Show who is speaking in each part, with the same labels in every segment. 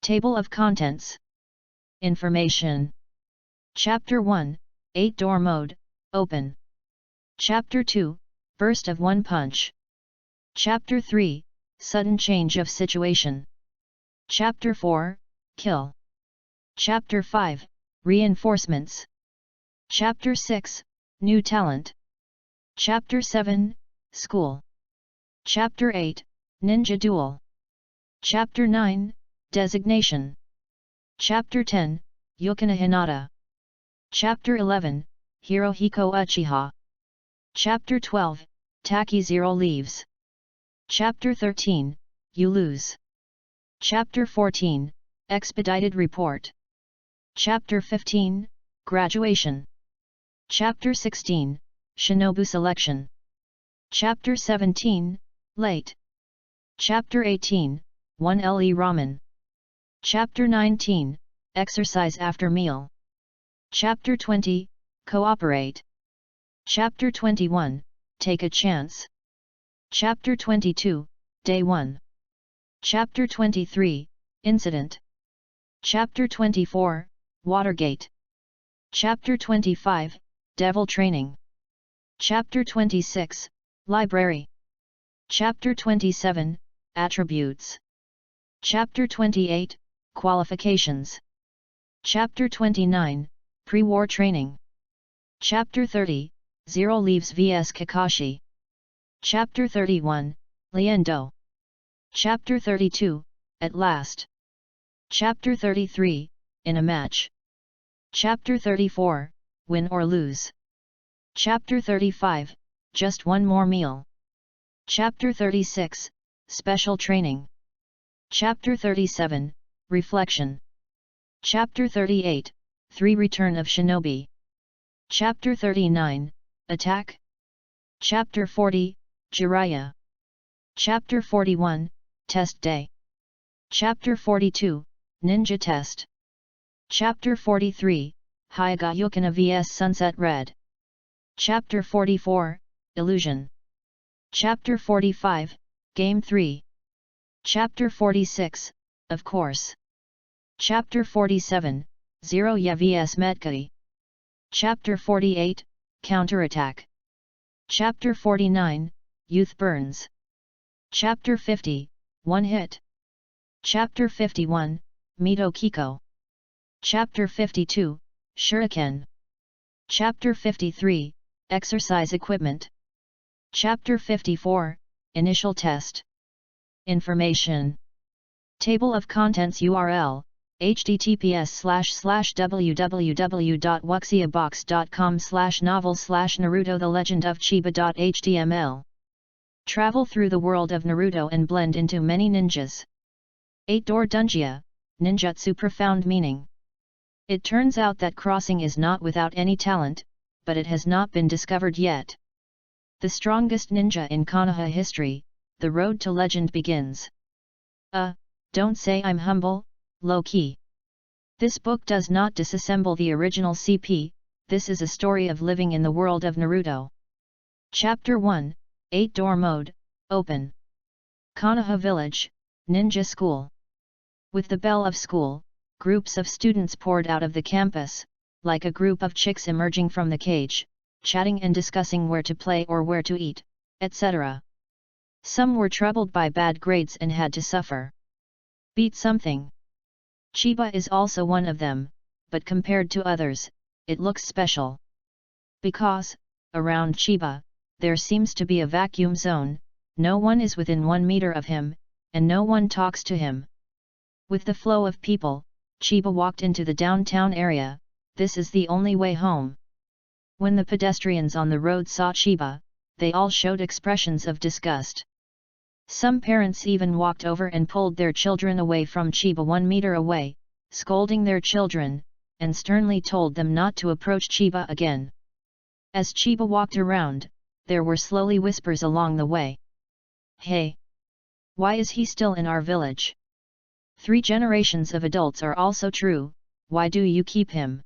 Speaker 1: Table of Contents. Information. Chapter 1, 8-door mode, open. Chapter 2, burst of one punch. Chapter 3, sudden change of situation. Chapter 4, kill. Chapter 5, reinforcements. Chapter 6, new talent. Chapter 7, school. Chapter 8, ninja duel. Chapter 9, designation. Chapter 10, Yukina Hinata. Chapter 11, Hirohiko Uchiha. Chapter 12, Taki Zero leaves. Chapter 13, you lose. Chapter 14, expedited report. Chapter 15, graduation. Chapter 16, shinobu selection. Chapter 17, late. Chapter 18, 1 Le ramen. Chapter 19, exercise after meal. Chapter 20, cooperate. Chapter 21, take a chance. Chapter 22, day 1. Chapter 23, incident. Chapter 24, Watergate. Chapter 25, devil training. Chapter 26, library. Chapter 27, attributes. Chapter 28, qualifications. Chapter 29, pre-war training. Chapter 30, Zero leaves vs Kakashi. Chapter 31, Liendo. Chapter 32, at last. Chapter 33, in a match. Chapter 34, win or lose. Chapter 35, just one more meal. Chapter 36, special training. Chapter 37, reflection. Chapter 38, 3 return of shinobi. Chapter 39, attack. Chapter 40, Jiraiya. Chapter 41, test day. Chapter 42, ninja test. Chapter 43, Hyuga Yukina vs Sunset Red. Chapter 44, illusion. Chapter 45, game 3. Chapter 46, of course. Chapter 47, Zero Ya vs Metkai. Chapter 48, counterattack. Chapter 49, youth burns. Chapter 50, one hit. Chapter 51, Mito Kiko. Chapter 52, shuriken. Chapter 53, exercise equipment. Chapter 54, initial test. Information. Table of contents URL, https://www.wuxiabox.com/novel/Naruto The Legend of Chiba.html. Travel through the world of Naruto and blend into many ninjas. 8-door Dunjia, ninjutsu profound meaning. It turns out that crossing is not without any talent, but it has not been discovered yet. The strongest ninja in Konoha history, the road to legend begins. Don't say I'm humble, low-key. This book does not disassemble the original CP, this is a story of living in the world of Naruto. Chapter 1, 8-door mode, open. Konoha Village, Ninja School. With the bell of school, groups of students poured out of the campus, like a group of chicks emerging from the cage, chatting and discussing where to play or where to eat, etc. Some were troubled by bad grades and had to suffer. Beat something. Chiba is also one of them, but compared to others, it looks special. Because, around Chiba, there seems to be a vacuum zone, no one is within 1 meter of him, and no one talks to him. With the flow of people, Chiba walked into the downtown area, this is the only way home. When the pedestrians on the road saw Chiba, they all showed expressions of disgust. Some parents even walked over and pulled their children away from Chiba 1 meter away, scolding their children, and sternly told them not to approach Chiba again. As Chiba walked around, there were slowly whispers along the way. Hey! Why is he still in our village? 3 generations of adults are also true, why do you keep him?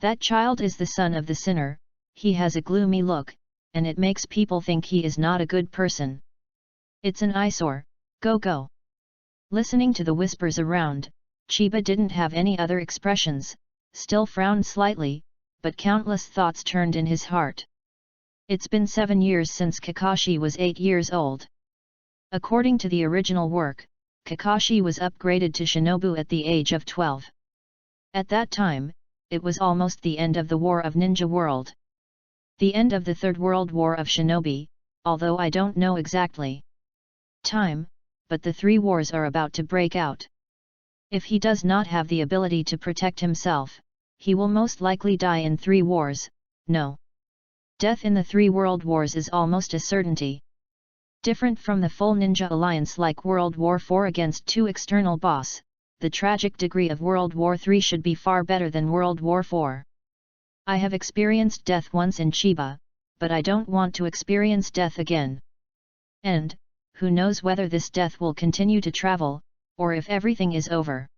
Speaker 1: That child is the son of the sinner, he has a gloomy look, and it makes people think he is not a good person. It's an eyesore, go go! Listening to the whispers around, Chiba didn't have any other expressions, still frowned slightly, but countless thoughts turned in his heart. It's been 7 years since Kakashi was 8 years old. According to the original work, Kakashi was upgraded to Shinobu at the age of 12. At that time, it was almost the end of the War of Ninja World. The end of the Third World War of Shinobi, although I don't know exactly time, but the 3 wars are about to break out. If he does not have the ability to protect himself, he will most likely die in 3 wars. No. Death in the 3 world wars is almost a certainty. Different from the full ninja alliance like World War IV against 2 external boss, the tragic degree of World War III should be far better than World War IV. I have experienced death once in Chiba, but I don't want to experience death again. And, who knows whether this death will continue to travel, or if everything is over.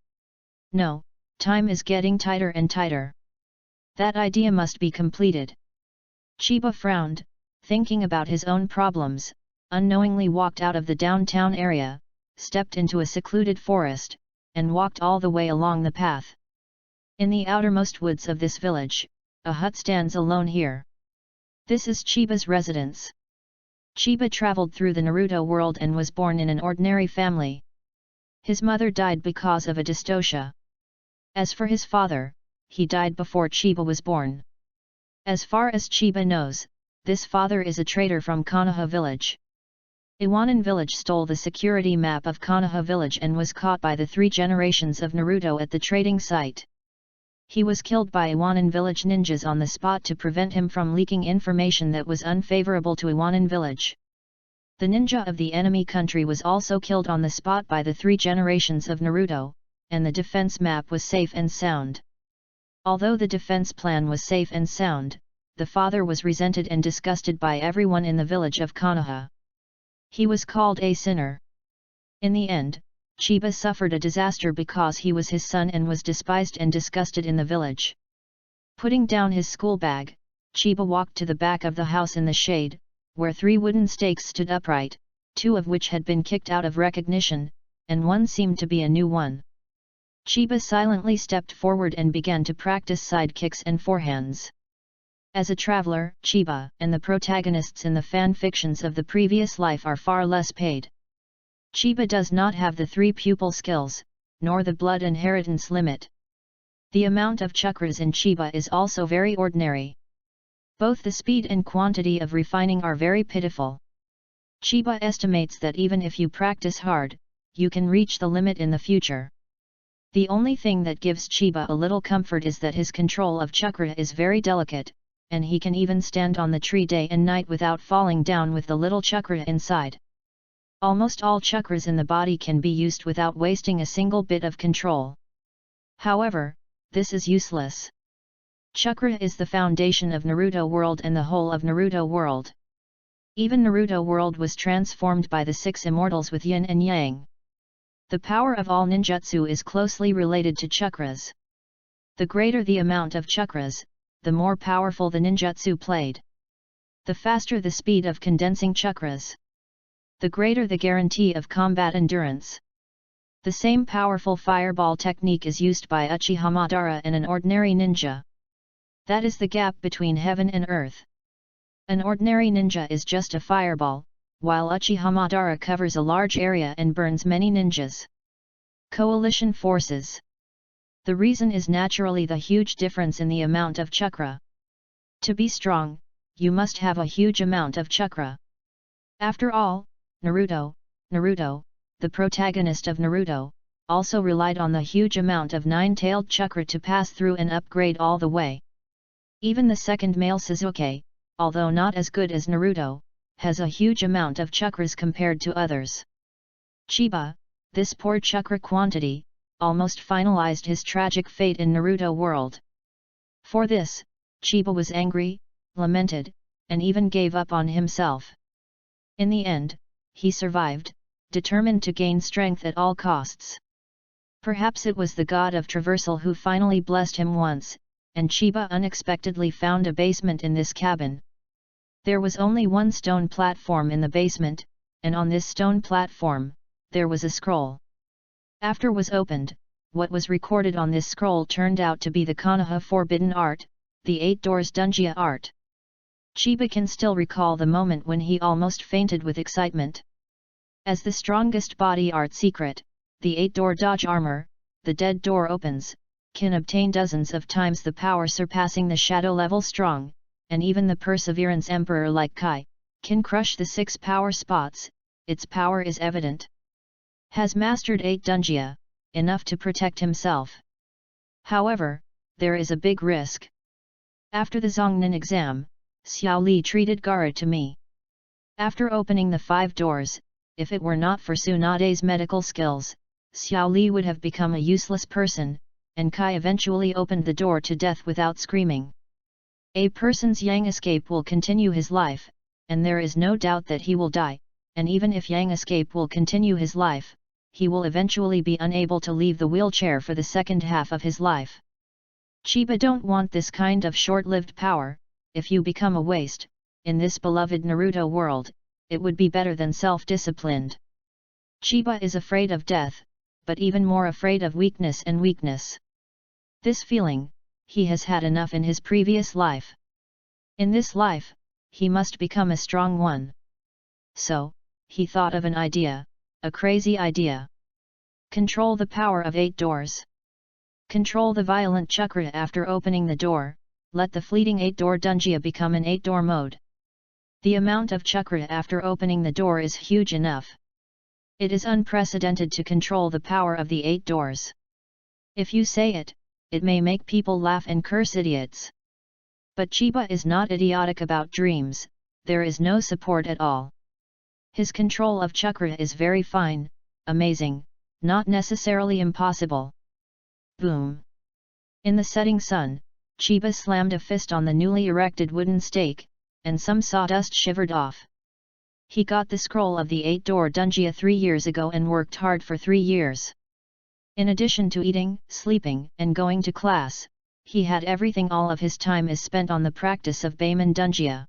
Speaker 1: No, time is getting tighter and tighter. That idea must be completed. Chiba frowned, thinking about his own problems, unknowingly walked out of the downtown area, stepped into a secluded forest, and walked all the way along the path. In the outermost woods of this village, a hut stands alone here. This is Chiba's residence. Chiba traveled through the Naruto world and was born in an ordinary family. His mother died because of a dystocia. As for his father, he died before Chiba was born. As far as Chiba knows, this father is a traitor from Konoha village. Iwanan village stole the security map of Konoha village and was caught by the 3 generations of Naruto at the trading site. He was killed by Iwanan village ninjas on the spot to prevent him from leaking information that was unfavorable to Iwanan village. The ninja of the enemy country was also killed on the spot by the 3 generations of Naruto, and the defense map was safe and sound. Although the defense plan was safe and sound, the father was resented and disgusted by everyone in the village of Konoha. He was called a sinner. In the end, Chiba suffered a disaster because he was his son and was despised and disgusted in the village. Putting down his school bag, Chiba walked to the back of the house in the shade, where 3 wooden stakes stood upright, 2 of which had been kicked out of recognition, and 1 seemed to be a new one. Chiba silently stepped forward and began to practice side kicks and forehands. As a traveler, Chiba and the protagonists in the fan fictions of the previous life are far less paid. Chiba does not have the 3 pupil skills, nor the blood inheritance limit. The amount of chakras in Chiba is also very ordinary. Both the speed and quantity of refining are very pitiful. Chiba estimates that even if you practice hard, you can reach the limit in the future. The only thing that gives Chiba a little comfort is that his control of chakra is very delicate, and he can even stand on the tree day and night without falling down with the little chakra inside. Almost all chakras in the body can be used without wasting a single bit of control. However, this is useless. Chakra is the foundation of Naruto world and the whole of Naruto world. Even Naruto world was transformed by the 6 immortals with yin and yang. The power of all ninjutsu is closely related to chakras. The greater the amount of chakras, the more powerful the ninjutsu played. The faster the speed of condensing chakras, the greater the guarantee of combat endurance. The same powerful fireball technique is used by Uchiha Madara and an ordinary ninja. That is the gap between heaven and earth. An ordinary ninja is just a fireball, while Uchiha Madara covers a large area and burns many ninjas. Coalition forces. The reason is naturally the huge difference in the amount of chakra. To be strong, you must have a huge amount of chakra. After all, Naruto, the protagonist of Naruto, also relied on the huge amount of 9-tailed chakra to pass through and upgrade all the way. Even the second male Sasuke, although not as good as Naruto, has a huge amount of chakras compared to others. Chiba, this poor chakra quantity, almost finalized his tragic fate in Naruto world. For this, Chiba was angry, lamented, and even gave up on himself. In the end, he survived, determined to gain strength at all costs. Perhaps it was the god of traversal who finally blessed him once, and Chiba unexpectedly found a basement in this cabin. There was only 1 stone platform in the basement, and on this stone platform, there was a scroll. After was opened, what was recorded on this scroll turned out to be the Konoha forbidden art, the 8 Doors Dunjia art. Chiba can still recall the moment when he almost fainted with excitement. As the strongest body art secret, the 8-door dodge armor, the dead door opens, can obtain dozens of times the power surpassing the shadow level strong, and even the perseverance emperor like Kai, can crush the 6 power spots. Its power is evident. Has mastered 8 Dunjia, enough to protect himself. However, there is a big risk. After the Zhongnan exam, Xiao Li treated Gaara to me. After opening the 5 doors, if it were not for Tsunade's medical skills, Xiao Li would have become a useless person, and Kai eventually opened the door to death without screaming. A person's Yang escape will continue his life, and there is no doubt that he will die, and even if Yang escape will continue his life, he will eventually be unable to leave the wheelchair for the second half of his life. Chiba don't want this kind of short-lived power. If you become a waste, in this beloved Naruto world, it would be better than self-disciplined. Chiba is afraid of death, but even more afraid of weakness and weakness. This feeling, he has had enough in his previous life. In this life, he must become a strong one. So, he thought of an idea, a crazy idea. Control the power of 8 doors. Control the violent chakra after opening the door. Let the fleeting 8-door Dunjia become an 8-door mode. The amount of chakra after opening the door is huge enough. It is unprecedented to control the power of the 8 doors. If you say it, it may make people laugh and curse idiots. But Chiba is not idiotic about dreams, there is no support at all. His control of chakra is very fine, amazing, not necessarily impossible. Boom! In the setting sun, Chiba slammed a fist on the newly erected wooden stake, and some sawdust shivered off. He got the scroll of the 8-door Dunjia 3 years ago and worked hard for 3 years. In addition to eating, sleeping, and going to class, he had everything. All of his time is spent on the practice of Beiman Dunjia.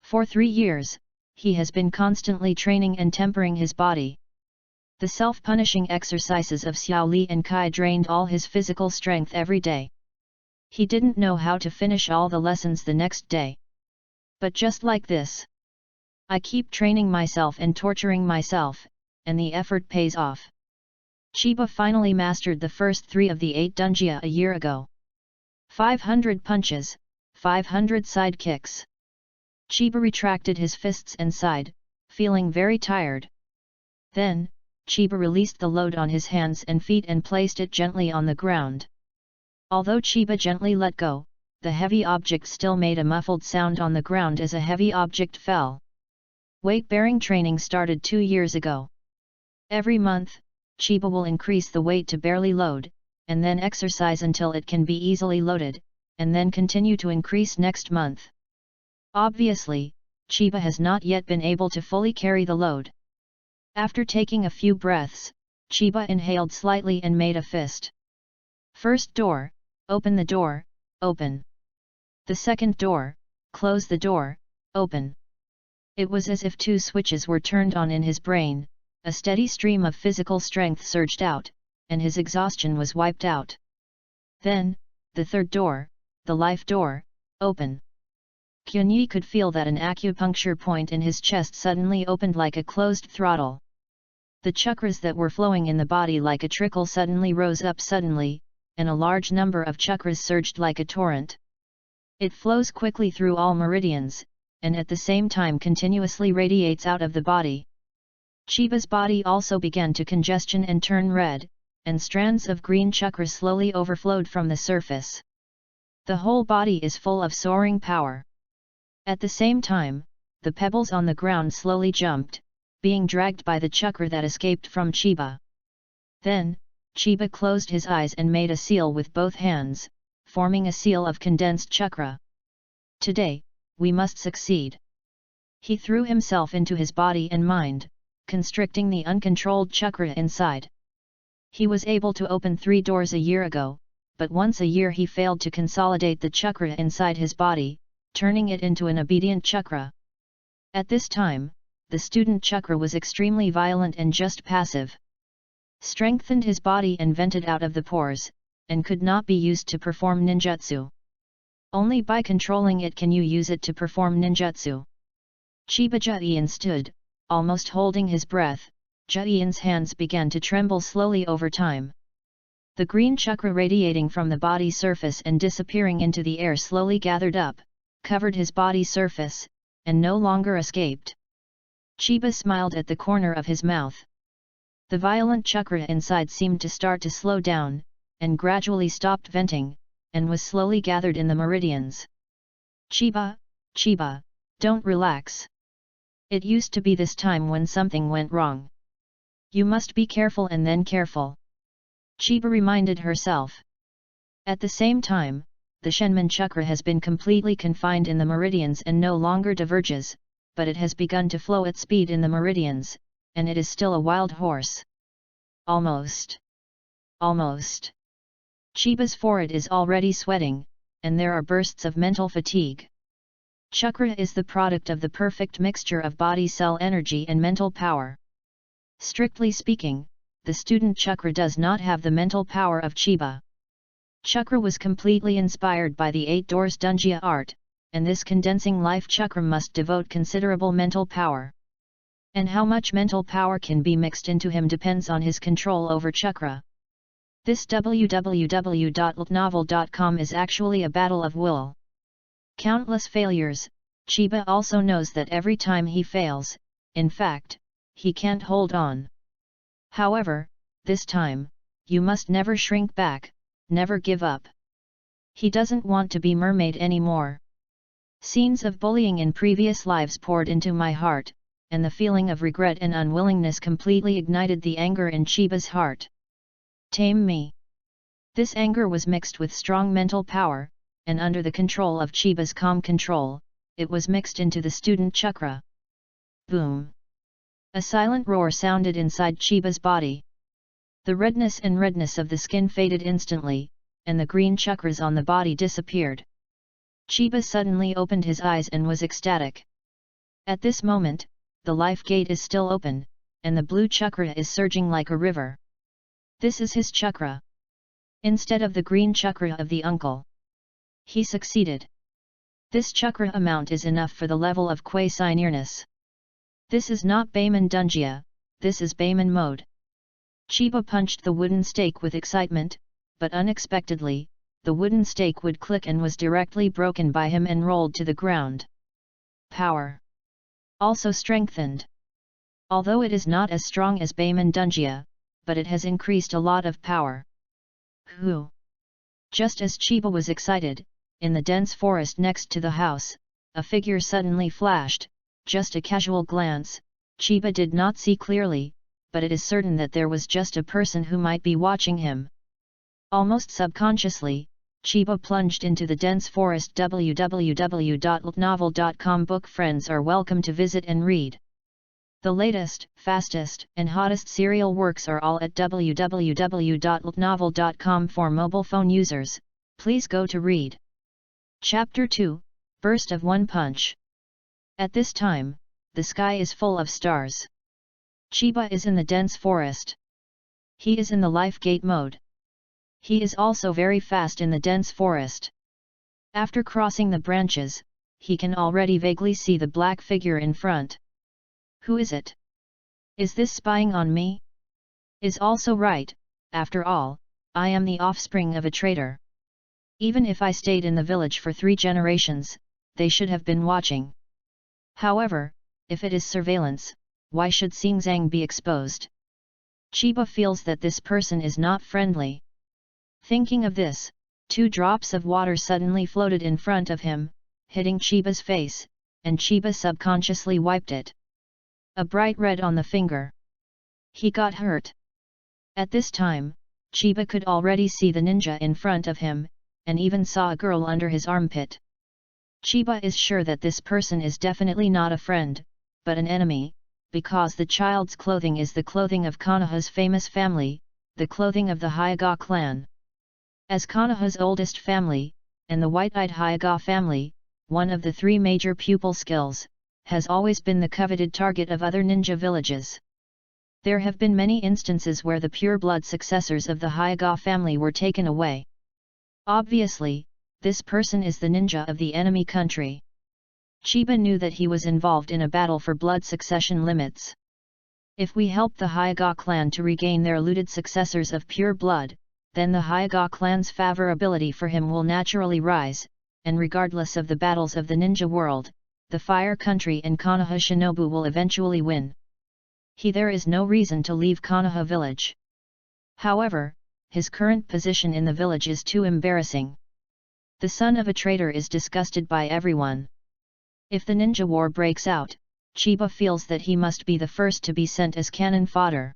Speaker 1: For 3 years, he has been constantly training and tempering his body. The self-punishing exercises of Xiao Li and Kai drained all his physical strength every day. He didn't know how to finish all the lessons the next day. But just like this, I keep training myself and torturing myself, and the effort pays off. Chiba finally mastered the first 3 of the 8 Dunjia a year ago. 500 punches, 500 side kicks. Chiba retracted his fists and sighed, feeling very tired. Then, Chiba released the load on his hands and feet and placed it gently on the ground. Although Chiba gently let go, the heavy object still made a muffled sound on the ground as a heavy object fell. Weight-bearing training started 2 years ago. Every month, Chiba will increase the weight to barely load, and then exercise until it can be easily loaded, and then continue to increase next month. Obviously, Chiba has not yet been able to fully carry the load. After taking a few breaths, Chiba inhaled slightly and made a fist. First door, open the door, open. The second door, close the door, open. It was as if 2 switches were turned on in his brain, a steady stream of physical strength surged out, and his exhaustion was wiped out. Then, the third door, the life door, open. Kyunyi could feel that an acupuncture point in his chest suddenly opened like a closed throttle. The chakras that were flowing in the body like a trickle suddenly rose up suddenly, and a large number of chakras surged like a torrent. It flows quickly through all meridians, and at the same time continuously radiates out of the body. Chiba's body also began to congestion and turn red, and strands of green chakras slowly overflowed from the surface. The whole body is full of soaring power. At the same time, the pebbles on the ground slowly jumped, being dragged by the chakra that escaped from Chiba. Then, Chiba closed his eyes and made a seal with both hands, forming a seal of condensed chakra. Today, we must succeed. He threw himself into his body and mind, constricting the uncontrolled chakra inside. He was able to open 3 doors a year ago, but once a year he failed to consolidate the chakra inside his body, turning it into an obedient chakra. At this time, the student chakra was extremely violent and just passive. strengthened his body and vented out of the pores, and could not be used to perform ninjutsu. Only by controlling it can you use it to perform ninjutsu. Chiba Juian stood, almost holding his breath. Juian's hands began to tremble slowly over time. The green chakra radiating from the body surface and disappearing into the air slowly gathered up, covered his body surface, and no longer escaped. Chiba smiled at the corner of his mouth. The violent chakra inside seemed to start to slow down, and gradually stopped venting, and was slowly gathered in the meridians. Chiba, Chiba, don't relax. It used to be this time when something went wrong. You must be careful and then careful. Chiba reminded herself. At the same time, the Shenman chakra has been completely confined in the meridians and no longer diverges, but it has begun to flow at speed in the meridians, and it is still a wild horse. Almost. Almost. Chiba's forehead is already sweating, and there are bursts of mental fatigue. Chakra is the product of the perfect mixture of body cell energy and mental power. Strictly speaking, the student chakra does not have the mental power of Chiba. Chakra was completely inspired by the 8 doors Dunjia art, and this condensing life chakra must devote considerable mental power. And how much mental power can be mixed into him depends on his control over chakra. This www.novel.com is actually a battle of will. Countless failures. Chiba also knows that every time he fails, in fact, he can't hold on. However, this time, you must never shrink back, never give up. He doesn't want to be mermaid anymore. Scenes of bullying in previous lives poured into my heart, and the feeling of regret and unwillingness completely ignited the anger in Chiba's heart. Tame me. This anger was mixed with strong mental power, and under the control of Chiba's calm control, it was mixed into the student chakra. Boom! A silent roar sounded inside Chiba's body. The redness of the skin faded instantly, and the green chakras on the body disappeared. Chiba suddenly opened his eyes and was ecstatic. At this moment, the life gate is still open, and the blue chakra is surging like a river. This is his chakra. Instead of the green chakra of the uncle. He succeeded. This chakra amount is enough for the level of quasi-nearness. This is not Beiman Dunjia, this is Beiman mode. Chiba punched the wooden stake with excitement, but unexpectedly, the wooden stake would click and was directly broken by him and rolled to the ground. Power. Also strengthened. Although it is not as strong as Beiman Dunjia, but it has increased a lot of power. Who? Just as Chiba was excited, in the dense forest next to the house, a figure suddenly flashed. Just a casual glance, Chiba did not see clearly, but it is certain that there was just a person who might be watching him. Almost subconsciously, Chiba plunged into the dense forest. www.novel.com book friends are welcome to visit and read. The latest, fastest, and hottest serial works are all at www.novel.com for mobile phone users. Please go to read. Chapter 2, Burst of One Punch. At this time, the sky is full of stars. Chiba is in the dense forest. He is in the life gate mode. He is also very fast in the dense forest. After crossing the branches, he can already vaguely see the black figure in front. Who is it? Is this spying on me? Is also right, after all, I am the offspring of a traitor. Even if I stayed in the village for 3 generations, they should have been watching. However, if it is surveillance, why should Xingzhang be exposed? Chiba feels that this person is not friendly. Thinking of this, 2 drops of water suddenly floated in front of him, hitting Chiba's face, and Chiba subconsciously wiped it. A bright red on the finger. He got hurt. At this time, Chiba could already see the ninja in front of him, and even saw a girl under his armpit. Chiba is sure that this person is definitely not a friend, but an enemy, because the child's clothing is the clothing of Konoha's famous family, the clothing of the Hyuga clan. As Konoha's oldest family, and the white-eyed Hyuga family, one of the 3 major pupil skills, has always been the coveted target of other ninja villages. There have been many instances where the pure-blood successors of the Hyuga family were taken away. Obviously, this person is the ninja of the enemy country. Chiba knew that he was involved in a battle for blood succession limits. If we help the Hyuga clan to regain their looted successors of pure blood, then the Hyuga clan's favorability for him will naturally rise, and regardless of the battles of the ninja world, the Fire Country and Konoha Shinobu will eventually win. There is no reason to leave Konoha village. However, his current position in the village is too embarrassing. The son of a traitor is disgusted by everyone. If the ninja war breaks out, Chiba feels that he must be the first to be sent as cannon fodder.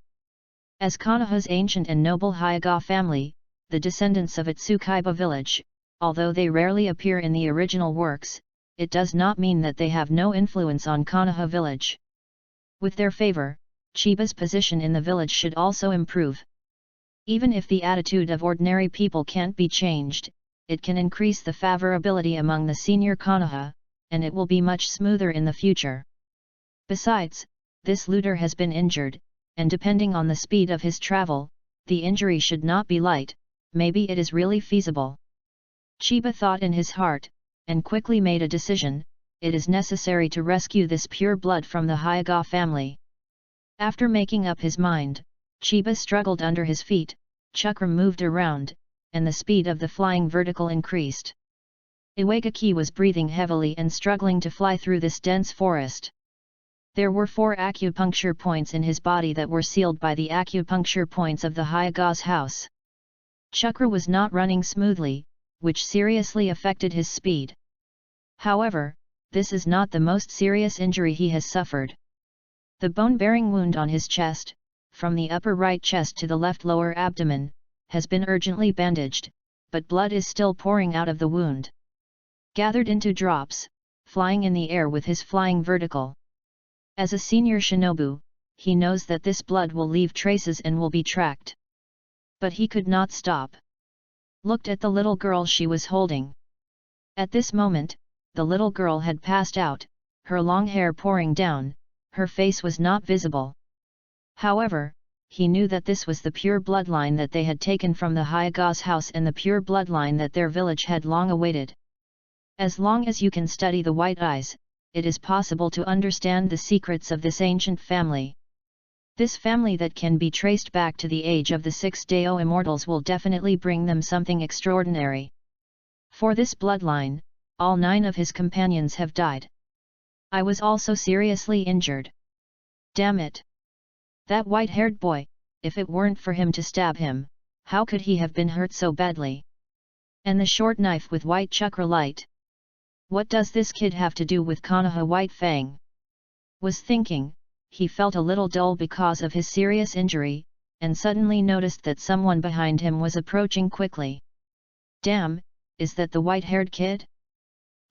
Speaker 1: As Konoha's ancient and noble Hyuga family, the descendants of Itsukaiba village, although they rarely appear in the original works, it does not mean that they have no influence on Konoha village. With their favor, Chiba's position in the village should also improve. Even if the attitude of ordinary people can't be changed, it can increase the favorability among the senior Konoha, and it will be much smoother in the future. Besides, this looter has been injured, and depending on the speed of his travel, the injury should not be light. Maybe it is really feasible. Chiba thought in his heart, and quickly made a decision. It is necessary to rescue this pure blood from the Hyuga family. After making up his mind, Chiba struggled under his feet, chakra moved around, and the speed of the flying vertical increased. Iwagaki was breathing heavily and struggling to fly through this dense forest. There were 4 acupuncture points in his body that were sealed by the acupuncture points of the Hyuga's house. Chakra was not running smoothly, which seriously affected his speed. However, this is not the most serious injury he has suffered. The bone-bearing wound on his chest, from the upper right chest to the left lower abdomen, has been urgently bandaged, but blood is still pouring out of the wound. Gathered into drops, flying in the air with his flying vertical. As a senior shinobu, he knows that this blood will leave traces and will be tracked. But he could not stop. Looked at the little girl she was holding. At this moment, the little girl had passed out, her long hair pouring down, her face was not visible. However, he knew that this was the pure bloodline that they had taken from the Hyuga's house and the pure bloodline that their village had long awaited. As long as you can study the white eyes, it is possible to understand the secrets of this ancient family. This family that can be traced back to the age of the 6 Dao immortals will definitely bring them something extraordinary. For this bloodline, all 9 of his companions have died. I was also seriously injured. Damn it! That white-haired boy, if it weren't for him to stab him, how could he have been hurt so badly? And the short knife with white chakra light. What does this kid have to do with Konoha White Fang? Was thinking, he felt a little dull because of his serious injury, and suddenly noticed that someone behind him was approaching quickly. Damn, is that the white-haired kid?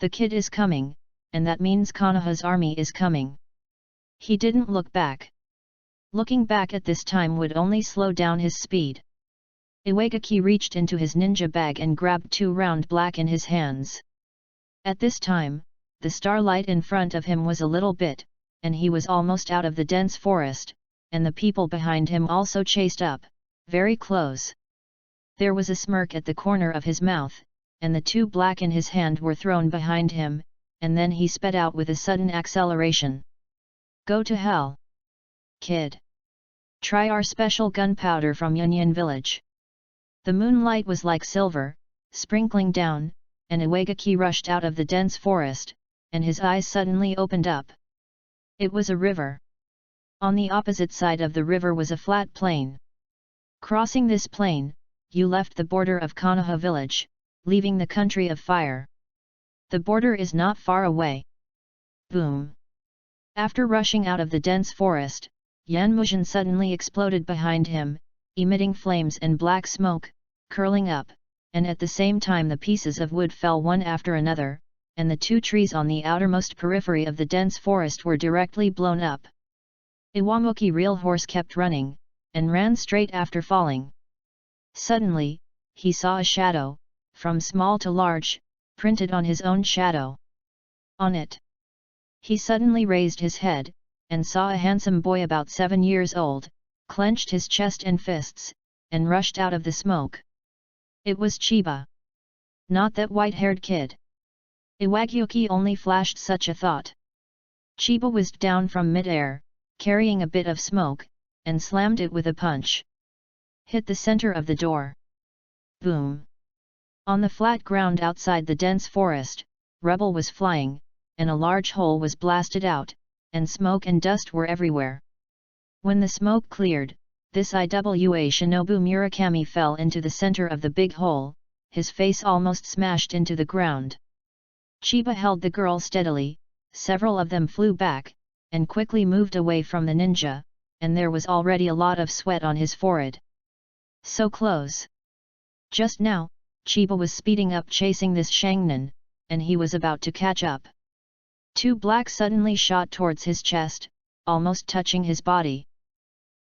Speaker 1: The kid is coming, and that means Konoha's army is coming. He didn't look back. Looking back at this time would only slow down his speed. Iwagaki reached into his ninja bag and grabbed 2 round black in his hands. At this time, the starlight in front of him was a little bit, and he was almost out of the dense forest, and the people behind him also chased up, very close. There was a smirk at the corner of his mouth, and the 2 black in his hand were thrown behind him, and then he sped out with a sudden acceleration. Go to hell! Kid! Try our special gunpowder from Yunyan village. The moonlight was like silver, sprinkling down, and Iwagaki rushed out of the dense forest, and his eyes suddenly opened up. It was a river. On the opposite side of the river was a flat plain. Crossing this plain, you left the border of Konoha village, leaving the country of fire. The border is not far away. Boom! After rushing out of the dense forest, Yanmujin suddenly exploded behind him, emitting flames and black smoke, curling up, and at the same time the pieces of wood fell one after another, and the 2 trees on the outermost periphery of the dense forest were directly blown up. Iwamuki real horse kept running, and ran straight after falling. Suddenly, he saw a shadow, from small to large, printed on his own shadow. On it. He suddenly raised his head, and saw a handsome boy about 7 years old, clenched his chest and fists, and rushed out of the smoke. It was Chiba. Not that white-haired kid. Iwagyuki only flashed such a thought. Chiba whizzed down from mid-air, carrying a bit of smoke, and slammed it with a punch. Hit the center of the door. Boom! On the flat ground outside the dense forest, rubble was flying, and a large hole was blasted out, and smoke and dust were everywhere. When the smoke cleared, this IWA Shinobu Murakami fell into the center of the big hole, his face almost smashed into the ground. Chiba held the girl steadily, several of them flew back, and quickly moved away from the ninja, and there was already a lot of sweat on his forehead. So close! Just now, Chiba was speeding up chasing this Shangnan, and he was about to catch up. Two black suddenly shot towards his chest, almost touching his body.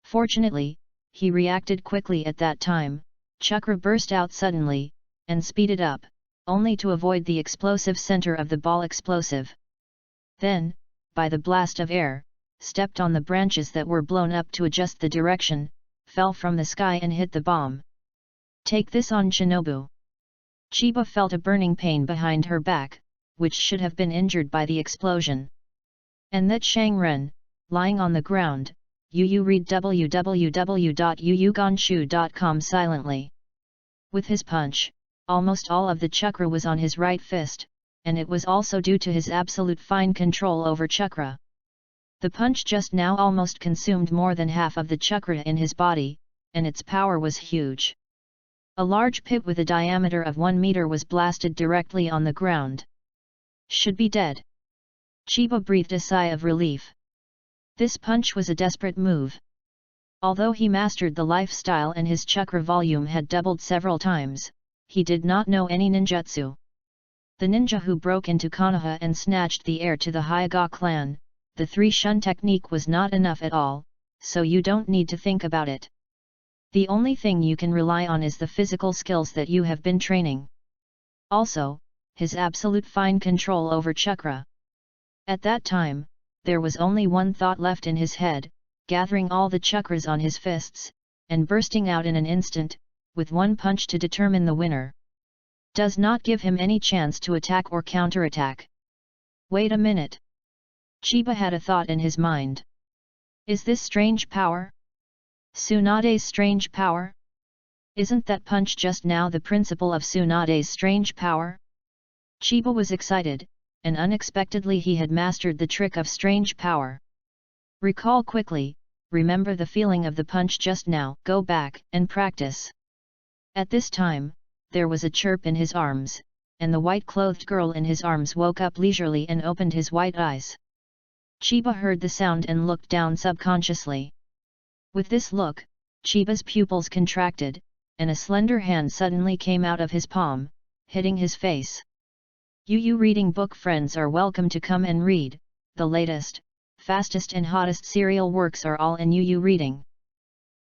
Speaker 1: Fortunately, he reacted quickly at that time. Chakra burst out suddenly, and speeded up, only to avoid the explosive center of the ball explosive. Then, by the blast of air, stepped on the branches that were blown up to adjust the direction, fell from the sky and hit the bomb. Take this on Shinobu. Chiba felt a burning pain behind her back, which should have been injured by the explosion. And that Shangren, lying on the ground, read www.yuyuganshu.com silently. With his punch, almost all of the chakra was on his right fist, and it was also due to his absolute fine control over chakra. The punch just now almost consumed more than half of the chakra in his body, and its power was huge. A large pit with a diameter of 1 meter was blasted directly on the ground. Should be dead. Chiba breathed a sigh of relief. This punch was a desperate move. Although he mastered the lifestyle and his chakra volume had doubled several times, he did not know any ninjutsu. The ninja who broke into Konoha and snatched the heir to the Hyuga clan, the 3 shun technique was not enough at all, so you don't need to think about it. The only thing you can rely on is the physical skills that you have been training. Also, his absolute fine control over chakra. At that time, there was only one thought left in his head, gathering all the chakras on his fists, and bursting out in an instant, with one punch to determine the winner. Does not give him any chance to attack or counterattack. Wait a minute. Chiba had a thought in his mind. Is this strange power? Tsunade's strange power? Isn't that punch just now the principle of Tsunade's strange power? Chiba was excited, and unexpectedly he had mastered the trick of strange power. Recall quickly, remember the feeling of the punch just now, go back and practice. At this time, there was a chirp in his arms, and the white-clothed girl in his arms woke up leisurely and opened his white eyes. Chiba heard the sound and looked down subconsciously. With this look, Chiba's pupils contracted, and a slender hand suddenly came out of his palm, hitting his face. You reading book friends are welcome to come and read, the latest, fastest and hottest serial works are all in UU Reading.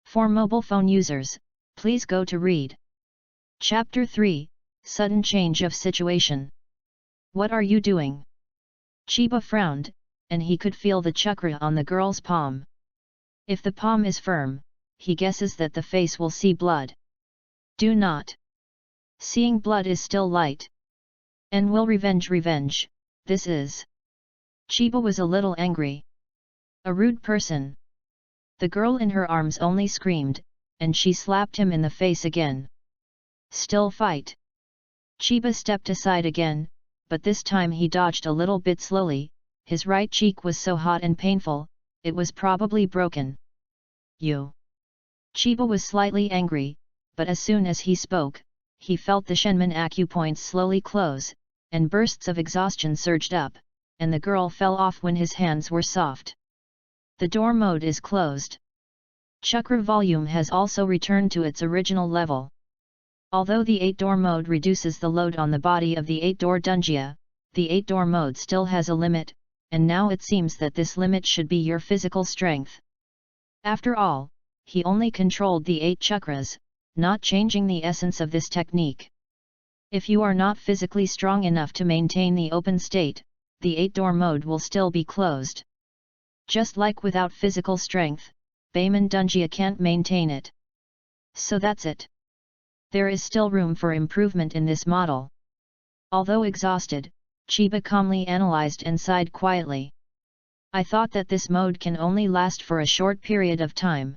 Speaker 1: For mobile phone users, please go to read. Chapter 3, Sudden Change of Situation. What are you doing? Chiba frowned, and he could feel the chakra on the girl's palm. If the palm is firm, he guesses that the face will see blood. Do not. Seeing blood is still light. And will revenge, this is. Chiba was a little angry. A rude person. The girl in her arms only screamed, and she slapped him in the face again. Still fight. Chiba stepped aside again, but this time he dodged a little bit slowly. His right cheek was so hot and painful, it was probably broken. You. Chiba was slightly angry, but as soon as he spoke, he felt the Shenman acupoints slowly close, and bursts of exhaustion surged up, and the girl fell off when his hands were soft. The door mode is closed. Chakra volume has also returned to its original level. Although the 8-door mode reduces the load on the body of the 8-door Dunjia, the 8-door mode still has a limit, and now it seems that this limit should be your physical strength. After all, he only controlled the 8 chakras, not changing the essence of this technique. If you are not physically strong enough to maintain the open state, the 8-door mode will still be closed. Just like without physical strength, Bayman Dungia can't maintain it. So that's it. There is still room for improvement in this model. Although exhausted, Chiba calmly analyzed and sighed quietly. I thought that this mode can only last for a short period of time.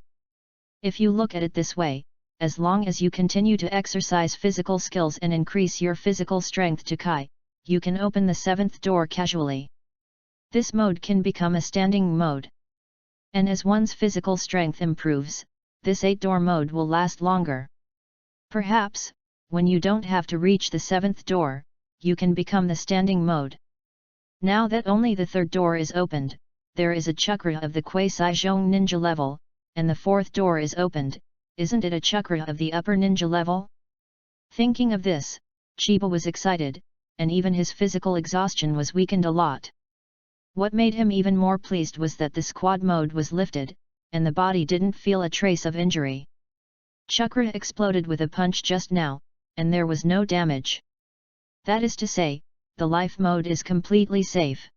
Speaker 1: If you look at it this way, as long as you continue to exercise physical skills and increase your physical strength to Kai, you can open the 7th door casually. This mode can become a standing mode. And as one's physical strength improves, this 8-door mode will last longer. Perhaps, when you don't have to reach the 7th door, you can become the standing mode. Now that only the 3rd door is opened, there is a chakra of the quasi-zhong ninja level, and the 4th door is opened. Isn't it a chakra of the upper ninja level? Thinking of this, Chiba was excited, and even his physical exhaustion was weakened a lot. What made him even more pleased was that the squad mode was lifted, and the body didn't feel a trace of injury. Chakra exploded with a punch just now, and there was no damage. That is to say, the life mode is completely safe.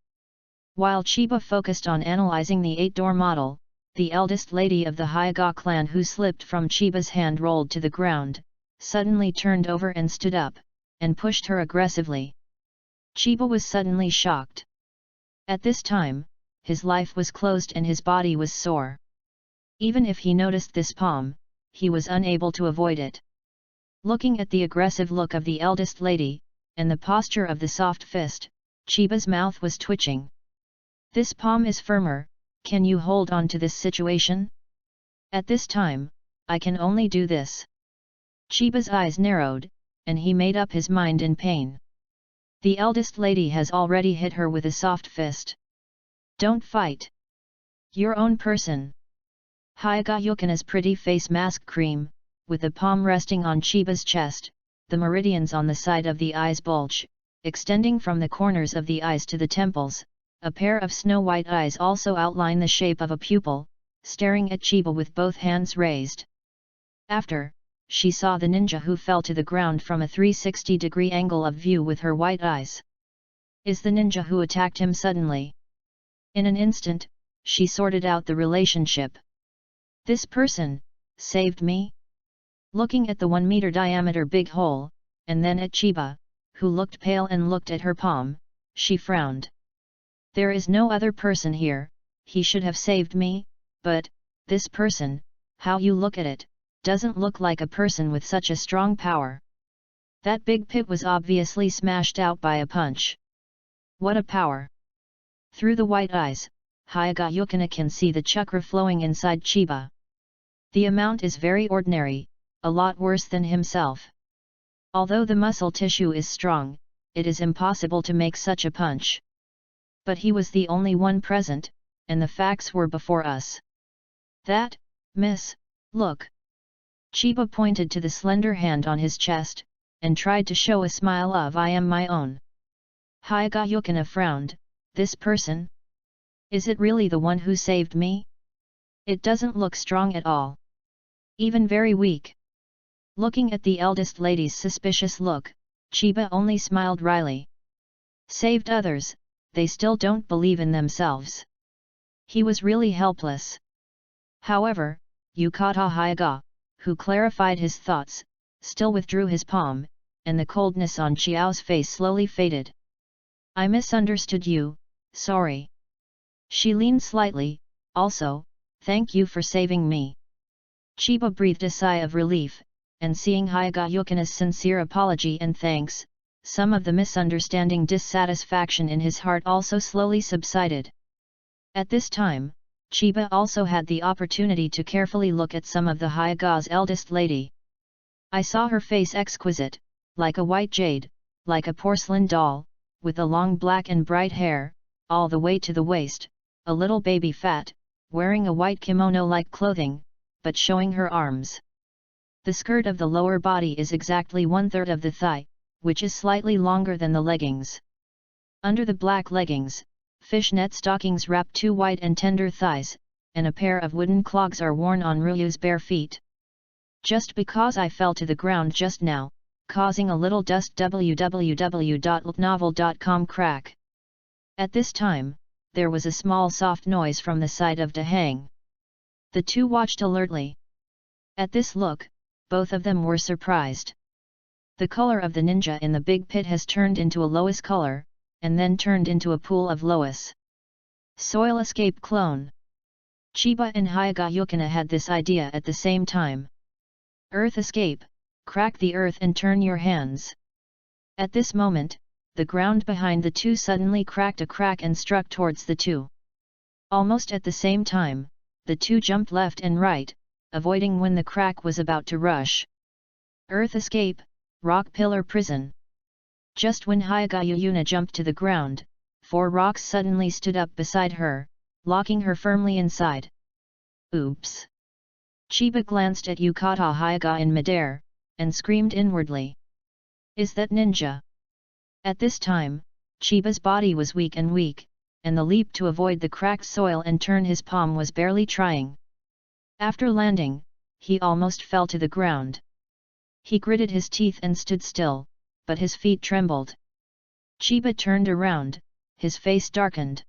Speaker 1: While Chiba focused on analyzing the 8-door model, the eldest lady of the Hyuga clan who slipped from Chiba's hand rolled to the ground, suddenly turned over and stood up, and pushed her aggressively. Chiba was suddenly shocked. At this time, his life was closed and his body was sore. Even if he noticed this palm, he was unable to avoid it. Looking at the aggressive look of the eldest lady, and the posture of the soft fist, Chiba's mouth was twitching. This palm is firmer. Can you hold on to this situation? At this time, I can only do this. Chiba's eyes narrowed, and he made up his mind in pain. The eldest lady has already hit her with a soft fist. Don't fight. Your own person. Hyuga Yukina's pretty face mask cream, with the palm resting on Chiba's chest, the meridians on the side of the eyes bulge, extending from the corners of the eyes to the temples. A pair of snow-white eyes also outline the shape of a pupil, staring at Chiba with both hands raised. After, she saw the ninja who fell to the ground from a 360-degree angle of view with her white eyes. Is the ninja who attacked him suddenly? In an instant, she sorted out the relationship. This person saved me? Looking at the 1-meter diameter big hole, and then at Chiba, who looked pale and looked at her palm, she frowned. There is no other person here, he should have saved me, but, this person, how you look at it, doesn't look like a person with such a strong power. That big pit was obviously smashed out by a punch. What a power! Through the white eyes, Hyuga Yukina can see the chakra flowing inside Chiba. The amount is very ordinary, a lot worse than himself. Although the muscle tissue is strong, it is impossible to make such a punch. But he was the only one present, and the facts were before us. That, miss, look. Chiba pointed to the slender hand on his chest, and tried to show a smile of I am my own. Hyuga Yukina frowned, this person? Is it really the one who saved me? It doesn't look strong at all. Even very weak. Looking at the eldest lady's suspicious look, Chiba only smiled wryly. Saved others, they still don't believe in themselves. He was really helpless. However, Yukata Hyuga, who clarified his thoughts, still withdrew his palm, and the coldness on Chiao's face slowly faded. I misunderstood you, sorry. She leaned slightly, also, thank you for saving me. Chiba breathed a sigh of relief, and seeing Hyuga Yukina's sincere apology and thanks, some of the misunderstanding dissatisfaction in his heart also slowly subsided. At this time, Chiba also had the opportunity to carefully look at some of the Hyuga's eldest lady. I saw her face exquisite, like a white jade, like a porcelain doll, with the long black and bright hair, all the way to the waist, a little baby fat, wearing a white kimono-like clothing, but showing her arms. The skirt of the lower body is exactly 1/3 of the thigh, which is slightly longer than the leggings. Under the black leggings, fishnet stockings wrap 2 white and tender thighs, and a pair of wooden clogs are worn on Ryu's bare feet. Just because I fell to the ground just now, causing a little dust www.novel.com crack. At this time, there was a small soft noise from the side of Dahang. The two watched alertly. At this look, both of them were surprised. The color of the ninja in the big pit has turned into a Lois color, and then turned into a pool of Lois. Soil escape clone. Chiba and Hyuga Yukina had this idea at the same time. Earth escape, crack the earth and turn your hands. At this moment, the ground behind the two suddenly cracked a crack and struck towards the two. Almost at the same time, the two jumped left and right, avoiding when the crack was about to rush. Earth escape, rock pillar prison. Just when Hyuga Yukina jumped to the ground, 4 rocks suddenly stood up beside her, locking her firmly inside. Oops! Chiba glanced at Yukata Hyuga in midair, and screamed inwardly. Is that ninja? At this time, Chiba's body was weak, and the leap to avoid the cracked soil and turn his palm was barely trying. After landing, he almost fell to the ground. He gritted his teeth and stood still, but his feet trembled. Chiba turned around, his face darkened.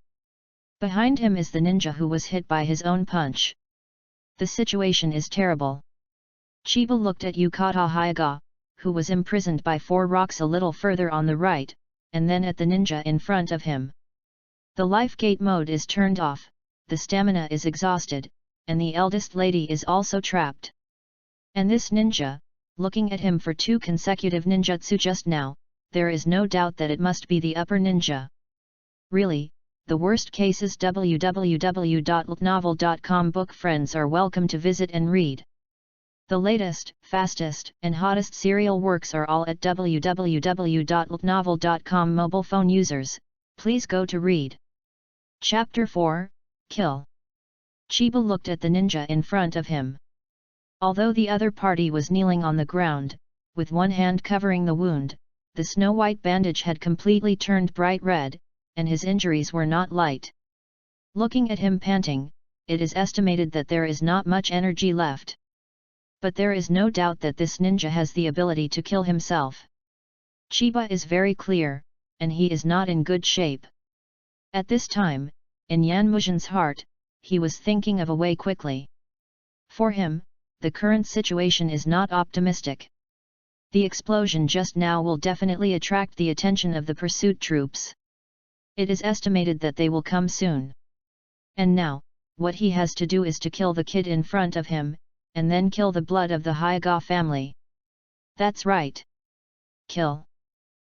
Speaker 1: Behind him is the ninja who was hit by his own punch. The situation is terrible. Chiba looked at Yukata Hyuga, who was imprisoned by 4 rocks a little further on the right, and then at the ninja in front of him. The life gate mode is turned off, the stamina is exhausted, and the eldest lady is also trapped. And this ninja, looking at him for 2 consecutive ninjutsu just now, there is no doubt that it must be the upper ninja. Really, the worst cases. www.novel.com book friends are welcome to visit and read. The latest, fastest, and hottest serial works are all at www.novel.com. Mobile phone users, please go to read. Chapter 4, Kill. Chiba looked at the ninja in front of him. Although the other party was kneeling on the ground, with one hand covering the wound, the snow-white bandage had completely turned bright red, and his injuries were not light. Looking at him panting, it is estimated that there is not much energy left. But there is no doubt that this ninja has the ability to kill himself. Chiba is very clear, and he is not in good shape. At this time, in Yan Muzhin's heart, he was thinking of a way quickly. For him, the current situation is not optimistic. The explosion just now will definitely attract the attention of the pursuit troops. It is estimated that they will come soon. And now, what he has to do is to kill the kid in front of him, and then kill the blood of the Hyuga family. That's right. Kill.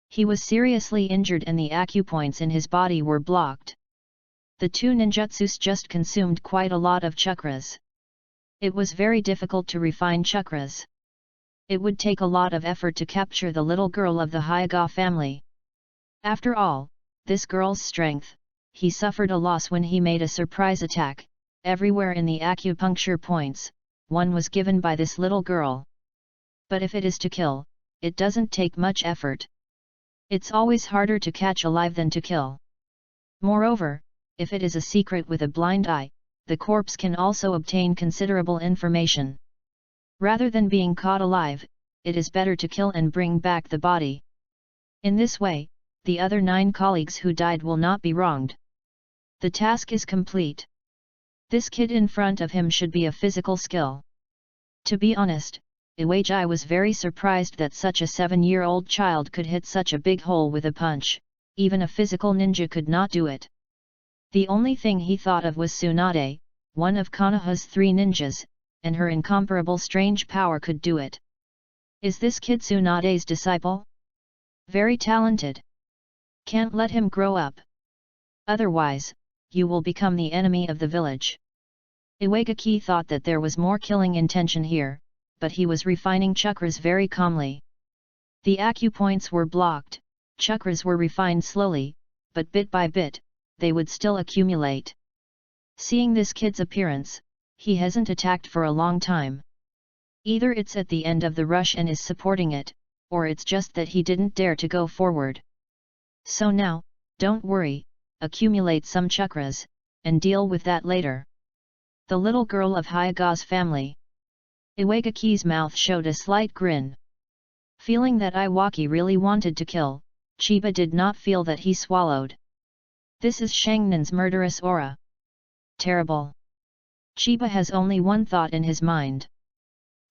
Speaker 1: He was seriously injured and the acupoints in his body were blocked. The 2 ninjutsus just consumed quite a lot of chakras. It was very difficult to refine chakras. It would take a lot of effort to capture the little girl of the Hyuga family. After all, this girl's strength, he suffered a loss when he made a surprise attack. Everywhere in the acupuncture points, one was given by this little girl. But if it is to kill, it doesn't take much effort. It's always harder to catch alive than to kill. Moreover, if it is a secret with a blind eye, the corpse can also obtain considerable information. Rather than being caught alive, it is better to kill and bring back the body. In this way, the other 9 colleagues who died will not be wronged. The task is complete. This kid in front of him should be a physical skill. To be honest, Iwajai was very surprised that such a 7-year-old child could hit such a big hole with a punch. Even a physical ninja could not do it. The only thing he thought of was Tsunade, one of Konoha's 3 ninjas, and her incomparable strange power could do it. Is this kid Tsunade's disciple? Very talented. Can't let him grow up. Otherwise, you will become the enemy of the village. Iwagaki thought that there was more killing intention here, but he was refining chakras very calmly. The acupoints were blocked, chakras were refined slowly, but bit by bit, they would still accumulate. Seeing this kid's appearance, he hasn't attacked for a long time. Either it's at the end of the rush and is supporting it, or it's just that he didn't dare to go forward. So now, don't worry, accumulate some chakras, and deal with that later. The little girl of Hyuga's family. Iwagaki's mouth showed a slight grin. Feeling that Iwaki really wanted to kill, Chiba did not feel that he swallowed. This is Shangnin's murderous aura. Terrible. Chiba has only one thought in his mind.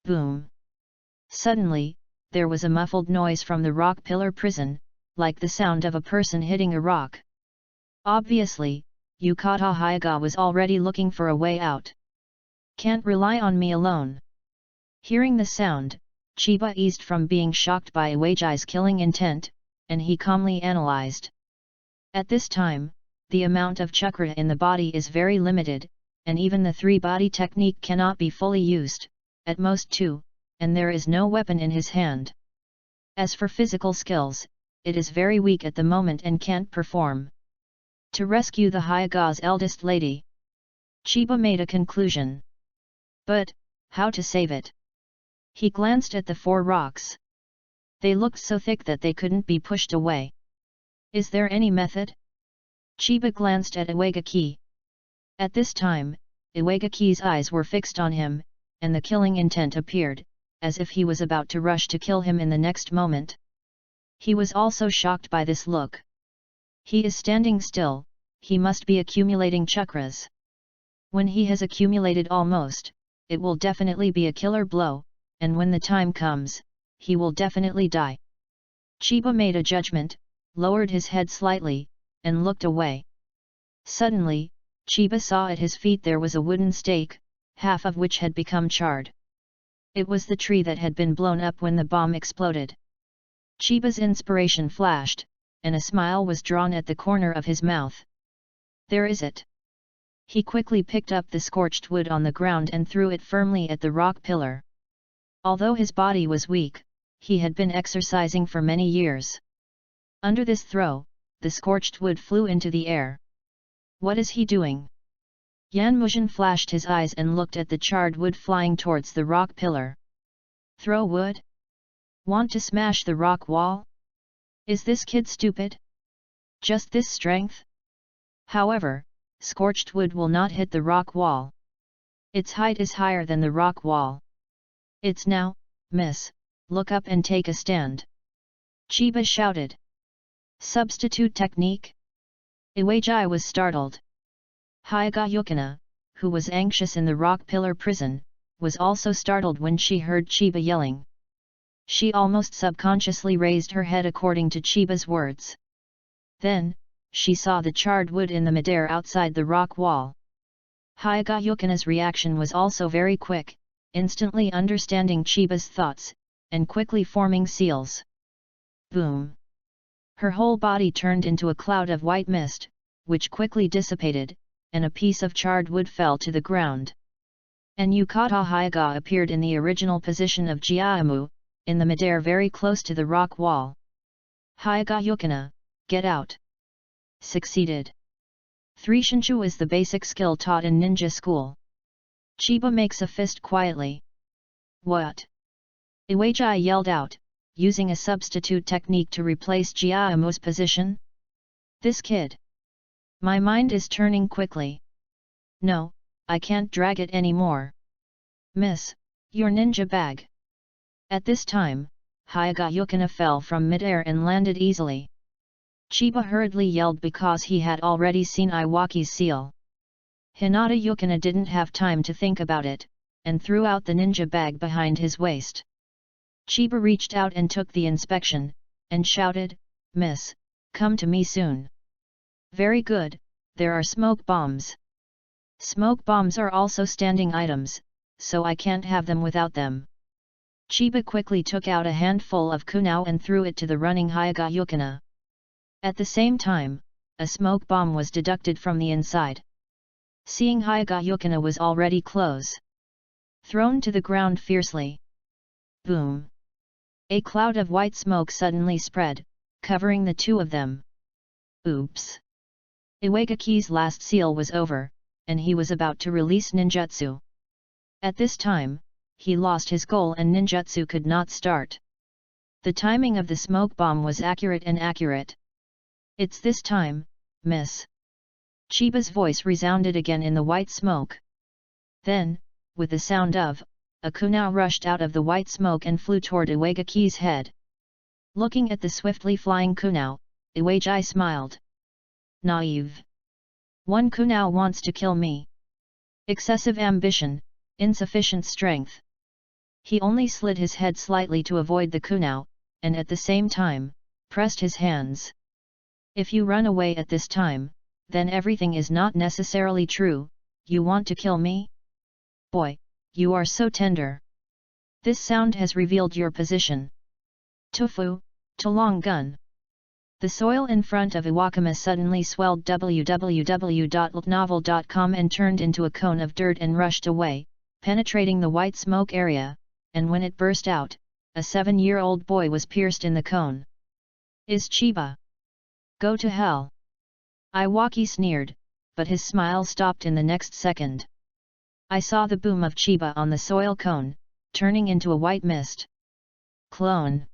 Speaker 1: Boom! Suddenly, there was a muffled noise from the rock pillar prison, like the sound of a person hitting a rock. Obviously, Yukata Hyuga was already looking for a way out. Can't rely on me alone. Hearing the sound, Chiba eased from being shocked by Iwaiji's killing intent, and he calmly analyzed. At this time, the amount of chakra in the body is very limited, and even the three-body technique cannot be fully used, at most two, and there is no weapon in his hand. As for physical skills, it is very weak at the moment and can't perform. To rescue the Hyuga's eldest lady, Chiba made a conclusion. But, how to save it? He glanced at the four rocks. They looked so thick that they couldn't be pushed away. Is there any method? Chiba glanced at Iwagaki. At this time, Iwagaki's eyes were fixed on him, and the killing intent appeared, as if he was about to rush to kill him in the next moment. He was also shocked by this look. He is standing still, he must be accumulating chakras. When he has accumulated almost, it will definitely be a killer blow, and when the time comes, he will definitely die. Chiba made a judgment, lowered his head slightly, and looked away. Suddenly, Chiba saw at his feet there was a wooden stake, half of which had become charred. It was the tree that had been blown up when the bomb exploded. Chiba's inspiration flashed, and a smile was drawn at the corner of his mouth. There is it. He quickly picked up the scorched wood on the ground and threw it firmly at the rock pillar. Although his body was weak, he had been exercising for many years. Under this throw, the scorched wood flew into the air. What is he doing? Yanmujin flashed his eyes and looked at the charred wood flying towards the rock pillar. Throw wood? Want to smash the rock wall? Is this kid stupid? Just this strength? However, scorched wood will not hit the rock wall. Its height is higher than the rock wall. It's now, miss, look up and take a stand. Chiba shouted. Substitute technique? Iwaiji was startled. Hyuga Yukina, who was anxious in the rock pillar prison, was also startled when she heard Chiba yelling. She almost subconsciously raised her head according to Chiba's words. Then, she saw the charred wood in the midair outside the rock wall. Hyuga Yukina's reaction was also very quick, instantly understanding Chiba's thoughts, and quickly forming seals. Boom! Her whole body turned into a cloud of white mist, which quickly dissipated, and a piece of charred wood fell to the ground. And Yukata Hyuga appeared in the original position of Jiamu, in the midair very close to the rock wall. Hyuga Yukina, get out! Succeeded. 3 Shinshu is the basic skill taught in ninja school. Chiba makes a fist quietly. What? Iwaiji yelled out, using a substitute technique to replace Jiamu's position. This kid. My mind is turning quickly. No, I can't drag it anymore. Miss, your ninja bag. At this time, Hyuga Yukina fell from midair and landed easily. Chiba hurriedly yelled because he had already seen Iwaki's seal. Hinata Yukina didn't have time to think about it, and threw out the ninja bag behind his waist. Chiba reached out and took the inspection, and shouted, Miss, come to me soon. Very good, there are smoke bombs. Smoke bombs are also standing items, so I can't have them without them. Chiba quickly took out a handful of kunao and threw it to the running Hyuga Yukina. At the same time, a smoke bomb was deducted from the inside. Seeing Hyuga Yukina was already close. Thrown to the ground fiercely. Boom! A cloud of white smoke suddenly spread, covering the two of them. Oops! Iwagaki's last seal was over, and he was about to release ninjutsu. At this time, he lost his goal and ninjutsu could not start. The timing of the smoke bomb was accurate. It's this time, miss. Chiba's voice resounded again in the white smoke. Then, with the sound of, a kunao rushed out of the white smoke and flew toward Iwagaki's head. Looking at the swiftly flying kunao, Iwaiji smiled. Naive. One kunao wants to kill me. Excessive ambition, insufficient strength. He only slid his head slightly to avoid the kunao, and at the same time, pressed his hands. If you run away at this time, then everything is not necessarily true. You want to kill me? Boy, you are so tender. This sound has revealed your position. Tofu, to long gun. The soil in front of Iwakuma suddenly swelled www.novel.com and turned into a cone of dirt and rushed away, penetrating the white smoke area, and when it burst out, a 7-year-old boy was pierced in the cone. Is Chiba? Go to hell! Iwaki sneered, but his smile stopped in the next second. I saw the boom of Chiba on the soil cone, turning into a white mist. Clone.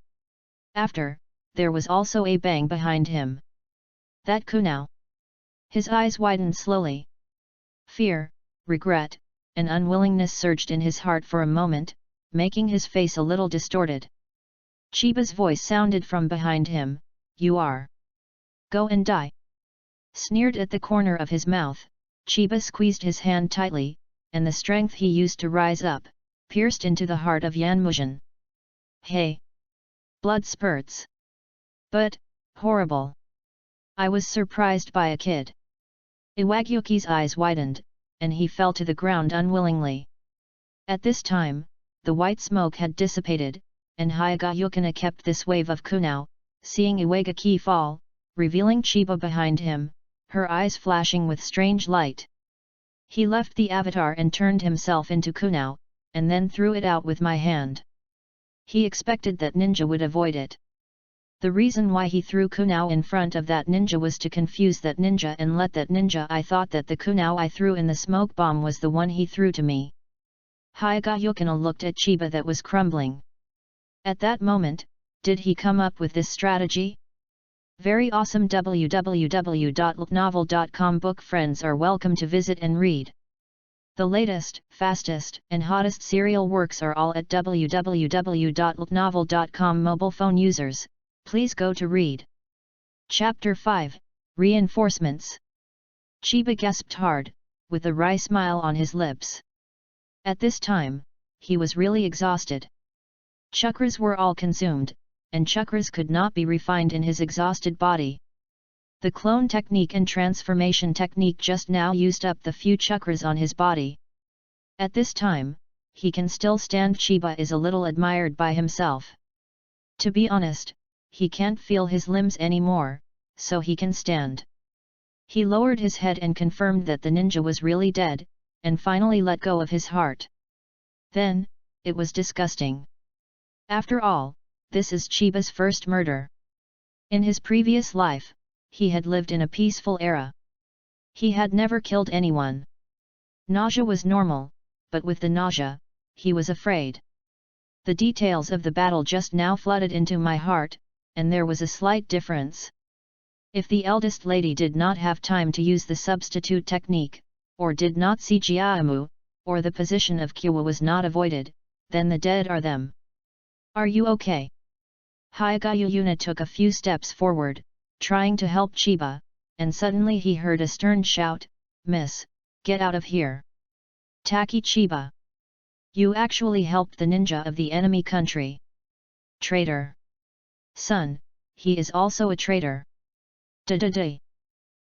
Speaker 1: After, there was also a bang behind him. That kunao. His eyes widened slowly. Fear, regret, and unwillingness surged in his heart for a moment, making his face a little distorted. Chiba's voice sounded from behind him, "You are. Go and die." Sneered at the corner of his mouth, Chiba squeezed his hand tightly, and the strength he used to rise up, pierced into the heart of Yanmujin. Hey! Blood spurts. But, horrible. I was surprised by a kid. Iwagyuki's eyes widened, and he fell to the ground unwillingly. At this time, the white smoke had dissipated, and Hyagayukina kept this wave of kunao, seeing Iwagaki fall, revealing Chiba behind him, her eyes flashing with strange light. He left the avatar and turned himself into kunao, and then threw it out with my hand. He expected that ninja would avoid it. The reason why he threw kunao in front of that ninja was to confuse that ninja and let that ninja I thought that the kunao I threw in the smoke bomb was the one he threw to me. Hyagayukina looked at Chiba that was crumbling. At that moment, did he come up with this strategy? Very awesome. www.novel.com book friends are welcome to visit and read. The latest, fastest, and hottest serial works are all at www.novel.com. Mobile phone users, please go to read. Chapter 5, Reinforcements. Chiba gasped hard, with a wry smile on his lips. At this time, he was really exhausted. Chakras were all consumed, and chakras could not be refined in his exhausted body. The clone technique and transformation technique just now used up the few chakras on his body. At this time, he can still stand. Chiba is a little admired by himself. To be honest, he can't feel his limbs anymore, so he can stand. He lowered his head and confirmed that the ninja was really dead, and finally let go of his heart. Then, it was disgusting. After all, this is Chiba's first murder. In his previous life, he had lived in a peaceful era. He had never killed anyone. Nausea was normal, but with the nausea, he was afraid. The details of the battle just now flooded into my heart, and there was a slight difference. If the eldest lady did not have time to use the substitute technique, or did not see Jiamu, or the position of Kyowa was not avoided, then the dead are them. Are you okay? Hyagayuna took a few steps forward, trying to help Chiba, and suddenly he heard a stern shout, "Miss, get out of here! Taki Chiba! You actually helped the ninja of the enemy country! Traitor! Son, he is also a traitor!" Da-da-da!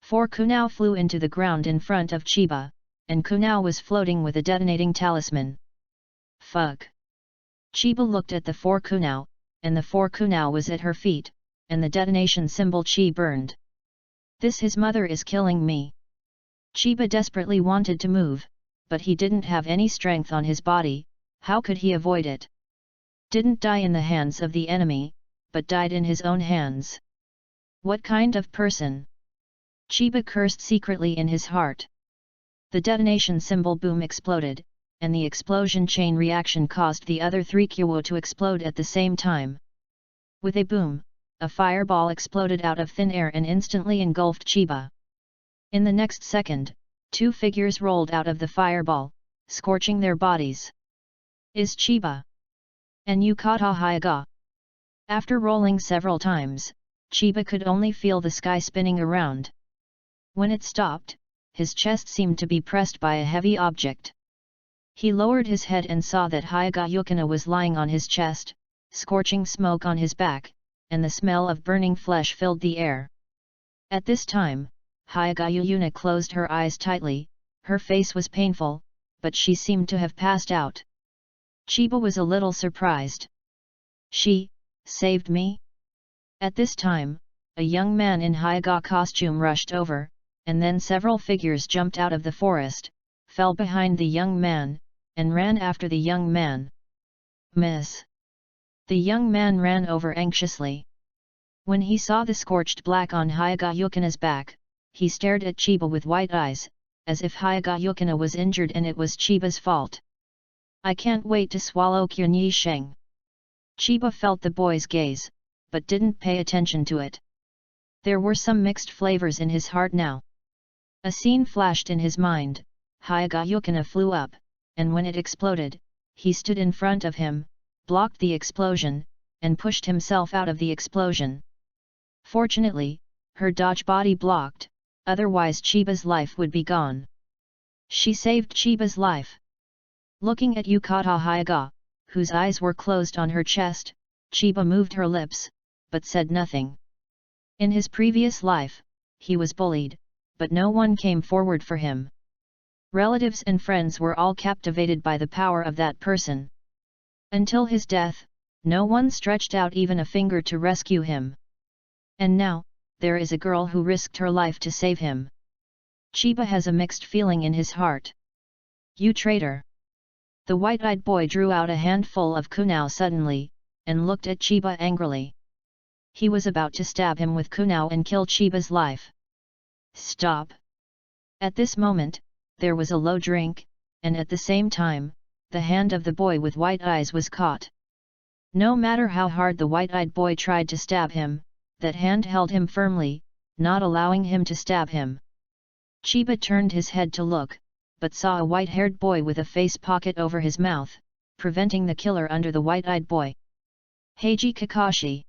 Speaker 1: 4 kunao flew into the ground in front of Chiba, and kunao was floating with a detonating talisman. Fuck! Chiba looked at the 4 kunao, and the 4 kunao was at her feet, and the detonation symbol chi burned. This his mother is killing me. Chiba desperately wanted to move, but he didn't have any strength on his body. How could he avoid it? Didn't die in the hands of the enemy, but died in his own hands. What kind of person? Chiba cursed secretly in his heart. The detonation symbol boom exploded, and the explosion chain reaction caused the other 3 Kyowo to explode at the same time. With a boom, a fireball exploded out of thin air and instantly engulfed Chiba. In the next second, 2 figures rolled out of the fireball, scorching their bodies. Is Chiba? And Yukata Hyaga? After rolling several times, Chiba could only feel the sky spinning around. When it stopped, his chest seemed to be pressed by a heavy object. He lowered his head and saw that Hyuga Yukina was lying on his chest, scorching smoke on his back, and the smell of burning flesh filled the air. At this time, Hyuga Yukina closed her eyes tightly, her face was painful, but she seemed to have passed out. Chiba was a little surprised. She saved me? At this time, a young man in Hyuga costume rushed over, and then several figures jumped out of the forest, fell behind the young man, and ran after the young man. Miss! The young man ran over anxiously. When he saw the scorched black on Hyuga Yukina's back, he stared at Chiba with white eyes, as if Hyuga Yukina was injured and it was Chiba's fault. I can't wait to swallow Kyunyi Sheng. Chiba felt the boy's gaze, but didn't pay attention to it. There were some mixed flavors in his heart now. A scene flashed in his mind. Hyuga Yukina flew up, and when it exploded, he stood in front of him, blocked the explosion, and pushed himself out of the explosion. Fortunately, her dodge body blocked, otherwise Chiba's life would be gone. She saved Chiba's life. Looking at Yukata Hyuga, whose eyes were closed on her chest, Chiba moved her lips, but said nothing. In his previous life, he was bullied, but no one came forward for him. Relatives and friends were all captivated by the power of that person. Until his death, no one stretched out even a finger to rescue him. And now, there is a girl who risked her life to save him. Chiba has a mixed feeling in his heart. You traitor! The white-eyed boy drew out a handful of kunao suddenly, and looked at Chiba angrily. He was about to stab him with kunao and kill Chiba's life. Stop! At this moment, there was a low drink, and at the same time, the hand of the boy with white eyes was caught. No matter how hard the white-eyed boy tried to stab him, that hand held him firmly, not allowing him to stab him. Chiba turned his head to look, but saw a white-haired boy with a face pocket over his mouth, preventing the killer under the white-eyed boy. Heiji Kakashi!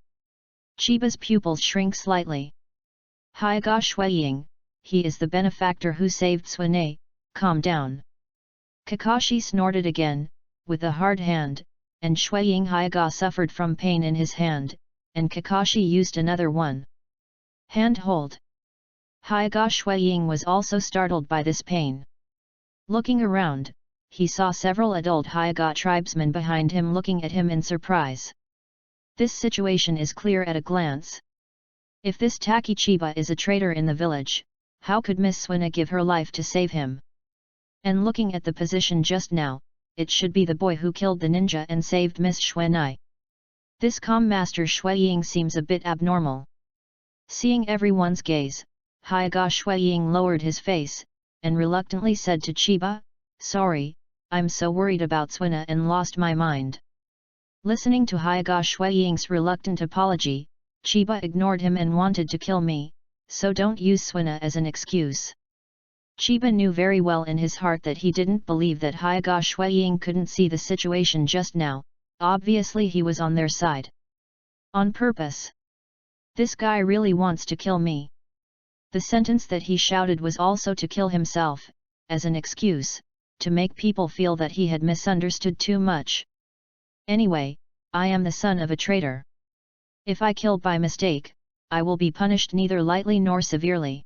Speaker 1: Chiba's pupils shrink slightly. Hyuga Shuiying, he is the benefactor who saved Suine, calm down. Kakashi snorted again, with a hard hand, and Shuiying Hyuga suffered from pain in his hand, and Kakashi used another one. Hand hold. Hyuga Shuiying was also startled by this pain. Looking around, he saw several adult Hyuga tribesmen behind him looking at him in surprise. This situation is clear at a glance. If this Taki Chiba is a traitor in the village, how could Miss Suina give her life to save him? And looking at the position just now, it should be the boy who killed the ninja and saved Miss Xuanai. This calm Master Shuiying seems a bit abnormal. Seeing everyone's gaze, Hyuga Shuiying lowered his face, and reluctantly said to Chiba, "Sorry, I'm so worried about Suina and lost my mind." Listening to Hyuga Shuiying's reluctant apology, Chiba ignored him and wanted to kill me, so don't use Suina as an excuse. Chiba knew very well in his heart that he didn't believe that Hyuga Shuiying couldn't see the situation just now, obviously he was on their side. On purpose. This guy really wants to kill me. The sentence that he shouted was also to kill himself, as an excuse, to make people feel that he had misunderstood too much. Anyway, I am the son of a traitor. If I kill by mistake, I will be punished neither lightly nor severely.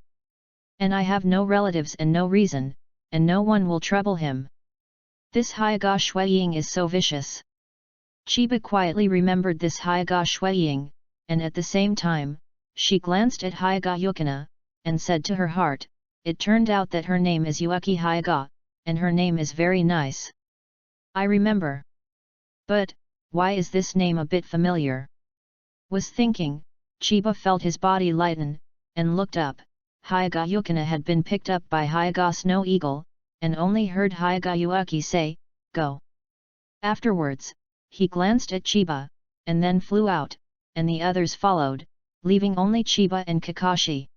Speaker 1: And I have no relatives and no reason, and no one will trouble him. This Hyuga Shuiying is so vicious. Chiba quietly remembered this Hyuga Shuiying, and at the same time, she glanced at Hyuga Yukina, and said to her heart, it turned out that her name is Yuki Hyuga, and her name is very nice. I remember. But, why is this name a bit familiar? Was thinking, Chiba felt his body lighten, and looked up. Hyuga Yukina had been picked up by Hyuga Snow Eagle, and only heard Hyuga Yuki say, "Go." Afterwards, he glanced at Chiba, and then flew out, and the others followed, leaving only Chiba and Kakashi.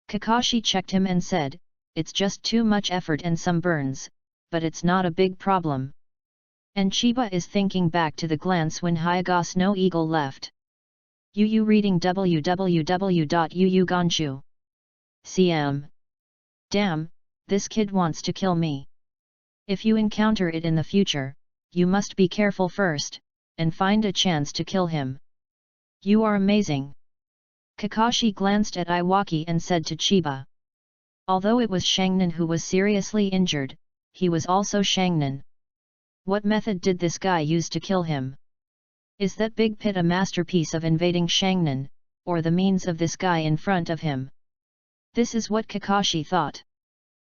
Speaker 1: Kakashi checked him and said, "It's just too much effort and some burns, but it's not a big problem." And Chiba is thinking back to the glance when Hyuga Snow Eagle left. Yu reading www.yuuganshu.cm. Damn, this kid wants to kill me. If you encounter it in the future, you must be careful first, and find a chance to kill him. You are amazing. Kakashi glanced at Iwaki and said to Chiba. Although it was Shangnan who was seriously injured, he was also Shangnan. What method did this guy use to kill him? Is that big pit a masterpiece of invading Shangnan, or the means of this guy in front of him? This is what Kakashi thought.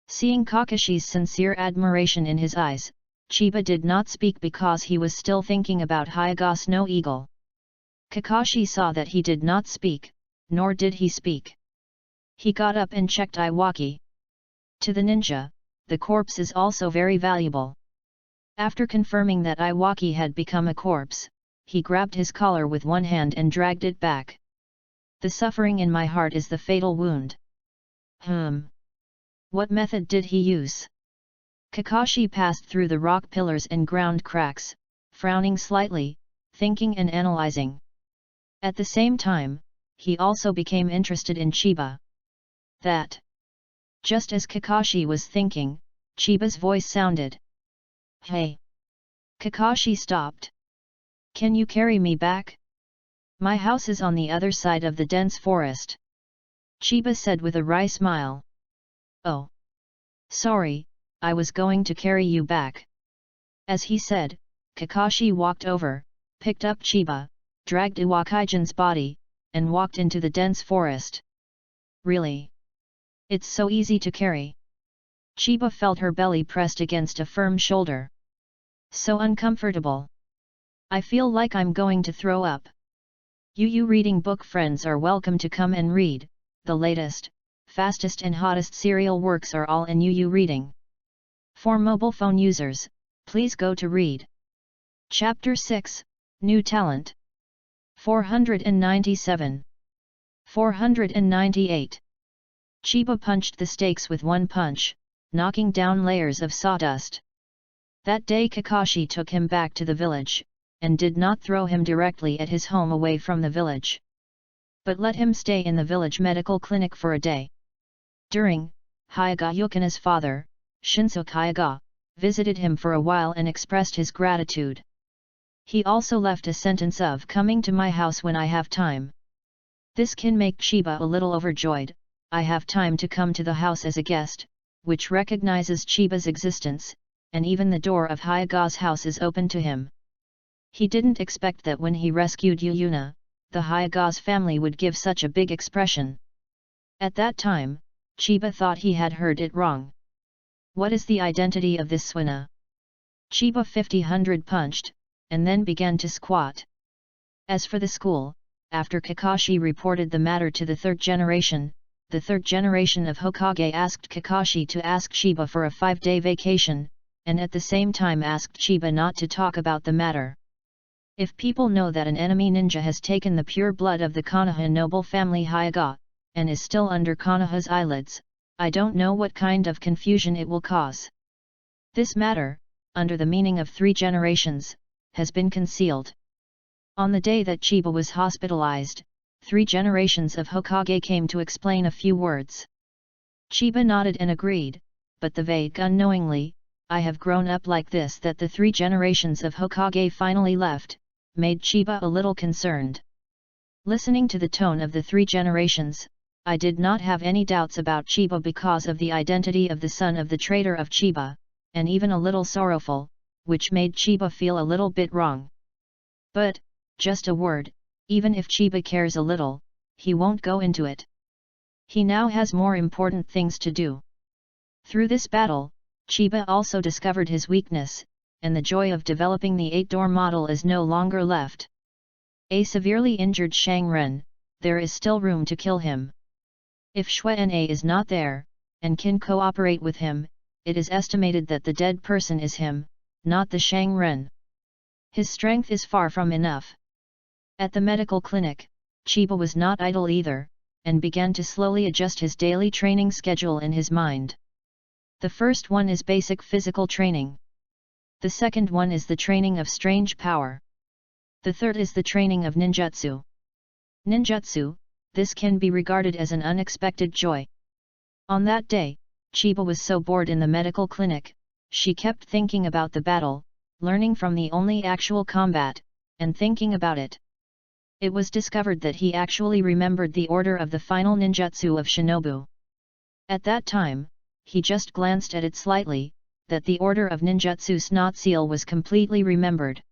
Speaker 1: Seeing Kakashi's sincere admiration in his eyes, Chiba did not speak because he was still thinking about Hyuga Snow Eagle. Kakashi saw that he did not speak, nor did he speak. He got up and checked Iwaki. To the ninja, the corpse is also very valuable. After confirming that Iwaki had become a corpse, he grabbed his collar with one hand and dragged it back. The suffering in my heart is the fatal wound. What method did he use? Kakashi passed through the rock pillars and ground cracks, frowning slightly, thinking and analyzing. At the same time, he also became interested in Chiba. That. Just as Kakashi was thinking, Chiba's voice sounded. Hey! Kakashi stopped. Can you carry me back? My house is on the other side of the dense forest. Chiba said with a wry smile. Oh! Sorry, I was going to carry you back. As he said, Kakashi walked over, picked up Chiba, dragged Iwakijan's body, and walked into the dense forest. Really? It's so easy to carry. Chiba felt her belly pressed against a firm shoulder. So uncomfortable. I feel like I'm going to throw up. You reading book friends are welcome to come and read. The latest, fastest and hottest serial works are all in UU Reading. For mobile phone users, please go to read. Chapter 6, New Talent. 497. 498. Chiba punched the stakes with one punch, knocking down layers of sawdust. That day Kakashi took him back to the village, and did not throw him directly at his home away from the village, but let him stay in the village medical clinic for a day. During, Hyuga Yukina's father, Shinsuke Hyuga, visited him for a while and expressed his gratitude. He also left a sentence of coming to my house when I have time. This can make Chiba a little overjoyed. I have time to come to the house as a guest, which recognizes Chiba's existence, and even the door of Hyuga's house is open to him. He didn't expect that when he rescued Yuyuna, the Hyuga's family would give such a big expression. At that time, Chiba thought he had heard it wrong. What is the identity of this Suina? Chiba 50-100 punched, and then began to squat. As for the school, after Kakashi reported the matter to the third generation of Hokage asked Kakashi to ask Chiba for a 5-day vacation, and at the same time asked Chiba not to talk about the matter. If people know that an enemy ninja has taken the pure blood of the Konoha noble family Hyuga, and is still under Konoha's eyelids, I don't know what kind of confusion it will cause. This matter, under the meaning of 3 generations, has been concealed. On the day that Chiba was hospitalized, 3 generations of Hokage came to explain a few words. Chiba nodded and agreed, but the vague unknowingly, I have grown up like this that the 3 generations of Hokage finally left, made Chiba a little concerned. Listening to the tone of the 3 generations, I did not have any doubts about Chiba because of the identity of the son of the traitor of Chiba, and even a little sorrowful, which made Chiba feel a little bit wrong. But, just a word, even if Chiba cares a little, he won't go into it. He now has more important things to do. Through this battle, Chiba also discovered his weakness, and the joy of developing the 8-door model is no longer left. A severely injured Shang Ren, there is still room to kill him. If Shuai is not there, and can cooperate with him, it is estimated that the dead person is him, not the Shang Ren. His strength is far from enough. At the medical clinic, Chiba was not idle either, and began to slowly adjust his daily training schedule in his mind. The first one is basic physical training. The second one is the training of strange power. The third is the training of ninjutsu. Ninjutsu, this can be regarded as an unexpected joy. On that day, Chiba was so bored in the medical clinic, she kept thinking about the battle, learning from the only actual combat, and thinking about it. It was discovered that he actually remembered the order of the final ninjutsu of Shinobu. At that time, he just glanced at it slightly, that the order of ninjutsu Snot Seal was completely remembered.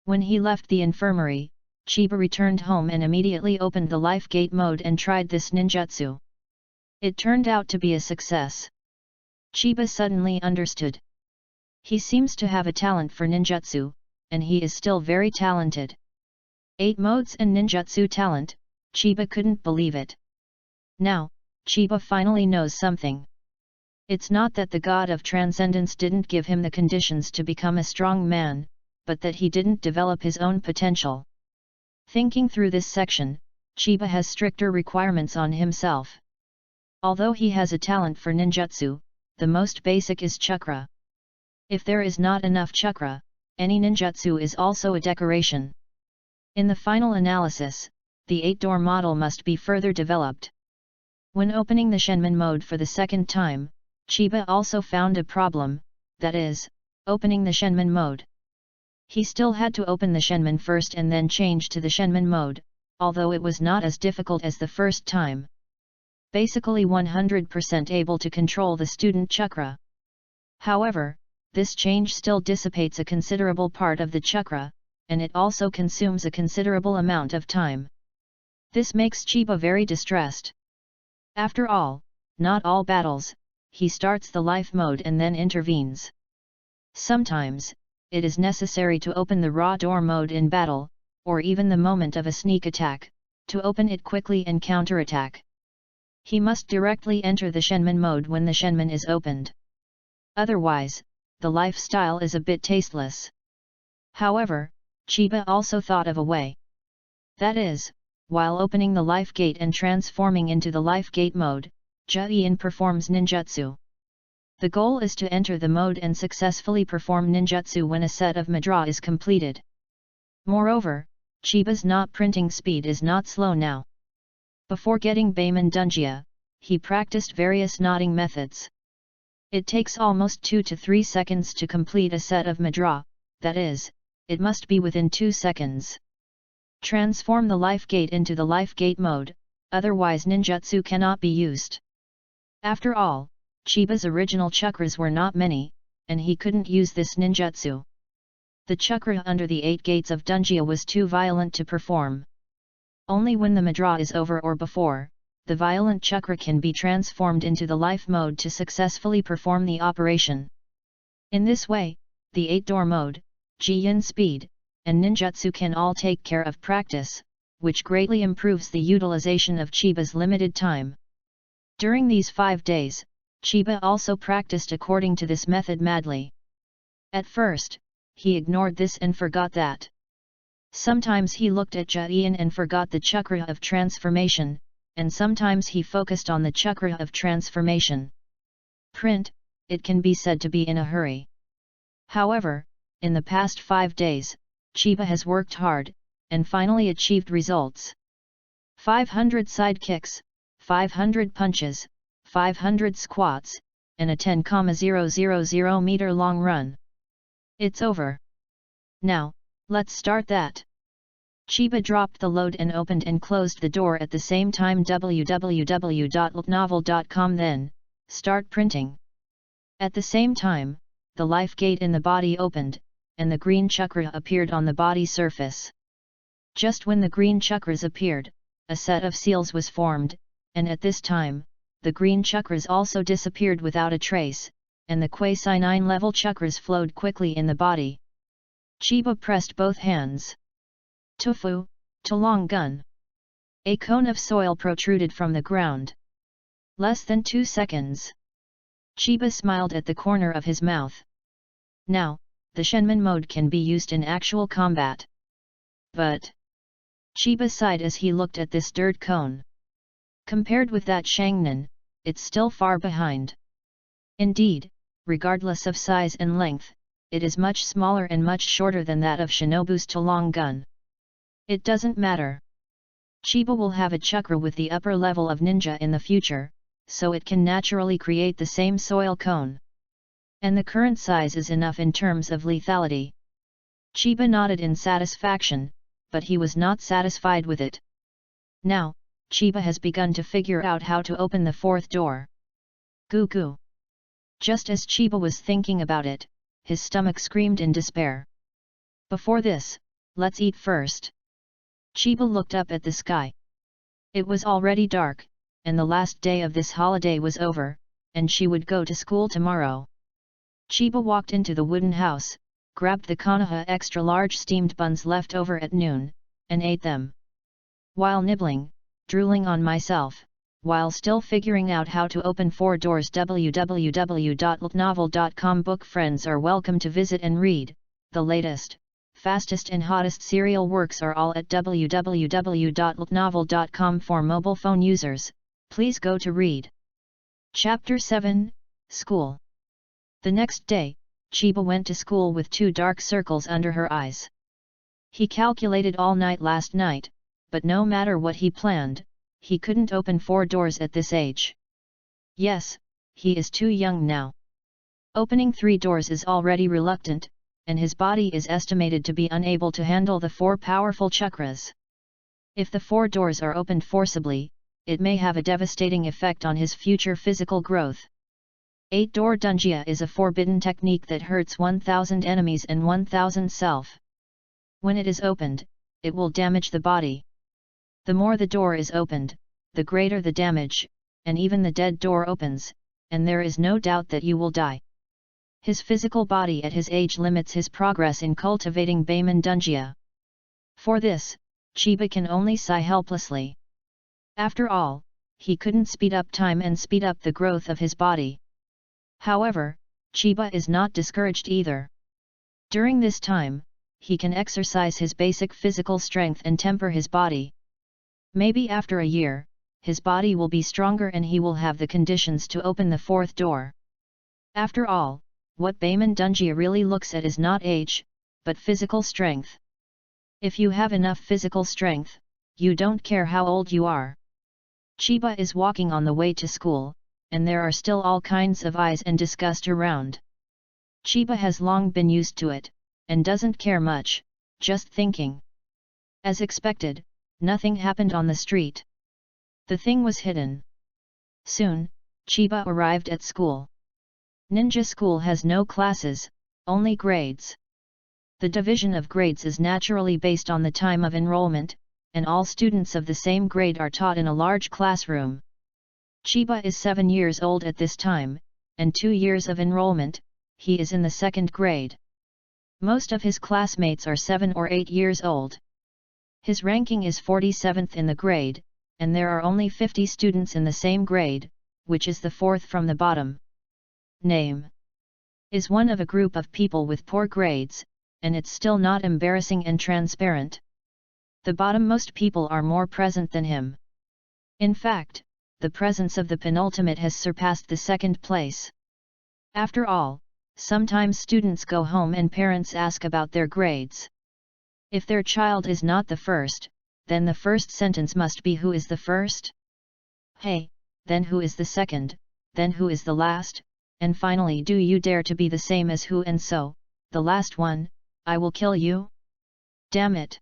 Speaker 1: When he left the infirmary, Chiba returned home and immediately opened the life gate mode and tried this ninjutsu. It turned out to be a success. Chiba suddenly understood. He seems to have a talent for ninjutsu, and he is still very talented. 8 modes and ninjutsu talent, Chiba couldn't believe it. Now, Chiba finally knows something. It's not that the god of transcendence didn't give him the conditions to become a strong man, but that he didn't develop his own potential. Thinking through this section, Chiba has stricter requirements on himself. Although he has a talent for ninjutsu, the most basic is chakra. If there is not enough chakra, any ninjutsu is also a decoration. In the final analysis, the 8-door model must be further developed. When opening the Shenmin mode for the second time, Chiba also found a problem, that is, opening the Shenmin mode. He still had to open the Shenmin first and then change to the Shenmin mode, although it was not as difficult as the first time. Basically 100% able to control the student chakra. However, this change still dissipates a considerable part of the chakra, and it also consumes a considerable amount of time. This makes Chiba very distressed. After all, not all battles, he starts the life mode and then intervenes. Sometimes, it is necessary to open the raw door mode in battle, or even the moment of a sneak attack, to open it quickly and counterattack. He must directly enter the Shenmin mode when the Shenmin is opened. Otherwise, the lifestyle is a bit tasteless. However, Chiba also thought of a way. That is, while opening the life gate and transforming into the life gate mode, Jin performs ninjutsu. The goal is to enter the mode and successfully perform ninjutsu when a set of madra is completed. Moreover, Chiba's knot printing speed is not slow now. Before getting Beiman Dunjia, he practiced various knotting methods. It takes almost 2 to 3 seconds to complete a set of madra, that is, it must be within 2 seconds. Transform the life gate into the life gate mode, otherwise ninjutsu cannot be used. After all, Chiba's original chakras were not many, and he couldn't use this ninjutsu. The chakra under the 8 gates of Dunjia was too violent to perform. Only when the madra is over or before, the violent chakra can be transformed into the life mode to successfully perform the operation. In this way, the 8-door mode, Ji-yin speed, and ninjutsu can all take care of practice, which greatly improves the utilization of Chiba's limited time. During these 5 days, Chiba also practiced according to this method madly. At first, he ignored this and forgot that. Sometimes he looked at Ji-yin and forgot the chakra of transformation, and sometimes he focused on the chakra of transformation. Print, it can be said to be in a hurry. However, in the past 5 days, Chiba has worked hard, and finally achieved results. 500 side kicks, 500 punches, 500 squats, and a 10,000 meter long run. It's over. Now, let's start that. Chiba dropped the load and opened and closed the door at the same time. www.novel.com. Then, start printing. At the same time, the life gate in the body opened, and the green chakra appeared on the body surface. Just when the green chakras appeared, a set of seals was formed, and at this time, the green chakras also disappeared without a trace, and the quasi 9 level chakras flowed quickly in the body. Chiba pressed both hands. Tofu, Tulong gun. A cone of soil protruded from the ground. Less than 2 seconds. Chiba smiled at the corner of his mouth. Now, the Shenmin mode can be used in actual combat. But Chiba sighed as he looked at this dirt cone. Compared with that Shangnan, it's still far behind. Indeed, regardless of size and length, it is much smaller and much shorter than that of Shinobu's Tulong gun. It doesn't matter. Chiba will have a chakra with the upper level of ninja in the future, so it can naturally create the same soil cone. And the current size is enough in terms of lethality. Chiba nodded in satisfaction, but he was not satisfied with it. Now, Chiba has begun to figure out how to open the fourth door. Goo goo. Just as Chiba was thinking about it, his stomach screamed in despair. Before this, let's eat first. Chiba looked up at the sky. It was already dark, and the last day of this holiday was over, and she would go to school tomorrow. Chiba walked into the wooden house, grabbed the Konoha extra large steamed buns left over at noon, and ate them. While nibbling, drooling on myself, while still figuring out how to open 4 doors. www.ltnovel.com book friends are welcome to visit and read. The latest, fastest and hottest serial works are all at www.ltnovel.com for mobile phone users. Please go to read. Chapter 7, School. The next day, Chiba went to school with 2 dark circles under her eyes. He calculated all night last night, but no matter what he planned, he couldn't open 4 doors at this age. Yes, he is too young now. Opening 3 doors is already reluctant, and his body is estimated to be unable to handle the 4 powerful chakras. If the 4 doors are opened forcibly, it may have a devastating effect on his future physical growth. 8-door dunjia is a forbidden technique that hurts 1,000 enemies and 1,000 self. When it is opened, it will damage the body. The more the door is opened, the greater the damage, and even the dead door opens, and there is no doubt that you will die. His physical body at his age limits his progress in cultivating Beiman Dunjia. For this, Chiba can only sigh helplessly. After all, he couldn't speed up time and speed up the growth of his body. However, Chiba is not discouraged either. During this time, he can exercise his basic physical strength and temper his body. Maybe after a year, his body will be stronger and he will have the conditions to open the 4th door. After all, what Beiman Dunjia really looks at is not age, but physical strength. If you have enough physical strength, you don't care how old you are. Chiba is walking on the way to school, and there are still all kinds of eyes and disgust around. Chiba has long been used to it, and doesn't care much, just thinking. As expected, nothing happened on the street. The thing was hidden. Soon, Chiba arrived at school. Ninja school has no classes, only grades. The division of grades is naturally based on the time of enrollment, and all students of the same grade are taught in a large classroom. Chiba is 7 years old at this time, and 2 years of enrollment, he is in the 2nd grade. Most of his classmates are 7 or 8 years old. His ranking is 47th in the grade, and there are only 50 students in the same grade, which is the 4th from the bottom. Name is one of a group of people with poor grades, and it's still not embarrassing and transparent. The bottommost people are more present than him. In fact, the presence of the penultimate has surpassed the 2nd place. After all, sometimes students go home and parents ask about their grades. If their child is not the first, then the first sentence must be who is the first? Hey, then who is the second, then who is the last, and finally do you dare to be the same as who and so, the last one, I will kill you? Damn it!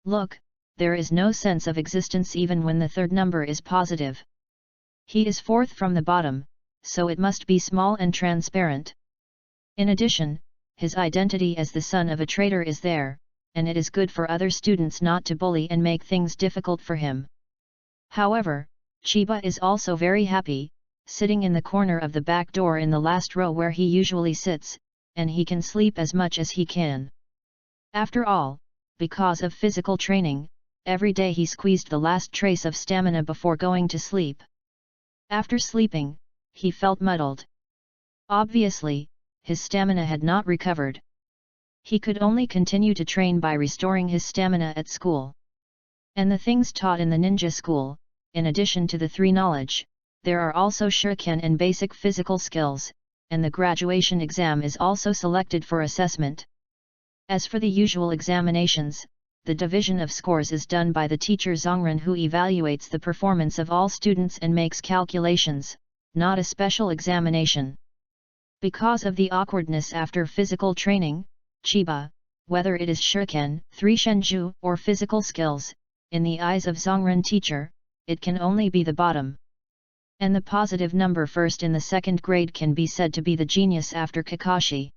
Speaker 1: Look, there is no sense of existence even when the 3rd number is positive. He is 4th from the bottom, so it must be small and transparent. In addition, his identity as the son of a traitor is there, and it is good for other students not to bully and make things difficult for him. However, Chiba is also very happy, sitting in the corner of the back door in the last row where he usually sits, and he can sleep as much as he can. After all, because of physical training, every day he squeezed the last trace of stamina before going to sleep. After sleeping, he felt muddled. Obviously, his stamina had not recovered. He could only continue to train by restoring his stamina at school. And the things taught in the ninja school, in addition to the 3 knowledge, there are also shuriken and basic physical skills, and the graduation exam is also selected for assessment. As for the usual examinations, the division of scores is done by the teacher Zongren, who evaluates the performance of all students and makes calculations, not a special examination. Because of the awkwardness after physical training, Chiba, whether it is shuriken, 3 shenju, or physical skills, in the eyes of Zongren teacher, it can only be the bottom. And the positive number first in the second grade can be said to be the genius after Kakashi.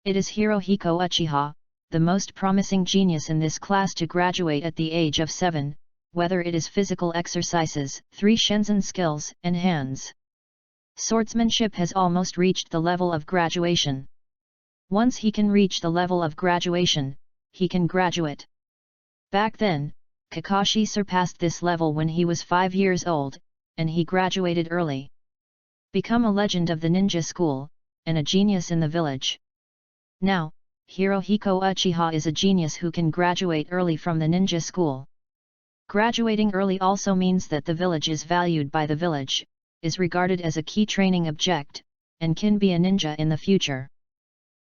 Speaker 1: It is Hirohiko Uchiha, the most promising genius in this class to graduate at the age of 7, whether it is physical exercises, 3 Shenzhen skills, and hands. Swordsmanship has almost reached the level of graduation. Once he can reach the level of graduation, he can graduate. Back then, Kakashi surpassed this level when he was 5 years old, and he graduated early. Become a legend of the ninja school, and a genius in the village. Now, Hirohiko Uchiha is a genius who can graduate early from the ninja school. Graduating early also means that the village is valued by the village, is regarded as a key training object, and can be a ninja in the future.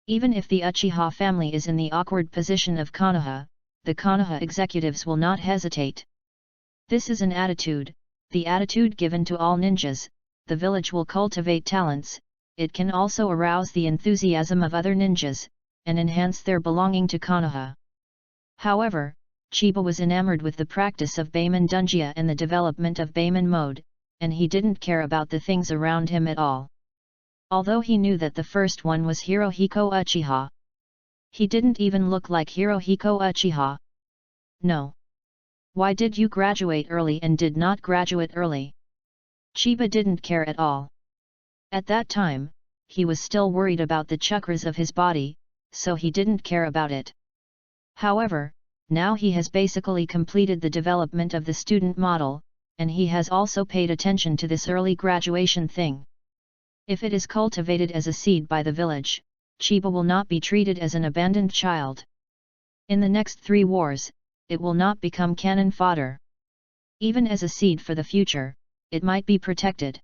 Speaker 1: Even if the Uchiha family is in the awkward position of Konoha, the Konoha executives will not hesitate. This is an attitude, the attitude given to all ninjas. The village will cultivate talents, it can also arouse the enthusiasm of other ninjas, and enhance their belonging to Konoha. However, Chiba was enamored with the practice of Beiman Dunjia and the development of Beiman mode, and he didn't care about the things around him at all. Although he knew that the first one was Hirohiko Uchiha. He didn't even look like Hirohiko Uchiha. No. Why did you graduate early and did not graduate early? Chiba didn't care at all. At that time, he was still worried about the chakras of his body, so he didn't care about it. However, now he has basically completed the development of the student model, and he has also paid attention to this early graduation thing. If it is cultivated as a seed by the village, Chiba will not be treated as an abandoned child. In the next 3 wars, it will not become cannon fodder. Even as a seed for the future, it might be protected.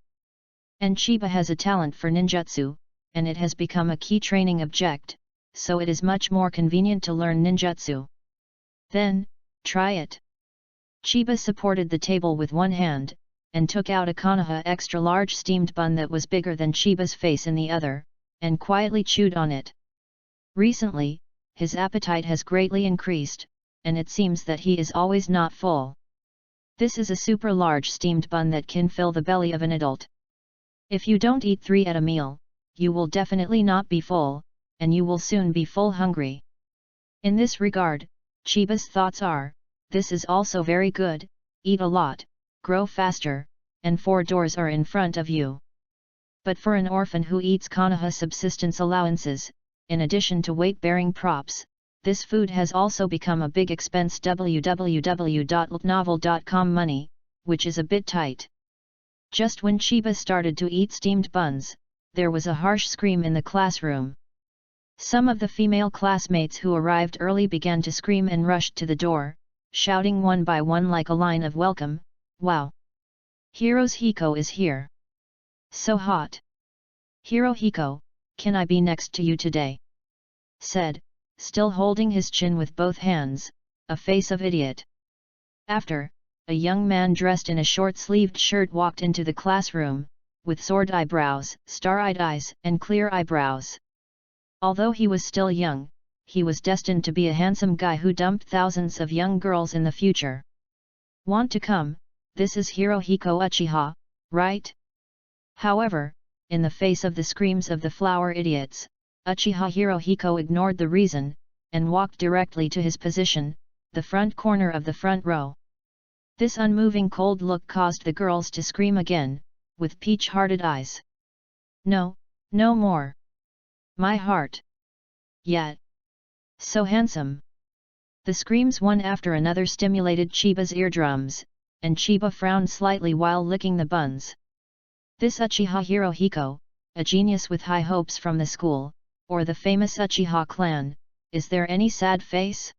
Speaker 1: And Chiba has a talent for ninjutsu, and it has become a key training object, so it is much more convenient to learn ninjutsu. Then, try it. Chiba supported the table with one hand, and took out a Konoha extra large steamed bun that was bigger than Chiba's face in the other, and quietly chewed on it. Recently, his appetite has greatly increased, and it seems that he is always not full. This is a super large steamed bun that can fill the belly of an adult. If you don't eat 3 at a meal, you will definitely not be full, and you will soon be full hungry. In this regard, Chiba's thoughts are, this is also very good, eat a lot, grow faster, and 4 doors are in front of you. But for an orphan who eats Konoha subsistence allowances, in addition to weight-bearing props, this food has also become a big expense. www.novel.com money, which is a bit tight. Just when Chiba started to eat steamed buns, there was a harsh scream in the classroom. Some of the female classmates who arrived early began to scream and rushed to the door, shouting one by one like a line of welcome, "Wow! Hirohiko is here! So hot! Hirohiko, can I be next to you today?" said, still holding his chin with both hands, a face of idiot. After, a young man dressed in a short-sleeved shirt walked into the classroom, with sword eyebrows, star-eyed eyes, and clear eyebrows. Although he was still young, he was destined to be a handsome guy who dumped thousands of young girls in the future. "Want to come? This is Hirohiko Uchiha, right?" However, in the face of the screams of the flower idiots, Uchiha Hirohiko ignored the reason, and walked directly to his position, the front corner of the front row. This unmoving cold look caused the girls to scream again, with peach-hearted eyes. "No, no more! My heart! Yet! So handsome!" The screams one after another stimulated Chiba's eardrums, and Chiba frowned slightly while licking the buns. This Uchiha Hirohiko, a genius with high hopes from the school, or the famous Uchiha clan, is there any sad face?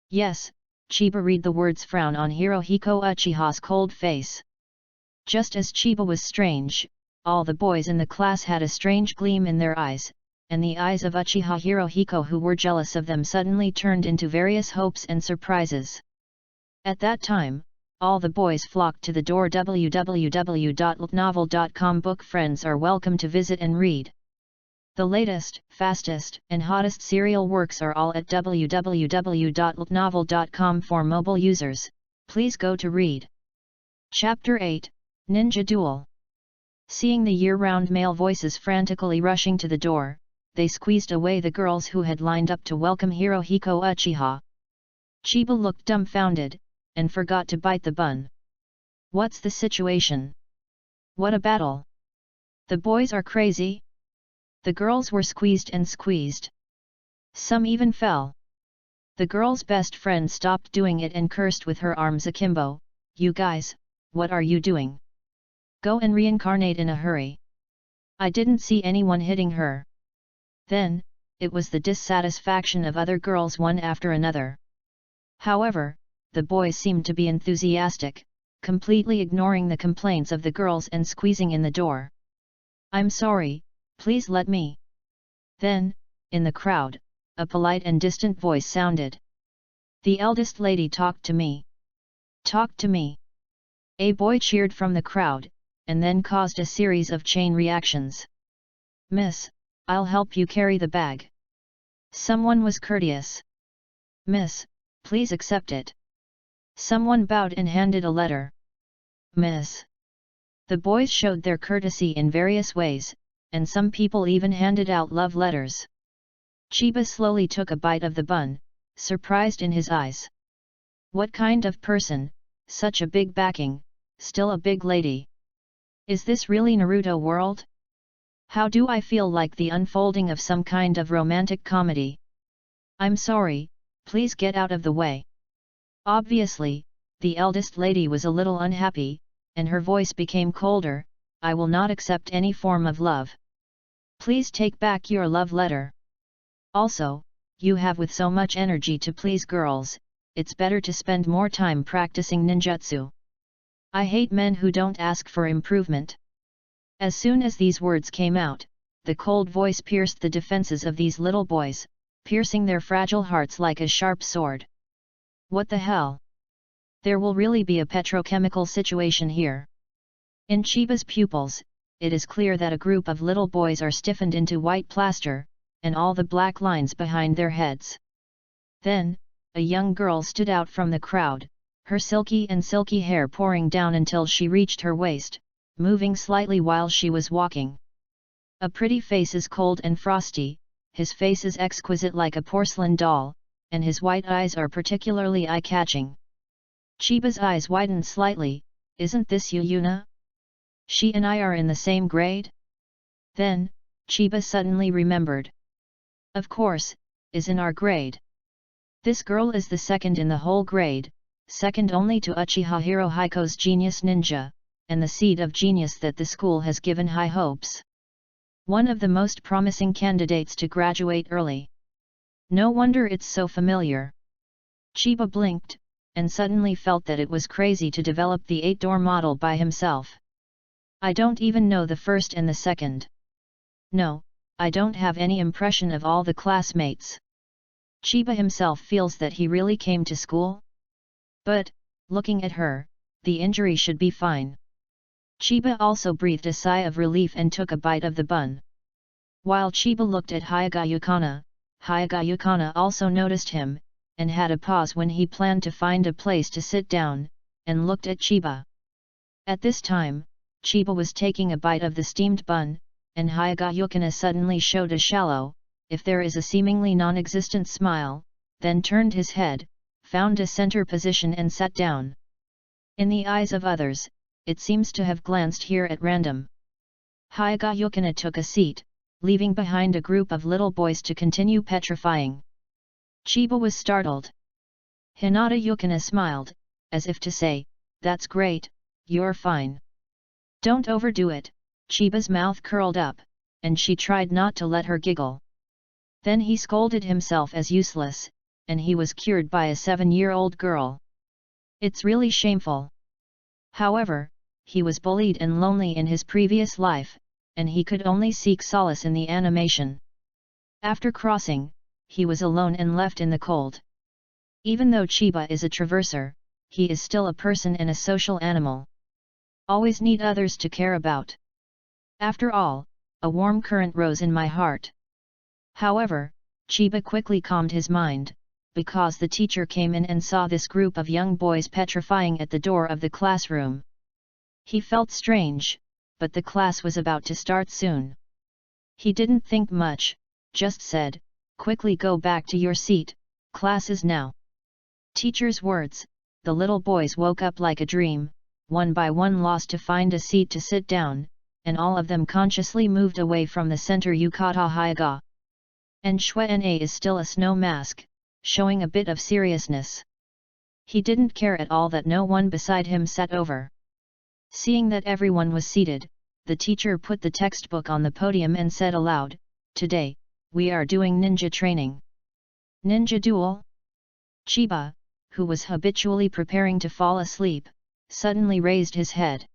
Speaker 1: Yes, Chiba read the words frown on Hirohiko Uchiha's cold face. Just as Chiba was strange, all the boys in the class had a strange gleam in their eyes, and the eyes of Uchiha Hirohiko, who were jealous of them, suddenly turned into various hopes and surprises. At that time, all the boys flocked to the door. www.novel.com. Book friends are welcome to visit and read. The latest, fastest, and hottest serial works are all at www.novel.com. For mobile users, please go to read. Chapter 8, Ninja Duel. Seeing the year-round male voices frantically rushing to the door, they squeezed away the girls who had lined up to welcome Hirohiko Uchiha. Chiba looked dumbfounded, and forgot to bite the bun. What's the situation? What a battle! The boys are crazy? The girls were squeezed and squeezed. Some even fell. The girl's best friend stopped doing it and cursed with her arms akimbo. You guys, what are you doing? Go and reincarnate in a hurry. I didn't see anyone hitting her. Then, it was the dissatisfaction of other girls one after another. However, the boys seemed to be enthusiastic, completely ignoring the complaints of the girls and squeezing in the door. I'm sorry, please let me. Then, in the crowd, a polite and distant voice sounded. The eldest lady talked to me. Talk to me. A boy cheered from the crowd, and then caused a series of chain reactions. Miss, I'll help you carry the bag. Someone was courteous. Miss, please accept it. Someone bowed and handed a letter. Miss. The boys showed their courtesy in various ways, and some people even handed out love letters. Chiba slowly took a bite of the bun, surprised in his eyes. What kind of person, such a big backing, still a big lady? Is this really Naruto world? How do I feel like the unfolding of some kind of romantic comedy? I'm sorry, please get out of the way. Obviously, the eldest lady was a little unhappy, and her voice became colder. I will not accept any form of love. Please take back your love letter. Also, you have with so much energy to please girls, it's better to spend more time practicing ninjutsu. I hate men who don't ask for improvement. As soon as these words came out, the cold voice pierced the defenses of these little boys, piercing their fragile hearts like a sharp sword. What the hell? There will really be a petrochemical situation here. In Chiba's pupils, it is clear that a group of little boys are stiffened into white plaster, and all the black lines behind their heads. Then, a young girl stood out from the crowd, her silky hair pouring down until she reached her waist, moving slightly while she was walking. A pretty face is cold and frosty, his face is exquisite like a porcelain doll, and his white eyes are particularly eye-catching. Chiba's eyes widened slightly. Isn't this Yuna? She and I are in the same grade? Then, Chiba suddenly remembered. Of course, is in our grade. This girl is the second in the whole grade, second only to Uchiha Hirohiko's genius ninja, and the seed of genius that the school has given high hopes. One of the most promising candidates to graduate early. No wonder it's so familiar. Chiba blinked, and suddenly felt that it was crazy to develop the 8-door model by himself. I don't even know the first and the second. No, I don't have any impression of all the classmates. Chiba himself feels that he really came to school. But, looking at her, the injury should be fine. Chiba also breathed a sigh of relief and took a bite of the bun. While Chiba looked at Hyagayukana also noticed him, and had a pause when he planned to find a place to sit down, and looked at Chiba. At this time, Chiba was taking a bite of the steamed bun, and Hyagayukana suddenly showed a shallow, if there is a seemingly non-existent smile, then turned his head, found a center position and sat down. In the eyes of others, it seems to have glanced here at random. Hyagayukana took a seat, leaving behind a group of little boys to continue petrifying. Chiba was startled. Hinata Yukina smiled, as if to say, "That's great, you're fine. Don't overdo it." Chiba's mouth curled up, and she tried not to let her giggle. Then he scolded himself as useless, and he was cured by a 7-year-old girl. It's really shameful. However, he was bullied and lonely in his previous life, and he could only seek solace in the animation. After crossing, he was alone and left in the cold. Even though Chiba is a traverser, he is still a person and a social animal. Always need others to care about. After all, a warm current rose in my heart. However, Chiba quickly calmed his mind, because the teacher came in and saw this group of young boys petrifying at the door of the classroom. He felt strange, but the class was about to start soon. He didn't think much, just said, "Quickly go back to your seat, class is now." Teacher's words, the little boys woke up like a dream, one by one lost to find a seat to sit down, and all of them consciously moved away from the center yukata hyaga. And Shui-na is still a snow mask, showing a bit of seriousness. He didn't care at all that no one beside him sat over. Seeing that everyone was seated, the teacher put the textbook on the podium and said aloud, "Today, we are doing ninja training." Ninja duel? Chiba, who was habitually preparing to fall asleep, suddenly raised his head.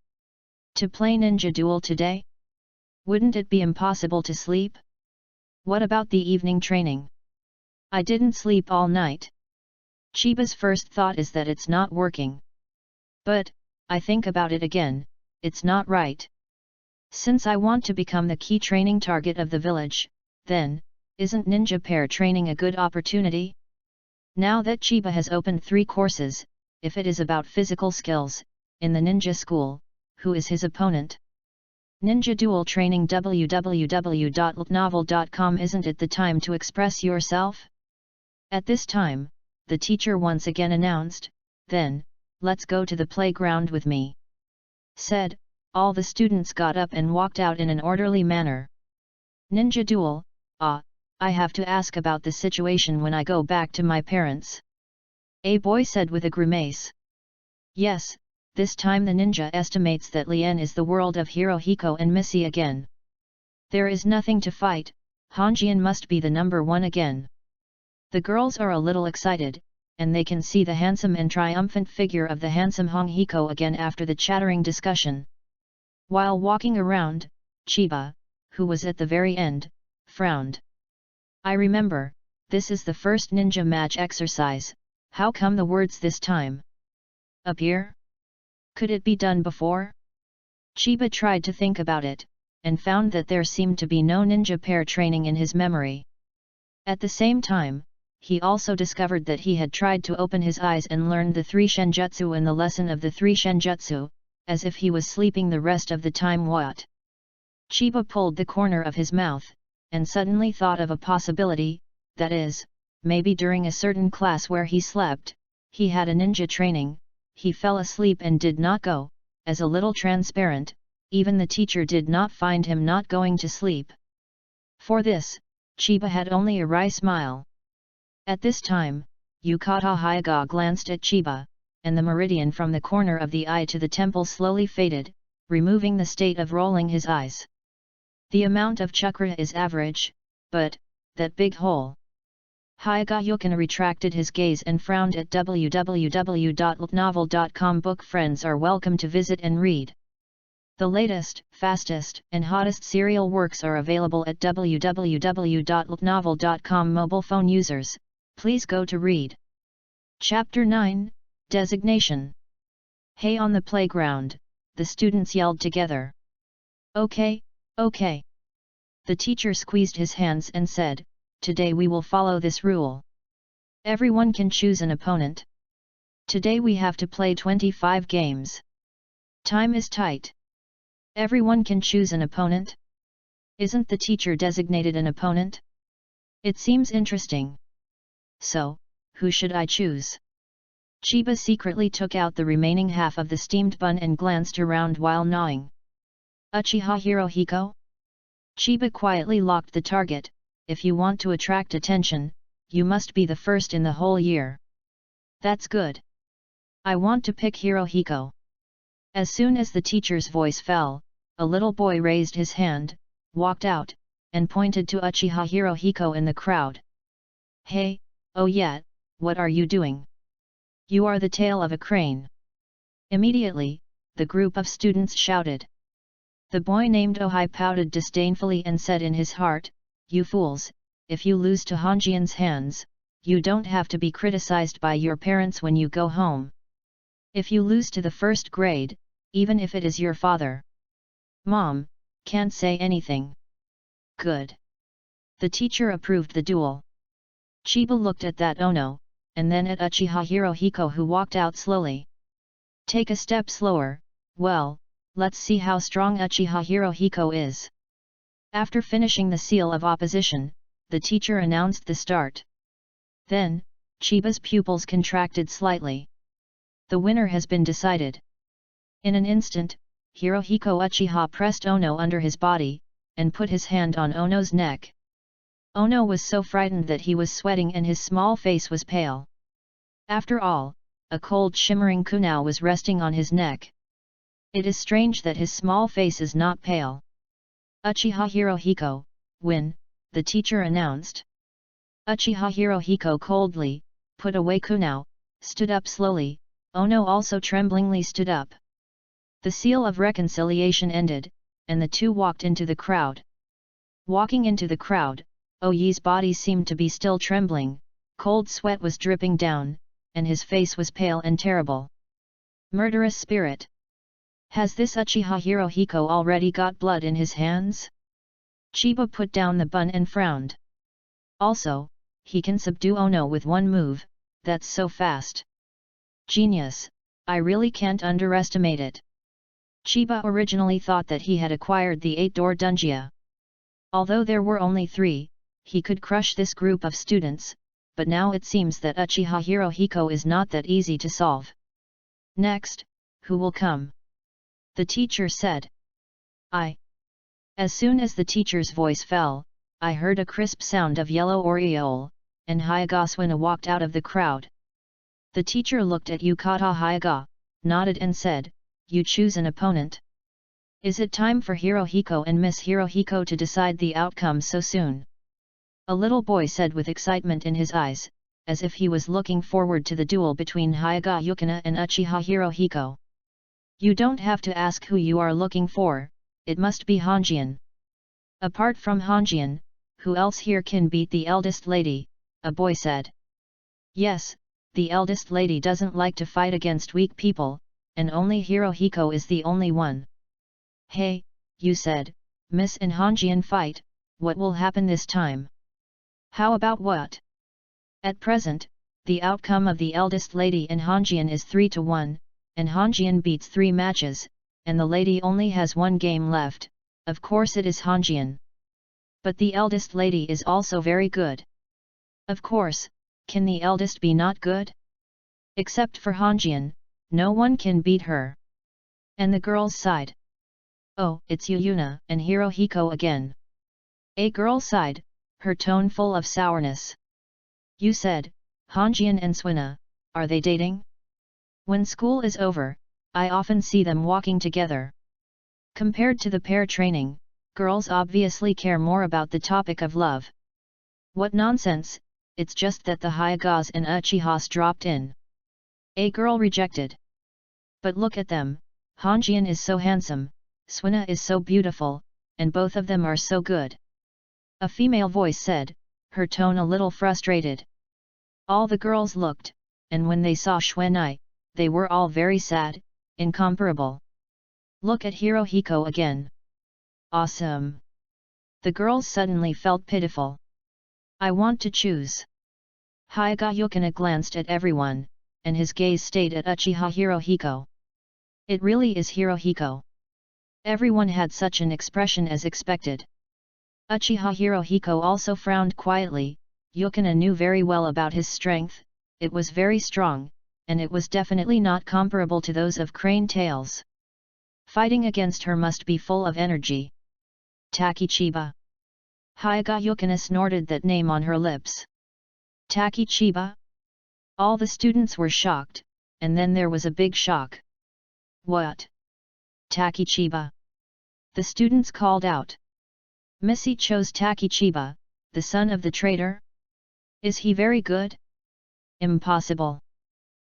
Speaker 1: To play ninja duel today? Wouldn't it be impossible to sleep? What about the evening training? I didn't sleep all night. Chiba's first thought is that it's not working. But, I think about it again, it's not right. Since I want to become the key training target of the village, then, isn't ninja pair training a good opportunity? Now that Chiba has opened 3 courses, if it is about physical skills, in the ninja school, who is his opponent? Ninja duel training www.novel.com. Isn't it the time to express yourself? At this time, the teacher once again announced, "Then, let's go to the playground with me." Said, all the students got up and walked out in an orderly manner. Ninja duel, I have to ask about the situation when I go back to my parents. A boy said with a grimace. Yes, this time the ninja estimates that Lien is the world of Hirohiko and Missy again. There is nothing to fight, Hanjian must be the number 1 again. The girls are a little excited, and they can see the handsome and triumphant figure of the handsome Honghiko again after the chattering discussion. While walking around, Chiba, who was at the very end, frowned. I remember, this is the first ninja match exercise, how come the words this time appear? Could it be done before? Chiba tried to think about it, and found that there seemed to be no ninja pair training in his memory. At the same time, he also discovered that he had tried to open his eyes and learned the 3 shenjutsu in the lesson of the 3 shenjutsu, as if he was sleeping the rest of the time. What? Chiba pulled the corner of his mouth, and suddenly thought of a possibility, that is, maybe during a certain class where he slept, he had a ninja training, he fell asleep and did not go, as a little transparent, even the teacher did not find him not going to sleep. For this, Chiba had only a wry smile. At this time, Yukata Hyaga glanced at Chiba, and the meridian from the corner of the eye to the temple slowly faded, removing the state of rolling his eyes. The amount of chakra is average, but, that big hole. Hyaga Yukina retracted his gaze and frowned at www.novel.com. Book friends are welcome to visit and read. The latest, fastest, and hottest serial works are available at www.novel.com. Mobile phone users, please go to read. Chapter 9, Designation. Hey, on the playground, the students yelled together. Okay, okay. The teacher squeezed his hands and said, "Today we will follow this rule. Everyone can choose an opponent. Today we have to play 25 games. Time is tight. Everyone can choose an opponent." Isn't the teacher designated an opponent? It seems interesting. So, who should I choose? Chiba secretly took out the remaining half of the steamed bun and glanced around while gnawing. Uchiha Hirohiko? Chiba quietly locked the target. If you want to attract attention, you must be the first in the whole year. That's good. I want to pick Hirohiko. As soon as the teacher's voice fell, a little boy raised his hand, walked out, and pointed to Uchiha Hirohiko in the crowd. Hey, oh yeah, what are you doing? You are the tail of a crane. Immediately, the group of students shouted. The boy named Ohai pouted disdainfully and said in his heart, "You fools, if you lose to Hanjian's hands, you don't have to be criticized by your parents when you go home. If you lose to the first grade, even if it is your father. Mom, can't say anything. Good. The teacher approved the duel. Chiba looked at that Ono, and then at Uchiha Hirohiko, who walked out slowly. Take a step slower. Well, let's see how strong Uchiha Hirohiko is. After finishing the seal of opposition, the teacher announced the start. Then, Chiba's pupils contracted slightly. The winner has been decided. In an instant, Hirohiko Uchiha pressed Ono under his body, and put his hand on Ono's neck. Ono was so frightened that he was sweating and his small face was pale. After all, a cold shimmering kunai was resting on his neck. It is strange that his small face is not pale. Uchiha Hirohiko, win, the teacher announced. Uchiha Hirohiko coldly put away kunai, stood up slowly. Ono also tremblingly stood up. The seal of reconciliation ended, and the two walked into the crowd. Walking into the crowd, Oyi's body seemed to be still trembling, cold sweat was dripping down, and his face was pale and terrible. Murderous spirit! Has this Uchiha Hirohiko already got blood in his hands? Chiba put down the bun and frowned. Also, he can subdue Ono with one move, that's so fast. Genius, I really can't underestimate it. Chiba originally thought that he had acquired the 8-door Dunjia. Although there were only 3, he could crush this group of students, but now it seems that Uchiha Hirohiko is not that easy to solve. Next, who will come? The teacher said. I. As soon as the teacher's voice fell, I heard a crisp sound of yellow aureole, and Hyaga Suina walked out of the crowd. The teacher looked at Yukata Hyaga, nodded and said, you choose an opponent. Is it time for Hirohiko and Miss Hirohiko to decide the outcome so soon? A little boy said with excitement in his eyes, as if he was looking forward to the duel between Hyaga Yukina and Uchiha Hirohiko. You don't have to ask who you are looking for, it must be Hanjian. Apart from Hanjian, who else here can beat the eldest lady? A boy said. Yes, the eldest lady doesn't like to fight against weak people, and only Hirohiko is the only one. Hey, you said, Miss and Hanjian fight, what will happen this time? How about what? At present, the outcome of the eldest lady and Hanjian is 3-1, and Hanjian beats 3 matches, and the lady only has 1 game left, of course it is Hanjian. But the eldest lady is also very good. Of course, can the eldest be not good? Except for Hanjian, no one can beat her. And the girls sighed. Oh, it's Yuna and Hirohiko again. A girl sighed, her tone full of sourness. You said, Hanjian and Suina, are they dating? When school is over, I often see them walking together. Compared to the pair training, girls obviously care more about the topic of love. What nonsense, it's just that the Hyagas and Uchihas dropped in. A girl rejected. But look at them, Hanjian is so handsome, Suina is so beautiful, and both of them are so good. A female voice said, her tone a little frustrated. All the girls looked, and when they saw Xuanai, they were all very sad, incomparable. Look at Hirohiko again. Awesome. The girls suddenly felt pitiful. I want to choose. Hyaga Yukina glanced at everyone, and his gaze stayed at Uchiha Hirohiko. It really is Hirohiko. Everyone had such an expression as expected. Uchiha Hirohiko also frowned quietly. Yukina knew very well about his strength, it was very strong, and it was definitely not comparable to those of Crane Tails. Fighting against her must be full of energy. Taki Chiba. Hyaga Yukina snorted that name on her lips. Taki Chiba? All the students were shocked, and then there was a big shock. What? Taki Chiba? The students called out. Missy chose Taki Chiba, the son of the traitor? Is he very good? Impossible.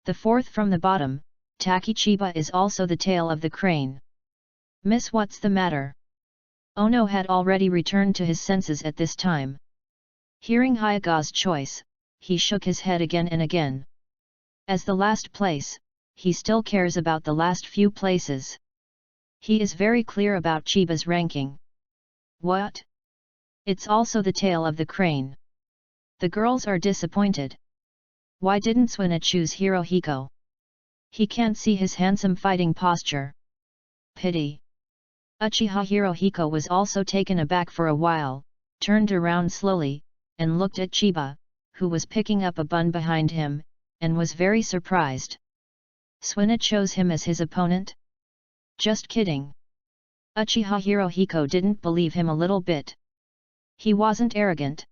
Speaker 1: The fourth from the bottom, Taki Chiba is also the tail of the crane. Miss, what's the matter? Ono had already returned to his senses at this time. Hearing Hyaga's choice, he shook his head again and again. As the last place, he still cares about the last few places. He is very clear about Chiba's ranking. What? It's also the tail of the crane. The girls are disappointed. Why didn't Suina choose Hirohiko? He can't see his handsome fighting posture. Pity. Uchiha Hirohiko was also taken aback for a while, turned around slowly, and looked at Chiba, who was picking up a bun behind him, and was very surprised. Suina chose him as his opponent? Just kidding. Uchiha Hirohiko didn't believe him a little bit. He wasn't arrogant.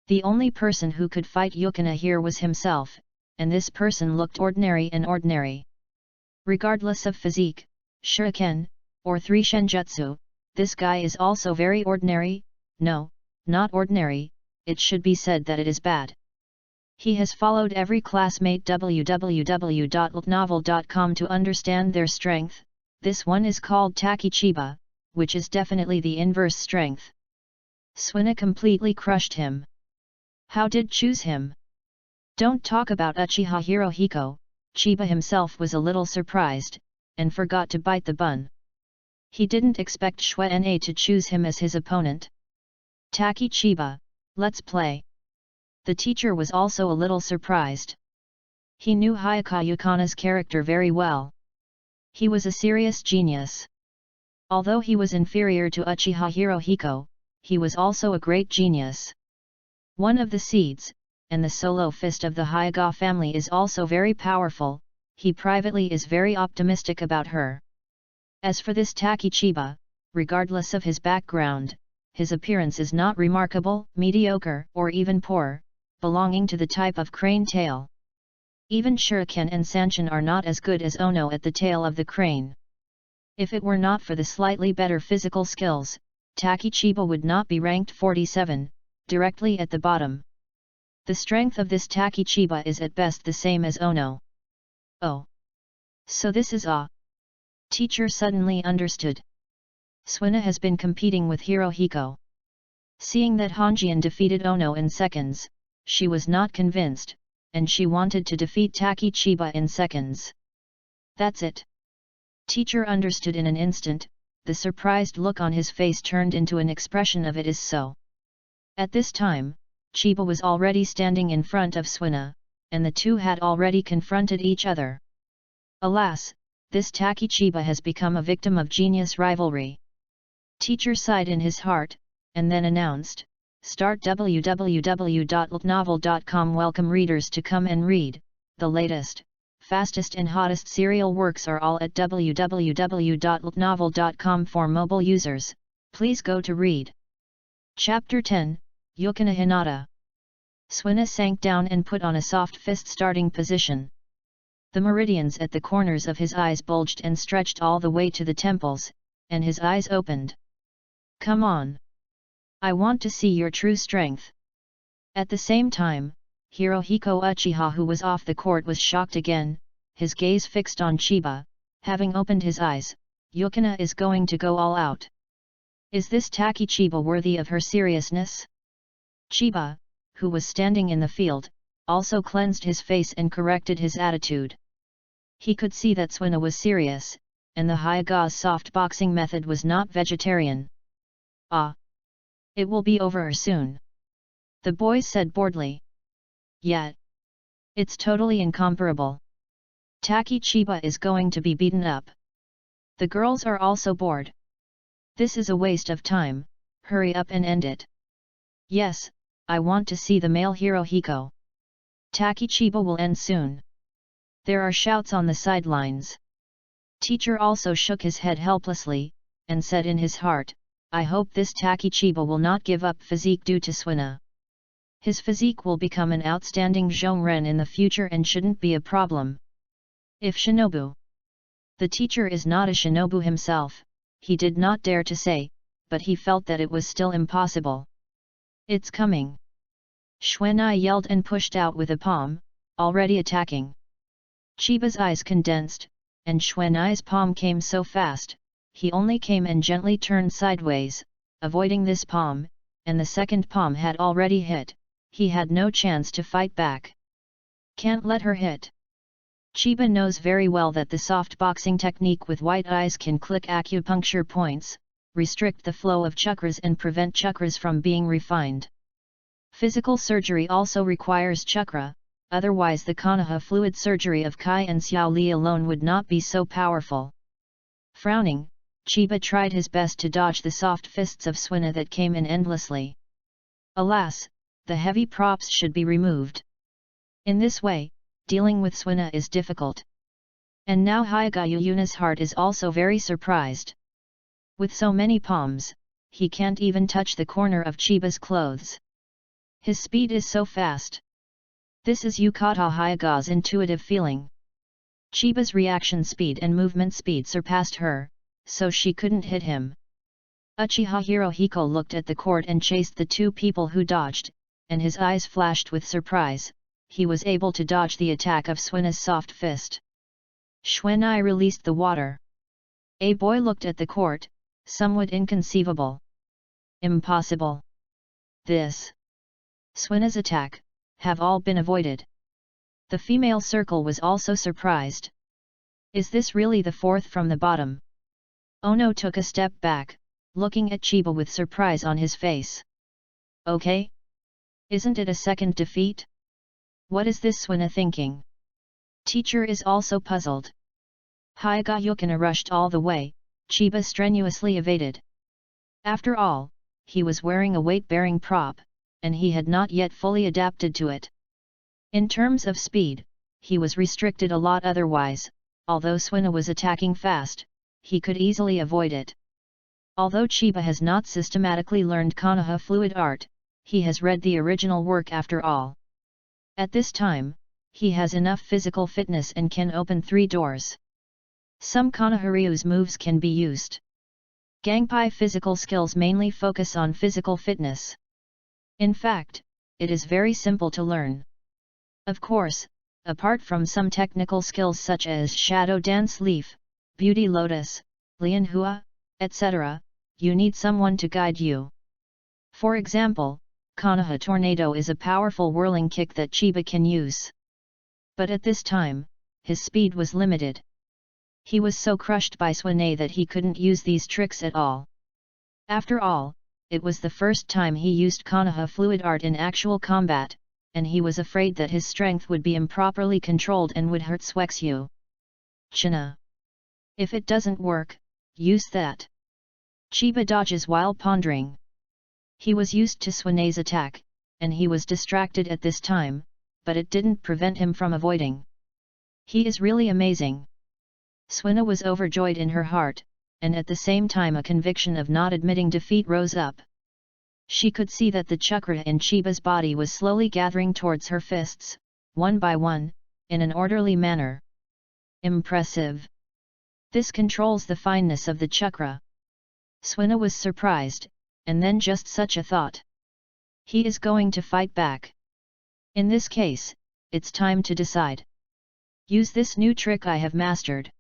Speaker 1: The only person who could fight Yukina here was himself, and this person looked ordinary and ordinary. Regardless of physique, shuriken, or 3 shenjutsu, this guy is also very ordinary. No, not ordinary, it should be said that it is bad. He has followed every classmate www.novel.com to understand their strength. This one is called Taki Chiba, which is definitely the inverse strength. Suina completely crushed him. How did choose him? Don't talk about Uchiha Hirohiko. Chiba himself was a little surprised, and forgot to bite the bun. He didn't expect Suina to choose him as his opponent. Taki Chiba, let's play. The teacher was also a little surprised. He knew Hayaka Yukana's character very well. He was a serious genius. Although he was inferior to Uchiha Hirohiko, he was also a great genius. One of the seeds, and the solo fist of the Hyaga family is also very powerful. He privately is very optimistic about her. As for this Taki Chiba, regardless of his background, his appearance is not remarkable, mediocre, or even poor, belonging to the type of crane tail. Even Shuriken and Sanshin are not as good as Ono at the tail of the crane. If it were not for the slightly better physical skills, Taki Chiba would not be ranked 47, directly at the bottom. The strength of this Taki Chiba is at best the same as Ono. Oh. So this is a... Teacher suddenly understood. Suina has been competing with Hirohiko. Seeing that Honjian defeated Ono in seconds, she was not convinced, and she wanted to defeat Taki Chiba in seconds. That's it. Teacher understood in an instant. The surprised look on his face turned into an expression of "it is so." At this time, Chiba was already standing in front of Suina, and the two had already confronted each other. Alas, this Taki Chiba has become a victim of genius rivalry. Teacher sighed in his heart, and then announced, "Start www.novel.com. Welcome readers to come and read. The latest, fastest and hottest serial works are all at www.novel.com for mobile users. Please go to read." Chapter 10, Yukina Hinata. Suina sank down and put on a soft fist starting position. The meridians at the corners of his eyes bulged and stretched all the way to the temples, and his eyes opened. "Come on. I want to see your true strength." At the same time, Hirohiko Uchiha, who was off the court, was shocked again, his gaze fixed on Chiba. Having opened his eyes, Yukina is going to go all out. Is this Taki Chiba worthy of her seriousness? Chiba, who was standing in the field, also cleansed his face and corrected his attitude. He could see that Suina was serious, and the Hyaga's soft boxing method was not vegetarian. "Ah! It will be over soon," the boys said boredly. "Yet, it's totally incomparable. Taki Chiba is going to be beaten up." The girls are also bored. "This is a waste of time, hurry up and end it." "Yes, I want to see the male Hirohiko. Taki Chiba will end soon." There are shouts on the sidelines. Teacher also shook his head helplessly, and said in his heart, "I hope this Taki Chiba will not give up physique due to Suina. His physique will become an outstanding Zhongren in the future and shouldn't be a problem." If Shinobu. The teacher is not a Shinobu himself, he did not dare to say, but he felt that it was still impossible. "It's coming." Xuanai yelled and pushed out with a palm, already attacking. Chiba's eyes condensed, and Xuanai's palm came so fast, he only came and gently turned sideways, avoiding this palm, and the second palm had already hit. He had no chance to fight back. Can't let her hit. Chiba knows very well that the soft boxing technique with white eyes can click acupuncture points, restrict the flow of chakras and prevent chakras from being refined. Physical surgery also requires chakra, otherwise the Konoha fluid surgery of Kai and Xiao Li alone would not be so powerful. Frowning, Chiba tried his best to dodge the soft fists of Suina that came in endlessly. Alas, the heavy props should be removed. In this way, dealing with Suina is difficult. And now Hyagayuna's heart is also very surprised. With so many palms, he can't even touch the corner of Chiba's clothes. His speed is so fast. This is Yukata Hyaga's intuitive feeling. Chiba's reaction speed and movement speed surpassed her, so she couldn't hit him. Uchiha Hirohiko looked at the court and chased the two people who dodged, and his eyes flashed with surprise. He was able to dodge the attack of Suina's soft fist. Xuanai released the water. A boy looked at the court, somewhat inconceivable. Impossible. This. Suina's attack, have all been avoided. The female circle was also surprised. Is this really the fourth from the bottom? Ono took a step back, looking at Chiba with surprise on his face. Okay? Isn't it a second defeat? What is this Suina thinking? Teacher is also puzzled. Hyagayukina rushed all the way, Chiba strenuously evaded. After all, he was wearing a weight-bearing prop, and he had not yet fully adapted to it. In terms of speed, he was restricted a lot otherwise, although Suina was attacking fast, he could easily avoid it. Although Chiba has not systematically learned Konoha fluid art, he has read the original work after all. At this time, he has enough physical fitness and can open 3 doors. Some Konoha-ryu's moves can be used. Gangpai physical skills mainly focus on physical fitness. In fact, it is very simple to learn. Of course, apart from some technical skills such as Shadow Dance Leaf, Beauty Lotus, Lianhua, etc., you need someone to guide you. For example, Konoha Tornado is a powerful whirling kick that Chiba can use. But at this time, his speed was limited. He was so crushed by Suina that he couldn't use these tricks at all. After all, it was the first time he used Konoha fluid art in actual combat, and he was afraid that his strength would be improperly controlled and would hurt Suexu. China. If it doesn't work, use that. Chiba dodges while pondering. He was used to Suina's attack, and he was distracted at this time, but it didn't prevent him from avoiding. He is really amazing. Suina was overjoyed in her heart, and at the same time a conviction of not admitting defeat rose up. She could see that the chakra in Chiba's body was slowly gathering towards her fists, one by one, in an orderly manner. Impressive. This controls the fineness of the chakra. Suina was surprised, and then just such a thought. He is going to fight back. In this case, it's time to decide. Use this new trick I have mastered.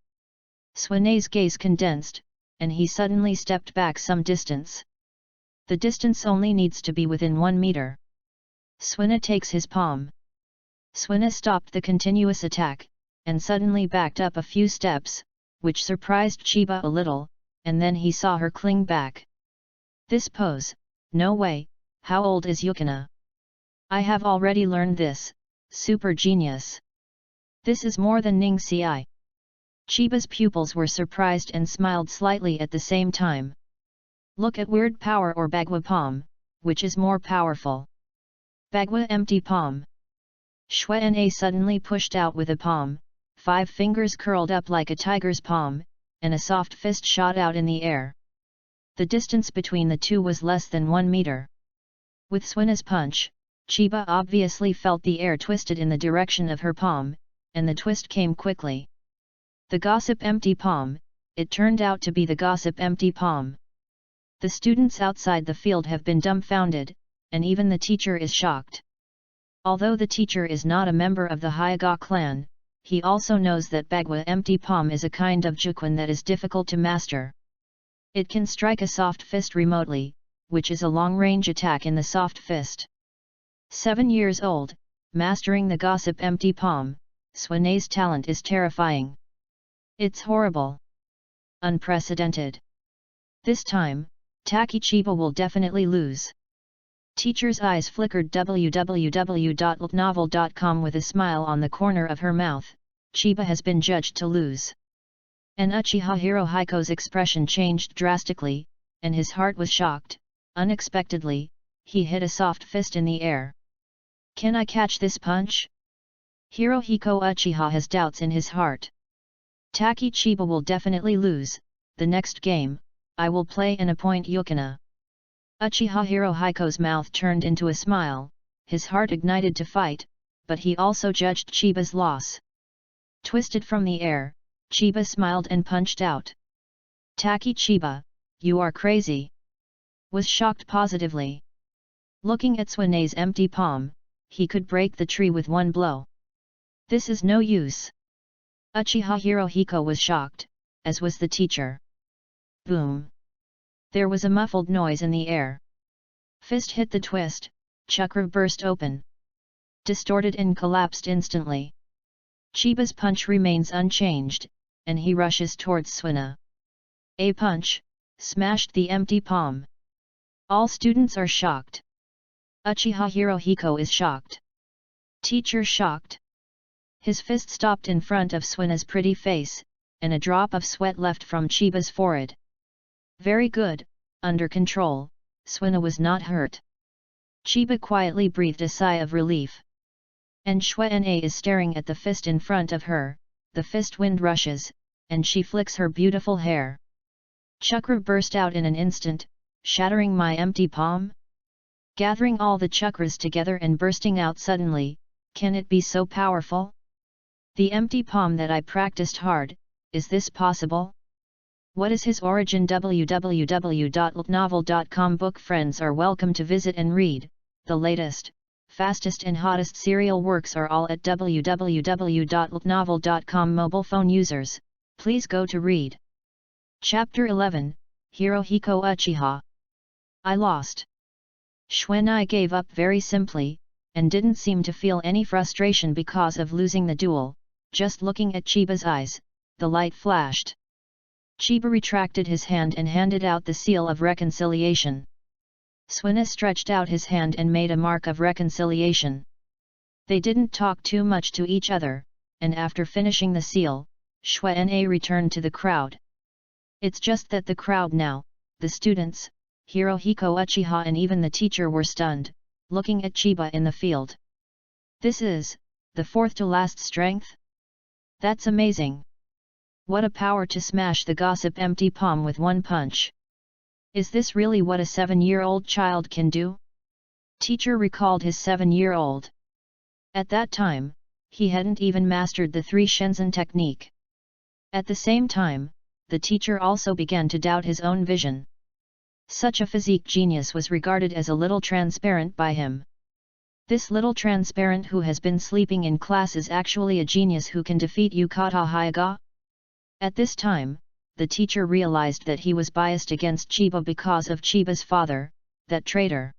Speaker 1: Suina's gaze condensed, and he suddenly stepped back some distance. The distance only needs to be within 1 meter. Suina takes his palm. Suina stopped the continuous attack, and suddenly backed up a few steps, which surprised Chiba a little, and then he saw her cling back. This pose, no way, how old is Yukina? I have already learned this, super genius. This is more than Ning Ci. Chiba's pupils were surprised and smiled slightly at the same time. Look at Weird Power or Bagua Palm, which is more powerful? Bagua Empty Palm. Xuanai suddenly pushed out with a palm, 5 fingers curled up like a tiger's palm, and a soft fist shot out in the air. The distance between the two was less than 1 meter. With Suina's punch, Chiba obviously felt the air twisted in the direction of her palm, and the twist came quickly. The Gossip Empty Palm, it turned out to be the Gossip Empty Palm. The students outside the field have been dumbfounded, and even the teacher is shocked. Although the teacher is not a member of the Hyaga clan, he also knows that Bagua Empty Palm is a kind of jukwon that is difficult to master. It can strike a soft fist remotely, which is a long-range attack in the soft fist. 7 years old, mastering the gossip empty palm, Swane's talent is terrifying. It's horrible. Unprecedented. This time, Taki Chiba will definitely lose. Teacher's eyes flickered www.novel.com with a smile on the corner of her mouth. Chiba has been judged to lose. And Uchiha Hirohiko's expression changed drastically, and his heart was shocked. Unexpectedly, he hit a soft fist in the air. Can I catch this punch? Hirohiko Uchiha has doubts in his heart. Taki Chiba will definitely lose. The next game, I will play and appoint Yukina. Uchiha Hirohiko's mouth turned into a smile, his heart ignited to fight, but he also judged Chiba's loss. Twisted from the air, Chiba smiled and punched out. Taki Chiba, you are crazy. Was shocked positively. Looking at Swane's empty palm, he could break the tree with one blow. This is no use. Uchiha Hirohiko was shocked, as was the teacher. Boom. There was a muffled noise in the air. Fist hit the twist, chakra burst open. Distorted and collapsed instantly. Chiba's punch remains unchanged, and he rushes towards Swana. A punch, smashed the empty palm. All students are shocked. Uchiha Hirohiko is shocked. Teacher shocked. His fist stopped in front of Swana's pretty face, and a drop of sweat left from Chiba's forehead. Very good, under control, Swana was not hurt. Chiba quietly breathed a sigh of relief. And Swana is staring at the fist in front of her, the fist wind rushes, and she flicks her beautiful hair. Chakra burst out in an instant, shattering my empty palm? Gathering all the chakras together and bursting out suddenly, can it be so powerful? The empty palm that I practiced hard, is this possible? What is his origin? www.novel.com book friends are welcome to visit and read. The latest, fastest and hottest serial works are all at www.novel.com. Mobile phone users, please go to read. Chapter 11, Hirohiko Uchiha. I lost. Shuenai gave up very simply, and didn't seem to feel any frustration because of losing the duel. Just looking at Chiba's eyes, the light flashed. Chiba retracted his hand and handed out the seal of reconciliation. Swana stretched out his hand and made a mark of reconciliation. They didn't talk too much to each other, and after finishing the seal, Shuenai returned to the crowd. It's just that the crowd now, the students, Hirohiko Uchiha and even the teacher were stunned, looking at Chiba in the field. This is, the fourth to last strength? That's amazing. What a power to smash the gossip empty palm with one punch. Is this really what a 7-year-old child can do? Teacher recalled his 7-year-old. At that time, he hadn't even mastered the 3 Shenzhen technique. At the same time, the teacher also began to doubt his own vision. Such a physique genius was regarded as a little transparent by him. This little transparent who has been sleeping in class is actually a genius who can defeat Yukata Hyuga? At this time, the teacher realized that he was biased against Chiba because of Chiba's father, that traitor.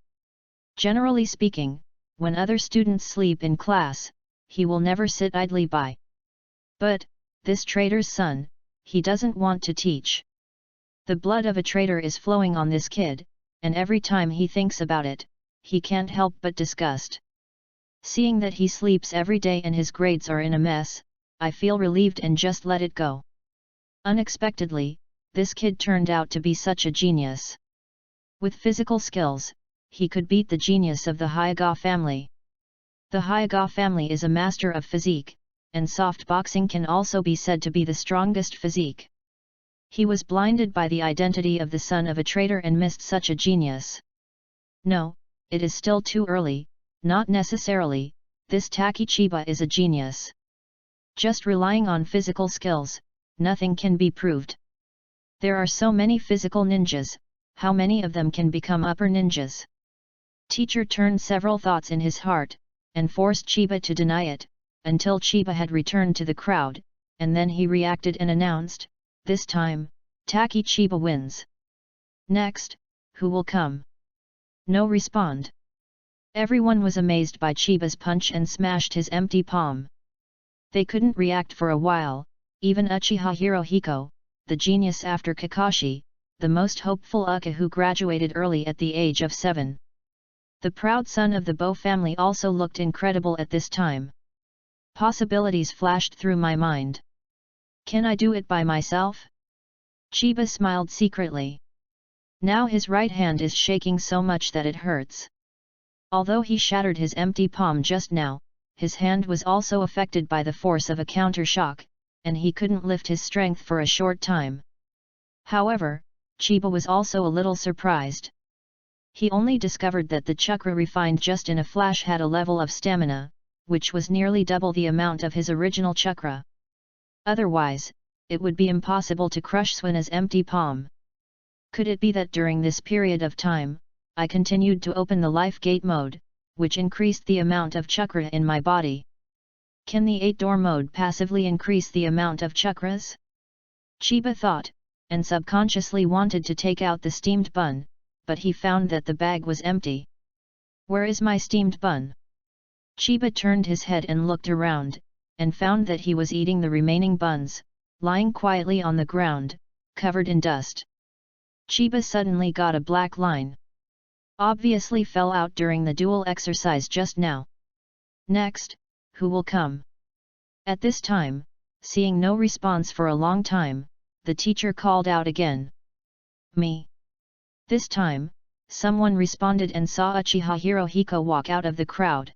Speaker 1: Generally speaking, when other students sleep in class, he will never sit idly by. But, this traitor's son, he doesn't want to teach. The blood of a traitor is flowing on this kid, and every time he thinks about it, he can't help but disgust. Seeing that he sleeps every day and his grades are in a mess, I feel relieved and just let it go. Unexpectedly, this kid turned out to be such a genius. With physical skills, he could beat the genius of the Hyuga family. The Hyuga family is a master of physique, and soft boxing can also be said to be the strongest physique. He was blinded by the identity of the son of a traitor and missed such a genius. No, it is still too early, not necessarily, this Taki Chiba is a genius. Just relying on physical skills, nothing can be proved. There are so many physical ninjas, how many of them can become upper ninjas? Teacher turned several thoughts in his heart, and forced Chiba to deny it, until Chiba had returned to the crowd, and then he reacted and announced, this time, Taki Chiba wins. Next, who will come? No respond. Everyone was amazed by Chiba's punch and smashed his empty palm. They couldn't react for a while, even Uchiha Hirohiko, the genius after Kakashi, the most hopeful Uka who graduated early at the age of 7. The proud son of the Bo family also looked incredible at this time. Possibilities flashed through my mind. Can I do it by myself? Chiba smiled secretly. Now his right hand is shaking so much that it hurts. Although he shattered his empty palm just now, his hand was also affected by the force of a counter-shock, and he couldn't lift his strength for a short time. However, Chiba was also a little surprised. He only discovered that the chakra refined just in a flash had a level of stamina, which was nearly double the amount of his original chakra. Otherwise, it would be impossible to crush Suina's empty palm. Could it be that during this period of time, I continued to open the life gate mode, which increased the amount of chakra in my body? Can the 8-door mode passively increase the amount of chakras? Chiba thought, and subconsciously wanted to take out the steamed bun, but he found that the bag was empty. Where is my steamed bun? Chiba turned his head and looked around, and found that he was eating the remaining buns, lying quietly on the ground, covered in dust. Chiba suddenly got a black line. Obviously fell out during the dual exercise just now. Next, who will come? At this time, seeing no response for a long time, the teacher called out again. Me. This time, someone responded and saw Uchiha Hirohiko walk out of the crowd.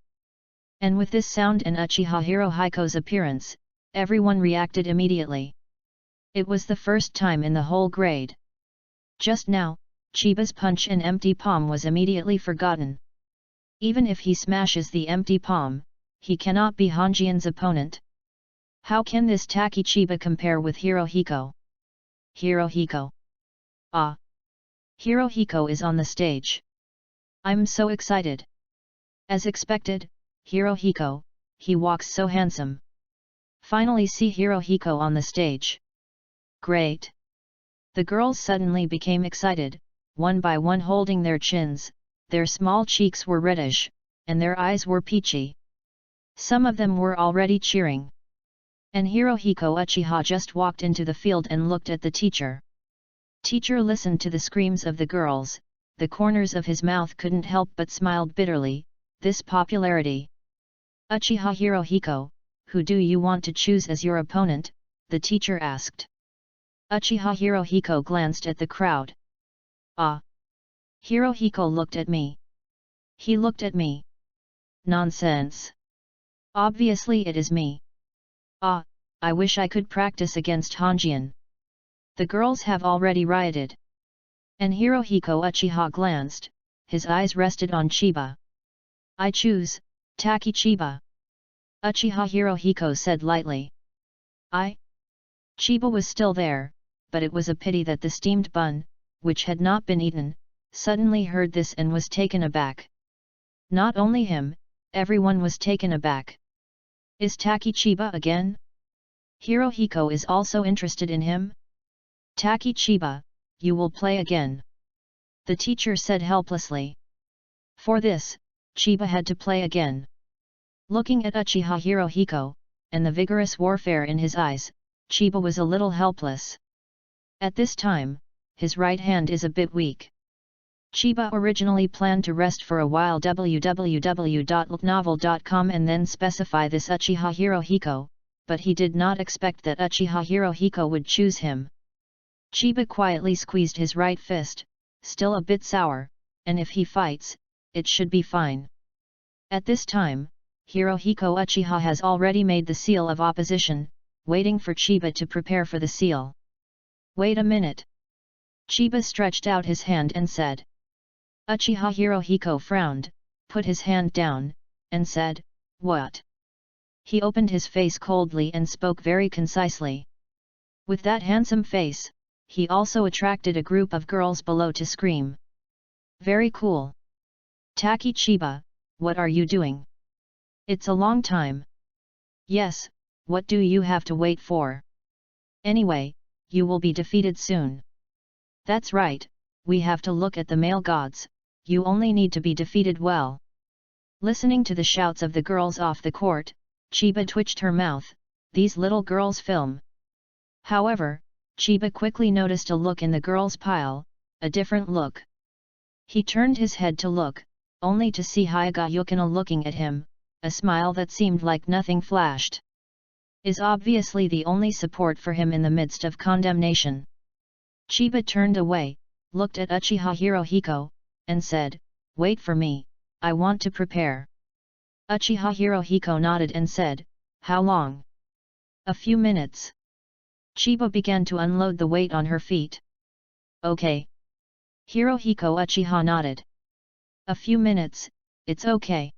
Speaker 1: And with this sound and Uchiha Hirohiko's appearance, everyone reacted immediately. It was the first time in the whole grade. Just now, Chiba's punch and empty palm was immediately forgotten. Even if he smashes the empty palm, he cannot be Hanjian's opponent. How can this Taki Chiba compare with Hirohiko? Hirohiko. Ah! Hirohiko is on the stage. I'm so excited. As expected, Hirohiko, he walks so handsome. Finally see Hirohiko on the stage. Great! The girls suddenly became excited, one by one holding their chins, their small cheeks were reddish, and their eyes were peachy. Some of them were already cheering. And Hirohiko Uchiha just walked into the field and looked at the teacher. Teacher listened to the screams of the girls, the corners of his mouth couldn't help but smiled bitterly. This popularity. Uchiha Hirohiko, who do you want to choose as your opponent? The teacher asked. Uchiha Hirohiko glanced at the crowd. Ah! Hirohiko looked at me. He looked at me. Nonsense! Obviously it is me. Ah, I wish I could practice against Hanjian. The girls have already rioted. And Hirohiko Uchiha glanced, his eyes rested on Chiba. I choose, Taki Chiba. Uchiha Hirohiko said lightly. Chiba was still there, but it was a pity that the steamed bun, which had not been eaten, suddenly heard this and was taken aback. Not only him, everyone was taken aback. Is Taki Chiba again? Hirohiko is also interested in him? Taki Chiba, you will play again. The teacher said helplessly. For this, Chiba had to play again. Looking at Uchiha Hirohiko, and the vigorous warfare in his eyes, Chiba was a little helpless. At this time, his right hand is a bit weak. Chiba originally planned to rest for a while www.novel.com and then specify this Uchiha Hirohiko, but he did not expect that Uchiha Hirohiko would choose him. Chiba quietly squeezed his right fist, still a bit sour, and if he fights, it should be fine. At this time, Hirohiko Uchiha has already made the seal of opposition, waiting for Chiba to prepare for the seal. Wait a minute. Chiba stretched out his hand and said. Uchiha Hirohiko frowned, put his hand down, and said, What? He opened his face coldly and spoke very concisely. With that handsome face, he also attracted a group of girls below to scream. Very cool. Taki Chiba, what are you doing? It's a long time. Yes, what do you have to wait for? Anyway, you will be defeated soon. That's right, we have to look at the male gods, you only need to be defeated well. Listening to the shouts of the girls off the court, Chiba twitched her mouth. These little girls film. However, Chiba quickly noticed a look in the girls' pile, a different look. He turned his head to look, only to see Hyuga Yukina looking at him, a smile that seemed like nothing flashed. Is obviously the only support for him in the midst of condemnation. Chiba turned away, looked at Uchiha Hirohiko, and said, "Wait for me, I want to prepare." Uchiha Hirohiko nodded and said, "How long?" "A few minutes." Chiba began to unload the weight on her feet. "Okay." Hirohiko Uchiha nodded. "A few minutes, it's okay."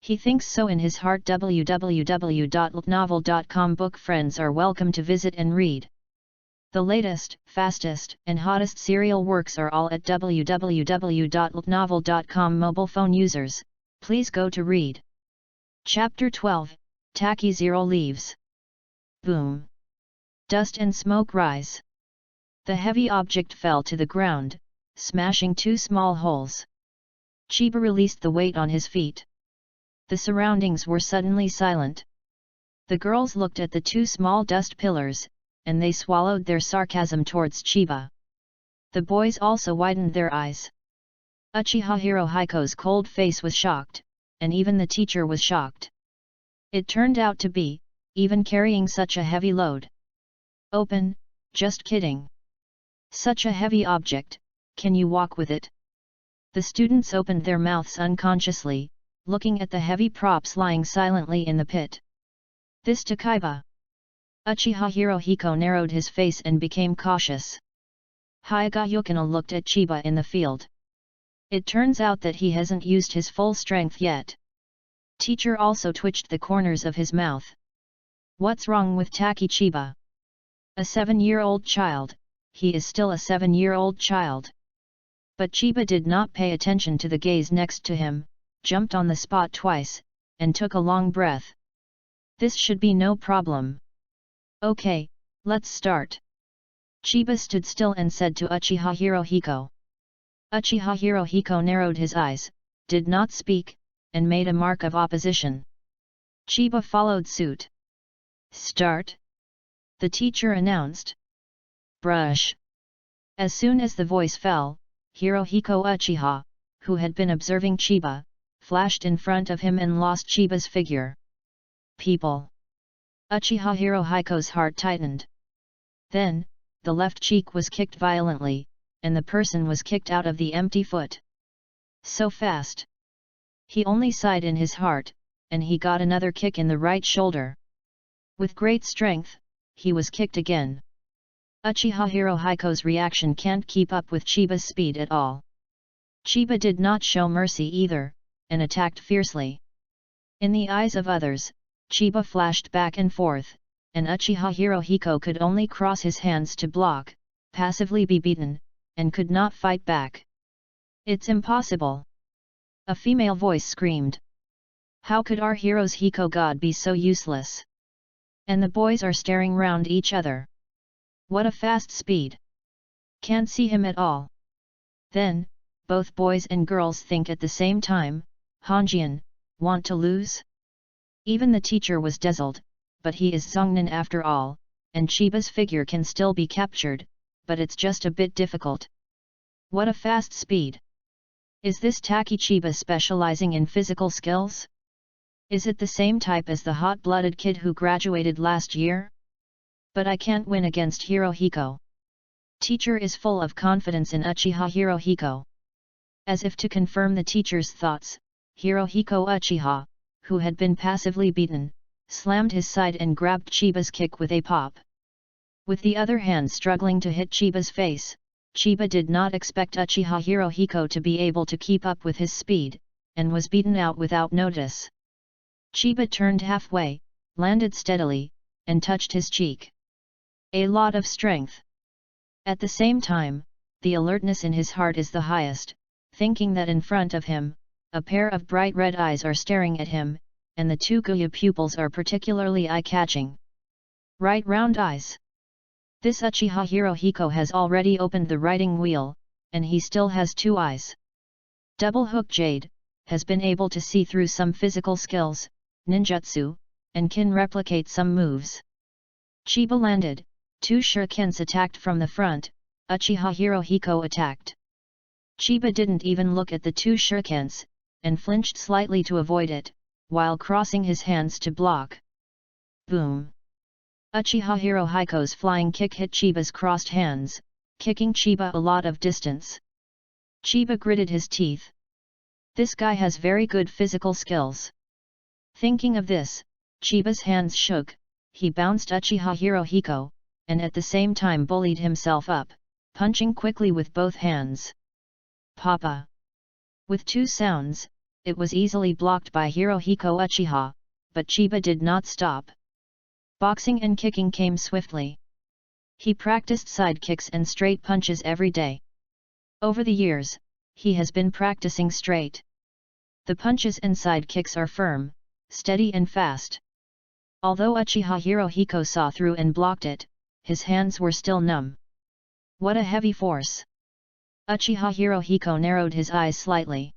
Speaker 1: He thinks so in his heart. www.novel.com book friends are welcome to visit and read. The latest, fastest, and hottest serial works are all at www.novel.com. Mobile phone users, please go to read. Chapter 12, Taki Zero leaves. Boom. Dust and smoke rise. The heavy object fell to the ground, smashing 2 small holes. Chiba released the weight on his feet. The surroundings were suddenly silent. The girls looked at the 2 small dust pillars, and they swallowed their sarcasm towards Chiba. The boys also widened their eyes. Uchiha Hirohiko's cold face was shocked, and even the teacher was shocked. It turned out to be, even carrying such a heavy load. "Open, just kidding. Such a heavy object, can you walk with it?" The students opened their mouths unconsciously, looking at the heavy props lying silently in the pit. "This to Chiba." Uchiha Hirohiko narrowed his face and became cautious. Hyuga Yukina looked at Chiba in the field. It turns out that he hasn't used his full strength yet. Teacher also twitched the corners of his mouth. "What's wrong with Taki Chiba? A 7-year-old child, he is still a 7-year-old child." But Chiba did not pay attention to the gaze next to him, jumped on the spot twice, and took a long breath. "This should be no problem. Okay, let's start." Chiba stood still and said to Uchiha Hirohiko. Uchiha Hirohiko narrowed his eyes, did not speak, and made a mark of opposition. Chiba followed suit. "Start," the teacher announced. "Brush." As soon as the voice fell, Hirohiko Uchiha, who had been observing Chiba, flashed in front of him and lost Chiba's figure. "People." Uchiha Hirohiko's heart tightened. Then, the left cheek was kicked violently, and the person was kicked out of the empty foot. So fast. He only sighed in his heart, and he got another kick in the right shoulder. With great strength, he was kicked again. Uchiha Hirohiko's reaction can't keep up with Chiba's speed at all. Chiba did not show mercy either, and attacked fiercely. In the eyes of others, Chiba flashed back and forth, and Uchiha Hirohiko could only cross his hands to block, passively be beaten, and could not fight back. "It's impossible!" a female voice screamed. "How could our hero's Hiko god be so useless?" And the boys are staring round each other. What a fast speed! Can't see him at all. Then, both boys and girls think at the same time, "Hanjian, want to lose?" Even the teacher was dazzled, but he is Zongnan after all, and Chiba's figure can still be captured, but it's just a bit difficult. What a fast speed! Is this Taki Chiba specializing in physical skills? Is it the same type as the hot-blooded kid who graduated last year? But I can't win against Hirohiko. Teacher is full of confidence in Uchiha Hirohiko. As if to confirm the teacher's thoughts, Hirohiko Uchiha, who had been passively beaten, slammed his side and grabbed Chiba's kick with a pop. With the other hand struggling to hit Chiba's face, Chiba did not expect Uchiha Hirohiko to be able to keep up with his speed, and was beaten out without notice. Chiba turned halfway, landed steadily, and touched his cheek. A lot of strength. At the same time, the alertness in his heart is the highest, thinking that in front of him, a pair of bright red eyes are staring at him, and the 2 Guya pupils are particularly eye-catching. Right round eyes. This Uchiha Hirohiko has already opened the writing wheel, and he still has 2 eyes. Double Hook Jade has been able to see through some physical skills, ninjutsu, and can replicate some moves. Chiba landed, 2 shurikens attacked from the front, Uchiha Hirohiko attacked. Chiba didn't even look at the 2 shurikens, and flinched slightly to avoid it, while crossing his hands to block. Boom! Uchiha Hirohiko's flying kick hit Chiba's crossed hands, kicking Chiba a lot of distance. Chiba gritted his teeth. This guy has very good physical skills. Thinking of this, Chiba's hands shook, he bounced Uchiha Hirohiko, and at the same time bullied himself up, punching quickly with both hands. Papa! With 2 sounds, it was easily blocked by Hirohiko Uchiha, but Chiba did not stop. Boxing and kicking came swiftly. He practiced side kicks and straight punches every day. Over the years, he has been practicing straight. The punches and side kicks are firm, steady and fast. Although Uchiha Hirohiko saw through and blocked it, his hands were still numb. What a heavy force! Uchiha Hirohiko narrowed his eyes slightly.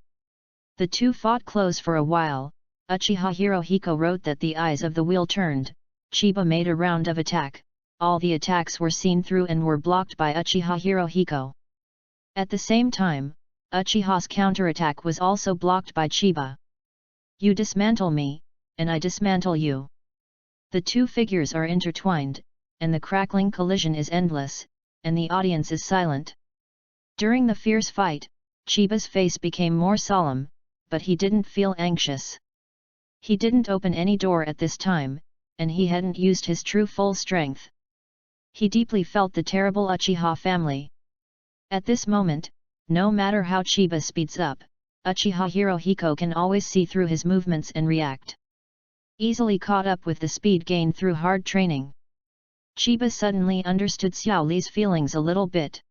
Speaker 1: The 2 fought close for a while. Uchiha Hirohiko wrote that the eyes of the wheel turned. Chiba made a round of attack, all the attacks were seen through and were blocked by Uchiha Hirohiko. At the same time, Uchiha's counterattack was also blocked by Chiba. You dismantle me, and I dismantle you. The 2 figures are intertwined, and the crackling collision is endless, and the audience is silent. During the fierce fight, Chiba's face became more solemn, but he didn't feel anxious. He didn't open any door at this time, and he hadn't used his true full strength. He deeply felt the terrible Uchiha family. At this moment, no matter how Chiba speeds up, Uchiha Hirohiko can always see through his movements and react. Easily caught up with the speed gained through hard training. Chiba suddenly understood Xiao Li's feelings a little bit.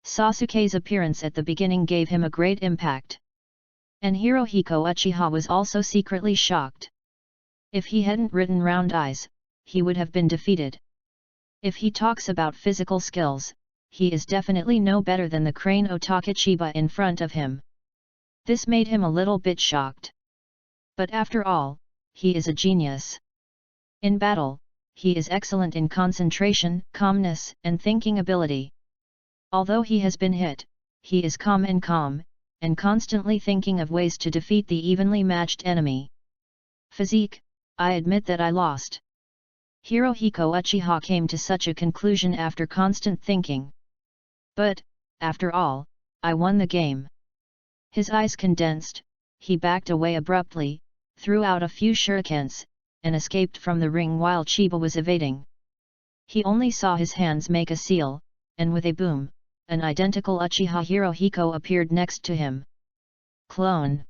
Speaker 1: Sasuke's appearance at the beginning gave him a great impact. And Hirohiko Uchiha was also secretly shocked. If he hadn't written round eyes, he would have been defeated. If he talks about physical skills, he is definitely no better than the crane Otaka Chiba in front of him. This made him a little bit shocked. But after all, he is a genius. In battle, he is excellent in concentration, calmness, and thinking ability. Although he has been hit, he is calm, and constantly thinking of ways to defeat the evenly matched enemy. Physique, I admit that I lost. Hirohiko Uchiha came to such a conclusion after constant thinking. But, after all, I won the game. His eyes condensed, he backed away abruptly, threw out a few shurikens, and escaped from the ring while Chiba was evading. He only saw his hands make a seal, and with a boom, an identical Uchiha Hirohiko appeared next to him. Clone!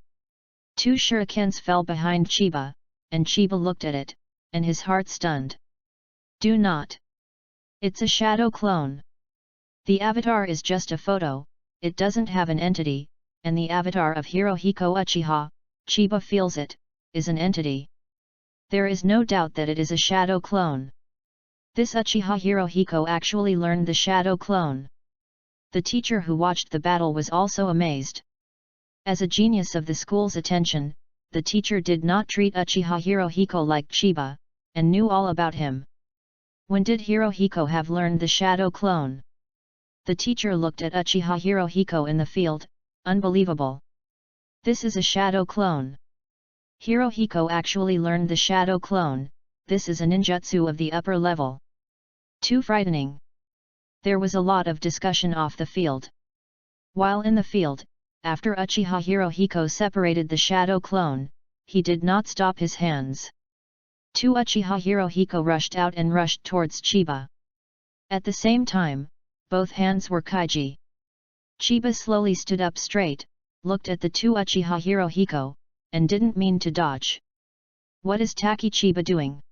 Speaker 1: 2 shurikens fell behind Chiba, and Chiba looked at it, and his heart stunned. Do not! It's a shadow clone. The avatar is just a photo, it doesn't have an entity, and the avatar of Hirohiko Uchiha, Chiba feels it, is an entity. There is no doubt that it is a shadow clone. This Uchiha Hirohiko actually learned the shadow clone. The teacher who watched the battle was also amazed. As a genius of the school's attention, the teacher did not treat Uchiha Hirohiko like Chiba, and knew all about him. When did Hirohiko have learned the shadow clone? The teacher looked at Uchiha Hirohiko in the field, unbelievable. This is a shadow clone. Hirohiko actually learned the shadow clone, this is a ninjutsu of the upper level. Too frightening. There was a lot of discussion off the field. While in the field, after Uchiha Hirohiko separated the shadow clone, he did not stop his hands. 2 Uchiha Hirohiko rushed out and rushed towards Chiba. At the same time, both hands were kaiji. Chiba slowly stood up straight, looked at the 2 Uchiha Hirohiko, and didn't mean to dodge. What is Taki Chiba doing?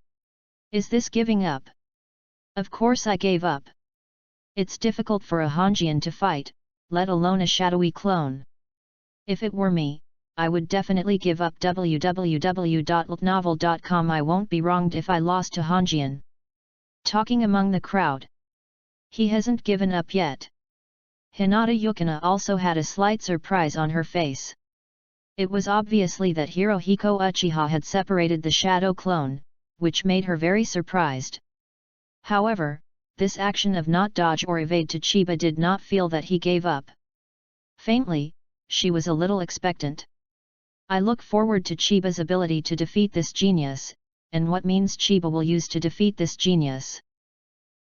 Speaker 1: Is this giving up? Of course I gave up. It's difficult for a Honjian to fight, let alone a shadowy clone. If it were me, I would definitely give up. www.novel.com. I won't be wronged if I lost to Honjian. Talking among the crowd. He hasn't given up yet. Hinata Yukina also had a slight surprise on her face. It was obviously that Hirohiko Uchiha had separated the shadow clone, which made her very surprised. However, this action of not dodge or evade to Chiba did not feel that he gave up. Faintly, she was a little expectant. I look forward to Chiba's ability to defeat this genius, and what means Chiba will use to defeat this genius.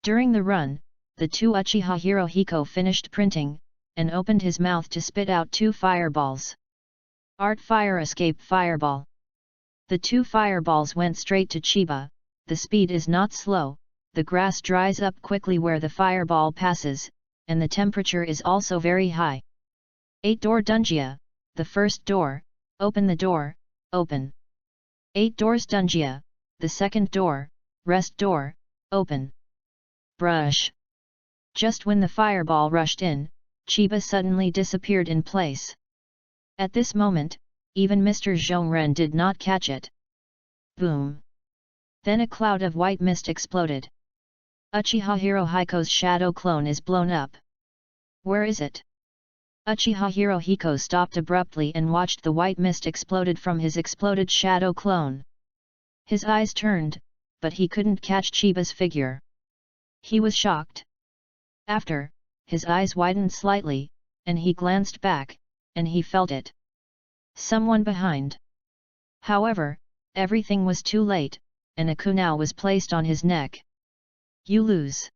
Speaker 1: During the run, the two Uchiha Hirohiko finished printing, and opened his mouth to spit out two fireballs. Art Fire Escape Fireball. The two fireballs went straight to Chiba. The speed is not slow, the grass dries up quickly where the fireball passes, and the temperature is also very high. 8-door Dungia, the first door, open the door, open. 8 doors Dungia, the second door, rest door, open. Brush. Just when the fireball rushed in, Chiba suddenly disappeared in place. At this moment, even Mr. Zhongren did not catch it. Boom! Then a cloud of white mist exploded. Uchiha Hirohiko's shadow clone is blown up. Where is it? Uchiha Hirohiko stopped abruptly and watched the white mist exploded from his exploded shadow clone. His eyes turned, but he couldn't catch Chiba's figure. He was shocked. After, his eyes widened slightly, and he glanced back, and he felt it. Someone behind. However, everything was too late, and a kunai was placed on his neck. You lose.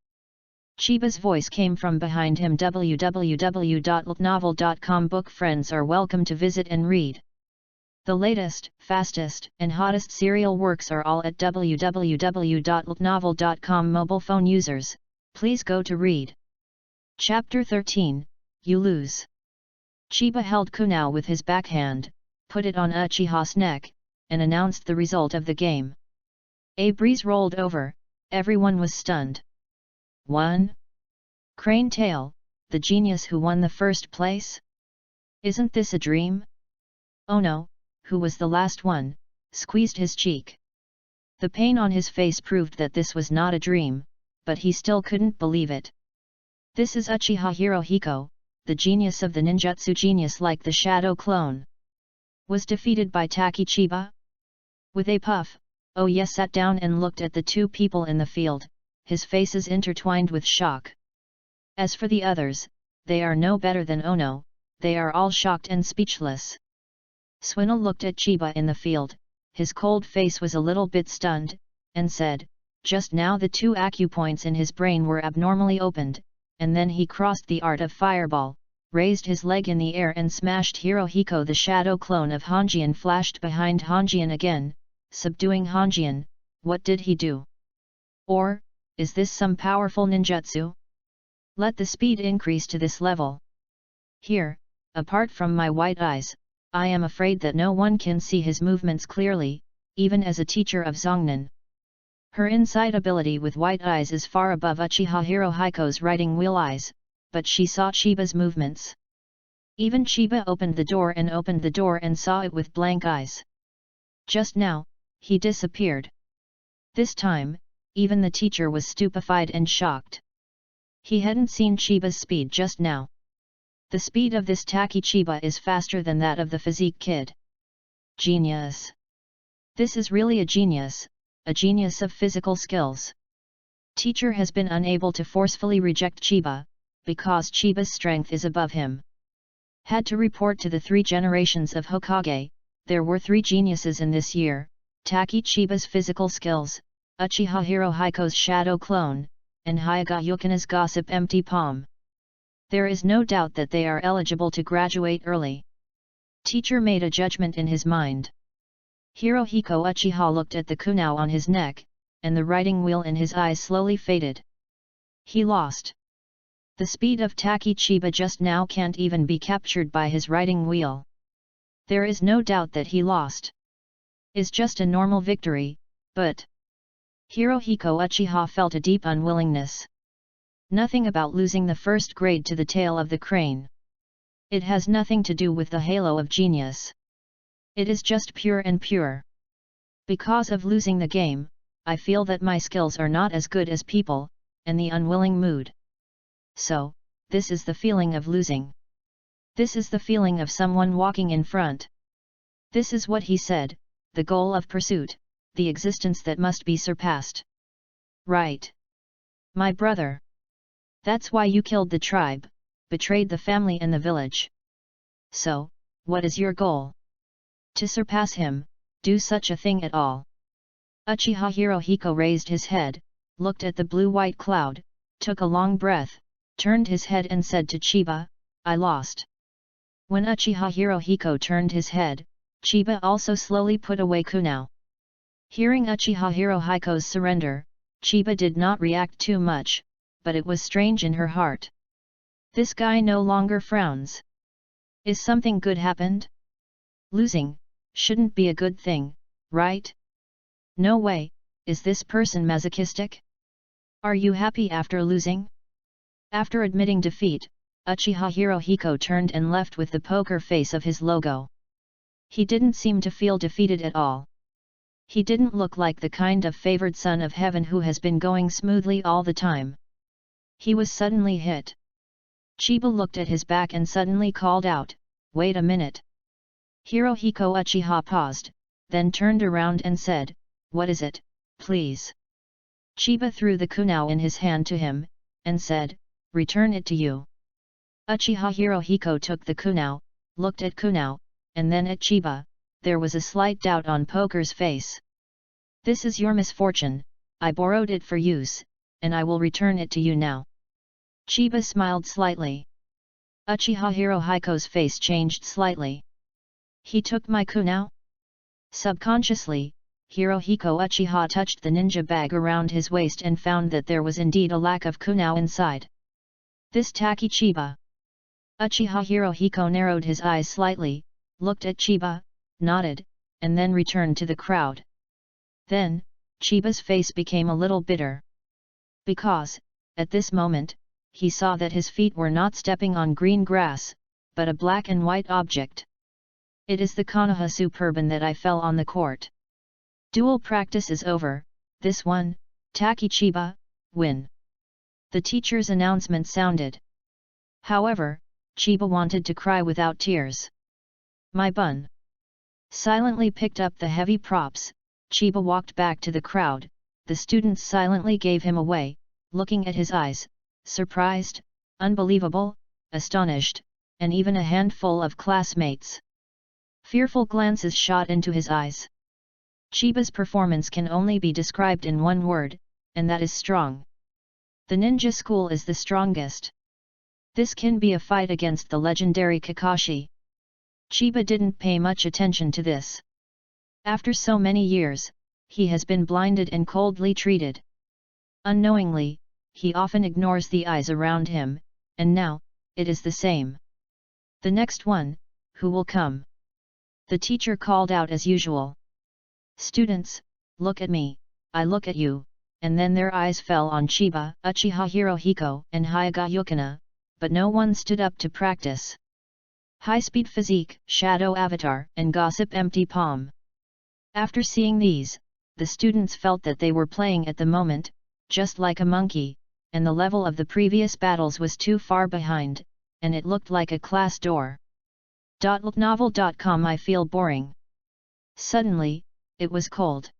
Speaker 1: Chiba's voice came from behind him. www.novel.com book friends are welcome to visit and read. The latest, fastest, and hottest serial works are all at www.novel.com. Mobile phone users, please go to read. Chapter 13, You Lose. Chiba held kunai with his backhand, put it on Uchiha's neck, and announced the result of the game. A breeze rolled over, everyone was stunned. 1. Crane Tail, the genius who won the first place? Isn't this a dream? Ono, who was the last one, squeezed his cheek. The pain on his face proved that this was not a dream, but he still couldn't believe it. This is Uchiha Hirohiko, the genius of the ninjutsu genius like the shadow clone. Was defeated by Taki Chiba? With a puff, Oya sat down and looked at the two people in the field, his faces intertwined with shock. As for the others, they are no better than Ono, they are all shocked and speechless. Swinel looked at Chiba in the field, his cold face was a little bit stunned, and said, just now the two acupoints in his brain were abnormally opened, and then he crossed the art of fireball, raised his leg in the air and smashed Hirohiko. The shadow clone of Honjian flashed behind Honjian again, subduing Honjian. What did he do? Or, is this some powerful ninjutsu? Let the speed increase to this level. Here, apart from my white eyes, I am afraid that no one can see his movements clearly, even as a teacher of Zongnan. Her inside ability with white eyes is far above Uchiha Hirohiko's writing wheel eyes, but she saw Chiba's movements. Even Chiba opened the door and saw it with blank eyes. Just now, he disappeared. This time, even the teacher was stupefied and shocked. He hadn't seen Chiba's speed just now. The speed of this Taki Chiba is faster than that of the physique kid. Genius! This is really a genius of physical skills. Teacher has been unable to forcefully reject Chiba, because Chiba's strength is above him. Had to report to the 3 generations of Hokage, there were 3 geniuses in this year, Taki Chiba's physical skills, Uchiha Hirohiko's shadow clone, and Hyuga Yukina's gossip empty palm. There is no doubt that they are eligible to graduate early. Teacher made a judgment in his mind. Hirohiko Uchiha looked at the kunai on his neck, and the writing wheel in his eyes slowly faded. He lost. The speed of Taki Chiba just now can't even be captured by his writing wheel. There is no doubt that he lost. Is just a normal victory, but Hirohiko Uchiha felt a deep unwillingness. Nothing about losing the first grade to the tail of the crane. It has nothing to do with the halo of genius. It is just pure and pure. Because of losing the game, I feel that my skills are not as good as people, and the unwilling mood. So, this is the feeling of losing. This is the feeling of someone walking in front. This is what he said, the goal of pursuit, the existence that must be surpassed. Right. My brother. That's why you killed the tribe, betrayed the family and the village. So, what is your goal? To surpass him, do such a thing at all. Uchiha Hirohiko raised his head, looked at the blue-white cloud, took a long breath, turned his head and said to Chiba, I lost. When Uchiha Hirohiko turned his head, Chiba also slowly put away kunao. Hearing Uchiha Hirohiko's surrender, Chiba did not react too much, but it was strange in her heart. This guy no longer frowns. Is something good happened? Losing shouldn't be a good thing, right? No way, is this person masochistic? Are you happy after losing? After admitting defeat, Uchiha Hirohiko turned and left with the poker face of his logo. He didn't seem to feel defeated at all. He didn't look like the kind of favored son of heaven who has been going smoothly all the time. He was suddenly hit. Chiba looked at his back and suddenly called out, wait a minute. Hirohiko Uchiha paused, then turned around and said, what is it, please? Chiba threw the kunao in his hand to him, and said, return it to you. Uchiha Hirohiko took the kunao, looked at kunao, and then at Chiba. There was a slight doubt on Poker's face. This is your misfortune, I borrowed it for use, and I will return it to you now. Chiba smiled slightly. Uchiha Hirohiko's face changed slightly. He took my kunao? Subconsciously, Hirohiko Uchiha touched the ninja bag around his waist and found that there was indeed a lack of kunao inside. This tacky Chiba. Uchiha Hirohiko narrowed his eyes slightly, looked at Chiba, nodded, and then returned to the crowd. Then, Chiba's face became a little bitter. Because, at this moment, he saw that his feet were not stepping on green grass, but a black and white object. It is the Konoha Superban that I fell on the court. Duel practice is over, this one, Taki Chiba, win. The teacher's announcement sounded. However, Chiba wanted to cry without tears. My bun. Silently picked up the heavy props, Chiba walked back to the crowd. The students silently gave him away, looking at his eyes, surprised, unbelievable, astonished, and even a handful of classmates. Fearful glances shot into his eyes. Chiba's performance can only be described in one word, and that is strong. The ninja school is the strongest. This can be a fight against the legendary Kakashi. Chiba didn't pay much attention to this. After so many years, he has been blinded and coldly treated. Unknowingly, he often ignores the eyes around him, and now, it is the same. The next one, who will come? The teacher called out as usual. Students, look at me, I look at you, and then their eyes fell on Chiba, Uchiha Hirohiko, and Hyuga Yukina, but no one stood up to practice. High-speed physique, shadow avatar, and gossip empty palm. After seeing these, the students felt that they were playing at the moment, just like a monkey, and the level of the previous battles was too far behind, and it looked like a class door. Novel.com I feel boring. Suddenly, it was cold.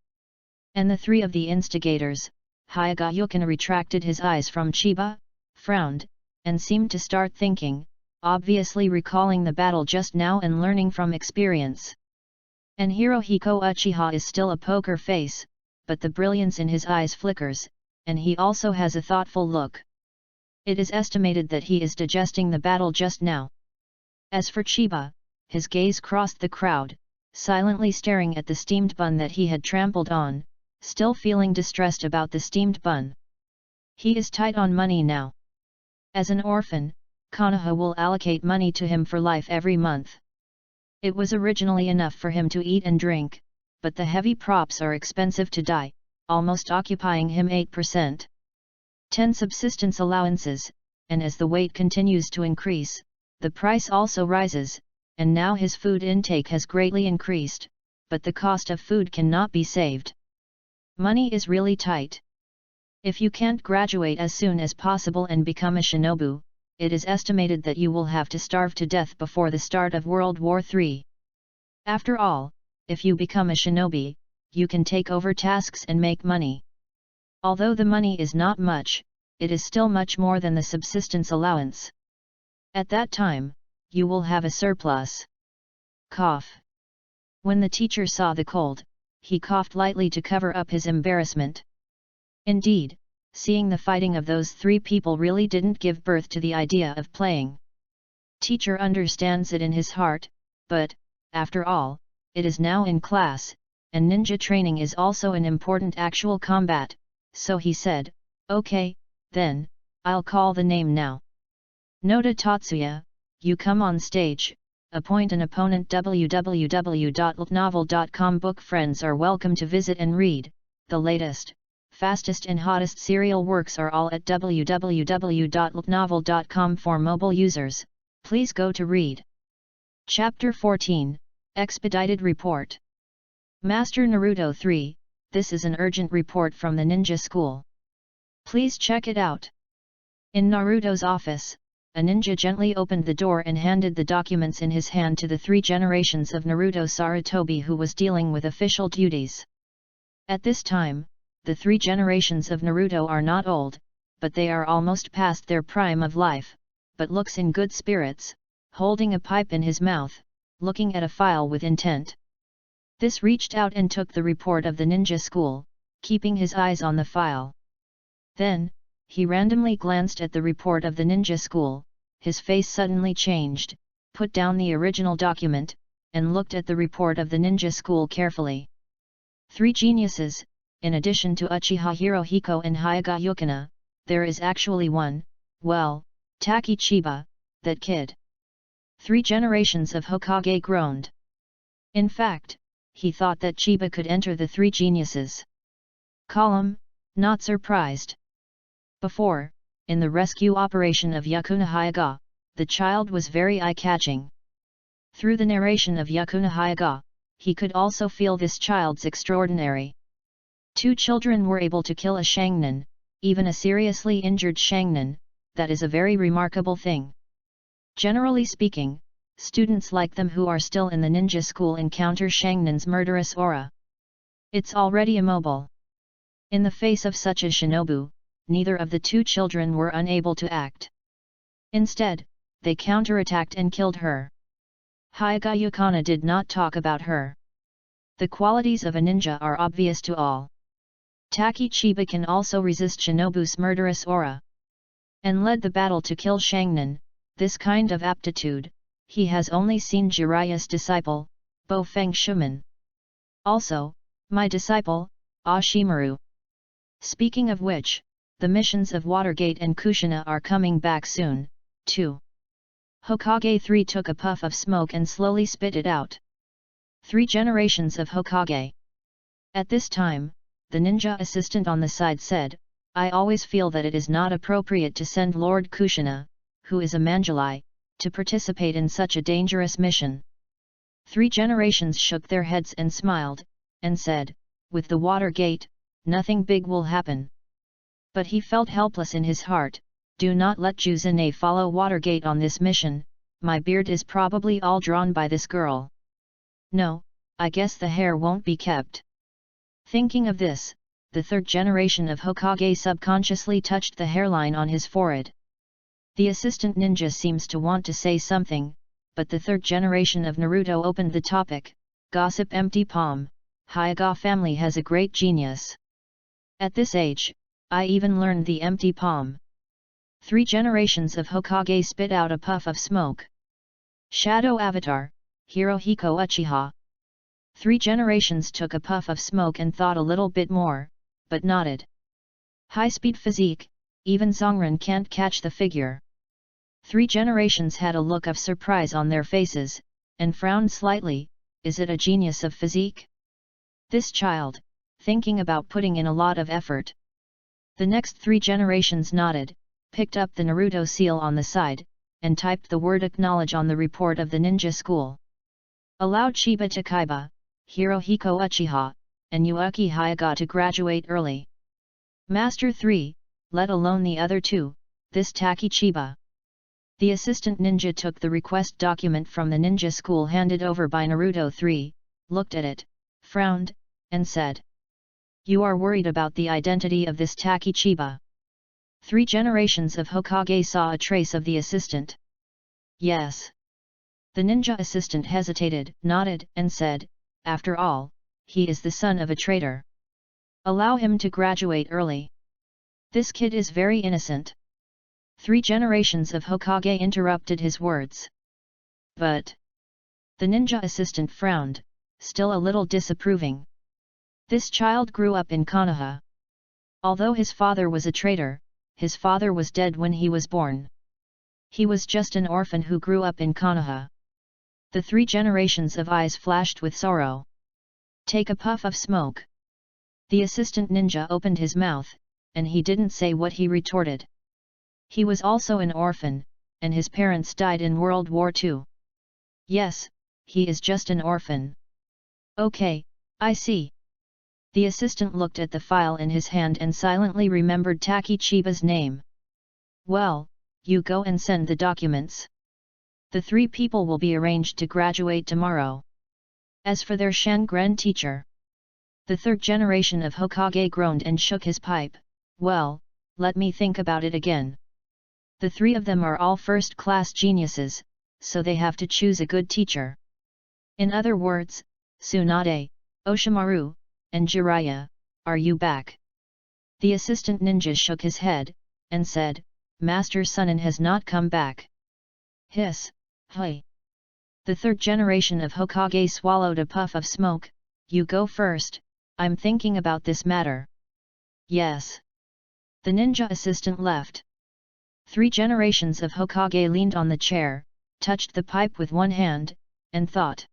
Speaker 1: And the three of the instigators, Hyuga Yukina retracted his eyes from Chiba, frowned, and seemed to start thinking, obviously recalling the battle just now and learning from experience. And Hirohiko Uchiha is still a poker face, but the brilliance in his eyes flickers, and he also has a thoughtful look. It is estimated that he is digesting the battle just now. As for Chiba, his gaze crossed the crowd, silently staring at the steamed bun that he had trampled on, still feeling distressed about the steamed bun. He is tight on money now. As an orphan, Konoha will allocate money to him for life every month. It was originally enough for him to eat and drink, but the heavy props are expensive to dye, almost occupying him 8%. 10 subsistence allowances, and as the weight continues to increase, the price also rises, and now his food intake has greatly increased, but the cost of food cannot be saved. Money is really tight. If you can't graduate as soon as possible and become a shinobu, it is estimated that you will have to starve to death before the start of World War III. After all, if you become a shinobi, you can take over tasks and make money. Although the money is not much, it is still much more than the subsistence allowance. At that time, you will have a surplus. Cough. When the teacher saw the cold, he coughed lightly to cover up his embarrassment. Indeed, seeing the fighting of those three people really didn't give birth to the idea of playing. Teacher understands it in his heart, but, after all, it is now in class, and ninja training is also an important actual combat, so he said, "Okay, then, I'll call the name now. Noda Tatsuya, you come on stage, appoint an opponent. www.novel.com book friends are welcome to visit and read, the latest, fastest and hottest serial works are all at www.novel.com for mobile users, please go to read." Chapter 14, Expedited Report. Master Naruto 3, this is an urgent report from the ninja school. Please check it out. In Naruto's office, a ninja gently opened the door and handed the documents in his hand to the three generations of Naruto Sarutobi who was dealing with official duties. At this time, the three generations of Naruto are not old, but they are almost past their prime of life, but looks in good spirits, holding a pipe in his mouth, looking at a file with intent. This reached out and took the report of the ninja school, keeping his eyes on the file. Then, he randomly glanced at the report of the ninja school, his face suddenly changed, put down the original document, and looked at the report of the ninja school carefully. Three geniuses, in addition to Uchiha Hirohiko and Hyuga Yukina, there is actually one, well, Taki Chiba, that kid. Three generations of Hokage groaned. In fact, he thought that Chiba could enter the three geniuses column, not surprised. Before, in the rescue operation of Yakuna Hyuga, the child was very eye-catching. Through the narration of Yakuna Hyuga, he could also feel this child's extraordinary. Two children were able to kill a Shangnan, even a seriously injured Shangnan, that is a very remarkable thing. Generally speaking, students like them who are still in the ninja school encounter Shangnan's murderous aura. It's already immobile. In the face of such a shinobu, neither of the two children were unable to act. Instead, they counterattacked and killed her. Hyuga Yukina did not talk about her. The qualities of a ninja are obvious to all. Taki Chiba can also resist shinobu's murderous aura, and led the battle to kill Shangnan. This kind of aptitude, he has only seen Jiraiya's disciple, Bo Feng Shuman. Also, my disciple, Ashimaru. Speaking of which, the missions of Watergate and Kushina are coming back soon, too. Hokage 3 took a puff of smoke and slowly spit it out. Three generations of Hokage. At this time, the ninja assistant on the side said, "I always feel that it is not appropriate to send Lord Kushina, who is a Manjulai, to participate in such a dangerous mission." Three generations shook their heads and smiled, and said, "With the Watergate, nothing big will happen." But he felt helpless in his heart. "Do not let Juzune follow Watergate on this mission, my beard is probably all drawn by this girl. No, I guess the hair won't be kept." Thinking of this, the third generation of Hokage subconsciously touched the hairline on his forehead. The assistant ninja seems to want to say something, but the third generation of Naruto opened the topic, "Gossip empty palm, Hyuga family has a great genius. At this age, I even learned the empty palm." Three generations of Hokage spit out a puff of smoke. Shadow Avatar, Hirohiko Uchiha. Three generations took a puff of smoke and thought a little bit more, but nodded. High-speed physique, even Zongren can't catch the figure. Three generations had a look of surprise on their faces, and frowned slightly. Is it a genius of physique? This child, thinking about putting in a lot of effort. The next three generations nodded, picked up the Naruto seal on the side, and typed the word "acknowledge" on the report of the ninja school. Allowed Chiba Takaiba, Hirohiko Uchiha, and Yuuki Hyuga to graduate early. Master 3, let alone the other two, this Taki Chiba. The assistant ninja took the request document from the ninja school handed over by Naruto 3, looked at it, frowned, and said, "You are worried about the identity of this Taki Chiba." 3 generations of Hokage saw a trace of the assistant. Yes. The ninja assistant hesitated, nodded, and said, "After all, he is the son of a traitor. Allow him to graduate early. This kid is very innocent." 3 generations of Hokage interrupted his words. But the ninja assistant frowned, still a little disapproving. This child grew up in Konoha. Although his father was a traitor, his father was dead when he was born. He was just an orphan who grew up in Konoha. The 3 generations of eyes flashed with sorrow. "Take a puff of smoke." The assistant ninja opened his mouth, and he didn't say what he retorted. He was also an orphan, and his parents died in World War II. Yes, he is just an orphan. Okay, I see. The assistant looked at the file in his hand and silently remembered Taki Chiba's name. "Well, you go and send the documents. The 3 people will be arranged to graduate tomorrow." As for their Shangren teacher, the 3rd generation of Hokage groaned and shook his pipe. "Well, let me think about it again. The 3 of them are all first-class geniuses, so they have to choose a good teacher. In other words, Tsunade, Oshimaru, and Jiraiya, are you back?" The assistant ninja shook his head, and said, "Master Sunan has not come back." Hiss, hi. The 3rd generation of Hokage swallowed a puff of smoke. "You go first, I'm thinking about this matter." Yes. The ninja assistant left. 3 generations of Hokage leaned on the chair, touched the pipe with one hand, and thought.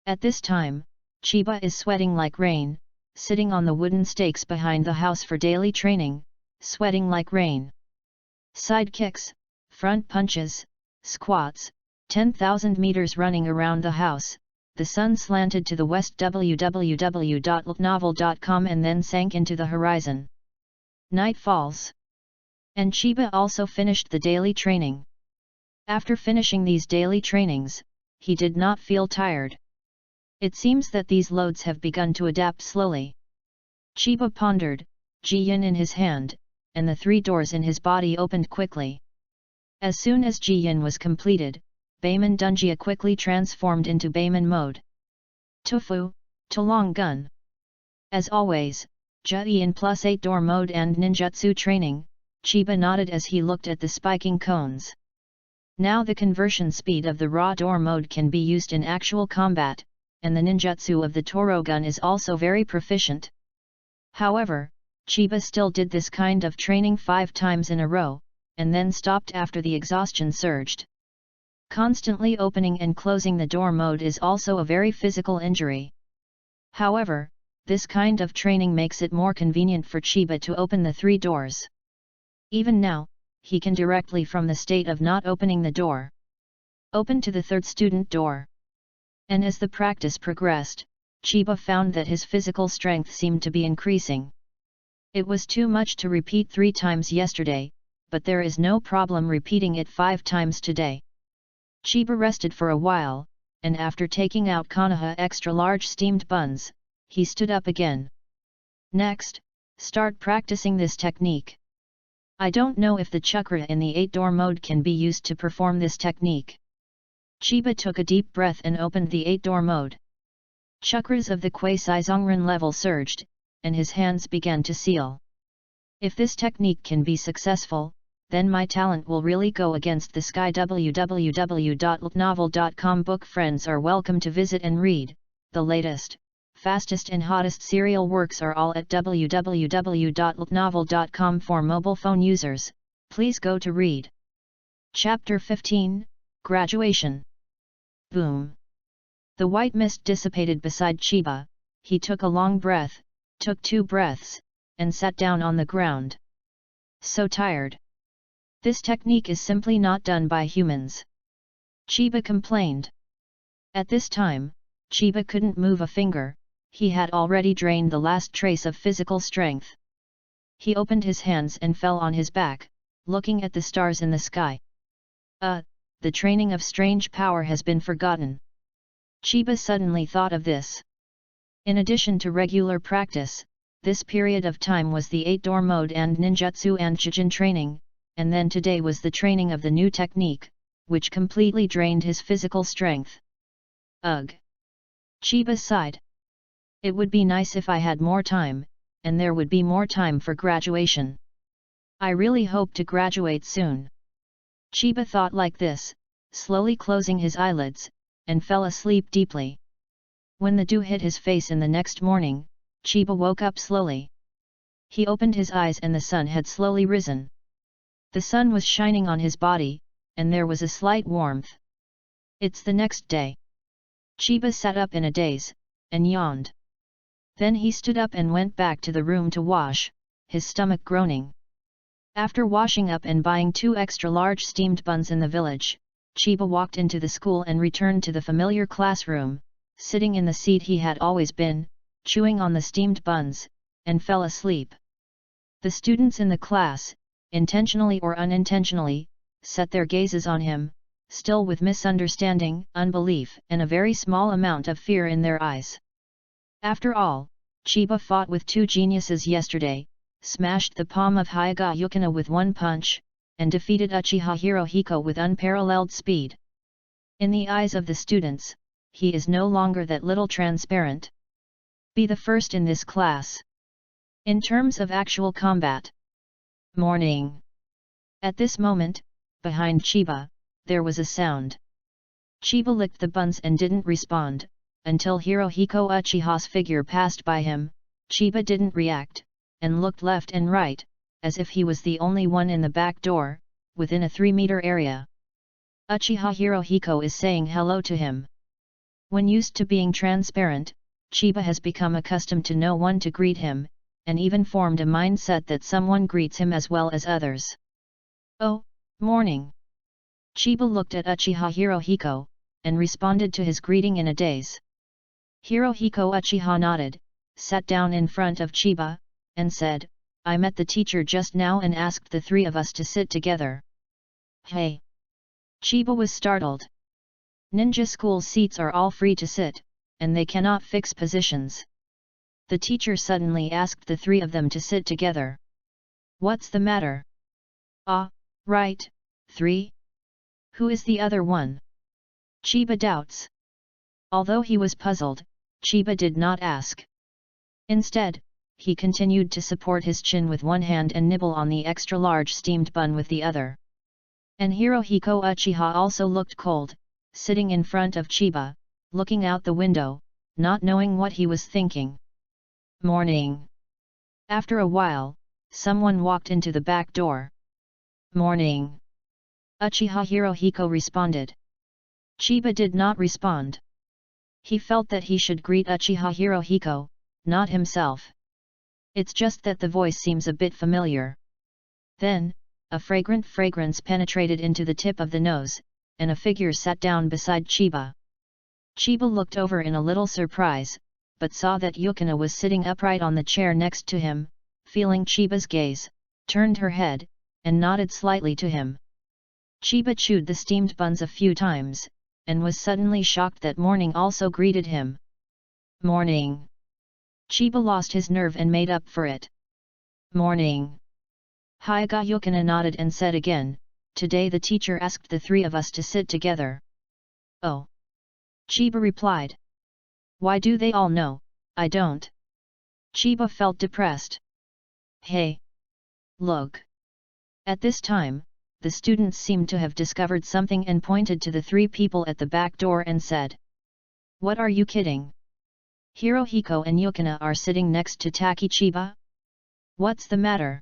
Speaker 1: At this time, Chiba is sweating like rain, sitting on the wooden stakes behind the house for daily training, sweating like rain. Side kicks, front punches, squats, 10,000 meters running around the house. The sun slanted to the west www.novel.com and then sank into the horizon. Night falls. And Chiba also finished the daily training. After finishing these daily trainings, he did not feel tired. It seems that these loads have begun to adapt slowly. Chiba pondered, Ji-yin in his hand, and the 3 doors in his body opened quickly. As soon as Ji-yin was completed, Beiman Dunjia quickly transformed into Beiman mode. Tofu, Tolong Gun. As always, Ji-yin plus 8 door mode and ninjutsu training. Chiba nodded as he looked at the spiking cones. Now the conversion speed of the raw door mode can be used in actual combat, and the ninjutsu of the Toro gun is also very proficient. However, Chiba still did this kind of training 5 times in a row, and then stopped after the exhaustion surged. Constantly opening and closing the door mode is also a very physical injury. However, this kind of training makes it more convenient for Chiba to open the 3 doors. Even now, he can directly from the state of not opening the door, open to the 3rd student door. And as the practice progressed, Chiba found that his physical strength seemed to be increasing. It was too much to repeat 3 times yesterday, but there is no problem repeating it 5 times today. Chiba rested for a while, and after taking out Konoha extra large steamed buns, he stood up again. Next, start practicing this technique. I don't know if the chakra in the 8 door mode can be used to perform this technique. Chiba took a deep breath and opened the 8 door mode. Chakras of the Quasi-Zongren level surged, and his hands began to seal. If this technique can be successful, then my talent will really go against the sky. www.novel.com book friends are welcome to visit and read. The latest, fastest and hottest serial works are all at www.novel.com for mobile phone users. Please go to read. Chapter 15, Graduation. Boom. The white mist dissipated beside Chiba. He took a long breath, took 2 breaths, and sat down on the ground. So tired. This technique is simply not done by humans. Chiba complained. At this time, Chiba couldn't move a finger. He had already drained the last trace of physical strength. He opened his hands and fell on his back, looking at the stars in the sky. The training of strange power has been forgotten. Chiba suddenly thought of this. In addition to regular practice, this period of time was the 8-door mode and ninjutsu and Shijin training, and then today was the training of the new technique, which completely drained his physical strength. Ugh! Chiba sighed. It would be nice if I had more time, and there would be more time for graduation. I really hope to graduate soon. Chiba thought like this, slowly closing his eyelids, and fell asleep deeply. When the dew hit his face in the next morning, Chiba woke up slowly. He opened his eyes and the sun had slowly risen. The sun was shining on his body, and there was a slight warmth. It's the next day. Chiba sat up in a daze, and yawned. Then he stood up and went back to the room to wash, his stomach groaning. After washing up and buying 2 extra large steamed buns in the village, Chiba walked into the school and returned to the familiar classroom, sitting in the seat he had always been, chewing on the steamed buns, and fell asleep. The students in the class, intentionally or unintentionally, set their gazes on him, still with misunderstanding, unbelief, and a very small amount of fear in their eyes. After all, Chiba fought with 2 geniuses yesterday, smashed the palm of Hyuga Yukina with 1 punch, and defeated Uchiha Hirohiko with unparalleled speed. In the eyes of the students, he is no longer that little transparent. Be the first in this class. In terms of actual combat. Morning. At this moment, behind Chiba, there was a sound. Chiba licked the buns and didn't respond, until Hirohiko Uchiha's figure passed by him. Chiba didn't react, and looked left and right, as if he was the only one in the back door, within a 3-meter area. Uchiha Hirohiko is saying hello to him. When used to being transparent, Chiba has become accustomed to no one to greet him, and even formed a mindset that someone greets him as well as others. Oh, morning! Chiba looked at Uchiha Hirohiko, and responded to his greeting in a daze. Hirohiko Uchiha nodded, sat down in front of Chiba, and said, I met the teacher just now and asked the 3 of us to sit together. Hey! Chiba was startled. Ninja school seats are all free to sit, and they cannot fix positions. The teacher suddenly asked the 3 of them to sit together. What's the matter? Ah, right, 3? Who is the other one? Chiba doubts. Although he was puzzled, Chiba did not ask. Instead, he continued to support his chin with one hand and nibble on the extra-large steamed bun with the other. And Hirohiko Uchiha also looked cold, sitting in front of Chiba, looking out the window, not knowing what he was thinking. Morning. After a while, someone walked into the back door. Morning. Uchiha Hirohiko responded. Chiba did not respond. He felt that he should greet Uchiha Hirohiko, not himself. It's just that the voice seems a bit familiar. Then, a fragrant fragrance penetrated into the tip of the nose, and a figure sat down beside Chiba. Chiba looked over in a little surprise, but saw that Yukina was sitting upright on the chair next to him, feeling Chiba's gaze, turned her head, and nodded slightly to him. Chiba chewed the steamed buns a few times, and was suddenly shocked that Morning also greeted him. Morning. Chiba lost his nerve and made up for it. Morning. Hyuga Yukina nodded and said again, Today the teacher asked the 3 of us to sit together. Oh. Chiba replied. Why do they all know? I don't. Chiba felt depressed. Hey! Look! At this time, the students seemed to have discovered something and pointed to the 3 people at the back door and said. What are you kidding? Hirohiko and Yukina are sitting next to Taki Chiba? What's the matter?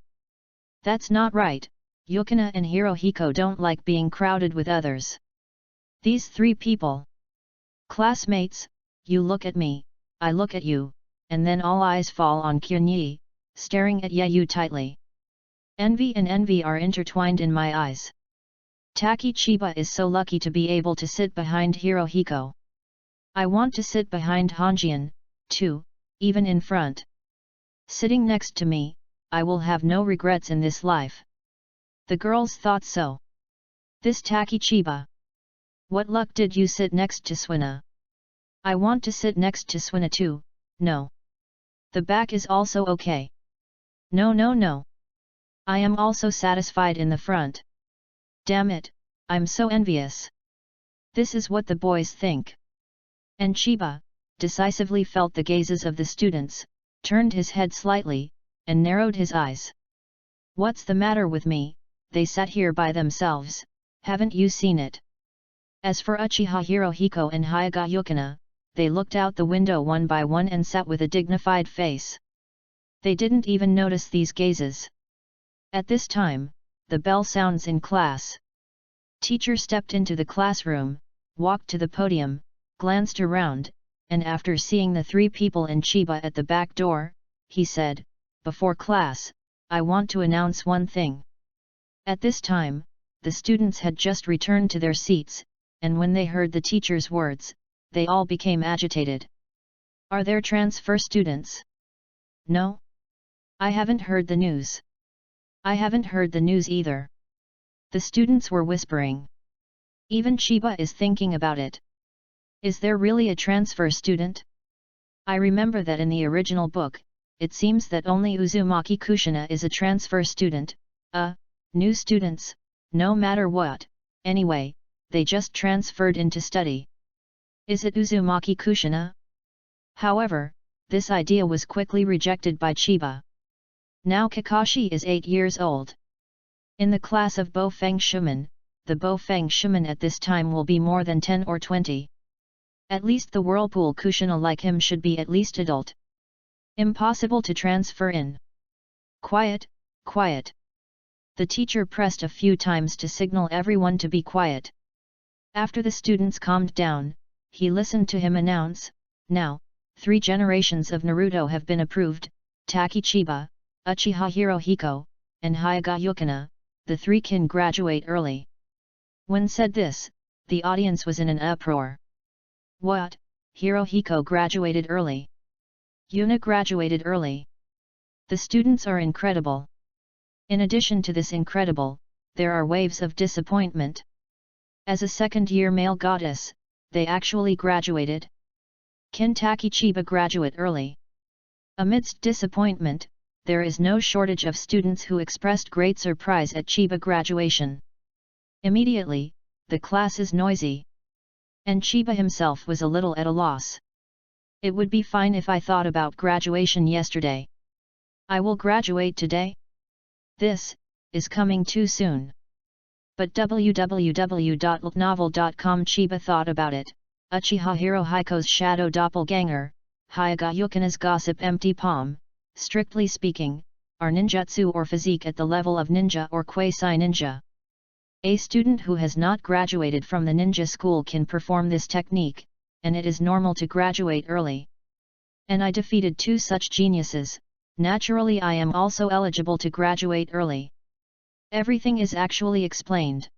Speaker 1: That's not right, Yukina and Hirohiko don't like being crowded with others. These 3 people. Classmates, you look at me, I look at you, and then all eyes fall on Kyunyi, staring at Yeyu tightly. Envy and envy are intertwined in my eyes. Taki Chiba is so lucky to be able to sit behind Hirohiko. I want to sit behind Hanjian, too, even in front. Sitting next to me, I will have no regrets in this life. The girls thought so. This tacky Chiba. What luck did you sit next to Swina? I want to sit next to Swina too. No. The back is also okay. No no no. I am also satisfied in the front. Damn it, I'm so envious. This is what the boys think. And Chiba, decisively felt the gazes of the students, turned his head slightly, and narrowed his eyes. What's the matter with me? They sat here by themselves, haven't you seen it? As for Uchiha Hirohiko and Hyuga Yukina, they looked out the window one by one and sat with a dignified face. They didn't even notice these gazes. At this time, the bell sounds in class. Teacher stepped into the classroom, walked to the podium, glanced around, and after seeing the three people in Chiba at the back door, he said, "Before class, I want to announce one thing." At this time, the students had just returned to their seats, and when they heard the teacher's words, they all became agitated. Are there transfer students? No? I haven't heard the news. I haven't heard the news either. The students were whispering. Even Chiba is thinking about it. Is there really a transfer student? I remember that in the original book, it seems that only Uzumaki Kushina is a transfer student. New students, no matter what, anyway, they just transferred into study. Is it Uzumaki Kushina? However, this idea was quickly rejected by Chiba. Now Kakashi is 8 years old. In the class of Bofeng Shuman, the Bofeng Shuman at this time will be more than 10 or 20. At least the Whirlpool Kushina like him should be at least adult. Impossible to transfer in. Quiet, quiet. The teacher pressed a few times to signal everyone to be quiet. After the students calmed down, he listened to him announce, "Now, 3 generations of Naruto have been approved, Taki Chiba, Uchiha Hirohiko, and Hyuga Yukina, the 3 can graduate early." When said this, the audience was in an uproar. What? Hirohiko graduated early? Yuna graduated early? The students are incredible. In addition to this incredible, there are waves of disappointment. As a second-year male goddess, they actually graduated? Can Taki Chiba graduate early? Amidst disappointment, there is no shortage of students who expressed great surprise at Chiba graduation. Immediately, the class is noisy. And Chiba himself was a little at a loss. It would be fine if I thought about graduation yesterday. I will graduate today? This is coming too soon. But www.novel.com Chiba thought about it. Uchiha Hirohiko's shadow doppelganger, Hyuga Yukina's gossip empty palm, strictly speaking, are ninjutsu or physique at the level of ninja or quasi-ninja. A student who has not graduated from the ninja school can perform this technique, and it is normal to graduate early. And I defeated 2 such geniuses, naturally I am also eligible to graduate early. Everything is actually explained.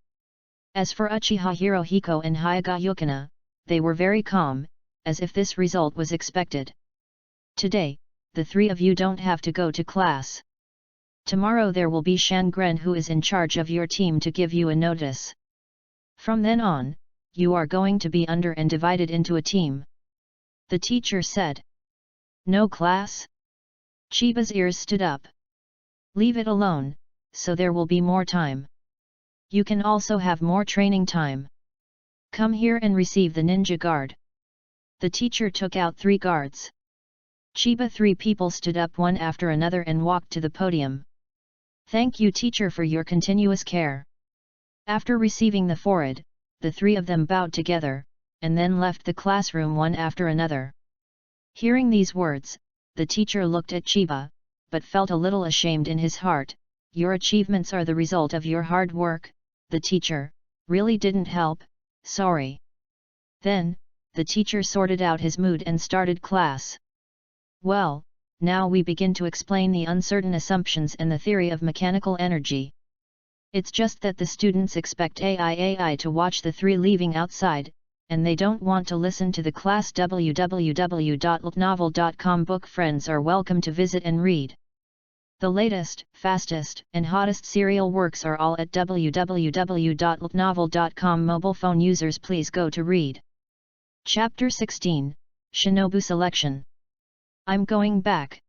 Speaker 1: As for Uchiha Hirohiko and Hyuga Yukina, they were very calm, as if this result was expected. Today, the 3 of you don't have to go to class. Tomorrow there will be Shangren who is in charge of your team to give you a notice. From then on, you are going to be under and divided into a team. The teacher said. No class? Chiba's ears stood up. Leave it alone, so there will be more time. You can also have more training time. Come here and receive the ninja guard. The teacher took out 3 guards. Chiba 3 people stood up one after another and walked to the podium. Thank you teacher for your continuous care. After receiving the forehead, the 3 of them bowed together, and then left the classroom one after another. Hearing these words, the teacher looked at Chiba, but felt a little ashamed in his heart. Your achievements are the result of your hard work, the teacher, really didn't help, sorry. Then, the teacher sorted out his mood and started class. Well, now we begin to explain the uncertain assumptions and the theory of mechanical energy. It's just that the students expect AI to watch the 3 leaving outside, and they don't want to listen to the class. www.novel.com book friends are welcome to visit and read. The latest, fastest, and hottest serial works are all at www.novel.com. Mobile phone users, please go to read. Chapter 16, Shinobu Selection. I'm going back.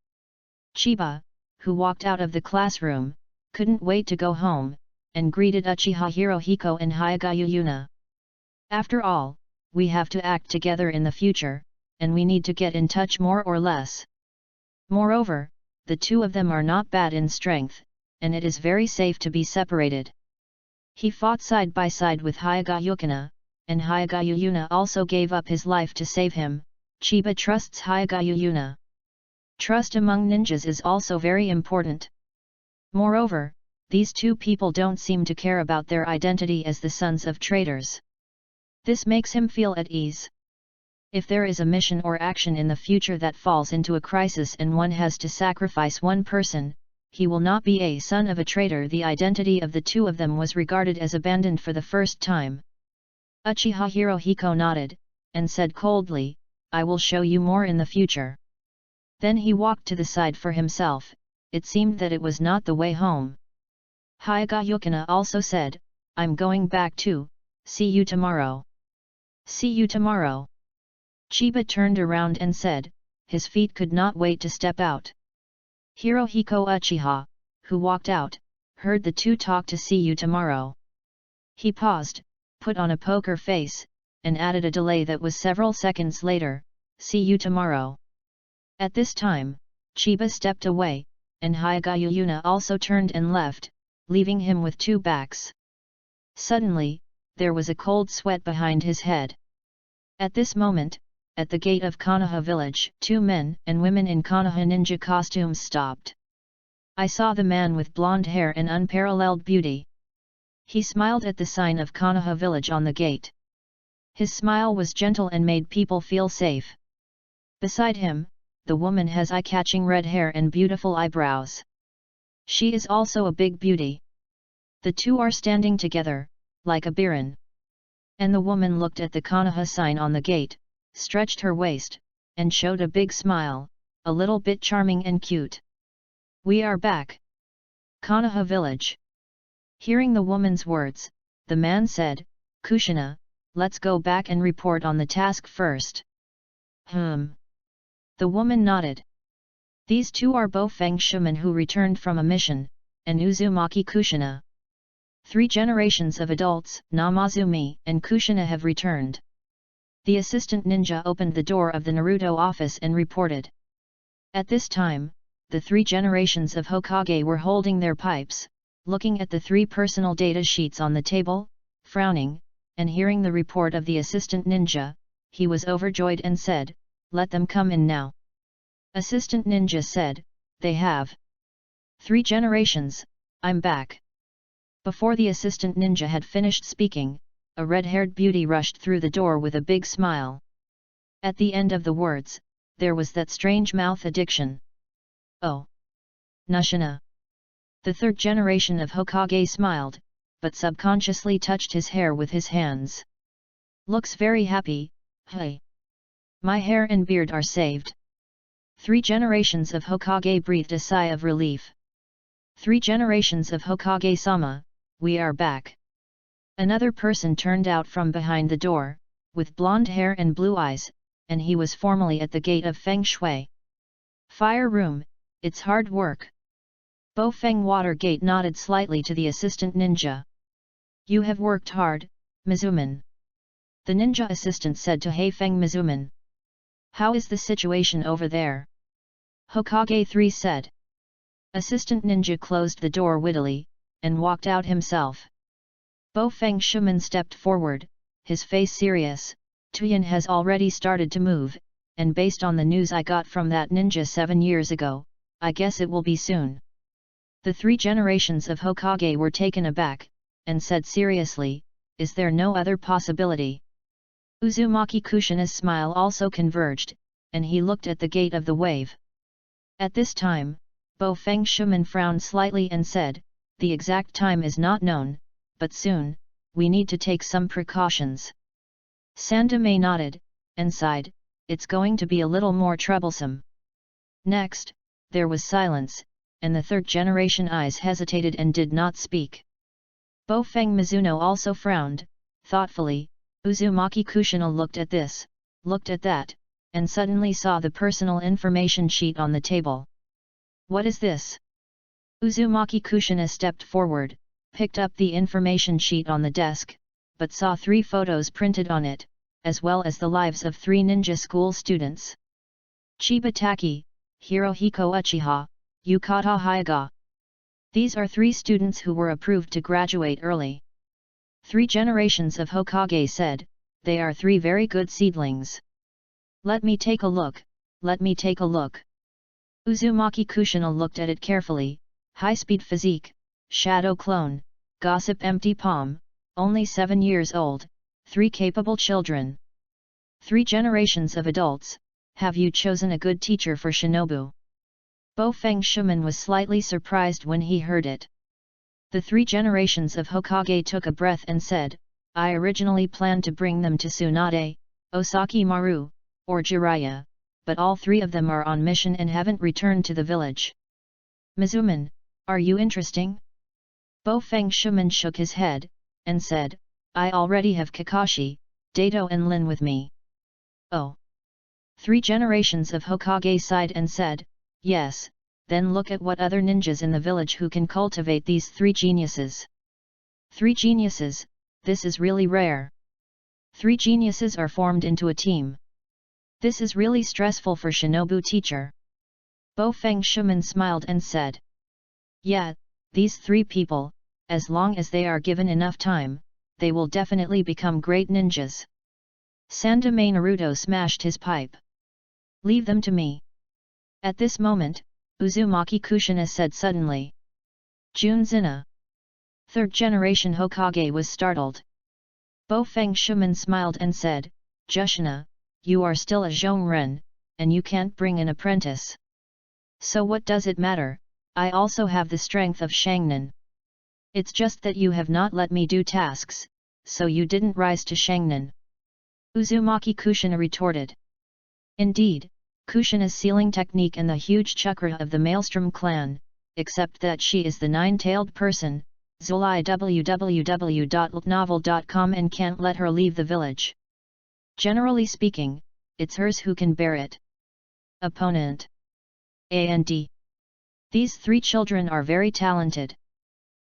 Speaker 1: Chiba, who walked out of the classroom, couldn't wait to go home, and greeted Uchiha Hirohiko and Hyagayu Yuna. After all, we have to act together in the future, and we need to get in touch more or less. Moreover, the two of them are not bad in strength, and it is very safe to be separated. He fought side by side with Hyagayu Yuna, and Hyagayu Yuna also gave up his life to save him. Chiba trusts Hyagayu Yuna. Trust among ninjas is also very important. Moreover, these two people don't seem to care about their identity as the sons of traitors. This makes him feel at ease. If there is a mission or action in the future that falls into a crisis and one has to sacrifice one person, he will not be a son of a traitor. The identity of the two of them was regarded as abandoned for the first time. Uchiha Hirohiko nodded, and said coldly, I will show you more in the future. Then he walked to the side for himself. It seemed that it was not the way home. Hyagayu Yuna also said, I'm going back too, see you tomorrow. See you tomorrow. Chiba turned around and said, his feet could not wait to step out. Hirohiko Uchiha, who walked out, heard the two talk to see you tomorrow. He paused, put on a poker face, and added a delay that was several seconds later, see you tomorrow. At this time, Chiba stepped away, and Hyagayu Yuna also turned and left, leaving him with two backs. Suddenly, there was a cold sweat behind his head. At this moment, at the gate of Konoha village, two men and women in Konoha ninja costumes stopped. I saw the man with blonde hair and unparalleled beauty. He smiled at the sign of Konoha village on the gate. His smile was gentle and made people feel safe. Beside him, the woman has eye-catching red hair and beautiful eyebrows. She is also a big beauty. The two are standing together, like a biran. And the woman looked at the Konoha sign on the gate, stretched her waist, and showed a big smile, a little bit charming and cute. We are back. Konoha village. Hearing the woman's words, the man said, Kushina, let's go back and report on the task first. The woman nodded. These two are Bofeng Shuman who returned from a mission, and Uzumaki Kushina. 3 generations of adults, Namazumi and Kushina, have returned. The assistant ninja opened the door of the Naruto office and reported. At this time, the 3 generations of Hokage were holding their pipes, looking at the 3 personal data sheets on the table, frowning, and hearing the report of the assistant ninja, he was overjoyed and said, let them come in now. Assistant ninja said, they have 3 generations, I'm back. Before the assistant ninja had finished speaking, a red-haired beauty rushed through the door with a big smile. At the end of the words, there was that strange mouth addiction. Oh! Nushina! The 3rd generation of Hokage smiled, but subconsciously touched his hair with his hands. Looks very happy, hey! My hair and beard are saved. 3 generations of Hokage breathed a sigh of relief. 3 generations of Hokage-sama, we are back. Another person turned out from behind the door, with blonde hair and blue eyes, and he was formally at the gate of Feng Shui. Fire room, it's hard work. Bofeng Watergate nodded slightly to the assistant ninja. You have worked hard, Mizuman. The ninja assistant said to Heifeng Mizuman. How is the situation over there? Hokage 3 said. Assistant ninja closed the door wittily, and walked out himself. Bofeng Shuman stepped forward, his face serious. Tuyin has already started to move, and based on the news I got from that ninja 7 years ago, I guess it will be soon. The 3 generations of Hokage were taken aback, and said seriously, is there no other possibility? Uzumaki Kushina's smile also converged, and he looked at the gate of the wave. At this time, Bofeng Shuman frowned slightly and said, the exact time is not known, but soon, we need to take some precautions. Sandame nodded, and sighed, it's going to be a little more troublesome. Next, there was silence, and the third generation eyes hesitated and did not speak. Bofeng Mizuno also frowned, thoughtfully. Uzumaki Kushina looked at this, looked at that, and suddenly saw the personal information sheet on the table. What is this? Uzumaki Kushina stepped forward, picked up the information sheet on the desk, but saw 3 photos printed on it, as well as the lives of 3 ninja school students. Chiba Taki, Hirohiko Uchiha, Yukata Hyuga. These are 3 students who were approved to graduate early. 3 generations of Hokage said, they are 3 very good seedlings. Let me take a look, let me take a look. Uzumaki Kushina looked at it carefully. High-speed physique, shadow clone, gossip empty palm, only 7 years old, 3 capable children. 3 generations of adults, have you chosen a good teacher for Shinobu? Bofeng Shuman was slightly surprised when he heard it. The 3 generations of Hokage took a breath and said, I originally planned to bring them to Tsunade, Osaki Maru, or Jiraiya, but all 3 of them are on mission and haven't returned to the village. Mizuman, are you interesting? Bofeng Shuman shook his head, and said, I already have Kakashi, Dato and Lin with me. Oh. 3 generations of Hokage sighed and said, yes, then look at what other ninjas in the village who can cultivate these 3 geniuses. 3 geniuses, this is really rare. 3 geniuses are formed into a team. This is really stressful for Shinobu teacher. Bofeng Shuman smiled and said. Yeah, these 3 people, as long as they are given enough time, they will definitely become great ninjas. Sandame Naruto smashed his pipe. Leave them to me. At this moment, Uzumaki Kushina said suddenly. Junzina. 3rd generation Hokage was startled. Bofeng Shuman smiled and said, Jushina, you are still a Zhongren, and you can't bring an apprentice. So what does it matter, I also have the strength of Shangnan. It's just that you have not let me do tasks, so you didn't rise to Shangnan. Uzumaki Kushina retorted. Indeed, Kushina's sealing technique and the huge chakra of the Maelstrom clan, except that she is the 9-tailed person, Zulai www.novel.com and can't let her leave the village. Generally speaking, it's hers who can bear it. Opponent. A&D. These 3 children are very talented.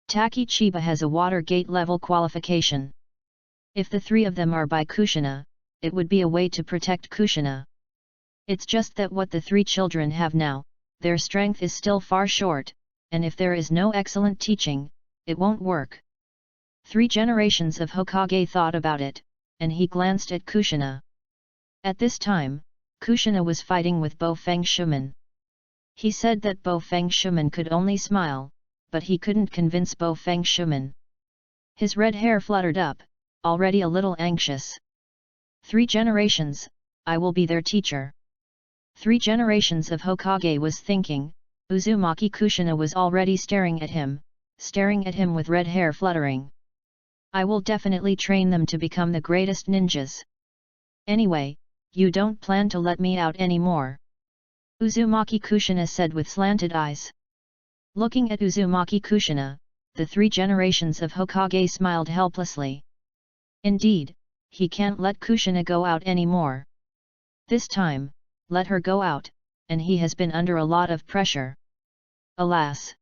Speaker 1: Taki Chiba has a Watergate level qualification. If the 3 of them are by Kushina, it would be a way to protect Kushina. It's just that what the 3 children have now, their strength is still far short, and if there is no excellent teaching, it won't work. 3 generations of Hokage thought about it, and he glanced at Kushina. At this time, Kushina was fighting with Bofeng Shuman. He said that Bofeng Shuman could only smile, but he couldn't convince Bofeng Shuman. His red hair fluttered up, already a little anxious. 3 generations, I will be their teacher. 3 generations of Hokage was thinking. Uzumaki Kushina was already staring at him with red hair fluttering. I will definitely train them to become the greatest ninjas. Anyway, you don't plan to let me out anymore. Uzumaki Kushina said with slanted eyes. Looking at Uzumaki Kushina, the 3 generations of Hokage smiled helplessly. Indeed, he can't let Kushina go out anymore. This time, let her go out, and he has been under a lot of pressure. Alas!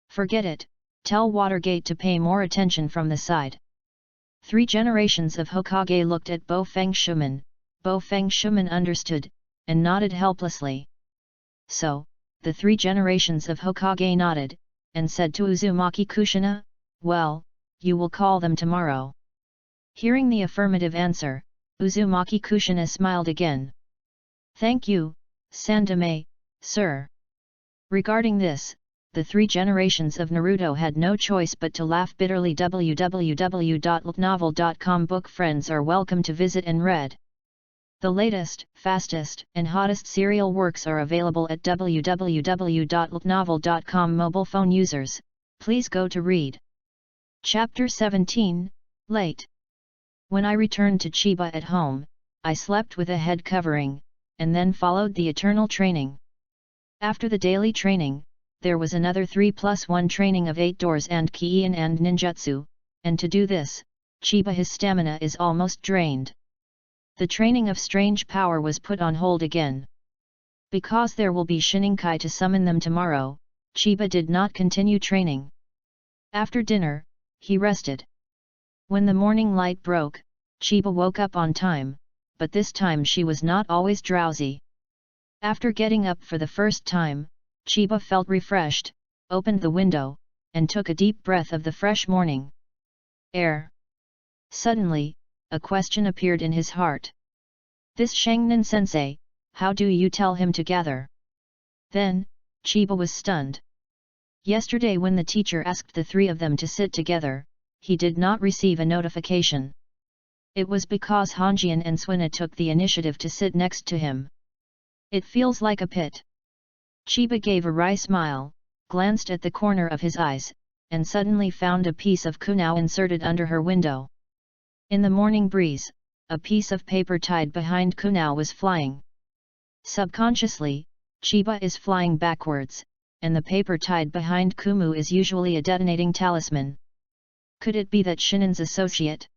Speaker 1: Forget it, tell Watergate to pay more attention from the side. 3 generations of Hokage looked at Bofeng Shuman. Bofeng Shuman understood, and nodded helplessly. So, the 3 generations of Hokage nodded, and said to Uzumaki Kushina, well, you will call them tomorrow. Hearing the affirmative answer, Uzumaki Kushina smiled again. Thank you, Sandame, sir. Regarding this, the 3 generations of Naruto had no choice but to laugh bitterly. www.novel.com book friends are welcome to visit and read. The latest, fastest, and hottest serial works are available at www.novel.com. Mobile phone users, please go to read. Chapter 17, Late. When I returned to Chiba at home, I slept with a head covering, and then followed the eternal training. After the daily training, there was another 3+1 training of 8 doors and Kiin and ninjutsu, and to do this, Chiba his stamina is almost drained. The training of strange power was put on hold again. Because there will be Shininkai to summon them tomorrow, Chiba did not continue training. After dinner, he rested. When the morning light broke, Chiba woke up on time, but this time she was not always drowsy. After getting up for the first time, Chiba felt refreshed, opened the window, and took a deep breath of the fresh morning air. Suddenly, a question appeared in his heart. This Shangnan sensei, how do you tell him to gather? Then, Chiba was stunned. Yesterday when the teacher asked the three of them to sit together, he did not receive a notification. It was because Hanjian and Suina took the initiative to sit next to him. It feels like a pit. Chiba gave a wry smile, glanced at the corner of his eyes, and suddenly found a piece of kunao inserted under her window. In the morning breeze, a piece of paper tied behind kunao was flying. Subconsciously, Chiba is flying backwards, and the paper tied behind Kumu is usually a detonating talisman. Could it be that Shinin's associate?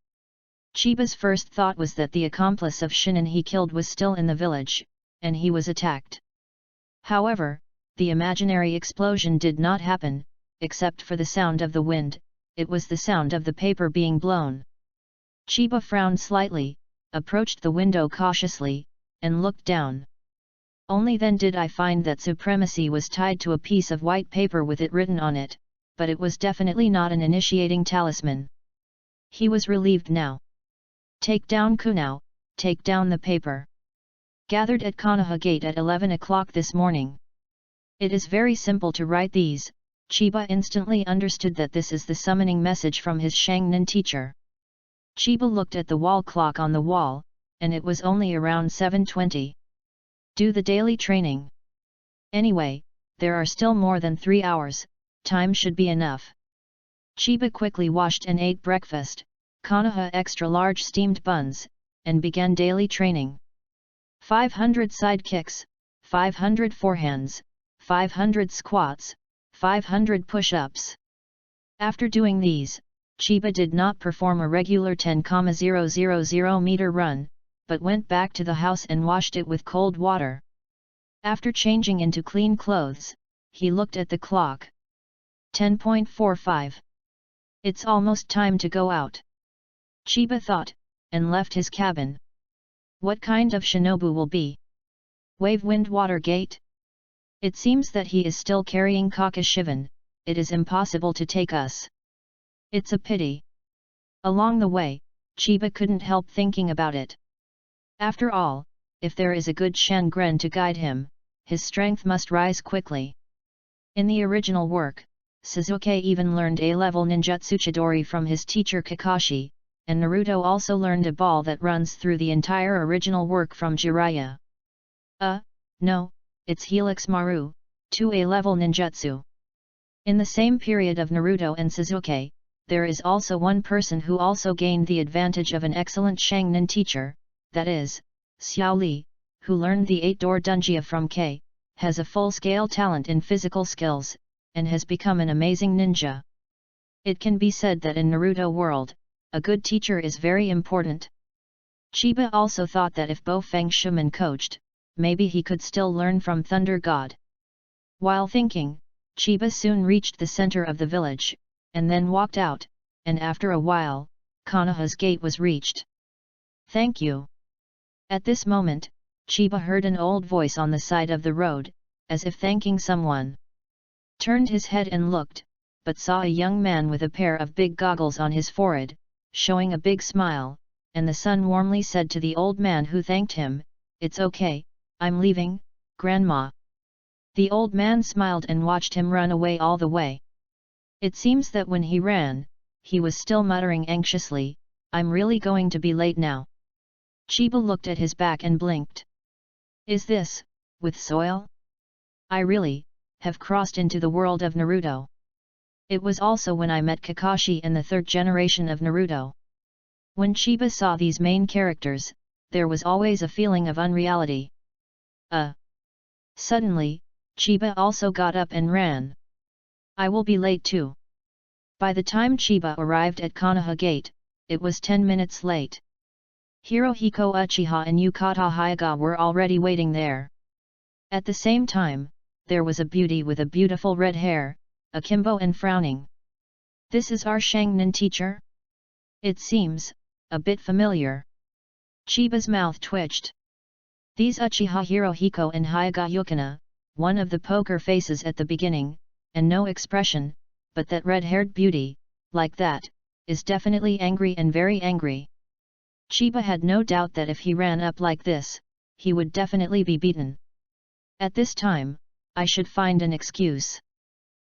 Speaker 1: Chiba's first thought was that the accomplice of Shinin he killed was still in the village, and he was attacked. However, the imaginary explosion did not happen, except for the sound of the wind, it was the sound of the paper being blown. Chiba frowned slightly, approached the window cautiously, and looked down. Only then did I find that supremacy was tied to a piece of white paper with it written on it, but it was definitely not an initiating talisman. He was relieved now. Take down kunao, take down the paper. Gathered at Konoha Gate at 11 o'clock this morning. It is very simple to write these. Chiba instantly understood that this is the summoning message from his Shangnan teacher. Chiba looked at the wall clock on the wall, and it was only around 7:20. Do the daily training. Anyway, there are still more than 3 hours, time should be enough. Chiba quickly washed and ate breakfast, Konoha extra large steamed buns, and began daily training. 500 side kicks, 500 forehands, 500 squats, 500 push-ups. After doing these, Chiba did not perform a regular 10,000 meter run, but went back to the house and washed it with cold water. After changing into clean clothes, he looked at the clock. 10:45. It's almost time to go out. Chiba thought, and left his cabin. What kind of shinobu will be? Wave wind water gate? It seems that he is still carrying Kakashivan, it is impossible to take us. It's a pity. Along the way, Chiba couldn't help thinking about it. After all, if there is a good Shangren to guide him, his strength must rise quickly. In the original work, Sasuke even learned A-level ninjutsu Chidori from his teacher Kakashi, and Naruto also learned a ball that runs through the entire original work from Jiraiya. No, it's Helix Maru, 2 A-level ninjutsu. In the same period of Naruto and Sasuke, there is also one person who also gained the advantage of an excellent Shangnan teacher, that is, Xiao Li, who learned the 8-door Dunjia from K, has a full-scale talent in physical skills, and has become an amazing ninja. It can be said that in Naruto world, a good teacher is very important. Chiba also thought that if Bo Feng Shuman coached, maybe he could still learn from Thunder God. While thinking, Chiba soon reached the center of the village, and then walked out, and after a while, Konoha's gate was reached. Thank you. At this moment, Chiba heard an old voice on the side of the road, as if thanking someone. Turned his head and looked, but saw a young man with a pair of big goggles on his forehead, showing a big smile, and the son warmly said to the old man who thanked him, "It's okay, I'm leaving, Grandma." The old man smiled and watched him run away all the way. It seems that when he ran, he was still muttering anxiously, "I'm really going to be late now." Chiba looked at his back and blinked. Is this, with soil? I really, have crossed into the world of Naruto. It was also when I met Kakashi and the third generation of Naruto. When Chiba saw these main characters, there was always a feeling of unreality. Suddenly, Chiba also got up and ran. I will be late too. By the time Chiba arrived at Konoha Gate, it was 10 minutes late. Hirohiko Uchiha and Yukata Hyuga were already waiting there. At the same time, there was a beauty with a beautiful red hair, akimbo and frowning. This is our Shangnin teacher? It seems a bit familiar. Chiba's mouth twitched. These Uchiha Hirohiko and Hyuga Yukina, one of the poker faces at the beginning, and no expression, but that red-haired beauty, like that, is definitely angry and very angry. Chiba had no doubt that if he ran up like this, he would definitely be beaten. At this time, I should find an excuse.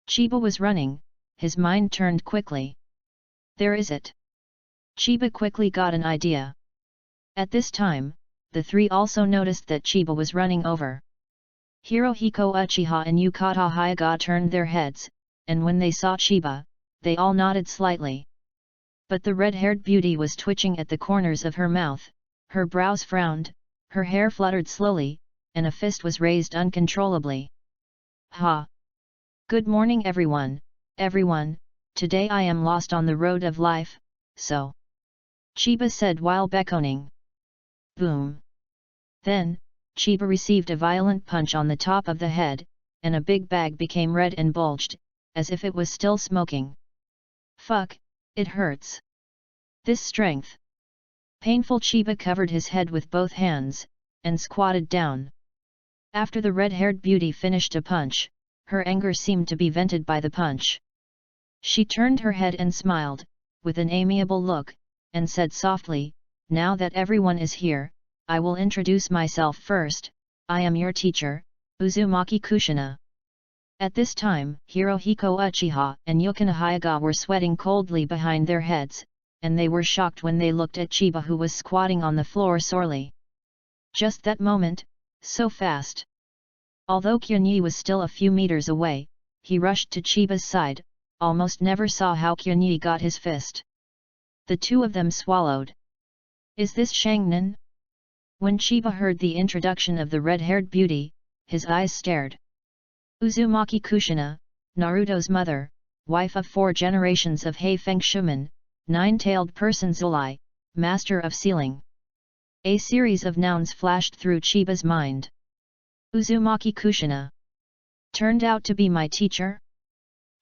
Speaker 1: Chiba was running, his mind turned quickly. There is it. Chiba quickly got an idea. At this time, the three also noticed that Chiba was running over. Hirohiko Uchiha and Yukata Hyuga turned their heads, and when they saw Chiba, they all nodded slightly. But the red-haired beauty was twitching at the corners of her mouth, her brows frowned, her hair fluttered slowly, and a fist was raised uncontrollably. Ha! Good morning everyone, today I am lost on the road of life, so. Chiba said while beckoning. Boom! Then, Chiba received a violent punch on the top of the head, and a big bag became red and bulged, as if it was still smoking. Fuck, it hurts. This strength. Painful. Chiba covered his head with both hands, and squatted down. After the red-haired beauty finished a punch, her anger seemed to be vented by the punch. She turned her head and smiled, with an amiable look, and said softly, now that everyone is here, I will introduce myself first. I am your teacher, Uzumaki Kushina. At this time, Hirohiko Uchiha and Yukina Hyuga were sweating coldly behind their heads, and they were shocked when they looked at Chiba, who was squatting on the floor sorely. Just that moment, so fast. Although Kyunyi was still a few meters away, he rushed to Chiba's side, almost never saw how Kyunyi got his fist. The two of them swallowed. Is this Shangnin? When Chiba heard the introduction of the red-haired beauty, his eyes stared. Uzumaki Kushina, Naruto's mother, wife of 4 generations of Heifeng Shuman, nine-tailed person Zulai, master of sealing. A series of nouns flashed through Chiba's mind. Uzumaki Kushina. Turned out to be my teacher?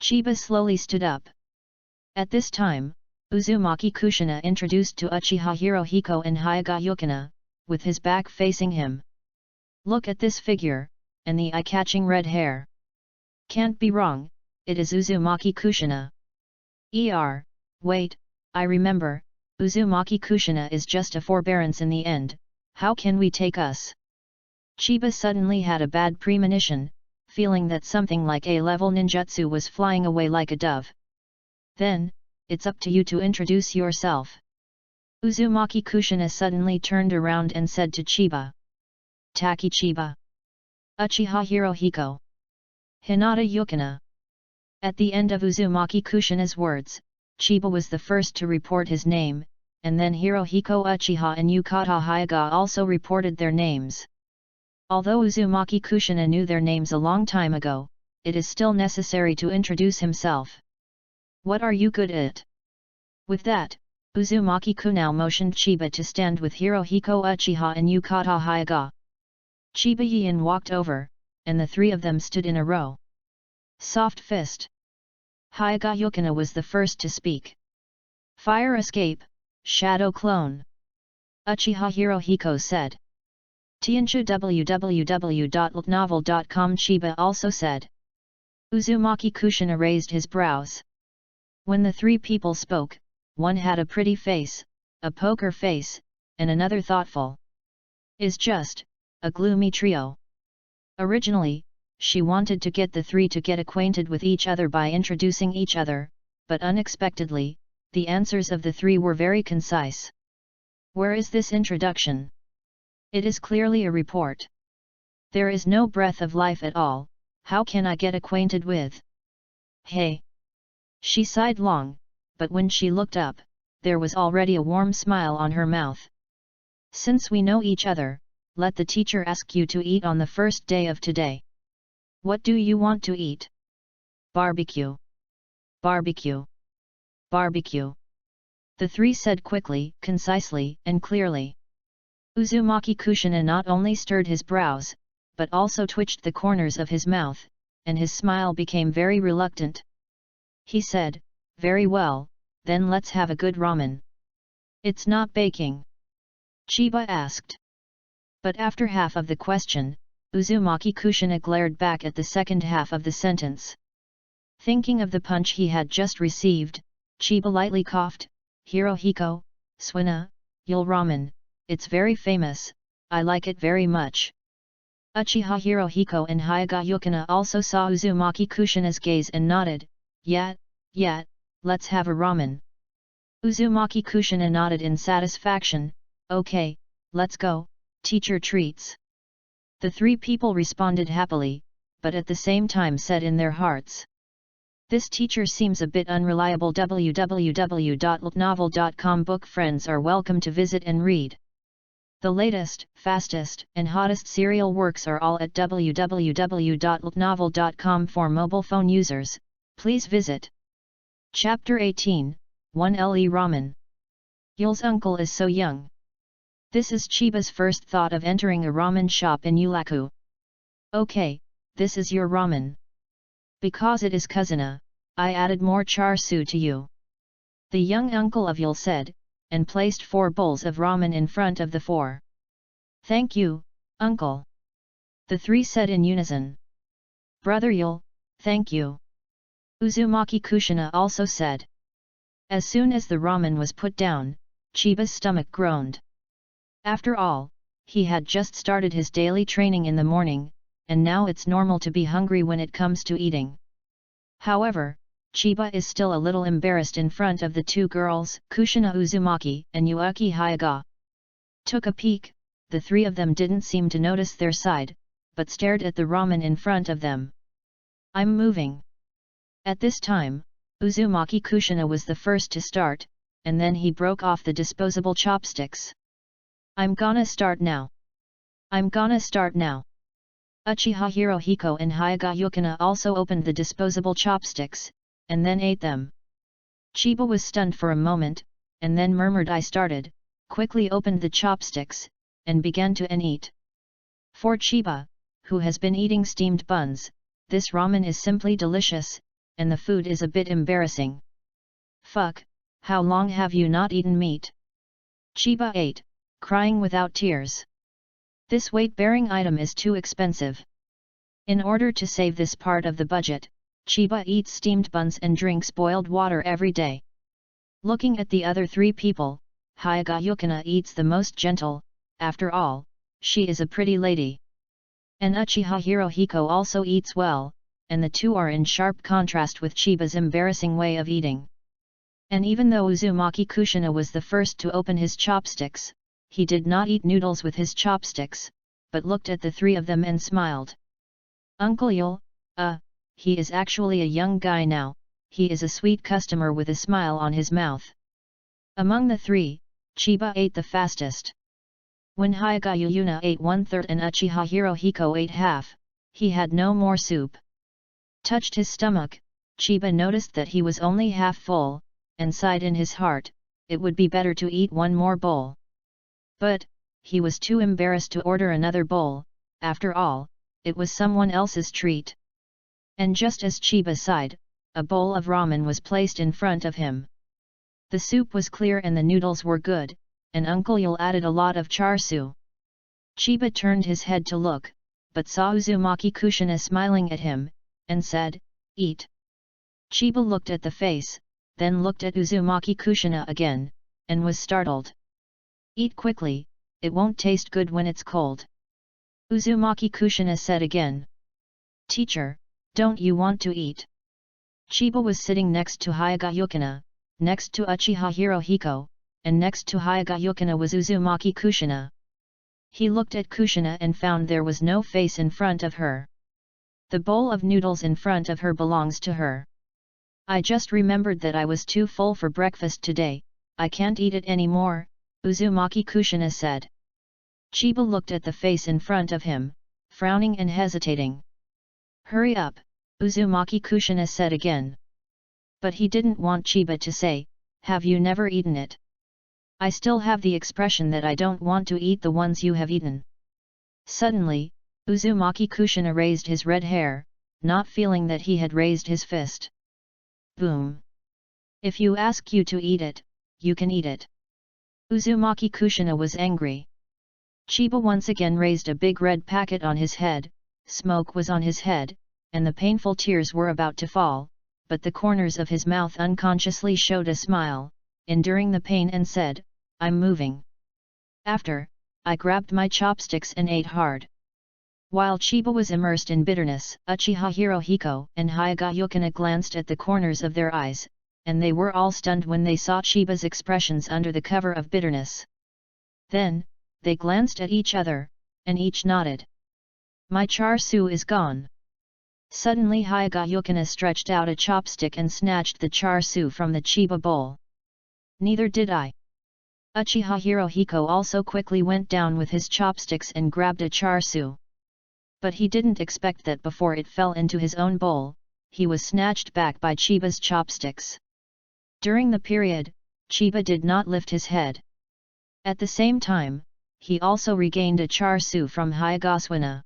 Speaker 1: Chiba slowly stood up. At this time, Uzumaki Kushina introduced to Uchiha Hirohiko and Hyuga Yukina, with his back facing him. Look at this figure, and the eye-catching red hair. Can't be wrong, it is Uzumaki Kushina. Wait, I remember, Uzumaki Kushina is just a forbearance in the end, how can we take us? Chiba suddenly had a bad premonition, feeling that something like A-level ninjutsu was flying away like a dove. Then, it's up to you to introduce yourself. Uzumaki Kushina suddenly turned around and said to Chiba. Taki Chiba. Uchiha Hirohiko. Hinata Yukina. At the end of Uzumaki Kushina's words, Chiba was the first to report his name, and then Hirohiko Uchiha and Yukata Hyuga also reported their names. Although Uzumaki Kushina knew their names a long time ago, it is still necessary to introduce himself. What are you good at? With that, Uzumaki Kunao motioned Chiba to stand with Hirohiko Uchiha and Yukata Hyuga. Chiba Yin walked over, and the three of them stood in a row. Soft fist. Hyuga Yukina was the first to speak. Fire escape, shadow clone. Uchiha Hirohiko said. Tianchu www.ltnovel.com. Chiba also said. Uzumaki Kushina raised his brows. When the three people spoke, one had a pretty face, a poker face, and another thoughtful. Is just, a gloomy trio. Originally, she wanted to get the three to get acquainted with each other by introducing each other, but unexpectedly, the answers of the three were very concise. Where is this introduction? It is clearly a report. There is no breath of life at all, how can I get acquainted with? Hey! She sighed long, but when she looked up, there was already a warm smile on her mouth. Since we know each other, let the teacher ask you to eat on the first day of today. What do you want to eat? Barbecue. Barbecue. Barbecue. The three said quickly, concisely, and clearly. Uzumaki Kushina not only stirred his brows, but also twitched the corners of his mouth, and his smile became very reluctant. He said, "Very well, then let's have a good ramen." "It's not baking?" Chiba asked. But after half of the question, Uzumaki Kushina glared back at the second half of the sentence. Thinking of the punch he had just received, Chiba lightly coughed, "Hirohiko, Swina, Yul ramen, it's very famous, I like it very much." Uchiha Hirohiko and Hyaga Yukina also saw Uzumaki Kushina's gaze and nodded, Yeah, let's have a ramen." Uzumaki Kushina nodded in satisfaction, "Okay, let's go, teacher treats." The three people responded happily, but at the same time said in their hearts, "This teacher seems a bit unreliable." www.ltnovel.com book friends are welcome to visit and read. The latest, fastest, and hottest serial works are all at www.ltnovel.com for mobile phone users. Please visit. Chapter 18, 1Le Ramen. Yul's uncle is so young. This is Chiba's first thought of entering a ramen shop in Ulaku. "Okay, this is your ramen. Because it is Kuzuna, I added more char siu to you," the young uncle of Yul said, and placed 4 bowls of ramen in front of the 4. "Thank you, uncle," the 3 said in unison. "Brother Yul, thank you," Uzumaki Kushina also said. As soon as the ramen was put down, Chiba's stomach groaned. After all, he had just started his daily training in the morning, and now it's normal to be hungry when it comes to eating. However, Chiba is still a little embarrassed in front of the 2 girls, Kushina Uzumaki and Yuaki Hyaga. Took a peek, the 3 of them didn't seem to notice their side, but stared at the ramen in front of them. "I'm moving." At this time, Uzumaki Kushina was the first to start, and then he broke off the disposable chopsticks. "I'm gonna start now. I'm gonna start now." Uchiha Hirohiko and Hyaga Yukina also opened the disposable chopsticks, and then ate them. Chiba was stunned for a moment, and then murmured, "I started," quickly opened the chopsticks, and began to eat. For Chiba, who has been eating steamed buns, this ramen is simply delicious, and the food is a bit embarrassing. "Fuck, how long have you not eaten meat?" Chiba ate, crying without tears. "This weight-bearing item is too expensive." In order to save this part of the budget, Chiba eats steamed buns and drinks boiled water every day. Looking at the other 3 people, Hyaga Yukina eats the most gentle, after all, she is a pretty lady. And Uchiha Hirohiko also eats well, and the 2 are in sharp contrast with Chiba's embarrassing way of eating. And even though Uzumaki Kushina was the first to open his chopsticks, he did not eat noodles with his chopsticks, but looked at the 3 of them and smiled. "Uncle Yul, he is actually a young guy now, he is a sweet customer," with a smile on his mouth. Among the 3, Chiba ate the fastest. When Hyaga Yuna ate 1/3 and Uchiha Hirohiko ate half, he had no more soup. Touched his stomach, Chiba noticed that he was only half full, and sighed in his heart, it would be better to eat 1 more bowl. But, he was too embarrassed to order another bowl, after all, it was someone else's treat. And just as Chiba sighed, a bowl of ramen was placed in front of him. The soup was clear and the noodles were good, and Uncle Yul added a lot of char siu. Chiba turned his head to look, but saw Uzumaki Kushina smiling at him, and said, "Eat." Chiba looked at the face, then looked at Uzumaki Kushina again, and was startled. "Eat quickly, it won't taste good when it's cold," Uzumaki Kushina said again. "Teacher, don't you want to eat?" Chiba was sitting next to Hyaga Yukina, next to Uchiha Hirohiko, and next to Hyaga Yukina was Uzumaki Kushina. He looked at Kushina and found there was no face in front of her. The bowl of noodles in front of her belongs to her. "I just remembered that I was too full for breakfast today, I can't eat it anymore," Uzumaki Kushina said. Chiba looked at the face in front of him, frowning and hesitating. Hurry up, Uzumaki Kushina said again. But he didn't want Chiba to say, have you never eaten it? I still have the expression that I don't want to eat the ones you have eaten. Suddenly, Uzumaki Kushina raised his red hair, not feeling that he had raised his fist. Boom! If you ask you to eat it, you can eat it. Uzumaki Kushina was angry. Chiba once again raised a big red packet on his head, smoke was on his head, and the painful tears were about to fall, but the corners of his mouth unconsciously showed a smile, enduring the pain, and said, I'm moving. After, I grabbed my chopsticks and ate hard. While Chiba was immersed in bitterness, Uchiha Hirohiko and Hyuga Yukina glanced at the corners of their eyes, and they were all stunned when they saw Chiba's expressions under the cover of bitterness. Then, they glanced at each other, and each nodded. My char-siu is gone. Suddenly Hyuga Yukina stretched out a chopstick and snatched the char-siu from the Chiba bowl. Neither did I. Uchiha Hirohiko also quickly went down with his chopsticks and grabbed a char-siu. But he didn't expect that before it fell into his own bowl, he was snatched back by Chiba's chopsticks. During the period, Chiba did not lift his head. At the same time, he also regained a char-siu from Hyuga.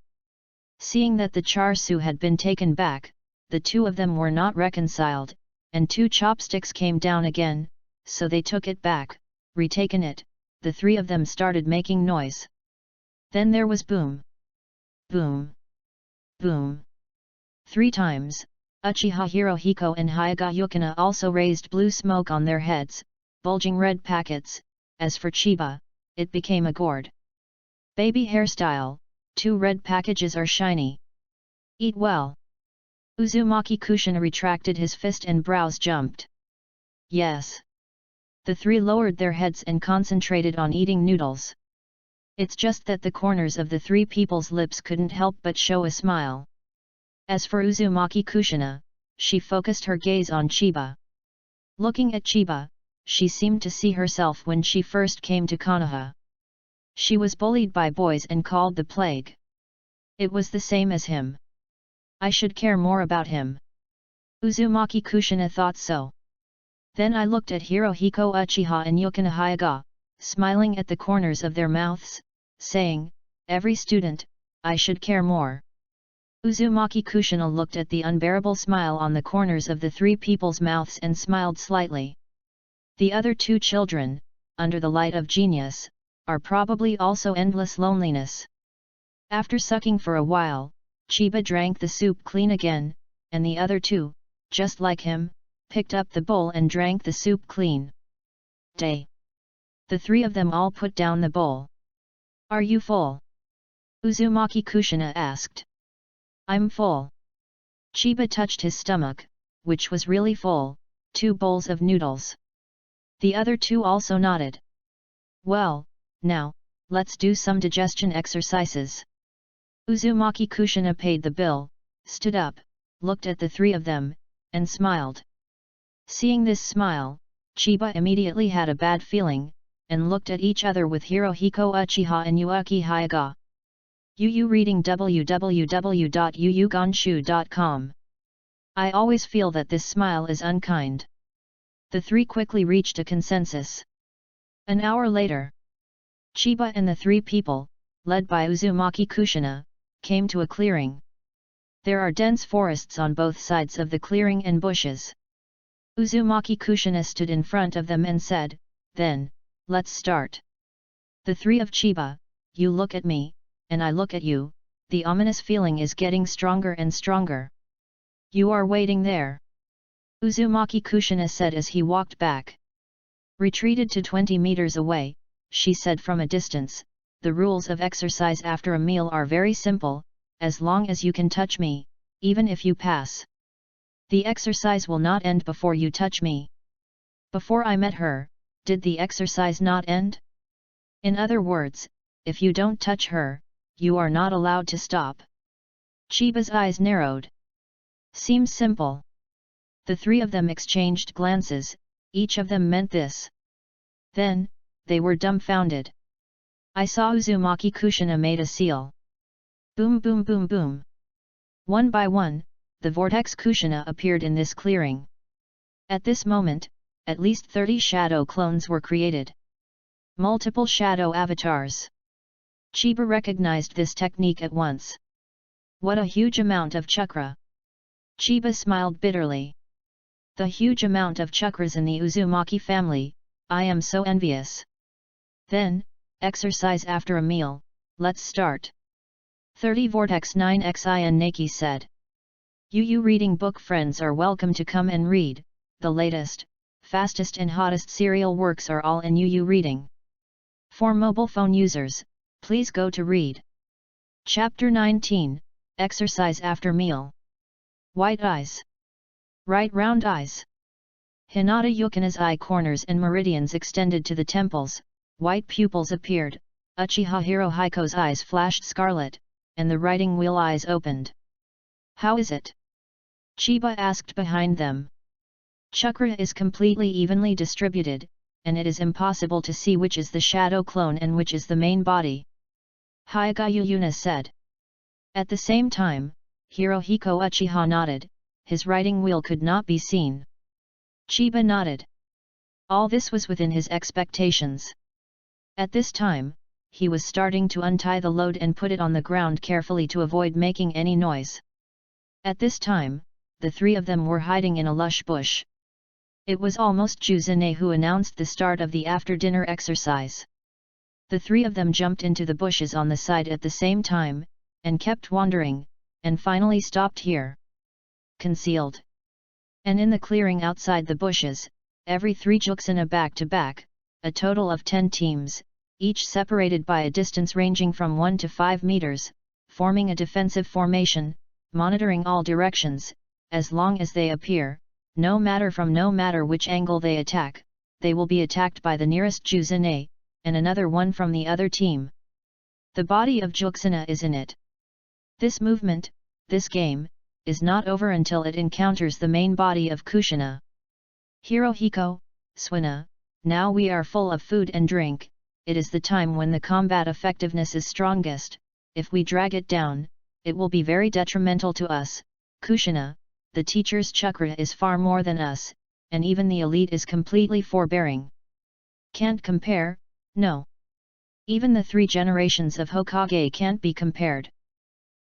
Speaker 1: Seeing that the char-siu had been taken back, the two of them were not reconciled, and two chopsticks came down again, so they took it back, retaken it, the three of them started making noise. Then there was boom. Boom. Boom. 3 times, Uchiha Hirohiko and Hyuga Yukina also raised blue smoke on their heads, bulging red packets. As for Chiba, it became a gourd. Baby hairstyle, 2 red packages are shiny. Eat well. Uzumaki Kushina retracted his fist and brows jumped. Yes. The 3 lowered their heads and concentrated on eating noodles. It's just that the corners of the 3 people's lips couldn't help but show a smile. As for Uzumaki Kushina, she focused her gaze on Chiba. Looking at Chiba, she seemed to see herself when she first came to Konoha. She was bullied by boys and called the plague. It was the same as him. I should care more about him. Uzumaki Kushina thought so. Then I looked at Hirohiko Uchiha and Yukina Hyuga, smiling at the corners of their mouths, saying, every student, I should care more. Uzumaki Kushina looked at the unbearable smile on the corners of the 3 people's mouths and smiled slightly. The other 2 children, under the light of genius, are probably also endless loneliness. After sucking for a while, Chiba drank the soup clean again, and the other 2, just like him, picked up the bowl and drank the soup clean. Day. The 3 of them all put down the bowl. Are you full? Uzumaki Kushina asked. I'm full. Chiba touched his stomach, which was really full, 2 bowls of noodles. The other 2 also nodded. Well, now, let's do some digestion exercises. Uzumaki Kushina paid the bill, stood up, looked at the 3 of them, and smiled. Seeing this smile, Chiba immediately had a bad feeling, and looked at each other with Hirohiko Uchiha and Yuaki Hyuga. Yu reading www.yuyugonshu.com. I always feel that this smile is unkind. The 3 quickly reached a consensus. An hour later, Chiba and the 3 people, led by Uzumaki Kushina, came to a clearing. There are dense forests on both sides of the clearing and bushes. Uzumaki Kushina stood in front of them and said, then, let's start. The 3 of Chiba, you look at me, and I look at you, the ominous feeling is getting stronger and stronger. You are waiting there. Uzumaki Kushina said as he walked back. Retreated to 20 meters away, she said from a distance, the rules of exercise after a meal are very simple, as long as you can touch me, even if you pass. The exercise will not end before you touch me. Before I met her, did the exercise not end? In other words, if you don't touch her, you are not allowed to stop. Chiba's eyes narrowed. Seems simple. The 3 of them exchanged glances, each of them meant this. Then, they were dumbfounded. I saw Uzumaki Kushina made a seal. Boom boom boom boom. One by one, the vortex Kushina appeared in this clearing. At this moment, at least 30 shadow clones were created. Multiple shadow avatars. Chiba recognized this technique at once. What a huge amount of chakra! Chiba smiled bitterly. The huge amount of chakras in the Uzumaki family, I am so envious. Then, exercise after a meal, let's start. 30 Vortex 9xin Naki said. You reading book friends are welcome to come and read, the latest, fastest and hottest serial works are all in UU Reading. For mobile phone users, please go to read. Chapter 19, Exercise After Meal. White Eyes. Right round eyes. Hinata Yukina's eye corners and meridians extended to the temples, white pupils appeared, Uchiha Hirohiko's eyes flashed scarlet, and the writing wheel eyes opened. How is it? Chiba asked behind them. Chakra is completely evenly distributed, and it is impossible to see which is the shadow clone and which is the main body. Hyagayu Yuna said. At the same time, Hirohiko Uchiha nodded, his writing wheel could not be seen. Chiba nodded. All this was within his expectations. At this time, he was starting to untie the load and put it on the ground carefully to avoid making any noise. At this time, the three of them were hiding in a lush bush. It was almost Juzune who announced the start of the after-dinner exercise. The three of them jumped into the bushes on the side at the same time, and kept wandering, and finally stopped here. Concealed. And in the clearing outside the bushes, every three Juxina back to back, a total of 10 teams, each separated by a distance ranging from 1 to 5 meters, forming a defensive formation, monitoring all directions, as long as they appear, no matter which angle they attack, they will be attacked by the nearest Juzine, and another one from the other team. The body of Juxina is in it. This movement, this game, is not over until it encounters the main body of Kushina. Hirohiko, Suina, now we are full of food and drink, it is the time when the combat effectiveness is strongest, if we drag it down, it will be very detrimental to us. Kushina, the teacher's chakra is far more than us, and even the elite is completely forbearing. Can't compare, no. Even the 3 generations of Hokage can't be compared.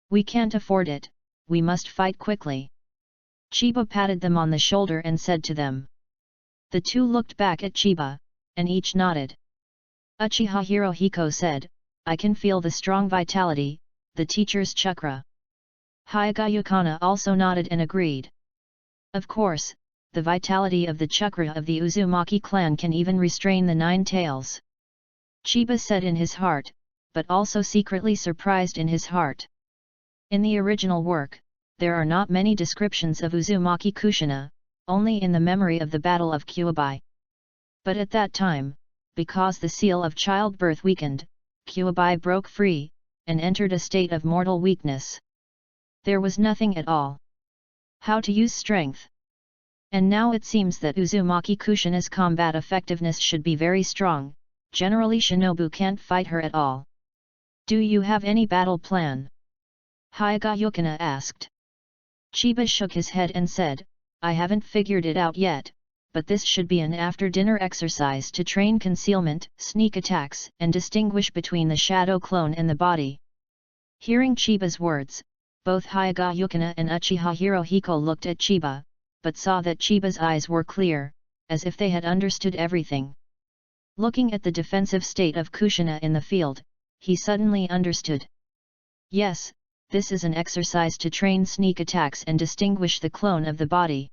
Speaker 1: We can't afford it, we must fight quickly. Chiba patted them on the shoulder and said to them. The two looked back at Chiba, and each nodded. Uchiha Hirohiko said, I can feel the strong vitality, the teacher's chakra. Hyagayu Kana also nodded and agreed. Of course, the vitality of the chakra of the Uzumaki clan can even restrain the 9 tails. Chiba said in his heart, but also secretly surprised in his heart. In the original work, there are not many descriptions of Uzumaki Kushina, only in the memory of the Battle of Kyuubi. But at that time, because the seal of childbirth weakened, Kyuubi broke free, and entered a state of mortal weakness. There was nothing at all. How to use strength. And now it seems that Uzumaki Kushina's combat effectiveness should be very strong, generally Shinobu can't fight her at all. Do you have any battle plan? Hyagayu Kana asked. Chiba shook his head and said, I haven't figured it out yet, but this should be an after-dinner exercise to train concealment, sneak attacks, and distinguish between the shadow clone and the body. Hearing Chiba's words, both Hyagayu Kana and Uchiha Hirohiko looked at Chiba, but saw that Chiba's eyes were clear, as if they had understood everything. Looking at the defensive state of Kushina in the field, he suddenly understood. Yes, this is an exercise to train sneak attacks and distinguish the clone of the body.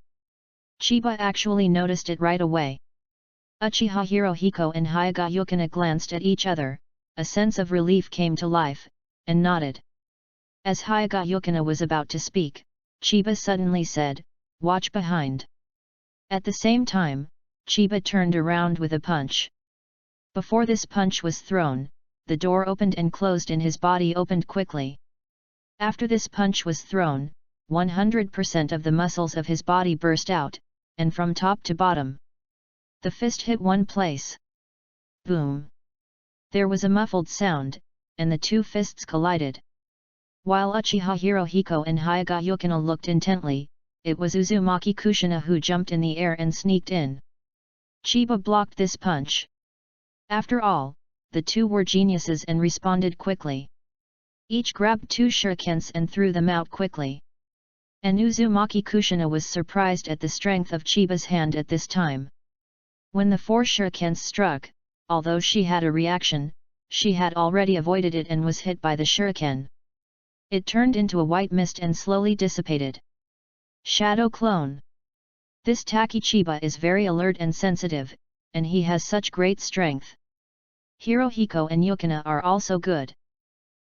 Speaker 1: Chiba actually noticed it right away. Uchiha Hirohiko and Hyagayu Kana glanced at each other, a sense of relief came to life, and nodded. As Hyagayu Kana was about to speak, Chiba suddenly said, watch behind. At the same time, Chiba turned around with a punch. Before this punch was thrown, the door opened and closed and his body opened quickly. After this punch was thrown, 100% of the muscles of his body burst out, and from top to bottom. The fist hit one place. Boom! There was a muffled sound, and the two fists collided. While Uchiha Hirohiko and Hyuga Yukina looked intently, it was Uzumaki Kushina who jumped in the air and sneaked in. Chiba blocked this punch. After all, the two were geniuses and responded quickly. Each grabbed 2 shurikens and threw them out quickly. And Uzumaki Kushina was surprised at the strength of Chiba's hand at this time. When the 4 shurikens struck, although she had a reaction, she had already avoided it and was hit by the shuriken. It turned into a white mist and slowly dissipated. Shadow Clone. This Taki Chiba is very alert and sensitive, and he has such great strength. Hirohiko and Yukina are also good.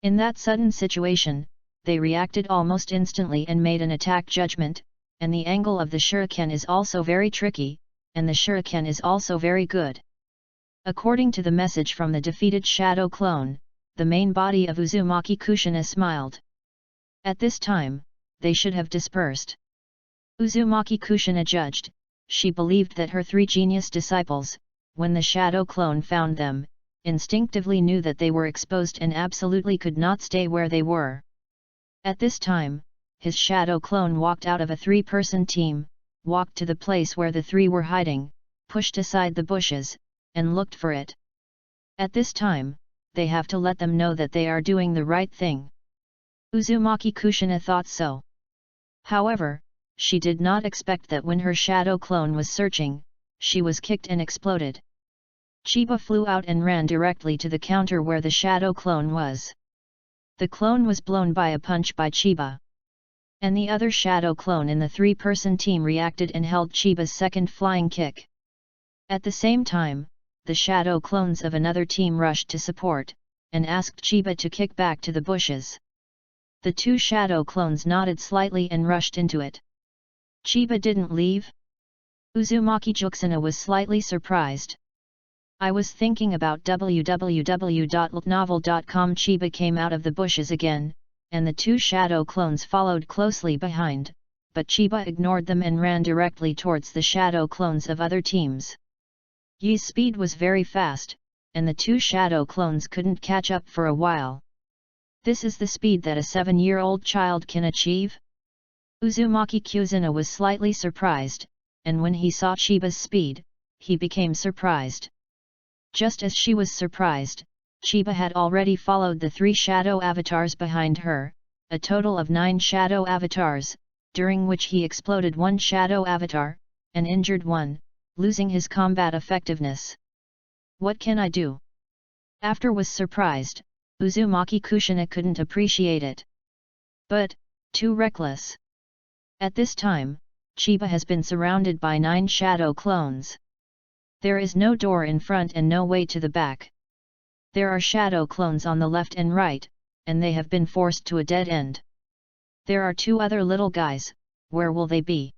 Speaker 1: In that sudden situation, they reacted almost instantly and made an attack judgment, and the angle of the shuriken is also very tricky, and the shuriken is also very good. According to the message from the defeated Shadow Clone, the main body of Uzumaki Kushina smiled. At this time, they should have dispersed. Uzumaki Kushina judged, she believed that her 3 genius disciples, when the Shadow Clone found them, instinctively knew that they were exposed and absolutely could not stay where they were. At this time, his Shadow Clone walked out of a 3-person team, walked to the place where the 3 were hiding, pushed aside the bushes, and looked for it. At this time, they have to let them know that they are doing the right thing. Uzumaki Kushina thought so. However, she did not expect that when her Shadow Clone was searching, she was kicked and exploded. Chiba flew out and ran directly to the counter where the Shadow Clone was. The clone was blown by a punch by Chiba. And the other Shadow Clone in the 3-person team reacted and held Chiba's second flying kick. At the same time, the Shadow Clones of another team rushed to support, and asked Chiba to kick back to the bushes. The 2 Shadow Clones nodded slightly and rushed into it. Chiba didn't leave? Uzumaki Kushina was slightly surprised. I was thinking about www.novel.com. Chiba came out of the bushes again, and the 2 Shadow Clones followed closely behind, but Chiba ignored them and ran directly towards the Shadow Clones of other teams. Yi's speed was very fast, and the 2 Shadow Clones couldn't catch up for a while. This is the speed that a 7-year-old child can achieve? Uzumaki Kushina was slightly surprised, and when he saw Chiba's speed, he became surprised. Just as she was surprised, Chiba had already followed the 3 shadow avatars behind her, a total of 9 shadow avatars, during which he exploded 1 shadow avatar, and injured 1, losing his combat effectiveness. What can I do? After was surprised, Uzumaki Kushina couldn't appreciate it. But, too reckless. At this time, Chiba has been surrounded by 9 shadow clones. There is no door in front and no way to the back. There are shadow clones on the left and right, and they have been forced to a dead end. There are 2 other little guys, where will they be?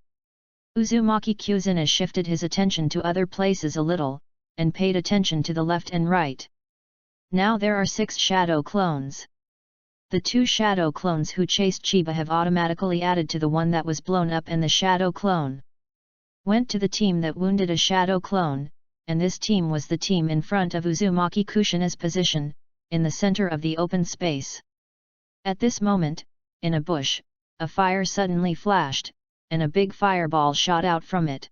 Speaker 1: Uzumaki Kushina shifted his attention to other places a little, and paid attention to the left and right. Now there are 6 shadow clones. The 2 shadow clones who chased Chiba have automatically added to the one that was blown up, and the shadow clone went to the team that wounded a shadow clone, and this team was the team in front of Uzumaki Kushina's position, in the center of the open space. At this moment, in a bush, a fire suddenly flashed, and a big fireball shot out from it.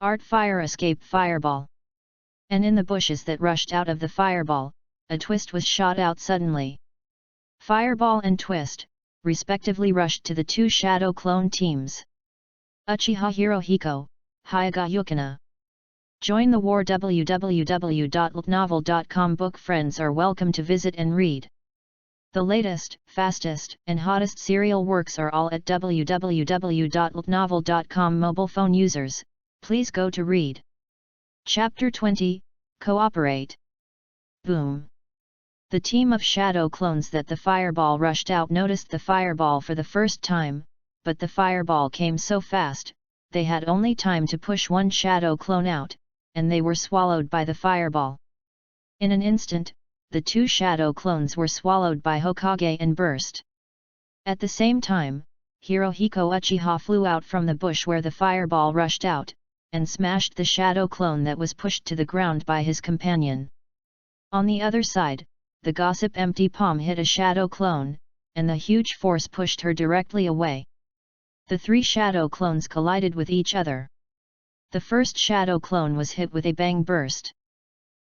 Speaker 1: Art Fire Escape Fireball. And in the bushes that rushed out of the fireball, a twist was shot out suddenly. Fireball and twist, respectively, rushed to the 2 shadow clone teams. Uchiha Hirohiko, Hyuga Yukina. Join the war. www.novel.com. Book friends are welcome to visit and read. The latest, fastest, and hottest serial works are all at www.novel.com. Mobile phone users, please go to read. Chapter 20, Cooperate. Boom. The team of shadow clones that the fireball rushed out noticed the fireball for the first time, but the fireball came so fast, they had only time to push 1 shadow clone out, and they were swallowed by the fireball. In an instant, the 2 shadow clones were swallowed by Hokage and burst. At the same time, Hirohiko Uchiha flew out from the bush where the fireball rushed out, and smashed the shadow clone that was pushed to the ground by his companion. On the other side, the gossip Empty Palm hit a shadow clone, and the huge force pushed her directly away. The 3 shadow clones collided with each other. The first shadow clone was hit with a bang burst.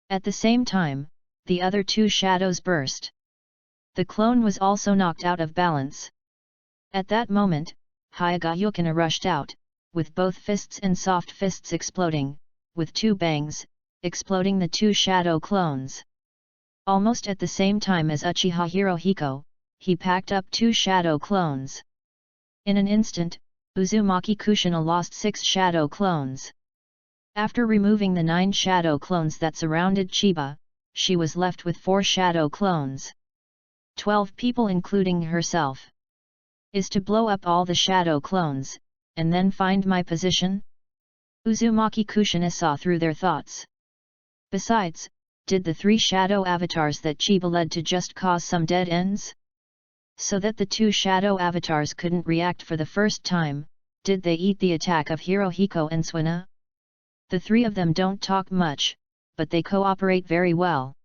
Speaker 1: At the same time, the other 2 shadows burst. The clone was also knocked out of balance. At that moment, Hyuga Yukina rushed out, with both fists and soft fists exploding, with 2 bangs, exploding the 2 shadow clones. Almost at the same time as Uchiha Hirohiko, he packed up 2 shadow clones. In an instant, Uzumaki Kushina lost 6 shadow clones. After removing the 9 shadow clones that surrounded Chiba, she was left with 4 shadow clones. 12 people including herself. Is to blow up all the shadow clones, and then find my position? Uzumaki Kushina saw through their thoughts. Besides, did the 3 shadow avatars that Chiba led to just cause some dead ends? So that the 2 shadow avatars couldn't react for the first time, did they eat the attack of Hirohiko and Suina? The 3 of them don't talk much, but they cooperate very well.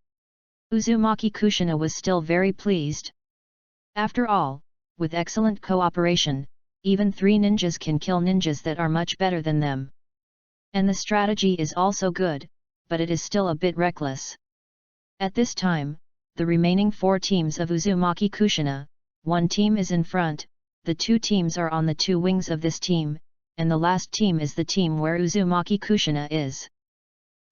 Speaker 1: Uzumaki Kushina was still very pleased. After all, with excellent cooperation, even 3 ninjas can kill ninjas that are much better than them. And the strategy is also good, but it is still a bit reckless. At this time, the remaining 4 teams of Uzumaki Kushina, 1 team is in front, the 2 teams are on the 2 wings of this team, and the last team is the team where Uzumaki Kushina is.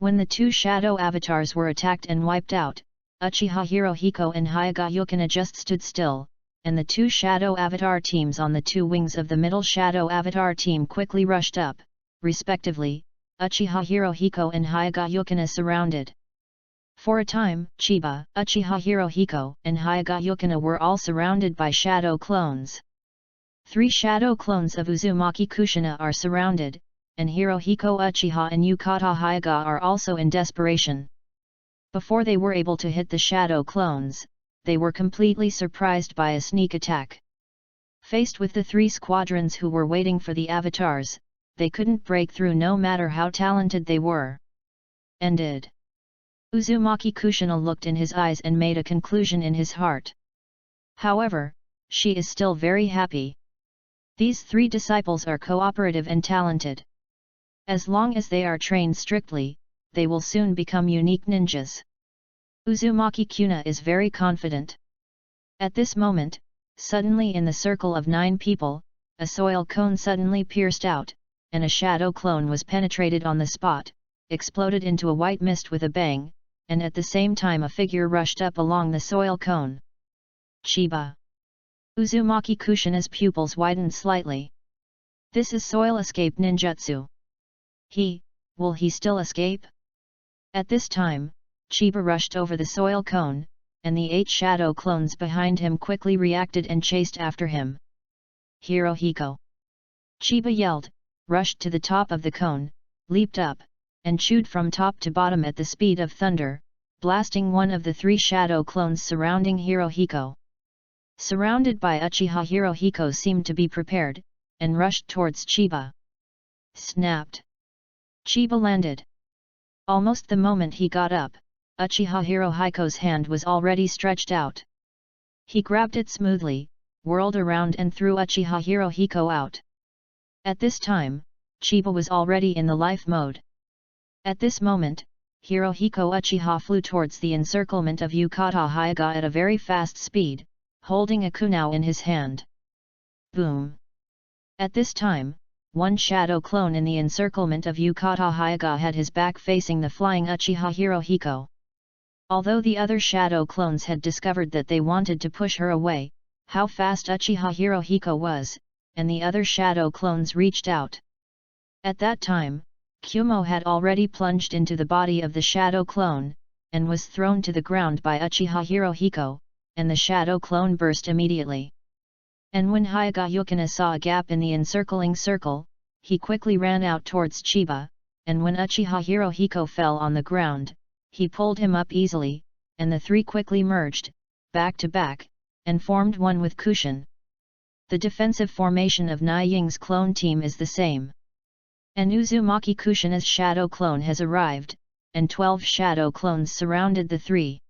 Speaker 1: When the 2 shadow avatars were attacked and wiped out, Uchiha Hirohiko and Hyuga Yukina just stood still, and the 2 shadow avatar teams on the 2 wings of the middle shadow avatar team quickly rushed up, respectively. Uchiha Hirohiko and Hyuga Yukina surrounded. For a time, Chiba, Uchiha Hirohiko, and Hyuga Yukina were all surrounded by shadow clones. 3 shadow clones of Uzumaki Kushina are surrounded, and Hirohiko Uchiha and Yukata Hyuga are also in desperation. Before they were able to hit the shadow clones, they were completely surprised by a sneak attack. Faced with the 3 squadrons who were waiting for the avatars, they couldn't break through no matter how talented they were. Ended. Uzumaki Kushina looked in his eyes and made a conclusion in his heart. However, she is still very happy. These 3 disciples are cooperative and talented. As long as they are trained strictly, they will soon become unique ninjas. Uzumaki Kushina is very confident. At this moment, suddenly in the circle of 9 people, a soil cone suddenly pierced out, and a shadow clone was penetrated on the spot, exploded into a white mist with a bang, and at the same time a figure rushed up along the soil cone. Chiba. Uzumaki Kushina's pupils widened slightly. This is soil escape ninjutsu. Will he still escape? At this time, Chiba rushed over the soil cone, and the 8 shadow clones behind him quickly reacted and chased after him. Hirohiko. Chiba yelled, rushed to the top of the cone, leaped up, and chewed from top to bottom at the speed of thunder, blasting one of the 3 shadow clones surrounding Hirohiko. Surrounded by Uchiha, Hirohiko seemed to be prepared, and rushed towards Chiba. Snapped. Chiba landed. Almost the moment he got up, Uchiha Hirohiko's hand was already stretched out. He grabbed it smoothly, whirled around and threw Uchiha Hirohiko out. At this time, Chiba was already in the life mode. At this moment, Hirohiko Uchiha flew towards the encirclement of Yukata Hyuga at a very fast speed, holding a kunao in his hand. Boom! At this time, one shadow clone in the encirclement of Yukata Hyuga had his back facing the flying Uchiha Hirohiko. Although the other shadow clones had discovered that they wanted to push her away, how fast Uchiha Hirohiko was, and the other shadow clones reached out. At that time, Kumo had already plunged into the body of the shadow clone, and was thrown to the ground by Uchiha Hirohiko, and the shadow clone burst immediately. And when Hyuga Yukina saw a gap in the encircling circle, he quickly ran out towards Chiba, and when Uchiha Hirohiko fell on the ground, he pulled him up easily, and the 3 quickly merged, back to back, and formed one with Kushin. The defensive formation of Nying's clone team is the same. And Uzumaki Kushina's shadow clone has arrived, and 12 shadow clones surrounded the 3.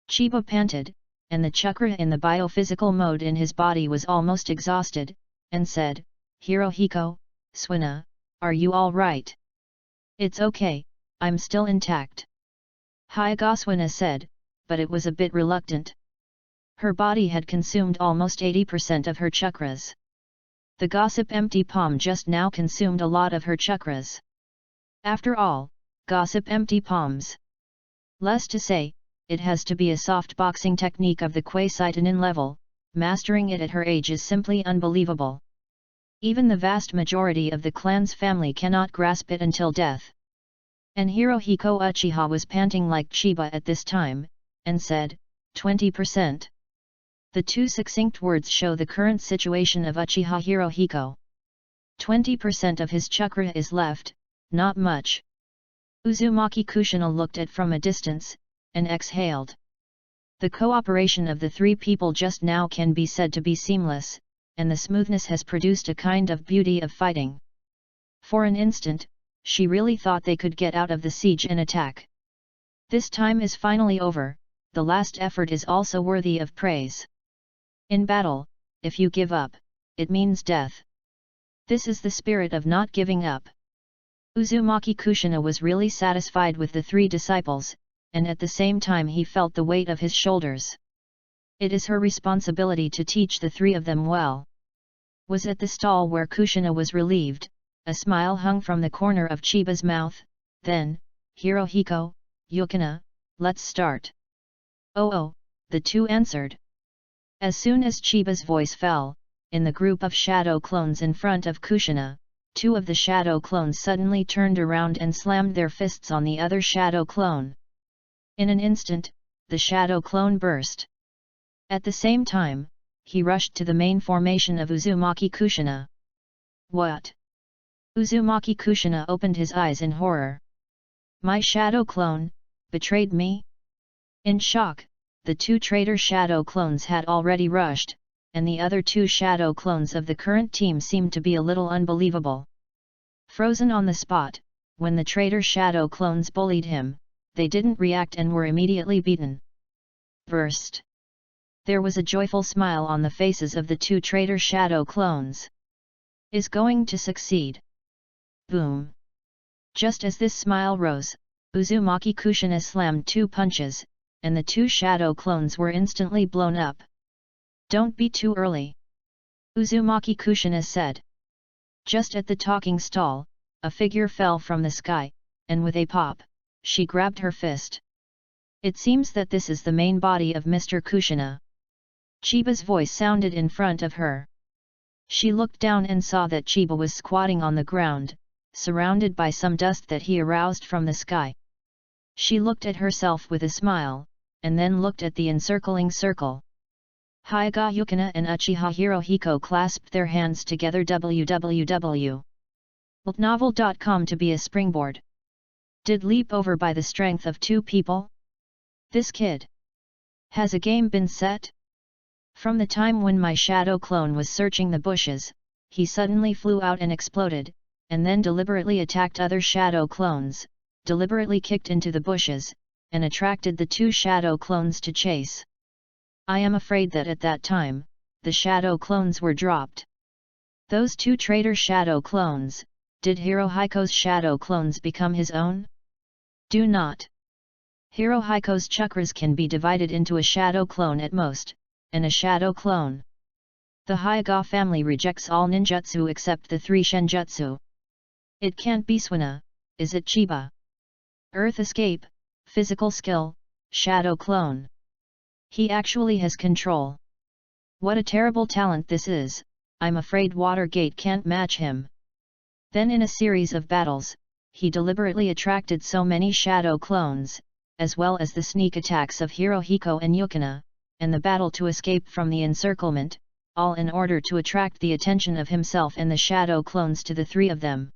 Speaker 1: Chiba panted, and the chakra in the biophysical mode in his body was almost exhausted, and said, "Hirohiko, Suina, are you all right?" "It's okay, I'm still intact," Hyuga Suina said, but it was a bit reluctant. Her body had consumed almost 80% of her chakras. The gossip empty palm just now consumed a lot of her chakras. After all, gossip empty palms. Less to say, it has to be a soft boxing technique of the Quasi-Tinin level, mastering it at her age is simply unbelievable. Even the vast majority of the clan's family cannot grasp it until death. And Hirohiko Uchiha was panting like Chiba at this time, and said, 20%. The two succinct words show the current situation of Uchiha Hirohiko. 20% of his chakra is left, not much. Uzumaki Kushina looked at from a distance, and exhaled. The cooperation of the three people just now can be said to be seamless, and the smoothness has produced a kind of beauty of fighting. For an instant, she really thought they could get out of the siege and attack. This time is finally over, the last effort is also worthy of praise. In battle, if you give up, it means death. This is the spirit of not giving up. Uzumaki Kushina was really satisfied with the three disciples, and at the same time he felt the weight of his shoulders. It is her responsibility to teach the three of them well. Was at the stall where Kushina was relieved, a smile hung from the corner of Chiba's mouth, then, "Hirohiko, Yukina, let's start." "Oh," the two answered. As soon as Chiba's voice fell, in the group of shadow clones in front of Kushina, two of the shadow clones suddenly turned around and slammed their fists on the other shadow clone. In an instant, the shadow clone burst. At the same time, he rushed to the main formation of Uzumaki Kushina. "What?" Uzumaki Kushina opened his eyes in horror. "My shadow clone, betrayed me?" In shock, the two traitor shadow clones had already rushed, and the other two shadow clones of the current team seemed to be a little unbelievable. Frozen on the spot, when the traitor shadow clones bullied him, they didn't react and were immediately beaten. Burst. There was a joyful smile on the faces of the two traitor shadow clones. Is going to succeed. Boom. Just as this smile rose, Uzumaki Kushina slammed two punches, and the two shadow clones were instantly blown up. "Don't be too early," Uzumaki Kushina said. Just at the talking stall, a figure fell from the sky, and with a pop, she grabbed her fist. "It seems that this is the main body of Mr. Kushina." Chiba's voice sounded in front of her. She looked down and saw that Chiba was squatting on the ground, surrounded by some dust that he aroused from the sky. She looked at herself with a smile, and then looked at the encircling circle. Hyuga Yukina and Uchiha Hirohiko clasped their hands together. www.novel.com to be a springboard. Did leap over by the strength of two people? This kid. Has a game been set? From the time when my shadow clone was searching the bushes, he suddenly flew out and exploded, and then deliberately attacked other shadow clones, deliberately kicked into the bushes, and attracted the two shadow clones to chase. I am afraid that at that time, the shadow clones were dropped. Those two traitor shadow clones, did Hirohiko's shadow clones become his own? Do not. Hirohiko's chakras can be divided into a shadow clone at most, and a shadow clone. The Hyuga family rejects all ninjutsu except the three shenjutsu. It can't be Suina, is it Chiba? Earth escape, physical skill, shadow clone. He actually has control. What a terrible talent this is, I'm afraid Watergate can't match him. Then in a series of battles, he deliberately attracted so many shadow clones, as well as the sneak attacks of Hirohiko and Yukina, and the battle to escape from the encirclement, all in order to attract the attention of himself and the shadow clones to the three of them.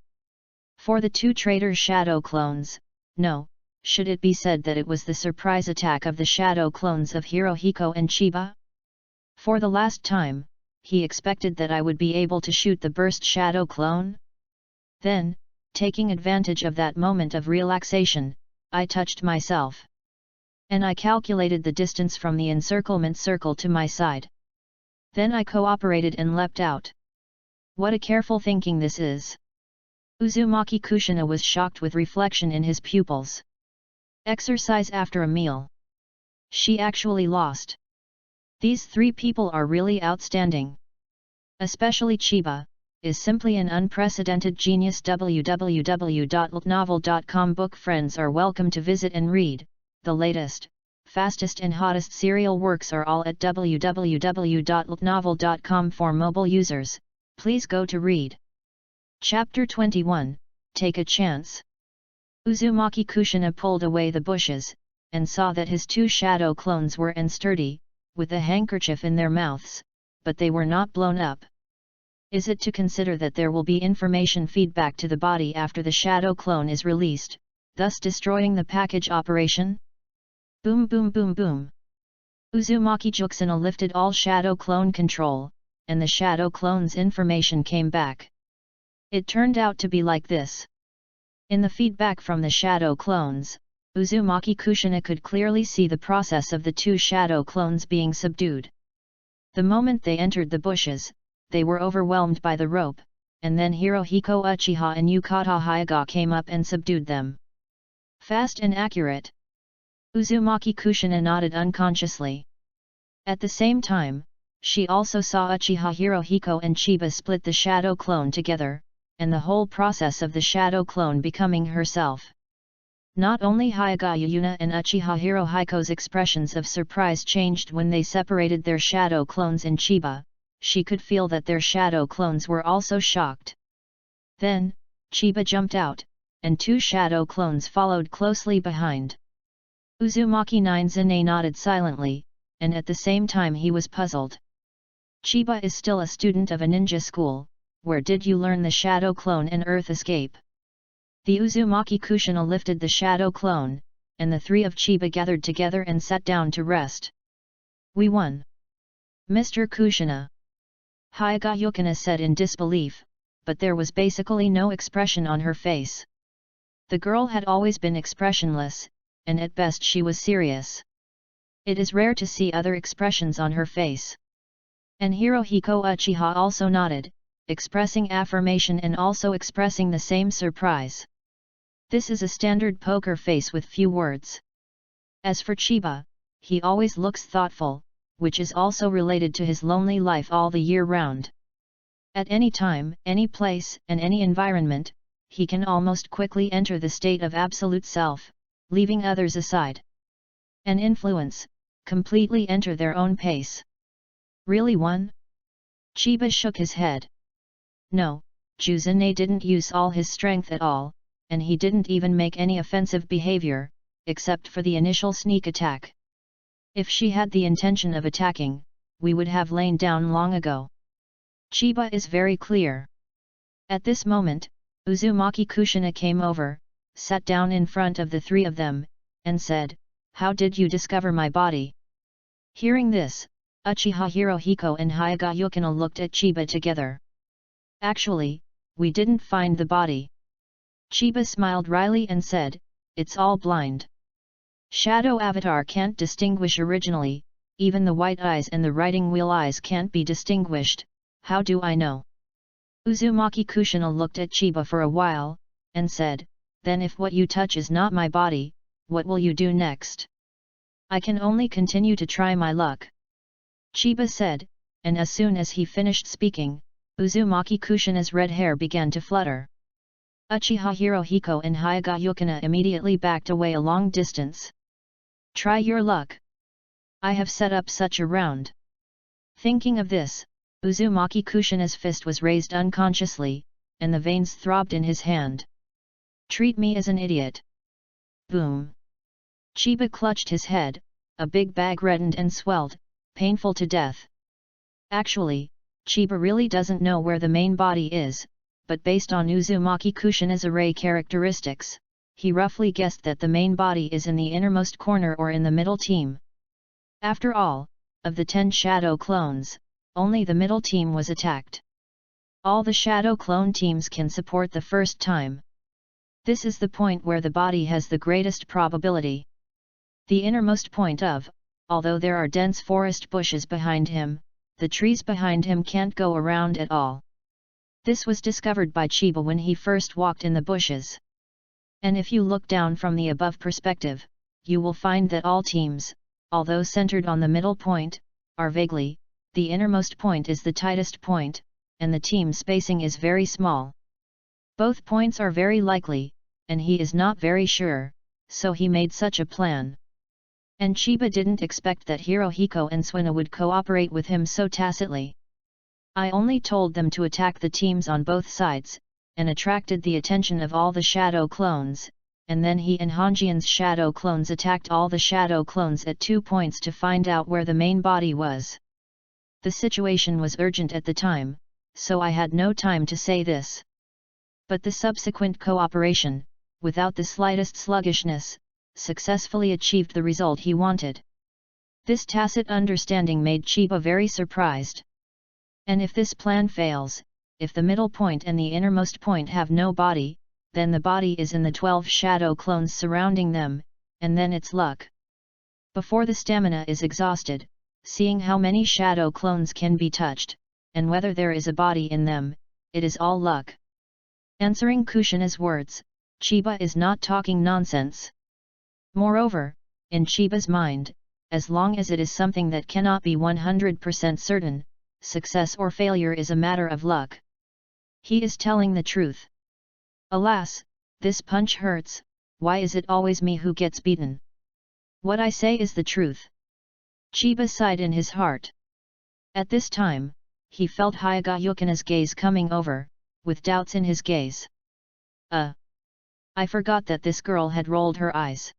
Speaker 1: For the two traitor shadow clones, no, should it be said that it was the surprise attack of the shadow clones of Hirohiko and Chiba? For the last time, he expected that I would be able to shoot the burst shadow clone? Then, taking advantage of that moment of relaxation, I touched myself. and I calculated the distance from the encirclement circle to my side. Then I cooperated and leapt out. What a careful thinking this is! Uzumaki Kushina was shocked with reflection in his pupils. Exercise after a meal. She actually lost. These three people are really outstanding. Especially Chiba, is simply an unprecedented genius. www.novel.com book friends are welcome to visit and read. The latest, fastest and hottest serial works are all at www.novel.com for mobile users. Please go to read. Chapter 21, Take a Chance. Uzumaki Kushina pulled away the bushes, and saw that his two shadow clones were sturdy, with a handkerchief in their mouths, but they were not blown up. Is it to consider that there will be information feedback to the body after the shadow clone is released, thus destroying the package operation? Boom boom boom boom. Uzumaki Kushina lifted all shadow clone control, and the shadow clone's information came back. It turned out to be like this. In the feedback from the shadow clones, Uzumaki Kushina could clearly see the process of the two shadow clones being subdued. The moment they entered the bushes, they were overwhelmed by the rope, and then Hirohiko Uchiha and Yukata Hyuga came up and subdued them. Fast and accurate. Uzumaki Kushina nodded unconsciously. At the same time, she also saw Uchiha Hirohiko and Chiba split the shadow clone together, and the whole process of the shadow clone becoming herself. Not only Hyuga Yuna and Uchiha Hirohiko's expressions of surprise changed when they separated their shadow clones in Chiba, she could feel that their shadow clones were also shocked. Then, Chiba jumped out, and two shadow clones followed closely behind. Uzumaki Ninzane nodded silently, and at the same time he was puzzled. Chiba is still a student of a ninja school. Where did you learn the shadow clone and earth escape? The Uzumaki Kushina lifted the shadow clone, and the three of Chiba gathered together and sat down to rest. We won. Mr. Kushina. Hyuga Yukina said in disbelief, but there was basically no expression on her face. The girl had always been expressionless, and at best she was serious. It is rare to see other expressions on her face. And Hirohiko Uchiha also nodded, expressing affirmation and also expressing the same surprise. This is a standard poker face with few words. As for Chiba, he always looks thoughtful, which is also related to his lonely life all the year round. At any time, any place, and any environment, he can almost quickly enter the state of absolute self, leaving others aside. And influence, completely enter their own pace. Really won? Chiba shook his head. No, Juzune didn't use all his strength at all, and he didn't even make any offensive behavior, except for the initial sneak attack. If she had the intention of attacking, we would have lain down long ago. Chiba is very clear. At this moment, Uzumaki Kushina came over, sat down in front of the three of them, and said, "How did you discover my body?" Hearing this, Uchiha Hirohiko and Hyuga Yukina looked at Chiba together. Actually, we didn't find the body. Chiba smiled wryly and said, "It's all blind. Shadow Avatar can't distinguish originally, even the white eyes and the writing wheel eyes can't be distinguished, how do I know?" Uzumaki Kushina looked at Chiba for a while, and said, "Then if what you touch is not my body, what will you do next?" "I can only continue to try my luck," Chiba said, and as soon as he finished speaking, Uzumaki Kushina's red hair began to flutter. Uchiha Hirohiko and Hyuga Yukina immediately backed away a long distance. "Try your luck. I have set up such a round." Thinking of this, Uzumaki Kushina's fist was raised unconsciously, and the veins throbbed in his hand. "Treat me as an idiot." Boom. Chiba clutched his head, a big bag reddened and swelled, painful to death. Actually, Chiba really doesn't know where the main body is, but based on Uzumaki Kushina's array characteristics, he roughly guessed that the main body is in the innermost corner or in the middle team. After all, of the 10 shadow clones, only the middle team was attacked. All the shadow clone teams can support the first time. This is the point where the body has the greatest probability. The innermost point of, although there are dense forest bushes behind him, the trees behind him can't go around at all. This was discovered by Chiba when he first walked in the bushes. And if you look down from the above perspective, you will find that all teams, although centered on the middle point, are vaguely, the innermost point is the tightest point, and the team spacing is very small. Both points are very likely, and he is not very sure, so he made such a plan. And Chiba didn't expect that Hirohiko and Suina would cooperate with him so tacitly. I only told them to attack the teams on both sides, and attracted the attention of all the shadow clones, and then he and Hanjian's shadow clones attacked all the shadow clones at 2 points to find out where the main body was. The situation was urgent at the time, so I had no time to say this. But the subsequent cooperation, without the slightest sluggishness, successfully achieved the result he wanted. This tacit understanding made Chiba very surprised. And if this plan fails, if the middle point and the innermost point have no body, then the body is in the 12 shadow clones surrounding them, and then it's luck. Before the stamina is exhausted, seeing how many shadow clones can be touched, and whether there is a body in them, it is all luck. Answering Kushina's words, Chiba is not talking nonsense. Moreover, in Chiba's mind, as long as it is something that cannot be 100% certain, success or failure is a matter of luck. He is telling the truth. Alas, this punch hurts, why is it always me who gets beaten? What I say is the truth. Chiba sighed in his heart. At this time, he felt Hyagayukina's gaze coming over, with doubts in his gaze. I forgot that this girl had rolled her eyes.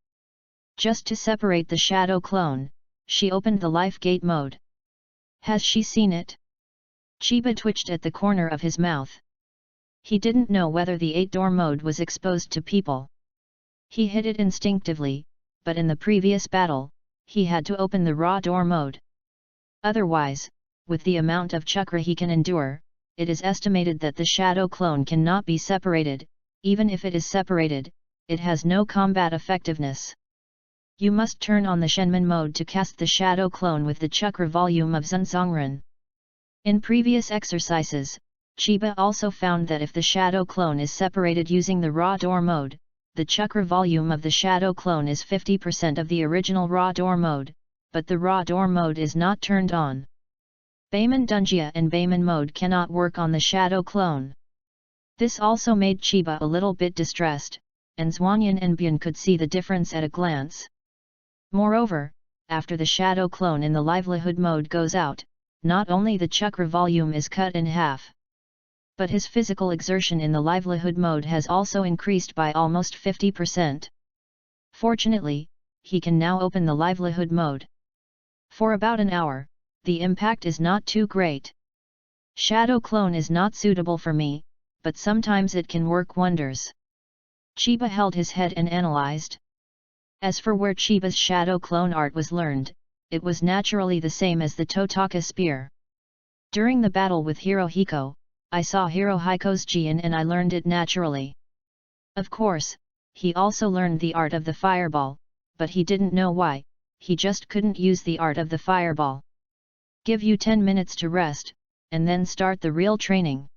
Speaker 1: Just to separate the shadow clone, she opened the life gate mode. Has she seen it? Chiba twitched at the corner of his mouth. He didn't know whether the 8-door mode was exposed to people. He hit it instinctively, but in the previous battle, he had to open the raw door mode. Otherwise, with the amount of chakra he can endure, it is estimated that the shadow clone cannot be separated. Even if it is separated, it has no combat effectiveness. You must turn on the Shenmon mode to cast the shadow clone with the chakra volume of Zunzongren. In previous exercises, Chiba also found that if the shadow clone is separated using the raw door mode, the chakra volume of the shadow clone is 50% of the original raw door mode, but the raw door mode is not turned on. Bayman Dunjia and Bayman mode cannot work on the shadow clone. This also made Chiba a little bit distressed, and Zwanyan and Byun could see the difference at a glance. Moreover, after the shadow clone in the livelihood mode goes out, not only the chakra volume is cut in half, but his physical exertion in the livelihood mode has also increased by almost 50%. Fortunately, he can now open the livelihood mode. For about an hour, the impact is not too great. Shadow clone is not suitable for me, but sometimes it can work wonders. Chiba held his head and analyzed. As for where Chiba's shadow clone art was learned, it was naturally the same as the Totaka spear. During the battle with Hirohiko, I saw Hirohiko's Jian and I learned it naturally. Of course, he also learned the art of the fireball, but he didn't know why, he just couldn't use the art of the fireball. Give you 10 minutes to rest, and then start the real training.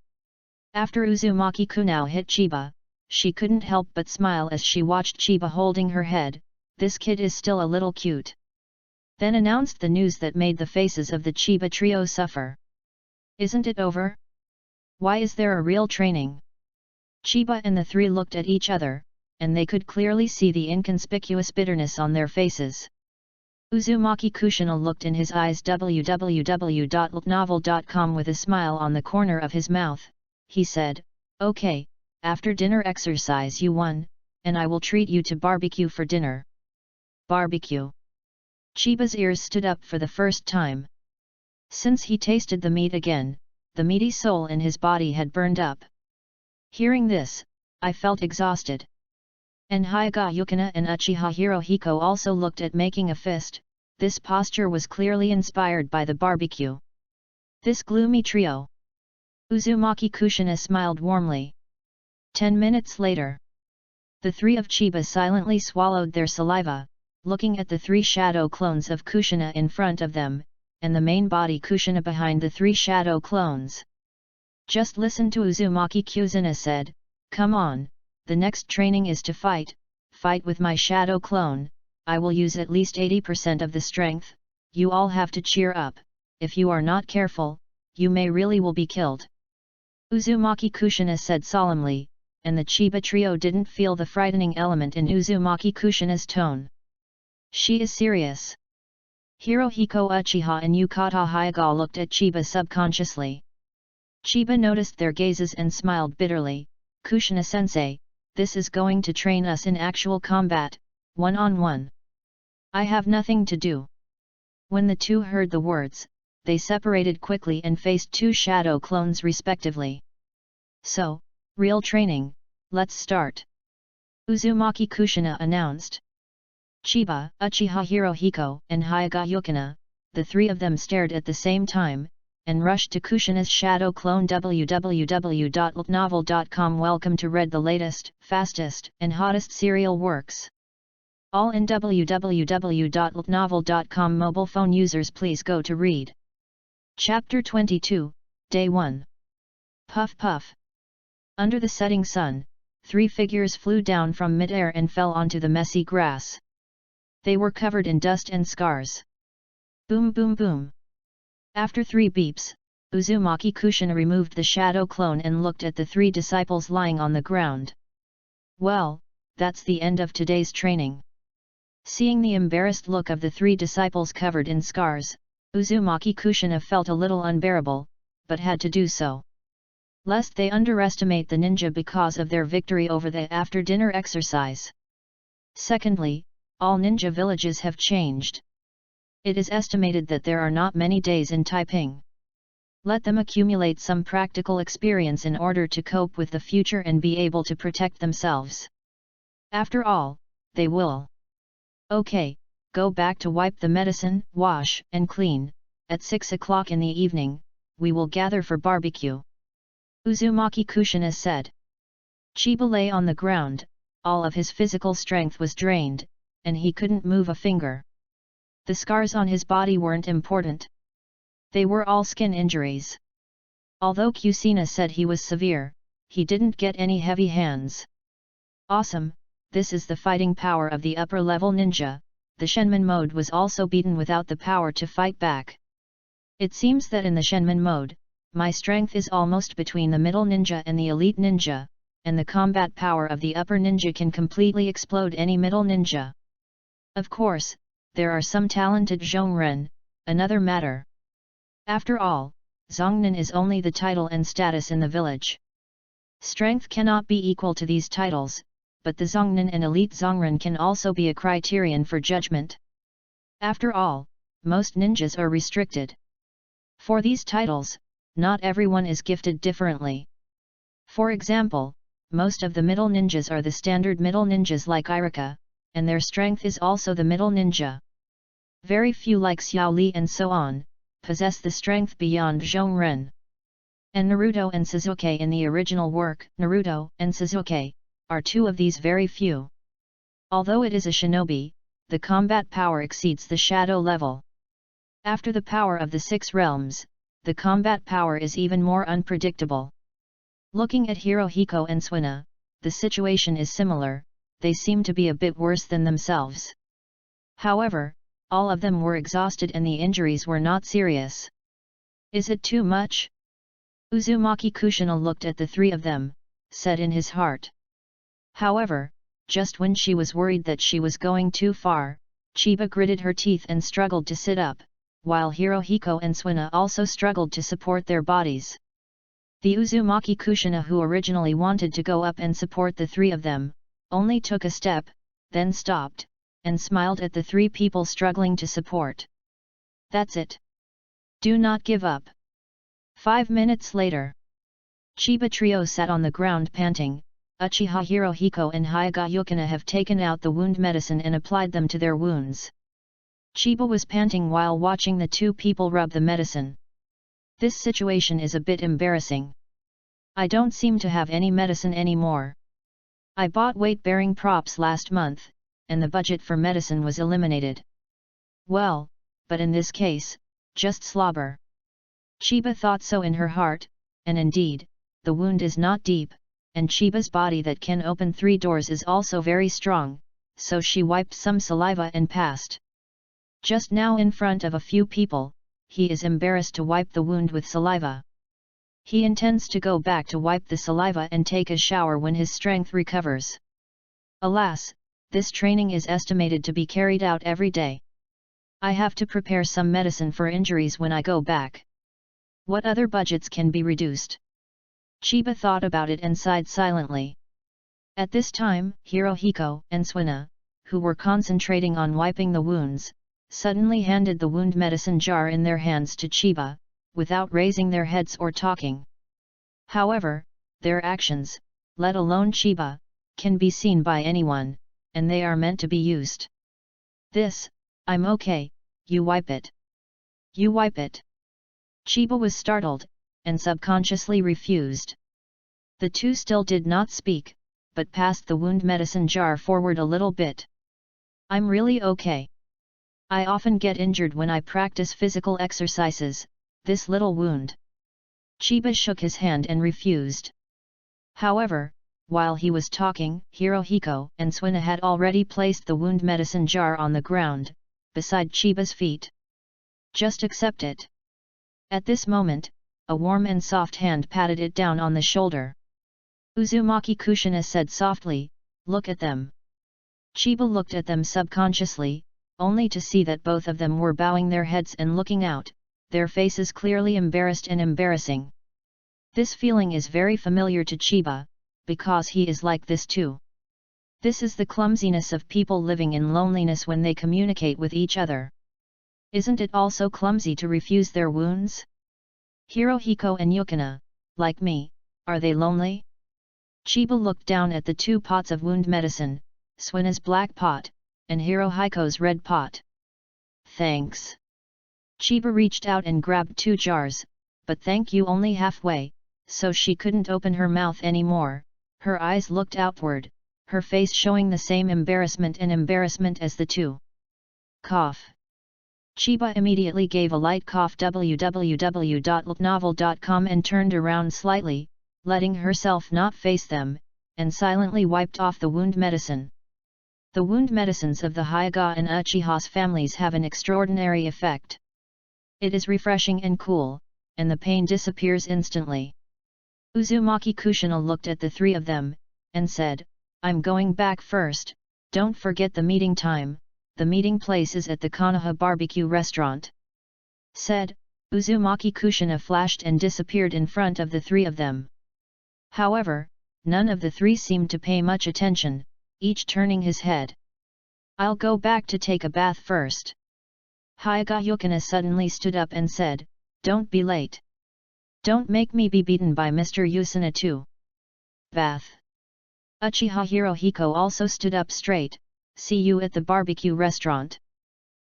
Speaker 1: After Uzumaki Kunao hit Chiba, she couldn't help but smile as she watched Chiba holding her head. This kid is still a little cute. Then announced the news that made the faces of the Chiba trio suffer. Isn't it over? Why is there a real training? Chiba and the three looked at each other, and they could clearly see the inconspicuous bitterness on their faces. Uzumaki Kushina looked in his eyes www.novel.com with a smile on the corner of his mouth. He said, "Okay, after dinner exercise you won, and I will treat you to barbecue for dinner." Barbecue. Chiba's ears stood up for the first time. Since he tasted the meat again, the meaty soul in his body had burned up. Hearing this, I felt exhausted. And Hyagayukina and Uchiha Hirohiko also looked at making a fist. This posture was clearly inspired by the barbecue. This gloomy trio. Uzumaki Kushina smiled warmly. 10 minutes later, the three of Chiba silently swallowed their saliva, looking at the three shadow clones of Kushina in front of them, and the main body Kushina behind the three shadow clones. Just listen to Uzumaki Kushina said, "Come on, the next training is to fight with my shadow clone. I will use at least 80% of the strength, you all have to cheer up, if you are not careful, you may really will be killed." Uzumaki Kushina said solemnly, and the Chiba trio didn't feel the frightening element in Uzumaki Kushina's tone. She is serious. Hirohiko Uchiha and Yukata Hyuga looked at Chiba subconsciously. Chiba noticed their gazes and smiled bitterly. "Kushina-sensei, this is going to train us in actual combat, one-on-one. I have nothing to do." When the two heard the words, they separated quickly and faced two shadow clones respectively. "So, real training, let's start," Uzumaki Kushina announced. Chiba, Uchiha Hirohiko, and Hyuga Yukina, the three of them stared at the same time, and rushed to Kushina's shadow clone. www.ltnovel.com. Welcome to read the latest, fastest, and hottest serial works. All in www.ltnovel.com. Mobile phone users please go to read. Chapter 22, Day 1. Puff puff. Under the setting sun, three figures flew down from mid-air and fell onto the messy grass. They were covered in dust and scars. Boom boom boom. After 3 beeps, Uzumaki Kushina removed the shadow clone and looked at the 3 disciples lying on the ground. "Well, that's the end of today's training." Seeing the embarrassed look of the 3 disciples covered in scars, Uzumaki Kushina felt a little unbearable, but had to do so. Lest they underestimate the ninja because of their victory over the after-dinner exercise. Secondly, all ninja villages have changed. It is estimated that there are not many days in Taiping. Let them accumulate some practical experience in order to cope with the future and be able to protect themselves. After all, they will. Okay, go back to wipe the medicine, wash and clean. At 6 o'clock in the evening, we will gather for barbecue," Uzumaki Kushina said. Chiba lay on the ground, all of his physical strength was drained, and he couldn't move a finger. The scars on his body weren't important. They were all skin injuries. Although Kushina said he was severe, he didn't get any heavy hands. Awesome, this is the fighting power of the upper-level ninja. The Shenmin mode was also beaten without the power to fight back. It seems that in the Shenmin mode, my strength is almost between the middle ninja and the elite ninja, and the combat power of the upper ninja can completely explode any middle ninja. Of course, there are some talented Zhongren, another matter. After all, Zongnan is only the title and status in the village. Strength cannot be equal to these titles, but the Zongnan and elite Zongren can also be a criterion for judgment. After all, most ninjas are restricted. For these titles, not everyone is gifted differently. For example, most of the middle ninjas are the standard middle ninjas like Iruka, and their strength is also the middle ninja. Very few like Xiao Li and so on, possess the strength beyond Zhongren. And Naruto and Sasuke in the original work, Naruto and Sasuke, are 2 of these very few. Although it is a shinobi, the combat power exceeds the shadow level. After the power of the 6 realms, the combat power is even more unpredictable. Looking at Hirohiko and Suina, the situation is similar, they seem to be a bit worse than themselves. However, all of them were exhausted and the injuries were not serious. Is it too much? Uzumaki Kushina looked at the 3 of them, said in his heart. However, just when she was worried that she was going too far, Chiba gritted her teeth and struggled to sit up, while Hirohiko and Suina also struggled to support their bodies. The Uzumaki Kushina who originally wanted to go up and support the 3 of them, only took a step, then stopped, and smiled at the 3 people struggling to support. That's it. Do not give up. 5 minutes later. Chiba trio sat on the ground panting. Uchiha Hirohiko and Hyuga Yukina have taken out the wound medicine and applied them to their wounds. Chiba was panting while watching the 2 people rub the medicine. This situation is a bit embarrassing. I don't seem to have any medicine anymore. I bought weight-bearing props last month, and the budget for medicine was eliminated. Well, but in this case, just slobber. Chiba thought so in her heart, and indeed, the wound is not deep, and Chiba's body that can open 3 doors is also very strong, so she wiped some saliva and passed. Just now in front of a few people, he is embarrassed to wipe the wound with saliva. He intends to go back to wipe the saliva and take a shower when his strength recovers. Alas, this training is estimated to be carried out every day. I have to prepare some medicine for injuries when I go back. What other budgets can be reduced? Chiba thought about it and sighed silently. At this time, Hirohiko and Suina, who were concentrating on wiping the wounds, suddenly handed the wound medicine jar in their hands to Chiba, without raising their heads or talking. However, their actions, let alone Chiba, can be seen by anyone, and they are meant to be used. This, I'm okay, you wipe it. You wipe it. Chiba was startled, and subconsciously refused. The two still did not speak, but passed the wound medicine jar forward a little bit. I'm really okay. I often get injured when I practice physical exercises, this little wound. Chiba shook his hand and refused. However, while he was talking, Hirohiko and Suina had already placed the wound medicine jar on the ground, beside Chiba's feet. Just accept it. At this moment, a warm and soft hand patted it down on the shoulder. Uzumaki Kushina said softly, look at them. Chiba looked at them subconsciously, only to see that both of them were bowing their heads and looking out, their faces clearly embarrassed and embarrassing. This feeling is very familiar to Chiba, because he is like this too. This is the clumsiness of people living in loneliness when they communicate with each other. Isn't it also clumsy to refuse their wounds? Hirohiko and Yukina, like me, are they lonely? Chiba looked down at the 2 pots of wound medicine, Suina's black pot, and Hirohiko's red pot. Thanks. Chiba reached out and grabbed 2 jars, but thank you only halfway, so she couldn't open her mouth anymore. Her eyes looked outward, her face showing the same embarrassment as the 2. Cough. Chiba immediately gave a light cough www.novel.com and turned around slightly, letting herself not face them, and silently wiped off the wound medicine. The wound medicines of the Hyuga and Uchiha's families have an extraordinary effect. It is refreshing and cool, and the pain disappears instantly. Uzumaki Kushina looked at the 3 of them, and said, I'm going back first, don't forget the meeting time. The meeting place is at the Konoha barbecue restaurant. Said, Uzumaki Kushina flashed and disappeared in front of the 3 of them. However, none of the 3 seemed to pay much attention, each turning his head. I'll go back to take a bath first. Hyuga Yukina suddenly stood up and said, don't be late. Don't make me be beaten by Mr. Yusuna too. Bath. Uchiha Hirohiko also stood up straight. See you at the barbecue restaurant.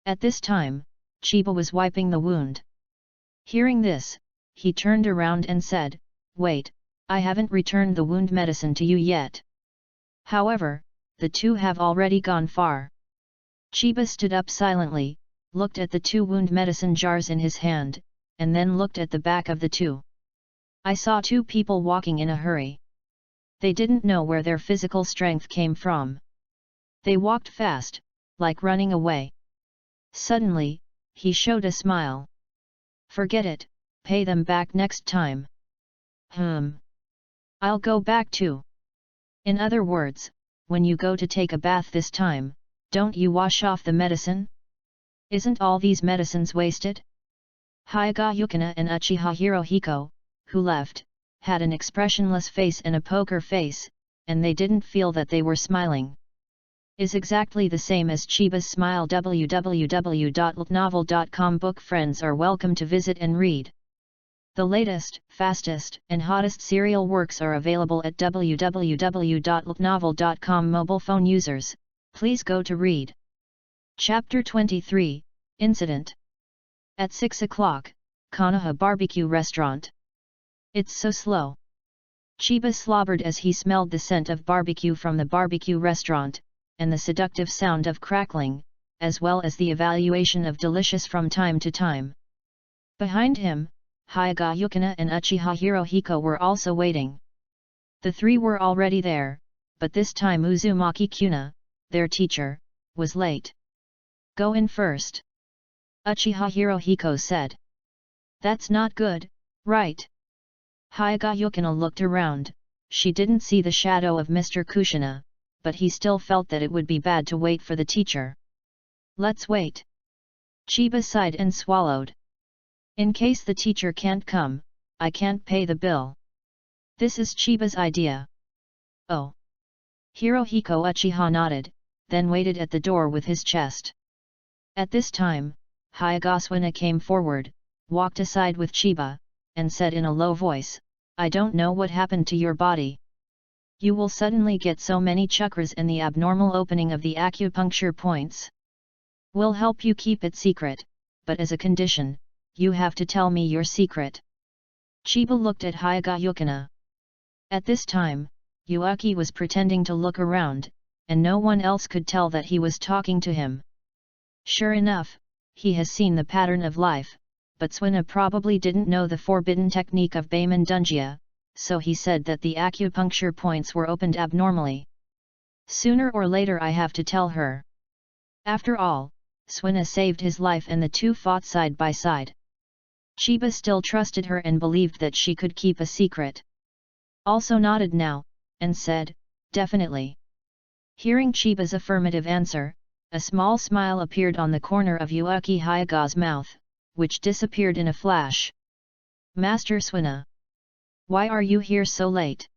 Speaker 1: At this time, Chiba was wiping the wound. Hearing this, he turned around and said, wait, I haven't returned the wound medicine to you yet. However, the 2 have already gone far. Chiba stood up silently, looked at the 2 wound medicine jars in his hand, and then looked at the back of the 2. I saw 2 people walking in a hurry. They didn't know where their physical strength came from. They walked fast, like running away. Suddenly, he showed a smile. Forget it, pay them back next time. I'll go back too. In other words, when you go to take a bath this time, don't you wash off the medicine? Isn't all these medicines wasted? Hyuga Yukina and Uchiha Hirohiko, who left, had an expressionless face and a poker face, and they didn't feel that they were smiling. Is exactly the same as Chiba's smile. www.novel.com book friends are welcome to visit and read. The latest, fastest, and hottest serial works are available at www.novel.com. Mobile phone users, please go to read. Chapter 23, Incident. At 6 o'clock, Konoha barbecue restaurant. It's so slow. Chiba slobbered as he smelled the scent of barbecue from the barbecue restaurant, and the seductive sound of crackling, as well as the evaluation of delicious from time to time. Behind him, Hyuga Yukina and Uchiha Hirohiko were also waiting. The three were already there, but this time Uzumaki Kuna, their teacher, was late. "Go in first," Uchiha Hirohiko said. "That's not good, right?" Hyuga Yukina looked around. She didn't see the shadow of Mr. Kushina, but he still felt that it would be bad to wait for the teacher. "Let's wait." Chiba sighed and swallowed. "In case the teacher can't come, I can't pay the bill. This is Chiba's idea." "Oh." Hirohiko Uchiha nodded, then waited at the door with his chest. At this time, Hyuga Suina came forward, walked aside with Chiba, and said in a low voice, "I don't know what happened to your body. You will suddenly get so many chakras and the abnormal opening of the acupuncture points. We'll help you keep it secret, but as a condition, you have to tell me your secret." Chiba looked at Hyuga Yukina. At this time, Yuaki was pretending to look around, and no one else could tell that he was talking to him. Sure enough, he has seen the pattern of life, but Suina probably didn't know the forbidden technique of Beiman Dungia, so he said that the acupuncture points were opened abnormally. Sooner or later I have to tell her. After all, Suina saved his life and the two fought side by side. Chiba still trusted her and believed that she could keep a secret. Also nodded now, and said, "Definitely." Hearing Chiba's affirmative answer, a small smile appeared on the corner of Yuaki Hyuga's mouth, which disappeared in a flash. "Master Suina, why are you here so late?"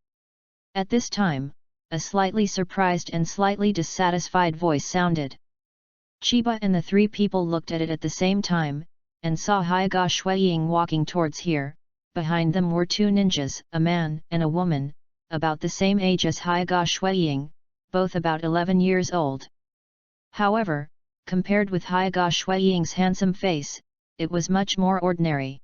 Speaker 1: At this time, a slightly surprised and slightly dissatisfied voice sounded. Chiba and the three people looked at it at the same time, and saw Hyuga Shuiying walking towards here. Behind them were two ninjas, a man and a woman, about the same age as Hyuga Shuiying, both about 11 years old. However, compared with Hyuga Shuiying's handsome face, it was much more ordinary.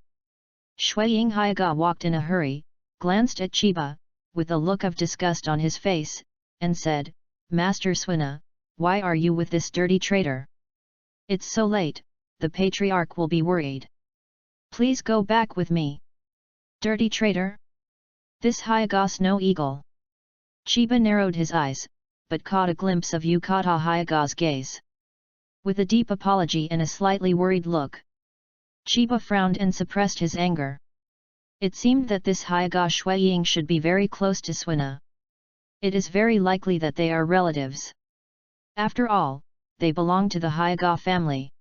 Speaker 1: Shuiying Hyuga walked in a hurry, glanced at Chiba, with a look of disgust on his face, and said, "Master Suina, why are you with this dirty traitor? It's so late, the patriarch will be worried. Please go back with me." "Dirty traitor? This Hyuga Snow Eagle?" Chiba narrowed his eyes, but caught a glimpse of Yukata Hyuga's gaze. With a deep apology and a slightly worried look, Chiba frowned and suppressed his anger. It seemed that this Hyuga Shuiying should be very close to Suina. It is very likely that they are relatives. After all, they belong to the Hyuga family.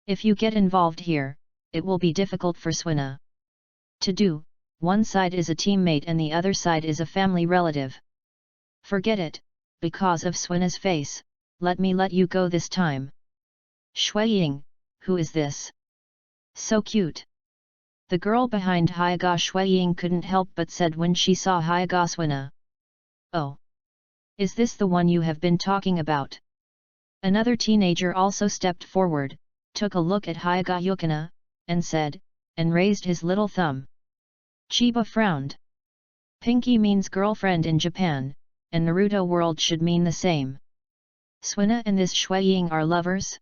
Speaker 1: If you get involved here, it will be difficult for Suina. To do, one side is a teammate and the other side is a family relative. Forget it, because of Suina's face, let me let you go this time. Shuiying, who is this? So cute. The girl behind Hyuga Shuiying couldn't help but said when she saw Hyuga Suina. "Oh! Is this the one you have been talking about?" Another teenager also stepped forward, took a look at Hyuga Yukina, and said, and raised his little thumb. Chiba frowned. Pinky means girlfriend in Japan, and Naruto world should mean the same. Suina and this Shuiying are lovers?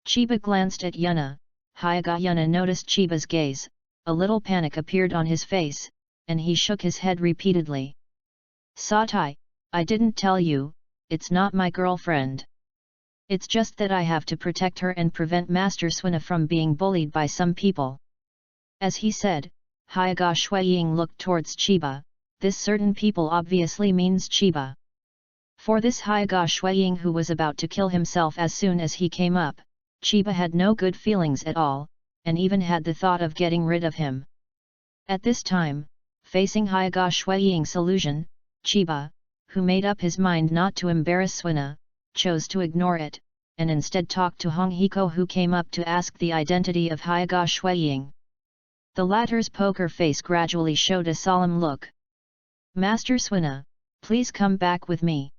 Speaker 1: Chiba glanced at Yuna. Hyuga Yuna noticed Chiba's gaze, a little panic appeared on his face, and he shook his head repeatedly. "Satai, I didn't tell you, it's not my girlfriend. It's just that I have to protect her and prevent Master Suina from being bullied by some people." As he said, Hyuga Shuiying looked towards Chiba. This certain people obviously means Chiba. For this Hyuga Shuiying who was about to kill himself as soon as he came up, Chiba had no good feelings at all, and even had the thought of getting rid of him. At this time, facing Hyuga Shuiying's illusion, Chiba, who made up his mind not to embarrass Suina, chose to ignore it, and instead talked to Honghiko who came up to ask the identity of Hyuga Shuiying. The latter's poker face gradually showed a solemn look. "Master Suina, please come back with me."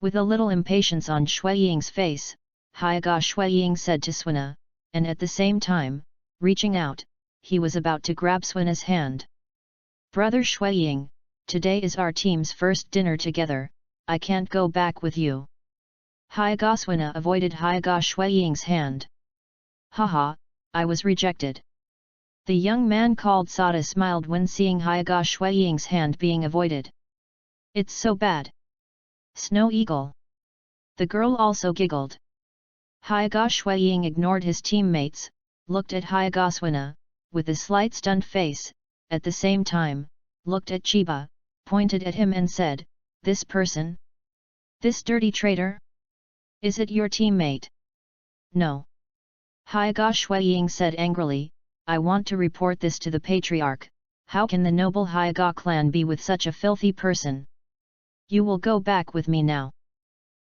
Speaker 1: With a little impatience on Shuiying's face, Hyuga Shuiying said to Suina, and at the same time, reaching out, he was about to grab Suina's hand. "Brother Shuiying, today is our team's first dinner together, I can't go back with you. Hyaga Suina avoided Hyaga Shuiying's hand. Haha, I was rejected. The young man called Sada smiled when seeing Hyaga Shuiying's hand being avoided. It's so bad. Snow Eagle. The girl also giggled. Hyaga Shuiying ignored his teammates, looked at Hyaga Suina, with a slight stunned face, at the same time, looked at Chiba, pointed at him and said, "This person? This dirty traitor? Is it your teammate?" "No." Hyaga Shuiying said angrily, "I want to report this to the Patriarch. How can the noble Hyaga clan be with such a filthy person? You will go back with me now.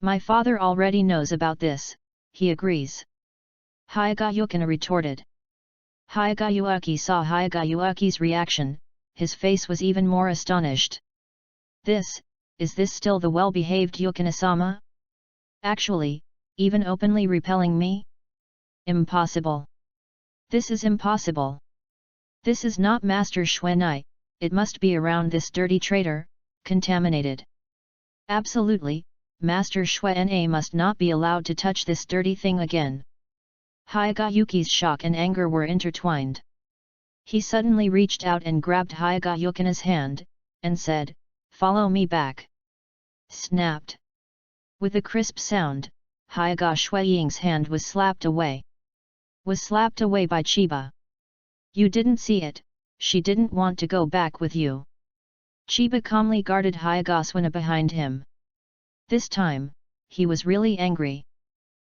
Speaker 1: My father already knows about this, he agrees." Hyaga Yukina retorted. Hyaga Yuaki saw Hyaga Yuaki's reaction, his face was even more astonished. Is this still the well-behaved Yukina-sama? Actually, even openly repelling me? Impossible. This is impossible. This is not Master Xuanai, it must be around this dirty traitor, contaminated. Absolutely, Master Xuanai must not be allowed to touch this dirty thing again. Hyaga Yuki's shock and anger were intertwined. He suddenly reached out and grabbed Hyaga Yukina's hand, and said, "Follow me back." Snapped. With a crisp sound, Hyaga Shuiying's hand was slapped away. Was slapped away by Chiba. "You didn't see it, she didn't want to go back with you." Chiba calmly guarded Hyaga Suina behind him. This time, he was really angry.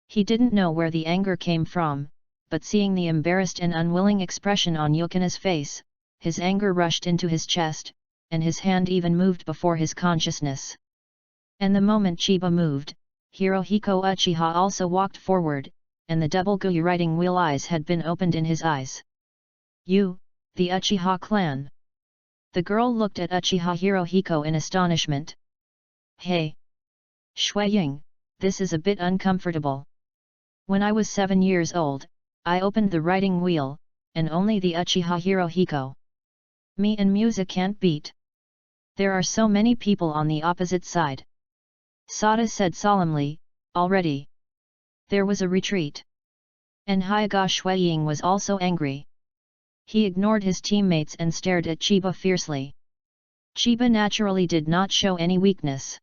Speaker 1: He didn't know where the anger came from, but seeing the embarrassed and unwilling expression on Yukina's face, his anger rushed into his chest, and his hand even moved before his consciousness. And the moment Chiba moved, Hirohiko Uchiha also walked forward, and the double Guyu writing wheel eyes had been opened in his eyes. "You, the Uchiha clan?" The girl looked at Uchiha Hirohiko in astonishment. "Hey! Shuiying, this is a bit uncomfortable. When I was 7 years old, I opened the writing wheel, and only the Uchiha Hirohiko. Me and music can't beat. There are so many people on the opposite side." Sada said solemnly, "Already. There was a retreat." And Hyaga Shuiying was also angry. He ignored his teammates and stared at Chiba fiercely. Chiba naturally did not show any weakness.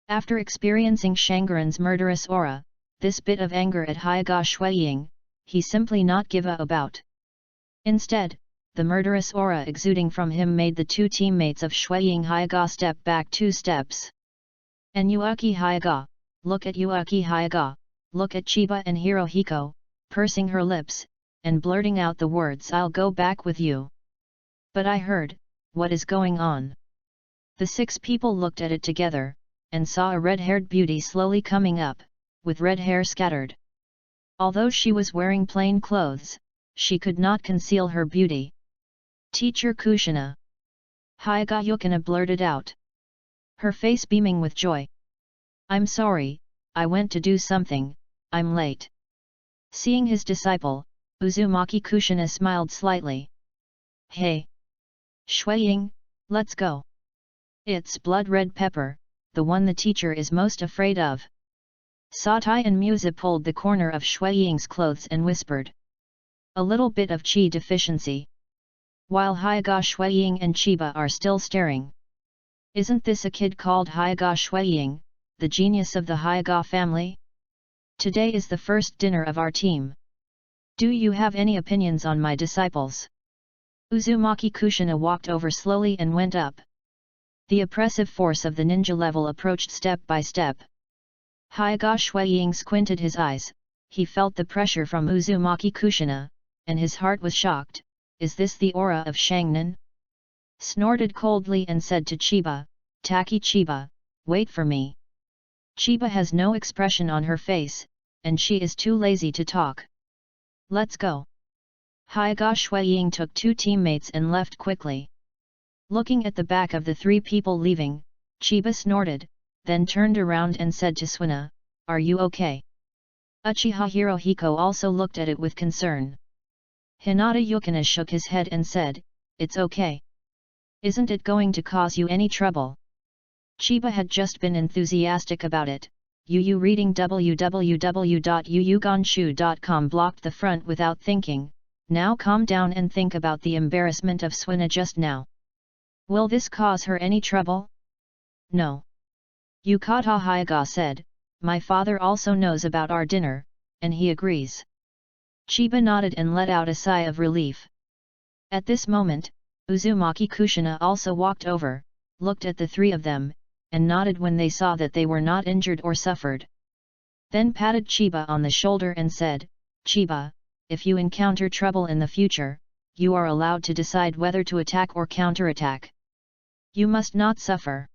Speaker 1: After experiencing Shangaran's murderous aura, this bit of anger at Hyaga Shuiying, he simply not give a about. Instead, the murderous aura exuding from him made the two teammates of Shuiying Hyaga step back 2 steps. And Yuaki Hyaga, look at Yuaki Hyaga, look at Chiba and Hirohiko, pursing her lips, and blurting out the words, "I'll go back with you." "But I heard, what is going on?" The 6 people looked at it together, and saw a red-haired beauty slowly coming up, with red hair scattered. Although she was wearing plain clothes, she could not conceal her beauty. "Teacher Kushina!" Hyaga Yukina blurted out. Her face beaming with joy. "I'm sorry, I went to do something, I'm late." Seeing his disciple, Uzumaki Kushina smiled slightly. "Hey! Shuiying, let's go. It's blood red pepper, the one the teacher is most afraid of." Satai and Musa pulled the corner of Shuiying's clothes and whispered. "A little bit of chi deficiency." While Hyaga Shuiying and Chiba are still staring. "Isn't this a kid called Hyaga Shuiying, the genius of the Hyaga family? Today is the first dinner of our team. Do you have any opinions on my disciples?" Uzumaki Kushina walked over slowly and went up. The oppressive force of the ninja level approached step by step. Hyaga Shuiying squinted his eyes, he felt the pressure from Uzumaki Kushina, and his heart was shocked. "Is this the aura of Shangnan?" Snorted coldly and said to Chiba, "Taki Chiba, wait for me." Chiba has no expression on her face, and she is too lazy to talk. "Let's go." Hyaga Shuiying took 2 teammates and left quickly. Looking at the back of the 3 people leaving, Chiba snorted, then turned around and said to Suina, "Are you okay?" Uchiha Hirohiko also looked at it with concern. Hinata Yukina shook his head and said, "It's okay. Isn't it going to cause you any trouble?" Chiba had just been enthusiastic about it, Yu reading www.yuyugonshu.com blocked the front without thinking. Now calm down and think about the embarrassment of Swina just now. Will this cause her any trouble? No. Yukata Hyuga said, my father also knows about our dinner, and he agrees. Chiba nodded and let out a sigh of relief. At this moment, Uzumaki Kushina also walked over, looked at the three of them, and nodded when they saw that they were not injured or suffered. Then patted Chiba on the shoulder and said, Chiba, if you encounter trouble in the future, you are allowed to decide whether to attack or counterattack. You must not suffer.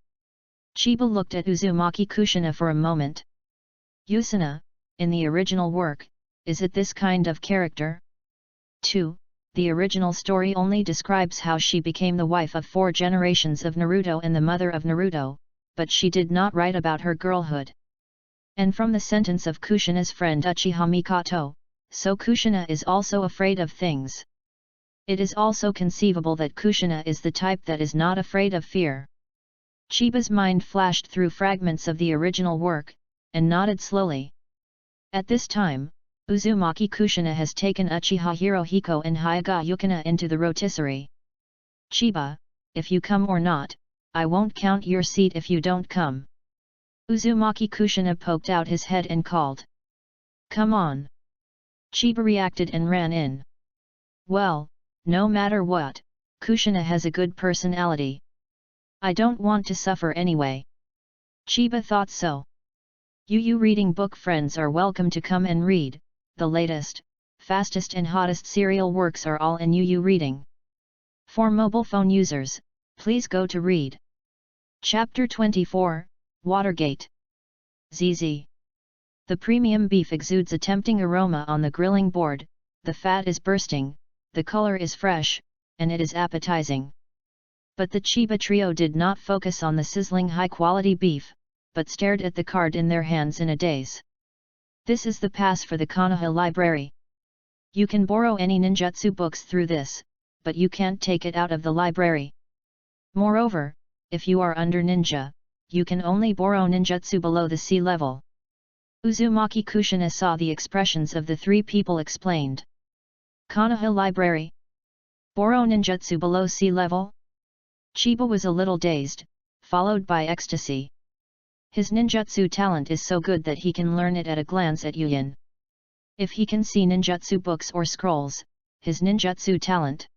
Speaker 1: Chiba looked at Uzumaki Kushina for a moment. Usuna, in the original work, is it this kind of character? 2. The original story only describes how she became the wife of 4 generations of Naruto and the mother of Naruto, but she did not write about her girlhood. And from the sentence of Kushina's friend Uchiha Mikoto, so Kushina is also afraid of things. It is also conceivable that Kushina is the type that is not afraid of fear. Chiba's mind flashed through fragments of the original work, and nodded slowly. At this time, Uzumaki Kushina has taken Uchiha Hirohiko and Hyuga Yukina into the rotisserie. Chiba, if you come or not, I won't count your seat if you don't come. Uzumaki Kushina poked out his head and called. Come on. Chiba reacted and ran in. Well, no matter what, Kushina has a good personality. I don't want to suffer anyway. Chiba thought so. Yu reading book friends are welcome to come and read. The latest, fastest and hottest serial works are all in Yu reading. For mobile phone users, please go to read. Chapter 24, Watergate. ZZ. The premium beef exudes a tempting aroma on the grilling board, the fat is bursting, the color is fresh, and it is appetizing. But the Chiba trio did not focus on the sizzling high-quality beef, but stared at the card in their hands in a daze. This is the pass for the Konoha library. You can borrow any ninjutsu books through this, but you can't take it out of the library. Moreover, if you are under ninja, you can only borrow ninjutsu below the sea level. Uzumaki Kushina saw the expressions of the 3 people explained. Konoha library? Borrow ninjutsu below sea level? Chiba was a little dazed, followed by ecstasy. His ninjutsu talent is so good that he can learn it at a glance at Yuyin. If he can see ninjutsu books or scrolls, his ninjutsu talent.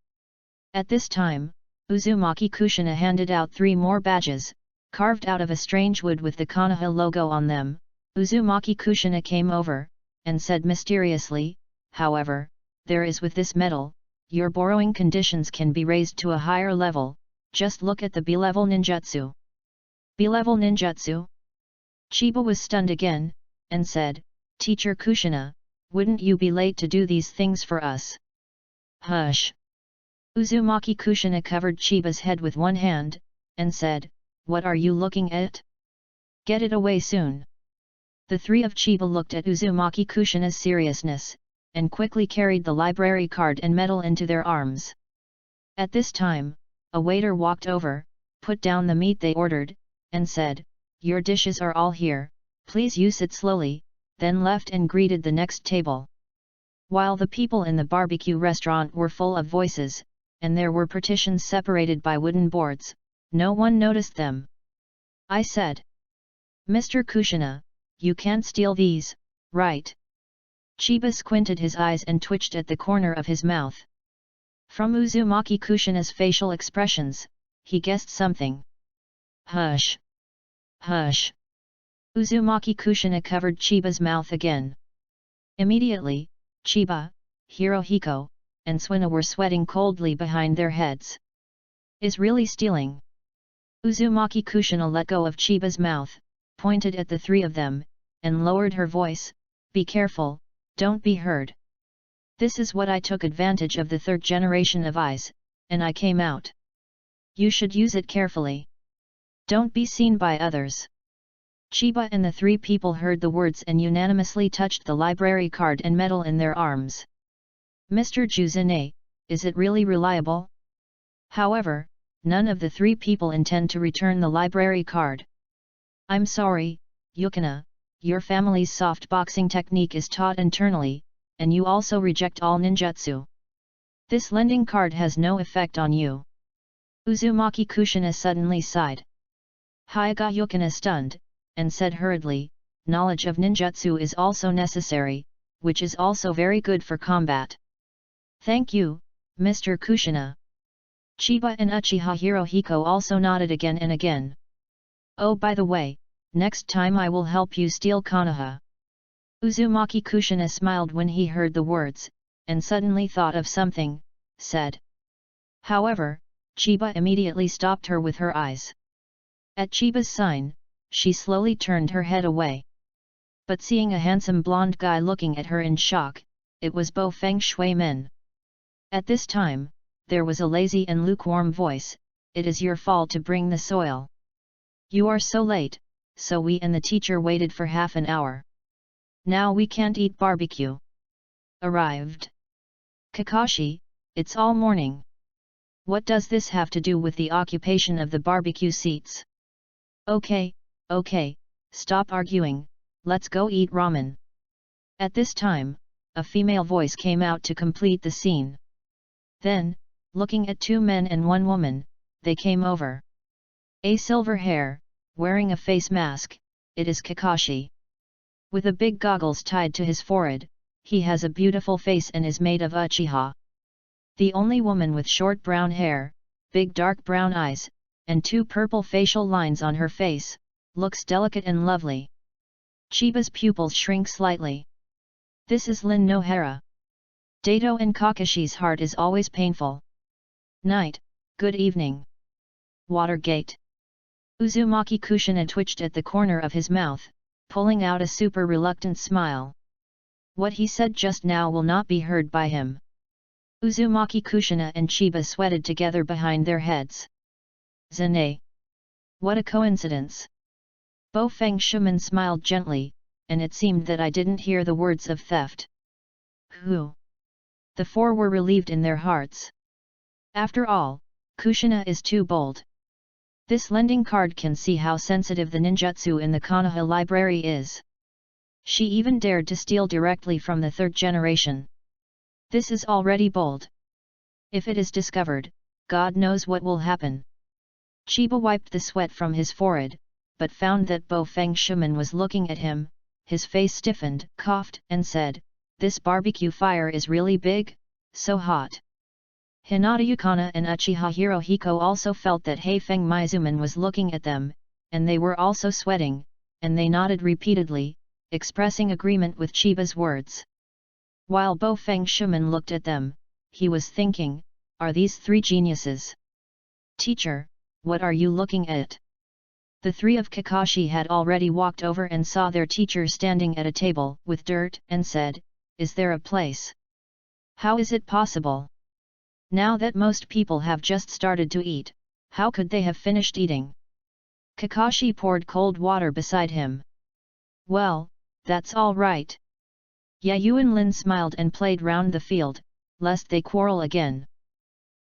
Speaker 1: At this time, Uzumaki Kushina handed out 3 more badges, carved out of a strange wood with the Konoha logo on them. Uzumaki Kushina came over, and said mysteriously, however, there is with this metal, your borrowing conditions can be raised to a higher level, just look at the B-level ninjutsu. B-level ninjutsu? Chiba was stunned again, and said, Teacher Kushina, wouldn't you be late to do these things for us? Hush! Uzumaki Kushina covered Chiba's head with one hand, and said, what are you looking at? Get it away soon. The 3 of Chiba looked at Uzumaki Kushina's seriousness, and quickly carried the library card and medal into their arms. At this time, a waiter walked over, put down the meat they ordered, and said, your dishes are all here, please use it slowly, then left and greeted the next table. While the people in the barbecue restaurant were full of voices, and there were partitions separated by wooden boards, no one noticed them. I said, Mr. Kushina, you can't steal these, right? Chiba squinted his eyes and twitched at the corner of his mouth. From Uzumaki Kushina's facial expressions, he guessed something. Hush! Hush! Uzumaki Kushina covered Chiba's mouth again. Immediately, Chiba, Hirohiko, and Swina were sweating coldly behind their heads. Is really stealing? Uzumaki Kushina let go of Chiba's mouth, pointed at the 3 of them, and lowered her voice, be careful, don't be heard. This is what I took advantage of the 3rd generation of eyes, and I came out. You should use it carefully. Don't be seen by others. Chiba and the 3 people heard the words and unanimously touched the library card and medal in their arms. Mr. Juzune, is it really reliable? However, none of the 3 people intend to return the library card. I'm sorry, Yukina, your family's soft boxing technique is taught internally, and you also reject all ninjutsu. This lending card has no effect on you. Uzumaki Kushina suddenly sighed. Hyuga Yukina stunned, and said hurriedly, knowledge of ninjutsu is also necessary, which is also very good for combat. Thank you, Mr. Kushina. Chiba and Uchiha Hirohiko also nodded again and again. Oh, by the way, next time I will help you steal Konoha. Uzumaki Kushina smiled when he heard the words, and suddenly thought of something, said. However, Chiba immediately stopped her with her eyes. At Chiba's sign, she slowly turned her head away. But seeing a handsome blonde guy looking at her in shock, it was Bo Feng Shui-men. At this time, there was a lazy and lukewarm voice, "It is your fault to bring the soil. You are so late, so we and the teacher waited for half an hour. Now we can't eat barbecue." Arrived. Kakashi, it's all morning. What does this have to do with the occupation of the barbecue seats? Okay, stop arguing, let's go eat ramen. At this time, a female voice came out to complete the scene. Then, looking at two men and one woman, they came over. A silver hair, wearing a face mask, it is Kakashi. With a big goggles tied to his forehead, he has a beautiful face and is made of Uchiha. The only woman with short brown hair, big dark brown eyes, and two purple facial lines on her face, looks delicate and lovely. Chiba's pupils shrink slightly. This is Lin Nohara. Dato and Kakashi's heart is always painful. Night, good evening. Watergate. Uzumaki Kushina twitched at the corner of his mouth, pulling out a super reluctant smile. What he said just now will not be heard by him. Uzumaki Kushina and Chiba sweated together behind their heads. Zane. What a coincidence. Bo Feng Shui-man smiled gently, and it seemed that I didn't hear the words of theft. Who? The four were relieved in their hearts. After all, Kushina is too bold. This lending card can see how sensitive the ninjutsu in the Konoha library is. She even dared to steal directly from the third generation. This is already bold. If it is discovered, God knows what will happen. Chiba wiped the sweat from his forehead, but found that Bo Feng Shui-man was looking at him, his face stiffened, coughed, and said, "This barbecue fire is really big, so hot." Hinata Yukana and Uchiha Hirohiko also felt that Heifeng Mizuman was looking at them, and they were also sweating, and they nodded repeatedly, expressing agreement with Chiba's words. While Bo Feng Shui-man looked at them, he was thinking, are these three geniuses? Teacher, what are you looking at? The three of Kakashi had already walked over and saw their teacher standing at a table with dirt and said, "Is there a place? How is it possible? Now that most people have just started to eat, how could they have finished eating?" Kakashi poured cold water beside him. "Well, that's all right." Yau and Lin smiled and played round the field, lest they quarrel again.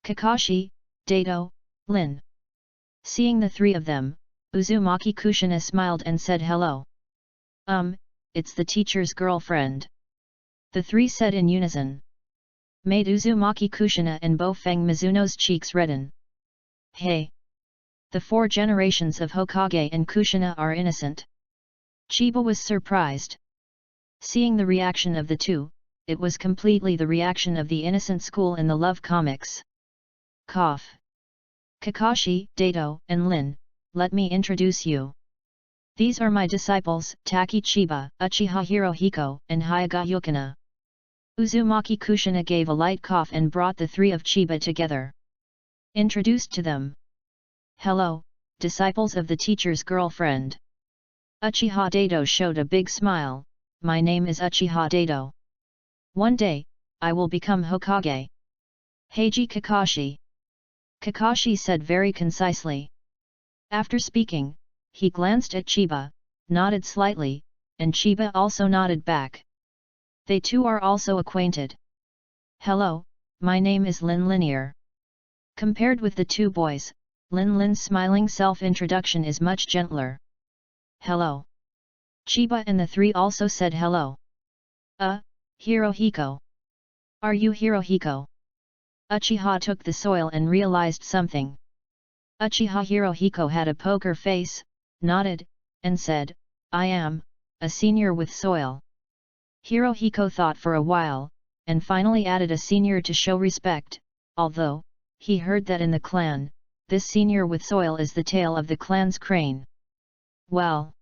Speaker 1: Kakashi, Dato, Lin. Seeing the three of them, Uzumaki Kushina smiled and said hello. It's the teacher's girlfriend." The three said in unison. Made Uzumaki Kushina and Bo Feng Mizuno's cheeks redden. Hey! The four generations of Hokage and Kushina are innocent. Chiba was surprised. Seeing the reaction of the two, it was completely the reaction of the innocent school in the love comics. Cough. Kakashi, Dato, and Lin, let me introduce you. These are my disciples, Taki Chiba, Uchiha Hirohiko, and Hyuga Yukina. Uzumaki Kushina gave a light cough and brought the three of Chiba together. Introduced to them. Hello, disciples of the teacher's girlfriend. Uchiha Dato showed a big smile. My name is Uchiha Dato. One day, I will become Hokage. Heiji Kakashi. Kakashi said very concisely. After speaking, he glanced at Chiba, nodded slightly, and Chiba also nodded back. They two are also acquainted. Hello, my name is Lin Linear. Compared with the two boys, Lin's smiling self-introduction is much gentler. Hello. Chiba and the three also said hello. Hirohiko. Are you Hirohiko? Uchiha took the soil and realized something. Uchiha Hirohiko had a poker face, nodded, and said, I am, a senior with soil. Hirohiko thought for a while, and finally added a senior to show respect, although, he heard that in the clan, this senior with soil is the tail of the clan's crane. Well.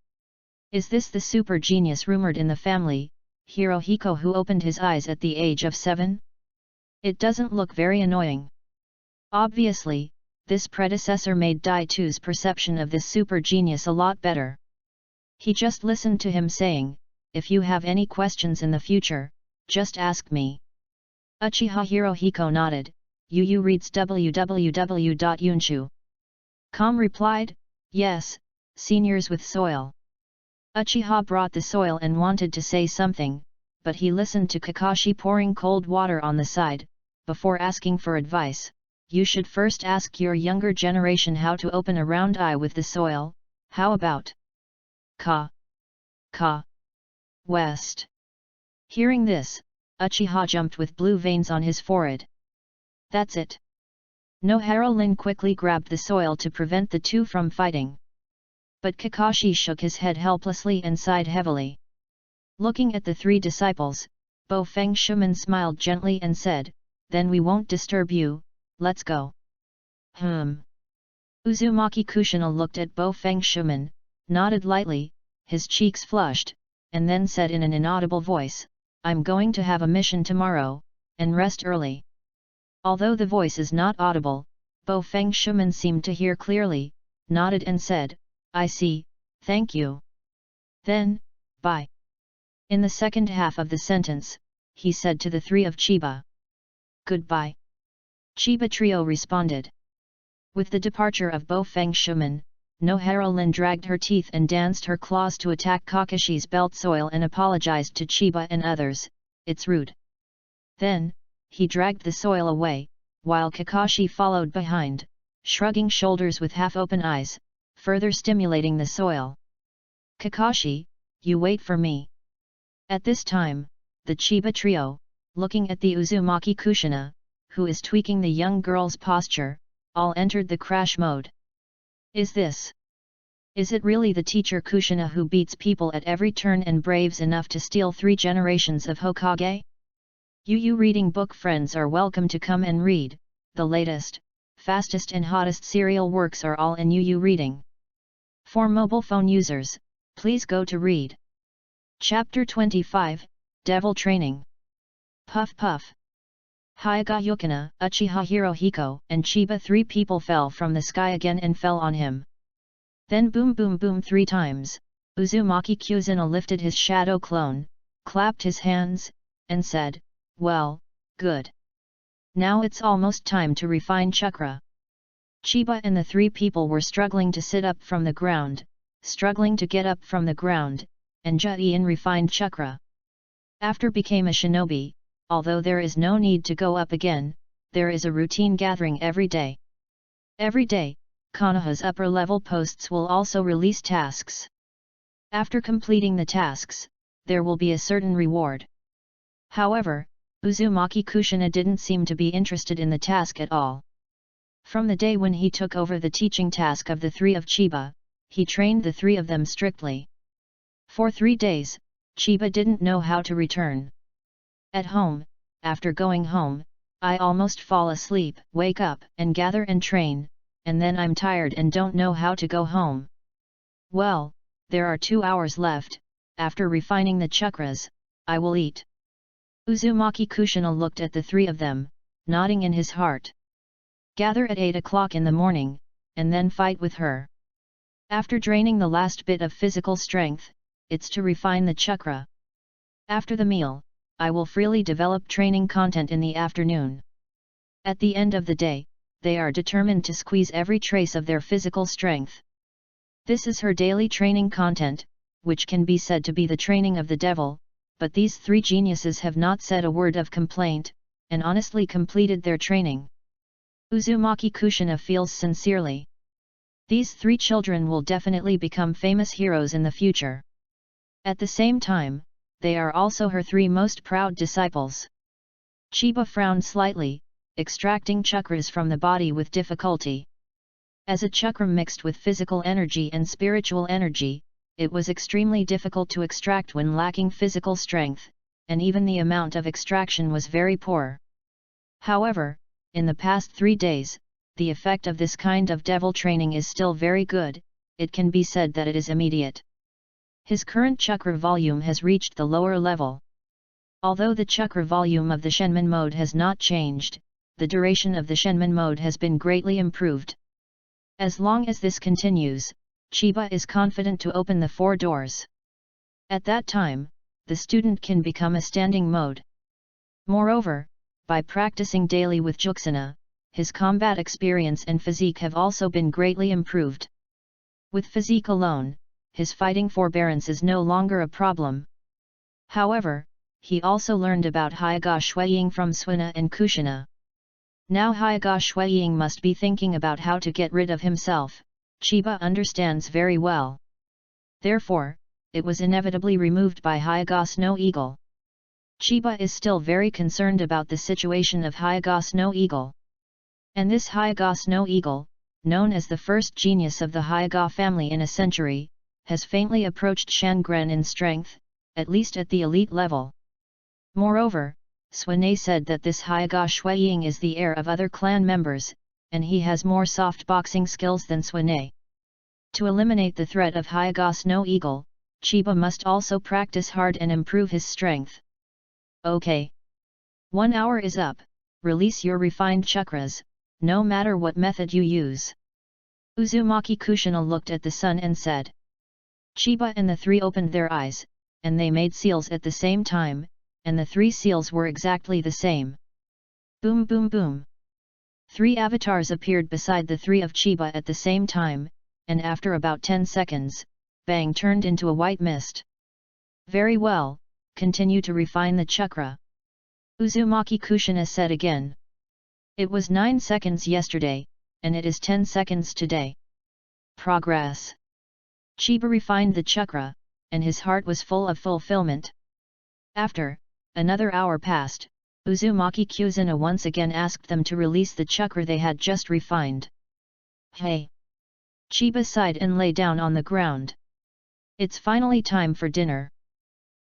Speaker 1: Is this the super genius rumored in the family, Hirohiko, who opened his eyes at the age of 7? It doesn't look very annoying. Obviously, this predecessor made Dai-Tu's perception of this super genius a lot better. He just listened to him saying, if you have any questions in the future, just ask me. Uchiha Hirohiko nodded. Yu reads www.yunshu.com replied, yes, seniors with soil. Uchiha brought the soil and wanted to say something, but he listened to Kakashi pouring cold water on the side. Before asking for advice, you should first ask your younger generation how to open a round eye with the soil. How about West? Hearing this, Uchiha jumped with blue veins on his forehead. That's it. Nohara-Lin quickly grabbed the soil to prevent the two from fighting. But Kakashi shook his head helplessly and sighed heavily. Looking at the three disciples, Bo Feng Shuman smiled gently and said, then we won't disturb you, let's go. Uzumaki Kushina looked at Bo Feng Shuman, nodded lightly, his cheeks flushed, and then said in an inaudible voice, I'm going to have a mission tomorrow, and rest early. Although the voice is not audible, Bo Feng Shuman seemed to hear clearly, nodded and said, I see, thank you. Then, bye. In the second half of the sentence, he said to the three of Chiba. Goodbye. Chiba trio responded. With the departure of Bo Feng Shuman, Nohara-Lin dragged her teeth and danced her claws to attack Kakashi's belt soil and apologized to Chiba and others, it's rude. Then, he dragged the soil away, while Kakashi followed behind, shrugging shoulders with half-open eyes, further stimulating the soil. Kakashi, you wait for me. At this time, the Chiba trio, looking at the Uzumaki Kushina, who is tweaking the young girl's posture, all entered the crash mode. Is it really the teacher Kushina who beats people at every turn and braves enough to steal 3 generations of Hokage? You reading book friends are welcome to come and read, the latest, fastest and hottest serial works are all in UU Reading. For mobile phone users, please go to read. Chapter 25, Devil Training. Puff puff. Hyuga Yukina, Uchiha Hirohiko, and Chiba 3 people fell from the sky again and fell on him. Then boom boom boom 3 times, Uzumaki Kushina lifted his shadow clone, clapped his hands, and said, well, good. Now it's almost time to refine chakra. Chiba and the 3 people were struggling to sit up from the ground, struggling to get up from the ground, and Ju-in refined chakra. After became a shinobi, although there is no need to go up again, there is a routine gathering every day. Every day, Konoha's upper-level posts will also release tasks. After completing the tasks, there will be a certain reward. However, Uzumaki Kushina didn't seem to be interested in the task at all. From the day when he took over the teaching task of the 3 of Chiba, he trained the 3 of them strictly. For 3 days, Chiba didn't know how to return. At home, after going home, I almost fall asleep, wake up and gather and train, and then I'm tired and don't know how to go home. Well, there are 2 hours left, after refining the chakras, I will eat. Uzumaki Kushina looked at the 3 of them, nodding in his heart. Gather at 8 o'clock in the morning, and then fight with her. After draining the last bit of physical strength, it's to refine the chakra. After the meal, I will freely develop training content in the afternoon. At the end of the day, they are determined to squeeze every trace of their physical strength. This is her daily training content, which can be said to be the training of the devil, but these 3 geniuses have not said a word of complaint, and honestly completed their training. Uzumaki Kushina feels sincerely. These 3 children will definitely become famous heroes in the future. At the same time, they are also her 3 most proud disciples. Chiba frowned slightly, extracting chakras from the body with difficulty. As a chakra mixed with physical energy and spiritual energy, it was extremely difficult to extract when lacking physical strength, and even the amount of extraction was very poor. However, in the past 3 days, the effect of this kind of devil training is still very good. It can be said that it is immediate. His current chakra volume has reached the lower level. Although the chakra volume of the Shenmin mode has not changed, the duration of the Shenmin mode has been greatly improved. As long as this continues, Chiba is confident to open the 4 doors. At that time, the student can become a standing mode. Moreover, by practicing daily with Juxina, his combat experience and physique have also been greatly improved. With physique alone, his fighting forbearance is no longer a problem. However, he also learned about Hyaga Shuiying from Suina and Kushina. Now Hyaga Shuiying must be thinking about how to get rid of himself. Chiba understands very well. Therefore, it was inevitably removed by Hyaga Snow Eagle. Chiba is still very concerned about the situation of Hyaga Snow Eagle. And this Hyaga Snow Eagle, known as the first genius of the Hyaga family in a century, has faintly approached Shangren in strength, at least at the elite level. Moreover, Suine said that this Hyaga Shuiying is the heir of other clan members, and he has more soft boxing skills than Suine. To eliminate the threat of Hyaga Snow Eagle, Chiba must also practice hard and improve his strength. Okay. 1 hour is up, release your refined chakras, no matter what method you use. Uzumaki Kushina looked at the sun and said. Chiba and the 3 opened their eyes, and they made seals at the same time, and the 3 seals were exactly the same. Boom boom boom. 3 avatars appeared beside the 3 of Chiba at the same time, and after about 10 seconds, Bang turned into a white mist. Very well, continue to refine the chakra. Uzumaki Kushina said again. It was 9 seconds yesterday, and it is 10 seconds today. Progress. Chiba refined the chakra, and his heart was full of fulfillment. After another hour passed, Uzumaki Kushina once again asked them to release the chakra they had just refined. Hey! Chiba sighed and lay down on the ground. It's finally time for dinner.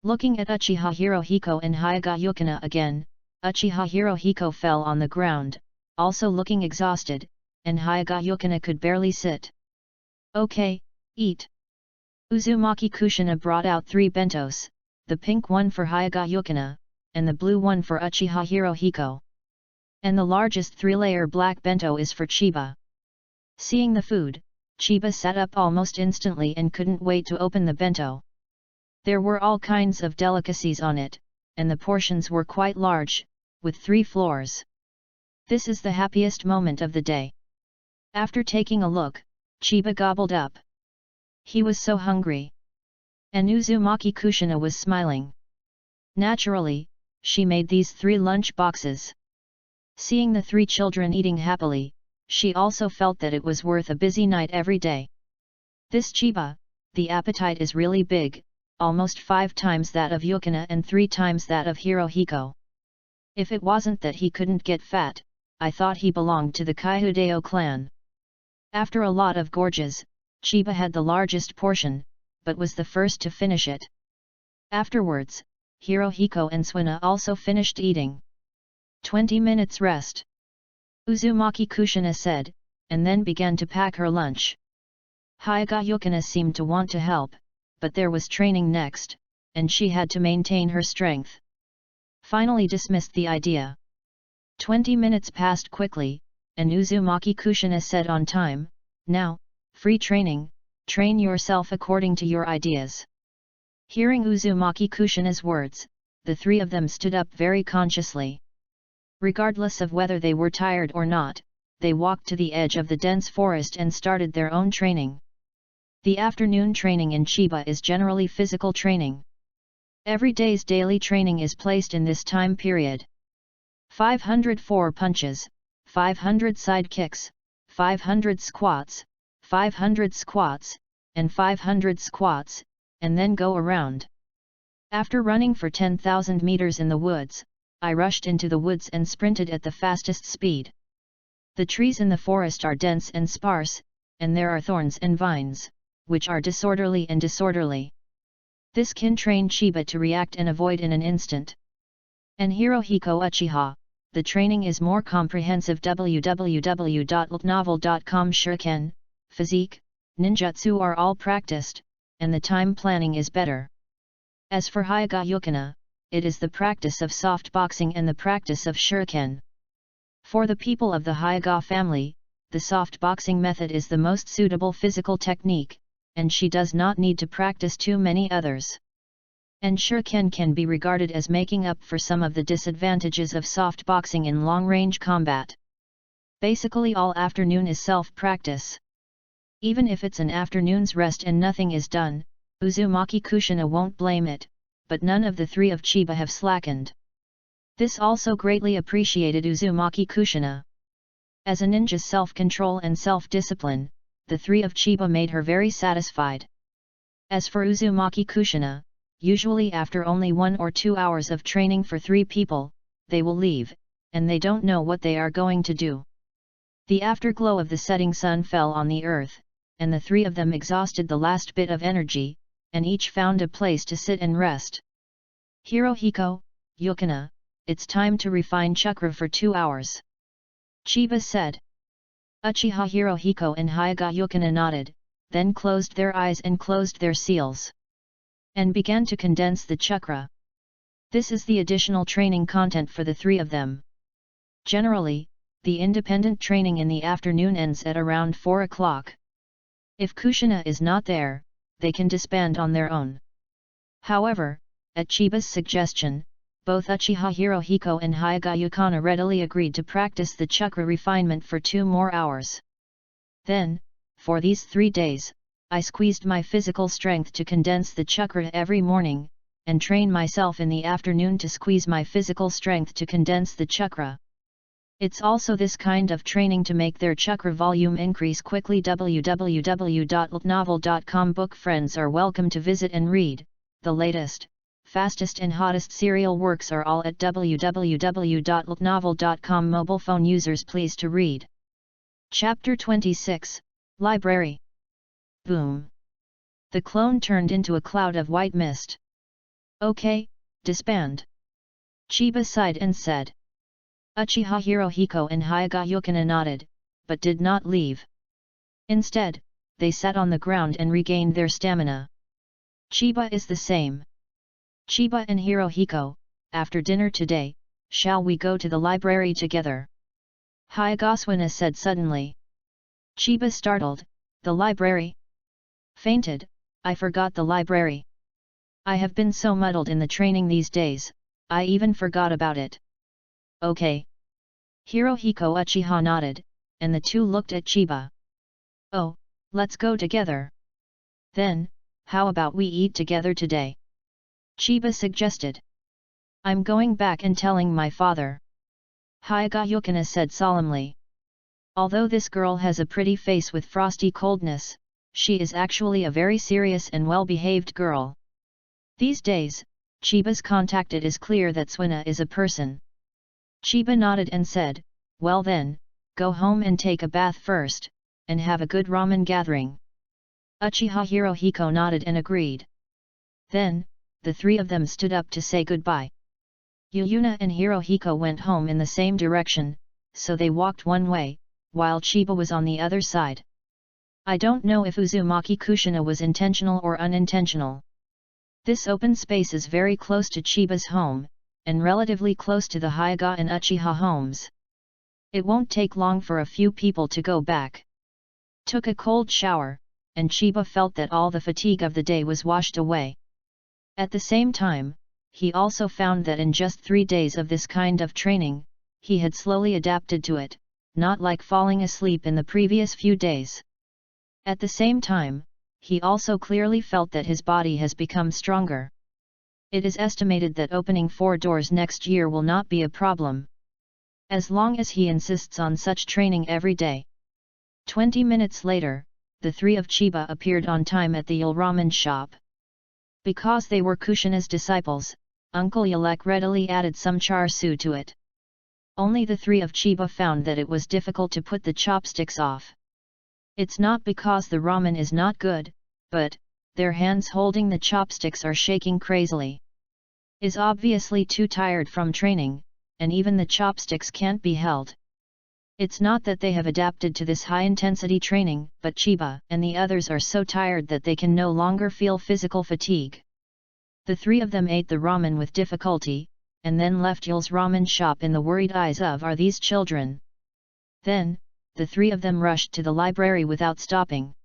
Speaker 1: Looking at Uchiha Hirohiko and Hyaga Yukina again, Uchiha Hirohiko fell on the ground, also looking exhausted, and Hyaga Yukina could barely sit. Okay, eat. Uzumaki Kushina brought out 3 bentos, the pink one for Hyaga Yukina, and the blue one for Uchiha Hirohiko. And the largest 3-layer black bento is for Chiba. Seeing the food, Chiba sat up almost instantly and couldn't wait to open the bento. There were all kinds of delicacies on it, and the portions were quite large, with 3 floors. This is the happiest moment of the day. After taking a look, Chiba gobbled up. He was so hungry. And Uzumaki Kushina was smiling. Naturally, she made these 3 lunch boxes. Seeing the 3 children eating happily, she also felt that it was worth a busy night every day. This Chiba, the appetite is really big, almost 5 times that of Yukina and 3 times that of Hirohiko. If it wasn't that he couldn't get fat, I thought he belonged to the Kaihudeo clan. After a lot of gorges, Chiba had the largest portion, but was the first to finish it. Afterwards, Hirohiko and Suina also finished eating. 20 minutes rest. Uzumaki Kushina said, and then began to pack her lunch. Hyaga Yukina seemed to want to help, but there was training next, and she had to maintain her strength. Finally dismissed the idea. 20 minutes passed quickly, and Uzumaki Kushina said on time, now, free training, train yourself according to your ideas. Hearing Uzumaki Kushina's words, the 3 of them stood up very consciously. Regardless of whether they were tired or not, they walked to the edge of the dense forest and started their own training. The afternoon training in Chiba is generally physical training. Every day's daily training is placed in this time period. 504 punches, 500 side kicks, 500 squats, 500 squats, and 500 squats, and then go around. After running for 10,000 meters in the woods, I rushed into the woods and sprinted at the fastest speed. The trees in the forest are dense and sparse, and there are thorns and vines, which are disorderly and disorderly. This can train Chiba to react and avoid in an instant. And Hirohiko Uchiha, the training is more comprehensive. www.novel.com Shuriken, physique, ninjutsu are all practiced, and the time planning is better. As for Hyaga Yukina, it is the practice of soft boxing and the practice of shuriken. For the people of the Hyaga family, the soft boxing method is the most suitable physical technique, and she does not need to practice too many others. And shuriken can be regarded as making up for some of the disadvantages of soft boxing in long-range combat. Basically all afternoon is self-practice. Even if it's an afternoon's rest and nothing is done, Uzumaki Kushina won't blame it, but none of the three of Chiba have slackened. This also greatly appreciated Uzumaki Kushina. As a ninja's self-control and self-discipline, the three of Chiba made her very satisfied. As for Uzumaki Kushina, usually after only 1 or 2 hours of training for 3 people, they will leave, and they don't know what they are going to do. The afterglow of the setting sun fell on the earth, and the three of them exhausted the last bit of energy, and each found a place to sit and rest. Hirohiko, Yukina, it's time to refine chakra for 2 hours. Chiba said. Uchiha Hirohiko and Hyaga Yukina nodded, then closed their eyes and closed their seals. And began to condense the chakra. This is the additional training content for the three of them. Generally, the independent training in the afternoon ends at around 4 o'clock. If Kushina is not there, they can disband on their own. However, at Chiba's suggestion, both Uchiha Hirohiko and Hyaga Yukina readily agreed to practice the chakra refinement for 2 more hours. Then, for these 3 days, I squeezed my physical strength to condense the chakra every morning, and train myself in the afternoon to squeeze my physical strength to condense the chakra. It's also this kind of training to make their chakra volume increase quickly. www.novel.com book friends are welcome to visit and read. The latest, fastest and hottest serial works are all at www.novel.com. Mobile phone users please to read. Chapter 26, Library. Boom. The clone turned into a cloud of white mist. Okay, disband. Chiba sighed and said. Uchiha Hirohiko and Hyaga Yukina nodded, but did not leave. Instead, they sat on the ground and regained their stamina. Chiba is the same. Chiba and Hirohiko, after dinner today, shall we go to the library together? Hyagaswina said suddenly. Chiba startled, the library? Fainted, I forgot the library. I have been so muddled in the training these days, I even forgot about it. Okay. Hirohiko Uchiha nodded, and the two looked at Chiba. Oh, let's go together. Then, how about we eat together today? Chiba suggested. I'm going back and telling my father. Hyaga Yukina said solemnly. Although this girl has a pretty face with frosty coldness, she is actually a very serious and well-behaved girl. These days, Chiba's contact it is clear that Swina is a person. Chiba nodded and said, well then, go home and take a bath first, and have a good ramen gathering. Uchiha Hirohiko nodded and agreed. Then, the three of them stood up to say goodbye. Yuyuna and Hirohiko went home in the same direction, so they walked one way, while Chiba was on the other side. I don't know if Uzumaki Kushina was intentional or unintentional. This open space is very close to Chiba's home, and relatively close to the Hyaga and Uchiha homes. It won't take long for a few people to go back. Took a cold shower, and Chiba felt that all the fatigue of the day was washed away. At the same time, he also found that in just 3 days of this kind of training, he had slowly adapted to it, not like falling asleep in the previous few days. At the same time, he also clearly felt that his body has become stronger. It is estimated that opening 4 doors next year will not be a problem. As long as he insists on such training every day. 20 minutes later, the three of Chiba appeared on time at the Ramen shop. Because they were Kushina's disciples, Uncle Yalek readily added some char siu to it. Only the three of Chiba found that it was difficult to put the chopsticks off. It's not because the ramen is not good, but their hands holding the chopsticks are shaking crazily. Is obviously too tired from training, and even the chopsticks can't be held. It's not that they have adapted to this high-intensity training, but Chiba and the others are so tired that they can no longer feel physical fatigue. The three of them ate the ramen with difficulty, and then left Yul's ramen shop in the worried eyes of "Are these children?" Then, the three of them rushed to the library without stopping.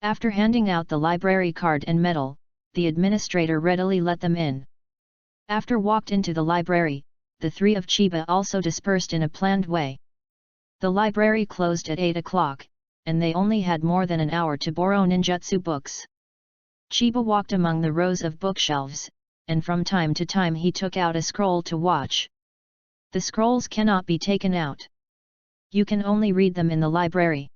Speaker 1: After handing out the library card and medal, the administrator readily let them in. After walked into the library, the three of Chiba also dispersed in a planned way. The library closed at 8 o'clock, and they only had more than an hour to borrow ninjutsu books. Chiba walked among the rows of bookshelves, and from time to time he took out a scroll to watch. The scrolls cannot be taken out. You can only read them in the library.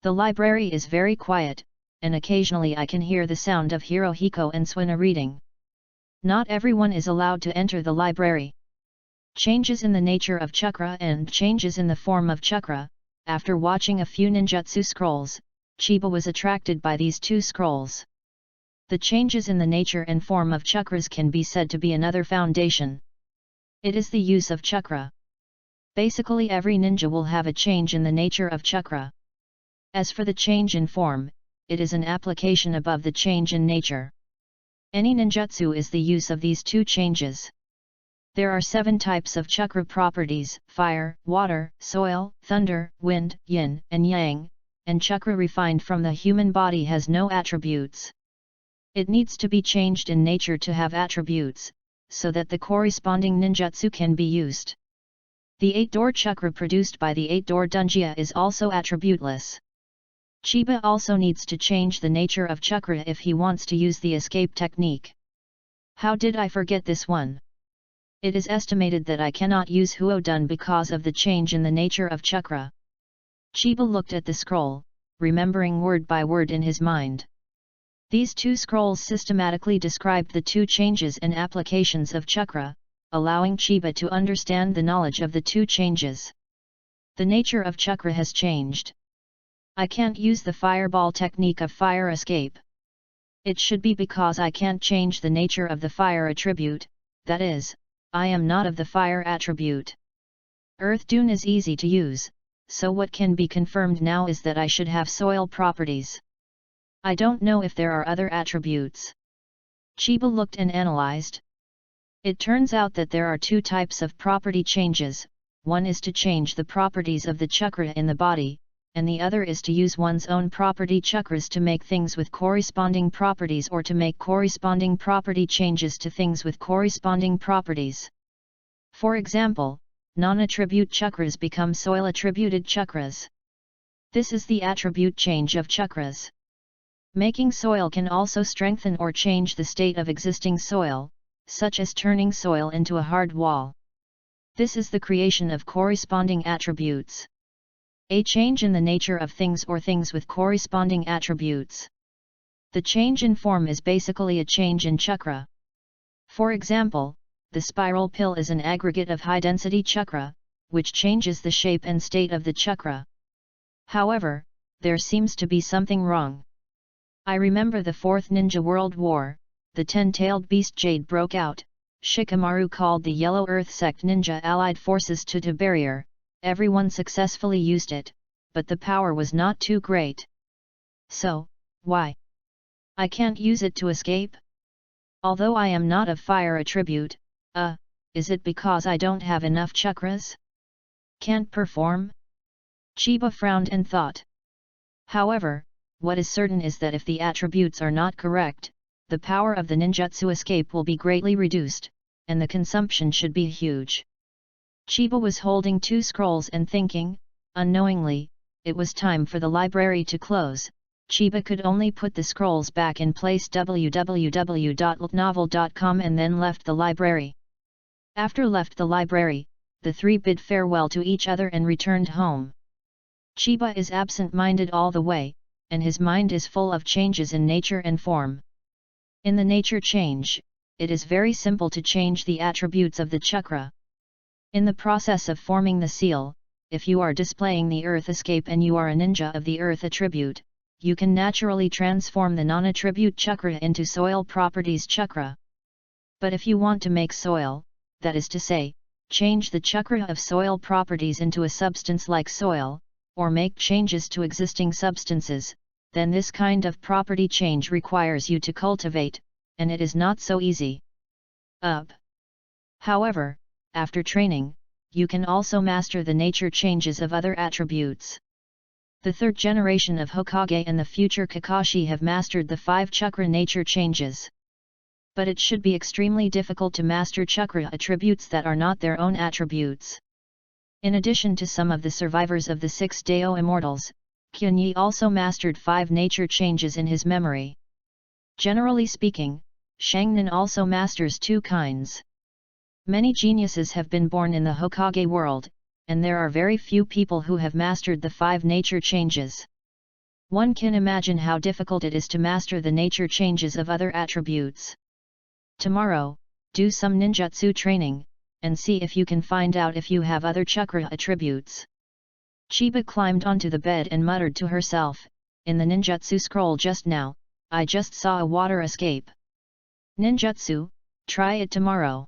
Speaker 1: The library is very quiet, and occasionally I can hear the sound of Hirohiko and Suina reading. Not everyone is allowed to enter the library. Changes in the nature of chakra and changes in the form of chakra. After watching a few ninjutsu scrolls, Chiba was attracted by these two scrolls. The changes in the nature and form of chakras can be said to be another foundation. It is the use of chakra. Basically every ninja will have a change in the nature of chakra. As for the change in form, it is an application above the change in nature. Any ninjutsu is the use of these two changes. There are 7 types of chakra properties: fire, water, soil, thunder, wind, yin, and yang, and chakra refined from the human body has no attributes. It needs to be changed in nature to have attributes, so that the corresponding ninjutsu can be used. The 8-door chakra produced by the 8-door dunjia is also attributeless. Chiba also needs to change the nature of chakra if he wants to use the escape technique. How did I forget this one? It is estimated that I cannot use Huodun because of the change in the nature of chakra. Chiba looked at the scroll, remembering word by word in his mind. These two scrolls systematically described the two changes and applications of chakra, allowing Chiba to understand the knowledge of the two changes. The nature of chakra has changed. I can't use the fireball technique of fire escape. It should be because I can't change the nature of the fire attribute, that is, I am not of the fire attribute. Earth Dune is easy to use, so what can be confirmed now is that I should have soil properties. I don't know if there are other attributes. Chiba looked and analyzed. It turns out that there are 2 types of property changes, one is to change the properties of the chakra in the body, and the other is to use one's own property chakras to make things with corresponding properties or to make corresponding property changes to things with corresponding properties. For example, non-attribute chakras become soil-attributed chakras. This is the attribute change of chakras. Making soil can also strengthen or change the state of existing soil, such as turning soil into a hard wall. This is the creation of corresponding attributes. A change in the nature of things or things with corresponding attributes. The change in form is basically a change in chakra. For example, the spiral pill is an aggregate of high-density chakra, which changes the shape and state of the chakra. However, there seems to be something wrong. I remember the 4th Ninja World War, the 10-tailed beast Jade broke out, Shikamaru called the Yellow Earth Sect Ninja Allied Forces to the barrier. Everyone successfully used it, but the power was not too great. So, why? I can't use it to escape? Although I am not of fire attribute, is it because I don't have enough chakras? Can't perform? Chiba frowned and thought. However, what is certain is that if the attributes are not correct, the power of the ninjutsu escape will be greatly reduced, and the consumption should be huge. Chiba was holding 2 scrolls and thinking, unknowingly, it was time for the library to close. Chiba could only put the scrolls back in place www.novel.com and then left the library. After left the library, the 3 bid farewell to each other and returned home. Chiba is absent-minded all the way, and his mind is full of changes in nature and form. In the nature change, it is very simple to change the attributes of the chakra. In the process of forming the seal, if you are displaying the earth escape and you are a ninja of the earth attribute, you can naturally transform the non-attribute chakra into soil properties chakra. But if you want to make soil, that is to say, change the chakra of soil properties into a substance like soil, or make changes to existing substances, then this kind of property change requires you to cultivate, and it is not so easy. However, after training, you can also master the nature changes of other attributes. The third generation of Hokage and the future Kakashi have mastered the 5 chakra nature changes. But it should be extremely difficult to master chakra attributes that are not their own attributes. In addition to some of the survivors of the 6 Dao Immortals, Kyunyi also mastered 5 nature changes in his memory. Generally speaking, Shangnin also masters 2 kinds. Many geniuses have been born in the Hokage world, and there are very few people who have mastered the 5 nature changes. One can imagine how difficult it is to master the nature changes of other attributes. Tomorrow, do some ninjutsu training, and see if you can find out if you have other chakra attributes. Chiba climbed onto the bed and muttered to herself, in the ninjutsu scroll just now, I just saw a water escape. Ninjutsu, try it tomorrow.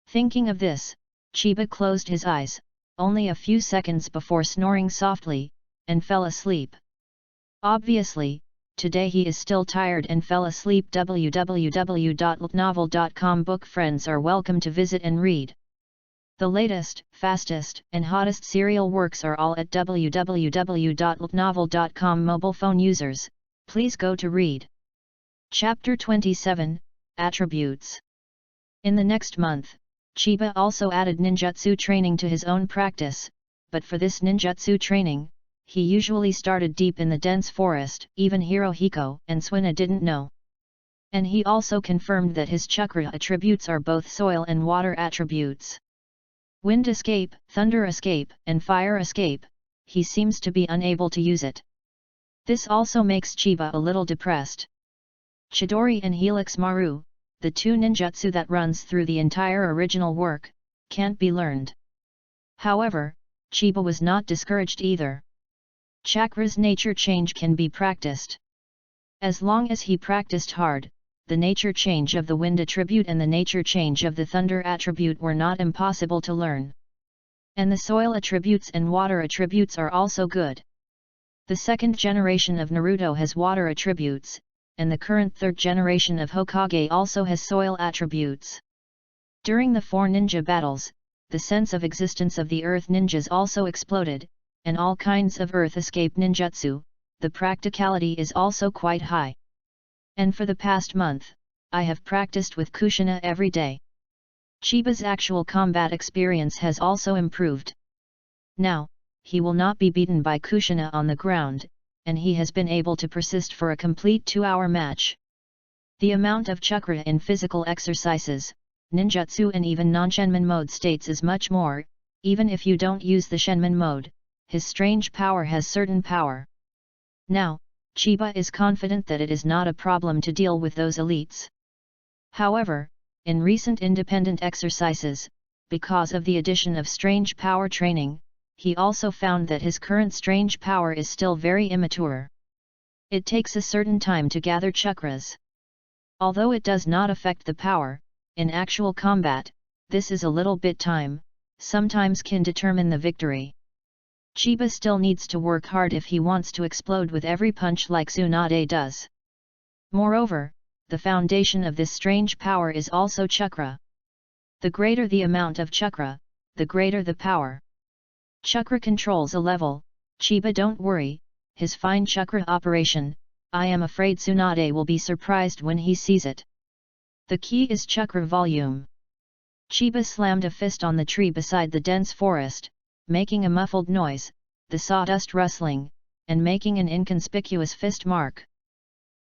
Speaker 1: Thinking of this, Chiba closed his eyes, only a few seconds before snoring softly, and fell asleep. Obviously, today he is still tired and fell asleep. www.novel.com book friends are welcome to visit and read. The latest, fastest, and hottest serial works are all at www.novel.com. Mobile phone users, please go to read. Chapter 27, Attributes. In the next month, Chiba also added ninjutsu training to his own practice, but for this ninjutsu training, he usually started deep in the dense forest. Even Hirohiko and Suina didn't know. And he also confirmed that his chakra attributes are both soil and water attributes. Wind escape, thunder escape, and fire escape, he seems to be unable to use it. This also makes Chiba a little depressed. Chidori and Helix Maru, the 2 ninjutsu that runs through the entire original work, can't be learned. However, Chiba was not discouraged either. Chakra's nature change can be practiced. As long as he practiced hard, the nature change of the wind attribute and the nature change of the thunder attribute were not impossible to learn. And the soil attributes and water attributes are also good. The 2nd generation of Naruto has water attributes, and the current 3rd generation of Hokage also has soil attributes. During the 4 ninja battles, the sense of existence of the earth ninjas also exploded, and all kinds of earth escape ninjutsu, the practicality is also quite high. And for the past month, I have practiced with Kushina every day. Chiba's actual combat experience has also improved. Now, he will not be beaten by Kushina on the ground, and he has been able to persist for a complete 2-hour match. The amount of chakra in physical exercises, ninjutsu and even non-shenmin mode states is much more. Even if you don't use the shenmin mode, his strange power has certain power. Now, Chiba is confident that it is not a problem to deal with those elites. However, in recent independent exercises, because of the addition of strange power training, he also found that his current strange power is still very immature. It takes a certain time to gather chakras. Although it does not affect the power, in actual combat, this is a little bit time, sometimes can determine the victory. Chiba still needs to work hard if he wants to explode with every punch like Tsunade does. Moreover, the foundation of this strange power is also chakra. The greater the amount of chakra, the greater the power. Chakra controls a level. Chiba, don't worry, his fine chakra operation, I am afraid Tsunade will be surprised when he sees it. The key is chakra volume. Chiba slammed a fist on the tree beside the dense forest, making a muffled noise, the sawdust rustling, and making an inconspicuous fist mark.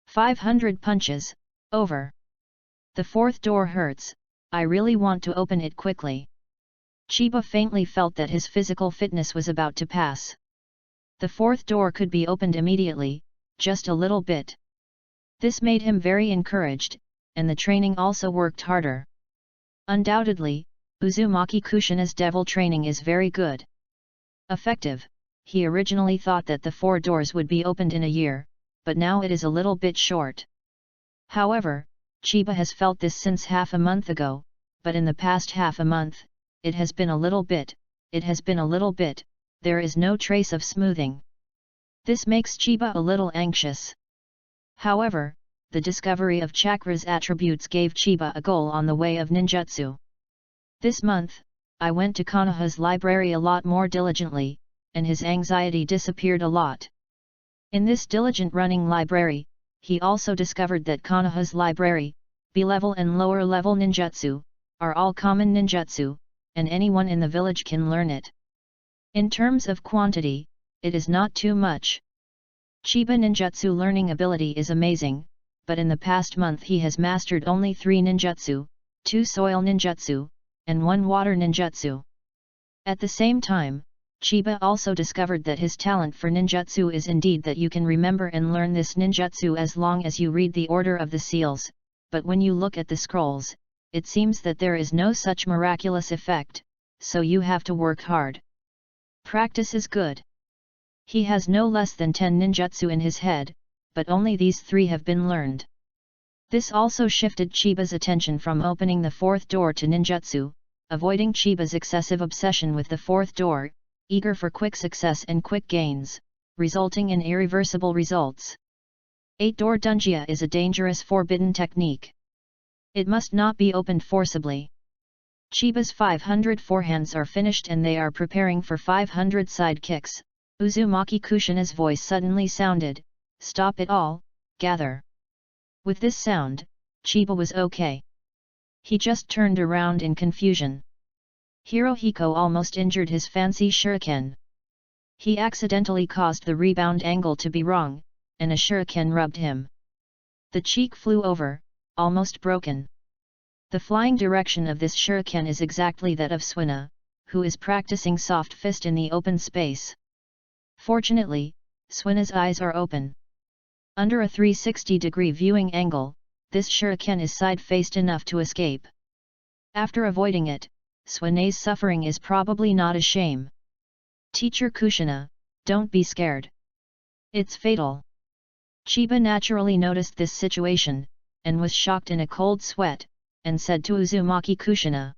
Speaker 1: 500 punches, over. The 4th door hurts, I really want to open it quickly. Chiba faintly felt that his physical fitness was about to pass. The 4th door could be opened immediately, just a little bit. This made him very encouraged, and the training also worked harder. Undoubtedly, Uzumaki Kushina's devil training is very good. Effective. He originally thought that the 4 doors would be opened in a year, but now it is a little bit short. However, Chiba has felt this since half a month ago, but in the past half a month, it has been a little bit, there is no trace of smoothing. This makes Chiba a little anxious. However, the discovery of Chakra's attributes gave Chiba a goal on the way of ninjutsu. This month, I went to Konoha's library a lot more diligently, and his anxiety disappeared a lot. In this diligent running library, he also discovered that Konoha's library, B-level and lower level ninjutsu, are all common ninjutsu, and anyone in the village can learn it. In terms of quantity, it is not too much. Chiba ninjutsu learning ability is amazing, but in the past month he has mastered only 3 ninjutsu, 2 soil ninjutsu, and 1 water ninjutsu. At the same time, Chiba also discovered that his talent for ninjutsu is indeed that you can remember and learn this ninjutsu as long as you read the order of the seals, but when you look at the scrolls, it seems that there is no such miraculous effect, so you have to work hard. Practice is good. He has no less than 10 ninjutsu in his head, but only these 3 have been learned. This also shifted Chiba's attention from opening the 4th door to ninjutsu, avoiding Chiba's excessive obsession with the 4th door, eager for quick success and quick gains, resulting in irreversible results. 8-door dunjia is a dangerous forbidden technique. It must not be opened forcibly. Chiba's 500 forehands are finished and they are preparing for 500 side kicks. Uzumaki Kushina's voice suddenly sounded, "Stop it all, gather." With this sound, Chiba was okay. He just turned around in confusion. Hirohiko almost injured his fancy shuriken. He accidentally caused the rebound angle to be wrong, and a shuriken rubbed him. The cheek flew over, almost broken. The flying direction of this shuriken is exactly that of Suina, who is practicing soft fist in the open space. Fortunately, Suina's eyes are open. Under a 360-degree viewing angle, this shuriken is side-faced enough to escape. After avoiding it, Suina's suffering is probably not a shame. Teacher Kushina, don't be scared. It's fatal. Chiba naturally noticed this situation, and was shocked in a cold sweat, and said to Uzumaki Kushina.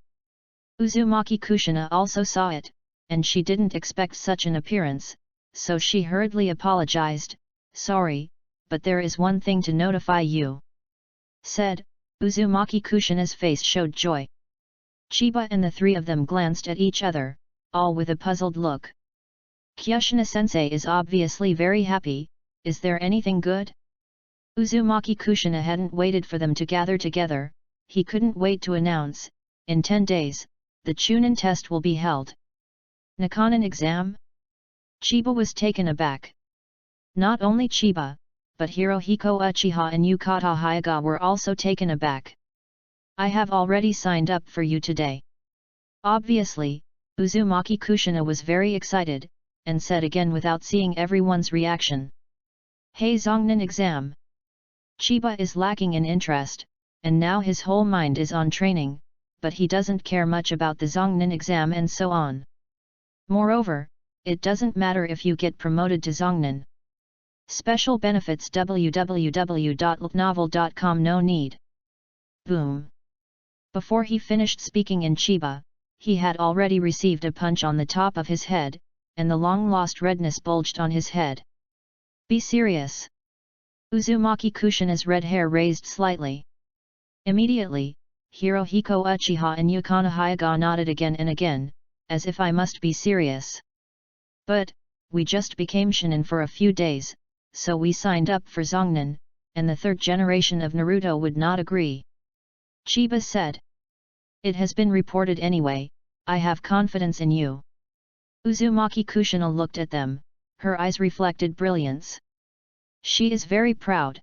Speaker 1: Uzumaki Kushina also saw it, and she didn't expect such an appearance, so she hurriedly apologized, "Sorry, but there is one thing to notify you," said. Uzumaki Kushina's face showed joy. Chiba and the 3 of them glanced at each other, all with a puzzled look. Kushina-sensei is obviously very happy. Is there anything good? Uzumaki Kushina hadn't waited for them to gather together. He couldn't wait to announce, "In 10 days, the Chunin test will be held." Nakanin exam? Chiba was taken aback. Not only Chiba, but Hirohiko Uchiha and Yukata Hyuga were also taken aback. "I have already signed up for you today." Obviously, Uzumaki Kushina was very excited, and said again without seeing everyone's reaction. "Hey, Zongnin exam." Chiba is lacking in interest, and now his whole mind is on training, but he doesn't care much about the Zongnin exam and so on. Moreover, it doesn't matter if you get promoted to Zongnin. Special benefits www.novel.com. No need. Boom. Before he finished speaking in Chiba, he had already received a punch on the top of his head, and the long-lost redness bulged on his head. "Be serious." Uzumaki Kushina's red hair raised slightly. Immediately, Hirohiko Uchiha and Yukata Hyuga nodded again and again, as if I must be serious. "But, we just became shinin for a few days, so we signed up for Zongnin, and the 3rd generation of Naruto would not agree." Chiba said. "It has been reported anyway, I have confidence in you." Uzumaki Kushina looked at them, her eyes reflected brilliance. She is very proud.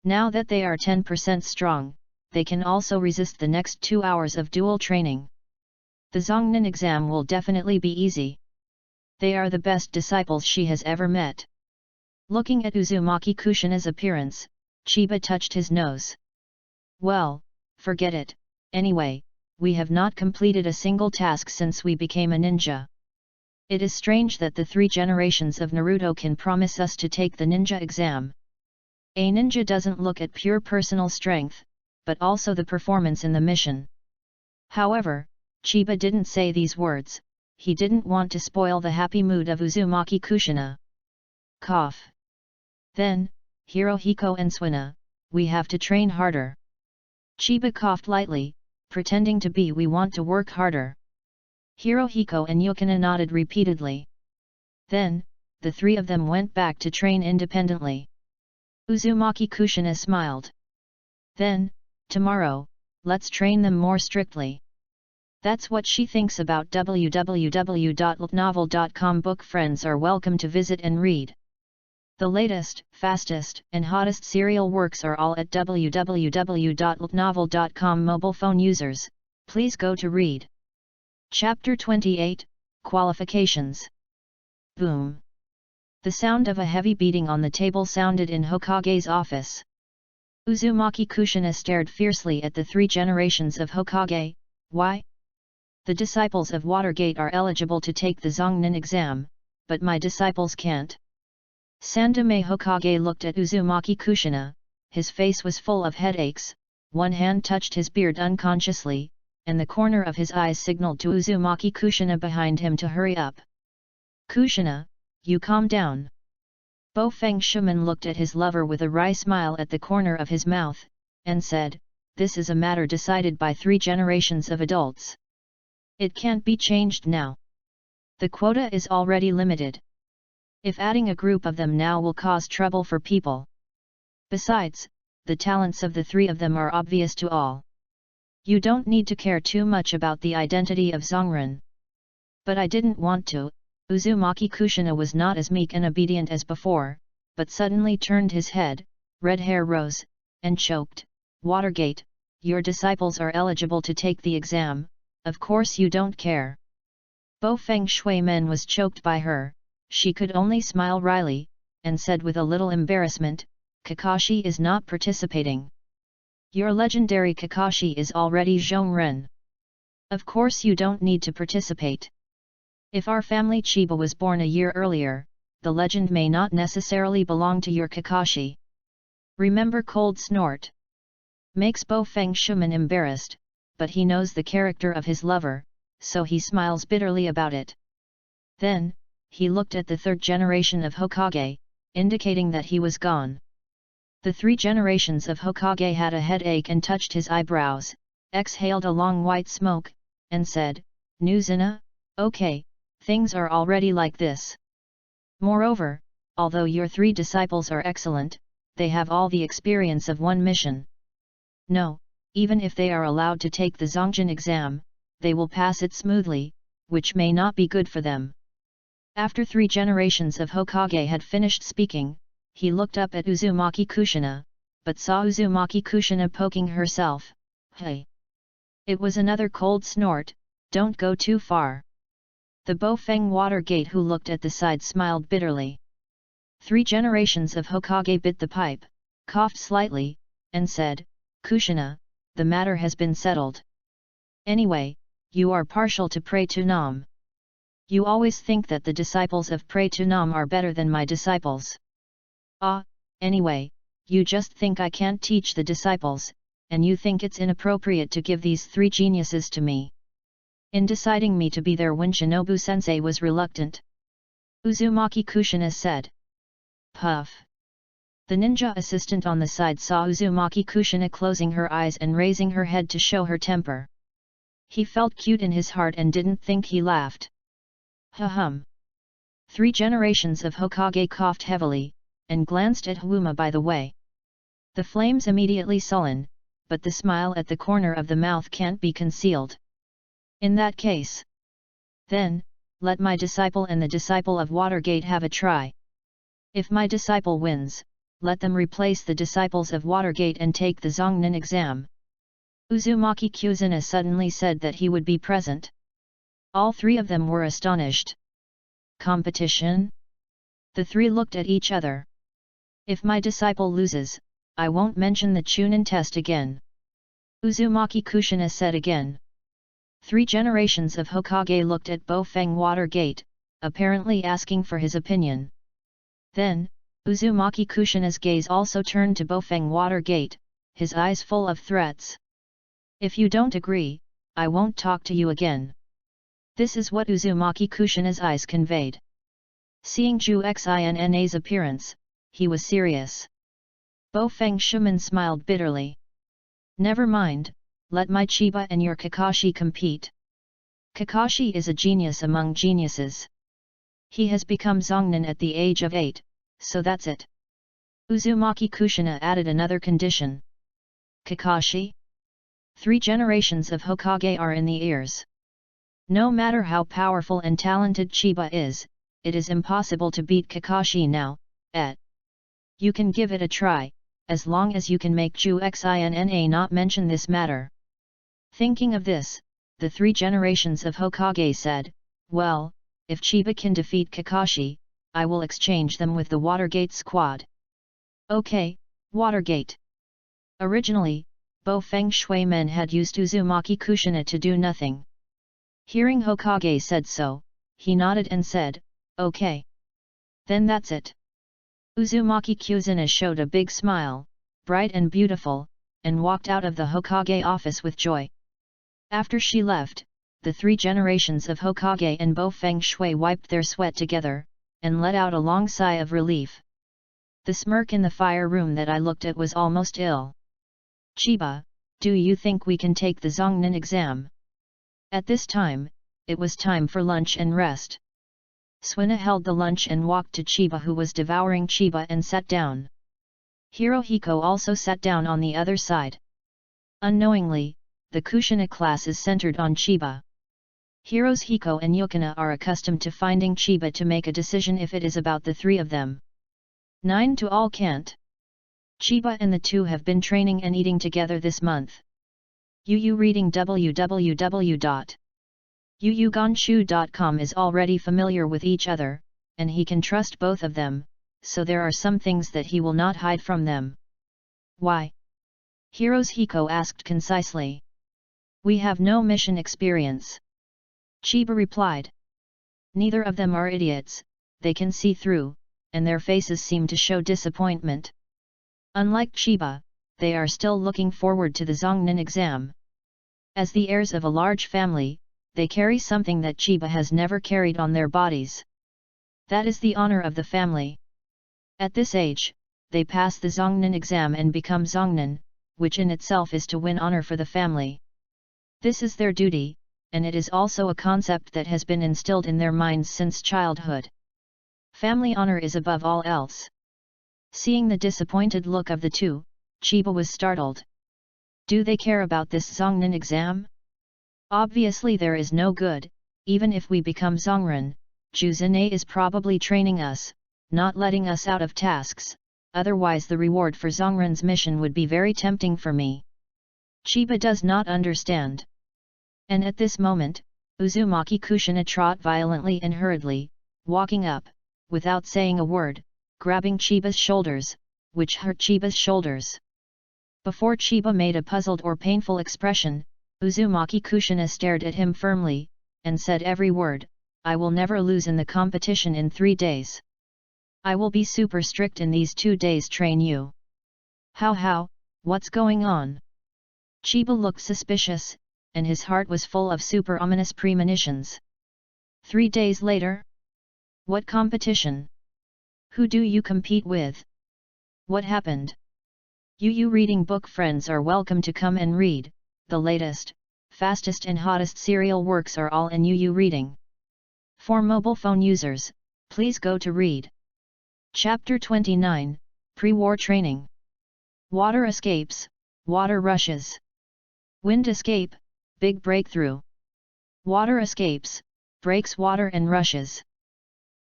Speaker 1: Now that they are 10% strong, they can also resist the next 2 hours of dual training. The Zongnin exam will definitely be easy. They are the best disciples she has ever met. Looking at Uzumaki Kushina's appearance, Chiba touched his nose. Well, forget it, anyway, we have not completed a single task since we became a ninja. It is strange that the 3 generations of Naruto can promise us to take the ninja exam. A ninja doesn't look at pure personal strength, but also the performance in the mission. However, Chiba didn't say these words, he didn't want to spoil the happy mood of Uzumaki Kushina. Cough. Then, Hirohiko and Suina, we have to train harder. Chiba coughed lightly, pretending to be we want to work harder. Hirohiko and Yukina nodded repeatedly. Then, the 3 of them went back to train independently. Uzumaki Kushina smiled. Then, tomorrow, let's train them more strictly. That's what she thinks about www.novel.com. Book friends are welcome to visit and read. The latest, fastest, and hottest serial works are all at www.novel.com. Mobile phone users, please go to read. Chapter 28, Qualifications. Boom. The sound of a heavy beating on the table sounded in Hokage's office. Uzumaki Kushina stared fiercely at the 3 generations of Hokage. Why? The disciples of Watergate are eligible to take the Zongnin exam, but my disciples can't. Sandaime Hokage looked at Uzumaki Kushina, his face was full of headaches, one hand touched his beard unconsciously, and the corner of his eyes signaled to Uzumaki Kushina behind him to hurry up. Kushina, you calm down. Bo Feng Shuman looked at his lover with a wry smile at the corner of his mouth, and said, this is a matter decided by 3 generations of adults. It can't be changed now. The quota is already limited. If adding a group of them now will cause trouble for people. Besides, the talents of the 3 of them are obvious to all. You don't need to care too much about the identity of Zongren. But I didn't want to. Uzumaki Kushina was not as meek and obedient as before, but suddenly turned his head, red hair rose, and choked. Watergate, your disciples are eligible to take the exam, of course you don't care. Bo Feng Shui-men was choked by her, she could only smile wryly, and said with a little embarrassment, Kakashi is not participating. Your legendary Kakashi is already Zhongren. Of course you don't need to participate. If our family Chiba was born a year earlier, the legend may not necessarily belong to your Kakashi. Remember cold snort. Makes Bo Feng Shuman embarrassed, but he knows the character of his lover, so he smiles bitterly about it. Then, he looked at the 3rd generation of Hokage, indicating that he was gone. The 3 generations of Hokage had a headache and touched his eyebrows, exhaled a long white smoke, and said, Nuzina, okay, things are already like this. Moreover, although your 3 disciples are excellent, they have all the experience of one mission. No, even if they are allowed to take the Zongjin exam, they will pass it smoothly, which may not be good for them. After 3 generations of Hokage had finished speaking, he looked up at Uzumaki Kushina, but saw Uzumaki Kushina poking herself. Hey! It was another cold snort, don't go too far. The Bo Feng Watergate who looked at the side smiled bitterly. 3 generations of Hokage bit the pipe, coughed slightly, and said, Kushina, the matter has been settled. Anyway, you are partial to Prey to Nam. You always think that the disciples of Prey to Nam are better than my disciples. Anyway, you just think I can't teach the disciples, and you think it's inappropriate to give these 3 geniuses to me. In deciding me to be their Shinobu-sensei was reluctant. Uzumaki Kushina said. Puff. The ninja assistant on the side saw Uzumaki Kushina closing her eyes and raising her head to show her temper. He felt cute in his heart and didn't think he laughed. Ha-hum. 3 generations of Hokage coughed heavily, and glanced at Hwuma by the way. The flames immediately sullen, but the smile at the corner of the mouth can't be concealed. In that case. Then, let my disciple and the disciple of Watergate have a try. If my disciple wins, let them replace the disciples of Watergate and take the Zongnin exam. Uzumaki Kushina suddenly said that he would be present. All 3 of them were astonished. Competition? The 3 looked at each other. If my disciple loses, I won't mention the Chunin test again. Uzumaki Kushina said again. 3 generations of Hokage looked at Bofeng Water Gate, apparently asking for his opinion. Then, Uzumaki Kushina's gaze also turned to Bofeng Water Gate, his eyes full of threats. If you don't agree, I won't talk to you again. This is what Uzumaki Kushina's eyes conveyed. Seeing Zhu Xinna's appearance, he was serious. Bofeng Shuman smiled bitterly. Never mind, let my Chiba and your Kakashi compete. Kakashi is a genius among geniuses. He has become Zongnin at the age of 8, so that's it. Uzumaki Kushina added another condition. Kakashi? 3 generations of Hokage are in the ears. No matter how powerful and talented Chiba is, it is impossible to beat Kakashi now, You can give it a try, as long as you can make Zhu Xinna not mention this matter. Thinking of this, the 3 generations of Hokage said, well, if Chiba can defeat Kakashi, I will exchange them with the Watergate squad. Okay, Watergate. Originally, Bofeng Shui-men had used Uzumaki Kushina to do nothing. Hearing Hokage said so, he nodded and said, okay. Then that's it. Uzumaki Kushina showed a big smile, bright and beautiful, and walked out of the Hokage office with joy. After she left, the 3 generations of Hokage and Bofeng Shui wiped their sweat together, and let out a long sigh of relief. The smirk in the fire room that I looked at was almost ill. Chiba, do you think we can take the Zongnin exam? At this time, it was time for lunch and rest. Suina held the lunch and walked to Chiba, who was devouring Chiba, and sat down. Hirohiko also sat down on the other side. Unknowingly, the Kushina class is centered on Chiba. Hirohiko and Yukina are accustomed to finding Chiba to make a decision if it is about the 3 of them. 9 to all can't. Chiba and the 2 have been training and eating together this month. Yu reading www.yuyuganshu.com is already familiar with each other, and he can trust both of them, so there are some things that he will not hide from them. Why? Hirohiko asked concisely. We have no mission experience. Chiba replied. Neither of them are idiots, they can see through, and their faces seem to show disappointment. Unlike Chiba, they are still looking forward to the Zongnin exam. As the heirs of a large family, they carry something that Chiba has never carried on their bodies. That is the honor of the family. At this age, they pass the Zongnin exam and become Zongnin, which in itself is to win honor for the family. This is their duty, and it is also a concept that has been instilled in their minds since childhood. Family honor is above all else. Seeing the disappointed look of the 2, Chiba was startled. Do they care about this Zongnin exam? Obviously there is no good, even if we become Zongren, Juzine is probably training us, not letting us out of tasks, otherwise the reward for Zongren's mission would be very tempting for me. Chiba does not understand. And at this moment, Uzumaki Kushina trot violently and hurriedly, walking up, without saying a word, grabbing Chiba's shoulders, which hurt Chiba's shoulders. Before Chiba made a puzzled or painful expression, Uzumaki Kushina stared at him firmly, and said every word, I will never lose in the competition in 3 days. I will be super strict in these 2 days train you. How, what's going on? Chiba looked suspicious, and his heart was full of super ominous premonitions. 3 days later? What competition? Who do you compete with? What happened? You reading book friends are welcome to come and read, the latest, fastest and hottest serial works are all in You reading. For mobile phone users, please go to read. Chapter 29, Pre-War Training. Water escapes, water rushes. Wind escape, big breakthrough. Water escapes, breaks water and rushes.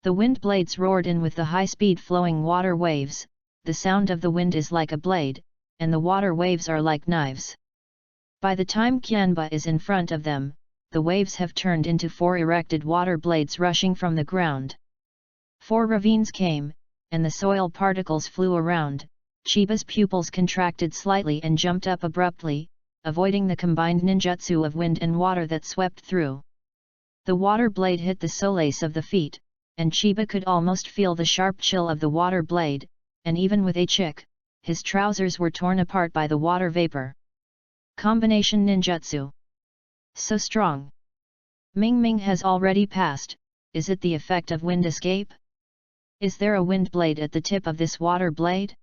Speaker 1: The wind blades roared in with the high-speed flowing water waves, the sound of the wind is like a blade, and the water waves are like knives. By the time Qianba is in front of them, the waves have turned into 4 erected water blades rushing from the ground. 4 ravines came, and the soil particles flew around. Chiba's pupils contracted slightly and jumped up abruptly, avoiding the combined ninjutsu of wind and water that swept through. The water blade hit the solace of the feet, and Chiba could almost feel the sharp chill of the water blade, and even with a chick, his trousers were torn apart by the water vapor. Combination ninjutsu. So strong. Ming Ming has already passed. Is it the effect of wind escape? Is there a wind blade at the tip of this water blade?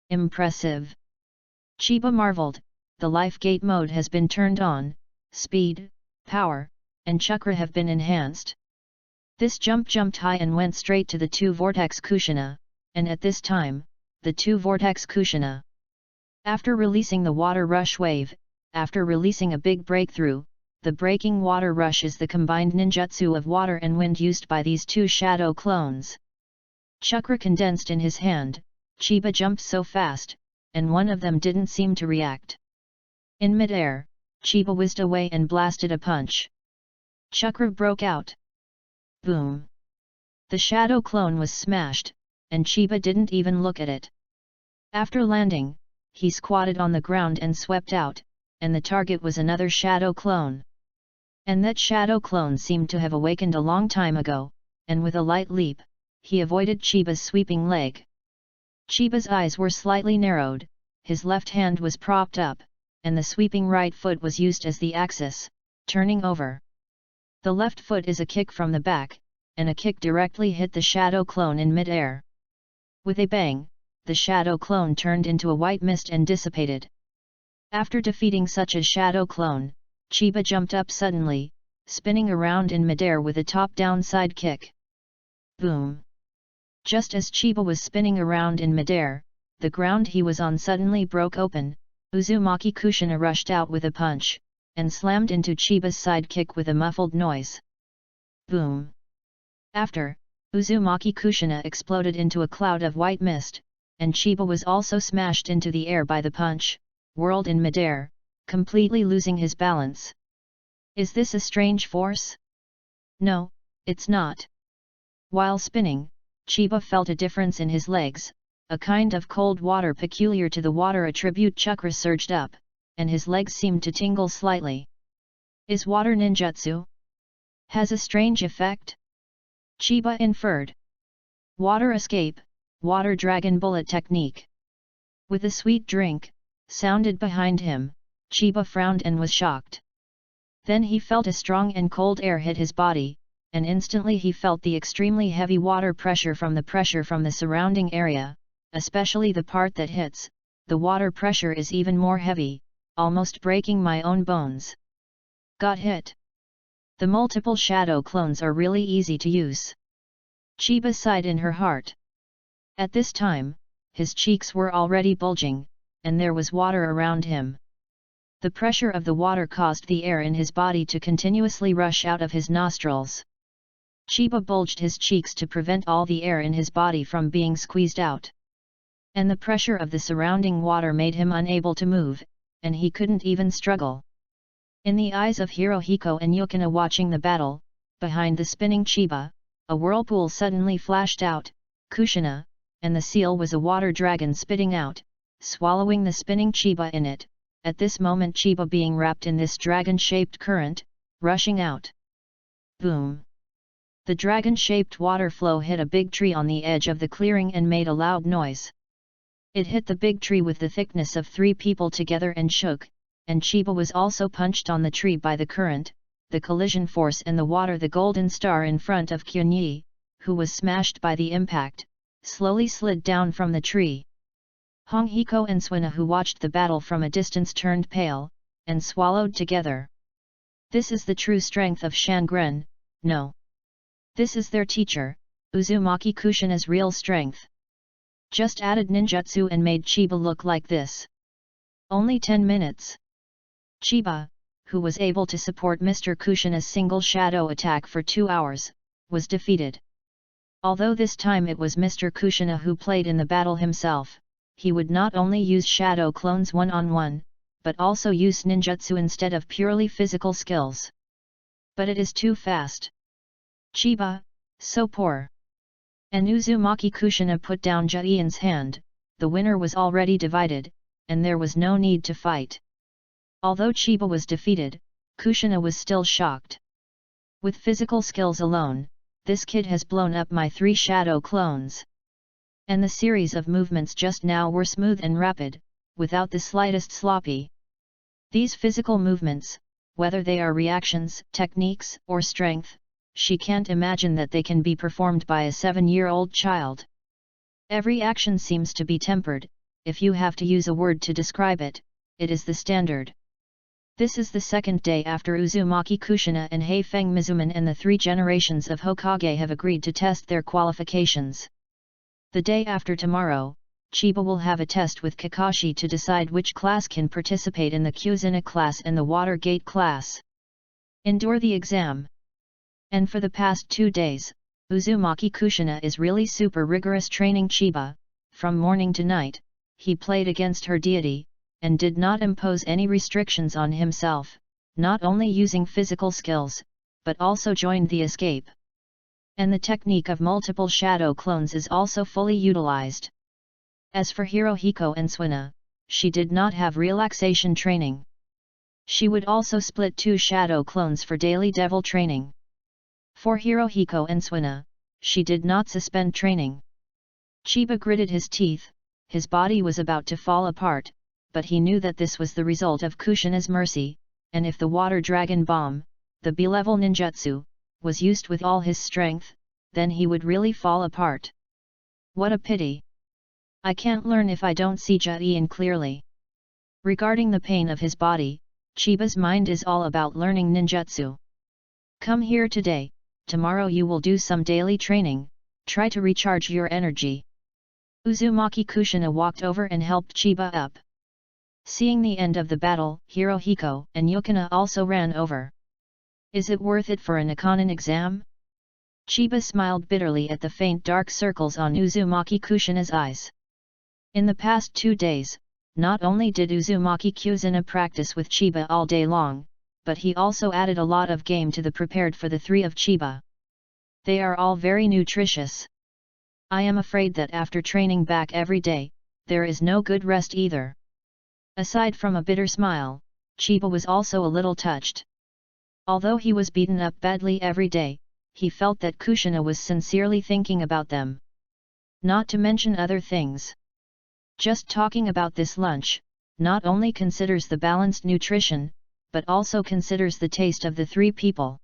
Speaker 1: Impressive. Chiba marveled. The life gate mode has been turned on, speed, power, and chakra have been enhanced. This jump jumped high and went straight to the two vortex Kushina, and at this time, the two vortex Kushina. After releasing the water rush wave, after releasing a big breakthrough, the breaking water rush is the combined ninjutsu of water and wind used by these two shadow clones. Chakra condensed in his hand, Chiba jumped so fast, and one of them didn't seem to react. In mid-air, Chiba whizzed away and blasted a punch. Chakra broke out. Boom! The shadow clone was smashed, and Chiba didn't even look at it. After landing, he squatted on the ground and swept out, and the target was another shadow clone. And that shadow clone seemed to have awakened a long time ago, and with a light leap, he avoided Chiba's sweeping leg. Chiba's eyes were slightly narrowed, his left hand was propped up, and the sweeping right foot was used as the axis, turning over. The left foot is a kick from the back, and a kick directly hit the shadow clone in mid-air. With a bang, the shadow clone turned into a white mist and dissipated. After defeating such a shadow clone, Chiba jumped up suddenly, spinning around in mid-air with a top-down side kick. Boom! Just as Chiba was spinning around in mid-air, the ground he was on suddenly broke open. Uzumaki Kushina rushed out with a punch, and slammed into Chiba's side kick with a muffled noise. Boom! After, Uzumaki Kushina exploded into a cloud of white mist, and Chiba was also smashed into the air by the punch, whirled in mid-air, completely losing his balance. Is this a strange force? No, it's not. While spinning, Chiba felt a difference in his legs, a kind of cold water peculiar to the water attribute chakra surged up, and his legs seemed to tingle slightly. Is water ninjutsu? Has a strange effect? Chiba inferred. Water escape, water dragon bullet technique. With a sweet drink, sounded behind him, Chiba frowned and was shocked. Then he felt a strong and cold air hit his body, and instantly he felt the extremely heavy water pressure from the surrounding area, especially the part that hits. The water pressure is even more heavy, almost breaking my own bones. Got hit. The multiple shadow clones are really easy to use. Chiba sighed in her heart. At this time, his cheeks were already bulging, and there was water around him. The pressure of the water caused the air in his body to continuously rush out of his nostrils. Chiba bulged his cheeks to prevent all the air in his body from being squeezed out. And the pressure of the surrounding water made him unable to move, and he couldn't even struggle. In the eyes of Hirohiko and Yukina watching the battle, behind the spinning Chiba, a whirlpool suddenly flashed out, Kushina, and the seal was a water dragon spitting out, swallowing the spinning Chiba in it, at this moment Chiba being wrapped in this dragon-shaped current, rushing out. Boom! The dragon-shaped water flow hit a big tree on the edge of the clearing and made a loud noise. It hit the big tree with the thickness of 3 people together and shook, and Chiba was also punched on the tree by the current, the collision force and the water. The golden star in front of Kyunyi, who was smashed by the impact, slowly slid down from the tree. Honghiko and Suina, who watched the battle from a distance, turned pale, and swallowed together. This is the true strength of Shangren, no. This is their teacher, Uzumaki Kushina's real strength. Just added ninjutsu and made Chiba look like this. Only 10 minutes. Chiba, who was able to support Mr. Kushina's single shadow attack for 2 hours, was defeated. Although this time it was Mr. Kushina who played in the battle himself, he would not only use shadow clones one-on-one, but also use ninjutsu instead of purely physical skills. But it is too fast. Chiba, so poor. And Uzumaki Kushina put down Jaien's hand. The winner was already divided, and there was no need to fight. Although Chiba was defeated, Kushina was still shocked. With physical skills alone, this kid has blown up my 3 shadow clones. And the series of movements just now were smooth and rapid, without the slightest sloppy. These physical movements, whether they are reactions, techniques, or strength, she can't imagine that they can be performed by a 7-year-old child. Every action seems to be tempered. If you have to use a word to describe it, it is the standard. This is the second day after Uzumaki Kushina and Heifeng Mizuman and the 3 generations of Hokage have agreed to test their qualifications. The day after tomorrow, Chiba will have a test with Kakashi to decide which class can participate in the Kyuzuna class and the Water Gate class. Endure the exam. And for the past 2 days, Uzumaki Kushina is really super rigorous training Chiba. From morning to night, he played against her deity, and did not impose any restrictions on himself, not only using physical skills, but also joined the escape. And the technique of multiple shadow clones is also fully utilized. As for Hirohiko and Suina, she did not have relaxation training. She would also split 2 shadow clones for daily devil training. For Hirohiko and Suina, she did not suspend training. Chiba gritted his teeth, his body was about to fall apart, but he knew that this was the result of Kushina's mercy, and if the water dragon bomb, the B-level ninjutsu, was used with all his strength, then he would really fall apart. What a pity! I can't learn if I don't see Jia-en clearly. Regarding the pain of his body, Chiba's mind is all about learning ninjutsu. Come here today, tomorrow you will do some daily training, try to recharge your energy. Uzumaki Kushina walked over and helped Chiba up. Seeing the end of the battle, Hirohiko and Yukina also ran over. Is it worth it for an Ikonin exam? Chiba smiled bitterly at the faint dark circles on Uzumaki Kushina's eyes. In the past 2 days, not only did Uzumaki Kyuzuna practice with Chiba all day long, but he also added a lot of game to the prepared for the 3 of Chiba. They are all very nutritious. I am afraid that after training back every day, there is no good rest either. Aside from a bitter smile, Chiba was also a little touched. Although he was beaten up badly every day, he felt that Kushina was sincerely thinking about them. Not to mention other things. Just talking about this lunch, not only considers the balanced nutrition, but also considers the taste of the 3 people.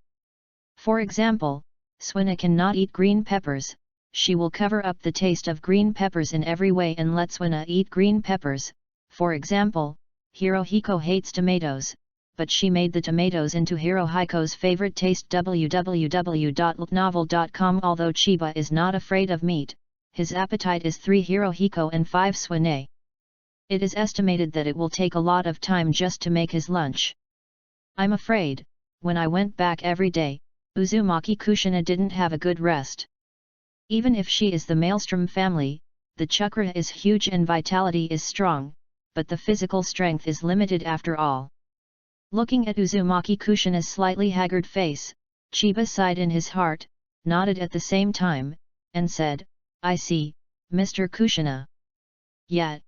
Speaker 1: For example, Suina cannot eat green peppers, she will cover up the taste of green peppers in every way and let Suina eat green peppers. For example, Hirohiko hates tomatoes, but she made the tomatoes into Hirohiko's favorite taste. www.novel.com. Although Chiba is not afraid of meat, his appetite is 3 Hirohiko and 5 Suina. It is estimated that it will take a lot of time just to make his lunch. I'm afraid, when I went back every day, Uzumaki Kushina didn't have a good rest. Even if she is the Maelstrom family, the chakra is huge and vitality is strong, but the physical strength is limited after all. Looking at Uzumaki Kushina's slightly haggard face, Chiba sighed in his heart, nodded at the same time, and said, I see, Mr. Kushina. Yet.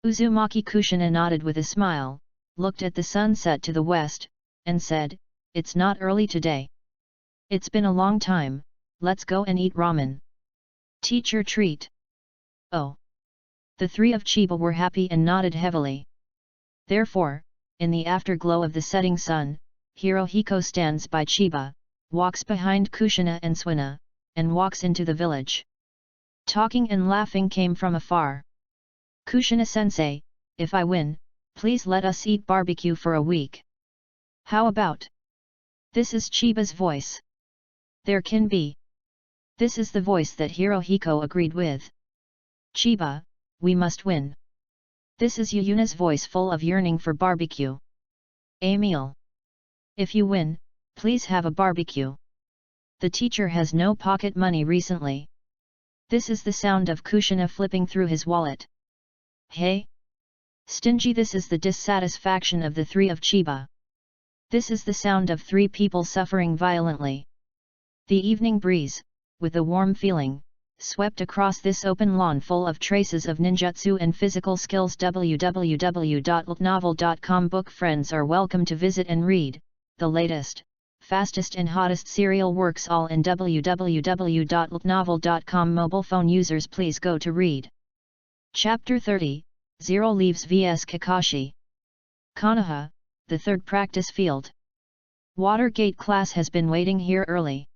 Speaker 1: Uzumaki Kushina nodded with a smile, looked at the sunset to the west, and said, it's not early today. It's been a long time, let's go and eat ramen. Teacher treat. Oh. The 3 of Chiba were happy and nodded heavily. Therefore, in the afterglow of the setting sun, Hirohiko stands by Chiba, walks behind Kushina and Suina, and walks into the village. Talking and laughing came from afar. Kushina-sensei, if I win, please let us eat barbecue for a week. How about? This is Chiba's voice. There can be. This is the voice that Hirohiko agreed with. Chiba, we must win. This is Yuna's voice full of yearning for barbecue. Emil. If you win, please have a barbecue. The teacher has no pocket money recently. This is the sound of Kushina flipping through his wallet. Hey? Stingy. This is the dissatisfaction of the 3 of Chiba. This is the sound of 3 people suffering violently. The evening breeze, with a warm feeling, swept across this open lawn full of traces of ninjutsu and physical skills. www.novel.com book friends are welcome to visit and read the latest, fastest and hottest serial works all in www.novel.com. Mobile phone users please go to read. Chapter 30, Zero Leaves vs Kakashi. Konoha, the third practice field. Watergate class has been waiting here early.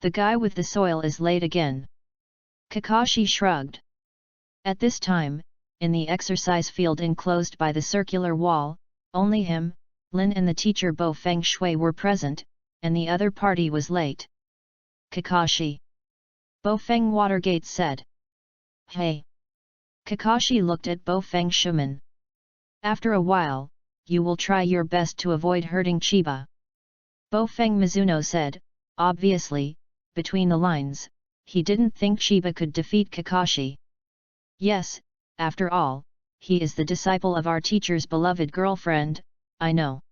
Speaker 1: The guy with the soil is late again. Kakashi shrugged. At this time, in the exercise field enclosed by the circular wall, only him, Lin and the teacher Bo Feng Shui were present, and the other party was late. Kakashi. Bo Feng Watergate said. Hey. Kakashi looked at Bo Feng Shuman. After a while, you will try your best to avoid hurting Chiba. Bo Feng Mizuno said, obviously, between the lines, he didn't think Chiba could defeat Kakashi. Yes, after all, he is the disciple of our teacher's beloved girlfriend, I know.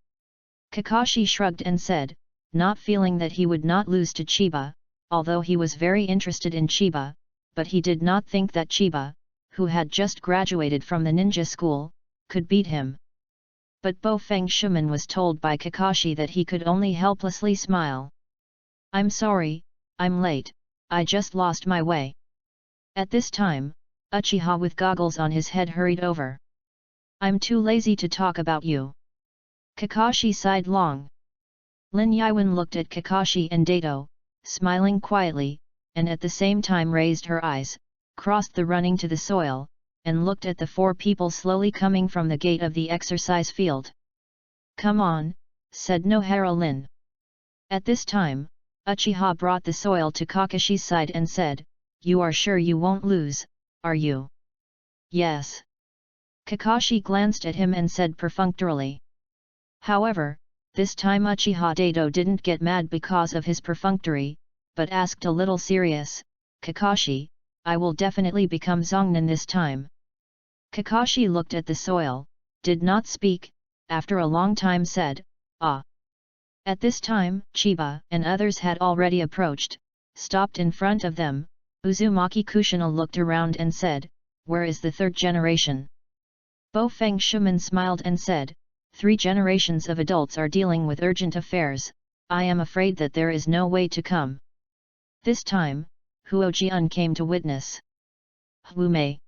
Speaker 1: Kakashi shrugged and said, not feeling that he would not lose to Chiba, although he was very interested in Chiba, but he did not think that Chiba, who had just graduated from the ninja school, could beat him. But Bo Feng Shuman was told by Kakashi that he could only helplessly smile. I'm sorry, I'm late, I just lost my way. At this time, Uchiha with goggles on his head hurried over. I'm too lazy to talk about you. Kakashi sighed long. Lin Yiwen looked at Kakashi and Dato, smiling quietly, and at the same time raised her eyes, crossed the running to the soil, and looked at the four people slowly coming from the gate of the exercise field. Come on, said Nohara Lin. At this time, Uchiha brought the soil to Kakashi's side and said, you are sure you won't lose, are you? Yes. Kakashi glanced at him and said perfunctorily. However, this time Uchiha Dato didn't get mad because of his perfunctory, but asked a little serious, Kakashi, I will definitely become Zongnan this time. Kakashi looked at the soil, did not speak, after a long time said, ah. At this time, Chiba and others had already approached, stopped in front of them. Uzumaki Kushina looked around and said, where is the third generation? Bo Feng Shuman smiled and said, 3 generations of adults are dealing with urgent affairs, I am afraid that there is no way to come. This time, Huojian came to witness. Hume.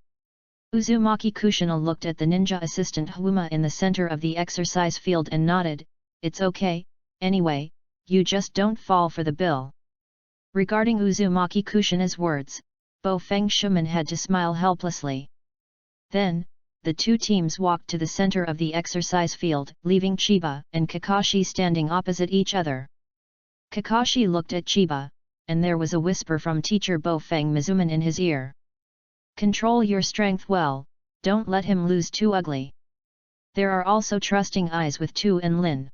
Speaker 1: Uzumaki Kushina looked at the ninja assistant Huma in the center of the exercise field and nodded, it's okay, anyway, you just don't fall for the bill. Regarding Uzumaki Kushina's words, Bo Feng Shuman had to smile helplessly. Then, the two teams walked to the center of the exercise field, leaving Chiba and Kakashi standing opposite each other. Kakashi looked at Chiba, and there was a whisper from teacher Bo Feng Mizuman in his ear. Control your strength well, don't let him lose too ugly. There are also trusting eyes with Tu and Lin.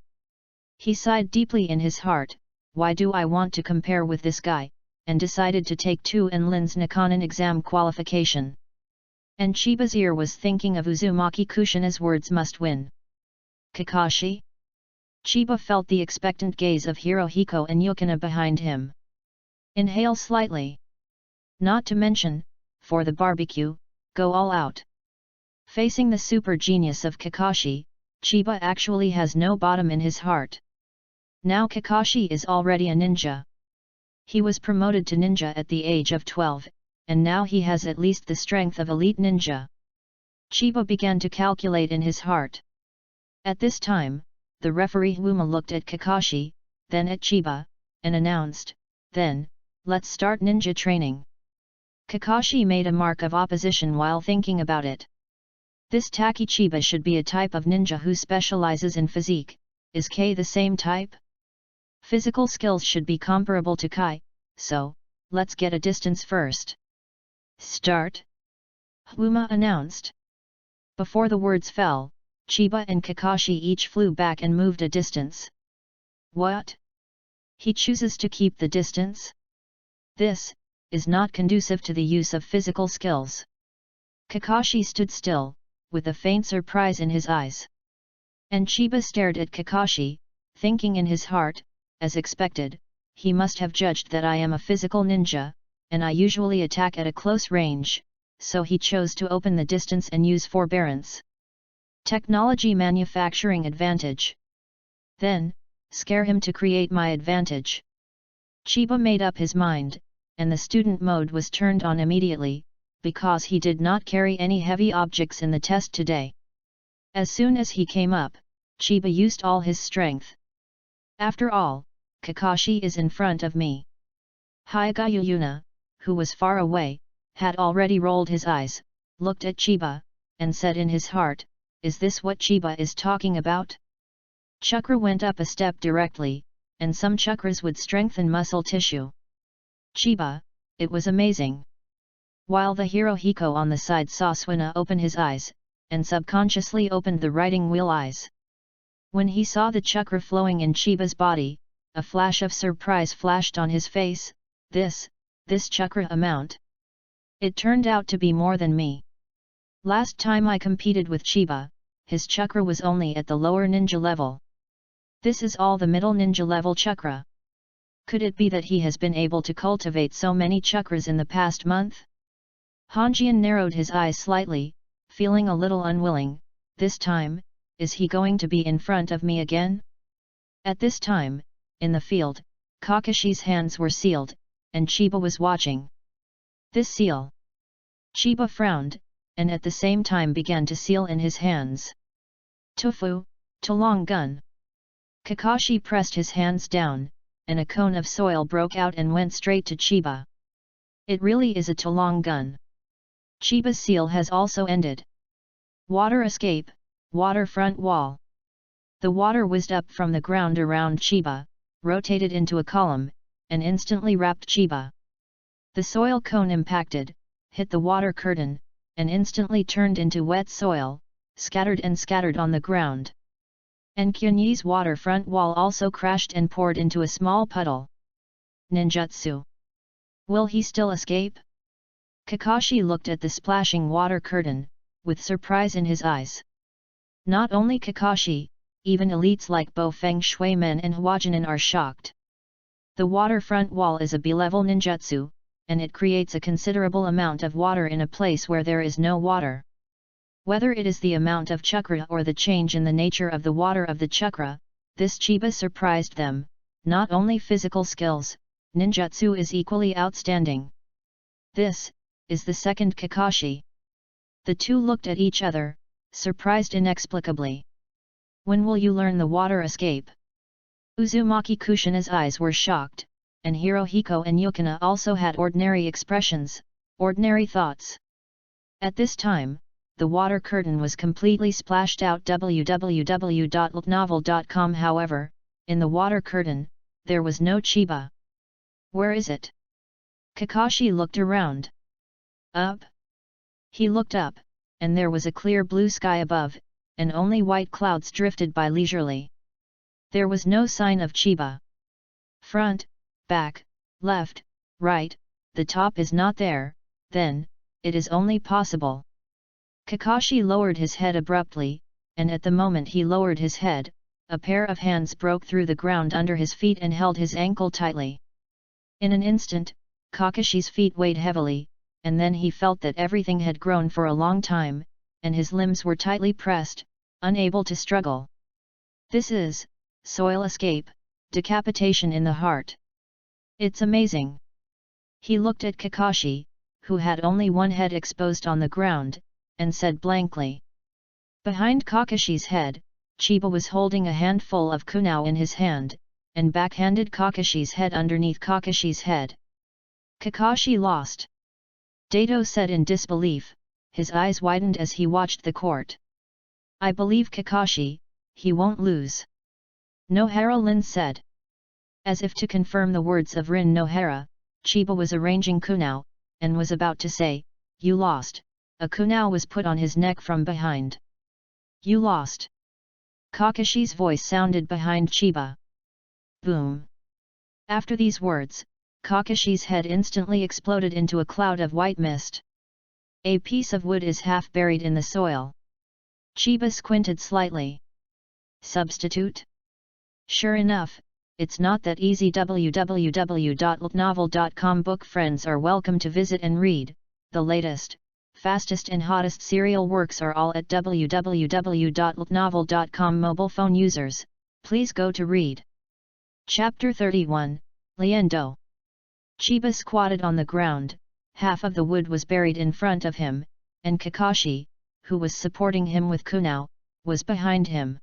Speaker 1: He sighed deeply in his heart, why do I want to compare with this guy, and decided to take Tu and Lin's Nikanin exam qualification. And Chiba's ear was thinking of Uzumaki Kushina's words must win. Kakashi? Chiba felt the expectant gaze of Hirohiko and Yukina behind him. Inhale slightly. Not to mention, for the barbecue, go all out. Facing the super genius of Kakashi, Chiba actually has no bottom in his heart. Now Kakashi is already a ninja. He was promoted to ninja at the age of 12, and now he has at least the strength of elite ninja. Chiba began to calculate in his heart. At this time, the referee Huma looked at Kakashi, then at Chiba, and announced, then, let's start ninja training. Kakashi made a mark of opposition while thinking about it. This Taki Chiba should be a type of ninja who specializes in physique, is K the same type? Physical skills should be comparable to Kai, so, let's get a distance first. Start! Huma announced. Before the words fell, Chiba and Kakashi each flew back and moved a distance. What? He chooses to keep the distance? This is not conducive to the use of physical skills. Kakashi stood still, with a faint surprise in his eyes. And Chiba stared at Kakashi, thinking in his heart, as expected, he must have judged that I am a physical ninja, and I usually attack at a close range, so he chose to open the distance and use forbearance. Technology manufacturing advantage. Then, scare him to create my advantage. Chiba made up his mind, and the student mode was turned on immediately, because he did not carry any heavy objects in the test today. As soon as he came up, Chiba used all his strength. After all, Kakashi is in front of me. Hyagayuyuna, who was far away, had already rolled his eyes, looked at Chiba, and said in his heart, "Is this what Chiba is talking about?" Chakra went up a step directly, and some chakras would strengthen muscle tissue. Chiba, it was amazing. While the Hirohiko on the side saw Suina open his eyes, and subconsciously opened the writing wheel eyes. When he saw the chakra flowing in Chiba's body, a flash of surprise flashed on his face. This chakra amount. It turned out to be more than me. Last time I competed with Chiba, his chakra was only at the lower ninja level. This is all the middle ninja level chakra. Could it be that he has been able to cultivate so many chakras in the past month? Hanjian narrowed his eyes slightly, feeling a little unwilling. This time, is he going to be in front of me again? At this time, in the field, Kakashi's hands were sealed, and Chiba was watching. This seal. Chiba frowned, and at the same time began to seal in his hands. Tofu, Tolong Gun. Kakashi pressed his hands down, and a cone of soil broke out and went straight to Chiba. It really is a Tolong Gun. Chiba's seal has also ended. Water escape, waterfront wall. The water whizzed up from the ground around Chiba, rotated into a column, and instantly wrapped Chiba. The soil cone impacted, hit the water curtain, and instantly turned into wet soil, scattered on the ground. And Kyunyi's waterfront wall also crashed and poured into a small puddle. Ninjutsu. Will he still escape? Kakashi looked at the splashing water curtain, with surprise in his eyes. Not only Kakashi, even elites like Bo Feng Shui Men and Hwajinan are shocked. The waterfront wall is a B-level ninjutsu, and it creates a considerable amount of water in a place where there is no water. Whether it is the amount of chakra or the change in the nature of the water of the chakra, this Chiba surprised them. Not only physical skills, ninjutsu is equally outstanding. This is the second Kakashi. The two looked at each other, surprised inexplicably. When will you learn the water escape? Uzumaki Kushina's eyes were shocked, and Hirohiko and Yukina also had ordinary expressions, ordinary thoughts. At this time, the water curtain was completely splashed out. www.ltnovel.com. However, in the water curtain, there was no Chiba. Where is it? Kakashi looked around. Up? He looked up, and there was a clear blue sky above, and only white clouds drifted by leisurely. There was no sign of Chiba. Front, back, left, right, the top is not there, then, it is only possible. Kakashi lowered his head abruptly, and at the moment he lowered his head, a pair of hands broke through the ground under his feet and held his ankle tightly. In an instant, Kakashi's feet weighed heavily, and then he felt that everything had grown for a long time, and his limbs were tightly pressed, unable to struggle. This is soil escape, decapitation in the heart. It's amazing. He looked at Kakashi, who had only one head exposed on the ground, and said blankly. Behind Kakashi's head, Chiba was holding a handful of kunao in his hand, and backhanded Kakashi's head underneath Kakashi's head. Kakashi lost. Dato said in disbelief, his eyes widened as he watched the court. I believe Kakashi, he won't lose. Nohara Lin said. As if to confirm the words of Rin Nohara, Chiba was arranging kunao, and was about to say, you lost. A kunao was put on his neck from behind. You lost. Kakashi's voice sounded behind Chiba. Boom. After these words, Kakashi's head instantly exploded into a cloud of white mist. A piece of wood is half buried in the soil. Chiba squinted slightly. Substitute? Sure enough, it's not that easy. www.novel.com book friends are welcome to visit and read. The latest, fastest and hottest serial works are all at www.novel.com. Mobile phone users, please go to read. Chapter 31, Liendo. Chiba squatted on the ground, half of the wood was buried in front of him, and Kakashi, who was supporting him with kunao, was behind him.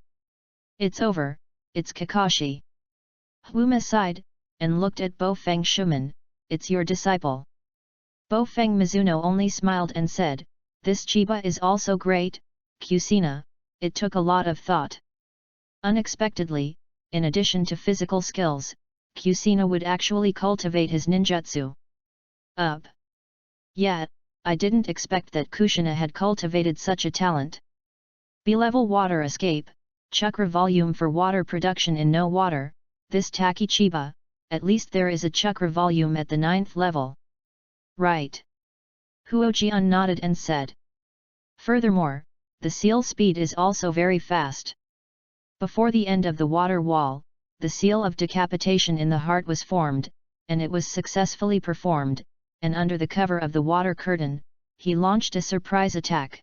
Speaker 1: It's over, it's Kakashi. Huma sighed, and looked at Bofeng Shuman, it's your disciple. Bofeng Mizuno only smiled and said, this Chiba is also great, Kusina, it took a lot of thought. Unexpectedly, in addition to physical skills, Kusina would actually cultivate his ninjutsu. Yeah, I didn't expect that Kushina had cultivated such a talent. B-level water escape, chakra volume for water production in no water, this Taki Chiba, at least there is a chakra volume at the 9th level. Right. Huojian nodded and said. Furthermore, the seal speed is also very fast. Before the end of the water wall, the seal of decapitation in the heart was formed, and it was successfully performed, and under the cover of the water curtain, he launched a surprise attack.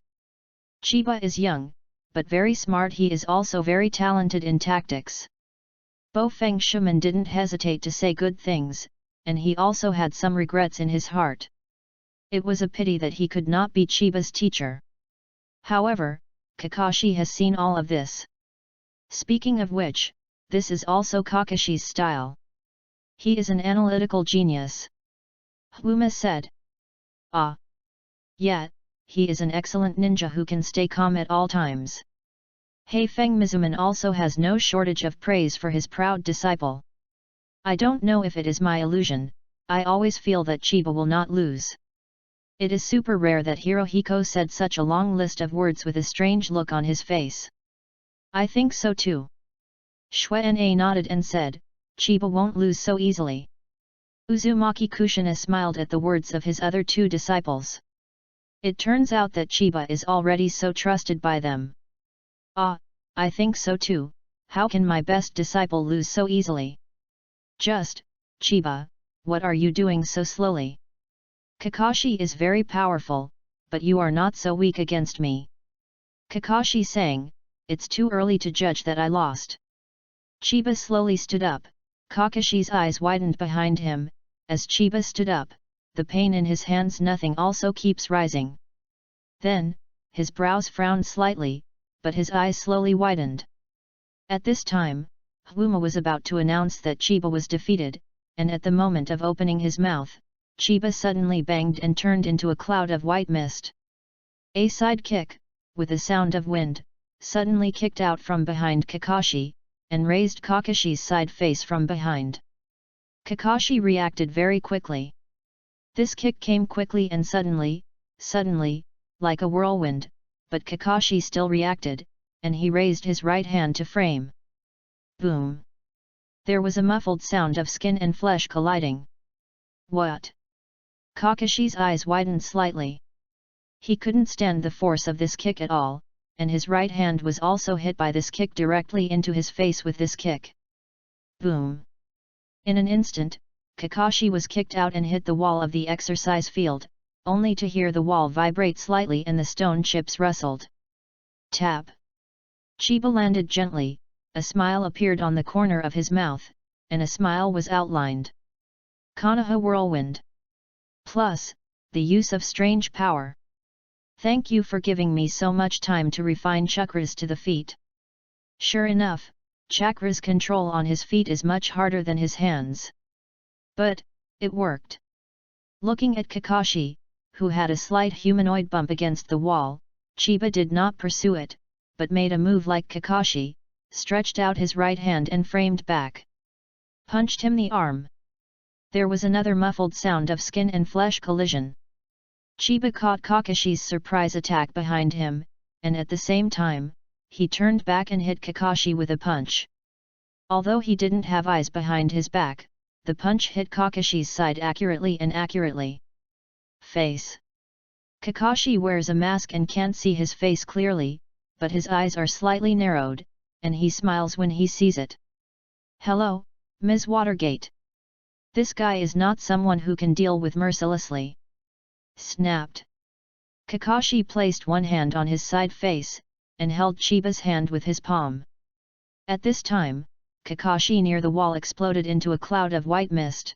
Speaker 1: Chiba is young, but very smart. He is also very talented in tactics. Bofeng Shuman didn't hesitate to say good things, and he also had some regrets in his heart. It was a pity that he could not be Chiba's teacher. However, Kakashi has seen all of this. Speaking of which, this is also Kakashi's style. He is an analytical genius. Huma said. Ah. Yeah, he is an excellent ninja who can stay calm at all times. Heifeng Mizuman also has no shortage of praise for his proud disciple. I don't know if it is my illusion, I always feel that Chiba will not lose. It is super rare that Hirohiko said such a long list of words with a strange look on his face. I think so too. Shuena nodded and said, Chiba won't lose so easily. Uzumaki Kushina smiled at the words of his other two disciples. It turns out that Chiba is already so trusted by them. Ah, I think so too, how can my best disciple lose so easily? Just, Chiba, what are you doing so slowly? Kakashi is very powerful, but you are not so weak against me. Kakashi sang, it's too early to judge that I lost. Chiba slowly stood up, Kakashi's eyes widened behind him, as Chiba stood up, the pain in his hands nothing also keeps rising. Then, his brows frowned slightly, but his eyes slowly widened. At this time, Huma was about to announce that Chiba was defeated, and at the moment of opening his mouth, Chiba suddenly banged and turned into a cloud of white mist. A side kick, with a sound of wind, suddenly kicked out from behind Kakashi, and raised Kakashi's side face from behind. Kakashi reacted very quickly. This kick came quickly and suddenly, like a whirlwind, but Kakashi still reacted, and he raised his right hand to frame. Boom! There was a muffled sound of skin and flesh colliding. What? Kakashi's eyes widened slightly. He couldn't stand the force of this kick at all, and his right hand was also hit by this kick directly into his face with this kick. Boom! In an instant, Kakashi was kicked out and hit the wall of the exercise field, only to hear the wall vibrate slightly and the stone chips rustled. Tap! Chiba landed gently, a smile appeared on the corner of his mouth, and a smile was outlined. Konoha Whirlwind. Plus, the use of strange power. Thank you for giving me so much time to refine chakras to the feet. Sure enough, chakras control on his feet is much harder than his hands. But, it worked. Looking at Kakashi, who had a slight humanoid bump against the wall, Chiba did not pursue it, but made a move like Kakashi, stretched out his right hand and framed back. Punched him the arm. There was another muffled sound of skin and flesh collision. Chiba caught Kakashi's surprise attack behind him, and at the same time, he turned back and hit Kakashi with a punch. Although he didn't have eyes behind his back, the punch hit Kakashi's side accurately and accurately. Face. Kakashi wears a mask and can't see his face clearly, but his eyes are slightly narrowed, and he smiles when he sees it. Hello, Ms. Watergate. This guy is not someone who can deal with mercilessly. Snapped. Kakashi placed one hand on his side face, and held Chiba's hand with his palm. At this time, Kakashi near the wall exploded into a cloud of white mist.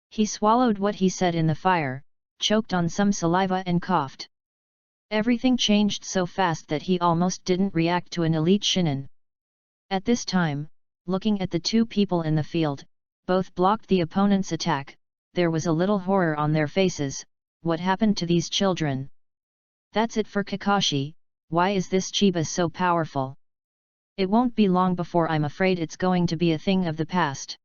Speaker 1: He swallowed what he said in the fire, choked on some saliva and coughed. Everything changed so fast that he almost didn't react to an elite shinin. At this time, looking at the two people in the field, both blocked the opponent's attack. There was a little horror on their faces. What happened to these children? That's it for Kakashi. Why is this Chiba so powerful? It won't be long before I'm afraid it's going to be a thing of the past.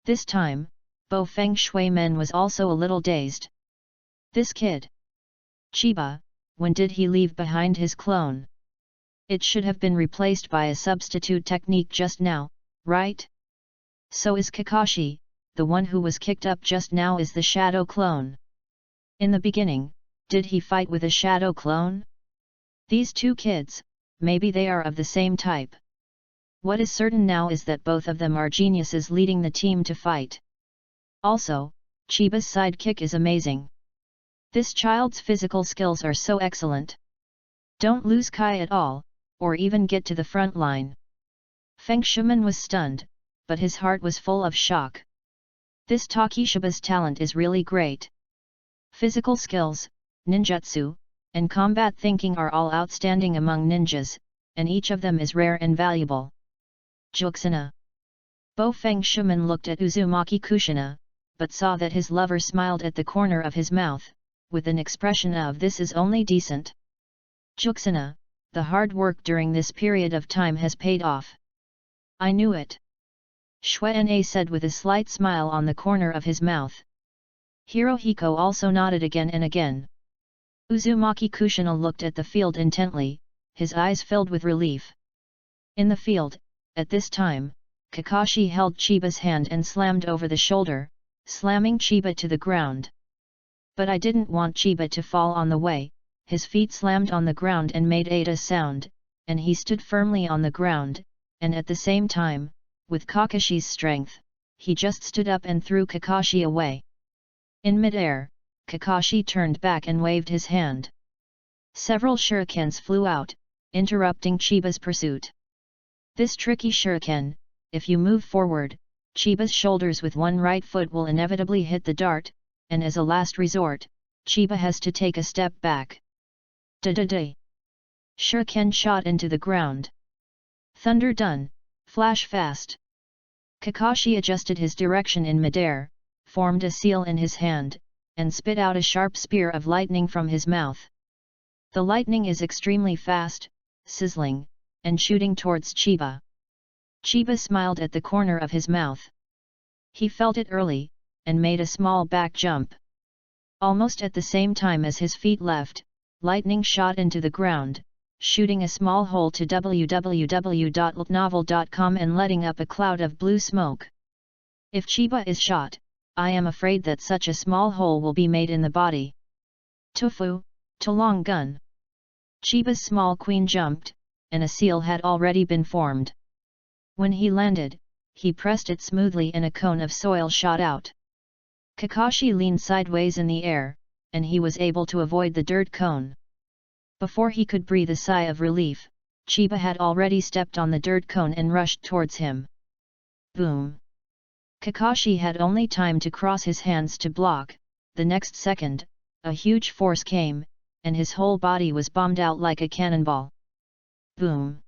Speaker 1: This time, Bo Feng Shui Men was also a little dazed. This kid. Chiba, when did he leave behind his clone? It should have been replaced by a substitute technique just now, right? So is Kakashi, the one who was kicked up just now is the shadow clone. In the beginning, did he fight with a shadow clone? These two kids, maybe they are of the same type. What is certain now is that both of them are geniuses leading the team to fight. Also, Chiba's sidekick is amazing. This child's physical skills are so excellent. Don't lose Kai at all, or even get to the front line. Feng Shuiman was stunned, but his heart was full of shock. This Takeshiba's talent is really great. Physical skills, ninjutsu, and combat thinking are all outstanding among ninjas, and each of them is rare and valuable. Juxina. Bo Feng Shuiman looked at Uzumaki Kushina, but saw that his lover smiled at the corner of his mouth, with an expression of this is only decent. Juxina, the hard work during this period of time has paid off. I knew it. Shuai said with a slight smile on the corner of his mouth. Hirohiko also nodded again and again. Uzumaki Kushina looked at the field intently, his eyes filled with relief. In the field, at this time, Kakashi held Chiba's hand and slammed over the shoulder, slamming Chiba to the ground. But I didn't want Chiba to fall on the way. His feet slammed on the ground and made a sound, and he stood firmly on the ground, and at the same time, with Kakashi's strength, he just stood up and threw Kakashi away. In midair, Kakashi turned back and waved his hand. Several shurikens flew out, interrupting Chiba's pursuit. This tricky shuriken, if you move forward, Chiba's shoulders with one right foot will inevitably hit the dart, and as a last resort, Chiba has to take a step back. Da-da-da! Shuriken shot into the ground. Thunder done, flash fast. Kakashi adjusted his direction in midair, formed a seal in his hand, and spit out a sharp spear of lightning from his mouth. The lightning is extremely fast, sizzling, and shooting towards Chiba. Chiba smiled at the corner of his mouth. He felt it early, and made a small back jump. Almost at the same time as his feet left, lightning shot into the ground, shooting a small hole to www.novel.com and letting up a cloud of blue smoke. If Chiba is shot, I am afraid that such a small hole will be made in the body. Tofu, to long gun. Chiba's small queen jumped, and a seal had already been formed. When he landed, he pressed it smoothly and a cone of soil shot out. Kakashi leaned sideways in the air, and he was able to avoid the dirt cone. Before he could breathe a sigh of relief, Chiba had already stepped on the dirt cone and rushed towards him. Boom! Kakashi had only time to cross his hands to block. The next second, a huge force came, and his whole body was bombed out like a cannonball. Boom!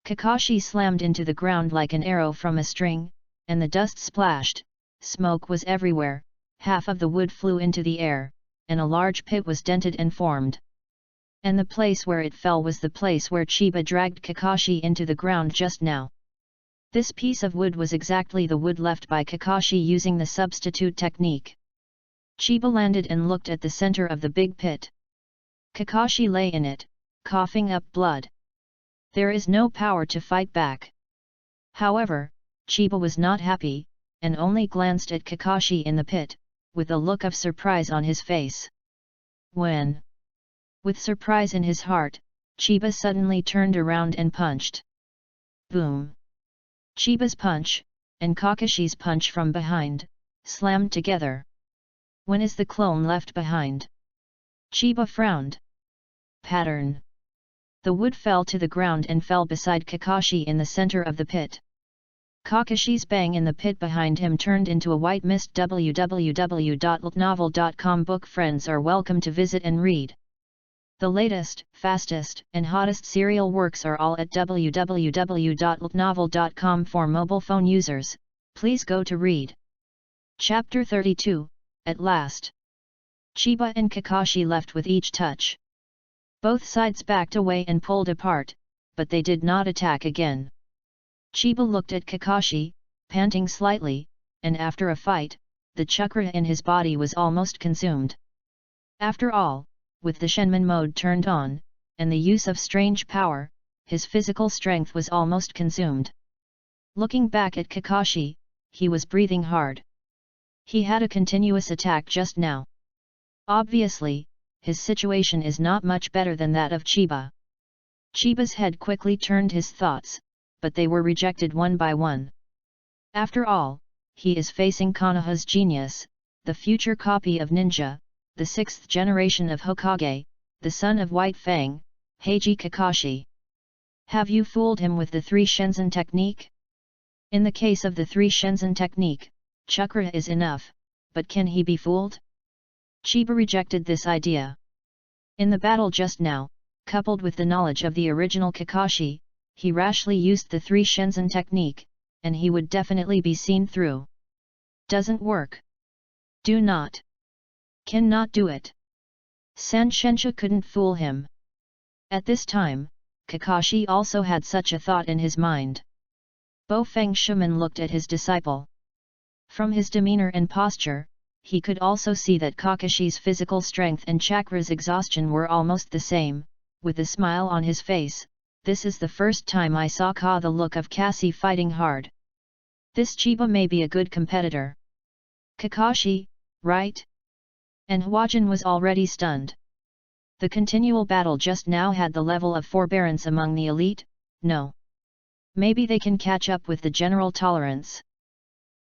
Speaker 1: Kakashi slammed into the ground like an arrow from a string, and the dust splashed, smoke was everywhere, half of the wood flew into the air, and a large pit was dented and formed. And the place where it fell was the place where Chiba dragged Kakashi into the ground just now. This piece of wood was exactly the wood left by Kakashi using the substitute technique. Chiba landed and looked at the center of the big pit. Kakashi lay in it, coughing up blood. There is no power to fight back. However, Chiba was not happy, and only glanced at Kakashi in the pit, with a look of surprise on his face. When, with surprise in his heart, Chiba suddenly turned around and punched. Boom! Chiba's punch, and Kakashi's punch from behind, slammed together. When is the clone left behind? Chiba frowned. Pattern. The wood fell to the ground and fell beside Kakashi in the center of the pit. Kakashi's bang in the pit behind him turned into a white mist. www.novel.com book friends are welcome to visit and read. The latest, fastest, and hottest serial works are all at www.novel.com for mobile phone users. Please go to read. Chapter 32, At Last. Chiba and Kakashi left with each touch. Both sides backed away and pulled apart, but they did not attack again. Chiba looked at Kakashi, panting slightly, and after a fight, the chakra in his body was almost consumed. After all, with the Shenman mode turned on, and the use of strange power, his physical strength was almost consumed. Looking back at Kakashi, he was breathing hard. He had a continuous attack just now. Obviously, his situation is not much better than that of Chiba. Chiba's head quickly turned his thoughts, but they were rejected one by one. After all, he is facing Konoha's genius, the future copy of ninja, the 6th generation of Hokage, the son of White Fang, Heiji Kakashi. Have you fooled him with the 3 Shenzhen technique? In the case of the 3 Shenzhen technique, chakra is enough, but can he be fooled? Chiba rejected this idea. In the battle just now, coupled with the knowledge of the original Kakashi, he rashly used the 3 Shenzhen technique, and he would definitely be seen through. Doesn't work. Do not. Cannot do it. San Shensha couldn't fool him. At this time, Kakashi also had such a thought in his mind. Bo Feng Shiman looked at his disciple. From his demeanor and posture, he could also see that Kakashi's physical strength and chakra's exhaustion were almost the same. With a smile on his face, "This is the first time I saw the look of Cassie fighting hard. This Chiba may be a good competitor." Kakashi, right? And Hwajin was already stunned. The continual battle just now had the level of forbearance among the elite. No. Maybe they can catch up with the general tolerance.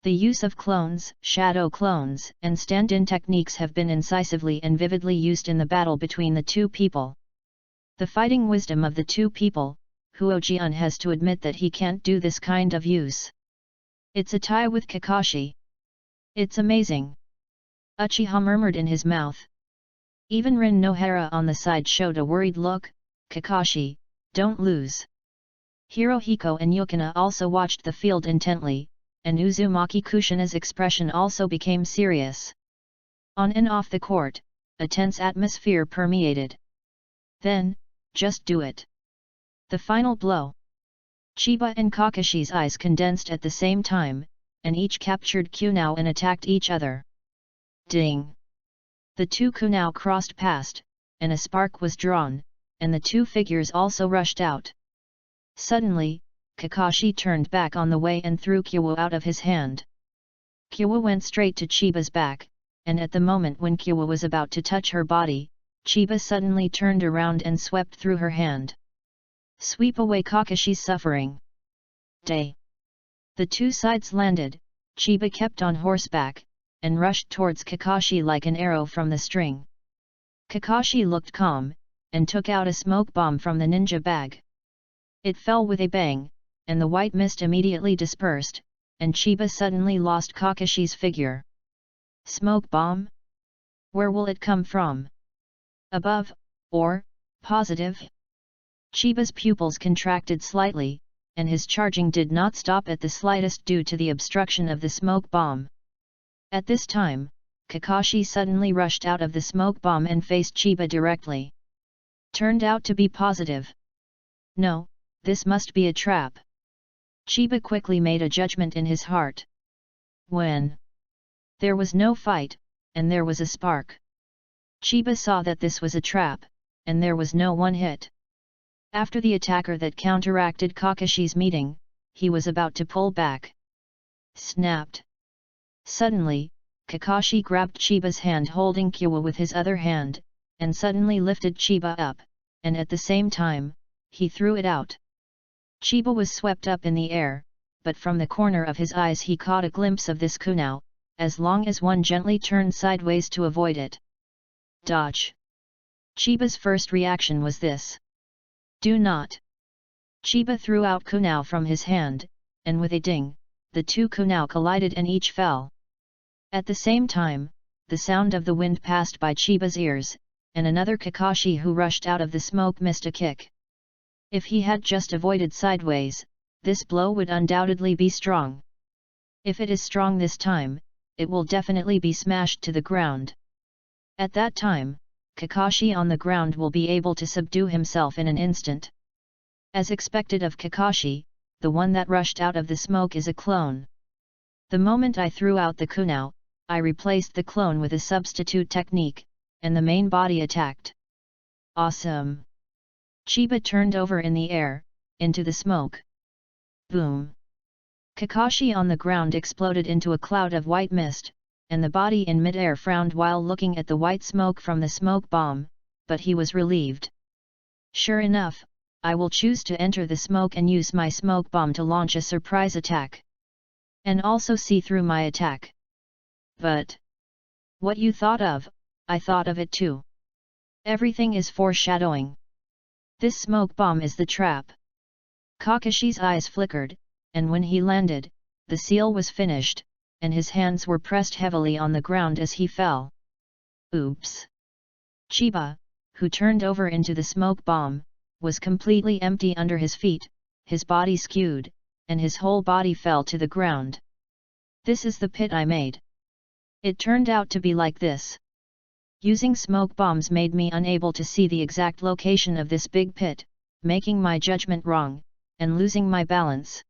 Speaker 1: The use of clones, shadow clones, and stand-in techniques have been incisively and vividly used in the battle between the two people. The fighting wisdom of the two people, Huojian has to admit that he can't do this kind of use. It's a tie with Kakashi. It's amazing. Uchiha murmured in his mouth. Even Rin Nohara on the side showed a worried look. Kakashi, don't lose. Hirohiko and Yukina also watched the field intently, and Uzumaki Kushina's expression also became serious. On and off the court, a tense atmosphere permeated. Then, just do it. The final blow. Chiba and Kakashi's eyes condensed at the same time, and each captured kunao and attacked each other. Ding! The two kunao crossed past, and a spark was drawn, and the two figures also rushed out. Suddenly, Kakashi turned back on the way and threw Kyowa out of his hand. Kyowa went straight to Chiba's back, and at the moment when Kyowa was about to touch her body, Chiba suddenly turned around and swept through her hand. Sweep away Kakashi's suffering. Day. The two sides landed. Chiba kept on horseback, and rushed towards Kakashi like an arrow from the string. Kakashi looked calm, and took out a smoke bomb from the ninja bag. It fell with a bang, and the white mist immediately dispersed, and Chiba suddenly lost Kakashi's figure. Smoke bomb? Where will it come from? Above, or, positive? Chiba's pupils contracted slightly, and his charging did not stop at the slightest due to the obstruction of the smoke bomb. At this time, Kakashi suddenly rushed out of the smoke bomb and faced Chiba directly. Turned out to be positive. No, this must be a trap. Chiba quickly made a judgment in his heart. When there was no fight, and there was a spark. Chiba saw that this was a trap, and there was no one hit. After the attacker that counteracted Kakashi's meeting, he was about to pull back. Snapped. Suddenly, Kakashi grabbed Chiba's hand holding Kyowa with his other hand, and suddenly lifted Chiba up, and at the same time, he threw it out. Chiba was swept up in the air, but from the corner of his eyes he caught a glimpse of this kunao, as long as one gently turned sideways to avoid it. Dodge! Chiba's first reaction was this. Do not! Chiba threw out kunao from his hand, and with a ding, the two kunao collided and each fell. At the same time, the sound of the wind passed by Chiba's ears, and another Kakashi who rushed out of the smoke missed a kick. If he had just avoided sideways, this blow would undoubtedly be strong. If it is strong this time, it will definitely be smashed to the ground. At that time, Kakashi on the ground will be able to subdue himself in an instant. As expected of Kakashi, the one that rushed out of the smoke is a clone. The moment I threw out the kunao, I replaced the clone with a substitute technique, and the main body attacked. Awesome! Chiba turned over in the air, into the smoke. Boom! Kakashi on the ground exploded into a cloud of white mist, and the body in mid-air frowned while looking at the white smoke from the smoke bomb, but he was relieved. Sure enough, I will choose to enter the smoke and use my smoke bomb to launch a surprise attack. And also see through my attack. But what you thought of, I thought of it too. Everything is foreshadowing. This smoke bomb is the trap. Kakashi's eyes flickered, and when he landed, the seal was finished, and his hands were pressed heavily on the ground as he fell. Oops! Chiba, who turned over into the smoke bomb, was completely empty under his feet, his body skewed, and his whole body fell to the ground. This is the pit I made. It turned out to be like this. Using smoke bombs made me unable to see the exact location of this big pit, making my judgment wrong, and losing my balance.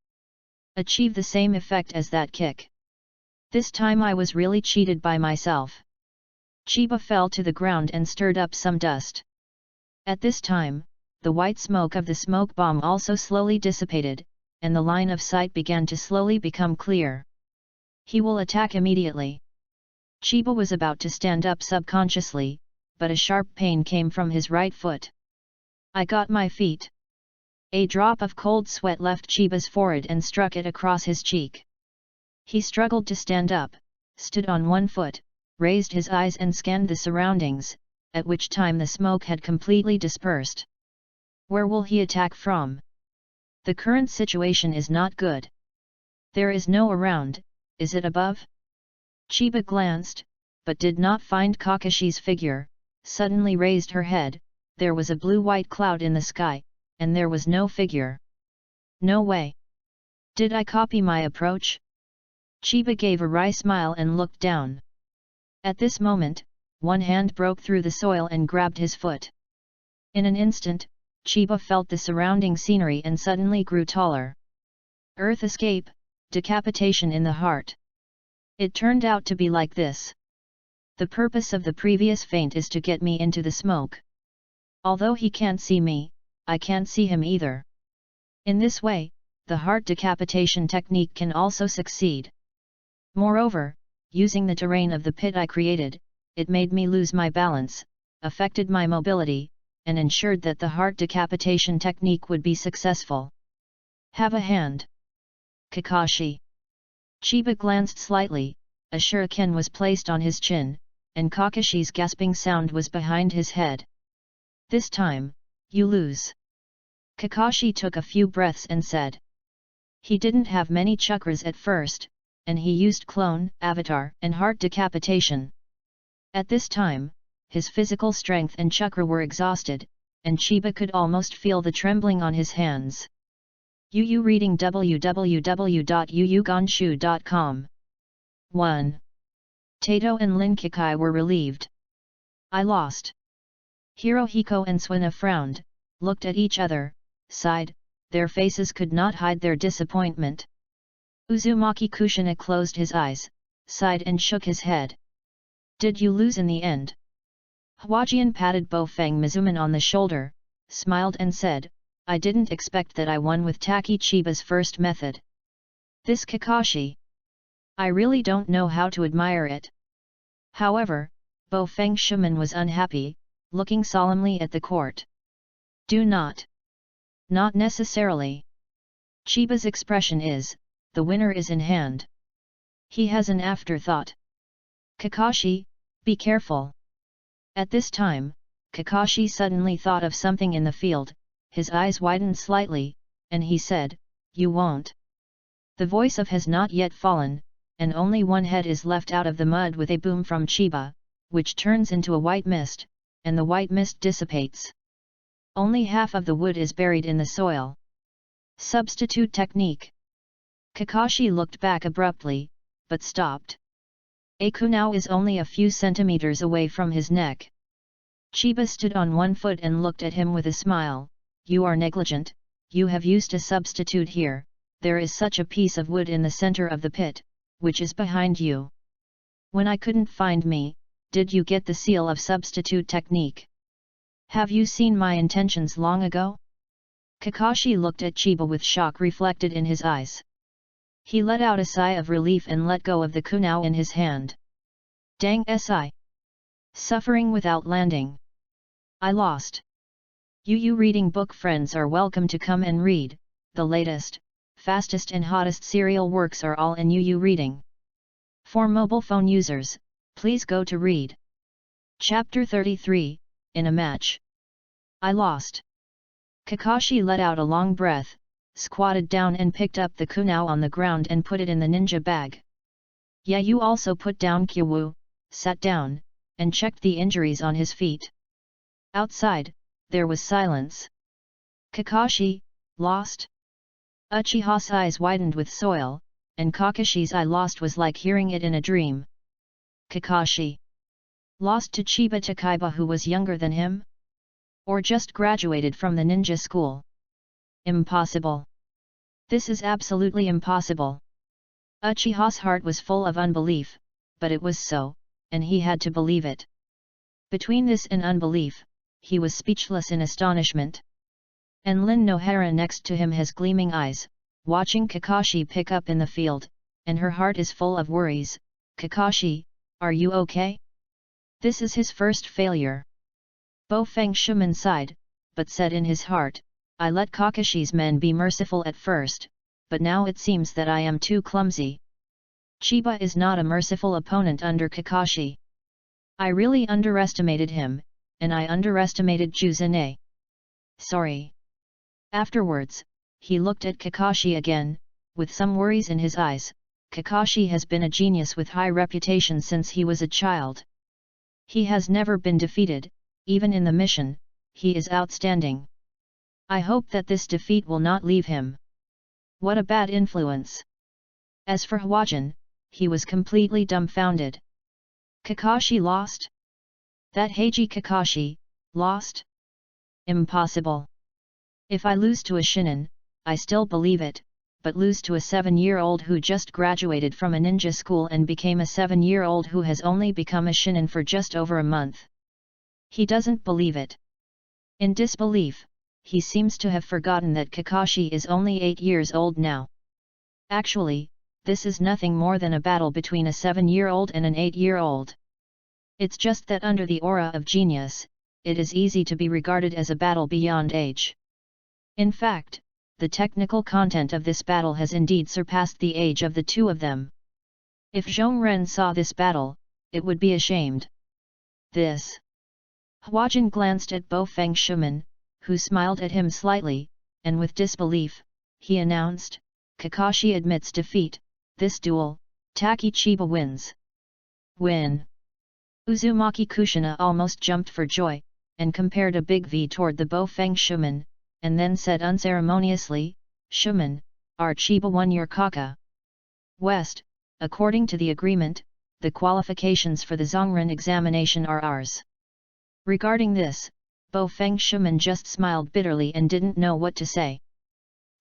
Speaker 1: Achieve the same effect as that kick. This time I was really cheated by myself. Chiba fell to the ground and stirred up some dust. At this time, the white smoke of the smoke bomb also slowly dissipated, and the line of sight began to slowly become clear. He will attack immediately. Chiba was about to stand up subconsciously, but a sharp pain came from his right foot. I got my feet. A drop of cold sweat left Chiba's forehead and struck it across his cheek. He struggled to stand up, stood on one foot, raised his eyes and scanned the surroundings, at which time the smoke had completely dispersed. Where will he attack from? The current situation is not good. There is no around, is it above? Chiba glanced, but did not find Kakashi's figure, suddenly raised her head, there was a blue-white cloud in the sky, and there was no figure. No way! Did I copy my approach? Chiba gave a wry smile and looked down. At this moment, one hand broke through the soil and grabbed his foot. In an instant, Chiba felt the surrounding scenery and suddenly grew taller. Earth escape, decapitation in the heart. It turned out to be like this. The purpose of the previous feint is to get me into the smoke. Although he can't see me, I can't see him either. In this way, the heart decapitation technique can also succeed. Moreover, using the terrain of the pit I created, it made me lose my balance, affected my mobility, and ensured that the heart decapitation technique would be successful. Have a hand. Kakashi. Chiba glanced slightly, a shuriken was placed on his chin, and Kakashi's gasping sound was behind his head. This time, you lose. Kakashi took a few breaths and said. He didn't have many chakras at first, and he used clone, avatar, and heart decapitation. At this time, his physical strength and chakra were exhausted, and Chiba could almost feel the trembling on his hands. Yu reading www.yuyugonshu.com 1. Tato and Lin Kikai were relieved. I lost. Hirohiko and Suina frowned, looked at each other, sighed, their faces could not hide their disappointment. Uzumaki Kushina closed his eyes, sighed and shook his head. Did you lose in the end? Hwajian patted Bofeng Mizuman on the shoulder, smiled and said, I didn't expect that I won with Taki Chiba's first method. This Kakashi. I really don't know how to admire it. However, Bofeng Shuman was unhappy, looking solemnly at the court. Do not. Not necessarily. Chiba's expression is, the winner is in hand. He has an afterthought. Kakashi, be careful. At this time, Kakashi suddenly thought of something in the field, his eyes widened slightly, and he said, "You won't." The voice of has not yet fallen, and only one head is left out of the mud with a boom from Chiba, which turns into a white mist, and the white mist dissipates. Only half of the wood is buried in the soil. Substitute technique. Kakashi looked back abruptly, but stopped. A kunao is only a few centimeters away from his neck. Chiba stood on one foot and looked at him with a smile. "You are negligent, you have used a substitute here, there is such a piece of wood in the center of the pit, which is behind you. When I couldn't find me, did you get the seal of substitute technique? Have you seen my intentions long ago?" Kakashi looked at Chiba with shock reflected in his eyes. He let out a sigh of relief and let go of the kunao in his hand. "Dang si. Suffering without landing. I lost." You reading book friends are welcome to come and read, the latest, fastest and hottest serial works are all in UU Reading. For mobile phone users, please go to read. Chapter 33, In a Match. I lost. Kakashi let out a long breath, squatted down and picked up the kunao on the ground and put it in the ninja bag. Yeah, you also put down Kyowu, sat down, and checked the injuries on his feet. Outside, there was silence. Kakashi, lost? Uchiha's eyes widened with soil, and Kakashi's "I lost" was like hearing it in a dream. Kakashi lost to Chiba Takaiba, who was younger than him? Or just graduated from the ninja school? Impossible. This is absolutely impossible. Uchiha's heart was full of unbelief, but it was so, and he had to believe it. Between this and unbelief, he was speechless in astonishment. And Lin Nohara next to him has gleaming eyes, watching Kakashi pick up in the field, and her heart is full of worries. "Kakashi, are you okay? This is his first failure." Bo Feng Shuman sighed, but said in his heart, "I let Kakashi's men be merciful at first, but now it seems that I am too clumsy. Chiba is not a merciful opponent under Kakashi. I really underestimated him, and I underestimated Juzune. Sorry." Afterwards, he looked at Kakashi again, with some worries in his eyes. Kakashi has been a genius with high reputation since he was a child. He has never been defeated, even in the mission, he is outstanding. I hope that this defeat will not leave him. What a bad influence. As for Hwajin, he was completely dumbfounded. Kakashi lost? That Heiji Kakashi, lost? Impossible. If I lose to a shinin, I still believe it, but lose to a 7-year-old who just graduated from a ninja school and became a 7-year-old who has only become a shinin for just over a month. He doesn't believe it. In disbelief, he seems to have forgotten that Kakashi is only 8 years old now. Actually, this is nothing more than a battle between a 7-year-old and an 8-year-old. It's just that under the aura of genius, it is easy to be regarded as a battle beyond age. In fact, the technical content of this battle has indeed surpassed the age of the two of them. If Zhongren saw this battle, it would be ashamed. This. Hwajin glanced at Bo Feng Shuman, who smiled at him slightly, and with disbelief, he announced, "Kakashi admits defeat, this duel, Taki Chiba wins." Win. Uzumaki Kushina almost jumped for joy, and compared a big V toward the Bo Feng Shuman, and then said unceremoniously, "Shuman, our Chiba won your kaka. West, according to the agreement, the qualifications for the Zongren examination are ours." Regarding this, Bo Feng Shuman just smiled bitterly and didn't know what to say.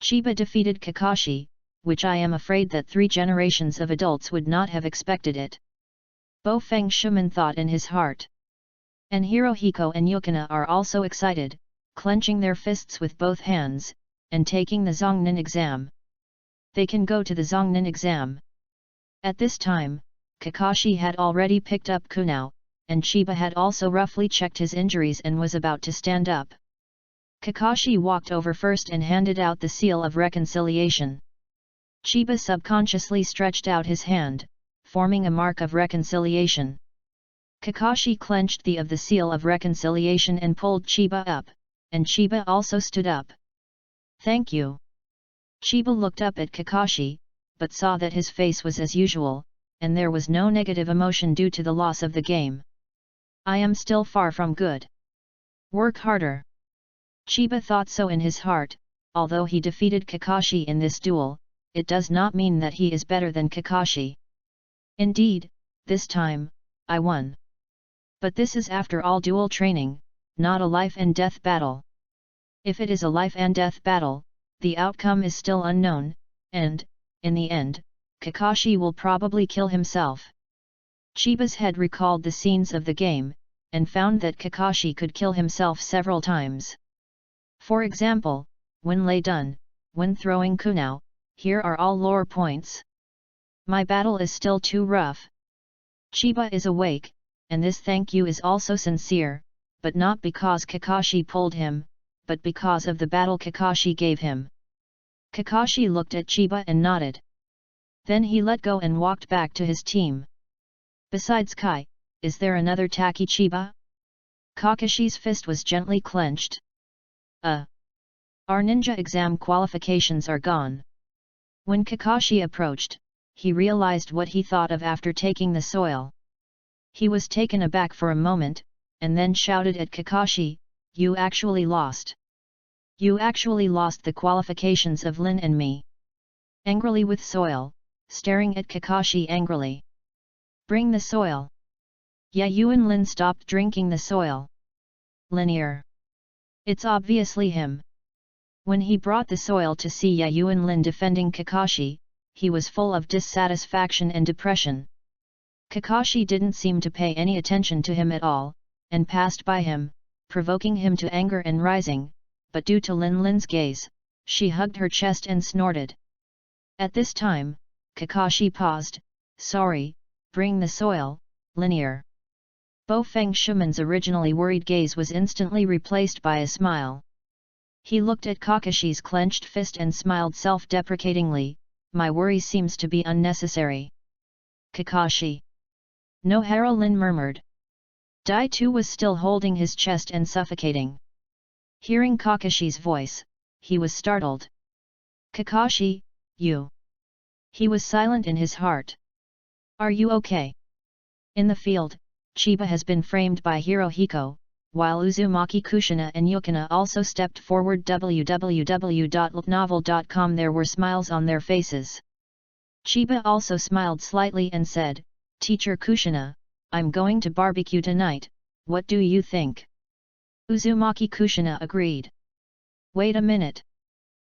Speaker 1: Chiba defeated Kakashi, which I am afraid that 3 generations of adults would not have expected it. Bo Feng Shuman thought in his heart. And Hirohiko and Yukina are also excited, clenching their fists with both hands, and taking the Zongnin exam. They can go to the Zongnin exam. At this time, Kakashi had already picked up kunao, and Chiba had also roughly checked his injuries and was about to stand up. Kakashi walked over first and handed out the seal of reconciliation. Chiba subconsciously stretched out his hand, forming a mark of reconciliation. Kakashi clenched the seal of reconciliation and pulled Chiba up, and Chiba also stood up. "Thank you." Chiba looked up at Kakashi, but saw that his face was as usual, and there was no negative emotion due to the loss of the game. "I am still far from good. Work harder." Chiba thought so in his heart. Although he defeated Kakashi in this duel, it does not mean that he is better than Kakashi. Indeed, this time, I won. But this is after all duel training, not a life and death battle. If it is a life and death battle, the outcome is still unknown, and, in the end, Kakashi will probably kill himself. Chiba's head recalled the scenes of the game, and found that Kakashi could kill himself several times. For example, when Lei Dun, when throwing kunao, here are all lore points. My battle is still too rough. Chiba is awake, and this thank you is also sincere, but not because Kakashi pulled him, but because of the battle Kakashi gave him. Kakashi looked at Chiba and nodded. Then he let go and walked back to his team. Besides Kai, is there another Taki Chiba? Kakashi's fist was gently clenched. Our ninja exam qualifications are gone. When Kakashi approached, he realized what he thought of after taking the soil. He was taken aback for a moment, and then shouted at Kakashi, "You actually lost. You actually lost the qualifications of Lin and me." Angrily with soil, staring at Kakashi angrily. "Bring the soil." You and Lin stopped drinking the soil. Linear. It's obviously him. When he brought the soil to see Yu and Lin defending Kakashi, he was full of dissatisfaction and depression. Kakashi didn't seem to pay any attention to him at all, and passed by him, provoking him to anger and rising, but due to Lin's gaze, she hugged her chest and snorted. At this time, Kakashi paused. "Sorry, bring the soil, Linear." Bo Feng Shuman's originally worried gaze was instantly replaced by a smile. He looked at Kakashi's clenched fist and smiled self-deprecatingly. "My worry seems to be unnecessary." "Kakashi." Nohara Lin murmured. Dai too was still holding his chest and suffocating. Hearing Kakashi's voice, he was startled. "Kakashi, you." He was silent in his heart. "Are you okay?" In the field, Chiba has been framed by Hirohiko, while Uzumaki Kushina and Yukina also stepped forward. www.novel.com. There were smiles on their faces. Chiba also smiled slightly and said, "Teacher Kushina, I'm going to barbecue tonight, what do you think?" Uzumaki Kushina agreed. "Wait a minute."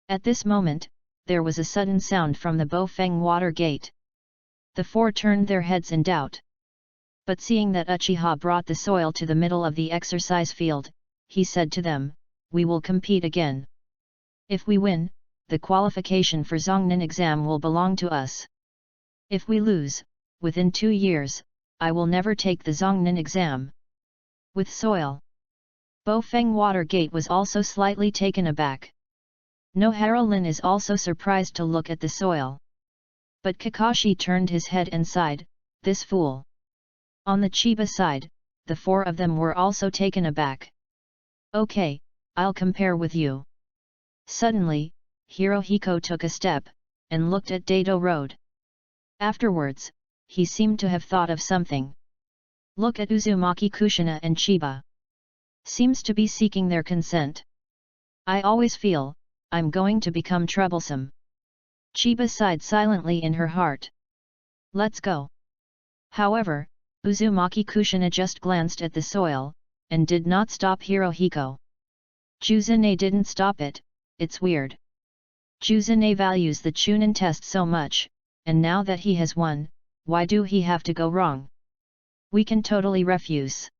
Speaker 1: At this moment, there was a sudden sound from the Bofeng water gate. The four turned their heads in doubt. But seeing that Uchiha brought the soil to the middle of the exercise field, he said to them, "We will compete again. If we win, the qualification for Zongnin exam will belong to us. If we lose, within 2 years, I will never take the Zongnin exam." With soil. Bofeng Water Gate was also slightly taken aback. Nohara Lin is also surprised to look at the soil. But Kakashi turned his head and sighed, "This fool." On the Chiba side, the four of them were also taken aback. "Okay, I'll compare with you." Suddenly, Hirohiko took a step, and looked at Dado Road. Afterwards, he seemed to have thought of something. "Look at Uzumaki Kushina and Chiba. Seems to be seeking their consent. I always feel, I'm going to become troublesome." Chiba sighed silently in her heart. "Let's go." However, Uzumaki Kushina just glanced at the soil, and did not stop Hirohiko. Juzune didn't stop it. It's weird. Juzune values the Chunin test so much, and now that he has won, why do he have to go wrong? We can totally refuse.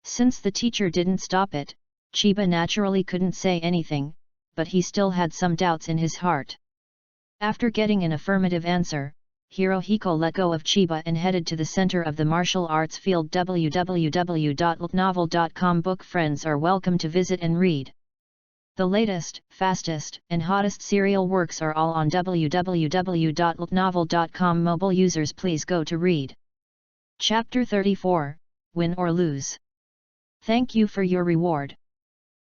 Speaker 1: Since the teacher didn't stop it, Chiba naturally couldn't say anything, but he still had some doubts in his heart. After getting an affirmative answer, Hirohiko let go of Chiba and headed to the center of the martial arts field. www.novel.com. Book friends are welcome to visit and read. The latest, fastest, and hottest serial works are all on www.looknovel.com. Mobile users, please go to read. Chapter 34, Win or Lose. Thank you for your reward.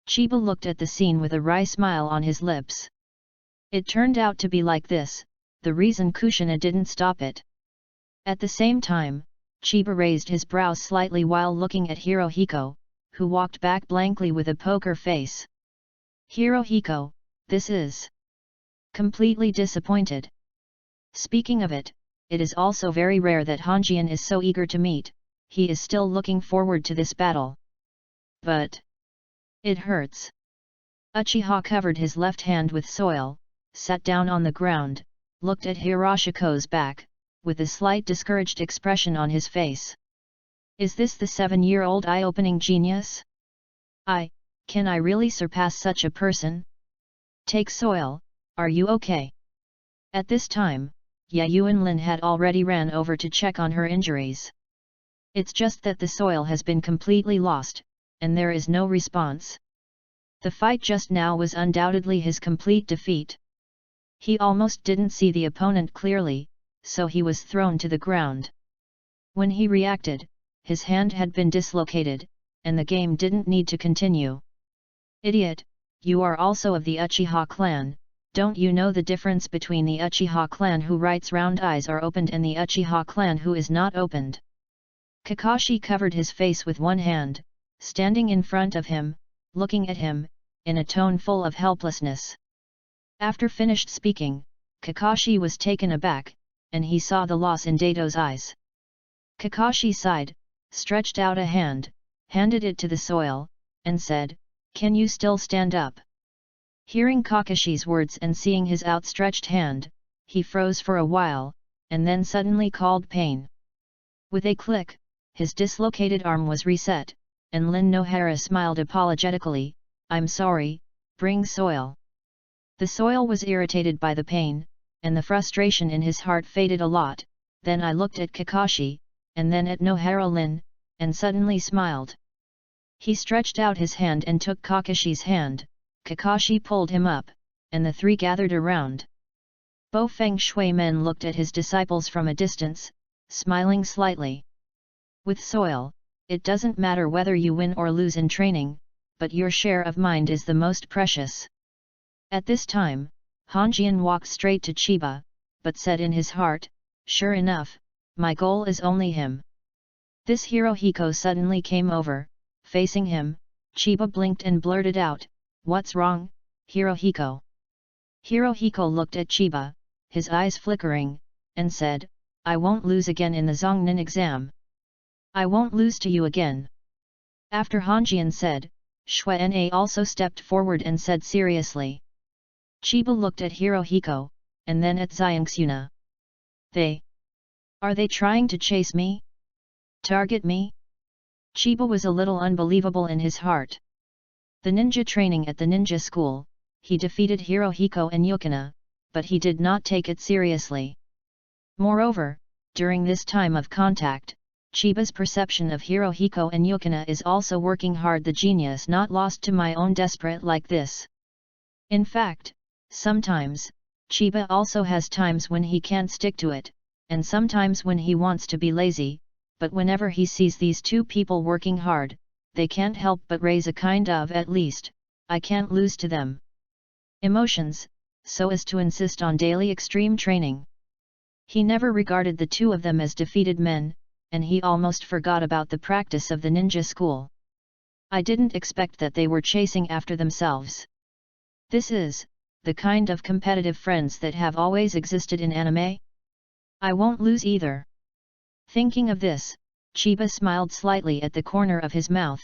Speaker 1: Chiba looked at the scene with a wry smile on his lips. It turned out to be like this, the reason Kushina didn't stop it. At the same time, Chiba raised his brows slightly while looking at Hirohiko, who walked back blankly with a poker face. Hirohiko, this is... completely disappointed. Speaking of it, it is also very rare that Hanjian is so eager to meet, he is still looking forward to this battle. But... it hurts. Uchiha covered his left hand with soil, sat down on the ground, looked at Hiroshiko's back, with a slight discouraged expression on his face. Is this the 7-year-old eye-opening genius? Can I really surpass such a person? Take soil, are you okay? At this time, Yuanlin had already ran over to check on her injuries. It's just that the soil has been completely lost, and there is no response. The fight just now was undoubtedly his complete defeat. He almost didn't see the opponent clearly, so he was thrown to the ground. When he reacted, his hand had been dislocated, and the game didn't need to continue. Idiot, you are also of the Uchiha clan, don't you know the difference between the Uchiha clan who writes round eyes are opened and the Uchiha clan who is not opened? Kakashi covered his face with one hand, standing in front of him, looking at him, in a tone full of helplessness. After finished speaking, Kakashi was taken aback, and he saw the loss in Dato's eyes. Kakashi sighed, stretched out a hand, handed it to the soil, and said, "Can you still stand up?" Hearing Kakashi's words and seeing his outstretched hand, he froze for a while, and then suddenly called pain. With a click, his dislocated arm was reset, and Lin Nohara smiled apologetically, "I'm sorry, bring soil." The soil was irritated by the pain, and the frustration in his heart faded a lot. Then I looked at Kakashi, and then at Nohara Lin, and suddenly smiled. He stretched out his hand and took Kakashi's hand. Kakashi pulled him up, and the three gathered around. Bo Feng Shui men looked at his disciples from a distance, smiling slightly. With soil, it doesn't matter whether you win or lose in training, but your share of mind is the most precious. At this time, Hanjian walked straight to Chiba, but said in his heart, "Sure enough, my goal is only him." This Hirohiko suddenly came over, facing him. Chiba blinked and blurted out, "What's wrong, Hirohiko?" Hirohiko looked at Chiba, his eyes flickering, and said, "I won't lose again in the Zongnin exam. I won't lose to you again." After Hanjian said, Shuai also stepped forward and said seriously. Chiba looked at Hirohiko, and then at Xianxuna. Are they trying to chase me? Target me? Chiba was a little unbelievable in his heart. The ninja training at the ninja school, he defeated Hirohiko and Yukina, but he did not take it seriously. Moreover, during this time of contact, Chiba's perception of Hirohiko and Yukina is also working hard. The genius not lost to my own desperate like this. In fact, sometimes, Chiba also has times when he can't stick to it, and sometimes when he wants to be lazy, but whenever he sees these two people working hard, they can't help but raise a kind of "at least, I can't lose to them" emotions, so as to insist on daily extreme training. He never regarded the two of them as defeated men, and he almost forgot about the practice of the ninja school. I didn't expect that they were chasing after themselves. This is the kind of competitive friends that have always existed in anime. I won't lose either. Thinking of this, Chiba smiled slightly at the corner of his mouth,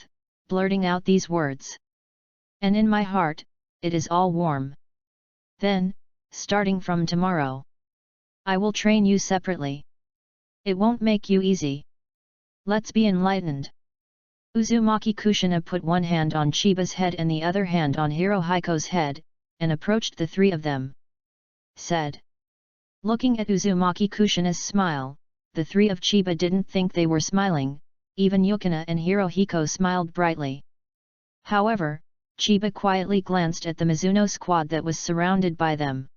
Speaker 1: blurting out these words. "And in my heart, it is all warm. Then, starting from tomorrow, I will train you separately. It won't make you easy. Let's be enlightened." Uzumaki Kushina put one hand on Chiba's head and the other hand on Hirohiko's head, and approached the three of them. Said. Looking at Uzumaki Kushina's smile, the three of Chiba didn't think they were smiling, even Yukina and Hirohiko smiled brightly. However, Chiba quietly glanced at the Mizuno squad that was surrounded by them.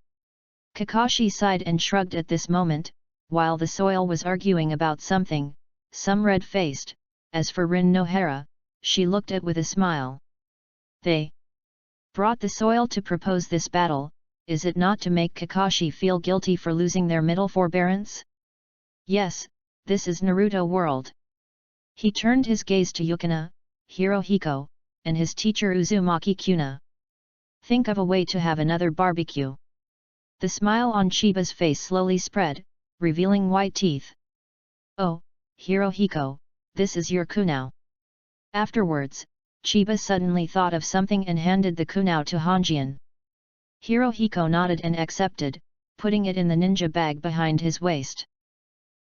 Speaker 1: Kakashi sighed and shrugged at this moment, while the soil was arguing about something, some red-faced. As for Rin Nohara, she looked at with a smile. They brought the soil to propose this battle, is it not to make Kakashi feel guilty for losing their middle forbearance? Yes, this is Naruto world. He turned his gaze to Yukina, Hirohiko, and his teacher Uzumaki Kuna. Think of a way to have another barbecue. The smile on Chiba's face slowly spread, revealing white teeth. Oh, Hirohiko, this is your kunao. Afterwards, Chiba suddenly thought of something and handed the kunao to Hanjian. Hirohiko nodded and accepted, putting it in the ninja bag behind his waist.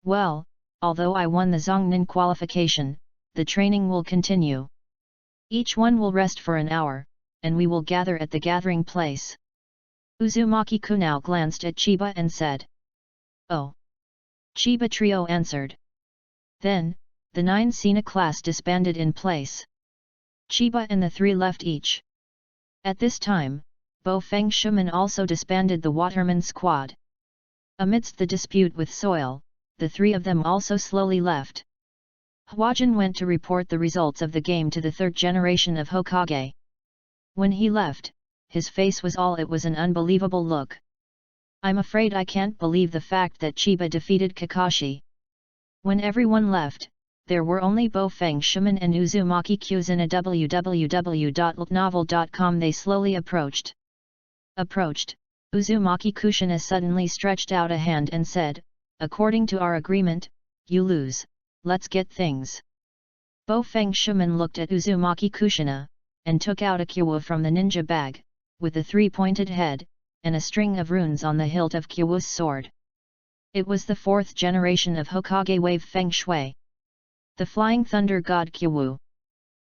Speaker 1: Well, although I won the Zongnin qualification, the training will continue. Each one will rest for an hour, and we will gather at the gathering place. Uzumaki Kunao glanced at Chiba and said. Oh. Chiba trio answered. Then, the 9 Sena class disbanded in place. Chiba and the 3 left each. At this time, Bo Feng Shuman also disbanded the Waterman squad. Amidst the dispute with Soil, the 3 of them also slowly left. Huajin went to report the results of the game to the 3rd generation of Hokage. When he left, his face was all it was an unbelievable look. I'm afraid I can't believe the fact that Chiba defeated Kakashi. When everyone left, there were only Bo Feng Shuman and Uzumaki Kyuzin at www.novel.com. They slowly approached. Uzumaki Kushina suddenly stretched out a hand and said, according to our agreement, you lose, let's get things. Bo Feng Shuman looked at Uzumaki Kushina, and took out a Kyowa from the ninja bag, with a 3-pointed head, and a string of runes on the hilt of Kyowa's sword. It was the 4th generation of Hokage wave Feng Shui. The Flying Thunder God Kyowu.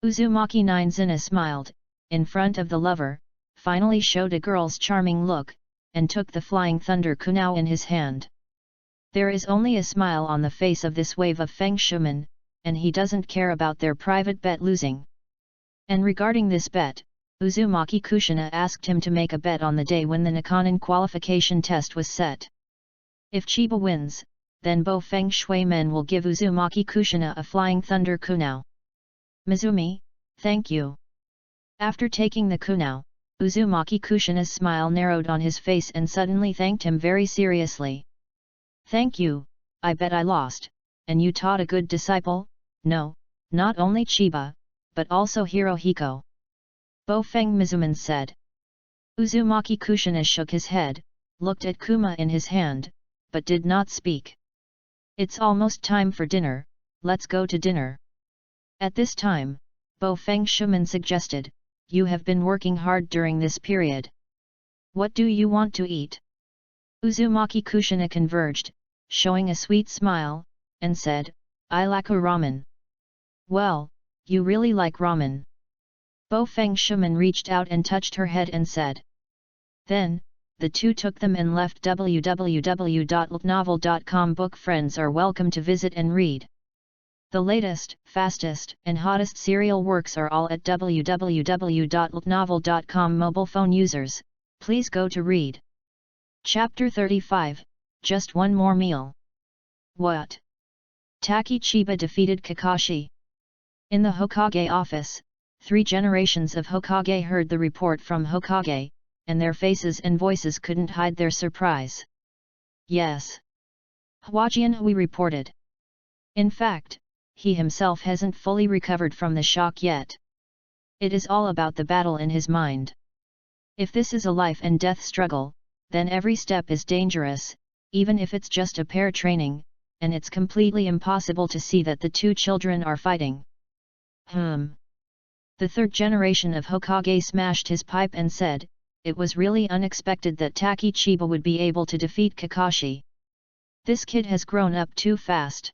Speaker 1: Uzumaki 9 Zina smiled, in front of the lover, finally showed a girl's charming look, and took the Flying Thunder Kunao in his hand. There is only a smile on the face of this wave of Feng Shuman, and he doesn't care about their private bet losing. And regarding this bet, Uzumaki Kushina asked him to make a bet on the day when the Nikanin qualification test was set. If Chiba wins, then Bo Feng Shui men will give Uzumaki Kushina a Flying Thunder Kunao. Mizumi, thank you. After taking the Kunao, Uzumaki Kushina's smile narrowed on his face and suddenly thanked him very seriously. Thank you, I bet I lost, and you taught a good disciple? No, not only Chiba, but also Hirohiko. Bo Feng Mizuman said. Uzumaki Kushina shook his head, looked at Kuma in his hand, but did not speak. It's almost time for dinner, let's go to dinner. At this time, Bo Feng Shuman suggested, you have been working hard during this period. What do you want to eat? Uzumaki Kushina converged, showing a sweet smile, and said, I like a ramen. Well, you really like ramen. Bo Feng Shuman reached out and touched her head and said. Then, the two took them and left. www.novel.com. Book friends are welcome to visit and read. The latest, fastest, and hottest serial works are all at www.novel.com. Mobile phone users, please go to read. Chapter 35, Just One More Meal. What? Taki Chiba defeated Kakashi. In the Hokage office, 3 generations of Hokage heard the report from Hokage, and their faces and voices couldn't hide their surprise. Yes. Huajianhui reported. In fact, he himself hasn't fully recovered from the shock yet. It is all about the battle in his mind. If this is a life and death struggle, then every step is dangerous, even if it's just a pair training, and it's completely impossible to see that the 2 children are fighting. The 3rd generation of Hokage smashed his pipe and said, it was really unexpected that Taki Chiba would be able to defeat Kakashi. This kid has grown up too fast.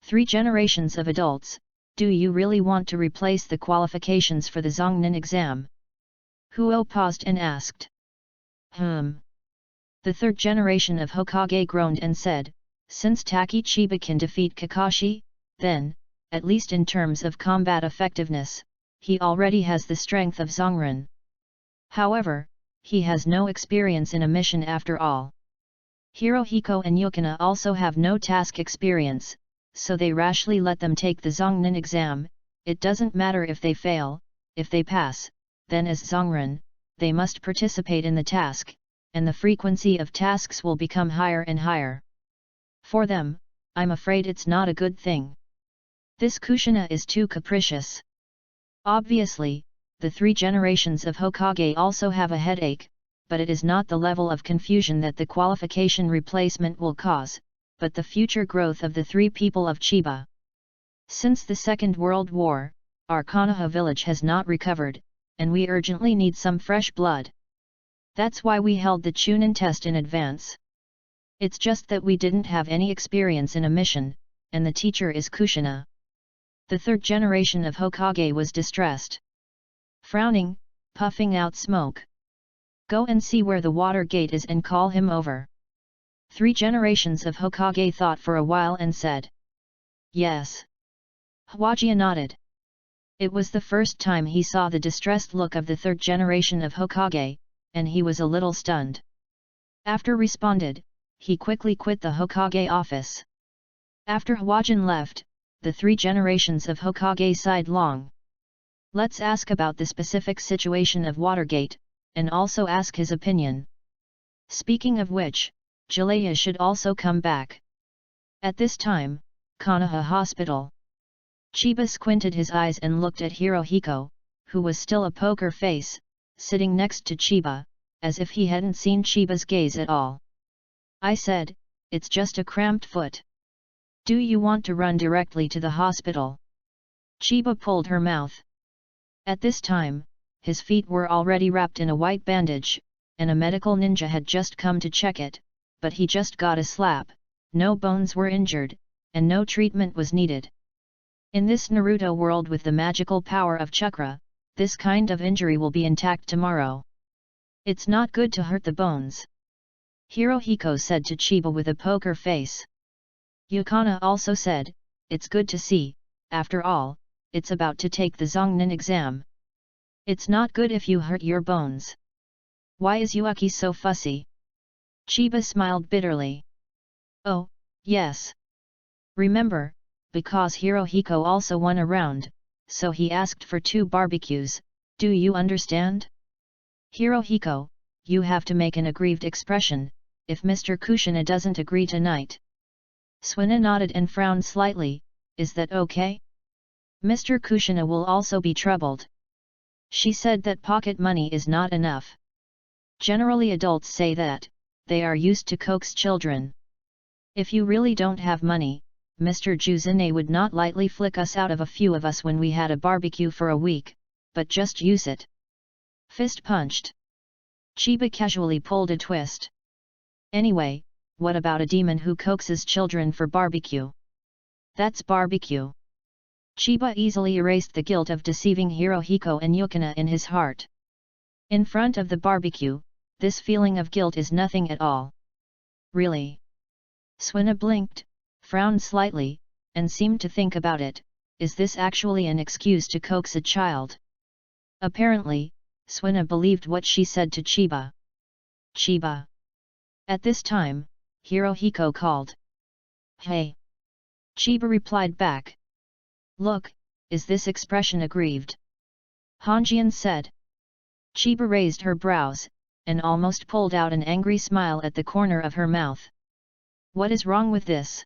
Speaker 1: 3 generations of adults, do you really want to replace the qualifications for the Zongnin exam? Huo paused and asked. The 3rd generation of Hokage groaned and said, since Taki Chiba can defeat Kakashi, then, at least in terms of combat effectiveness, he already has the strength of Zongren. However, he has no experience in a mission after all. Hirohiko and Yukina also have no task experience, so they rashly let them take the Zongnin exam. It doesn't matter if they fail, if they pass, then as Zongren, they must participate in the task, and the frequency of tasks will become higher and higher. For them, I'm afraid it's not a good thing. This Kushina is too capricious. Obviously, the 3 generations of Hokage also have a headache, but it is not the level of confusion that the qualification replacement will cause, but the future growth of the 3 people of Chiba. Since the Second World War, our Konoha village has not recovered, and we urgently need some fresh blood. That's why we held the Chunin test in advance. It's just that we didn't have any experience in a mission, and the teacher is Kushina. The 3rd generation of Hokage was distressed. Frowning, puffing out smoke. Go and see where the water gate is and call him over. 3 generations of Hokage thought for a while and said, yes. Hwajia nodded. It was the first time he saw the distressed look of the 3rd generation of Hokage, and he was a little stunned. After responded, he quickly quit the Hokage office. After Hwajin left, the 3 generations of Hokage sighed long. Let's ask about the specific situation of Watergate, and also ask his opinion. Speaking of which, Jalea should also come back. At this time, Konoha Hospital. Chiba squinted his eyes and looked at Hirohiko, who was still a poker face, sitting next to Chiba, as if he hadn't seen Chiba's gaze at all. I said, it's just a cramped foot. Do you want to run directly to the hospital? Chiba pulled her mouth. At this time, his feet were already wrapped in a white bandage, and a medical ninja had just come to check it, but he just got a slap, no bones were injured, and no treatment was needed. In this Naruto world with the magical power of chakra, this kind of injury will be intact tomorrow. It's not good to hurt the bones. Hirohiko said to Chiba with a poker face. Yukana also said, it's good to see, after all, it's about to take the Zongnin exam. It's not good if you hurt your bones. Why is Yuaki so fussy? Chiba smiled bitterly. Oh, yes. Remember, because Hirohiko also won a round, so he asked for 2 barbecues, do you understand? Hirohiko, you have to make an aggrieved expression, if Mr. Kushina doesn't agree tonight. Suina nodded and frowned slightly, is that okay? Mr. Kushina will also be troubled. She said that pocket money is not enough. Generally adults say that, they are used to coax children. If you really don't have money, Mr. Juzune would not lightly flick us out of a few of us when we had a barbecue for a week, but just use it. Fist punched. Chiba casually pulled a twist. Anyway, what about a demon who coaxes children for barbecue? That's barbecue. Chiba easily erased the guilt of deceiving Hirohiko and Yukina in his heart. In front of the barbecue, this feeling of guilt is nothing at all. Really? Suina blinked, frowned slightly, and seemed to think about it, is this actually an excuse to coax a child? Apparently, Suina believed what she said to Chiba. Chiba. At this time, Hirohiko called. Hey. Chiba replied back. Look, is this expression aggrieved? Hanjian said. Chiba raised her brows, and almost pulled out an angry smile at the corner of her mouth. What is wrong with this?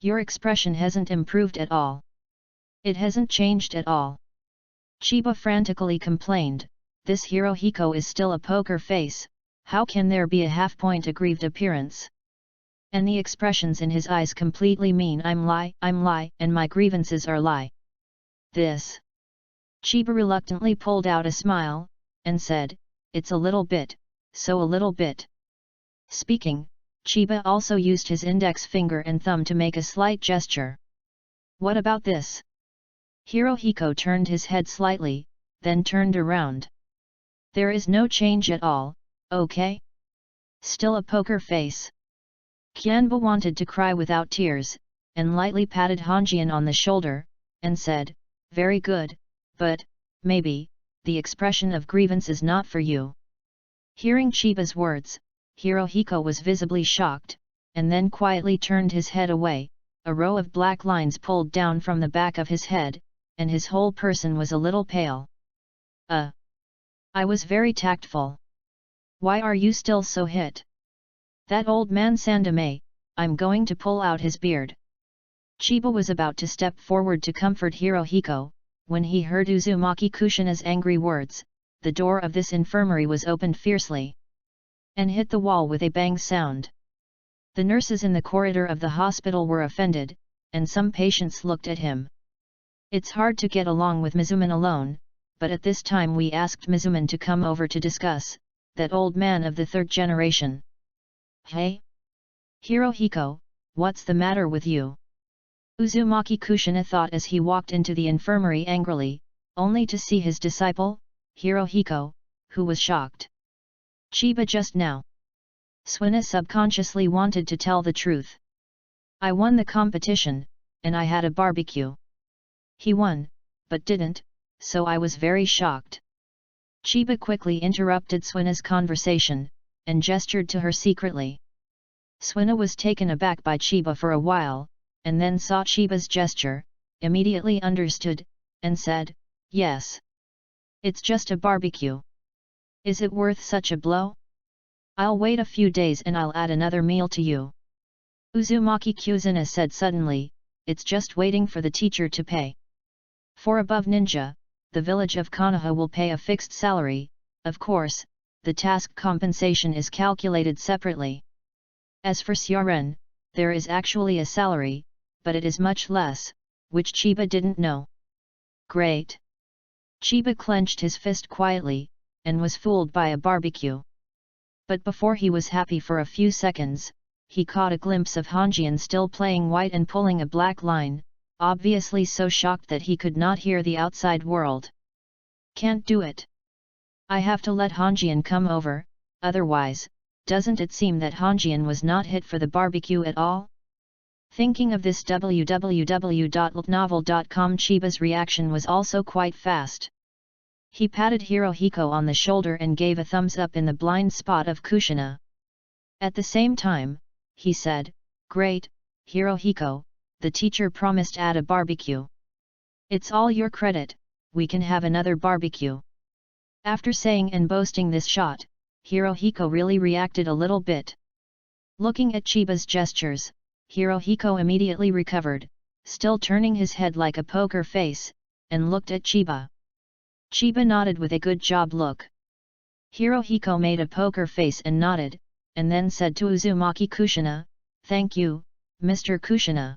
Speaker 1: Your expression hasn't improved at all. It hasn't changed at all. Chiba frantically complained, this Hirohiko is still a poker face, how can there be a half-point aggrieved appearance? And the expressions in his eyes completely mean I'm lie, and my grievances are lie. This. Chiba reluctantly pulled out a smile, and said, it's a little bit, so a little bit. Speaking, Chiba also used his index finger and thumb to make a slight gesture. What about this? Hirohiko turned his head slightly, then turned around. There is no change at all, okay? Still a poker face. Qianba wanted to cry without tears, and lightly patted Hanjian on the shoulder, and said, very good, but, maybe, the expression of grievance is not for you. Hearing Chiba's words, Hirohiko was visibly shocked, and then quietly turned his head away. A row of black lines pulled down from the back of his head, and his whole person was a little pale. I was very tactful. Why are you still so hit? That old man Sandame, I'm going to pull out his beard. Chiba was about to step forward to comfort Hirohiko, when he heard Uzumaki Kushina's angry words. The door of this infirmary was opened fiercely and hit the wall with a bang sound. The nurses in the corridor of the hospital were offended, and some patients looked at him. It's hard to get along with Mizuman alone, but at this time we asked Mizuman to come over to discuss, that old man of the third generation. Hey? Hirohiko, what's the matter with you? Uzumaki Kushina thought as he walked into the infirmary angrily, only to see his disciple, Hirohiko, who was shocked. Chiba just now. Suina subconsciously wanted to tell the truth. I won the competition, and I had a barbecue. He won, but didn't, so I was very shocked. Chiba quickly interrupted Suina's conversation, and gestured to her secretly. Suina was taken aback by Chiba for a while, and then saw Chiba's gesture, immediately understood, and said, yes. It's just a barbecue. Is it worth such a blow? I'll wait a few days and I'll add another meal to you. Uzumaki Kushina said suddenly, it's just waiting for the teacher to pay. For above ninja, the village of Konoha will pay a fixed salary, of course, the task compensation is calculated separately. As for Syoren, there is actually a salary, but it is much less, which Chiba didn't know. Great! Chiba clenched his fist quietly, and was fooled by a barbecue. But before he was happy for a few seconds, he caught a glimpse of Hanjian still playing white and pulling a black line, obviously so shocked that he could not hear the outside world. Can't do it. I have to let Hanjian come over, otherwise, doesn't it seem that Hanjian was not hit for the barbecue at all? Thinking of this www.novel.com, Chiba's reaction was also quite fast. He patted Hirohiko on the shoulder and gave a thumbs up in the blind spot of Kushina. At the same time, he said, great, Hirohiko, the teacher promised add a barbecue. It's all your credit, we can have another barbecue. After saying and boasting this shot, Hirohiko really reacted a little bit. Looking at Chiba's gestures, Hirohiko immediately recovered, still turning his head like a poker face, and looked at Chiba. Chiba nodded with a good job look. Hirohiko made a poker face and nodded, and then said to Uzumaki Kushina, thank you, Mr. Kushina.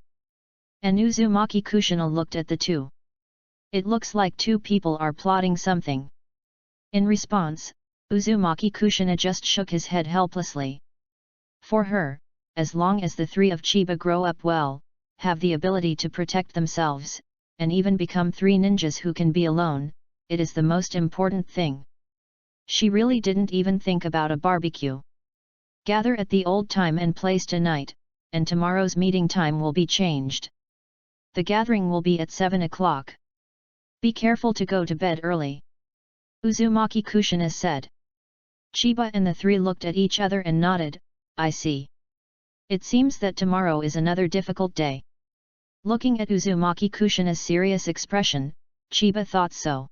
Speaker 1: And Uzumaki Kushina looked at the two. It looks like two people are plotting something. In response, Uzumaki Kushina just shook his head helplessly. For her, as long as the three of Chiba grow up well, have the ability to protect themselves, and even become three ninjas who can be alone, it is the most important thing. She really didn't even think about a barbecue. Gather at the old time and place tonight, and tomorrow's meeting time will be changed. The gathering will be at 7 o'clock. Be careful to go to bed early. Uzumaki Kushina said. Chiba and the three looked at each other and nodded, I see. It seems that tomorrow is another difficult day. Looking at Uzumaki Kushina's serious expression, Chiba thought so.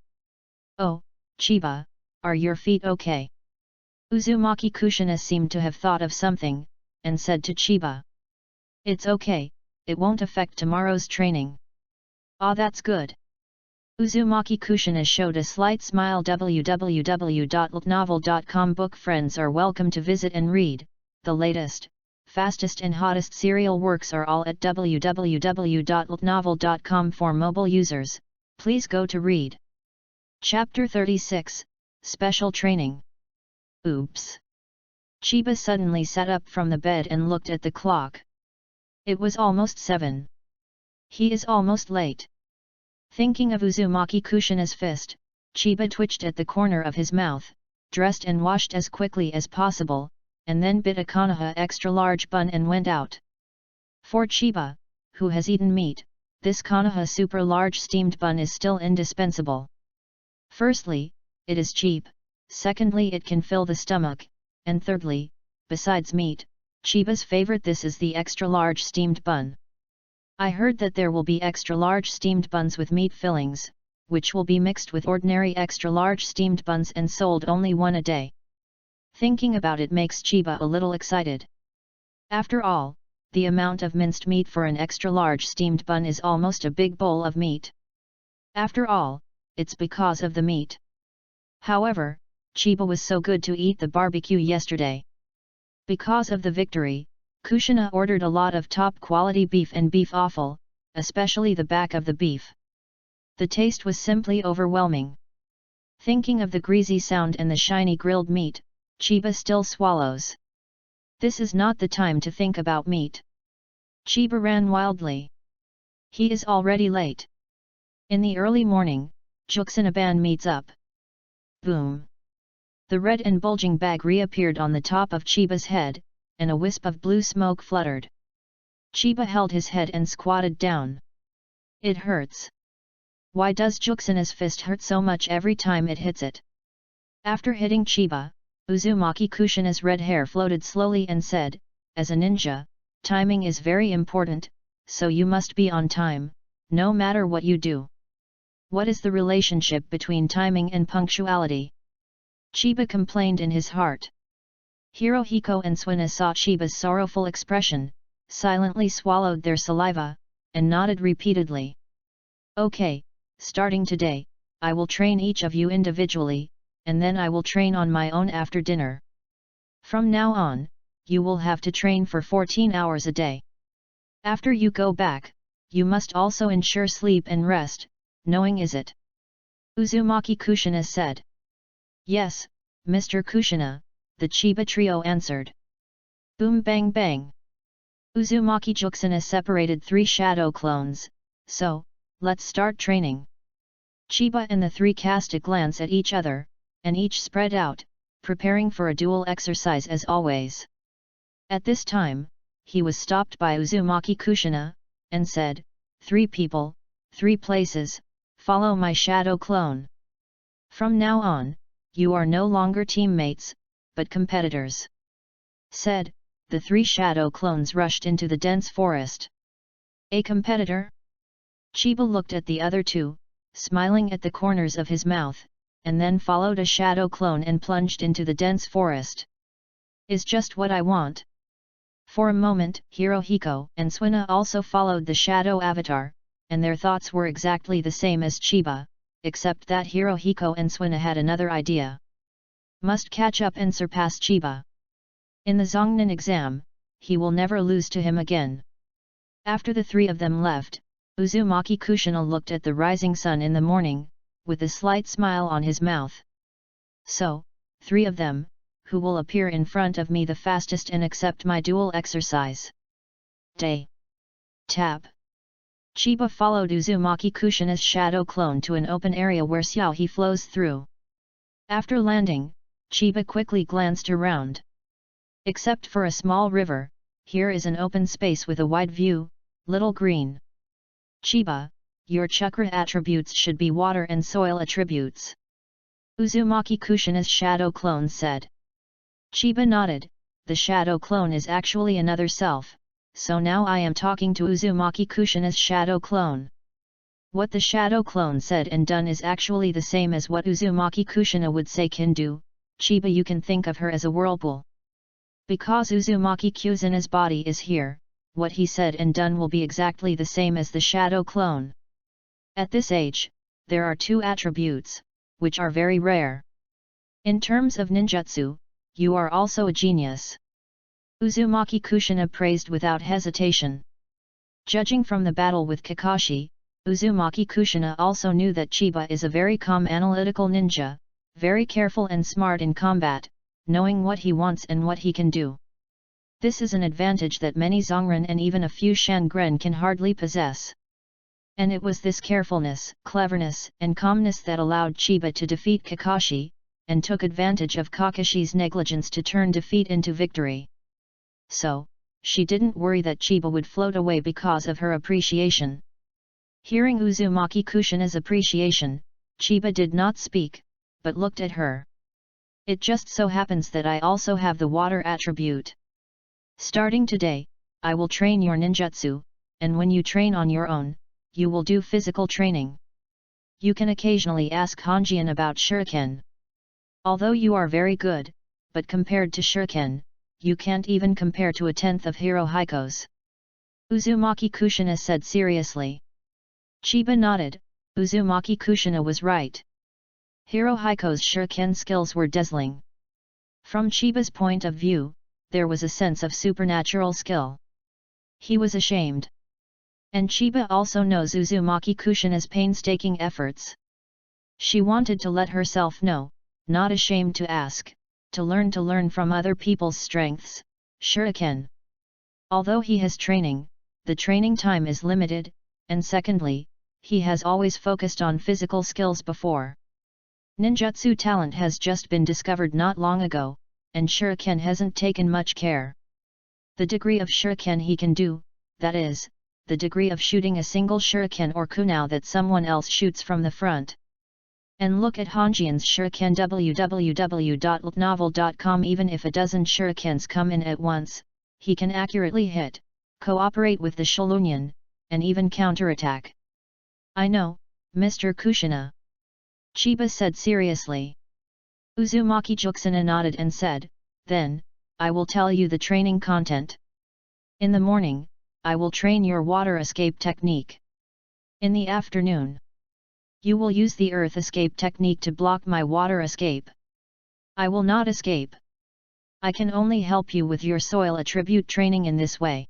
Speaker 1: Oh, Chiba, are your feet okay? Uzumaki Kushina seemed to have thought of something, and said to Chiba. It's okay, it won't affect tomorrow's training. Ah, that's good. Uzumaki Kushina showed a slight smile. www.novel.com book friends are welcome to visit and read, the latest, fastest and hottest serial works are all at www.novel.com for mobile users, please go to read. Chapter 36, Special Training. Oops! Chiba suddenly sat up from the bed and looked at the clock. It was almost 7. He is almost late. Thinking of Uzumaki Kushina's fist, Chiba twitched at the corner of his mouth, dressed and washed as quickly as possible, and then bit a Konoha extra large bun and went out. For Chiba, who has eaten meat, this Konoha super large steamed bun is still indispensable. Firstly, it is cheap, secondly it can fill the stomach, and thirdly, besides meat, Chiba's favorite this is the extra large steamed bun. I heard that there will be extra large steamed buns with meat fillings, which will be mixed with ordinary extra large steamed buns and sold only one a day. Thinking about it makes Chiba a little excited. After all, the amount of minced meat for an extra large steamed bun is almost a big bowl of meat. After all, it's because of the meat. However, Chiba was so good to eat the barbecue yesterday. Because of the victory, Kushina ordered a lot of top-quality beef and beef offal, especially the back of the beef. The taste was simply overwhelming. Thinking of the greasy sound and the shiny grilled meat, Chiba still swallows. This is not the time to think about meat. Chiba ran wildly. He is already late. In the early morning, Juxinaban meets up. Boom! The red and bulging bag reappeared on the top of Chiba's head, and a wisp of blue smoke fluttered. Chiba held his head and squatted down. It hurts. Why does Juxina's fist hurt so much every time it hits it? After hitting Chiba, Uzumaki Kushina's red hair floated slowly and said, as a ninja, timing is very important, so you must be on time, no matter what you do. What is the relationship between timing and punctuality? Chiba complained in his heart. Hirohiko and Suina saw Chiba's sorrowful expression, silently swallowed their saliva, and nodded repeatedly. Okay, starting today, I will train each of you individually, and then I will train on my own after dinner. From now on, you will have to train for 14 hours a day. After you go back, you must also ensure sleep and rest, knowing is it? Uzumaki Kushina said. Yes, Mr. Kushina, the Chiba trio answered. Boom bang bang. Uzumaki Juxina separated 3 shadow clones, so, let's start training. Chiba and the 3 cast a glance at each other, and each spread out, preparing for a dual exercise as always. At this time, he was stopped by Uzumaki Kushina, and said, 3 people, 3 places, follow my shadow clone. From now on, you are no longer teammates, but competitors. Said, the 3 shadow clones rushed into the dense forest. A competitor? Chiba looked at the other 2, smiling at the corners of his mouth, and then followed a shadow clone and plunged into the dense forest. Is just what I want. For a moment, Hirohiko and Suina also followed the shadow avatar, and their thoughts were exactly the same as Chiba, except that Hirohiko and Suina had another idea. Must catch up and surpass Chiba. In the Zongnin exam, he will never lose to him again. After the 3 of them left, Uzumaki Kushina looked at the rising sun in the morning, with a slight smile on his mouth. So, 3 of them, who will appear in front of me the fastest and accept my dual exercise. Day. Tap. Chiba followed Uzumaki Kushina's shadow clone to an open area where Xiaohe flows through. After landing, Chiba quickly glanced around. Except for a small river, here is an open space with a wide view, little green. Chiba, your chakra attributes should be water and soil attributes. Uzumaki Kushina's shadow clone said. Chiba nodded, the shadow clone is actually another self, so now I am talking to Uzumaki Kushina's shadow clone. What the shadow clone said and done is actually the same as what Uzumaki Kushina would say can do. Chiba, you can think of her as a whirlpool. Because Uzumaki Kushina's body is here, what he said and done will be exactly the same as the shadow clone. At this age, there are 2 attributes, which are very rare. In terms of ninjutsu, you are also a genius. Uzumaki Kushina praised without hesitation. Judging from the battle with Kakashi, Uzumaki Kushina also knew that Chiba is a very calm analytical ninja, very careful and smart in combat, knowing what he wants and what he can do. This is an advantage that many Zongren and even a few Shangren can hardly possess. And it was this carefulness, cleverness, and calmness that allowed Chiba to defeat Kakashi, and took advantage of Kakashi's negligence to turn defeat into victory. So, she didn't worry that Chiba would float away because of her appreciation. Hearing Uzumaki Kushina's appreciation, Chiba did not speak, but looked at her. It just so happens that I also have the water attribute. Starting today, I will train your ninjutsu, and when you train on your own, you will do physical training. You can occasionally ask Hanjian about shuriken. Although you are very good, but compared to shuriken, you can't even compare to a tenth of Hirohiko's. Uzumaki Kushina said seriously. Chiba nodded. Uzumaki Kushina was right. Hirohiko's shuriken skills were dazzling. From Chiba's point of view, there was a sense of supernatural skill. He was ashamed. And Chiba also knows Uzumaki Kushina's painstaking efforts. She wanted to let herself know, not ashamed to ask, to learn from other people's strengths, shuriken. Although he has training, the training time is limited, and secondly, he has always focused on physical skills before. Ninjutsu talent has just been discovered not long ago, and shuriken hasn't taken much care. The degree of shuriken he can do, that is, the degree of shooting a single shuriken or kunai that someone else shoots from the front. And look at Hanjian's shuriken. www.novel.com. Even if a dozen shurikens come in at once, he can accurately hit, cooperate with the Shulunian, and even counterattack. I know, Mr. Kushina. Chiba said seriously. Uzumaki Juxina nodded and said, then, I will tell you the training content. In the morning, I will train your water escape technique. In the afternoon, you will use the earth escape technique to block my water escape. I will not escape. I can only help you with your soil attribute training in this way.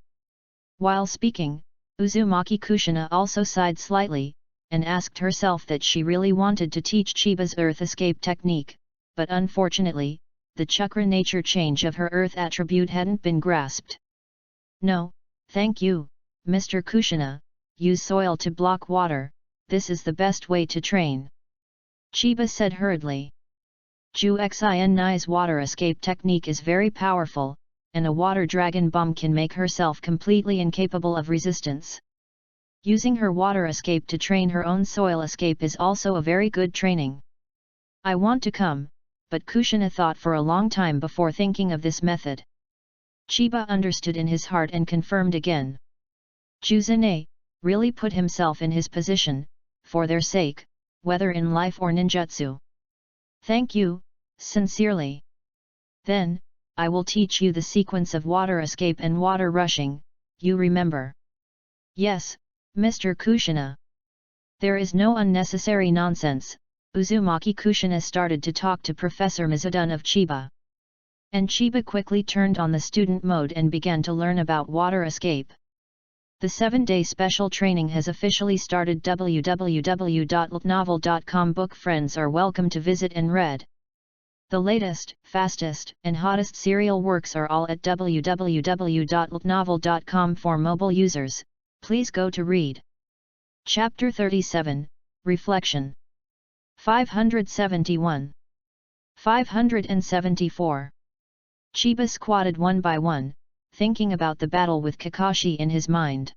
Speaker 1: While speaking, Uzumaki Kushina also sighed slightly, and asked herself that she really wanted to teach Chiba's earth escape technique, but unfortunately, the chakra nature change of her earth attribute hadn't been grasped. No, thank you, Mr. Kushina, use soil to block water, this is the best way to train. Chiba said hurriedly. Ju Xin Nai's water escape technique is very powerful, and a water dragon bomb can make herself completely incapable of resistance. Using her water escape to train her own soil escape is also a very good training. I want to come, but Kushina thought for a long time before thinking of this method. Chiba understood in his heart and confirmed again. Juzune really put himself in his position, for their sake, whether in life or ninjutsu. Thank you, sincerely. Then, I will teach you the sequence of water escape and water rushing, you remember? Yes, Mr. Kushina. There is no unnecessary nonsense. Uzumaki Kushina started to talk to Professor Mizudun of Chiba. And Chiba quickly turned on the student mode and began to learn about water escape. The 7-day special training has officially started. www.novel.com. Book friends are welcome to visit and read. The latest, fastest, and hottest serial works are all at www.novel.com. For mobile users, please go to read. Chapter 37, Reflection. 571. 574. Chiba squatted one by one, thinking about the battle with Kakashi in his mind.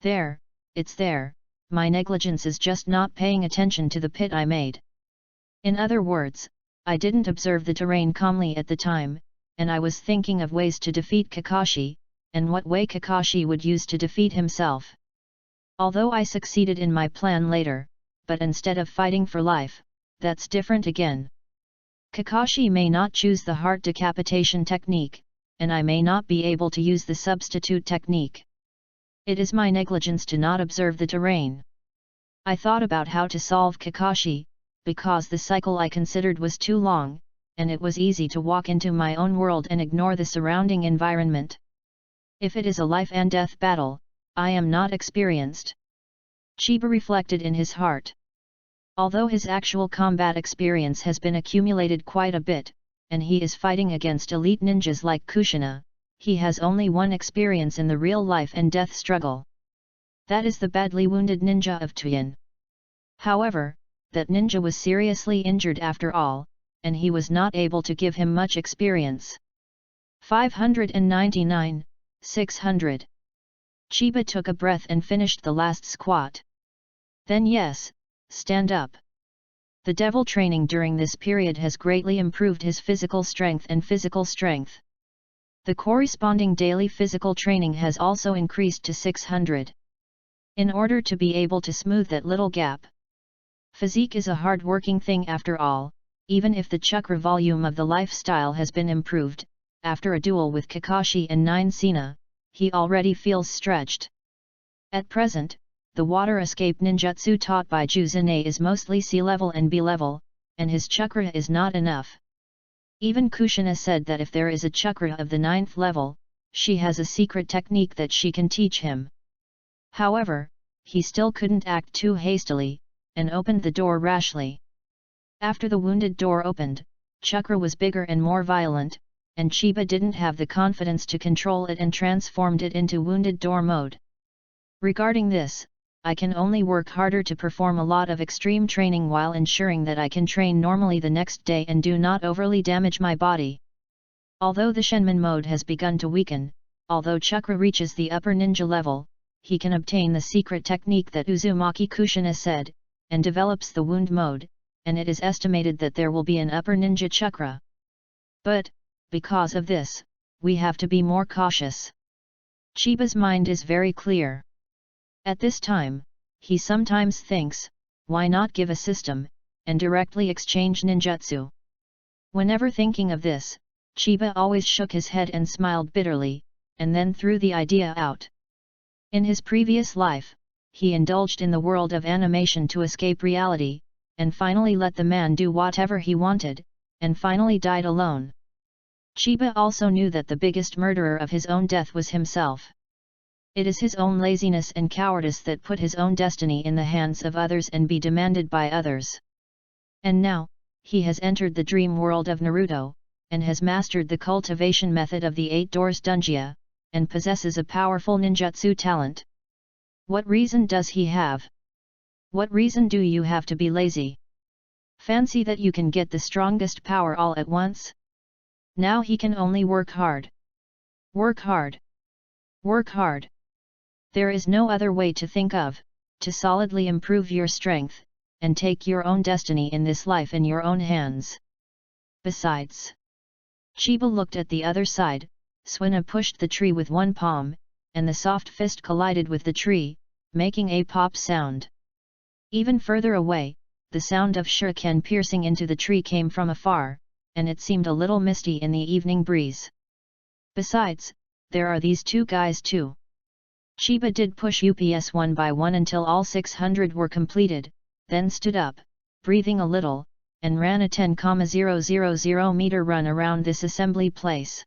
Speaker 1: There, it's there, my negligence is just not paying attention to the pit I made. In other words, I didn't observe the terrain calmly at the time, and I was thinking of ways to defeat Kakashi, and what way Kakashi would use to defeat himself. Although I succeeded in my plan later, but instead of fighting for life, that's different again. Kakashi may not choose the heart decapitation technique, and I may not be able to use the substitute technique. It is my negligence to not observe the terrain. I thought about how to solve Kakashi, because the cycle I considered was too long, and it was easy to walk into my own world and ignore the surrounding environment. If it is a life and death battle, I am not experienced. Chiba reflected in his heart. Although his actual combat experience has been accumulated quite a bit, and he is fighting against elite ninjas like Kushina, he has only one experience in the real life and death struggle. That is the badly wounded ninja of Tuyin. However, that ninja was seriously injured after all, and he was not able to give him much experience. 599, 600. Chiba took a breath and finished the last squat. Then yes, stand up. The devil training during this period has greatly improved his physical strength and physical strength. The corresponding daily physical training has also increased to 600. In order to be able to smooth that little gap. Physique is a hard-working thing after all, even if the chakra volume of the lifestyle has been improved. After a duel with Kakashi and 9 Sina, he already feels stretched. At present, the water escape ninjutsu taught by Juzune is mostly C level and B level, and his chakra is not enough. Even Kushina said that if there is a chakra of the 9th level, she has a secret technique that she can teach him. However, he still couldn't act too hastily, and opened the door rashly. After the wounded door opened, chakra was bigger and more violent, and Chiba didn't have the confidence to control it and transformed it into wounded door mode. Regarding this, I can only work harder to perform a lot of extreme training while ensuring that I can train normally the next day and do not overly damage my body. Although the Shenmon mode has begun to weaken, although chakra reaches the upper ninja level, he can obtain the secret technique that Uzumaki Kushina said, and develops the wound mode, and it is estimated that there will be an upper ninja chakra. But, because of this, we have to be more cautious. Chiba's mind is very clear. At this time, he sometimes thinks, why not give a system, and directly exchange ninjutsu? Whenever thinking of this, Chiba always shook his head and smiled bitterly, and then threw the idea out. In his previous life, he indulged in the world of animation to escape reality, and finally let the man do whatever he wanted, and finally died alone. Chiba also knew that the biggest murderer of his own death was himself. It is his own laziness and cowardice that put his own destiny in the hands of others and be demanded by others. And now, he has entered the dream world of Naruto, and has mastered the cultivation method of the 8 doors Dunjia, and possesses a powerful ninjutsu talent. What reason does he have? What reason do you have to be lazy? Fancy that you can get the strongest power all at once? Now he can only work hard. Work hard. Work hard. There is no other way to think of, to solidly improve your strength, and take your own destiny in this life in your own hands. Besides, Chiba looked at the other side. Suina pushed the tree with one palm, and the soft fist collided with the tree, making a pop sound. Even further away, the sound of shuriken piercing into the tree came from afar, and it seemed a little misty in the evening breeze. Besides, there are these two guys too. Chiba did push UPS one by one until all 600 were completed, then stood up, breathing a little, and ran a 10,000 meter run around this assembly place.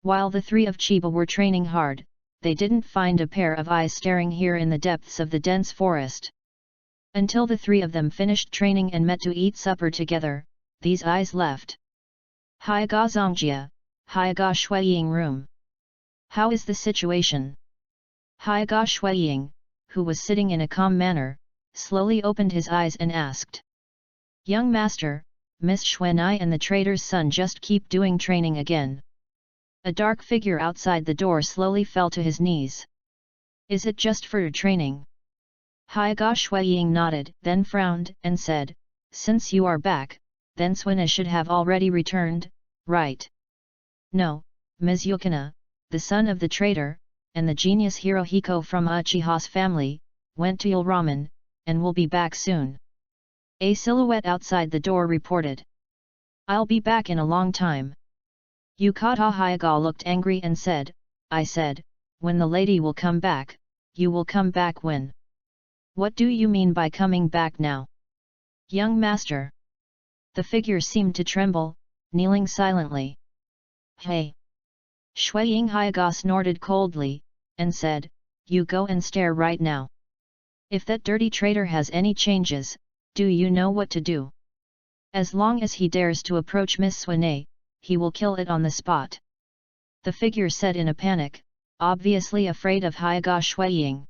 Speaker 1: While the three of Chiba were training hard, they didn't find a pair of eyes staring here in the depths of the dense forest. Until the three of them finished training and met to eat supper together, these eyes left. Hyaga Zongjia, Hyaga Shuiying room. How is the situation? Hyaga Shuiying, who was sitting in a calm manner, slowly opened his eyes and asked. Young master, Miss Xuanai and the trader's son just keep doing training again. A dark figure outside the door slowly fell to his knees. Is it just for training? Hyaga Shuiying nodded, then frowned, and said, since you are back, then Suina should have already returned, right? No, Ms. Yukina, the son of the trader, and the genius Hirohiko from Uchiha's family, went to Ramen, and will be back soon. A silhouette outside the door reported. I'll be back in a long time. Yukata Hyaga looked angry and said, I said, when the lady will come back, you will come back when? What do you mean by coming back now? Young master. The figure seemed to tremble, kneeling silently. Hey! Shuiying Hyaga snorted coldly, and said, you go and stare right now. If that dirty traitor has any changes, do you know what to do? As long as he dares to approach Miss Suine, he will kill it on the spot. The figure said in a panic, obviously afraid of Hyaga Shuiying.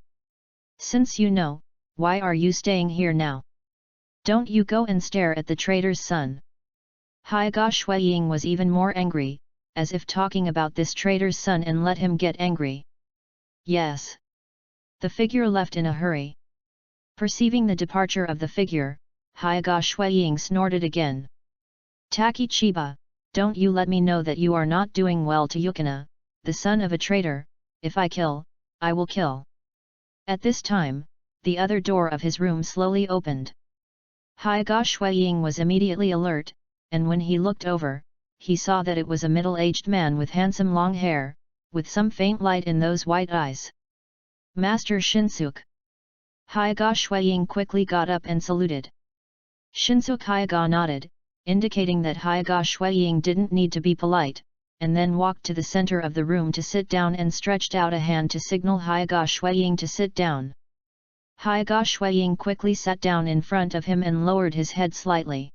Speaker 1: Since you know, why are you staying here now? Don't you go and stare at the traitor's son. Hyaga Shuiying was even more angry, as if talking about this traitor's son and let him get angry. Yes. The figure left in a hurry. Perceiving the departure of the figure, Hyaga Shuiying snorted again. Taki Chiba, don't you let me know that you are not doing well to Yukina, the son of a traitor. If I kill, I will kill. At this time, the other door of his room slowly opened. Hyaga Shuiying was immediately alert, and when he looked over, he saw that it was a middle-aged man with handsome long hair, with some faint light in those white eyes. Master Shinsuke. Hyaga Shuiying quickly got up and saluted. Shinsuke Hyaga nodded, indicating that Hyaga Shuiying didn't need to be polite, and then walked to the center of the room to sit down and stretched out a hand to signal Hyaga Shuiying to sit down. Hyaga Shuiying quickly sat down in front of him and lowered his head slightly.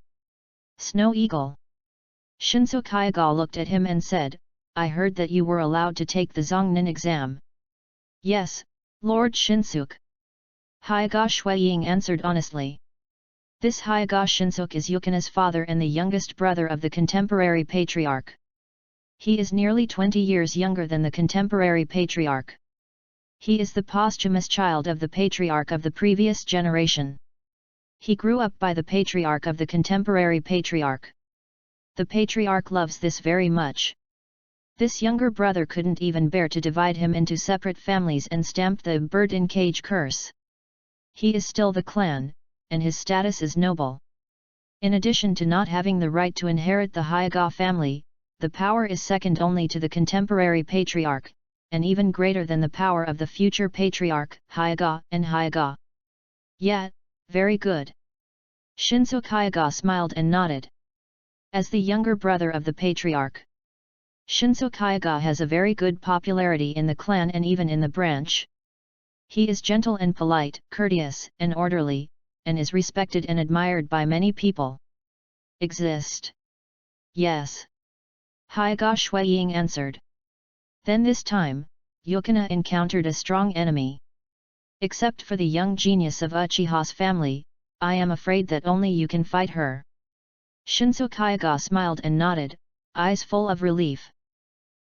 Speaker 1: Snow Eagle. Shinsuke Hyaga looked at him and said, I heard that you were allowed to take the Zongnin exam. Yes, Lord Shinsuke. Hyaga Shuiying answered honestly. This Hyaga Shinsuke is Yukina's father and the youngest brother of the contemporary patriarch. He is nearly 20 years younger than the contemporary patriarch. He is the posthumous child of the patriarch of the previous generation. He grew up by the patriarch of the contemporary patriarch. The patriarch loves this very much. This younger brother couldn't even bear to divide him into separate families and stamped the bird-in-cage curse. He is still the clan, and his status is noble. In addition to not having the right to inherit the Hyaga family, the power is second only to the contemporary patriarch, and even greater than the power of the future patriarch, Hyaga and Hyaga. Yeah, very good. Shinsuke Hyaga smiled and nodded. As the younger brother of the patriarch, Shinsuke Hyaga has a very good popularity in the clan and even in the branch. He is gentle and polite, courteous and orderly, and is respected and admired by many people. Exist. Yes. Hyaga Shuiying answered. Then this time, Yukina encountered a strong enemy. Except for the young genius of Uchiha's family, I am afraid that only you can fight her. Shinsuke Hyaga smiled and nodded, eyes full of relief.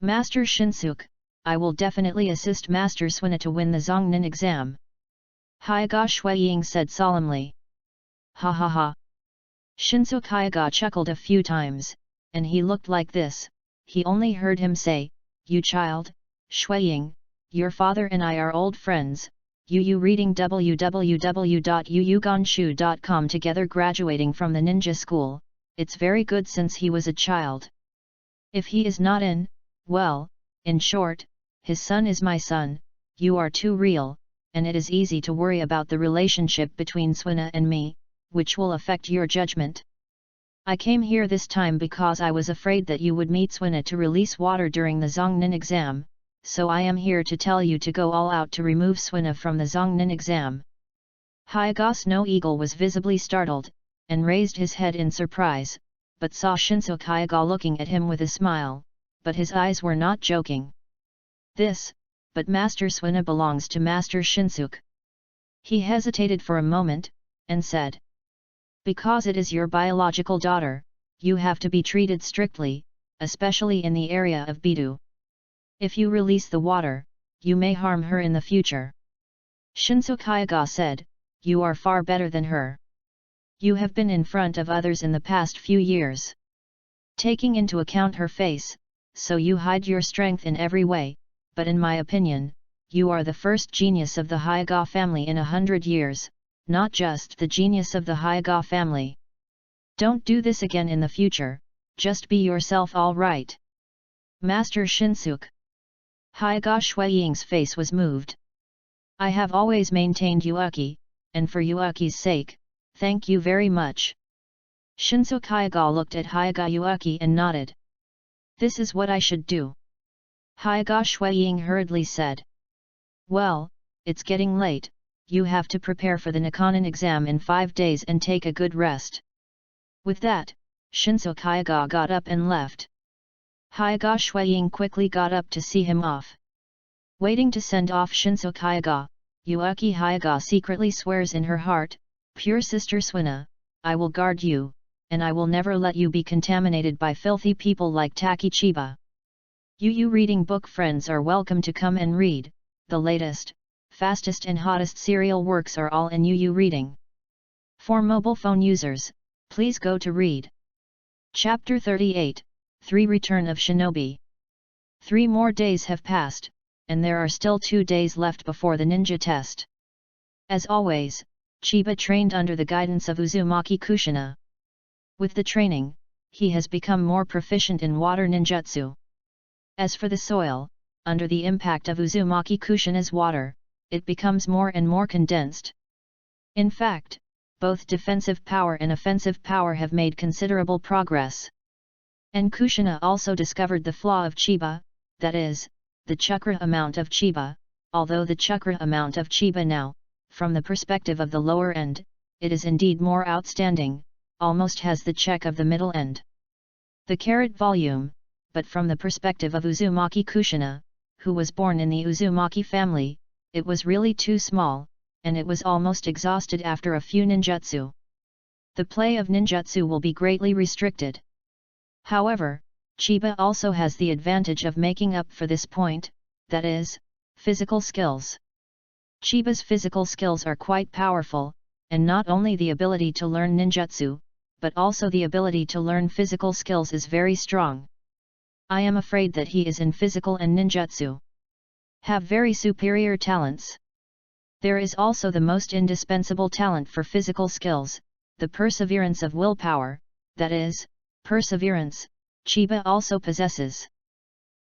Speaker 1: Master Shinsuke, I will definitely assist Master Suina to win the Zongnin exam. Hyaga Shuiying said solemnly. Ha ha ha. Shinsuke Hyaga chuckled a few times, and he looked like this. He only heard him say, You child, Shuiying, your father and I are old friends. You reading www.yuyuganshu.com together graduating from the ninja school. It's very good since he was a child. If he is not in, well, in short, his son is my son. You are too real, and it is easy to worry about the relationship between Suina and me, which will affect your judgment. I came here this time because I was afraid that you would meet Suina to release water during the Zongnin exam, so I am here to tell you to go all out to remove Suina from the Zongnin exam. Hyaga Snow Eagle was visibly startled, and raised his head in surprise, but saw Shinsuke Hyaga looking at him with a smile, but his eyes were not joking. But Master Suina belongs to Master Shinsuke. He hesitated for a moment, and said. Because it is your biological daughter, you have to be treated strictly, especially in the area of Bidu. If you release the water, you may harm her in the future. Shinsuke Hyaga said, You are far better than her. You have been in front of others in the past few years. Taking into account her face, so you hide your strength in every way, but in my opinion, you are the first genius of the Hyaga family in 100 years, not just the genius of the Hyaga family. Don't do this again in the future, just be yourself all right. Master Shinsuke. Hyaga Shuiying's face was moved. I have always maintained Yuuki, and for Yuuki's sake, thank you very much. Shinsuke Hyaga looked at Hyaga Yuuki and nodded. This is what I should do. Hyaga Shuiying hurriedly said. Well, it's getting late, you have to prepare for the Nikanin exam in 5 days and take a good rest. With that, Shinsuke Hyaga got up and left. Hyaga Shuiying quickly got up to see him off. Waiting to send off Shinsuke Hyaga, Yuuki Hyaga secretly swears in her heart, Pure Sister Suina, I will guard you, and I will never let you be contaminated by filthy people like Taki Chiba. You reading book friends are welcome to come and read, the latest, fastest and hottest serial works are all in UU reading. For mobile phone users, please go to read. Chapter 38, 3 Return of Shinobi. 3 more days have passed, and there are still 2 days left before the ninja test. As always, Chiba trained under the guidance of Uzumaki Kushina. With the training, he has become more proficient in water ninjutsu. As for the soil, under the impact of Uzumaki Kushina's water, it becomes more and more condensed. In fact, both defensive power and offensive power have made considerable progress. And Kushina also discovered the flaw of Chiba, that is, the chakra amount of Chiba, although the chakra amount of Chiba now, from the perspective of the lower end, it is indeed more outstanding, almost has the check of the middle end. The carat volume, but from the perspective of Uzumaki Kushina, who was born in the Uzumaki family, it was really too small, and it was almost exhausted after a few ninjutsu. The play of ninjutsu will be greatly restricted. However, Chiba also has the advantage of making up for this point, that is, physical skills. Chiba's physical skills are quite powerful, and not only the ability to learn ninjutsu, but also the ability to learn physical skills is very strong. I am afraid that he is in physical and ninjutsu have very superior talents. There is also the most indispensable talent for physical skills, the perseverance of willpower, that is, perseverance, Chiba also possesses.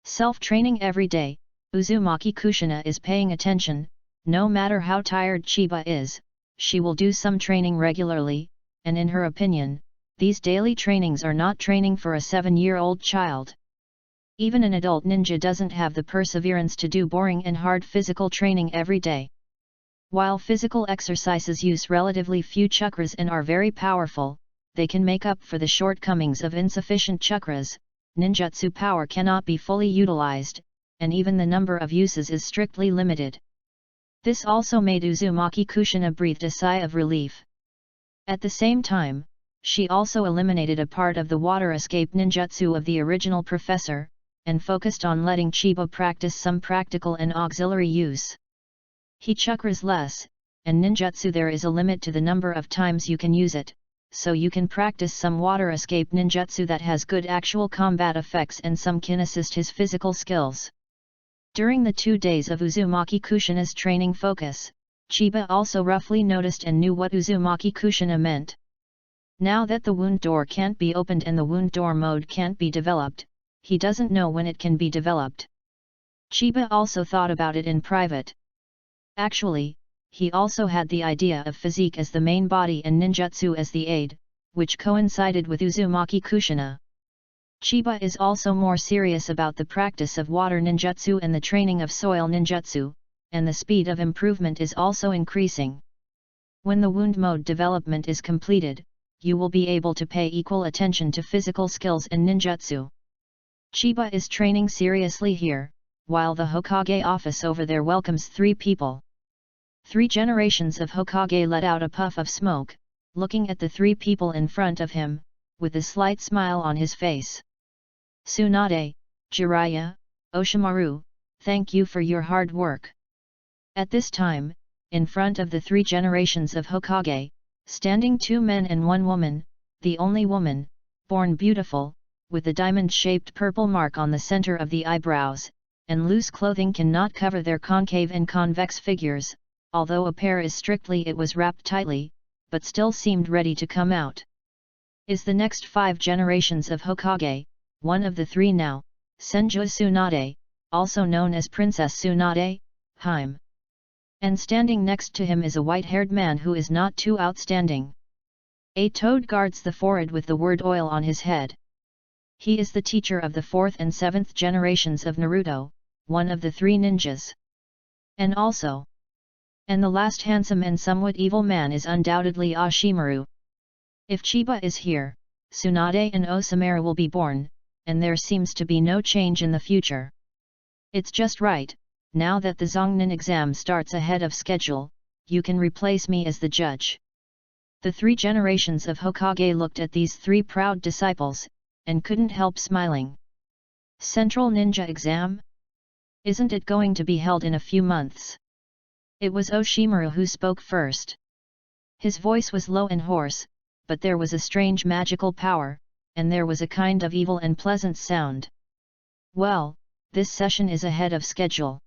Speaker 1: Self-training every day, Uzumaki Kushina is paying attention, no matter how tired Chiba is, she will do some training regularly, and in her opinion, these daily trainings are not training for a 7-year-old child. Even an adult ninja doesn't have the perseverance to do boring and hard physical training every day. While physical exercises use relatively few chakras and are very powerful, they can make up for the shortcomings of insufficient chakras. Ninjutsu power cannot be fully utilized, and even the number of uses is strictly limited. This also made Uzumaki Kushina breathe a sigh of relief. At the same time, she also eliminated a part of the water escape ninjutsu of the original professor, and focused on letting Chiba practice some practical and auxiliary use. He chakras less, and ninjutsu there is a limit to the number of times you can use it, so you can practice some water escape ninjutsu that has good actual combat effects and some can assist his physical skills. During the 2 days of Uzumaki Kushina's training focus, Chiba also roughly noticed and knew what Uzumaki Kushina meant. Now that the wound door can't be opened and the wound door mode can't be developed, he doesn't know when it can be developed. Chiba also thought about it in private. Actually, he also had the idea of physique as the main body and ninjutsu as the aid, which coincided with Uzumaki Kushina. Chiba is also more serious about the practice of water ninjutsu and the training of soil ninjutsu, and the speed of improvement is also increasing. When the wound mode development is completed, you will be able to pay equal attention to physical skills and ninjutsu. Chiba is training seriously here, while the Hokage office over there welcomes 3 people. 3 generations of Hokage let out a puff of smoke, looking at the 3 people in front of him, with a slight smile on his face. Tsunade, Jiraiya, Oshimaru, thank you for your hard work. At this time, in front of the 3 generations of Hokage, standing 2 men and 1 woman, the only woman, born beautiful, with a diamond-shaped purple mark on the center of the eyebrows, and loose clothing cannot cover their concave and convex figures, although a pair is strictly it was wrapped tightly, but still seemed ready to come out. Is the next 5 generations of Hokage, one of the 3 now, Senju Tsunade, also known as Princess Tsunade, Hime. And standing next to him is a white-haired man who is not too outstanding. A toad guards the forehead with the word oil on his head. He is the teacher of the 4th and 7th generations of Naruto, one of the 3 ninjas. And the last handsome and somewhat evil man is undoubtedly Oshimaru. If Chiba is here, Tsunade and Osamu will be born, and there seems to be no change in the future. It's just right, now that the Zongnin exam starts ahead of schedule, you can replace me as the judge. The 3 generations of Hokage looked at these 3 proud disciples, and couldn't help smiling. Central Ninja Exam? Isn't it going to be held in a few months? It was Oshimaru who spoke first. His voice was low and hoarse, but there was a strange magical power, and there was a kind of evil and pleasant sound. "Well, this session is ahead of schedule,"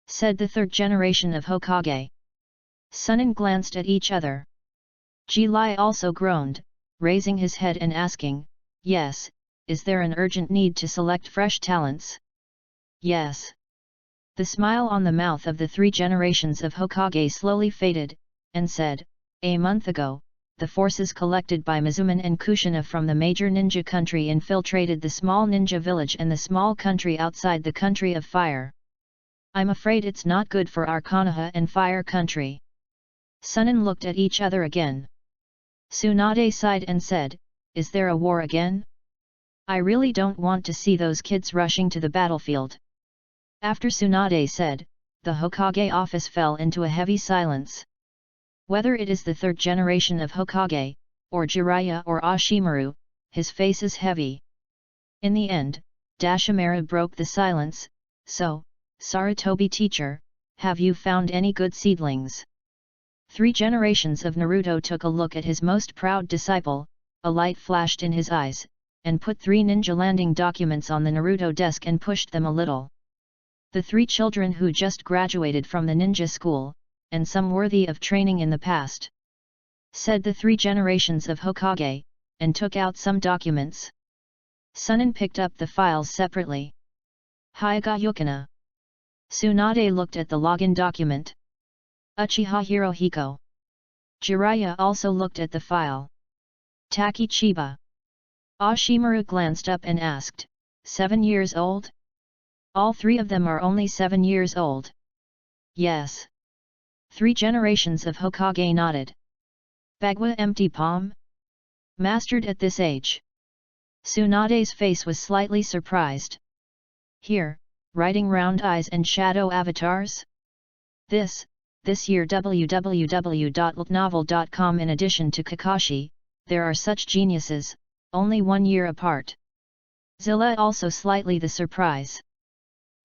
Speaker 1: said the third generation of Hokage. Sunin glanced at each other. Ji Lai also groaned, raising his head and asking, "Yes, is there an urgent need to select fresh talents?" "Yes." The smile on the mouth of the three generations of Hokage slowly faded, and said, "A month ago, the forces collected by Mizuman and Kushina from the major ninja country infiltrated the small ninja village and the small country outside the country of fire. I'm afraid it's not good for our Konoha and fire country." Sunin looked at each other again. Tsunade sighed and said, "Is there a war again? I really don't want to see those kids rushing to the battlefield." After Tsunade said, the Hokage office fell into a heavy silence. Whether it is the third generation of Hokage, or Jiraiya or Ashimaru, his face is heavy. In the end, Dashimaru broke the silence, "So, Sarutobi teacher, have you found any good seedlings?" Three generations of Naruto took a look at his most proud disciple, a light flashed in his eyes, and put 3 ninja landing documents on the Naruto desk and pushed them a little. The 3 children who just graduated from the ninja school, and some worthy of training in the past, said the 3 generations of Hokage, and took out some documents. Sunin picked up the files separately. "Hyuga Yukina." Tsunade looked at the login document. "Uchiha Hirohiko." Jiraiya also looked at the file. "Taki Chiba." Ashimaru glanced up and asked, 7 years old? All 3 of them are only 7 years old. Yes. 3 generations of Hokage nodded. Bagua empty palm? Mastered at this age. Tsunade's face was slightly surprised. Here, writing round eyes and shadow avatars? This year www.novel.com. In addition to Kakashi, there are such geniuses, only 1 year apart. Zilla also slightly the surprise.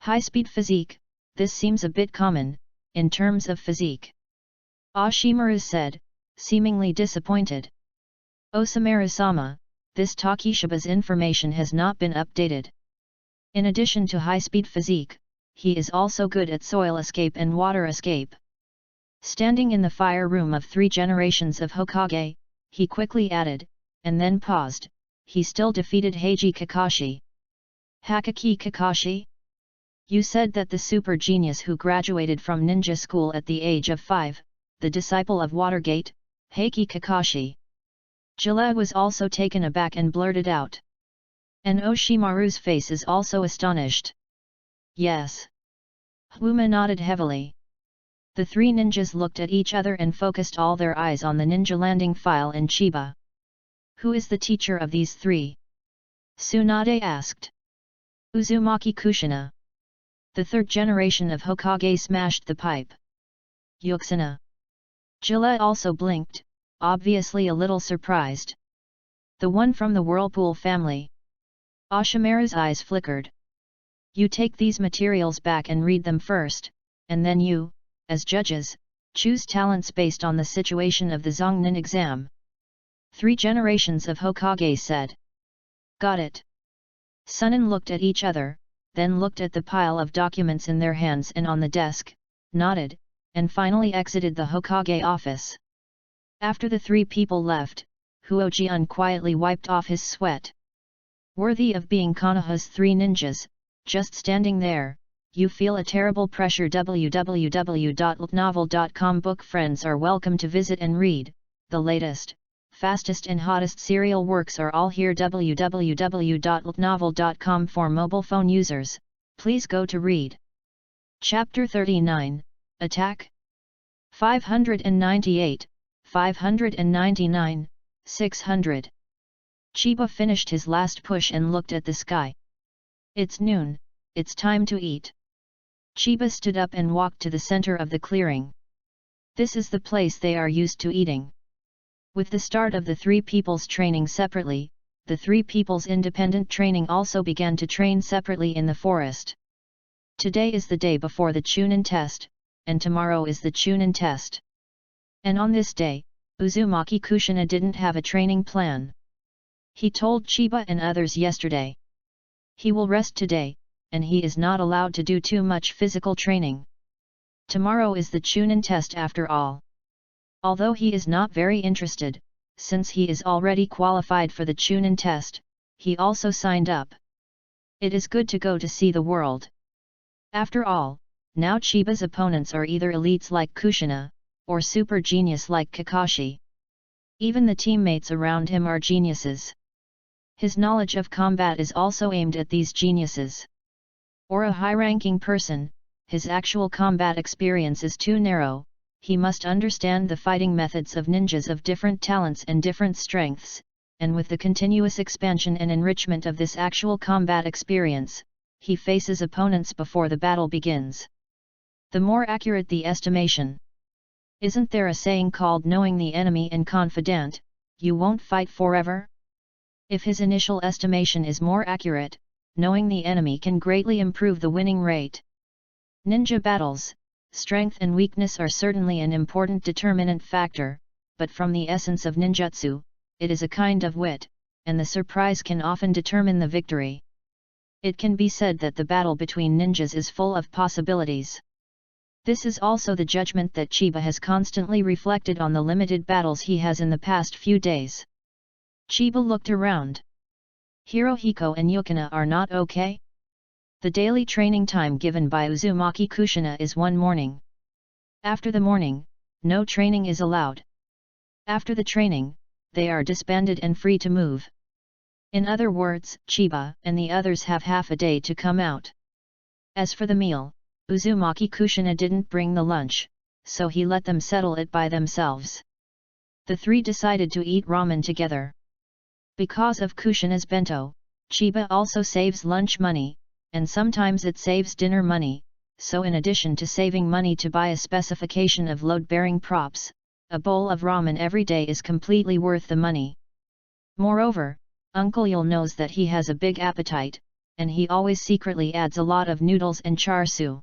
Speaker 1: High-speed physique, this seems a bit common, in terms of physique. Ashimaru said, seemingly disappointed. Osamaru-sama, this Takeshiba's information has not been updated. In addition to high-speed physique, he is also good at soil escape and water escape. Standing in the fire room of 3 generations of Hokage, he quickly added, and then paused, he still defeated Heiji Kakashi. Hakaki Kakashi? You said that the super genius who graduated from ninja school at the age of 5, the disciple of Watergate, Heiki Kakashi. Jilla was also taken aback and blurted out. And Oshimaru's face is also astonished. Yes. Huma nodded heavily. The 3 ninjas looked at each other and focused all their eyes on the ninja landing file in Chiba. Who is the teacher of these 3? Tsunade asked. Uzumaki Kushina. The 3rd generation of Hokage smashed the pipe. Yuxina. Jilla also blinked, obviously a little surprised. The one from the Whirlpool family. Ashimaru's eyes flickered. You take these materials back and read them first, and then you, as judges, choose talents based on the situation of the Zongnin exam. 3 generations of Hokage said. Got it. Sunin looked at each other, then looked at the pile of documents in their hands and on the desk, nodded, and finally exited the Hokage office. After the 3 people left, Huojian quietly wiped off his sweat. Worthy of being Konoha's 3 ninjas, just standing there, you feel a terrible pressure. www.novel.com. Book friends are welcome to visit and read, the latest, fastest and hottest serial works are all here. www.novel.com. For mobile phone users, please go to read. Chapter 39, Attack. 598, 599, 600. Chiba finished his last push and looked at the sky. It's noon, it's time to eat. Chiba stood up and walked to the center of the clearing. This is the place they are used to eating. With the start of the 3 people's training separately, the 3 people's independent training also began to train separately in the forest. Today is the day before the Chunin test, and tomorrow is the Chunin test. And on this day, Uzumaki Kushina didn't have a training plan. He told Chiba and others yesterday. He will rest today, and he is not allowed to do too much physical training. Tomorrow is the Chunin test after all. Although he is not very interested, since he is already qualified for the Chunin test, he also signed up. It is good to go to see the world. After all, now Chiba's opponents are either elites like Kushina, or super genius like Kakashi. Even the teammates around him are geniuses. His knowledge of combat is also aimed at these geniuses. Or a high-ranking person, his actual combat experience is too narrow, he must understand the fighting methods of ninjas of different talents and different strengths, and with the continuous expansion and enrichment of this actual combat experience, he faces opponents before the battle begins. The more accurate the estimation. Isn't there a saying called knowing the enemy and confidant, you won't fight forever? If his initial estimation is more accurate, knowing the enemy can greatly improve the winning rate. Ninja battles, strength and weakness are certainly an important determinant factor, but from the essence of ninjutsu, it is a kind of wit, and the surprise can often determine the victory. It can be said that the battle between ninjas is full of possibilities. This is also the judgment that Chiba has constantly reflected on the limited battles he has in the past few days. Chiba looked around. Hirohiko and Yukina are not okay? The daily training time given by Uzumaki Kushina is one morning. After the morning, no training is allowed. After the training, they are disbanded and free to move. In other words, Chiba and the others have half a day to come out. As for the meal, Uzumaki Kushina didn't bring the lunch, so he let them settle it by themselves. The three decided to eat ramen together. Because of Kushina's bento, Chiba also saves lunch money, and sometimes it saves dinner money, so in addition to saving money to buy a specification of load-bearing props, a bowl of ramen every day is completely worth the money. Moreover, Uncle Yul knows that he has a big appetite, and he always secretly adds a lot of noodles and char siu.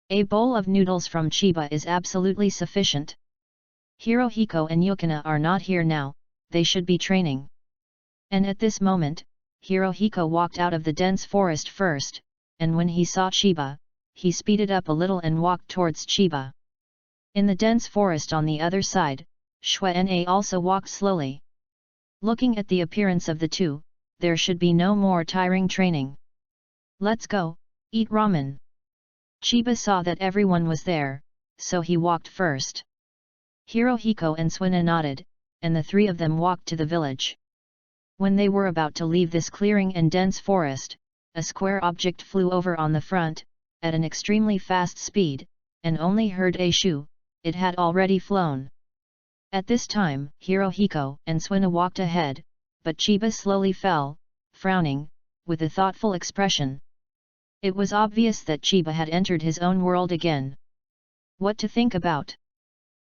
Speaker 1: A bowl of noodles from Chiba is absolutely sufficient. Hirohiko and Yukina are not here now, they should be training. And at this moment, Hirohiko walked out of the dense forest first, and when he saw Chiba, he speeded up a little and walked towards Chiba. In the dense forest on the other side, Shuai also walked slowly. Looking at the appearance of the two, there should be no more tiring training. Let's go, eat ramen. Chiba saw that everyone was there, so he walked first. Hirohiko and Suina nodded, and the three of them walked to the village. When they were about to leave this clearing and dense forest, a square object flew over on the front, at an extremely fast speed, and only heard a shoo, it had already flown. At this time, Hirohiko and Suina walked ahead, but Chiba slowly fell, frowning, with a thoughtful expression. It was obvious that Chiba had entered his own world again. What to think about?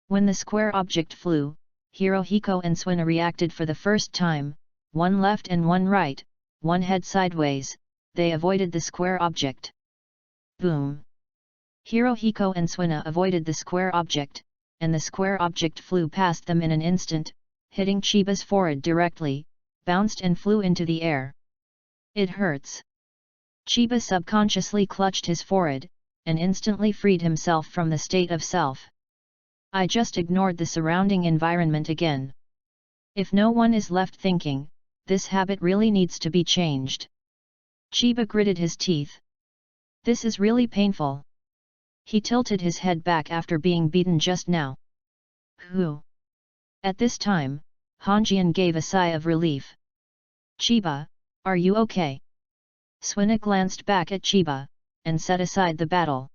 Speaker 1: When the square object flew, Hirohiko and Suina reacted for the first time, one left and one right, one head sideways, they avoided the square object. Boom! Hirohiko and Suina avoided the square object, and the square object flew past them in an instant, hitting Chiba's forehead directly, bounced and flew into the air. It hurts. Chiba subconsciously clutched his forehead, and instantly freed himself from the state of self. I just ignored the surrounding environment again. If no one is left thinking, this habit really needs to be changed. Chiba gritted his teeth. This is really painful. He tilted his head back after being beaten just now. Who? At this time, Hanjian gave a sigh of relief. Chiba, are you okay? Suina glanced back at Chiba, and set aside the battle.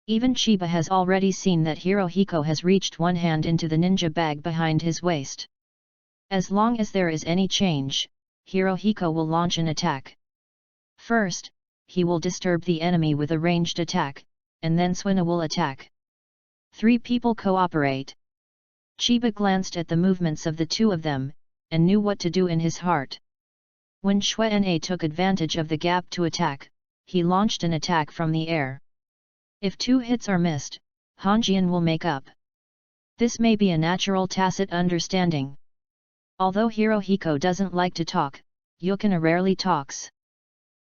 Speaker 1: Even Chiba has already seen that Hirohiko has reached one hand into the ninja bag behind his waist. As long as there is any change, Hirohiko will launch an attack. First, he will disturb the enemy with a ranged attack, and then Suina will attack. Three people cooperate. Chiba glanced at the movements of the two of them, and knew what to do in his heart. When Shuai took advantage of the gap to attack, he launched an attack from the air. If 2 hits are missed, Hanjian will make up. This may be a natural tacit understanding. Although Hirohiko doesn't like to talk, Yukina rarely talks.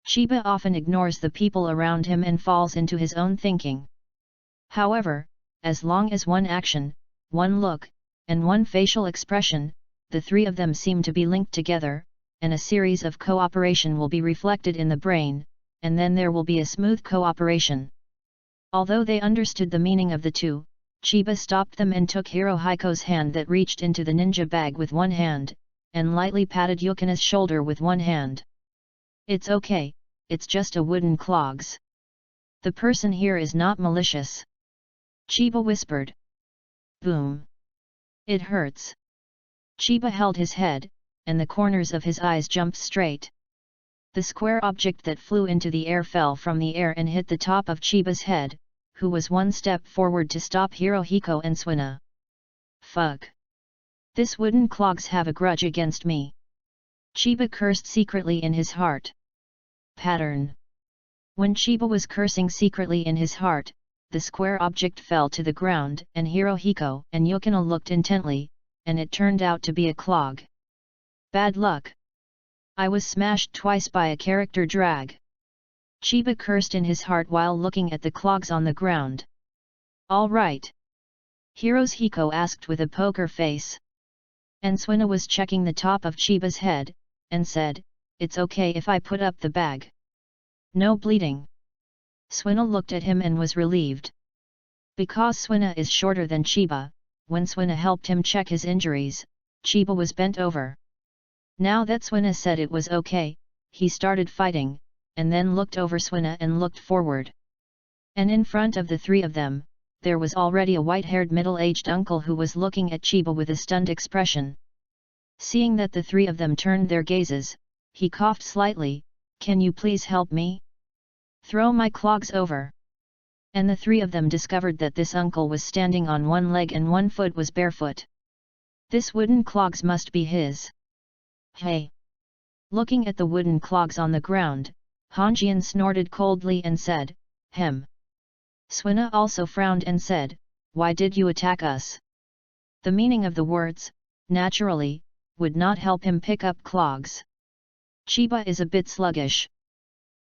Speaker 1: Chiba often ignores the people around him and falls into his own thinking. However, as long as one action, one look, and one facial expression, the three of them seem to be linked together, and a series of cooperation will be reflected in the brain, and then there will be a smooth cooperation. Although they understood the meaning of the two, Chiba stopped them and took Hirohiko's hand that reached into the ninja bag with one hand, and lightly patted Yukina's shoulder with one hand. "It's okay, it's just a wooden clogs. The person here is not malicious," Chiba whispered. Boom. "It hurts." Chiba held his head, and the corners of his eyes jumped straight. The square object that flew into the air fell from the air and hit the top of Chiba's head, who was one step forward to stop Hirohiko and Suina. "Fuck. This wooden clogs have a grudge against me." Chiba cursed secretly in his heart. Pattern. When Chiba was cursing secretly in his heart, the square object fell to the ground and Hirohiko and Yukina looked intently, and it turned out to be a clog. "Bad luck. I was smashed twice by a character drag." Chiba cursed in his heart while looking at the clogs on the ground. "All right?" Hirohiko asked with a poker face. And Suina was checking the top of Chiba's head, and said, "It's okay if I put up the bag. No bleeding." Suina looked at him and was relieved. Because Suina is shorter than Chiba, when Suina helped him check his injuries, Chiba was bent over. Now that Suina said it was okay, he started fighting, and then looked over Suina and looked forward. And in front of the three of them, there was already a white-haired middle-aged uncle who was looking at Chiba with a stunned expression. Seeing that the three of them turned their gazes, he coughed slightly, "Can you please help me? Throw my clogs over." And the three of them discovered that this uncle was standing on one leg and one foot was barefoot. This wooden clogs must be his. "Hey!" Looking at the wooden clogs on the ground, Hanjian snorted coldly and said, "Hem." Suina also frowned and said, "Why did you attack us?" The meaning of the words, naturally, would not help him pick up clogs. Chiba is a bit sluggish.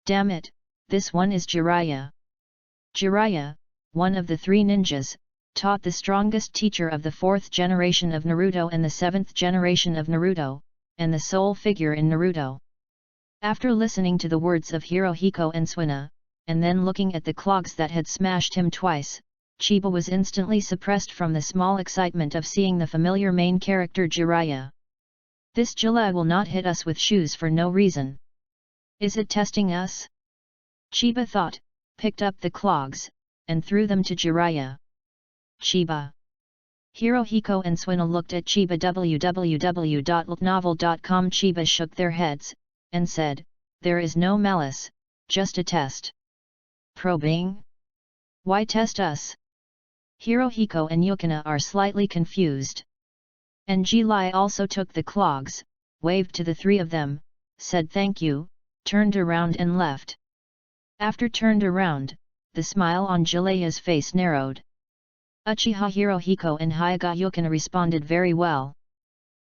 Speaker 1: Damn it, this one is Jiraiya. Jiraiya, one of the three ninjas, taught the strongest teacher of the 4th generation of Naruto and the 7th generation of Naruto, and the sole figure in Naruto. After listening to the words of Hirohiko and Suina, and then looking at the clogs that had smashed him twice, Chiba was instantly suppressed from the small excitement of seeing the familiar main character Jiraiya. This Jilla will not hit us with shoes for no reason. Is it testing us? Chiba thought, picked up the clogs, and threw them to Jiraiya. Chiba. Hirohiko and Suina looked at Chiba. www.novel.com. Chiba shook their heads, and said, "There is no malice, just a test." Probing? Why test us? Hirohiko and Yukina are slightly confused. And Ji-Lai also took the clogs, waved to the three of them, said thank you, turned around and left. After turned around, the smile on Jiraiya's face narrowed. Uchiha Hirohiko and Hyuga Yukina responded very well.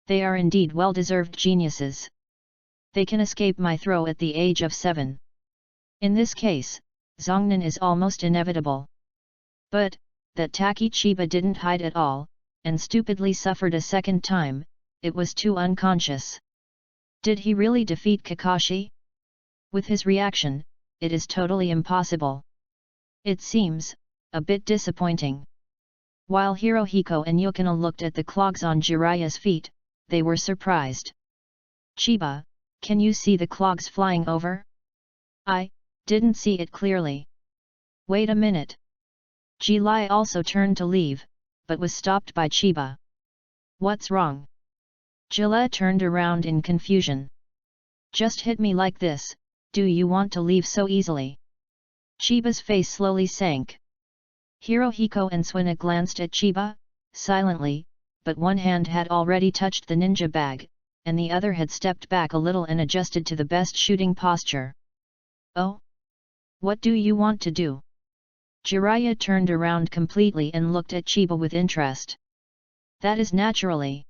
Speaker 1: They are indeed well-deserved geniuses. They can escape my throw at the age of 7. In this case, Zongnan is almost inevitable. But, that Taki Chiba didn't hide at all, and stupidly suffered a second time, it was too unconscious. Did he really defeat Kakashi? With his reaction, it is totally impossible. It seems, a bit disappointing. While Hirohiko and Yukina looked at the clogs on Jiraiya's feet, they were surprised. Chiba, can you see the clogs flying over? I didn't see it clearly. Wait a minute. Ji-Lai also turned to leave, but was stopped by Chiba. What's wrong? Jilla turned around in confusion. Just hit me like this, do you want to leave so easily? Chiba's face slowly sank. Hirohiko and Suina glanced at Chiba, silently, but one hand had already touched the ninja bag, and the other had stepped back a little and adjusted to the best shooting posture. Oh? What do you want to do? Jiraiya turned around completely and looked at Chiba with interest. That is naturally.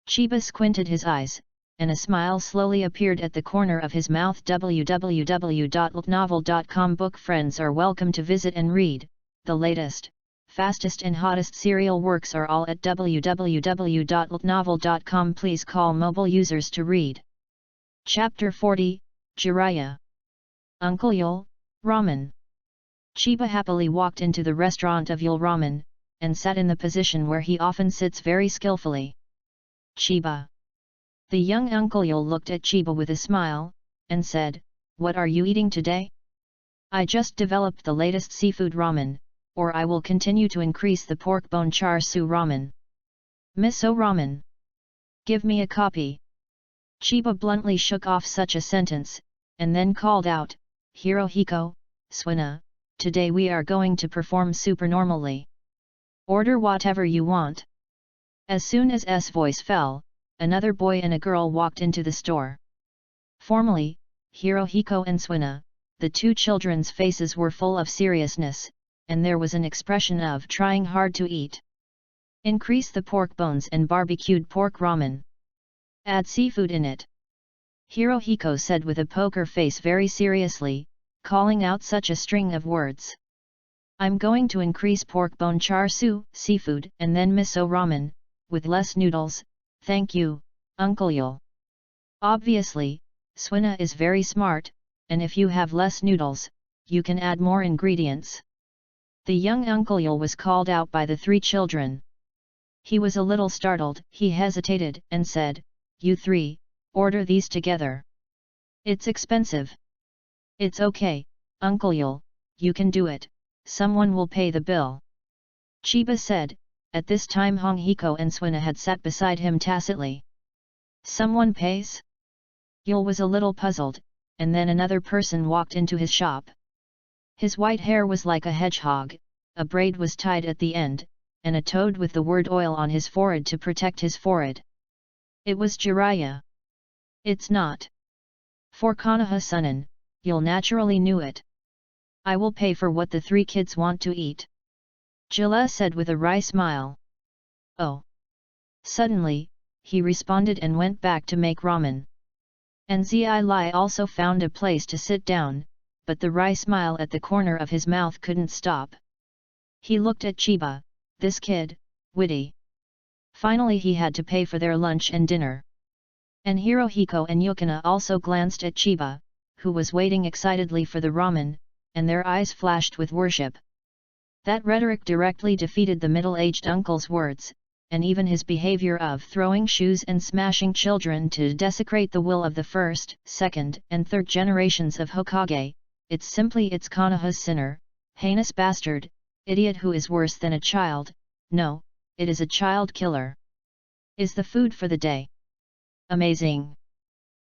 Speaker 1: Chiba squinted his eyes, and a smile slowly appeared at the corner of his mouth. www.novel.com book friends are welcome to visit and read. The latest, fastest and hottest serial works are all at www.novel.com. Please call mobile users to read. Chapter 40, Jiraiya. Uncle Yul, Ramen. Chiba happily walked into the restaurant of Yul Ramen, and sat in the position where he often sits very skillfully. Chiba. The young Uncle Yul looked at Chiba with a smile, and said, "What are you eating today?" "I just developed the latest seafood ramen, or I will continue to increase the pork bone char siu ramen. Miso ramen. Give me a copy." Chiba bluntly shook off such a sentence, and then called out, "Hirohiko, Suina, today we are going to perform supernormally. Order whatever you want." As soon as S voice fell, another boy and a girl walked into the store. Formally, Hirohiko and Suina, the two children's faces were full of seriousness, and there was an expression of trying hard to eat. "Increase the pork bones and barbecued pork ramen. Add seafood in it," Hirohiko said with a poker face very seriously, calling out such a string of words. "I'm going to increase pork bone char siu, seafood, and then miso ramen, with less noodles, thank you, Uncle Yul." Obviously, Suina is very smart, and if you have less noodles, you can add more ingredients. The young Uncle Yul was called out by the three children. He was a little startled. He hesitated and said, "You three, order these together. It's expensive." "It's okay, Uncle Yul, you can do it, someone will pay the bill," Chiba said. At this time Honghiko and Suina had sat beside him tacitly. "Someone pays?" Yul was a little puzzled, and then another person walked into his shop. His white hair was like a hedgehog, a braid was tied at the end, and a toad with the word oil on his forehead to protect his forehead. It was Jiraiya. "It's not. For Konoha-sunen, Yul naturally knew it. I will pay for what the three kids want to eat," Jilla said with a wry smile. "Oh." Suddenly, he responded and went back to make ramen. And Zi Lai also found a place to sit down, but the wry smile at the corner of his mouth couldn't stop. He looked at Chiba, this kid, witty. Finally he had to pay for their lunch and dinner. And Hirohiko and Yukina also glanced at Chiba, who was waiting excitedly for the ramen, and their eyes flashed with worship. That rhetoric directly defeated the middle-aged uncle's words, and even his behavior of throwing shoes and smashing children to desecrate the will of the first, second, and third generations of Hokage. It's Konoha's sinner, heinous bastard, idiot who is worse than a child. No, it is a child killer. Is the food for the day? Amazing.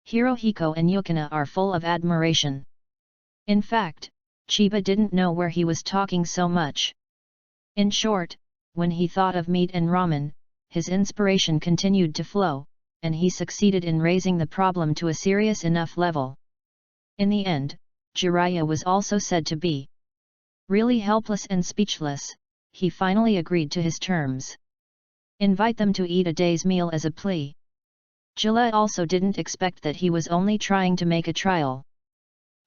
Speaker 1: Hirohiko and Yukina are full of admiration. In fact, Chiba didn't know where he was talking so much. In short, when he thought of meat and ramen, his inspiration continued to flow, and he succeeded in raising the problem to a serious enough level. In the end, Jiraiya was also said to be really helpless and speechless. He finally agreed to his terms. Invite them to eat a day's meal as a plea. Jilla also didn't expect that he was only trying to make a trial.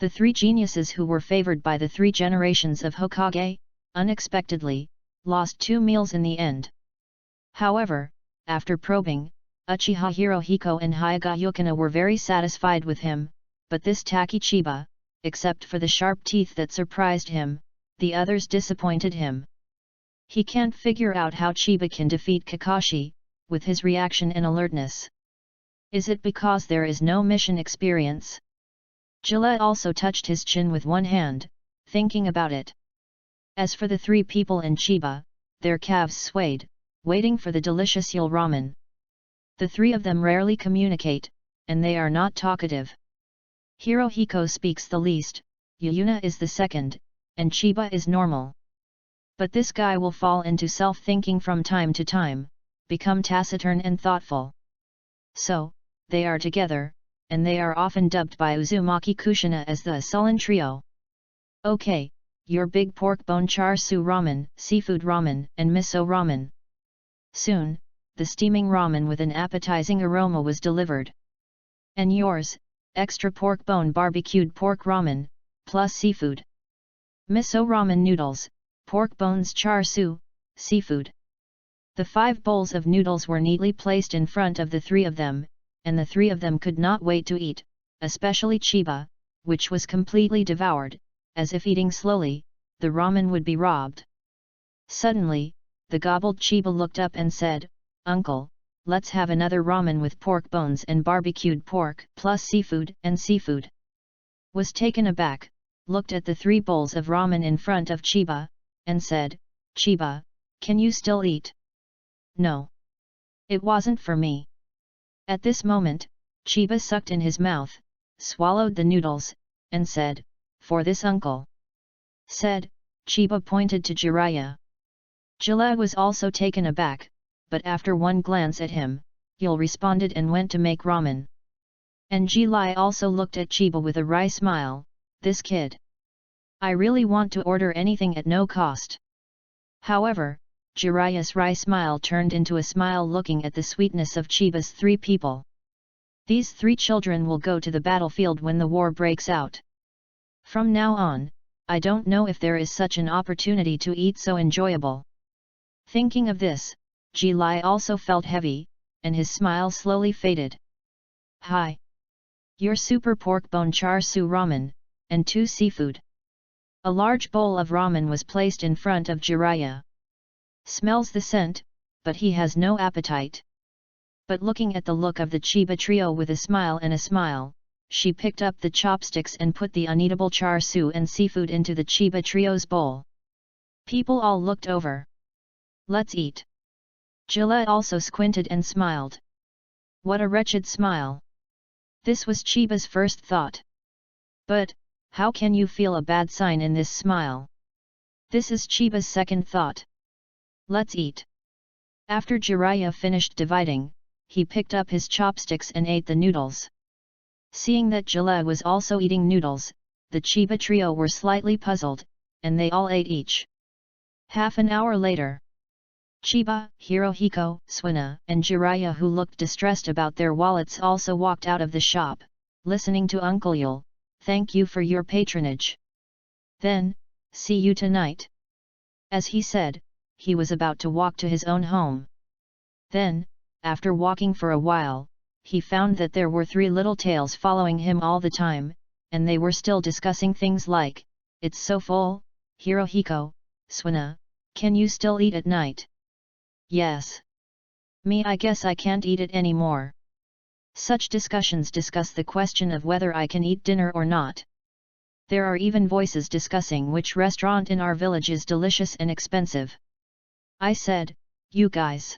Speaker 1: The three geniuses who were favored by the three generations of Hokage, unexpectedly, lost 2 meals in the end. However, after probing, Uchiha Hirohiko and Hyuga Yukina were very satisfied with him, but this tacky Chiba, except for the sharp teeth that surprised him, the others disappointed him. He can't figure out how Chiba can defeat Kakashi, with his reaction and alertness. Is it because there is no mission experience? Jilla also touched his chin with one hand, thinking about it. As for the three people in Chiba, their calves swayed, waiting for the delicious Yul ramen. The three of them rarely communicate, and they are not talkative. Hirohiko speaks the least, Yuna is the second, and Chiba is normal. But this guy will fall into self-thinking from time to time, become taciturn and thoughtful. So, they are together, and they are often dubbed by Uzumaki Kushina as the sullen trio. Okay, your big pork bone char siu ramen, seafood ramen, and miso ramen. Soon, the steaming ramen with an appetizing aroma was delivered. And yours, extra pork bone barbecued pork ramen, plus seafood. Miso ramen noodles, pork bones char siu, seafood. The 5 bowls of noodles were neatly placed in front of the 3 of them, and the 3 of them could not wait to eat, especially Chiba, which was completely devoured, as if eating slowly, the ramen would be robbed. Suddenly, the gobbled Chiba looked up and said, "Uncle, let's have another ramen with pork bones and barbecued pork plus seafood and seafood." Was taken aback, looked at the 3 bowls of ramen in front of Chiba, and said, "Chiba, can you still eat?" "No. It wasn't for me." At this moment, Chiba sucked in his mouth, swallowed the noodles, and said, "For this uncle." Said, Chiba pointed to Jiraiya. Jiraiya was also taken aback, but after one glance at him, Yul responded and went to make ramen. And Jiraiya also looked at Chiba with a wry smile, "This kid. I really want to order anything at no cost." However, Jiraiya's wry smile turned into a smile looking at the sweetness of Chiba's 3 people. These 3 children will go to the battlefield when the war breaks out. From now on, I don't know if there is such an opportunity to eat so enjoyable. Thinking of this, Jiraiya also felt heavy, and his smile slowly faded. "Hi! Your super pork bone char siu ramen, and 2 seafood." A large bowl of ramen was placed in front of Jiraiya. Smells the scent, but he has no appetite. But looking at the look of the Chiba trio with a smile, she picked up the chopsticks and put the uneatable char siu and seafood into the Chiba trio's bowl. People all looked over. "Let's eat." Jiraiya also squinted and smiled. What a wretched smile! This was Chiba's first thought. But, how can you feel a bad sign in this smile? This is Chiba's second thought. Let's eat. After Jiraiya finished dividing, he picked up his chopsticks and ate the noodles. Seeing that Jiraiya was also eating noodles, the Chiba trio were slightly puzzled, and they all ate each. Half an hour later, Chiba, Hirohiko, Suina, and Jiraiya, who looked distressed about their wallets, also walked out of the shop, listening to Uncle Yul, "Thank you for your patronage. Then, see you tonight." As he said, he was about to walk to his own home. Then, after walking for a while, he found that there were 3 little tails following him all the time, and they were still discussing things like, "It's so full, Hirohiko, Suina, can you still eat at night?" "Yes. Me, I guess I can't eat it anymore." Such discussions discuss the question of whether I can eat dinner or not. There are even voices discussing which restaurant in our village is delicious and expensive. I said, "You guys."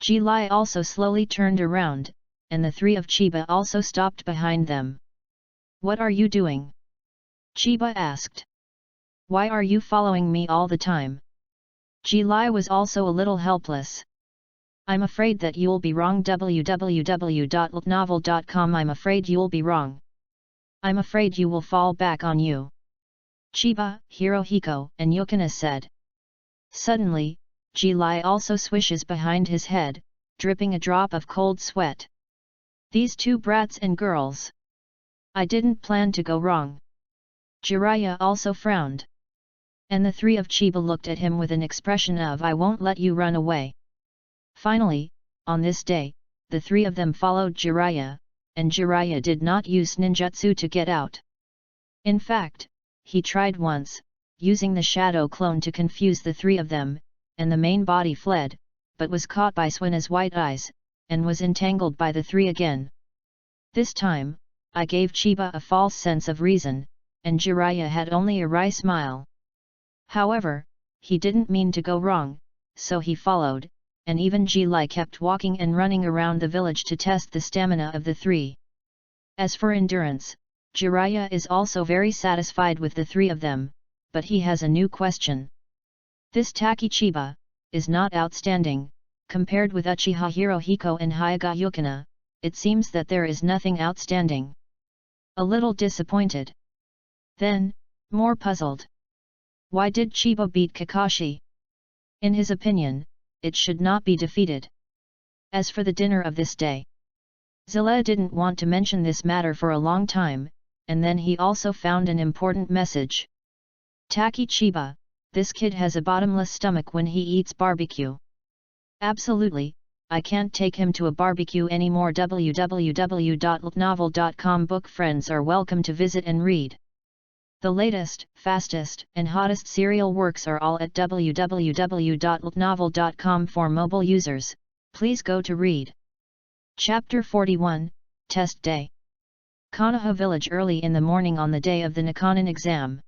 Speaker 1: Jiraiya also slowly turned around, and the 3 of Chiba also stopped behind them. "What are you doing?" Chiba asked. "Why are you following me all the time?" Jiraiya was also a little helpless. "I'm afraid that you'll be wrong. www.novel.com. I'm afraid you'll be wrong. I'm afraid you will fall back on you." Chiba, Hirohiko, and Yukina said. Suddenly, Jiraiya also swishes behind his head, dripping a drop of cold sweat. "These 2 brats and girls. I didn't plan to go wrong." Jiraiya also frowned. And the 3 of Chiba looked at him with an expression of "I won't let you run away." Finally, on this day, the 3 of them followed Jiraiya, and Jiraiya did not use ninjutsu to get out. In fact, he tried once, using the shadow clone to confuse the 3 of them, and the main body fled, but was caught by Suina's white eyes, and was entangled by the 3 again. This time, I gave Chiba a false sense of reason, and Jiraiya had only a wry smile. However, he didn't mean to go wrong, so he followed, and even Jiraiya kept walking and running around the village to test the stamina of the 3. As for endurance, Jiraiya is also very satisfied with the 3 of them, but he has a new question. This Taki Chiba is not outstanding, compared with Uchiha Hirohiko and Hyuga Yukina. It seems that there is nothing outstanding. A little disappointed. Then, more puzzled. Why did Chiba beat Kakashi? In his opinion, it should not be defeated. As for the dinner of this day, Zilla didn't want to mention this matter for a long time, and then he also found an important message. Taki Chiba, this kid has a bottomless stomach when he eats barbecue. Absolutely, I can't take him to a barbecue anymore. www.novel.com book friends are welcome to visit and read. The latest, fastest, and hottest serial works are all at www.novel.com for mobile users. Please go to read. Chapter 41, Test Day. Konoha Village. Early in the morning on the day of the Nikanin exam,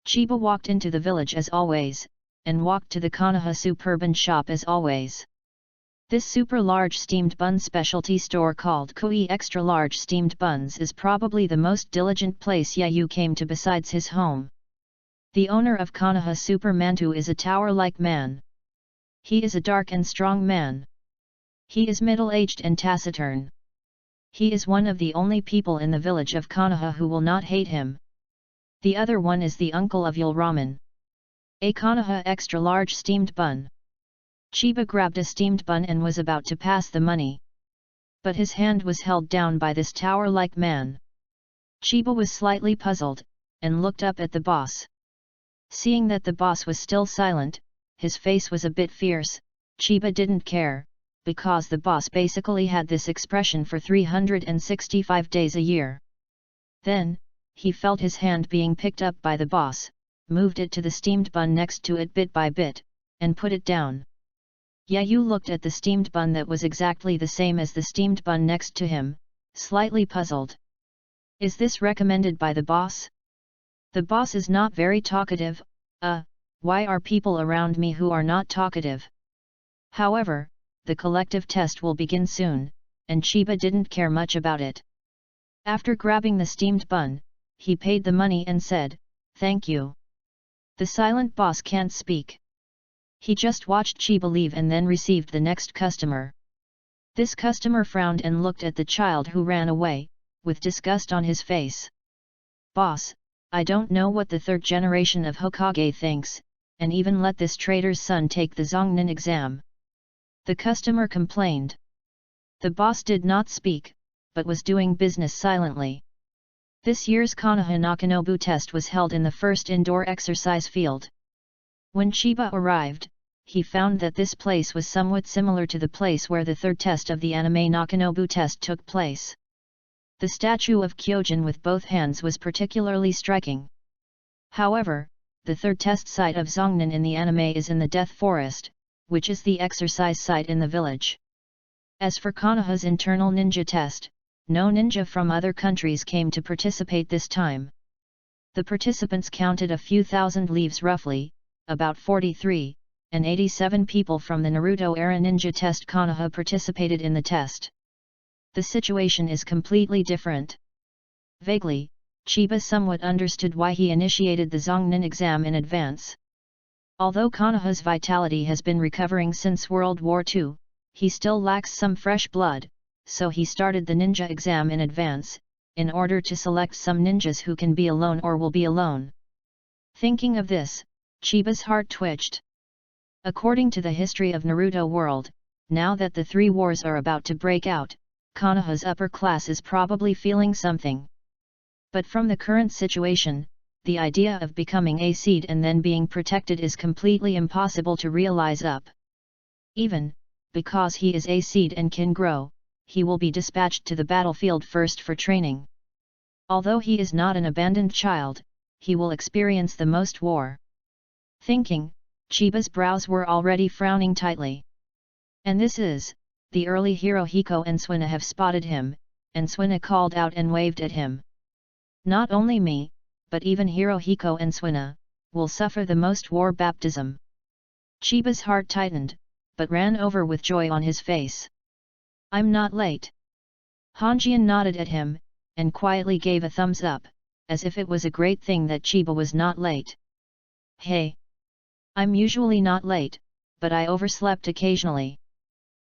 Speaker 1: Chiba walked into the village as always, and walked to the Konoha Superban shop as always. This super large steamed bun specialty store called Koi Extra Large Steamed Buns is probably the most diligent place Yayu came to besides his home. The owner of Konoha Super Mantu is a tower-like man. He is a dark and strong man. He is middle-aged and taciturn. He is one of the only people in the village of Konoha who will not hate him. The other one is the uncle of Yul Ramen. A Konoha Extra Large Steamed Bun. Chiba grabbed a steamed bun and was about to pass the money. But his hand was held down by this tower-like man. Chiba was slightly puzzled, and looked up at the boss. Seeing that the boss was still silent, his face was a bit fierce. Chiba didn't care, because the boss basically had this expression for 365 days a year. Then, he felt his hand being picked up by the boss, moved it to the steamed bun next to it bit by bit, and put it down. Yayu looked at the steamed bun that was exactly the same as the steamed bun next to him, slightly puzzled. Is this recommended by the boss? The boss is not very talkative. Why are people around me who are not talkative? However, the collective test will begin soon, and Chiba didn't care much about it. After grabbing the steamed bun, he paid the money and said, "Thank you." The silent boss can't speak. He just watched Chiba leave and then received the next customer. This customer frowned and looked at the child who ran away, with disgust on his face. "Boss, I don't know what the third generation of Hokage thinks, and even let this traitor's son take the Zongnin exam." The customer complained. The boss did not speak, but was doing business silently. This year's Konoha Nakanobu test was held in the first indoor exercise field. When Chiba arrived, he found that this place was somewhat similar to the place where the third test of the anime Nakanobu test took place. The statue of Kyojin with both hands was particularly striking. However, the third test site of Zongnin in the anime is in the Death Forest, which is the exercise site in the village. As for Konoha's internal ninja test, no ninja from other countries came to participate this time. The participants counted a few thousand leaves roughly, about 43, and 87 people from the Naruto-era ninja test Konoha participated in the test. The situation is completely different. Vaguely, Chiba somewhat understood why he initiated the Zongnin exam in advance. Although Konoha's vitality has been recovering since World War II, he still lacks some fresh blood, so he started the ninja exam in advance, in order to select some ninjas who can be alone or will be alone. Thinking of this, Chiba's heart twitched. According to the history of Naruto world, now that the three wars are about to break out, Konoha's upper class is probably feeling something. But from the current situation, the idea of becoming a seed and then being protected is completely impossible to realize up. Even, because he is a seed and can grow, he will be dispatched to the battlefield first for training. Although he is not an abandoned child, he will experience the most war. Thinking, Chiba's brows were already frowning tightly. And this is, the early hero Hiko and Suina have spotted him, and Suina called out and waved at him. Not only me, but even hero Hiko and Suina, will suffer the most war baptism. Chiba's heart tightened, but ran over with joy on his face. I'm not late. Hanjian nodded at him, and quietly gave a thumbs up, as if it was a great thing that Chiba was not late. Hey! I'm usually not late, but I overslept occasionally.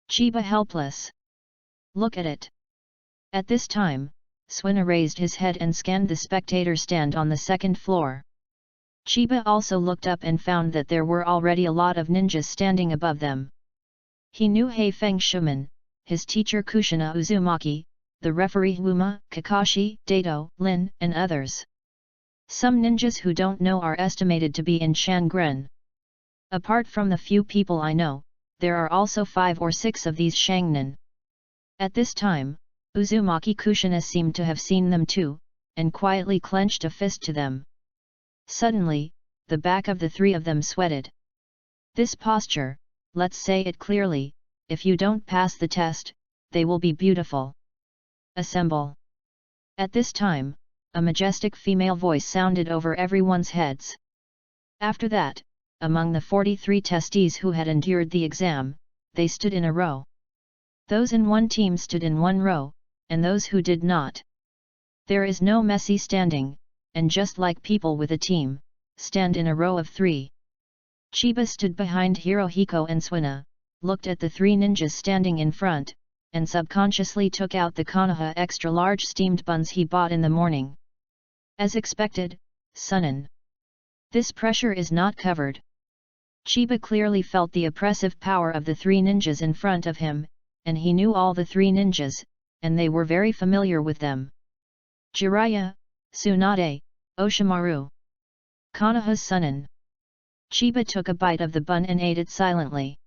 Speaker 1: Chiba helpless. Look at it. At this time, Suina raised his head and scanned the spectator stand on the second floor. Chiba also looked up and found that there were already a lot of ninjas standing above them. He knew Heifeng Shuman, his teacher Kushina Uzumaki, the referee Wuma, Kakashi, Dato, Lin, and others. Some ninjas who don't know are estimated to be in Shangren. Apart from the few people I know, there are also 5 or 6 of these Shangnin. At this time, Uzumaki Kushina seemed to have seen them too, and quietly clenched a fist to them. Suddenly, the back of the 3 of them sweated. This posture, let's say it clearly, if you don't pass the test, they will be beautiful. Assemble. At this time, a majestic female voice sounded over everyone's heads. After that, among the 43 testees who had endured the exam, they stood in a row. Those in one team stood in one row, and those who did not. There is no messy standing, and just like people with a team, stand in a row of 3. Chiba stood behind Hirohiko and Suina, looked at the 3 ninjas standing in front, and subconsciously took out the Konoha extra-large steamed buns he bought in the morning. As expected, Sunin. This pressure is not covered. Chiba clearly felt the oppressive power of the 3 ninjas in front of him, and he knew all the 3 ninjas, and they were very familiar with them. Jiraiya, Tsunade, Oshimaru. Konoha's Sunin. Chiba took a bite of the bun and ate it silently.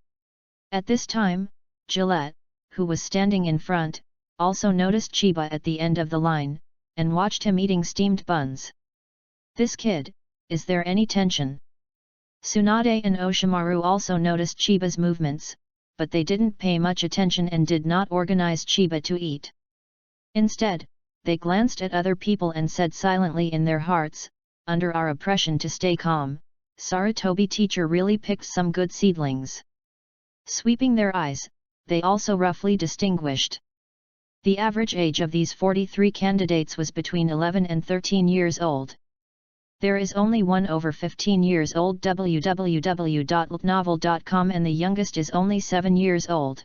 Speaker 1: At this time, Gillette, who was standing in front, also noticed Chiba at the end of the line, and watched him eating steamed buns. This kid, is there any tension? Tsunade and Oshimaru also noticed Chiba's movements, but they didn't pay much attention and did not organize Chiba to eat. Instead, they glanced at other people and said silently in their hearts, under our oppression to stay calm, Sarutobi teacher really picked some good seedlings. Sweeping their eyes, they also roughly distinguished. The average age of these 43 candidates was between 11 and 13 years old. There is only one over 15 years old www.novel.com and the youngest is only 7 years old.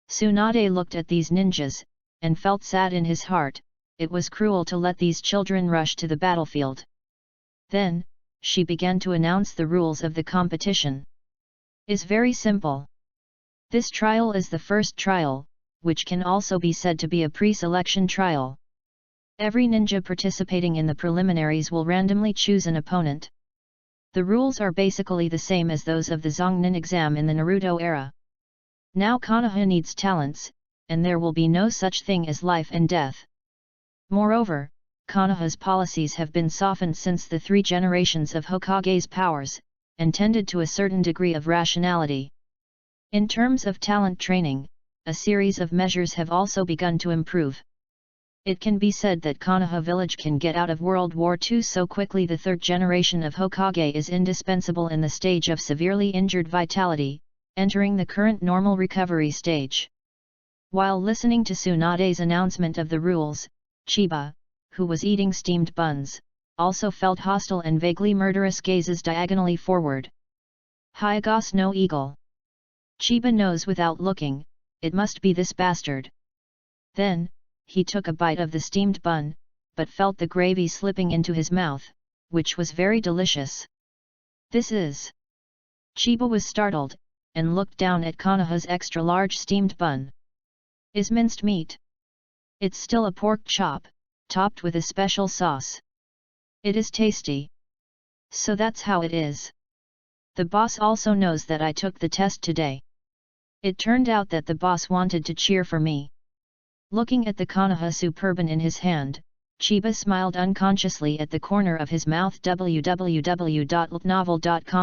Speaker 1: Tsunade looked at these ninjas, and felt sad in his heart. It was cruel to let these children rush to the battlefield. Then, she began to announce the rules of the competition. Is very simple. This trial is the first trial, which can also be said to be a pre-selection trial. Every ninja participating in the preliminaries will randomly choose an opponent. The rules are basically the same as those of the Zongnin exam in the Naruto era. Now Konoha needs talents, and there will be no such thing as life and death. Moreover, Konoha's policies have been softened since the 3 generations of Hokage's powers, and tended to a certain degree of rationality. In terms of talent training, a series of measures have also begun to improve. It can be said that Konoha village can get out of World War II so quickly. The 3rd generation of Hokage is indispensable in the stage of severely injured vitality, entering the current normal recovery stage. While listening to Tsunade's announcement of the rules, Chiba, who was eating steamed buns, also felt hostile and vaguely murderous gazes diagonally forward. Hyagos no eagle. Chiba knows without looking, it must be this bastard. Then, he took a bite of the steamed bun, but felt the gravy slipping into his mouth, which was very delicious. This is... Chiba was startled, and looked down at Konoha's extra-large steamed bun. Is minced meat. It's still a pork chop, topped with a special sauce. It is tasty. So that's how it is. The boss also knows that I took the test today. It turned out that the boss wanted to cheer for me. Looking at the Konoha Superban in his hand, Chiba smiled unconsciously at the corner of his mouth. www.novel.com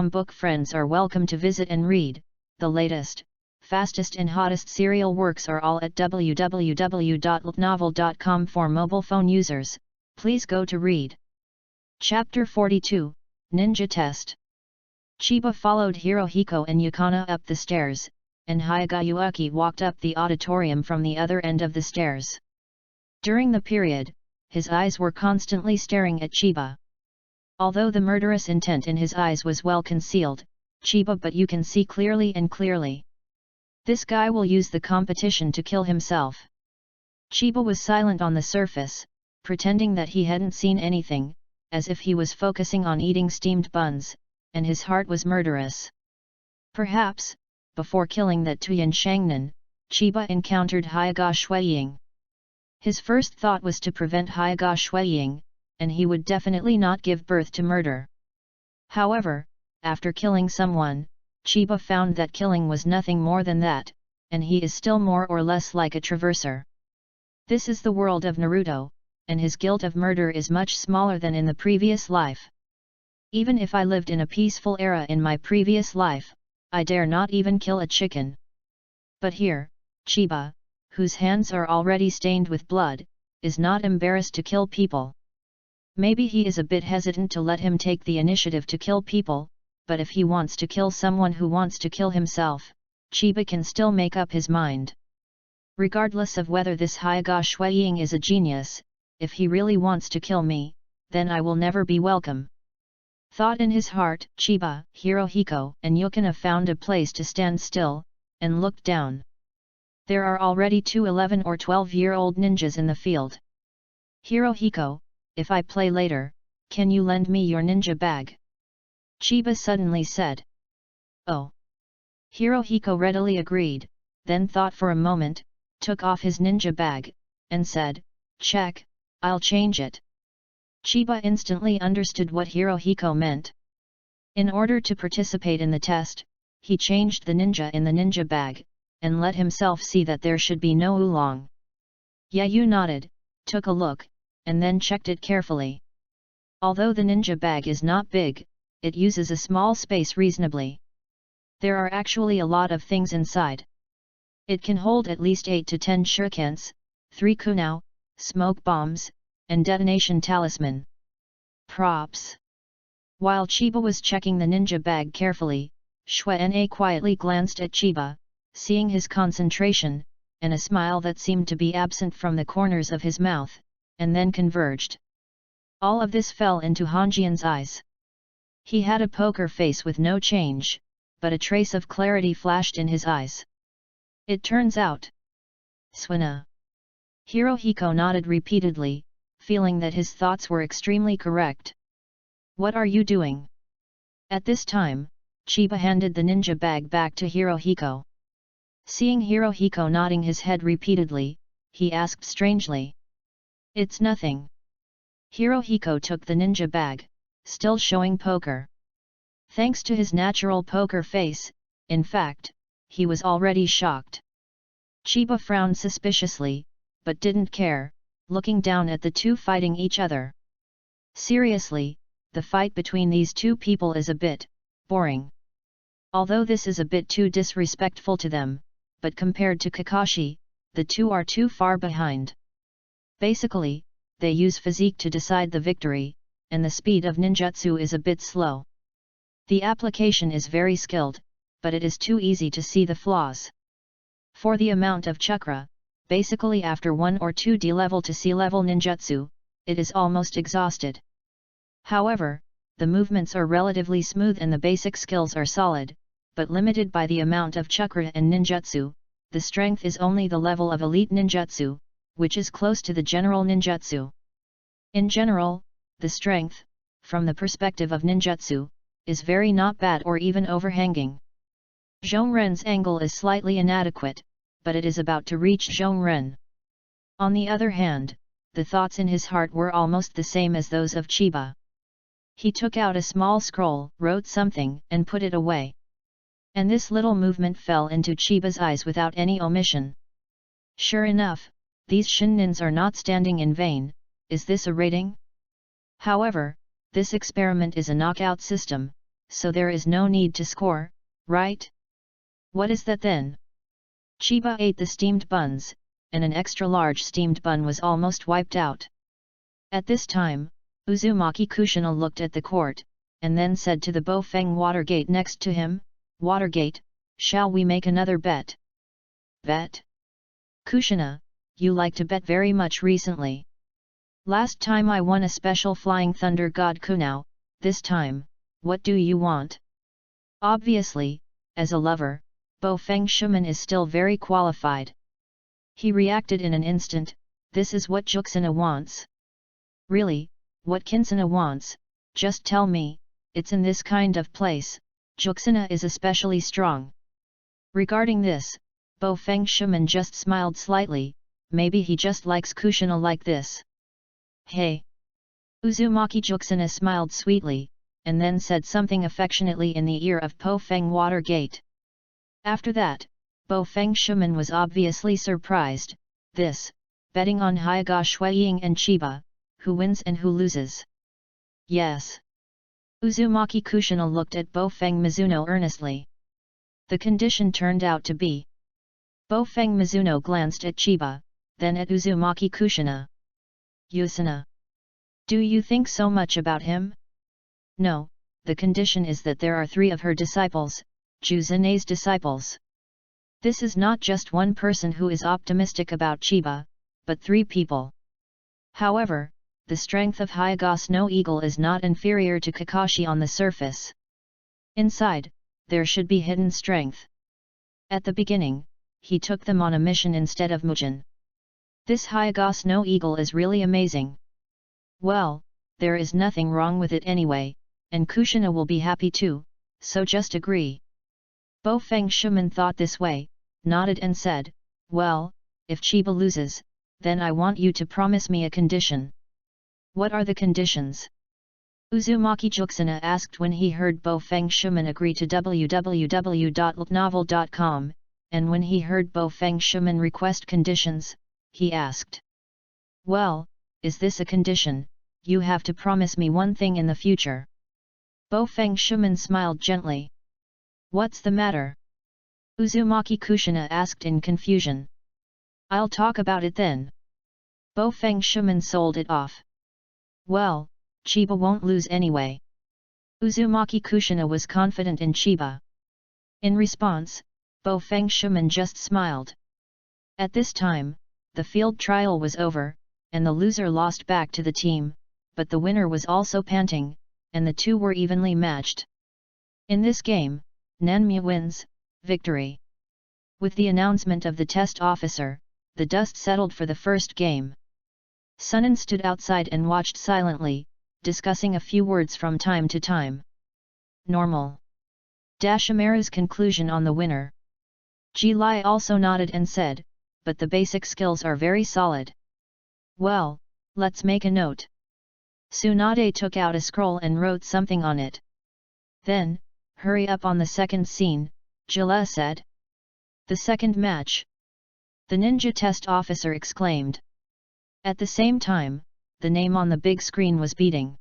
Speaker 1: book friends are welcome to visit and read. The latest, fastest and hottest serial works are all at www.novel.com for mobile phone users. Please go to read. Chapter 42, Ninja Test. Chiba followed Hirohiko and Yukana up the stairs, and Hyagayuaki walked up the auditorium from the other end of the stairs. During the period, his eyes were constantly staring at Chiba. Although the murderous intent in his eyes was well concealed, Chiba, but you can see clearly and clearly. This guy will use the competition to kill himself. Chiba was silent on the surface, pretending that he hadn't seen anything, as if he was focusing on eating steamed buns, and his heart was murderous. Perhaps, before killing that Tuyan Shangnan, Chiba encountered Hyaga Shuiying. His first thought was to prevent Hyaga Shuiying, and he would definitely not give birth to murder. However, after killing someone, Chiba found that killing was nothing more than that, and he is still more or less like a traverser. This is the world of Naruto, and his guilt of murder is much smaller than in the previous life. Even if I lived in a peaceful era in my previous life, I dare not even kill a chicken. But here, Chiba, whose hands are already stained with blood, is not embarrassed to kill people. Maybe he is a bit hesitant to let him take the initiative to kill people, but if he wants to kill someone who wants to kill himself, Chiba can still make up his mind. Regardless of whether this Hyaga Shuiying is a genius, if he really wants to kill me, then I will never be welcome. Thought in his heart, Chiba, Hirohiko, and Yukina found a place to stand still, and looked down. There are already 2 11 or 12-year-old ninjas in the field. Hirohiko, if I play later, can you lend me your ninja bag? Chiba suddenly said. Oh. Hirohiko readily agreed, then thought for a moment, took off his ninja bag, and said, check, I'll change it. Chiba instantly understood what Hirohiko meant. In order to participate in the test, he changed the ninja in the ninja bag, and let himself see that there should be no oolong. Yayu nodded, took a look, and then checked it carefully. Although the ninja bag is not big, it uses a small space reasonably. There are actually a lot of things inside. It can hold at least 8 to 10 shurikens, 3 kunao, smoke bombs, and detonation talisman. Props. While Chiba was checking the ninja bag carefully, Shuena quietly glanced at Chiba, seeing his concentration, and a smile that seemed to be absent from the corners of his mouth, and then converged. All of this fell into Hanjian's eyes. He had a poker face with no change, but a trace of clarity flashed in his eyes. It turns out. Shuena. Hirohiko nodded repeatedly, feeling that his thoughts were extremely correct. What are you doing? At this time, Chiba handed the ninja bag back to Hirohiko. Seeing Hirohiko nodding his head repeatedly, he asked strangely. It's nothing. Hirohiko took the ninja bag, still showing poker. Thanks to his natural poker face, in fact, he was already shocked. Chiba frowned suspiciously, but didn't care, looking down at the two fighting each other. Seriously, the fight between these two people is a bit boring. Although this is a bit too disrespectful to them, but compared to Kakashi, the two are too far behind. Basically, they use physique to decide the victory, and the speed of ninjutsu is a bit slow. The application is very skilled, but it is too easy to see the flaws. For the amount of chakra, basically after 1 or 2 D level to C level ninjutsu, it is almost exhausted. However, the movements are relatively smooth and the basic skills are solid, but limited by the amount of chakra and ninjutsu. The strength is only the level of elite ninjutsu, which is close to the general ninjutsu. In general, the strength, from the perspective of ninjutsu, is very not bad or even overhanging. Zhongren's angle is slightly inadequate, but it is about to reach Zhongren. On the other hand, the thoughts in his heart were almost the same as those of Chiba. He took out a small scroll, wrote something, and put it away. And this little movement fell into Chiba's eyes without any omission. Sure enough, these shinins are not standing in vain. Is this a rating? However, this experiment is a knockout system, so there is no need to score, right? What is that then? Chiba ate the steamed buns, and an extra-large steamed bun was almost wiped out. At this time, Uzumaki Kushina looked at the court, and then said to the Bofeng Watergate next to him, Watergate, shall we make another bet? Bet? Kushina, you like to bet very much recently. Last time I won a special Flying Thunder God Kunao, this time, what do you want? Obviously, as a lover, Bofeng Shuman is still very qualified. He reacted in an instant, this is what Juxina wants. Really, what Kinsina wants, just tell me, it's in this kind of place, Juxina is especially strong. Regarding this, Bo Feng Shuman just smiled slightly, maybe he just likes Kushina like this. Hey! Uzumaki Juxina smiled sweetly, and then said something affectionately in the ear of Po Feng Watergate. After that, Bo Feng Shuman was obviously surprised, betting on Hyaga Shuiying and Chiba, who wins and who loses. Yes. Uzumaki Kushina looked at Bo Feng Mizuno earnestly. The condition turned out to be. Bo Feng Mizuno glanced at Chiba, then at Uzumaki Kushina. Yusuna. Do you think so much about him? No, the condition is that there are 3 of her disciples, Juzune's disciples. This is not just one person who is optimistic about Chiba, but 3 people. However, the strength of Hyaga Snow Eagle is not inferior to Kakashi on the surface. Inside, there should be hidden strength. At the beginning, he took them on a mission instead of Mujin. This Hyaga Snow Eagle is really amazing. Well, there is nothing wrong with it anyway, and Kushina will be happy too, so just agree. Bo Feng Shuman thought this way, nodded and said, well, if Chiba loses, then I want you to promise me a condition. What are the conditions? Uzumaki Juxina asked when he heard Bo Feng Shuman agree to www.novel.com, and when he heard Bo Feng Shuman request conditions, he asked. Well, is this a condition? You have to promise me one thing in the future. Bo Feng Shuman smiled gently. What's the matter? Uzumaki Kushina asked in confusion. I'll talk about it then. Bo Feng Shuman sold it off. Well, Chiba won't lose anyway. Uzumaki Kushina was confident in Chiba. In response, Bo Feng Shuman just smiled. At this time, the field trial was over, and the loser lost back to the team, but the winner was also panting, and the 2 were evenly matched. In this game, Nanmue wins, victory. With the announcement of the test officer, the dust settled for the first game. Sunan stood outside and watched silently, discussing a few words from time to time. Normal. Dashimaru's conclusion on the winner. Ji Lai also nodded and said, but the basic skills are very solid. Well, let's make a note. Tsunade took out a scroll and wrote something on it. Then, hurry up on the second scene, Jila said. The second match. The ninja test officer exclaimed. At the same time, the name on the big screen was beating.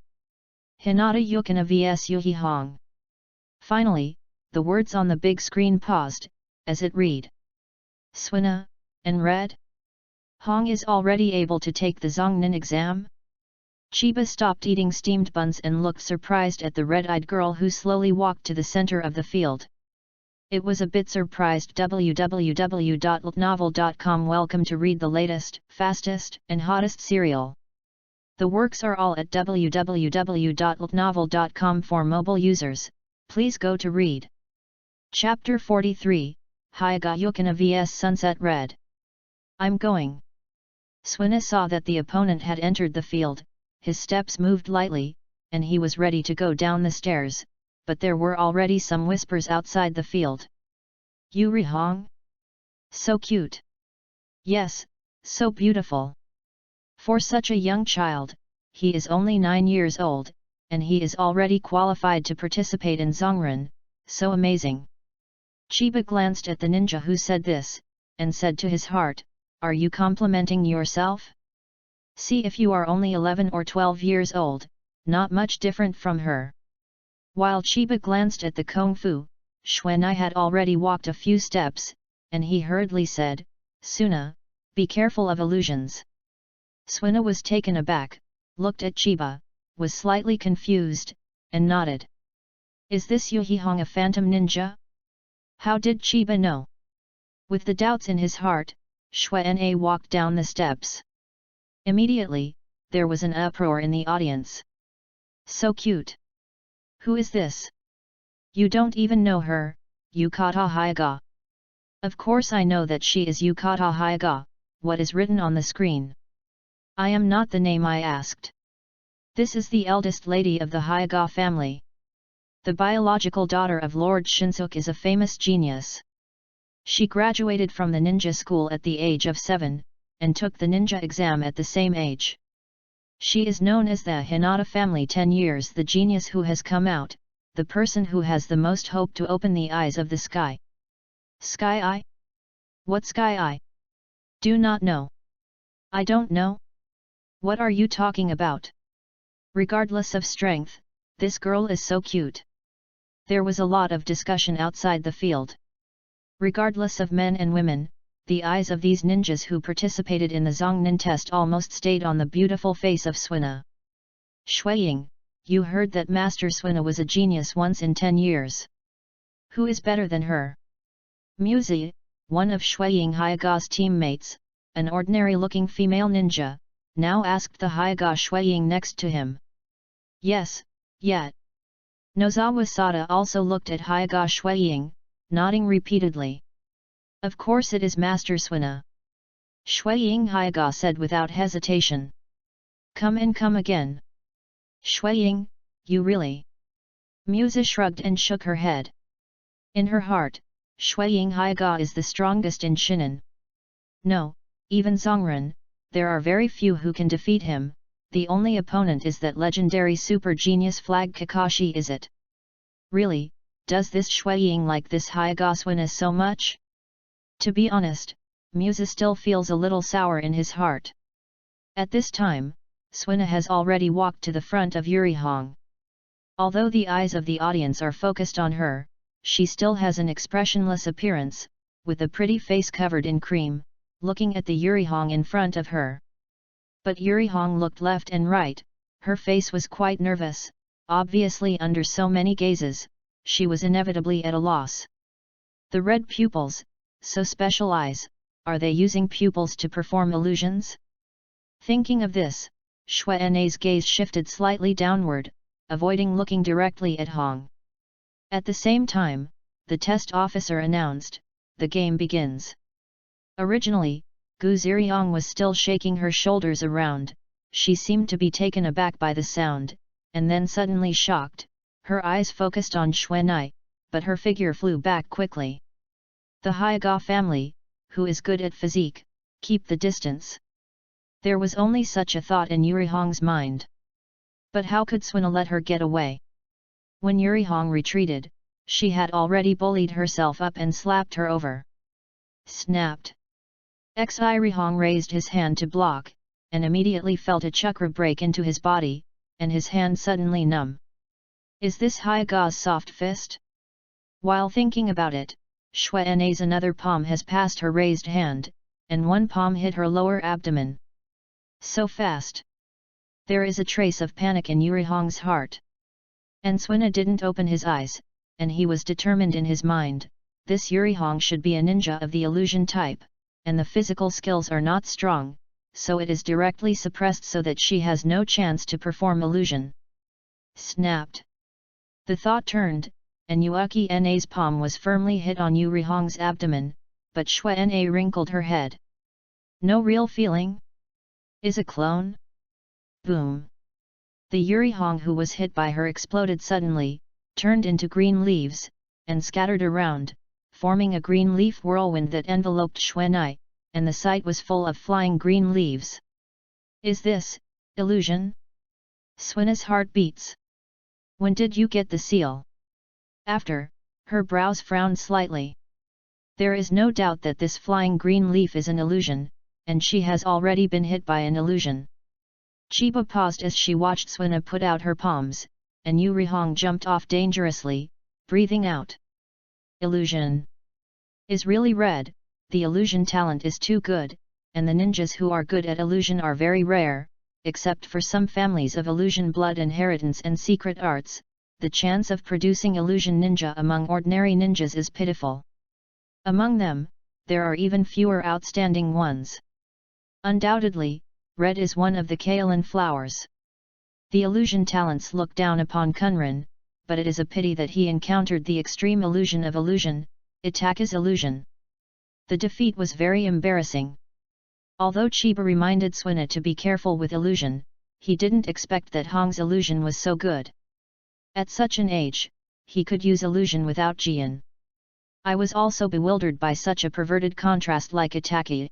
Speaker 1: Hinata Yukina vs Yuhi Hong. Finally, the words on the big screen paused, as it read. Swina, and read? Hong is already able to take the Zongnin exam? Chiba stopped eating steamed buns and looked surprised at the red-eyed girl who slowly walked to the center of the field. It was a bit surprised. www.novel.com. Welcome to read the latest, fastest, and hottest serial. The works are all at www.novel.com. For mobile users, please go to read. Chapter 43, Hyaga Yukina vs Sunset Red. I'm going. Swina saw that the opponent had entered the field, his steps moved lightly, and he was ready to go down the stairs, but there were already some whispers outside the field. Yuri Hong? So cute. Yes, so beautiful. For such a young child, he is only 9 years old, and he is already qualified to participate in Zongren, so amazing. Chiba glanced at the ninja who said this, and said to his heart, are you complimenting yourself? See if you are only 11 or 12 years old, not much different from her. While Chiba glanced at the Kung Fu, Xuanai had already walked a few steps, and he hurriedly said, Suna, be careful of illusions. Swina was taken aback, looked at Chiba, was slightly confused, and nodded. Is this Yuhi Hong a phantom ninja? How did Chiba know? With the doubts in his heart, Xuanai walked down the steps. Immediately, there was an uproar in the audience. So cute! Who is this? You don't even know her, Yukata Hyaga. Of course I know that she is Yukata Hyaga, what is written on the screen? I am not the name I asked. This is the eldest lady of the Hyaga family. The biological daughter of Lord Shinsuke is a famous genius. She graduated from the ninja school at the age of 7, and took the ninja exam at the same age. She is known as the Hinata family 10 years, the genius who has come out, the person who has the most hope to open the eyes of the sky. Sky eye? What sky eye? Do not know. I don't know. What are you talking about? Regardless of strength, this girl is so cute. There was a lot of discussion outside the field. Regardless of men and women, the eyes of these ninjas who participated in the Zhongnan test almost stayed on the beautiful face of Suina. Shuiying, you heard that Master Suina was a genius once in 10 years. Who is better than her? Muzi, one of Shuiying Hyaga's teammates, an ordinary-looking female ninja, now asked the Hyaga Shuiying next to him. Yes, yet. Nozawa Sada also looked at Hyaga Shuiying, nodding repeatedly. Of course it is Master Suina. Shuiying Hyaga said without hesitation. Come and come again. Shuiying, you really? Muzi shrugged and shook her head. In her heart, Shuiying Hyaga is the strongest in Shinan. No, even Zhongren, there are very few who can defeat him, the only opponent is that legendary super genius Flag Kakashi. Is it? Really, does this Shuiying like this Hyaga Suina so much? To be honest, Muzi still feels a little sour in his heart. At this time, Suina has already walked to the front of Yurihong. Although the eyes of the audience are focused on her, she still has an expressionless appearance, with a pretty face covered in cream, looking at the Yurihong in front of her. But Yurihong looked left and right, her face was quite nervous, obviously under so many gazes, she was inevitably at a loss. The red pupils, so special eyes, are they using pupils to perform illusions? Thinking of this, Xuene's gaze shifted slightly downward, avoiding looking directly at Hong. At the same time, the test officer announced, the game begins. Originally, Gu Ziriang was still shaking her shoulders around, she seemed to be taken aback by the sound, and then suddenly shocked, her eyes focused on Xuenai, but her figure flew back quickly. The Hyaga family, who is good at physique, keep the distance. There was only such a thought in Yurihong's mind. But how could Suina let her get away? When Yurihong retreated, she had already bullied herself up and slapped her over. Snapped. Yurihong raised his hand to block, and immediately felt a chakra break into his body, and his hand suddenly numb. Is this Hyaga's soft fist? While thinking about it, Xuene's another palm has passed her raised hand, and one palm hit her lower abdomen. So fast. There is a trace of panic in Yurihong's heart. And Suina didn't open his eyes, and he was determined in his mind, this Yurihong should be a ninja of the illusion type, and the physical skills are not strong, so it is directly suppressed so that she has no chance to perform illusion. Snapped. The thought turned, and Yuaki Na's palm was firmly hit on Yurihong's abdomen, but Xuene wrinkled her head. No real feeling? Is a clone? Boom. The Yurihong who was hit by her exploded suddenly, turned into green leaves, and scattered around, forming a green leaf whirlwind that enveloped Xuenai, and the site was full of flying green leaves. Is this illusion? Suina's heart beats. When did you get the seal? After, her brows frowned slightly. There is no doubt that this flying green leaf is an illusion, and she has already been hit by an illusion. Chiba paused as she watched Suina put out her palms, and Yurihong jumped off dangerously, breathing out. Illusion is really red, the illusion talent is too good, and the ninjas who are good at illusion are very rare, except for some families of illusion blood inheritance and secret arts, the chance of producing illusion ninja among ordinary ninjas is pitiful. Among them, there are even fewer outstanding ones. Undoubtedly, red is one of the Kaolin flowers. The illusion talents look down upon Kunran, but it is a pity that he encountered the extreme illusion of illusion, Itaka's illusion. The defeat was very embarrassing. Although Chiba reminded Suina to be careful with illusion, he didn't expect that Hong's illusion was so good. At such an age, he could use illusion without Jian. I was also bewildered by such a perverted contrast like Itaki.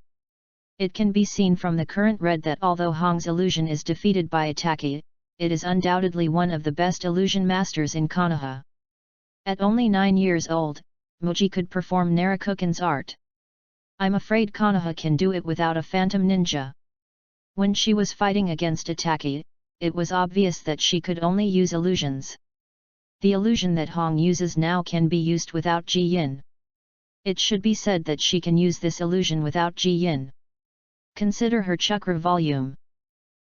Speaker 1: It can be seen from the current read that although Hong's illusion is defeated by Itaki, it is undoubtedly one of the best illusion masters in Konoha. At only 9 years old, Muji could perform Narakukan's art. I'm afraid Konoha can do it without a phantom ninja. When she was fighting against Itaki, it was obvious that she could only use illusions. The illusion that Hong uses now can be used without Ji Yin. It should be said that she can use this illusion without Ji Yin. Consider her chakra volume.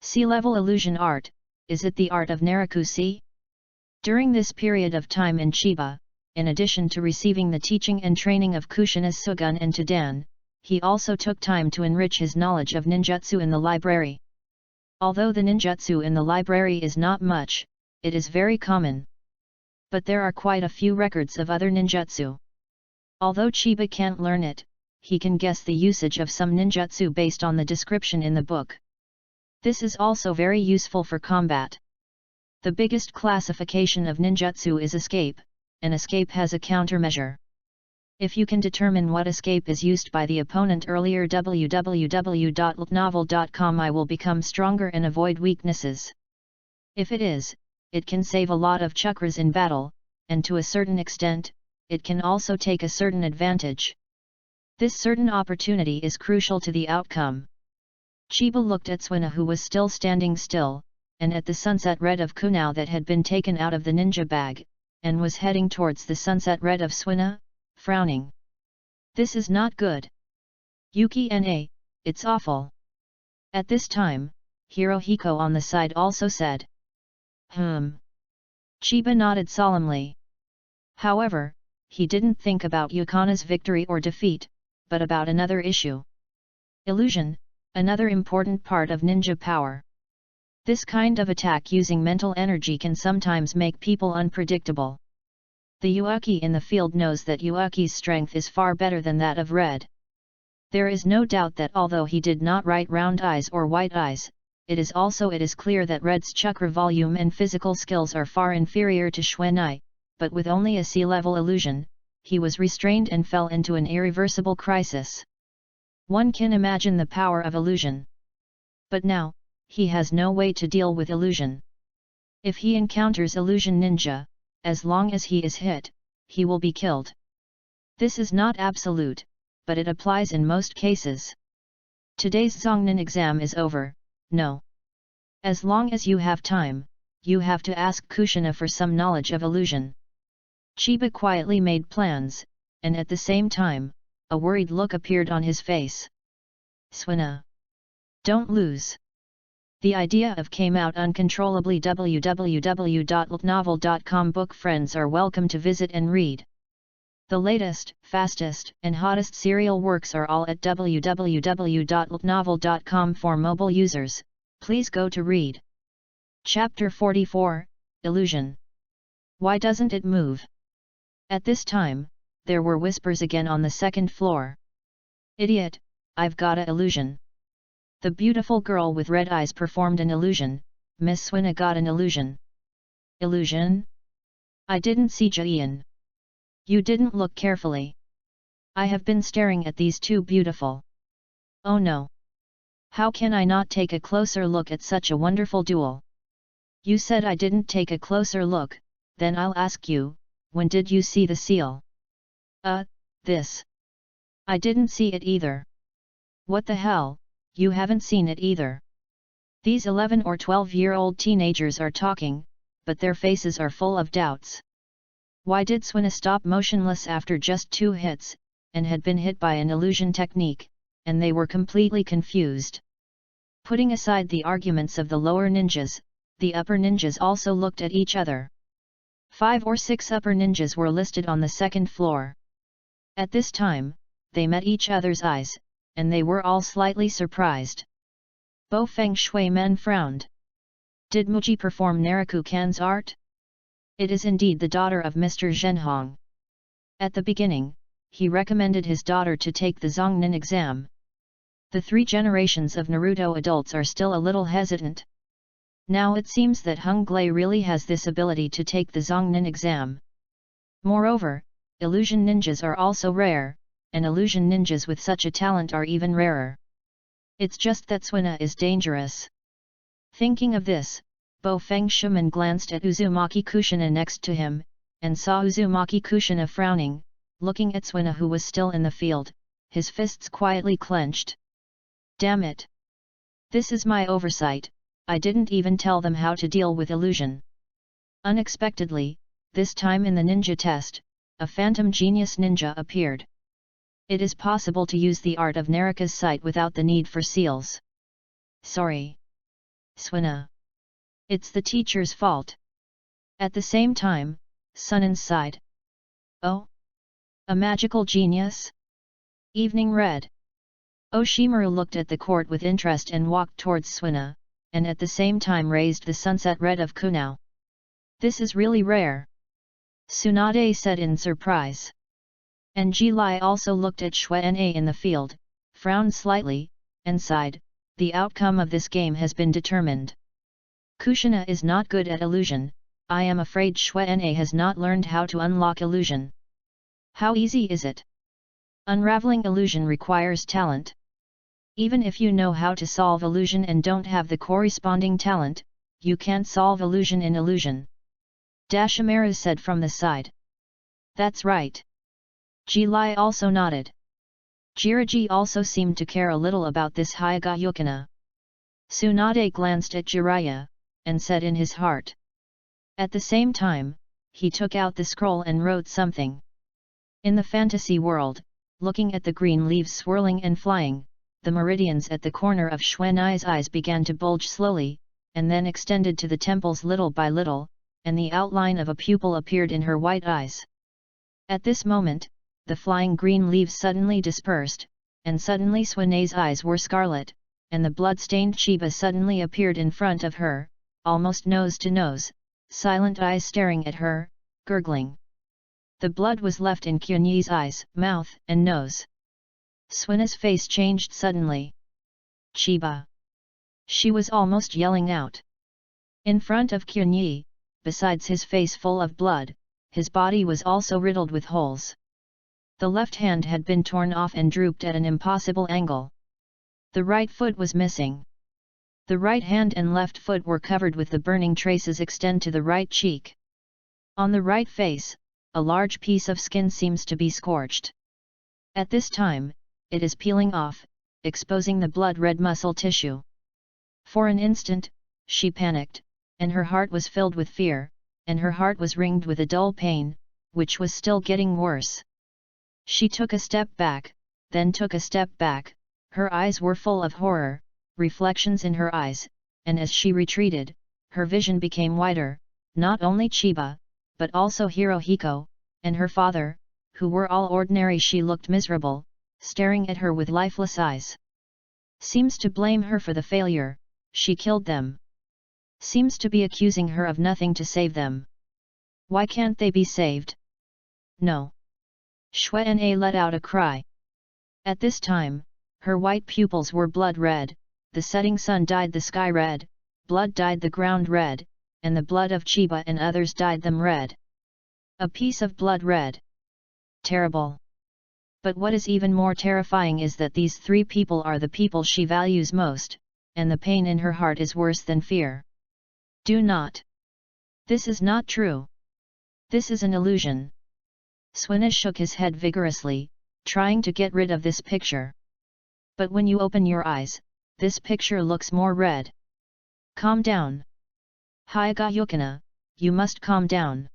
Speaker 1: Sea-level illusion art, is it the art of Narakusi? During this period of time in Chiba, in addition to receiving the teaching and training of Kushina Sugun and Todan, he also took time to enrich his knowledge of ninjutsu in the library. Although the ninjutsu in the library is not much, it is very common. But there are quite a few records of other ninjutsu. Although Chiba can't learn it, he can guess the usage of some ninjutsu based on the description in the book. This is also very useful for combat. The biggest classification of ninjutsu is escape, and escape has a countermeasure. If you can determine what escape is used by the opponent earlier, www.novel.com, I will become stronger and avoid weaknesses. If it is, it can save a lot of chakras in battle, and to a certain extent, it can also take a certain advantage. This certain opportunity is crucial to the outcome. Chiba looked at Suina, who was still standing still, and at the sunset red of Kunao that had been taken out of the ninja bag, and was heading towards the sunset red of Suina, frowning. This is not good. Yuki-na, it's awful. At this time, Hirohiko on the side also said. Chiba nodded solemnly. However, he didn't think about Yukana's victory or defeat, but about another issue. Illusion, another important part of ninja power. This kind of attack using mental energy can sometimes make people unpredictable. The Yuaki in the field knows that Yuaki's strength is far better than that of Red. There is no doubt that although he did not write round eyes or white eyes, it is clear that Red's chakra volume and physical skills are far inferior to Xuanai, but with only a sea-level illusion, he was restrained and fell into an irreversible crisis. One can imagine the power of illusion. But now, he has no way to deal with illusion. If he encounters illusion ninja, as long as he is hit, he will be killed. This is not absolute, but it applies in most cases. Today's Zongnin exam is over, no. As long as you have time, you have to ask Kushina for some knowledge of illusion. Chiba quietly made plans, and at the same time, a worried look appeared on his face. Suina. Don't lose. The idea of came out uncontrollably. www.novel.com book friends are welcome to visit and read. The latest, fastest, and hottest serial works are all at www.novel.com for mobile users. Please go to read. Chapter 44, Illusion. Why doesn't it move? At this time, there were whispers again on the second floor. Idiot, I've got a illusion. The beautiful girl with red eyes performed an illusion. Miss Suina got an illusion. Illusion? I didn't see Jian. You didn't look carefully. I have been staring at these two beautiful. Oh no. How can I not take a closer look at such a wonderful duel? You said I didn't take a closer look, then I'll ask you, when did you see the seal? This. I didn't see it either. What the hell, you haven't seen it either. These 11 or 12-year-old teenagers are talking, but their faces are full of doubts. Why did Suina stop motionless after just 2 hits, and had been hit by an illusion technique, and they were completely confused. Putting aside the arguments of the lower ninjas, the upper ninjas also looked at each other. 5 or 6 upper ninjas were listed on the second floor. At this time, they met each other's eyes, and they were all slightly surprised. Bo Feng Shui-men frowned. Did Muji perform Narakukan's art? It is indeed the daughter of Mr. Zhenhong. At the beginning, he recommended his daughter to take the Zongnin exam. The 3 generations of Naruto adults are still a little hesitant. Now it seems that Hung Glei really has this ability to take the Zongnin exam. Moreover, illusion ninjas are also rare, and illusion ninjas with such a talent are even rarer. It's just that Suina is dangerous. Thinking of this, Bo Feng Shuman glanced at Uzumaki Kushina next to him, and saw Uzumaki Kushina frowning, looking at Suina who was still in the field, his fists quietly clenched. Damn it! This is my oversight, I didn't even tell them how to deal with illusion. Unexpectedly, this time in the ninja test, a phantom genius ninja appeared. It is possible to use the art of Naraka's sight without the need for seals. Sorry, Suina. It's the teacher's fault. At the same time, Sunan sighed. Oh? A magical genius? Evening red. Oshimaru looked at the court with interest and walked towards Suina, and at the same time raised the sunset red of Kunao. This is really rare. Tsunade said in surprise. And Ji Lai also looked at Xuenne in the field, frowned slightly, and sighed, the outcome of this game has been determined. Kushina is not good at illusion, I am afraid Xuenne has not learned how to unlock illusion. How easy is it? Unraveling illusion requires talent. Even if you know how to solve illusion and don't have the corresponding talent, you can't solve illusion in illusion. Dashimaru said from the side. That's right. Ji Lai also nodded. Jiraiya also seemed to care a little about this Hyagayukina. Tsunade glanced at Jiraiya, and said in his heart. At the same time, he took out the scroll and wrote something. In the fantasy world, looking at the green leaves swirling and flying, the meridians at the corner of Xuenai's eyes began to bulge slowly, and then extended to the temples little by little, and the outline of a pupil appeared in her white eyes. At this moment, the flying green leaves suddenly dispersed, and suddenly Xuenai's eyes were scarlet, and the blood-stained Chiba suddenly appeared in front of her, almost nose to nose, silent eyes staring at her, gurgling. The blood was left in Kyunyi's eyes, mouth and nose. Suina's face changed suddenly. Chiba! She was almost yelling out. In front of Kyunyi, besides his face full of blood, his body was also riddled with holes. The left hand had been torn off and drooped at an impossible angle. The right foot was missing. The right hand and left foot were covered with the burning traces extend to the right cheek. On the right face, a large piece of skin seems to be scorched. At this time, it is peeling off, exposing the blood-red muscle tissue. For an instant, she panicked, and her heart was filled with fear, and her heart was ringed with a dull pain, which was still getting worse. She took a step back, then took a step back, her eyes were full of horror, reflections in her eyes, and as she retreated, her vision became wider, not only Chiba, but also Hirohiko, and her father, who were all ordinary. She looked miserable, staring at her with lifeless eyes. Seems to blame her for the failure, she killed them. Seems to be accusing her of nothing to save them. Why can't they be saved? No. Xuenne let out a cry. At this time, her white pupils were blood red, the setting sun dyed the sky red, blood dyed the ground red, and the blood of Chiba and others dyed them red. A piece of blood red. Terrible. But what is even more terrifying is that these three people are the people she values most, and the pain in her heart is worse than fear. Do not. This is not true. This is an illusion. Suina shook his head vigorously, trying to get rid of this picture. But when you open your eyes, this picture looks more red. Calm down. Hyagayukina, you must calm down.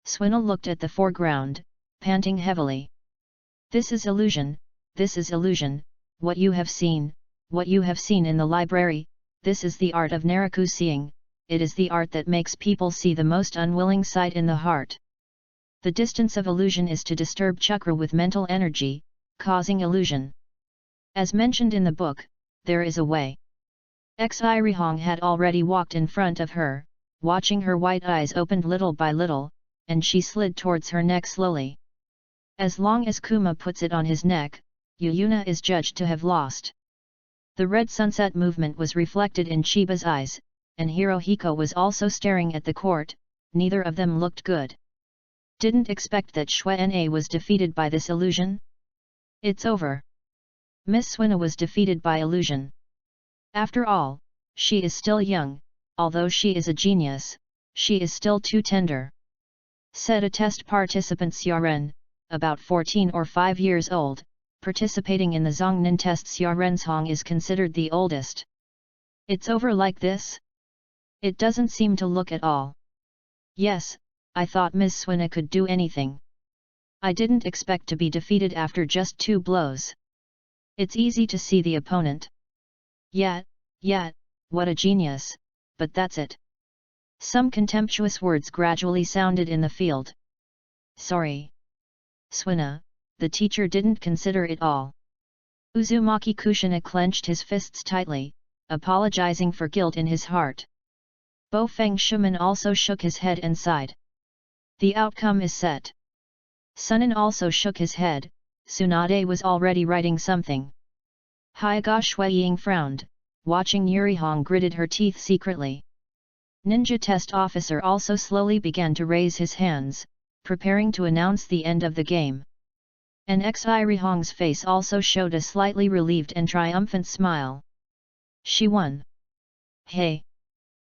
Speaker 1: Suina looked at the foreground, panting heavily. This is illusion, what you have seen in the library, this is the art of Naraku seeing, it is the art that makes people see the most unwilling sight in the heart. The distance of illusion is to disturb chakra with mental energy, causing illusion. As mentioned in the book, there is a way. Xirihong had already walked in front of her, watching her white eyes opened little by little, and she slid towards her neck slowly. As long as Kuma puts it on his neck, Yuyuna is judged to have lost. The red sunset movement was reflected in Chiba's eyes, and Hirohiko was also staring at the court, neither of them looked good. Didn't expect that Xuan was defeated by this illusion? It's over. Miss Swina was defeated by illusion. After all, she is still young, although she is a genius, she is still too tender. Said a test participant Xiaoren, about 14 or 5 years old, participating in the Zhongnan test. Xiaorenzhong is considered the oldest. It's over like this? It doesn't seem to look at all. Yes, I thought Miss Swina could do anything. I didn't expect to be defeated after just 2 blows. It's easy to see the opponent. Yet, what a genius, but that's it. Some contemptuous words gradually sounded in the field. Sorry. Swina, the teacher didn't consider it all. Uzumaki Kushina clenched his fists tightly, apologizing for guilt in his heart. Bo Feng Shuman also shook his head and sighed. The outcome is set. Sunan also shook his head. Tsunade was already writing something. Haiga Shuiying frowned, watching Yurihong gritted her teeth secretly. Ninja test officer also slowly began to raise his hands, preparing to announce the end of the game. And Yurihong's face also showed a slightly relieved and triumphant smile. She won. Hey!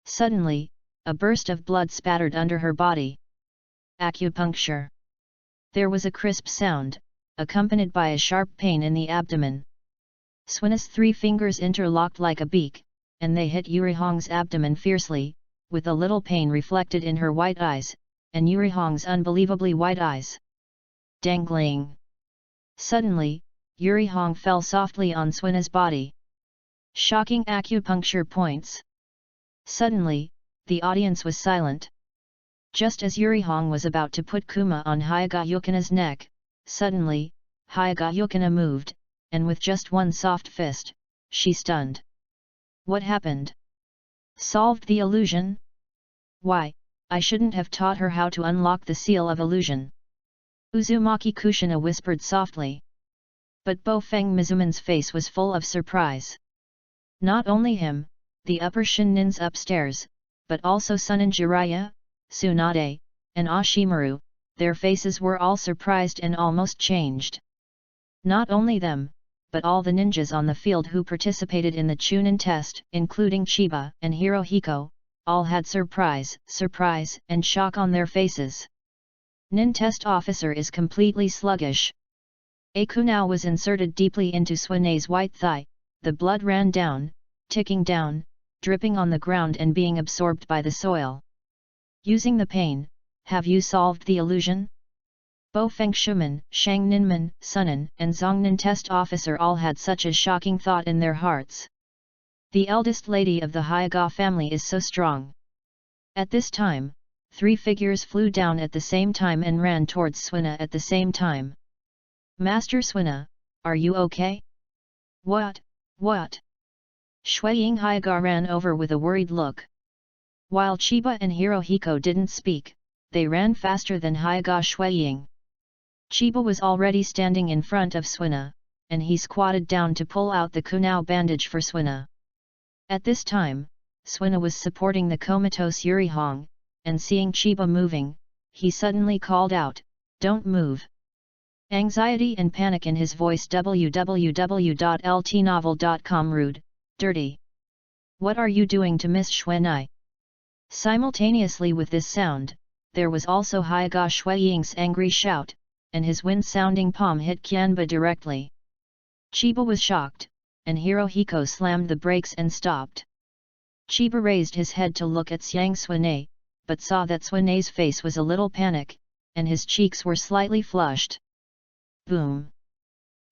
Speaker 1: Suddenly, a burst of blood spattered under her body. Acupuncture. There was a crisp sound, accompanied by a sharp pain in the abdomen. Swina's 3 fingers interlocked like a beak, and they hit Yurihong's abdomen fiercely, with a little pain reflected in her white eyes, and Yurihong's unbelievably white eyes. Dangling. Suddenly, Yurihong fell softly on Swina's body. Shocking acupuncture points. Suddenly, the audience was silent. Just as Yurihong was about to put Kuma on Hyaga Yukina's neck, suddenly, Hyaga Yukina moved, and with just one soft fist, she stunned. What happened? Solved the illusion? Why, I shouldn't have taught her how to unlock the seal of illusion. Uzumaki Kushina whispered softly. But Bo Feng Mizuman's face was full of surprise. Not only him, the upper Shinnins upstairs, but also Sunan Jiraiya, Tsunade, and Ashimaru, their faces were all surprised and almost changed. Not only them, but all the ninjas on the field who participated in the Chunin test, including Chiba and Hirohiko, all had surprise, and shock on their faces. Nin test officer is completely sluggish. A kunao was inserted deeply into Swinae's white thigh, the blood ran down, ticking down, dripping on the ground and being absorbed by the soil. Using the pain, have you solved the illusion? Bo Feng Shuman, Shang Ninman, Sunan, and Zhongnan test officer all had such a shocking thought in their hearts. The eldest lady of the Hyaga family is so strong. At this time, 3 figures flew down at the same time and ran towards Swina at the same time. Master Swina, are you okay? What? Shuiying Hyaga ran over with a worried look. While Chiba and Hirohiko didn't speak, they ran faster than Hyaga Shuiying. Chiba was already standing in front of Swina, and he squatted down to pull out the kunao bandage for Swina. At this time, Swina was supporting the comatose Yurihong, and seeing Chiba moving, he suddenly called out, "Don't move!" Anxiety and panic in his voice. www.ltnovel.com. Rude, dirty. What are you doing to Miss Xuanai? Simultaneously with this sound, there was also Hyaga Shuiying's angry shout, and his wind-sounding palm hit Qianba directly. Chiba was shocked, and Hirohiko slammed the brakes and stopped. Chiba raised his head to look at Xiang Xuanai, but saw that Xuanai's face was a little panic, and his cheeks were slightly flushed. Boom!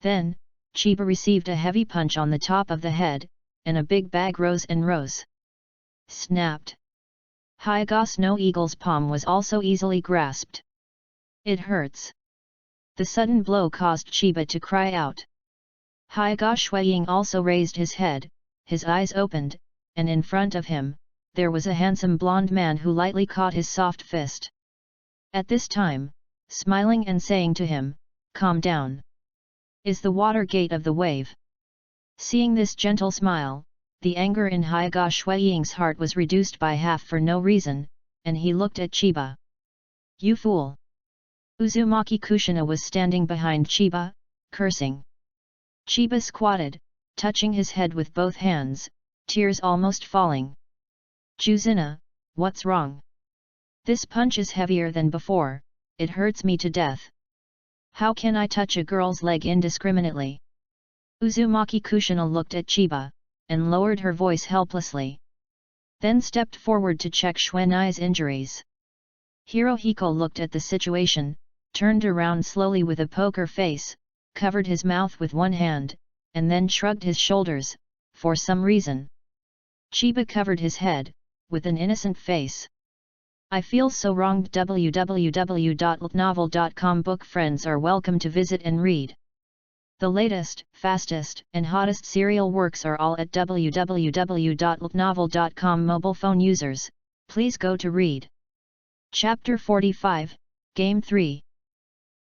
Speaker 1: Then, Chiba received a heavy punch on the top of the head, and a big bag rose and rose. Snapped. Hyaga Snow Eagle's palm was also easily grasped. It hurts. The sudden blow caused Chiba to cry out. Hyaga Shuiying also raised his head, his eyes opened, and in front of him, there was a handsome blonde man who lightly caught his soft fist. At this time, smiling and saying to him, "Calm down. Is the water gate of the wave?" Seeing this gentle smile, the anger in Hyaga Shuiying's heart was reduced by half for no reason, and he looked at Chiba. "You fool! Uzumaki Kushina was standing behind Chiba, cursing. Chiba squatted, touching his head with both hands, tears almost falling. Juzina, what's wrong? This punch is heavier than before, it hurts me to death. How can I touch a girl's leg indiscriminately? Uzumaki Kushina looked at Chiba, and lowered her voice helplessly. Then stepped forward to check Xuanai's injuries. Hirohiko looked at the situation, turned around slowly with a poker face, covered his mouth with one hand, and then shrugged his shoulders, for some reason. Chiba covered his head, with an innocent face. I feel so wronged. www.novel.com book friends are welcome to visit and read. The latest, fastest, and hottest serial works are all at www.novel.com. Mobile phone users, please go to read. Chapter 45, Game 3.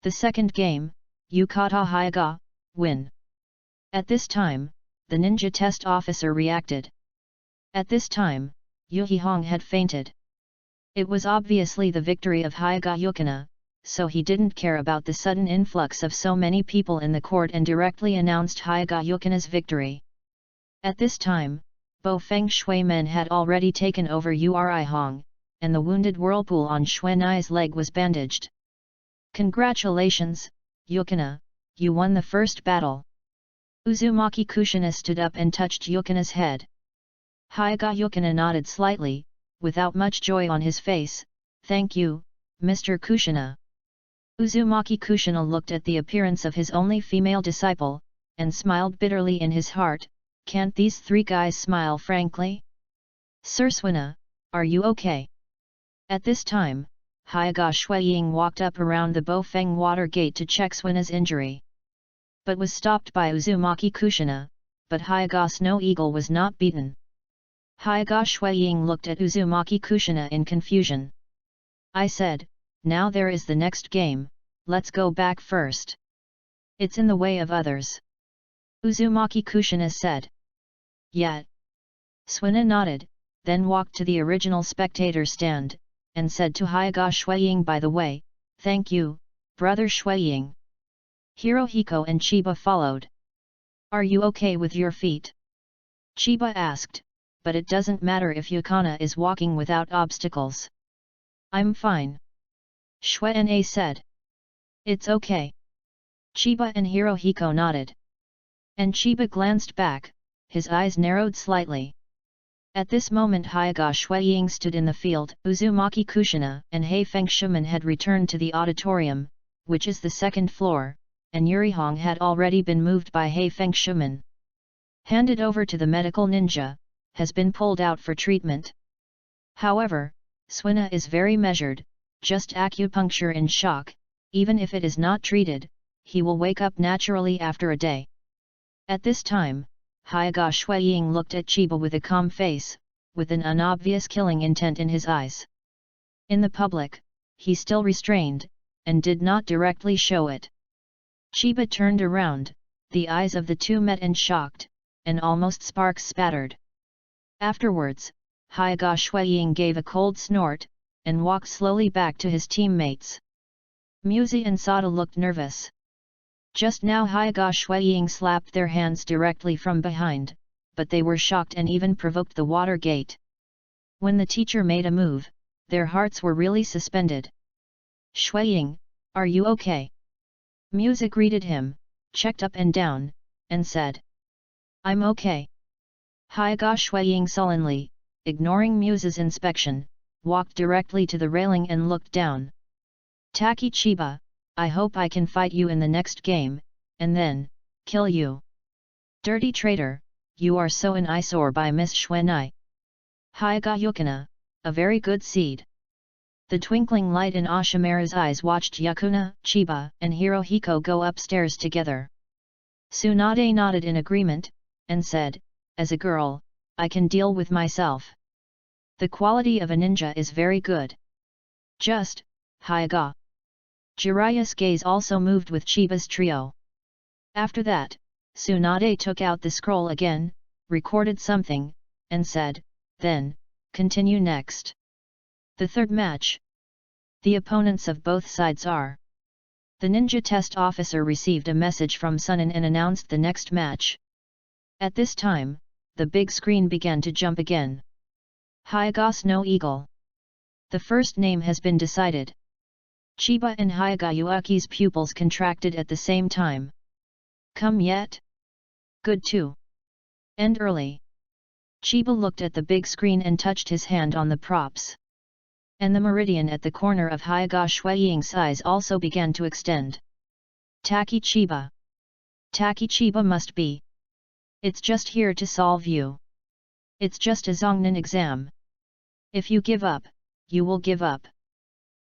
Speaker 1: The second game, Yukata Hyuga, win. At this time, the ninja test officer reacted. At this time, Yuhihong had fainted. It was obviously the victory of Hyuga Yukina, so he didn't care about the sudden influx of so many people in the court and directly announced Hyuga Yukina's victory. At this time, Bo Feng Shui men had already taken over Uri Hong, and the wounded whirlpool on Xuanai's leg was bandaged. Congratulations, Yukina, you won the first battle. Uzumaki Kushina stood up and touched Yukina's head. Hyuga Yukina nodded slightly, without much joy on his face. Thank you, Mr. Kushina. Uzumaki Kushina looked at the appearance of his only female disciple, and smiled bitterly in his heart. Can't these three guys smile frankly? Sir Swina, are you okay? At this time, Hyuga Shuiying walked up around the Bofeng water gate to check Swina's injury. But was stopped by Uzumaki Kushina, but Hyuga Snow Eagle was not beaten. Hyuga Shuiying looked at Uzumaki Kushina in confusion. I said, now there is the next game, let's go back first. It's in the way of others. Uzumaki Kushina said. Yet. Swina nodded, then walked to the original spectator stand, and said to Hyuga Shuiying, by the way, thank you, brother Shuiying. Hirohiko and Chiba followed. Are you okay with your feet? Chiba asked, but it doesn't matter if Yukana is walking without obstacles. I'm fine. Xuanai said. It's okay. Chiba and Hirohiko nodded. And Chiba glanced back, his eyes narrowed slightly. At this moment Hyuga Shuiying stood in the field. Uzumaki Kushina and Heifeng Shuman had returned to the auditorium, which is the second floor, and Yurihong had already been moved by Heifeng Shuman. Handed over to the medical ninja, has been pulled out for treatment. However, Swina is very measured, just acupuncture in shock. Even if it is not treated, he will wake up naturally after a day. At this time, Hyuga Shuiying looked at Chiba with a calm face, with an unobvious killing intent in his eyes. In the public, he still restrained, and did not directly show it. Chiba turned around, the eyes of the two met and shocked, and almost sparks spattered. Afterwards, Hyuga Shuiying gave a cold snort, and walked slowly back to his teammates. Muzi and Sada looked nervous. Just now Hyuga Shuiying slapped their hands directly from behind, but they were shocked and even provoked the water gate. When the teacher made a move, their hearts were really suspended. Shuiying, are you okay? Muzi greeted him, checked up and down, and said. I'm okay. Hyuga Shuiying sullenly, ignoring Muzi's inspection, walked directly to the railing and looked down. Taki Chiba, I hope I can fight you in the next game, and then, kill you. Dirty traitor, you are so an eyesore by Miss Xuanai. Hyuga Yukina, a very good seed. The twinkling light in Ashimara's eyes watched Yakuna, Chiba, and Hirohiko go upstairs together. Tsunade nodded in agreement, and said, as a girl, I can deal with myself. The quality of a ninja is very good. Just, Hyuga. Jiraiya's gaze also moved with Chiba's trio. After that, Tsunade took out the scroll again, recorded something, and said, then, continue next. The third match. The opponents of both sides are The ninja test officer received a message from Sunin and announced the next match. At this time, the big screen began to jump again. Hyuga Snow Eagle. The first name has been decided. Chiba and Hyuga Yuuki's pupils contracted at the same time. Come yet? Good too. End early. Chiba looked at the big screen and touched his hand on the props. And the meridian at the corner of Hyuga Shuiying's eyes also began to extend. Taki Chiba. Taki Chiba must be. It's just here to solve you. It's just a Zongnan exam. If you give up, you will give up.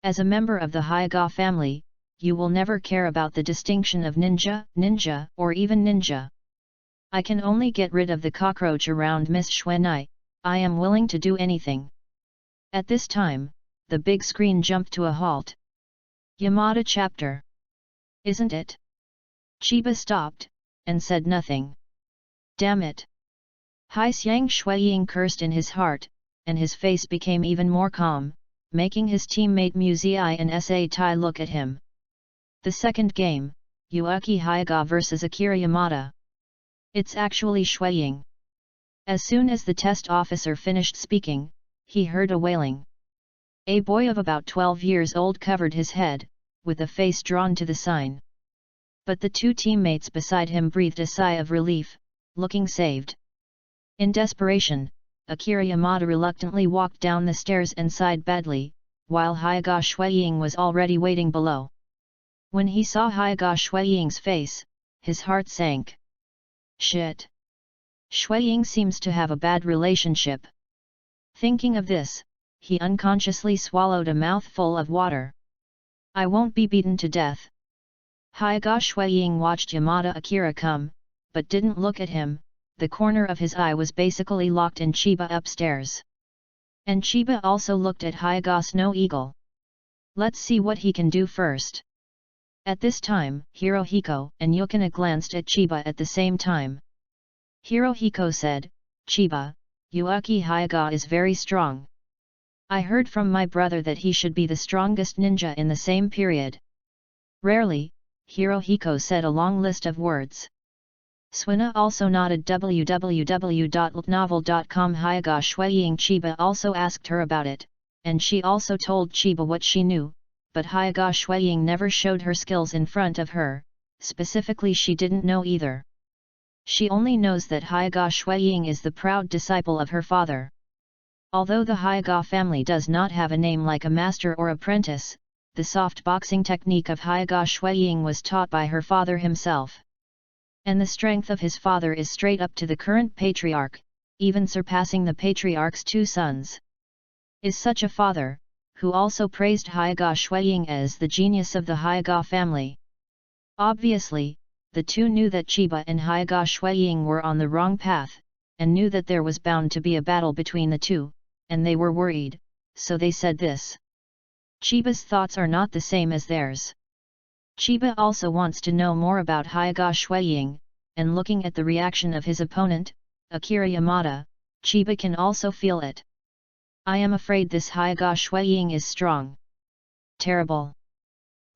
Speaker 1: As a member of the Hyuga family, you will never care about the distinction of ninja, or even ninja. I can only get rid of the cockroach around Miss Xuanai. I am willing to do anything. At this time, the big screen jumped to a halt. Yamada chapter. Isn't it? Chiba stopped, and said nothing. Damn it! Hai Xiang Shuiying cursed in his heart, and his face became even more calm, making his teammate Muzii and Sa Tai look at him. The second game, Yuuki Hyuga vs Akira Yamada. It's actually Shuiying. As soon as the test officer finished speaking, he heard a wailing. A boy of about 12 years old covered his head, with a face drawn to the sign. But the two teammates beside him breathed a sigh of relief, looking saved. In desperation, Akira Yamada reluctantly walked down the stairs and sighed badly, while Hyuga Shuiying was already waiting below. When he saw Hyuga Shuiying's face, his heart sank. Shit! Shuiying seems to have a bad relationship. Thinking of this, he unconsciously swallowed a mouthful of water. I won't be beaten to death. Hyuga Shuiying watched Yamada Akira come, but didn't look at him. The corner of his eye was basically locked in Chiba upstairs. And Chiba also looked at Hyuga Snow Eagle. Let's see what he can do first. At this time, Hirohiko and Yukina glanced at Chiba at the same time. Hirohiko said, Chiba, Yuuki Hyuga is very strong. I heard from my brother that he should be the strongest ninja in the same period. Rarely, Hirohiko said a long list of words. Suina also nodded. www.novel.com. Hyuga Shuiying Chiba also asked her about it, and she also told Chiba what she knew, but Hyuga Shuiying never showed her skills in front of her. Specifically, she didn't know either. She only knows that Hyuga Shuiying is the proud disciple of her father. Although the Hyuga family does not have a name like a master or apprentice, the soft boxing technique of Hyuga Shuiying was taught by her father himself. And the strength of his father is straight up to the current patriarch, even surpassing the patriarch's two sons. Is such a father, who also praised Hyuga Shuiying as the genius of the Hyuga family. Obviously, the two knew that Chiba and Hyuga Shuiying were on the wrong path, and knew that there was bound to be a battle between the two, and they were worried, so they said this. Chiba's thoughts are not the same as theirs. Chiba also wants to know more about Hyuga Shuiying, and looking at the reaction of his opponent, Akira Yamada, Chiba can also feel it. I am afraid this Hyuga Shuiying is strong. Terrible.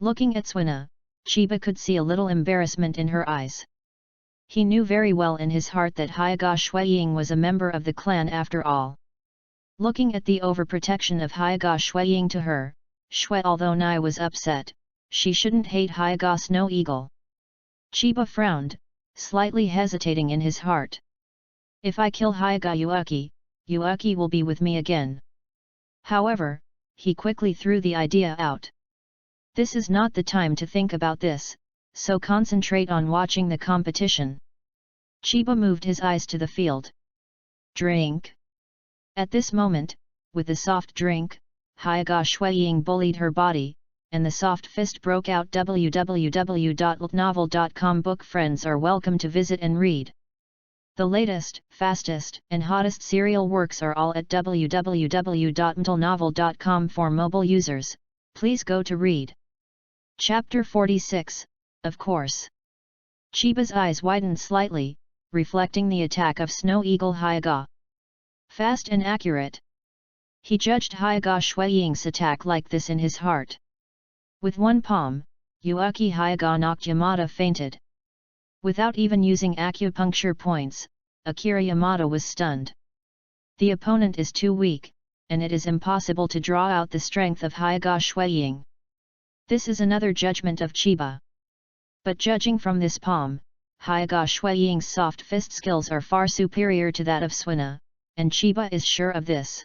Speaker 1: Looking at Suina, Chiba could see a little embarrassment in her eyes. He knew very well in his heart that Hyuga Shuiying was a member of the clan after all. Looking at the overprotection of Hyuga Shuiying to her, although Nai was upset, she shouldn't hate Hyuga Snow Eagle. Chiba frowned, slightly hesitating in his heart. If I kill Hyuga Yuuki, Yuuki will be with me again. However, he quickly threw the idea out. This is not the time to think about this, so concentrate on watching the competition. Chiba moved his eyes to the field. Drink. At this moment, with the soft drink, Hyuga Shuiying bullied her body, and the soft fist broke out. www.novel.com. Book friends are welcome to visit and read. The latest, fastest, and hottest serial works are all at www.mtlnovel.com. For mobile users, please go to read. Chapter 46, of course. Chiba's eyes widened slightly, reflecting the attack of Snow Eagle Hyuga. Fast and accurate. He judged Hyuga Shuiying's attack like this in his heart. With one palm, Yuaki Hyuga knocked Yamada fainted. Without even using acupuncture points, Akira Yamada was stunned. The opponent is too weak, and it is impossible to draw out the strength of Hyuga Shuiying. This is another judgment of Chiba. But judging from this palm, Hyuga Shuiying's soft fist skills are far superior to that of Suina, and Chiba is sure of this.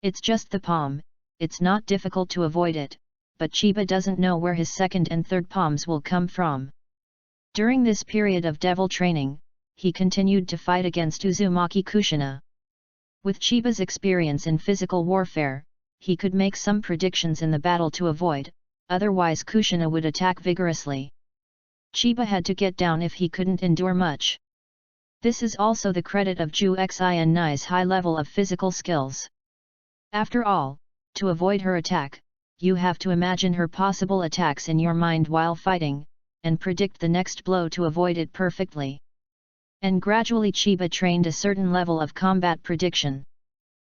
Speaker 1: It's just the palm, it's not difficult to avoid it, but Chiba doesn't know where his second and third palms will come from. During this period of devil training, he continued to fight against Uzumaki Kushina. With Chiba's experience in physical warfare, he could make some predictions in the battle to avoid, otherwise Kushina would attack vigorously. Chiba had to get down if he couldn't endure much. This is also the credit of Ju Xin's high level of physical skills. After all, to avoid her attack, you have to imagine her possible attacks in your mind while fighting, and predict the next blow to avoid it perfectly. And gradually Chiba trained a certain level of combat prediction.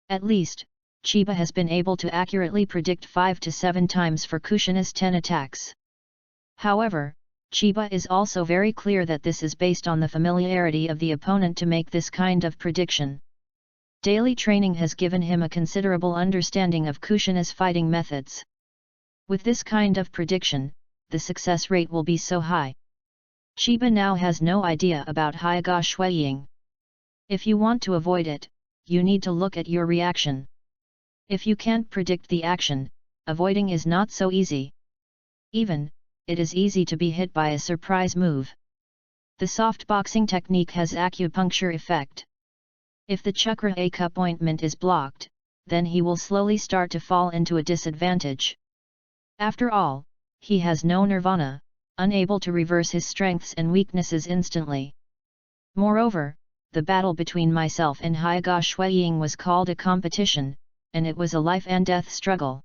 Speaker 1: At least, Chiba has been able to accurately predict 5 to 7 times for Kushina's 10 attacks. However, Chiba is also very clear that this is based on the familiarity of the opponent to make this kind of prediction. Daily training has given him a considerable understanding of Kushina's fighting methods. With this kind of prediction, the success rate will be so high. Chiba now has no idea about Hyuga Shuiying. If you want to avoid it, you need to look at your reaction. If you can't predict the action, avoiding is not so easy. Even, it is easy to be hit by a surprise move. The soft boxing technique has acupuncture effect. If the chakra A cup ointment is blocked, then he will slowly start to fall into a disadvantage. After all, he has no nirvana, unable to reverse his strengths and weaknesses instantly. Moreover, the battle between myself and Hyuga Shuiying was called a competition, and it was a life and death struggle.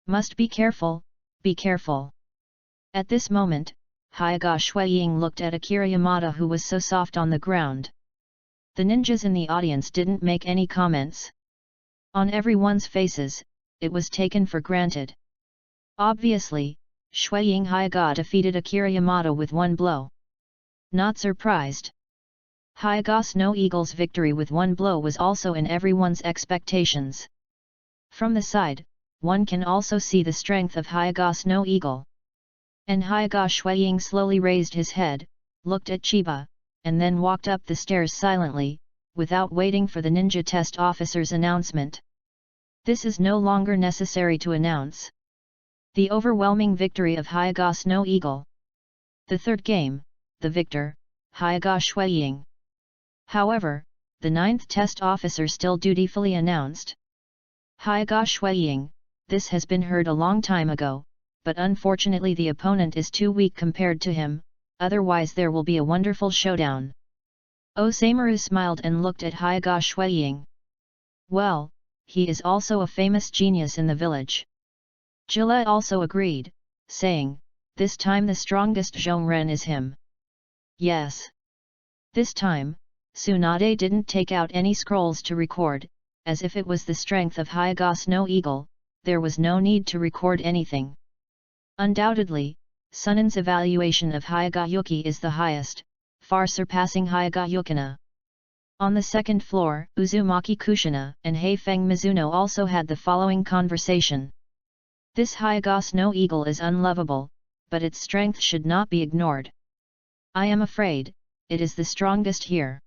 Speaker 1: Must be careful, be careful. At this moment, Hyuga Shuiying looked at Akira Yamada, who was so soft on the ground. The ninjas in the audience didn't make any comments. On everyone's faces, it was taken for granted. Obviously, Shuiying Hyuga defeated Akira Yamada with one blow. Not surprised. Hyuga Snow Eagle's victory with one blow was also in everyone's expectations. From the side, one can also see the strength of Hyuga Snow Eagle. And Hyuga Shuiying slowly raised his head, looked at Chiba, and then walked up the stairs silently, without waiting for the ninja test officer's announcement. This is no longer necessary to announce. The overwhelming victory of Hyuga Snow Eagle. The third game, the victor, Hyuga Shuiying. However, the 9th test officer still dutifully announced. Hyuga Shuiying, this has been heard a long time ago, but unfortunately the opponent is too weak compared to him, otherwise there will be a wonderful showdown. Osamaru smiled and looked at Hyuga Shuiying. Well, he is also a famous genius in the village. Jilla also agreed, saying, this time the strongest Zhongren is him. Yes. This time, Tsunade didn't take out any scrolls to record, as if it was the strength of Hyuga Snow Eagle, there was no need to record anything. Undoubtedly, Sunan's evaluation of Hyuga Yuki is the highest, far surpassing Hyuga Yukina. On the second floor, Uzumaki Kushina and Heifeng Mizuno also had the following conversation. This Hyuga Snow Eagle is unlovable, but its strength should not be ignored. I am afraid, it is the strongest here.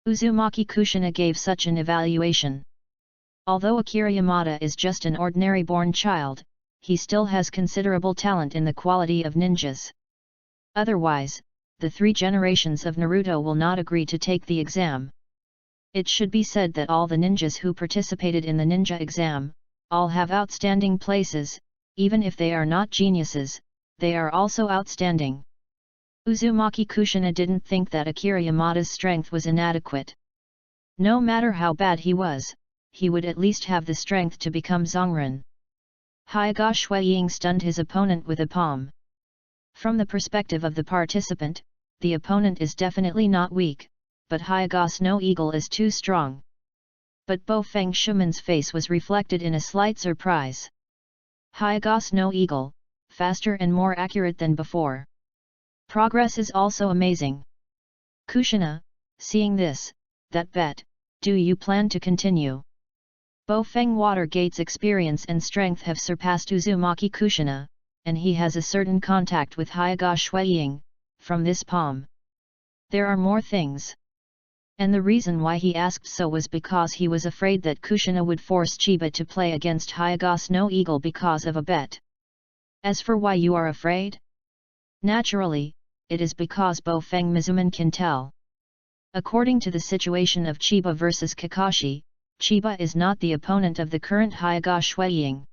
Speaker 1: Uzumaki Kushina gave such an evaluation. Although Akira Yamada is just an ordinary born child, he still has considerable talent in the quality of ninjas. Otherwise, the 3 generations of Naruto will not agree to take the exam. It should be said that all the ninjas who participated in the ninja exam, all have outstanding places, even if they are not geniuses, they are also outstanding. Uzumaki Kushina didn't think that Akira Yamada's strength was inadequate. No matter how bad he was, he would at least have the strength to become Zhongren. Hyuga Shuiying stunned his opponent with a palm. From the perspective of the participant, the opponent is definitely not weak, but Hyuga Snow Eagle is too strong. But Bo Feng Shuman's face was reflected in a slight surprise. Hyuga Snow Eagle, faster and more accurate than before. Progress is also amazing. Kushina, seeing this, that bet, do you plan to continue? Bofeng Watergate's experience and strength have surpassed Uzumaki Kushina, and he has a certain contact with Hyaga Shuiying, from this palm. There are more things. And the reason why he asked so was because he was afraid that Kushina would force Chiba to play against Hyaga Snow Eagle because of a bet. As for why you are afraid? Naturally, it is because Bofeng Mizuman can tell. According to the situation of Chiba versus Kakashi, Chiba is not the opponent of the current Hyaga Shuiying.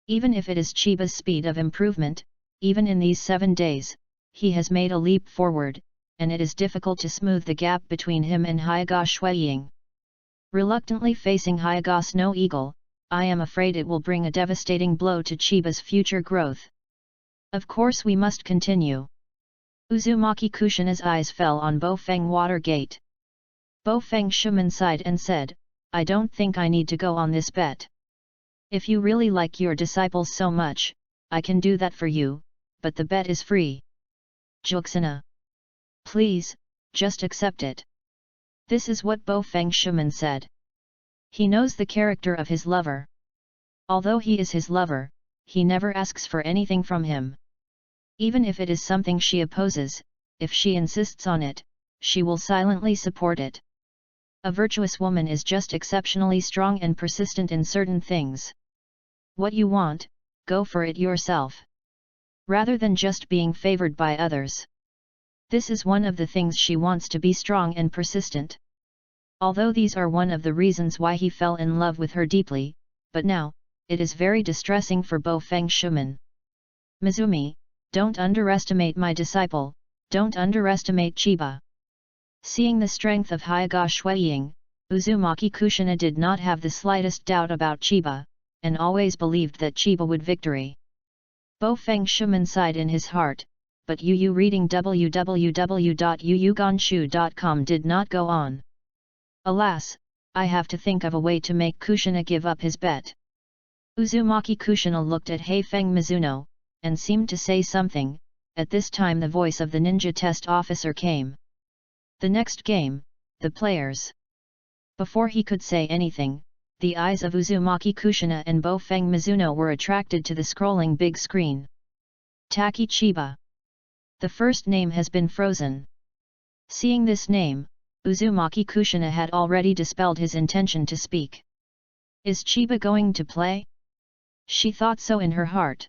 Speaker 1: Even if it is Chiba's speed of improvement, even in these 7 days, he has made a leap forward, and it is difficult to smooth the gap between him and Hyaga Shuiying. Reluctantly facing Hyaga Snow Eagle, I am afraid it will bring a devastating blow to Chiba's future growth. Of course we must continue. Uzumaki Kushina's eyes fell on Bofeng Watergate. Bofeng Shuman sighed and said, I don't think I need to go on this bet. If you really like your disciples so much, I can do that for you, but the bet is free. Juxina. Please, just accept it. This is what Bofeng Shuman said. He knows the character of his lover. Although he is his lover, he never asks for anything from him. Even if it is something she opposes, if she insists on it, she will silently support it. A virtuous woman is just exceptionally strong and persistent in certain things. What you want, go for it yourself. Rather than just being favored by others. This is one of the things she wants, to be strong and persistent. Although these are one of the reasons why he fell in love with her deeply, but now, it is very distressing for Bofeng Shuman. Mizumi, don't underestimate my disciple, don't underestimate Chiba. Seeing the strength of Hyaga Shuiying, Uzumaki Kushina did not have the slightest doubt about Chiba, and always believed that Chiba would victory. Bofeng Shuman sighed in his heart, but Yu reading www.yuyuganshu.com did not go on. Alas, I have to think of a way to make Kushina give up his bet. Uzumaki Kushina looked at Heifeng Mizuno, and seemed to say something. At this time the voice of the ninja test officer came. The next game, the players. Before he could say anything, the eyes of Uzumaki Kushina and Bofeng Mizuno were attracted to the scrolling big screen. Taki Chiba. The first name has been frozen. Seeing this name, Uzumaki Kushina had already dispelled his intention to speak. Is Chiba going to play? She thought so in her heart.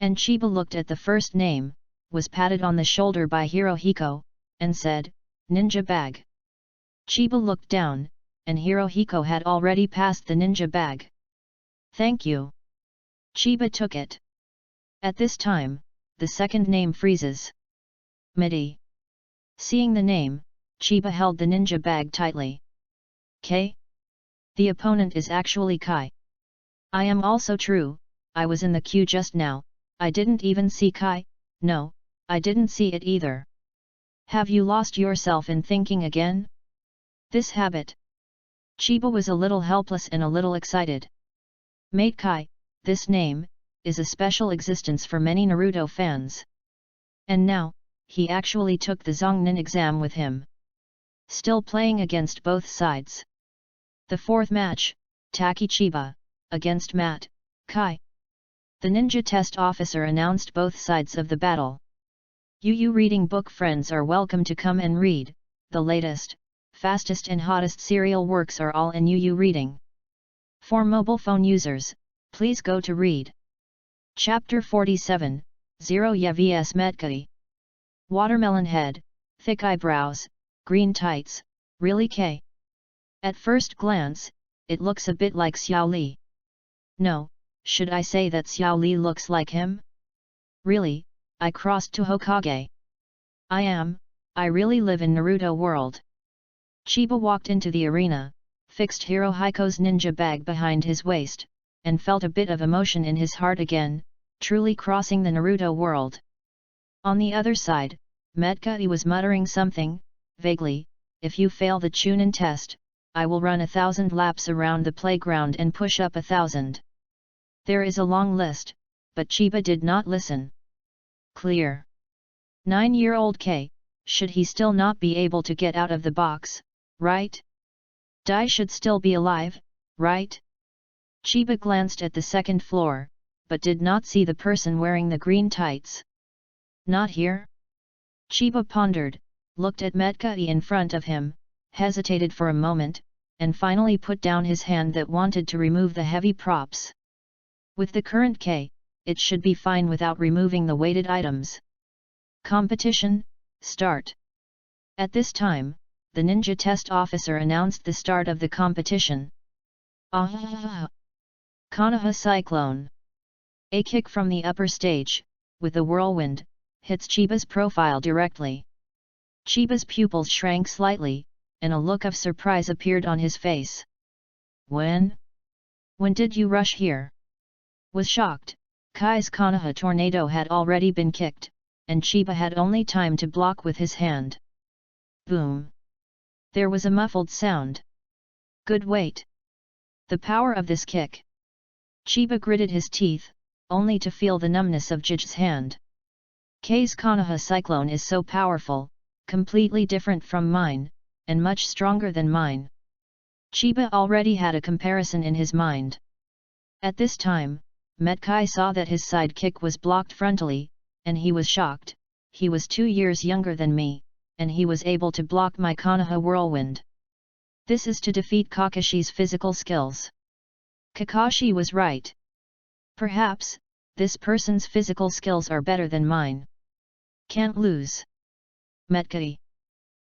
Speaker 1: And Chiba looked at the first name, was patted on the shoulder by Hirohiko, and said, Ninja bag. Chiba looked down, and Hirohiko had already passed the ninja bag. Thank you. Chiba took it. At this time, the second name freezes. Midi. Seeing the name, Chiba held the ninja bag tightly. K? The opponent is actually Kai. I am also true, I was in the queue just now, I didn't even see Kai, no, I didn't see it either. Have you lost yourself in thinking again? This habit. Chiba was a little helpless and a little excited. Mate Kai, this name, is a special existence for many Naruto fans. And now, he actually took the Zongnin exam with him. Still playing against both sides. The fourth match, Taki Chiba, against Matt, Kai. The ninja test officer announced both sides of the battle. Yu reading book friends are welcome to come and read, the latest, fastest and hottest serial works are all in Yu reading. For mobile phone users, please go to read. Chapter 47, Zero Ya vs Metkai. Watermelon head, thick eyebrows, green tights, really K? At first glance, it looks a bit like Xiao Li. No, should I say that Xiao Li looks like him? Really, I crossed to Hokage. I really live in Naruto world. Chiba walked into the arena, fixed Hirohiko's ninja bag behind his waist, and felt a bit of emotion in his heart again, truly crossing the Naruto world. On the other side, Metkai was muttering something, vaguely, if you fail the Chunin test, I will run 1,000 laps around the playground and push up 1,000. There is a long list, but Chiba did not listen. Clear. 9-year-old K, should he still not be able to get out of the box, right? Dai should still be alive, right? Chiba glanced at the second floor, but did not see the person wearing the green tights. Not here? Chiba pondered, looked at Metkai in front of him, hesitated for a moment, and finally put down his hand that wanted to remove the heavy props. With the current K, it should be fine without removing the weighted items. Competition, start. At this time, the ninja test officer announced the start of the competition. Ah! Konoha Cyclone. A kick from the upper stage, with a whirlwind, hits Chiba's profile directly. Chiba's pupils shrank slightly, and a look of surprise appeared on his face. When did you rush here? Was shocked, Kai's Konoha tornado had already been kicked, and Chiba had only time to block with his hand. Boom! There was a muffled sound. Good weight. The power of this kick. Chiba gritted his teeth, only to feel the numbness of Jij's hand. K's Konoha Cyclone is so powerful, completely different from mine, and much stronger than mine. Chiba already had a comparison in his mind. At this time, Metkai saw that his side kick was blocked frontally, and he was shocked. He was 2 years younger than me, and he was able to block my Konoha whirlwind. This is to defeat Kakashi's physical skills. Kakashi was right. Perhaps, this person's physical skills are better than mine. Can't lose. Metkai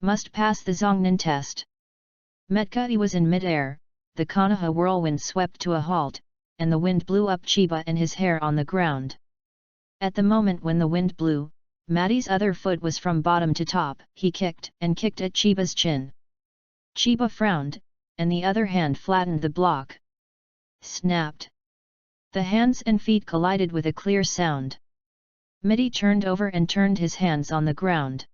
Speaker 1: must pass the Zongnin test. Metkai was in mid-air, the Konoha whirlwind swept to a halt, and the wind blew up Chiba and his hair on the ground. At the moment when the wind blew, Matty's other foot was from bottom to top. He kicked and kicked at Chiba's chin. Chiba frowned, and the other hand flattened the block. Snapped. The hands and feet collided with a clear sound. Mitty turned over and turned his hands on the ground.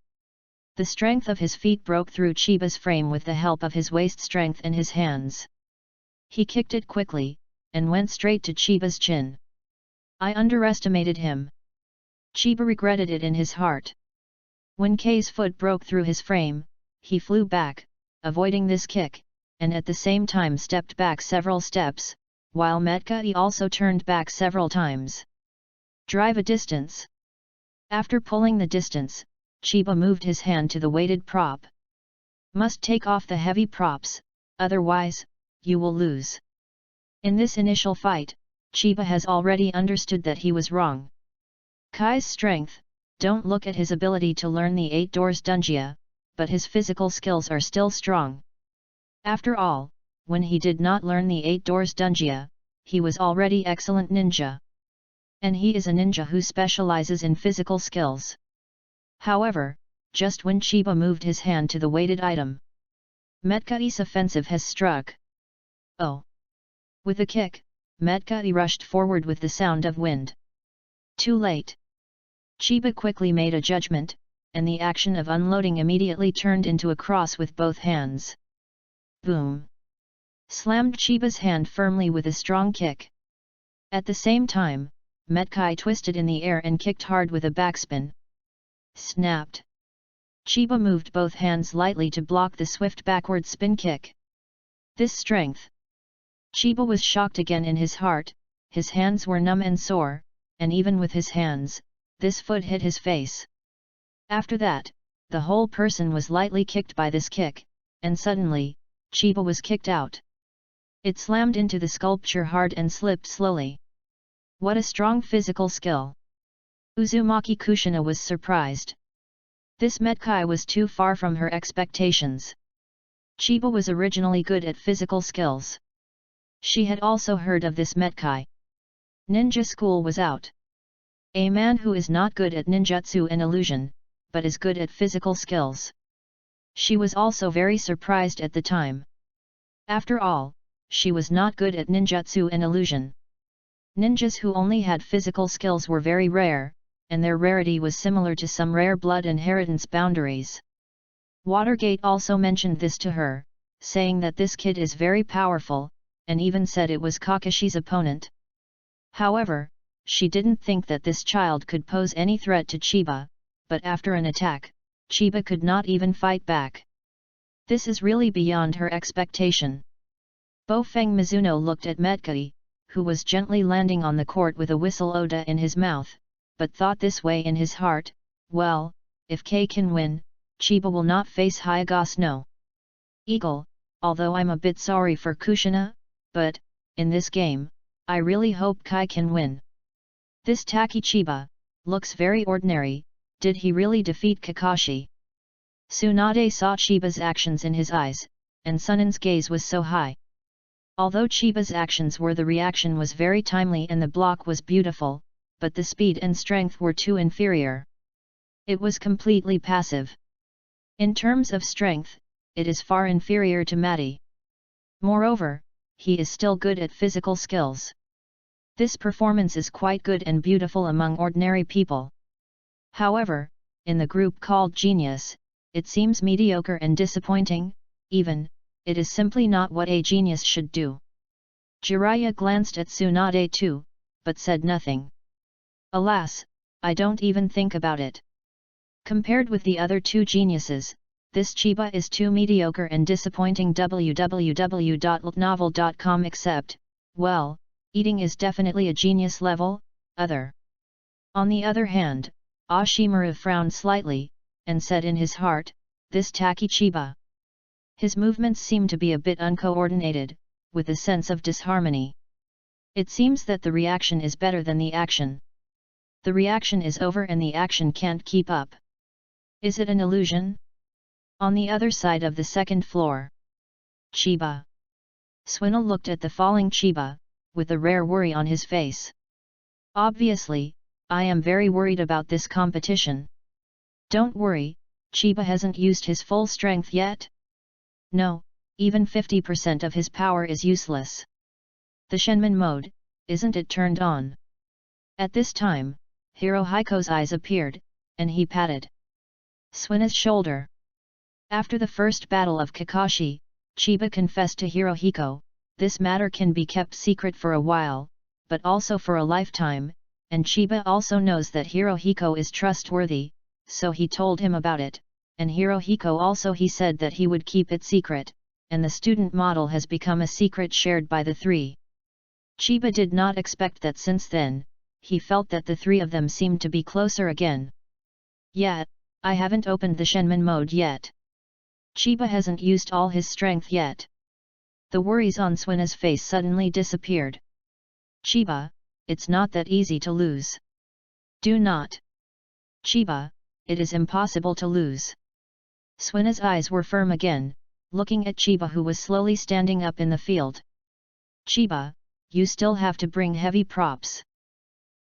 Speaker 1: The strength of his feet broke through Chiba's frame with the help of his waist strength and his hands. He kicked it quickly, and went straight to Chiba's chin. I underestimated him. Chiba regretted it in his heart. When K's foot broke through his frame, he flew back, avoiding this kick, and at the same time stepped back several steps, while Metkai also turned back several times. Drive a distance. After pulling the distance, Chiba moved his hand to the weighted prop. Must take off the heavy props, otherwise, you will lose. In this initial fight, Chiba has already understood that he was wrong. Kai's strength, don't look at his ability to learn the 8 doors Dunjia, but his physical skills are still strong. After all, when he did not learn the 8 doors Dunjia, he was already excellent ninja. And he is a ninja who specializes in physical skills. However, just when Chiba moved his hand to the weighted item, Metkai's offensive has struck. Oh! With a kick, Metkai rushed forward with the sound of wind. Too late. Chiba quickly made a judgment, and the action of unloading immediately turned into a cross with both hands. Boom! Slammed Chiba's hand firmly with a strong kick. At the same time, Metkai twisted in the air and kicked hard with a backspin. Snapped. Chiba moved both hands lightly to block the swift backward spin kick. This strength. Chiba was shocked again in his heart, his hands were numb and sore, and even with his hands, this foot hit his face. After that, the whole person was lightly kicked by this kick, and suddenly, Chiba was kicked out. It slammed into the sculpture hard and slipped slowly. What a strong physical skill! Uzumaki Kushina was surprised. This Metkai was too far from her expectations. Chiba was originally good at physical skills. She had also heard of this Metkai. Ninja school was out. A man who is not good at ninjutsu and illusion, but is good at physical skills. She was also very surprised at the time. After all, she was not good at ninjutsu and illusion. Ninjas who only had physical skills were very rare, and their rarity was similar to some rare blood inheritance boundaries. Watergate also mentioned this to her, saying that this kid is very powerful, and even said it was Kakashi's opponent. However, she didn't think that this child could pose any threat to Chiba, but after an attack, Chiba could not even fight back. This is really beyond her expectation. Bofeng Mizuno looked at Metkai, who was gently landing on the court with a whistle Oda in his mouth, but thought this way in his heart, well, if Kei can win, Chiba will not face Hyaga's no Eagle, although I'm a bit sorry for Kushina, but, in this game, I really hope Kai can win. This Taki Chiba, looks very ordinary, did he really defeat Kakashi? Tsunade saw Chiba's actions in his eyes, and Sunen's gaze was so high. Although Chiba's actions were the reaction was very timely and the block was beautiful, but the speed and strength were too inferior. It was completely passive. In terms of strength, it is far inferior to Mati. Moreover, he is still good at physical skills. This performance is quite good and beautiful among ordinary people. However, in the group called Genius, it seems mediocre and disappointing, even, it is simply not what a genius should do. Jiraiya glanced at Tsunade too, but said nothing. Alas, I don't even think about it. Compared with the other two geniuses, this Chiba is too mediocre and disappointing. www.novel.com except, well, eating is definitely a genius level, other. On the other hand, Ashimaru frowned slightly, and said in his heart, this Taki Chiba. His movements seem to be a bit uncoordinated, with a sense of disharmony. It seems that the reaction is better than the action. The reaction is over and the action can't keep up. Is it an illusion? On the other side of the second floor. Chiba. Swinel looked at the falling Chiba, with a rare worry on his face. Obviously, I am very worried about this competition. Don't worry, Chiba hasn't used his full strength yet. No, even 50% of his power is useless. The Shenmin mode, isn't it turned on? At this time, Hirohiko's eyes appeared, and he patted Swina's shoulder. After the first battle of Kakashi, Chiba confessed to Hirohiko, this matter can be kept secret for a while, but also for a lifetime, and Chiba also knows that Hirohiko is trustworthy, so he told him about it, and Hirohiko also he said that he would keep it secret, and the student model has become a secret shared by the three. Chiba did not expect that since then, he felt that the three of them seemed to be closer again. Yet, I haven't opened the Shenmin mode yet. Chiba hasn't used all his strength yet. The worries on Swina's face suddenly disappeared. Chiba, it's not that easy to lose. Do not. Chiba, it is impossible to lose. Swina's eyes were firm again, looking at Chiba who was slowly standing up in the field. Chiba, you still have to bring heavy props.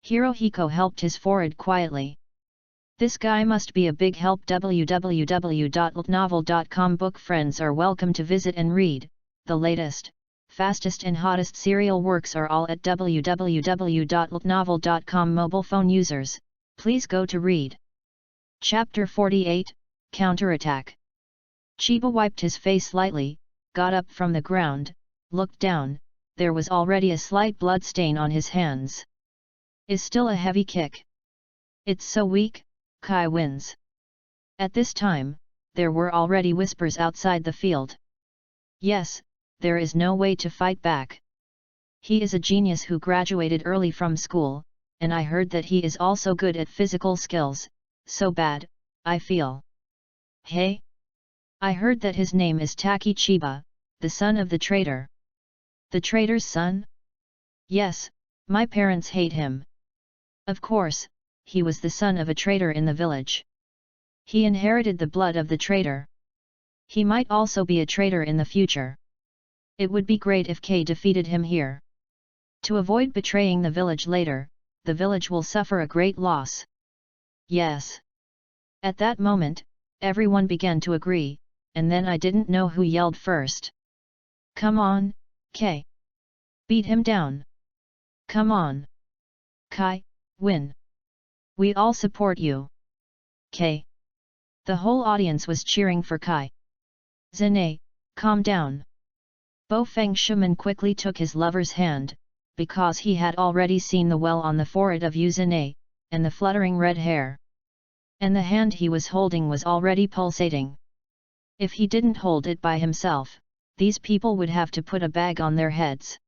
Speaker 1: Hirohiko helped his forehead quietly. This guy must be a big help. www.novel.com book friends are welcome to visit and read. The latest, fastest and hottest serial works are all at www.novel.com. Mobile phone users, please go to read. Chapter 48, Counterattack. Chiba wiped his face lightly, got up from the ground, looked down, there was already a slight blood stain on his hands. Is still a heavy kick. It's so weak, Kai wins. At this time, there were already whispers outside the field. Yes, there is no way to fight back. He is a genius who graduated early from school, and I heard that he is also good at physical skills, so bad, I feel. Hey? I heard that his name is Taki Chiba, the son of the traitor. The traitor's son? Yes, my parents hate him. Of course, he was the son of a traitor in the village. He inherited the blood of the traitor. He might also be a traitor in the future. It would be great if Kei defeated him here. To avoid betraying the village later, the village will suffer a great loss. Yes. At that moment, everyone began to agree, and then I didn't know who yelled first. Come on, Kei. Beat him down. Come on. Kai, win. We all support you. Kei. The whole audience was cheering for Kai. Zane, calm down. Bofeng Shuman quickly took his lover's hand, because he had already seen the well on the forehead of Uzune, and the fluttering red hair. And the hand he was holding was already pulsating. If he didn't hold it by himself, these people would have to put a bag on their heads.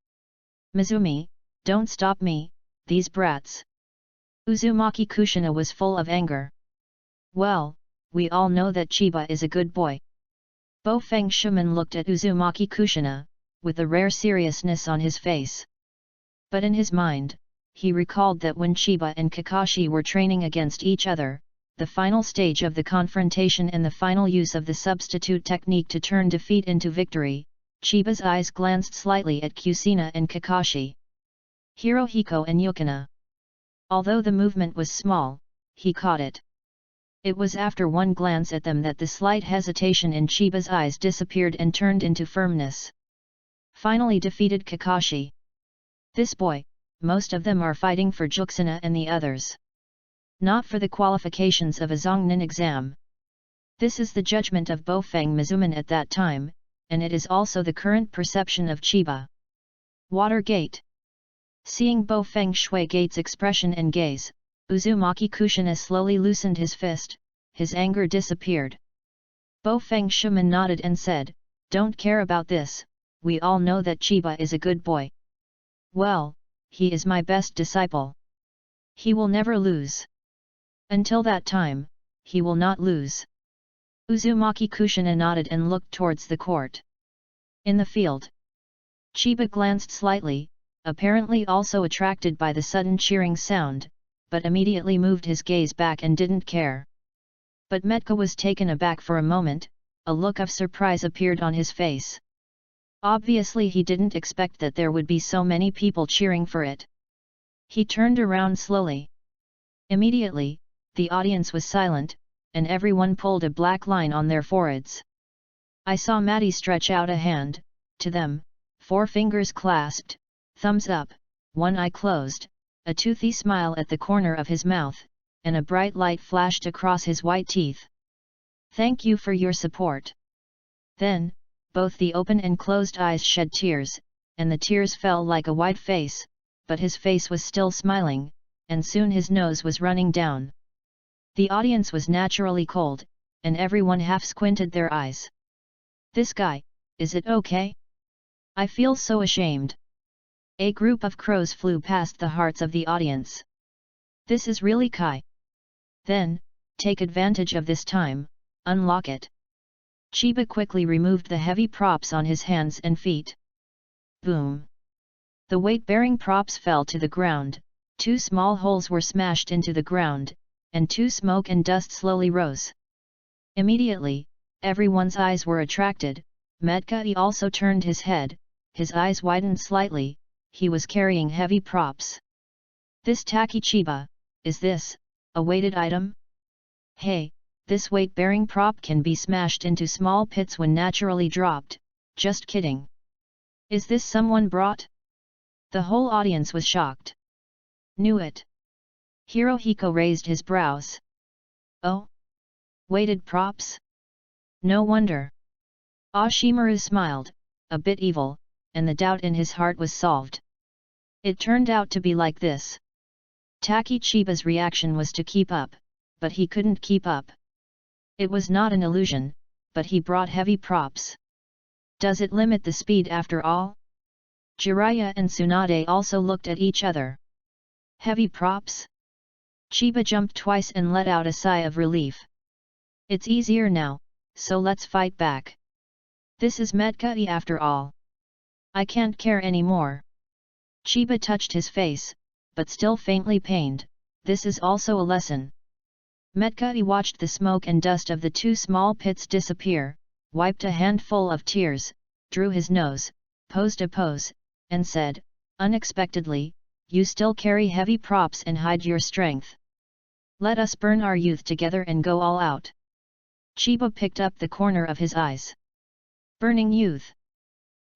Speaker 1: Mizumi, don't stop me, these brats. Uzumaki Kushina was full of anger. Well, we all know that Chiba is a good boy. Bofeng Shuman looked at Uzumaki Kushina, with a rare seriousness on his face. But in his mind, he recalled that when Chiba and Kakashi were training against each other, the final stage of the confrontation and the final use of the substitute technique to turn defeat into victory, Chiba's eyes glanced slightly at Kusina and Kakashi. Hirohiko and Yukina. Although the movement was small, he caught it. It was after one glance at them that the slight hesitation in Chiba's eyes disappeared and turned into firmness. Finally defeated Kakashi. This boy, most of them are fighting for Juxina and the others. Not for the qualifications of a Zongnin exam. This is the judgment of Bofeng Mizuman at that time, and it is also the current perception of Chiba. Watergate. Seeing Bofeng Shuigate's expression and gaze, Uzumaki Kushina slowly loosened his fist, his anger disappeared. Bofeng Shuman nodded and said, "Don't care about this, we all know that Chiba is a good boy. Well, he is my best disciple. He will never lose. Until that time, he will not lose." Uzumaki Kushina nodded and looked towards the court. In the field, Chiba glanced slightly, apparently also attracted by the sudden cheering sound, but immediately moved his gaze back and didn't care. But Metka was taken aback for a moment, a look of surprise appeared on his face. Obviously he didn't expect that there would be so many people cheering for it. He turned around slowly. Immediately, the audience was silent, and everyone pulled a black line on their foreheads. I saw Matty stretch out a hand, to them, 4 fingers clasped, thumbs up, one eye closed, a toothy smile at the corner of his mouth, and a bright light flashed across his white teeth. "Thank you for your support." Then, both the open and closed eyes shed tears, and the tears fell like a white face, but his face was still smiling, and soon his nose was running down. The audience was naturally cold, and everyone half squinted their eyes. "This guy, is it okay? I feel so ashamed." A group of crows flew past the hearts of the audience. "This is really Kai. Then, take advantage of this time, unlock it." Chiba quickly removed the heavy props on his hands and feet. Boom! The weight-bearing props fell to the ground, 2 small holes were smashed into the ground, and 2 smoke and dust slowly rose. Immediately, everyone's eyes were attracted. Medkai also turned his head, his eyes widened slightly, he was carrying heavy props. "This tacky Chiba, is this a weighted item? Hey, this weight-bearing prop can be smashed into small pits when naturally dropped, just kidding. Is this someone brought?" The whole audience was shocked. "Knew it." Hirohiko raised his brows. "Oh? Weighted props? No wonder." Ashimaru smiled, a bit evil, and the doubt in his heart was solved. It turned out to be like this. Taki Chiba's reaction was to keep up, but he couldn't keep up. It was not an illusion, but he brought heavy props. Does it limit the speed after all? Jiraiya and Tsunade also looked at each other. Heavy props? Chiba jumped twice and let out a sigh of relief. It's easier now, so let's fight back. This is Medkai after all. I can't care anymore. Chiba touched his face, but still faintly pained. This is also a lesson. Medkai watched the smoke and dust of the 2 small pits disappear, wiped a handful of tears, drew his nose, posed a pose, and said, unexpectedly, "You still carry heavy props and hide your strength. Let us burn our youth together and go all out." Chiba picked up the corner of his eyes. Burning youth.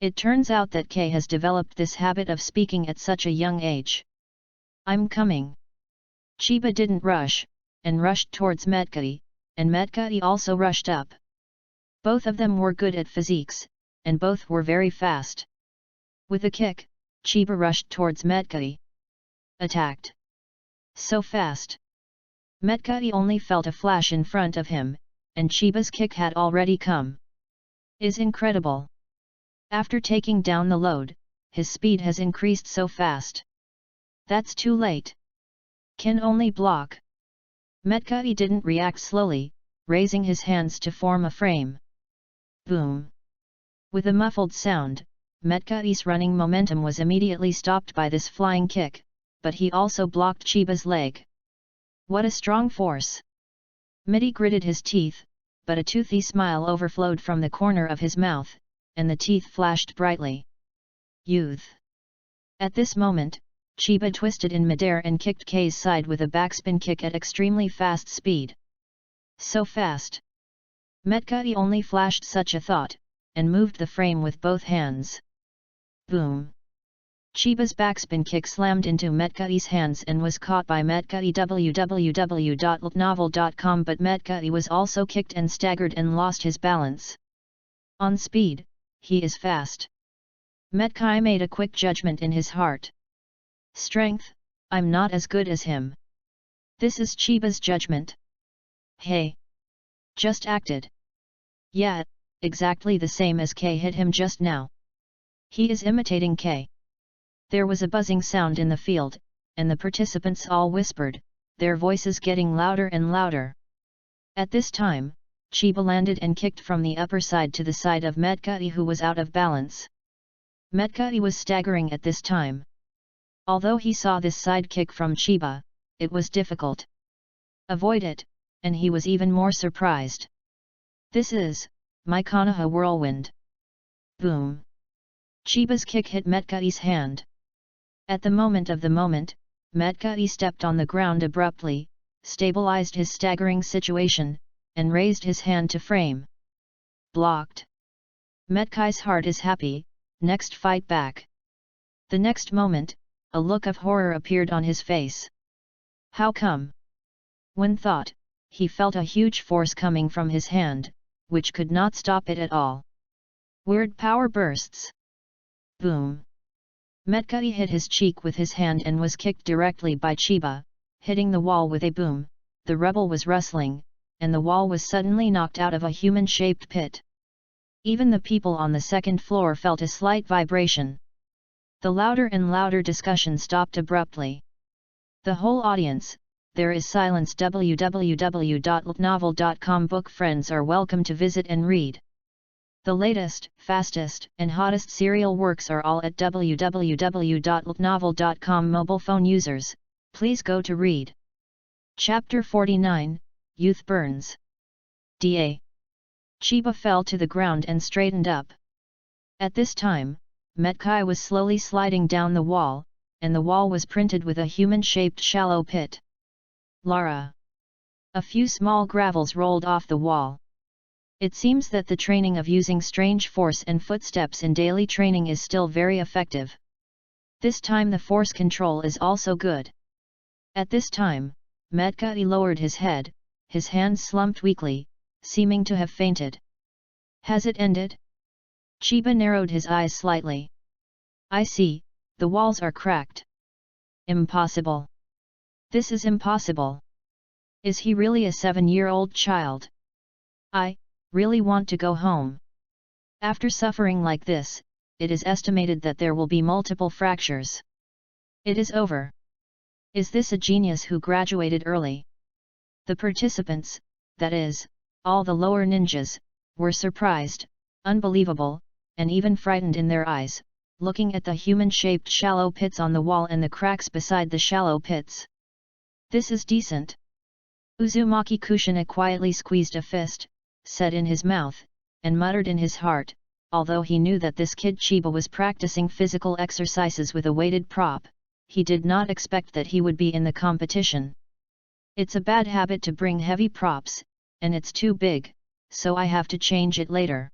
Speaker 1: It turns out that Kei has developed this habit of speaking at such a young age. "I'm coming." Chiba didn't rush, and rushed towards Medkai, and Medkai also rushed up. Both of them were good at physiques, and both were very fast. With a kick, Chiba rushed towards Metkai. Attacked. So fast. Metkai only felt a flash in front of him, and Chiba's kick had already come. Is incredible. After taking down the load, his speed has increased so fast. That's too late. Can only block. Metkai didn't react slowly, raising his hands to form a frame. Boom. With a muffled sound, Metkai's running momentum was immediately stopped by this flying kick, but he also blocked Chiba's leg. What a strong force! Midi gritted his teeth, but a toothy smile overflowed from the corner of his mouth, and the teeth flashed brightly. Youth! At this moment, Chiba twisted in midair and kicked K's side with a backspin kick at extremely fast speed. So fast! Metkai only flashed such a thought, and moved the frame with both hands. Boom! Chiba's backspin kick slammed into Metkai's hands and was caught by Metkai www.novel.com, but Metkai was also kicked and staggered and lost his balance. On speed, he is fast. Metkai made a quick judgment in his heart. Strength, I'm not as good as him. This is Chiba's judgment. Hey! Just acted. Yeah, exactly the same as K hit him just now. He is imitating K. There was a buzzing sound in the field, and the participants all whispered, their voices getting louder and louder. At this time, Chiba landed and kicked from the upper side to the side of Metkai, who was out of balance. Metkai was staggering at this time. Although he saw this side kick from Chiba, it was difficult. Avoid it, and he was even more surprised. This is my Konoha whirlwind. Boom! Chiba's kick hit Metkai's hand. At the moment, Metkai stepped on the ground abruptly, stabilized his staggering situation, and raised his hand to frame. Blocked. Metkai's heart is happy, next fight back. The next moment, a look of horror appeared on his face. How come? When thought, he felt a huge force coming from his hand, which could not stop it at all. Weird power bursts. Boom! Metkai hit his cheek with his hand and was kicked directly by Chiba, hitting the wall with a boom. The rubble was rustling, and the wall was suddenly knocked out of a human-shaped pit. Even the people on the second floor felt a slight vibration. The louder and louder discussion stopped abruptly. The whole audience, there is silence. www.novel.com book friends are welcome to visit and read. The latest, fastest, and hottest serial works are all at www.novel.com. Mobile phone users, please go to read. Chapter 49, Youth Burns. Da. Chiba fell to the ground and straightened up. At this time, Metkai was slowly sliding down the wall, and the wall was printed with a human-shaped shallow pit. Lara. A few small gravels rolled off the wall. It seems that the training of using strange force and footsteps in daily training is still very effective. This time the force control is also good. At this time, Metkai lowered his head, his hands slumped weakly, seeming to have fainted. Has it ended? Chiba narrowed his eyes slightly. I see, the walls are cracked. Impossible. This is impossible. Is he really a 7-year-old child? I really want to go home. After suffering like this, it is estimated that there will be multiple fractures. It is over. Is this a genius who graduated early? The participants, that is, all the lower ninjas, were surprised, unbelievable, and even frightened in their eyes, looking at the human-shaped shallow pits on the wall and the cracks beside the shallow pits. This is decent. Uzumaki Kushina quietly squeezed a fist, said in his mouth, and muttered in his heart, although he knew that this kid Chiba was practicing physical exercises with a weighted prop, he did not expect that he would be in the competition. It's a bad habit to bring heavy props, and it's too big, so I have to change it later.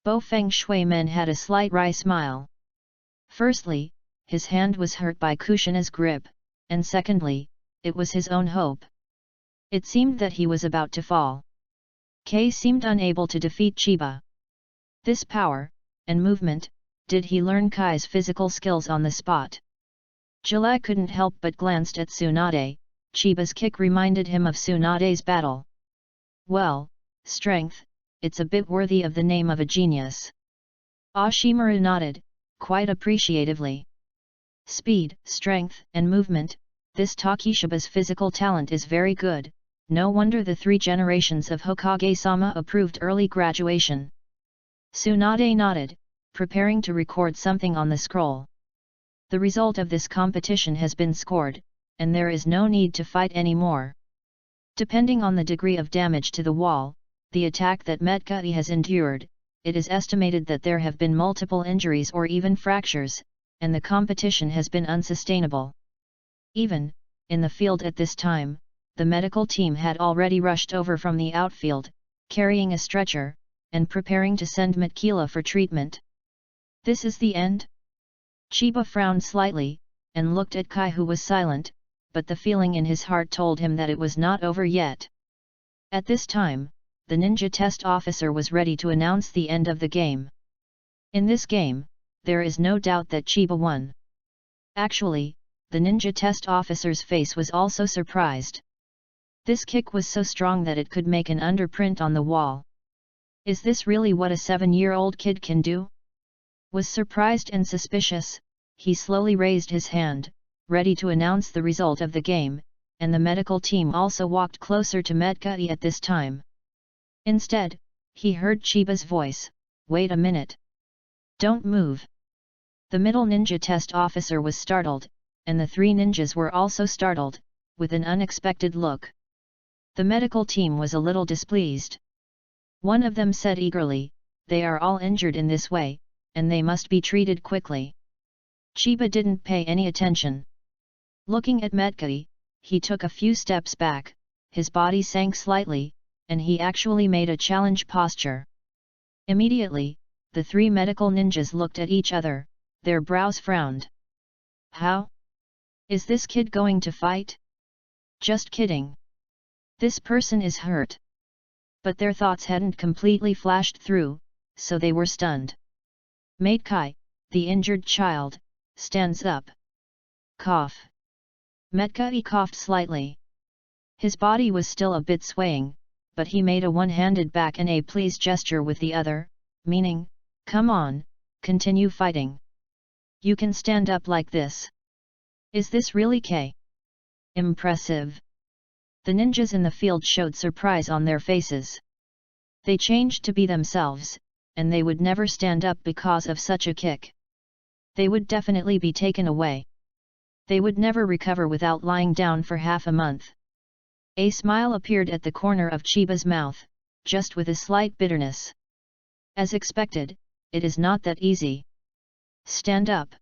Speaker 1: Bo Feng Shui Men had a slight wry smile. Firstly, his hand was hurt by Kushina's grip, and secondly, it was his own hope. It seemed that he was about to fall. K seemed unable to defeat Chiba. This power, and movement, did he learn Kai's physical skills on the spot. Gillette couldn't help but glanced at Tsunade. Chiba's kick reminded him of Tsunade's battle. Well, strength, it's a bit worthy of the name of a genius. Ashimaru nodded, quite appreciatively. Speed, strength, and movement, this Takeshiba's physical talent is very good, no wonder the 3 generations of Hokage-sama approved early graduation. Tsunade nodded, preparing to record something on the scroll. The result of this competition has been scored, and there is no need to fight anymore. Depending on the degree of damage to the wall, the attack that Metkai has endured, it is estimated that there have been multiple injuries or even fractures, and the competition has been unsustainable. Even, in the field at this time, the medical team had already rushed over from the outfield, carrying a stretcher, and preparing to send Matkila for treatment. This is the end? Chiba frowned slightly, and looked at Kai, who was silent, but the feeling in his heart told him that it was not over yet. At this time, the ninja test officer was ready to announce the end of the game. In this game, there is no doubt that Chiba won. Actually, the ninja test officer's face was also surprised. This kick was so strong that it could make an underprint on the wall. Is this really what a 7-year-old kid can do? Was surprised and suspicious, he slowly raised his hand, ready to announce the result of the game, and the medical team also walked closer to Metkai at this time. Instead, he heard Chiba's voice, "Wait a minute. Don't move." The middle ninja test officer was startled, and the 3 ninjas were also startled, with an unexpected look. The medical team was a little displeased. One of them said eagerly, "They are all injured in this way, and they must be treated quickly." Chiba didn't pay any attention. Looking at Metkai, he took a few steps back, his body sank slightly, and he actually made a challenge posture. Immediately, the 3 medical ninjas looked at each other, their brows frowned. How? Is this kid going to fight? Just kidding. This person is hurt. But their thoughts hadn't completely flashed through, so they were stunned. Metkai, the injured child, stands up. Cough. Metkai coughed slightly. His body was still a bit swaying, but he made a one-handed back and a please gesture with the other, meaning, "Come on, continue fighting. You can stand up like this." Is this really K? Impressive. The ninjas in the field showed surprise on their faces. They changed to be themselves, and they would never stand up because of such a kick. They would definitely be taken away. They would never recover without lying down for half a month. A smile appeared at the corner of Chiba's mouth, just with a slight bitterness. As expected, it is not that easy. Stand up.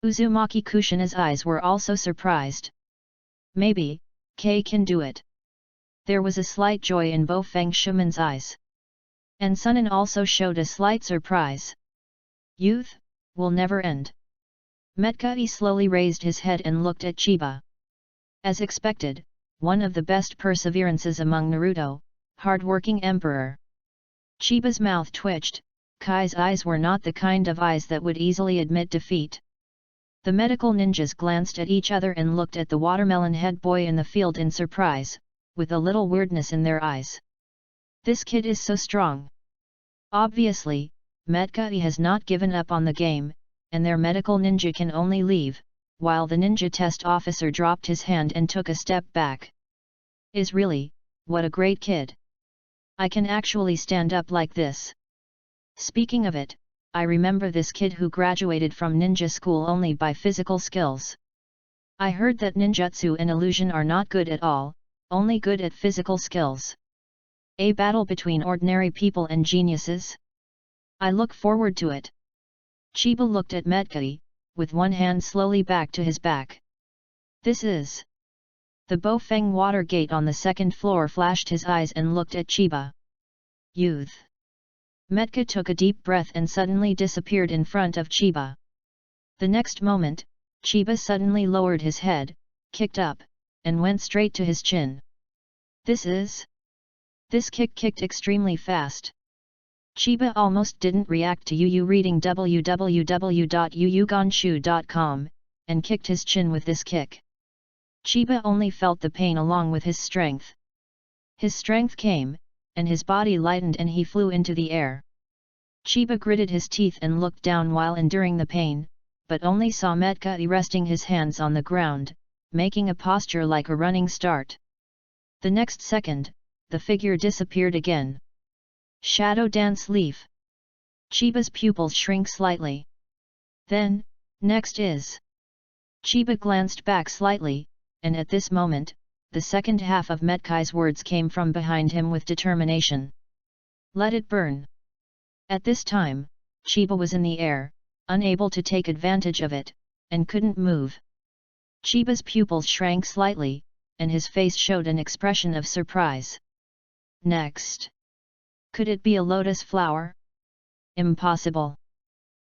Speaker 1: Uzumaki Kushina's eyes were also surprised. Maybe, Kei can do it. There was a slight joy in Bo Feng Shuman's eyes. And Sunan also showed a slight surprise. Youth, will never end. Metkai slowly raised his head and looked at Chiba. As expected, one of the best perseverances among Naruto, hard-working emperor. Chiba's mouth twitched. Kai's eyes were not the kind of eyes that would easily admit defeat. The medical ninjas glanced at each other and looked at the watermelon head boy in the field in surprise, with a little weirdness in their eyes. This kid is so strong. Obviously, Metkai has not given up on the game, and their medical ninja can only leave, while the ninja test officer dropped his hand and took a step back. Is really, what a great kid. I can actually stand up like this. Speaking of it, I remember this kid who graduated from ninja school only by physical skills. I heard that ninjutsu and illusion are not good at all, only good at physical skills. A battle between ordinary people and geniuses? I look forward to it. Chiba looked at Metkai, with one hand slowly back to his back. This is... The Bofeng water gate on the second floor flashed his eyes and looked at Chiba. Youth. Metka took a deep breath and suddenly disappeared in front of Chiba. The next moment, Chiba suddenly lowered his head, kicked up, and went straight to his chin. This kick kicked extremely fast. Chiba almost didn't react to Yu reading www.yuyugonshu.com, and kicked his chin with this kick. Chiba only felt the pain along with his strength. His strength came, and his body lightened and he flew into the air. Chiba gritted his teeth and looked down while enduring the pain, but only saw Metka resting his hands on the ground, making a posture like a running start. The next second, the figure disappeared again. Shadow Dance Leaf. Chiba's pupils shrink slightly. Then, next is. Chiba glanced back slightly, and at this moment, the second half of Metkai's words came from behind him with determination. Let it burn. At this time, Chiba was in the air, unable to take advantage of it, and couldn't move. Chiba's pupils shrank slightly, and his face showed an expression of surprise. Next. Could it be a lotus flower? Impossible.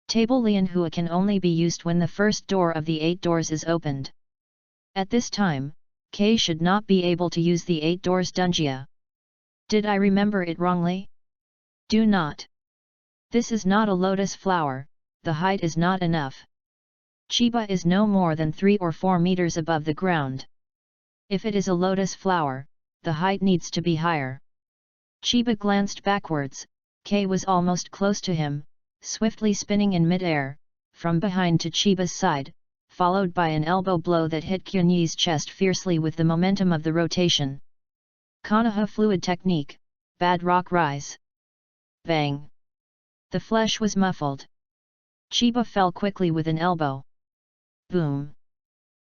Speaker 1: Table Lianhua can only be used when the first door of the 8 doors is opened. At this time, K should not be able to use the 8 doors Dunjia. Did I remember it wrongly? Do not. This is not a lotus flower, the height is not enough. Chiba is no more than 3 or 4 meters above the ground. If it is a lotus flower, the height needs to be higher. Chiba glanced backwards. K was almost close to him, swiftly spinning in mid-air, from behind to Chiba's side, followed by an elbow blow that hit Kyunyi's chest fiercely with the momentum of the rotation. Konoha fluid technique, bad rock rise. Bang! The flesh was muffled. Chiba fell quickly with an elbow. Boom!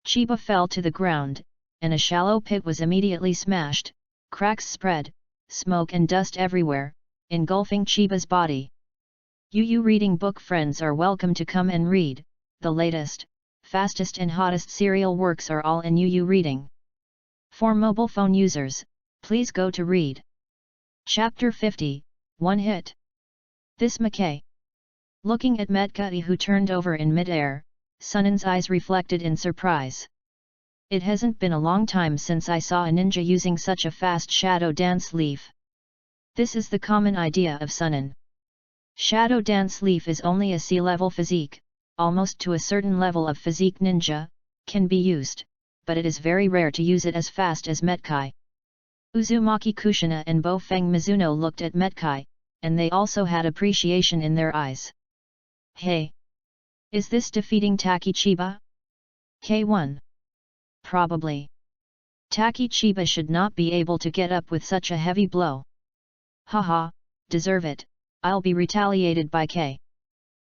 Speaker 1: Chiba fell to the ground, and a shallow pit was immediately smashed, cracks spread, smoke and dust everywhere, engulfing Chiba's body. Yu reading book friends are welcome to come and read. The latest, fastest and hottest serial works are all in Yu reading. For mobile phone users, please go to read. Chapter 50, One Hit. This Mackay. Looking at Metka who turned over in mid-air, Sunen's eyes reflected in surprise. It hasn't been a long time since I saw a ninja using such a fast shadow dance leaf. This is the common idea of Sunen. Shadow dance leaf is only a C-level physique, almost to a certain level of physique ninja, can be used, but it is very rare to use it as fast as Metkai. Uzumaki Kushina and Bofeng Mizuno looked at Metkai, and they also had appreciation in their eyes. Hey! Is this defeating Taki Chiba? K1. Probably. Taki Chiba should not be able to get up with such a heavy blow. Haha, deserve it, I'll be retaliated by K.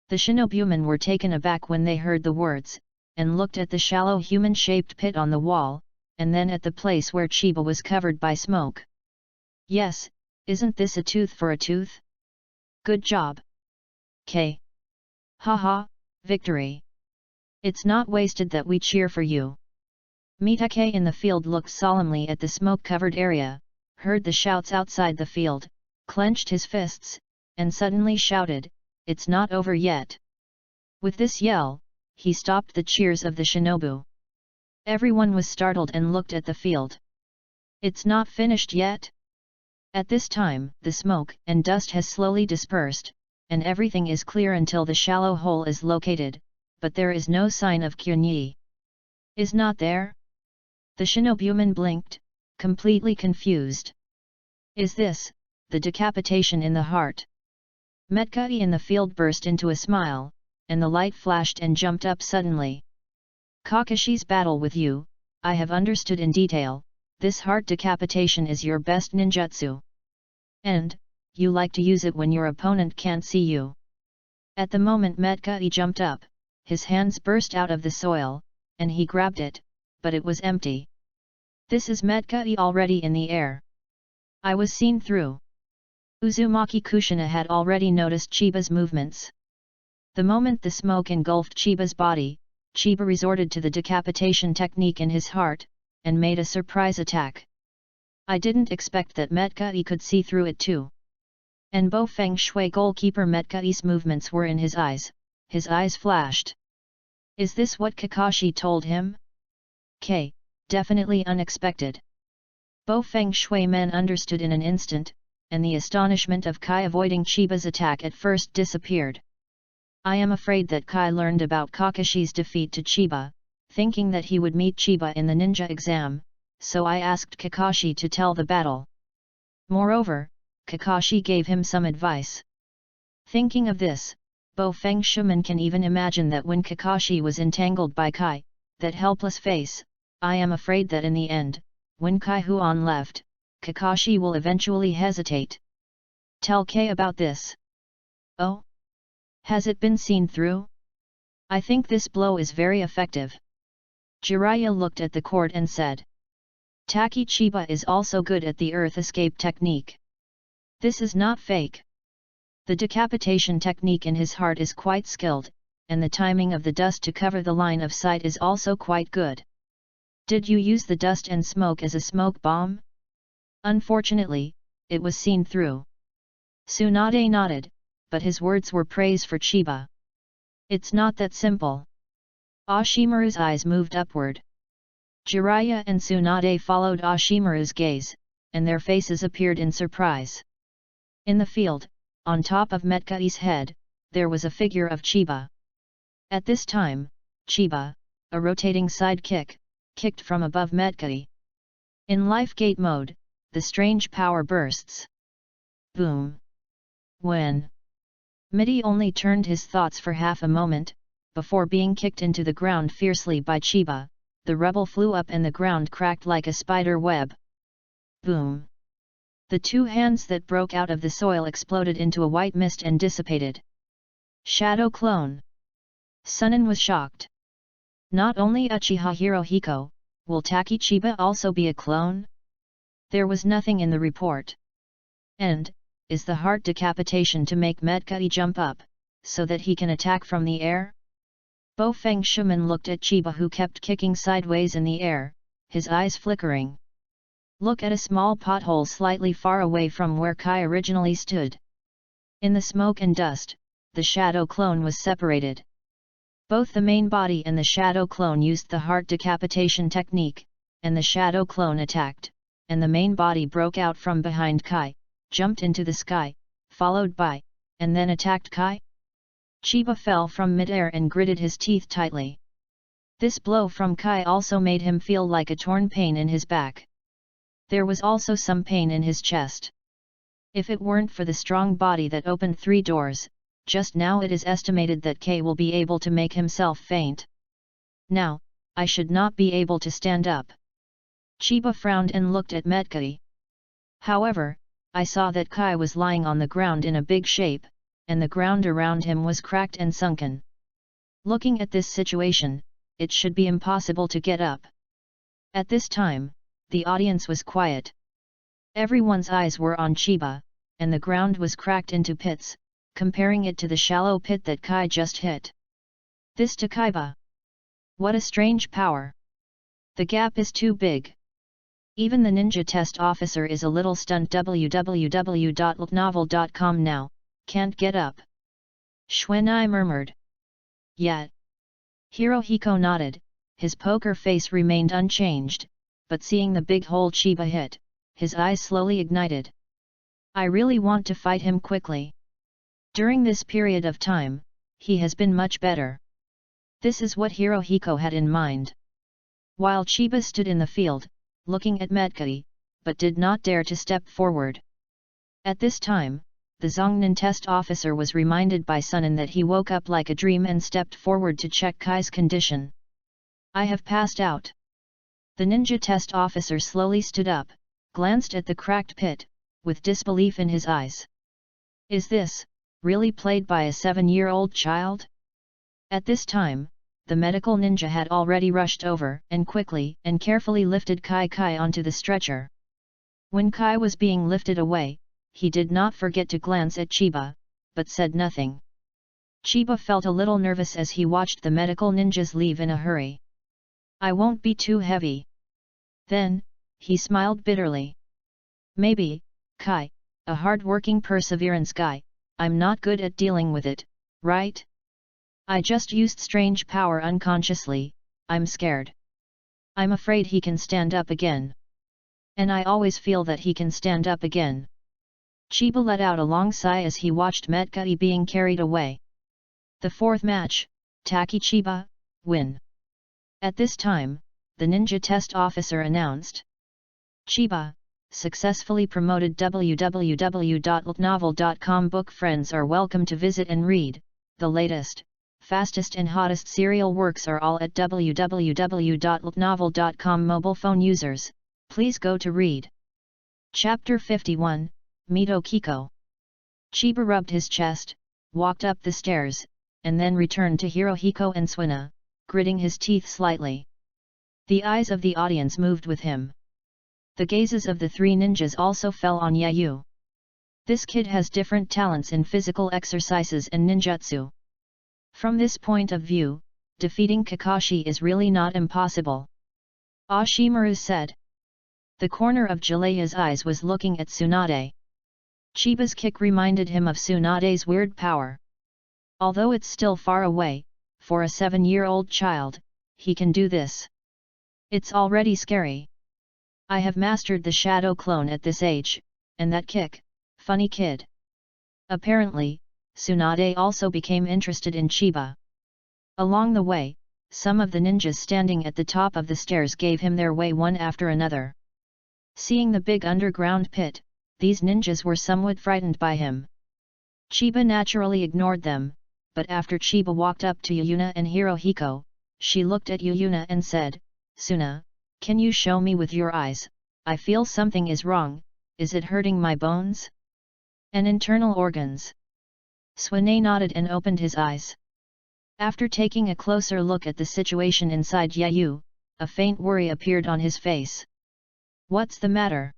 Speaker 1: The shinobumen were taken aback when they heard the words, and looked at the shallow human-shaped pit on the wall, and then at the place where Chiba was covered by smoke. Yes, isn't this a tooth for a tooth? Good job. K. Haha, victory. It's not wasted that we cheer for you. Mitake in the field looked solemnly at the smoke-covered area, heard the shouts outside the field, clenched his fists, and suddenly shouted, "It's not over yet." With this yell, he stopped the cheers of the shinobu. Everyone was startled and looked at the field. It's not finished yet? At this time, the smoke and dust has slowly dispersed, and everything is clear until the shallow hole is located, but there is no sign of Kyunyi. Is not there? The shinobuman blinked, completely confused. Is this, the decapitation in the heart? Metkai in the field burst into a smile, and the light flashed and jumped up suddenly. Kakashi's battle with you, I have understood in detail, this heart decapitation is your best ninjutsu. And, you like to use it when your opponent can't see you. At the moment Metkai jumped up, his hands burst out of the soil, and he grabbed it, but it was empty. This is Metkai already in the air. I was seen through. Uzumaki Kushina had already noticed Chiba's movements. The moment the smoke engulfed Chiba's body, Chiba resorted to the decapitation technique in his heart, and made a surprise attack. I didn't expect that Metkai could see through it too. And Bo Feng Shui goalkeeper Metkai's movements were in his eyes flashed. Is this what Kakashi told him? K. Definitely unexpected. Bo Feng Shui men understood in an instant, and the astonishment of Kai avoiding Chiba's attack at first disappeared. I am afraid that Kai learned about Kakashi's defeat to Chiba, thinking that he would meet Chiba in the ninja exam, so I asked Kakashi to tell the battle. Moreover, Kakashi gave him some advice. Thinking of this, Bo Feng Shuman can even imagine that when Kakashi was entangled by Kai, that helpless face, I am afraid that in the end, when Kai Huan left, Kakashi will eventually hesitate. Tell Kei about this. Oh? Has it been seen through? I think this blow is very effective. Jiraiya looked at the court and said. Taki Chiba is also good at the earth escape technique. This is not fake. The decapitation technique in his heart is quite skilled, and the timing of the dust to cover the line of sight is also quite good. Did you use the dust and smoke as a smoke bomb? Unfortunately, it was seen through. Tsunade nodded, but his words were praise for Chiba. It's not that simple. Ashimaru's eyes moved upward. Jiraiya and Tsunade followed Ashimaru's gaze, and their faces appeared in surprise. In the field, on top of Metkai's head, there was a figure of Chiba. At this time, Chiba, a rotating sidekick, kicked from above Metkai. In Life Gate mode, the strange power bursts. Boom! When Midi only turned his thoughts for half a moment, before being kicked into the ground fiercely by Chiba, the rebel flew up and the ground cracked like a spider web. Boom! The two hands that broke out of the soil exploded into a white mist and dissipated. Shadow clone! Sunan was shocked. Not only Uchiha Hirohiko, will Taki Chiba also be a clone? There was nothing in the report. And, is the heart decapitation to make Metkai jump up, so that he can attack from the air? Bo Feng Shuman looked at Chiba who kept kicking sideways in the air, his eyes flickering. Look at a small pothole slightly far away from where Kai originally stood. In the smoke and dust, the shadow clone was separated. Both the main body and the shadow clone used the heart decapitation technique, and the shadow clone attacked, and the main body broke out from behind Kai, jumped into the sky, followed by, and then attacked Kai. Chiba fell from midair and gritted his teeth tightly. This blow from Kai also made him feel like a torn pain in his back. There was also some pain in his chest. If it weren't for the strong body that opened 3 doors, just now it is estimated that Kai will be able to make himself faint. Now, I should not be able to stand up. Chiba frowned and looked at Metkai. However, I saw that Kai was lying on the ground in a big shape, and the ground around him was cracked and sunken. Looking at this situation, it should be impossible to get up. At this time, the audience was quiet. Everyone's eyes were on Chiba, and the ground was cracked into pits, comparing it to the shallow pit that Kai just hit. This to Kaiba. What a strange power! The gap is too big. Even the ninja test officer is a little stunned. www.novel.com now, can't get up. Xuanai murmured. Yet. Hirohiko nodded, his poker face remained unchanged, but seeing the big hole Chiba hit, his eyes slowly ignited. I really want to fight him quickly. During this period of time, he has been much better. This is what Hirohiko had in mind. While Chiba stood in the field, looking at Metkai, but did not dare to step forward. At this time, the Zongnin test officer was reminded by Sunan that he woke up like a dream and stepped forward to check Kai's condition. I have passed out. The ninja test officer slowly stood up, glanced at the cracked pit, with disbelief in his eyes. Is this really played by a 7-year-old child? At this time, the medical ninja had already rushed over and quickly and carefully lifted Kai onto the stretcher. When Kai was being lifted away, he did not forget to glance at Chiba, but said nothing. Chiba felt a little nervous as he watched the medical ninjas leave in a hurry. I won't be too heavy. Then, he smiled bitterly. Maybe, Kai, a hard-working perseverance guy, I'm not good at dealing with it, right? I just used strange power unconsciously, I'm scared. I'm afraid he can stand up again. And I always feel that he can stand up again. Chiba let out a long sigh as he watched Metkai being carried away. The fourth match, Taki Chiba, win. At this time, the ninja test officer announced. Chiba, successfully promoted. www.novel.com book friends are welcome to visit and read. The latest, fastest and hottest serial works are all at www.novel.com. Mobile phone users, please go to read. Chapter 51, Mito Kiko. Chiba rubbed his chest, walked up the stairs, and then returned to Hirohiko and Suina, gritting his teeth slightly. The eyes of the audience moved with him. The gazes of the three ninjas also fell on Yayu. This kid has different talents in physical exercises and ninjutsu. From this point of view, defeating Kakashi is really not impossible. Ashimaru said. The corner of Jalea's eyes was looking at Tsunade. Chiba's kick reminded him of Tsunade's weird power. Although it's still far away, for a 7-year-old child, he can do this. It's already scary. I have mastered the shadow clone at this age, and that kick, funny kid. Apparently, Tsunade also became interested in Chiba. Along the way, some of the ninjas standing at the top of the stairs gave him their way one after another. Seeing the big underground pit, these ninjas were somewhat frightened by him. Chiba naturally ignored them, but after Chiba walked up to Yuna and Hirohiko, she looked at Yuna and said, Suna, can you show me with your eyes? I feel something is wrong. Is it hurting my bones? And internal organs? Suina nodded and opened his eyes. After taking a closer look at the situation inside Yayu, a faint worry appeared on his face. What's the matter?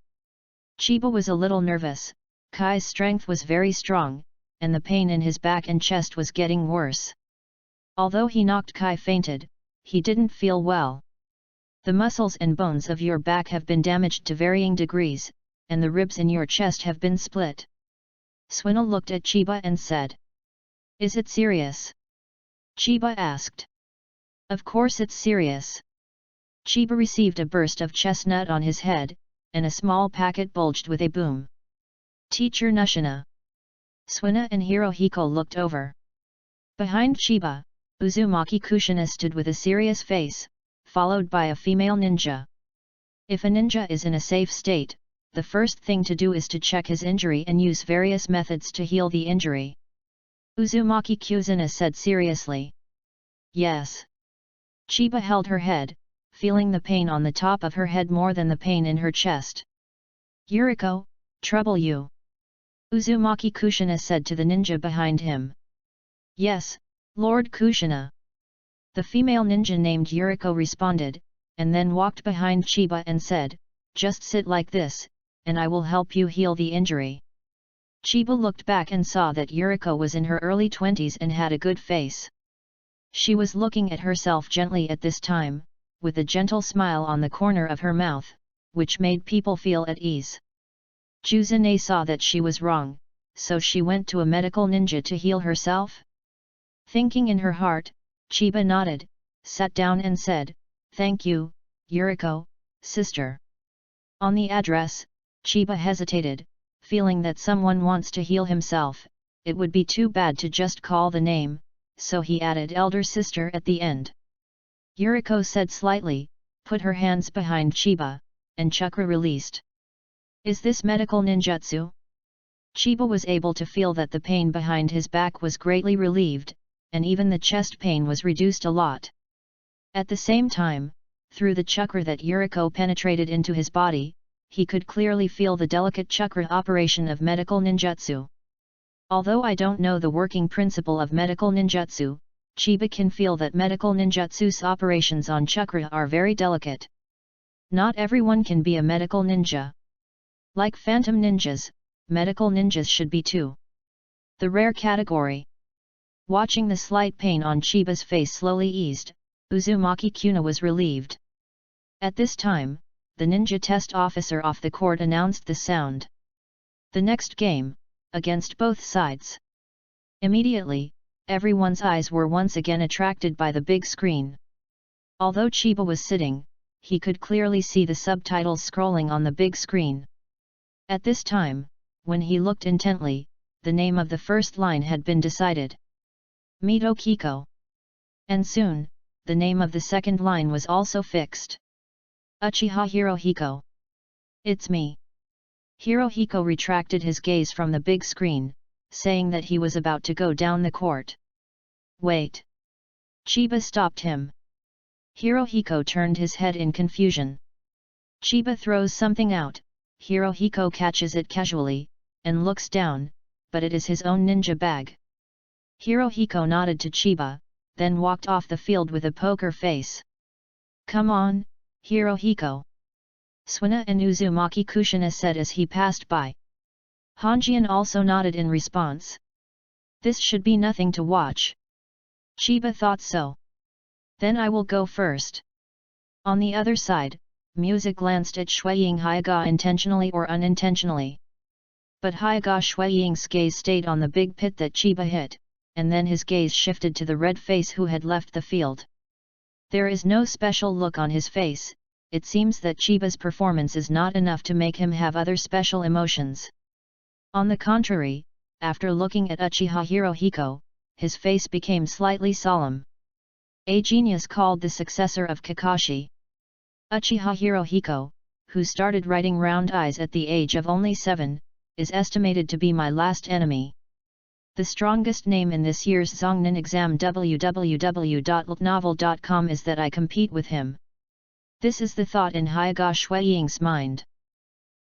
Speaker 1: Chiba was a little nervous. Kai's strength was very strong, and the pain in his back and chest was getting worse. Although he knocked Kai fainted, he didn't feel well. The muscles and bones of your back have been damaged to varying degrees, and the ribs in your chest have been split. Suina looked at Chiba and said. Is it serious? Chiba asked. Of course it's serious. Chiba received a burst of chestnut on his head, and a small packet bulged with a boom. Teacher Nushina. Suina and Hirohiko looked over. Behind Chiba, Uzumaki Kushina stood with a serious face, followed by a female ninja. If a ninja is in a safe state, the first thing to do is to check his injury and use various methods to heal the injury. Uzumaki Kushina said seriously. Yes. Chiba held her head, feeling the pain on the top of her head more than the pain in her chest. Yuriko, trouble you? Uzumaki Kushina said to the ninja behind him. Yes, Lord Kushina. The female ninja named Yuriko responded, and then walked behind Chiba and said, just sit like this, and I will help you heal the injury. Chiba looked back and saw that Yuriko was in her early 20s and had a good face. She was looking at herself gently at this time, with a gentle smile on the corner of her mouth, which made people feel at ease. Juzune saw that she was wrong, so she went to a medical ninja to heal herself. Thinking in her heart, Chiba nodded, sat down and said, Thank you, Yuriko, sister. On the address, Chiba hesitated, feeling that someone wants to heal himself, it would be too bad to just call the name, so he added elder sister at the end. Yuriko said slightly, put her hands behind Chiba, and chakra released. Is this medical ninjutsu? Chiba was able to feel that the pain behind his back was greatly relieved, and even the chest pain was reduced a lot. At the same time, through the chakra that Yuriko penetrated into his body, he could clearly feel the delicate chakra operation of medical ninjutsu. Although I don't know the working principle of medical ninjutsu, Chiba can feel that medical ninjutsu's operations on chakra are very delicate. Not everyone can be a medical ninja. Like phantom ninjas, medical ninjas should be too. The rare category. Watching the slight pain on Chiba's face slowly eased, Uzumaki Kuna was relieved. At this time, the ninja test officer off the court announced the sound. The next game, against both sides. Immediately, everyone's eyes were once again attracted by the big screen. Although Chiba was sitting, he could clearly see the subtitles scrolling on the big screen. At this time, when he looked intently, the name of the first line had been decided. Mito Kiko. And soon, the name of the second line was also fixed. Uchiha Hirohiko. It's me. Hirohiko retracted his gaze from the big screen, saying that he was about to go down the court. Wait. Chiba stopped him. Hirohiko turned his head in confusion. Chiba throws something out, Hirohiko catches it casually, and looks down, but it is his own ninja bag. Hirohiko nodded to Chiba, then walked off the field with a poker face. Come on, Hirohiko. Suina and Uzumaki Kushina said as he passed by. Hanjian also nodded in response. This should be nothing to watch. Chiba thought so. Then I will go first. On the other side, Musa glanced at Shuiying Hyaga intentionally or unintentionally. But Hyaga Shuiying's gaze stayed on the big pit that Chiba hit, and then his gaze shifted to the red face who had left the field. There is no special look on his face, it seems that Chiba's performance is not enough to make him have other special emotions. On the contrary, after looking at Uchiha Hirohiko, his face became slightly solemn. A genius called the successor of Kakashi. Uchiha Hirohiko, who started writing round eyes at the age of only 7, is estimated to be my last enemy. The strongest name in this year's Zongnin exam www.novel.com is that I compete with him. This is the thought in Hyaga Shuiying's mind.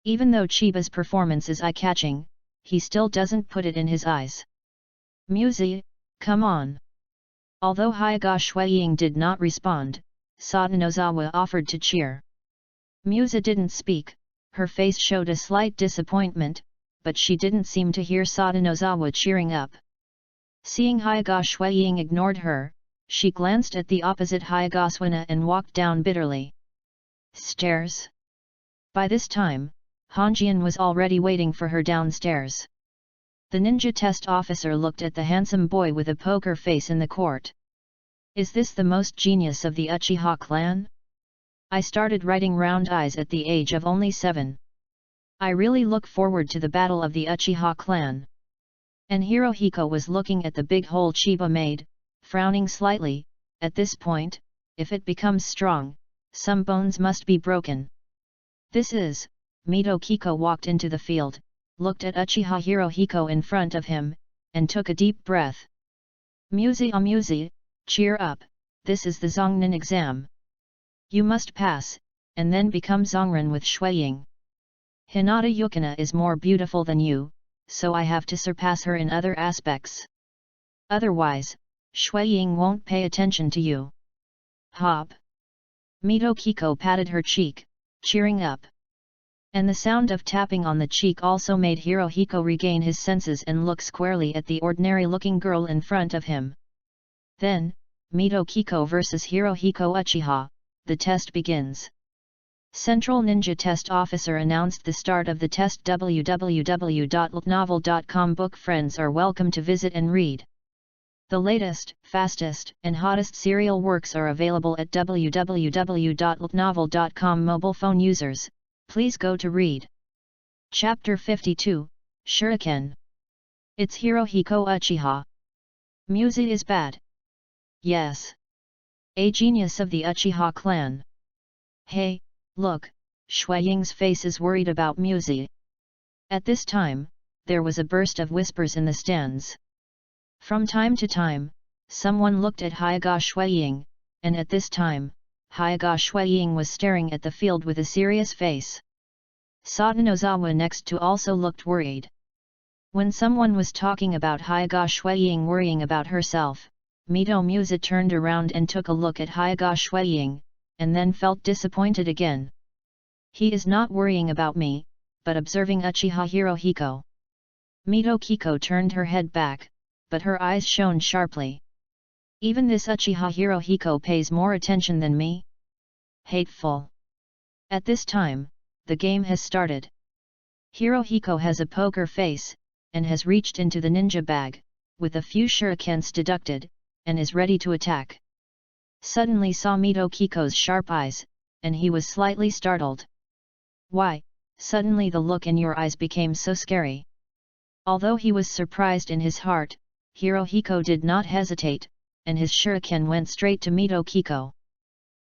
Speaker 1: Even though Chiba's performance is eye-catching, he still doesn't put it in his eyes. Musa, come on. Although Hyaga Shuiying did not respond, Sadanozawa offered to cheer. Musa didn't speak, her face showed a slight disappointment, but she didn't seem to hear Sadanozawa cheering up. Seeing Hyaga Shuiying ignored her, she glanced at the opposite Hyaga Suina and walked down bitterly. Stairs. By this time, Hanjian was already waiting for her downstairs. The ninja test officer looked at the handsome boy with a poker face in the court. Is this the most genius of the Uchiha clan? I started writing round eyes at the age of only 7. I really look forward to the battle of the Uchiha clan. And Hirohiko was looking at the big hole Chiba made, frowning slightly. At this point, if it becomes strong, some bones must be broken. This is, Mito Kiko walked into the field, looked at Uchiha Hirohiko in front of him, and took a deep breath. Musa, cheer up, this is the Zongnin exam. You must pass, and then become Zongren with Shuiying. Hinata Yukina is more beautiful than you, so I have to surpass her in other aspects. Otherwise, Shuiying won't pay attention to you. Hop. Mito Kiko patted her cheek, cheering up. And the sound of tapping on the cheek also made Hirohiko regain his senses and look squarely at the ordinary-looking girl in front of him. Then, Mito Kiko vs Hirohiko Uchiha, the test begins. Central Ninja Test Officer announced the start of the test. www.novel.com book friends are welcome to visit and read. The latest, fastest, and hottest serial works are available at www.novel.com. Mobile phone users, please go to read. Chapter 52, Shuriken. It's Hirohiko Uchiha. Musa is bad. Yes. A genius of the Uchiha clan. Hey, look, Shuiying's face is worried about Musa. At this time, there was a burst of whispers in the stands. From time to time, someone looked at Hyaga Shuiying, and at this time, Hyaga Shuiying was staring at the field with a serious face. Sadanozawa next to also looked worried. When someone was talking about Hyaga Shuiying worrying about herself, Mito Musa turned around and took a look at Hyaga Shuiying, and then felt disappointed again. He is not worrying about me, but observing Uchiha Hirohiko. Mito Kiko turned her head back, but her eyes shone sharply. Even this Uchiha Hirohiko pays more attention than me? Hateful. At this time, the game has started. Hirohiko has a poker face, and has reached into the ninja bag, with a few shurikens deducted, and is ready to attack. Suddenly saw Mito Kiko's sharp eyes, and he was slightly startled. Why, suddenly the look in your eyes became so scary. Although he was surprised in his heart, Hirohiko did not hesitate, and his shuriken went straight to Mito Kiko.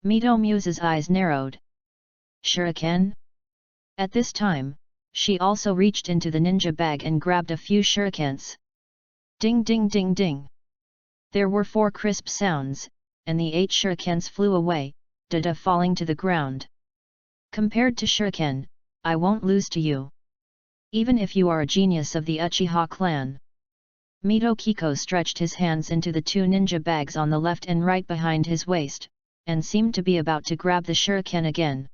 Speaker 1: Mito Muse's eyes narrowed. Shuriken? At this time, she also reached into the ninja bag and grabbed a few shurikens. Ding ding ding ding. There were 4 crisp sounds, and the 8 shurikens flew away, da-da falling to the ground. Compared to shuriken, I won't lose to you. Even if you are a genius of the Uchiha clan. Mito Kiko stretched his hands into the 2 ninja bags on the left and right behind his waist, and seemed to be about to grab the shuriken again.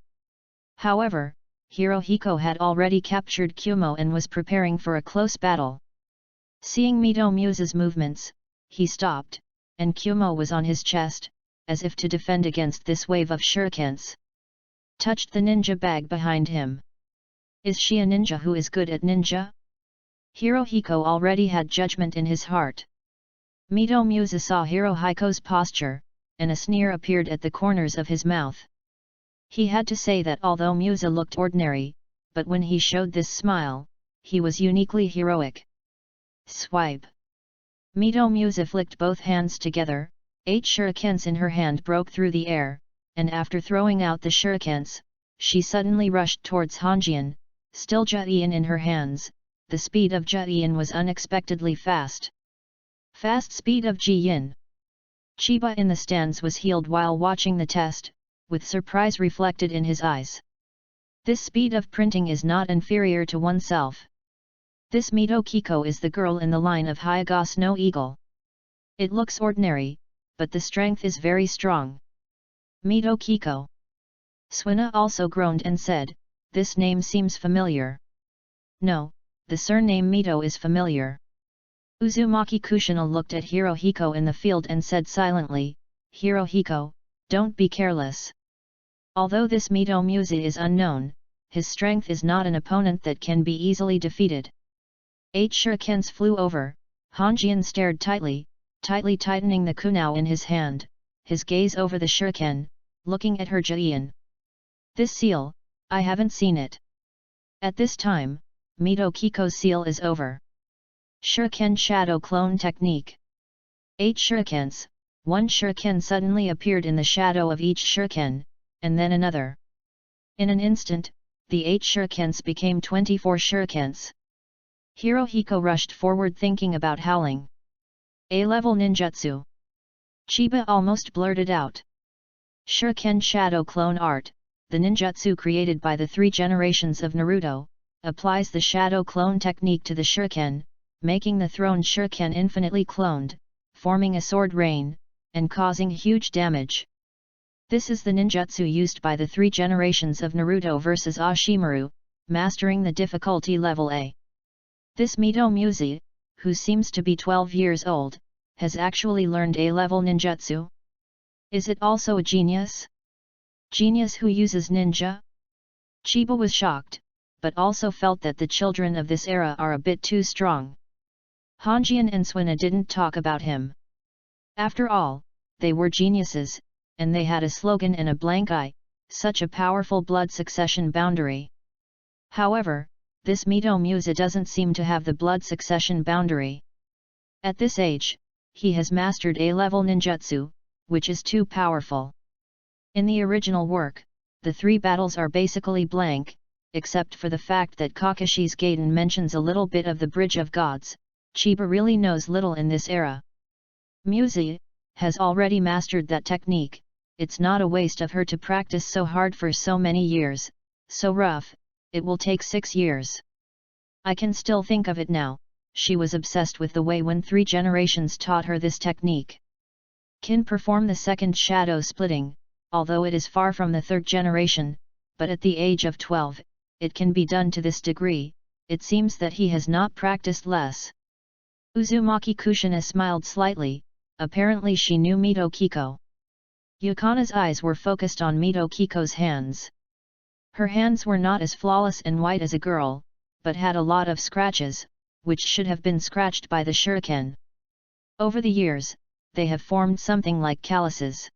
Speaker 1: However, Hirohiko had already captured Kumo and was preparing for a close battle. Seeing Mito Muse's movements, he stopped, and Kumo was on his chest, as if to defend against this wave of shurikens. Touched the ninja bag behind him. Is she a ninja who is good at ninja? Hirohiko already had judgment in his heart. Mito Muse saw Hirohiko's posture, and a sneer appeared at the corners of his mouth. He had to say that although Muse looked ordinary, but when he showed this smile, he was uniquely heroic. Swipe. Mito Muse flicked both hands together, 8 shurikens in her hand broke through the air, and after throwing out the shurikens, she suddenly rushed towards Hanjian, still Jian in her hands. The speed of Jian was unexpectedly fast. Fast speed of Jian. Chiba in the stands was healed while watching the test, with surprise reflected in his eyes. This speed of printing is not inferior to oneself. This Mito Kiko is the girl in the line of Hyuga Snow Eagle. It looks ordinary, but the strength is very strong. Mito Kiko. Suina also groaned and said, this name seems familiar. No, the surname Mito is familiar. Uzumaki Kushina looked at Hirohiko in the field and said silently, Hirohiko, don't be careless. Although this Mito Muse is unknown, his strength is not an opponent that can be easily defeated. 8 shurikens flew over, Hanjian stared tightly tightening the kunao in his hand, his gaze over the shuriken, looking at her Jian. This seal, I haven't seen it. At this time, Mito Kiko's seal is over. Shuriken Shadow Clone Technique. 8 shurikens, 1 shuriken suddenly appeared in the shadow of each shuriken, and then another. In an instant, the 8 shurikens became 24 shurikens. Hirohiko rushed forward thinking about howling. A-level ninjutsu. Chiba almost blurted out. Shuriken Shadow Clone Art, the ninjutsu created by the 3 generations of Naruto, applies the shadow clone technique to the shuriken, making the thrown shuriken infinitely cloned, forming a sword rain, and causing huge damage. This is the ninjutsu used by the 3 generations of Naruto vs Ashimaru, mastering the difficulty level A. This Mito Muse, who seems to be 12 years old, has actually learned A-level ninjutsu? Is it also a genius? Genius who uses ninja? Chiba was shocked, but also felt that the children of this era are a bit too strong. Hanjian and Suina didn't talk about him. After all, they were geniuses, and they had a slogan and a blank eye, such a powerful blood succession boundary. However, this Mito Muse doesn't seem to have the blood succession boundary. At this age, he has mastered A-level ninjutsu, which is too powerful. In the original work, the 3 battles are basically blank, except for the fact that Kakashi's Gaiden mentions a little bit of the Bridge of Gods. Chiba really knows little in this era. Muse has already mastered that technique. It's not a waste of her to practice so hard for so many years, so rough. It will take 6 years. I can still think of it now. She was obsessed with the way when 3 generations taught her this technique. Can perform the second shadow splitting, although it is far from the 3rd generation, but at the age of 12, it can be done to this degree. It seems that he has not practiced less. Uzumaki Kushina smiled slightly, apparently she knew Mito Kiko. Yukana's eyes were focused on Mito Kiko's hands. Her hands were not as flawless and white as a girl, but had a lot of scratches, which should have been scratched by the shuriken. Over the years, they have formed something like calluses.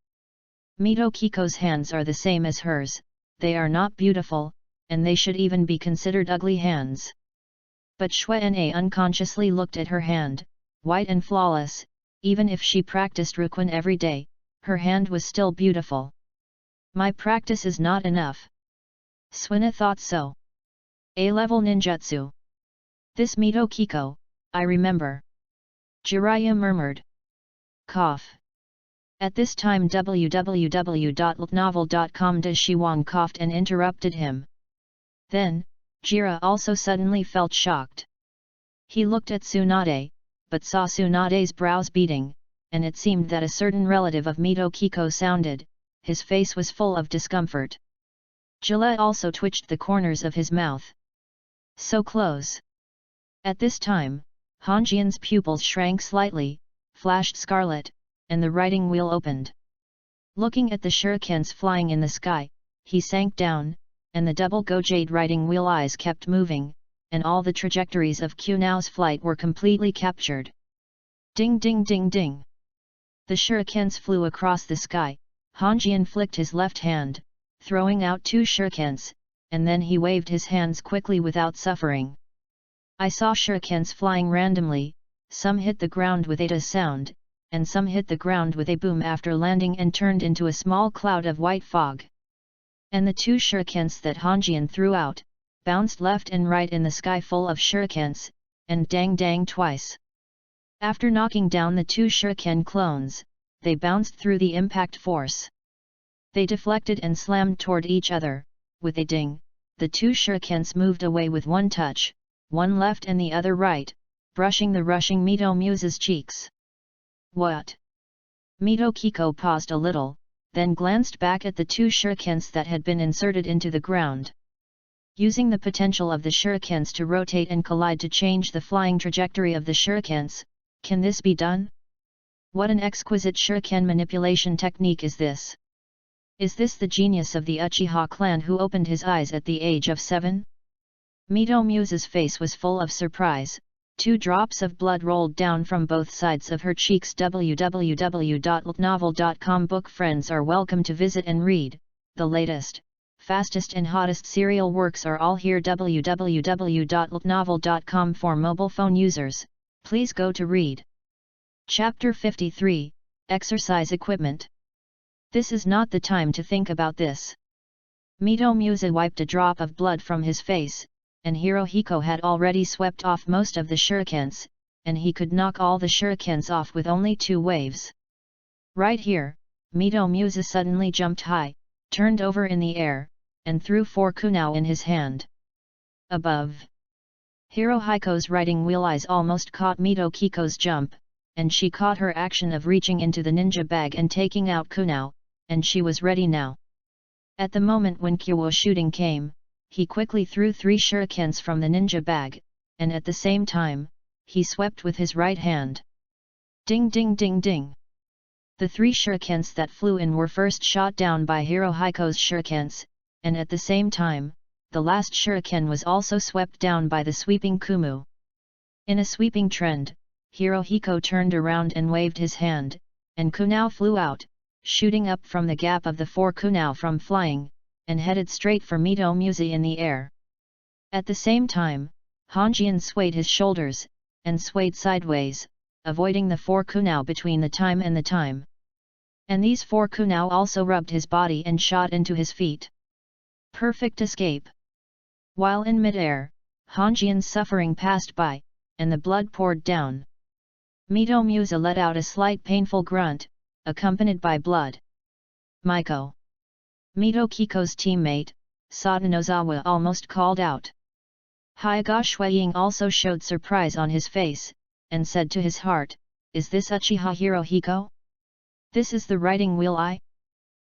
Speaker 1: Mito Kiko's hands are the same as hers, they are not beautiful, and they should even be considered ugly hands. But Xuan unconsciously looked at her hand, white and flawless. Even if she practiced Ruquan every day, her hand was still beautiful. My practice is not enough. Suina thought so. A-level ninjutsu. This Mito Kiko, I remember. Jiraiya murmured. Cough. At this time www.ltnovel.com Shiwang coughed and interrupted him. Then, Jira also suddenly felt shocked. He looked at Tsunade, but saw Tsunade's brows beating, and it seemed that a certain relative of Mito Kiko sounded. His face was full of discomfort. Gillette also twitched the corners of his mouth. So close. At this time, Hanjian's pupils shrank slightly, flashed scarlet, and the writing wheel opened. Looking at the shurikens flying in the sky, he sank down, and the double gojade writing wheel eyes kept moving, and all the trajectories of Kunao's flight were completely captured. Ding ding ding ding. The shurikens flew across the sky. Hanjian flicked his left hand, throwing out 2 shurikens, and then he waved his hands quickly without suffering. I saw shurikens flying randomly, some hit the ground with a sound, and some hit the ground with a boom after landing and turned into a small cloud of white fog. And the 2 shurikens that Hanjian threw out, bounced left and right in the sky full of shurikens, and dang dang twice. After knocking down the 2 shuriken clones, they bounced through the impact force. They deflected and slammed toward each other. With a ding, the 2 shurikens moved away with one touch, one left and the other right, brushing the rushing Mito Muse's cheeks. What? Mito Kiko paused a little, then glanced back at the 2 shurikens that had been inserted into the ground. Using the potential of the shurikens to rotate and collide to change the flying trajectory of the shurikens, can this be done? What an exquisite shuriken manipulation technique is this! Is this the genius of the Uchiha clan who opened his eyes at the age of 7? Mito Muse's face was full of surprise. 2 drops of blood rolled down from both sides of her cheeks. www.ltnovel.com book friends are welcome to visit and read. The latest, fastest and hottest serial works are all here. www.ltnovel.com for mobile phone users. Please go to read. Chapter 53, Exercise Equipment. This is not the time to think about this. Mito Muse wiped a drop of blood from his face, and Hirohiko had already swept off most of the shurikens, and he could knock all the shurikens off with only 2 waves. Right here, Mito Muse suddenly jumped high, turned over in the air, and threw 4 kunao in his hand. Above. Hirohiko's writing wheel eyes almost caught Mito Kiko's jump, and she caught her action of reaching into the ninja bag and taking out kunao, and she was ready now. At the moment when Kyowo shooting came, he quickly threw 3 shurikens from the ninja bag, and at the same time, he swept with his right hand. Ding ding ding ding. The 3 shurikens that flew in were first shot down by Hirohiko's shurikens, and at the same time, the last shuriken was also swept down by the sweeping kumu. In a sweeping trend, Hirohiko turned around and waved his hand, and kunao flew out, shooting up from the gap of the 4 kunao from flying, and headed straight for Mito Muse in the air. At the same time, Hanjian swayed his shoulders, and swayed sideways, avoiding the 4 kunao between the time and the time. And these 4 kunao also rubbed his body and shot into his feet. Perfect escape. While in mid-air, Hanjian's suffering passed by, and the blood poured down. Mito Muse let out a slight painful grunt, accompanied by blood. Maiko. Mito Kiko's teammate, Sadanozawa almost called out. Hyaga Shuiying also showed surprise on his face, and said to his heart, "Is this Uchiha Hirohiko? This is the writing wheel eye?"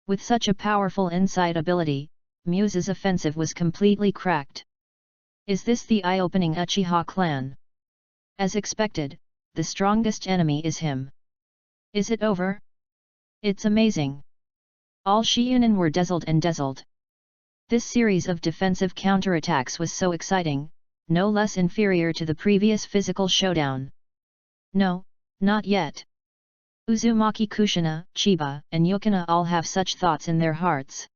Speaker 1: With such a powerful inside ability, Muse's offensive was completely cracked. Is this the eye-opening Uchiha clan? As expected, the strongest enemy is him. Is it over? It's amazing. All Shiunin were dazzled. This series of defensive counterattacks was so exciting, no less inferior to the previous physical showdown. No, not yet. Uzumaki Kushina, Chiba, and Yukina all have such thoughts in their hearts.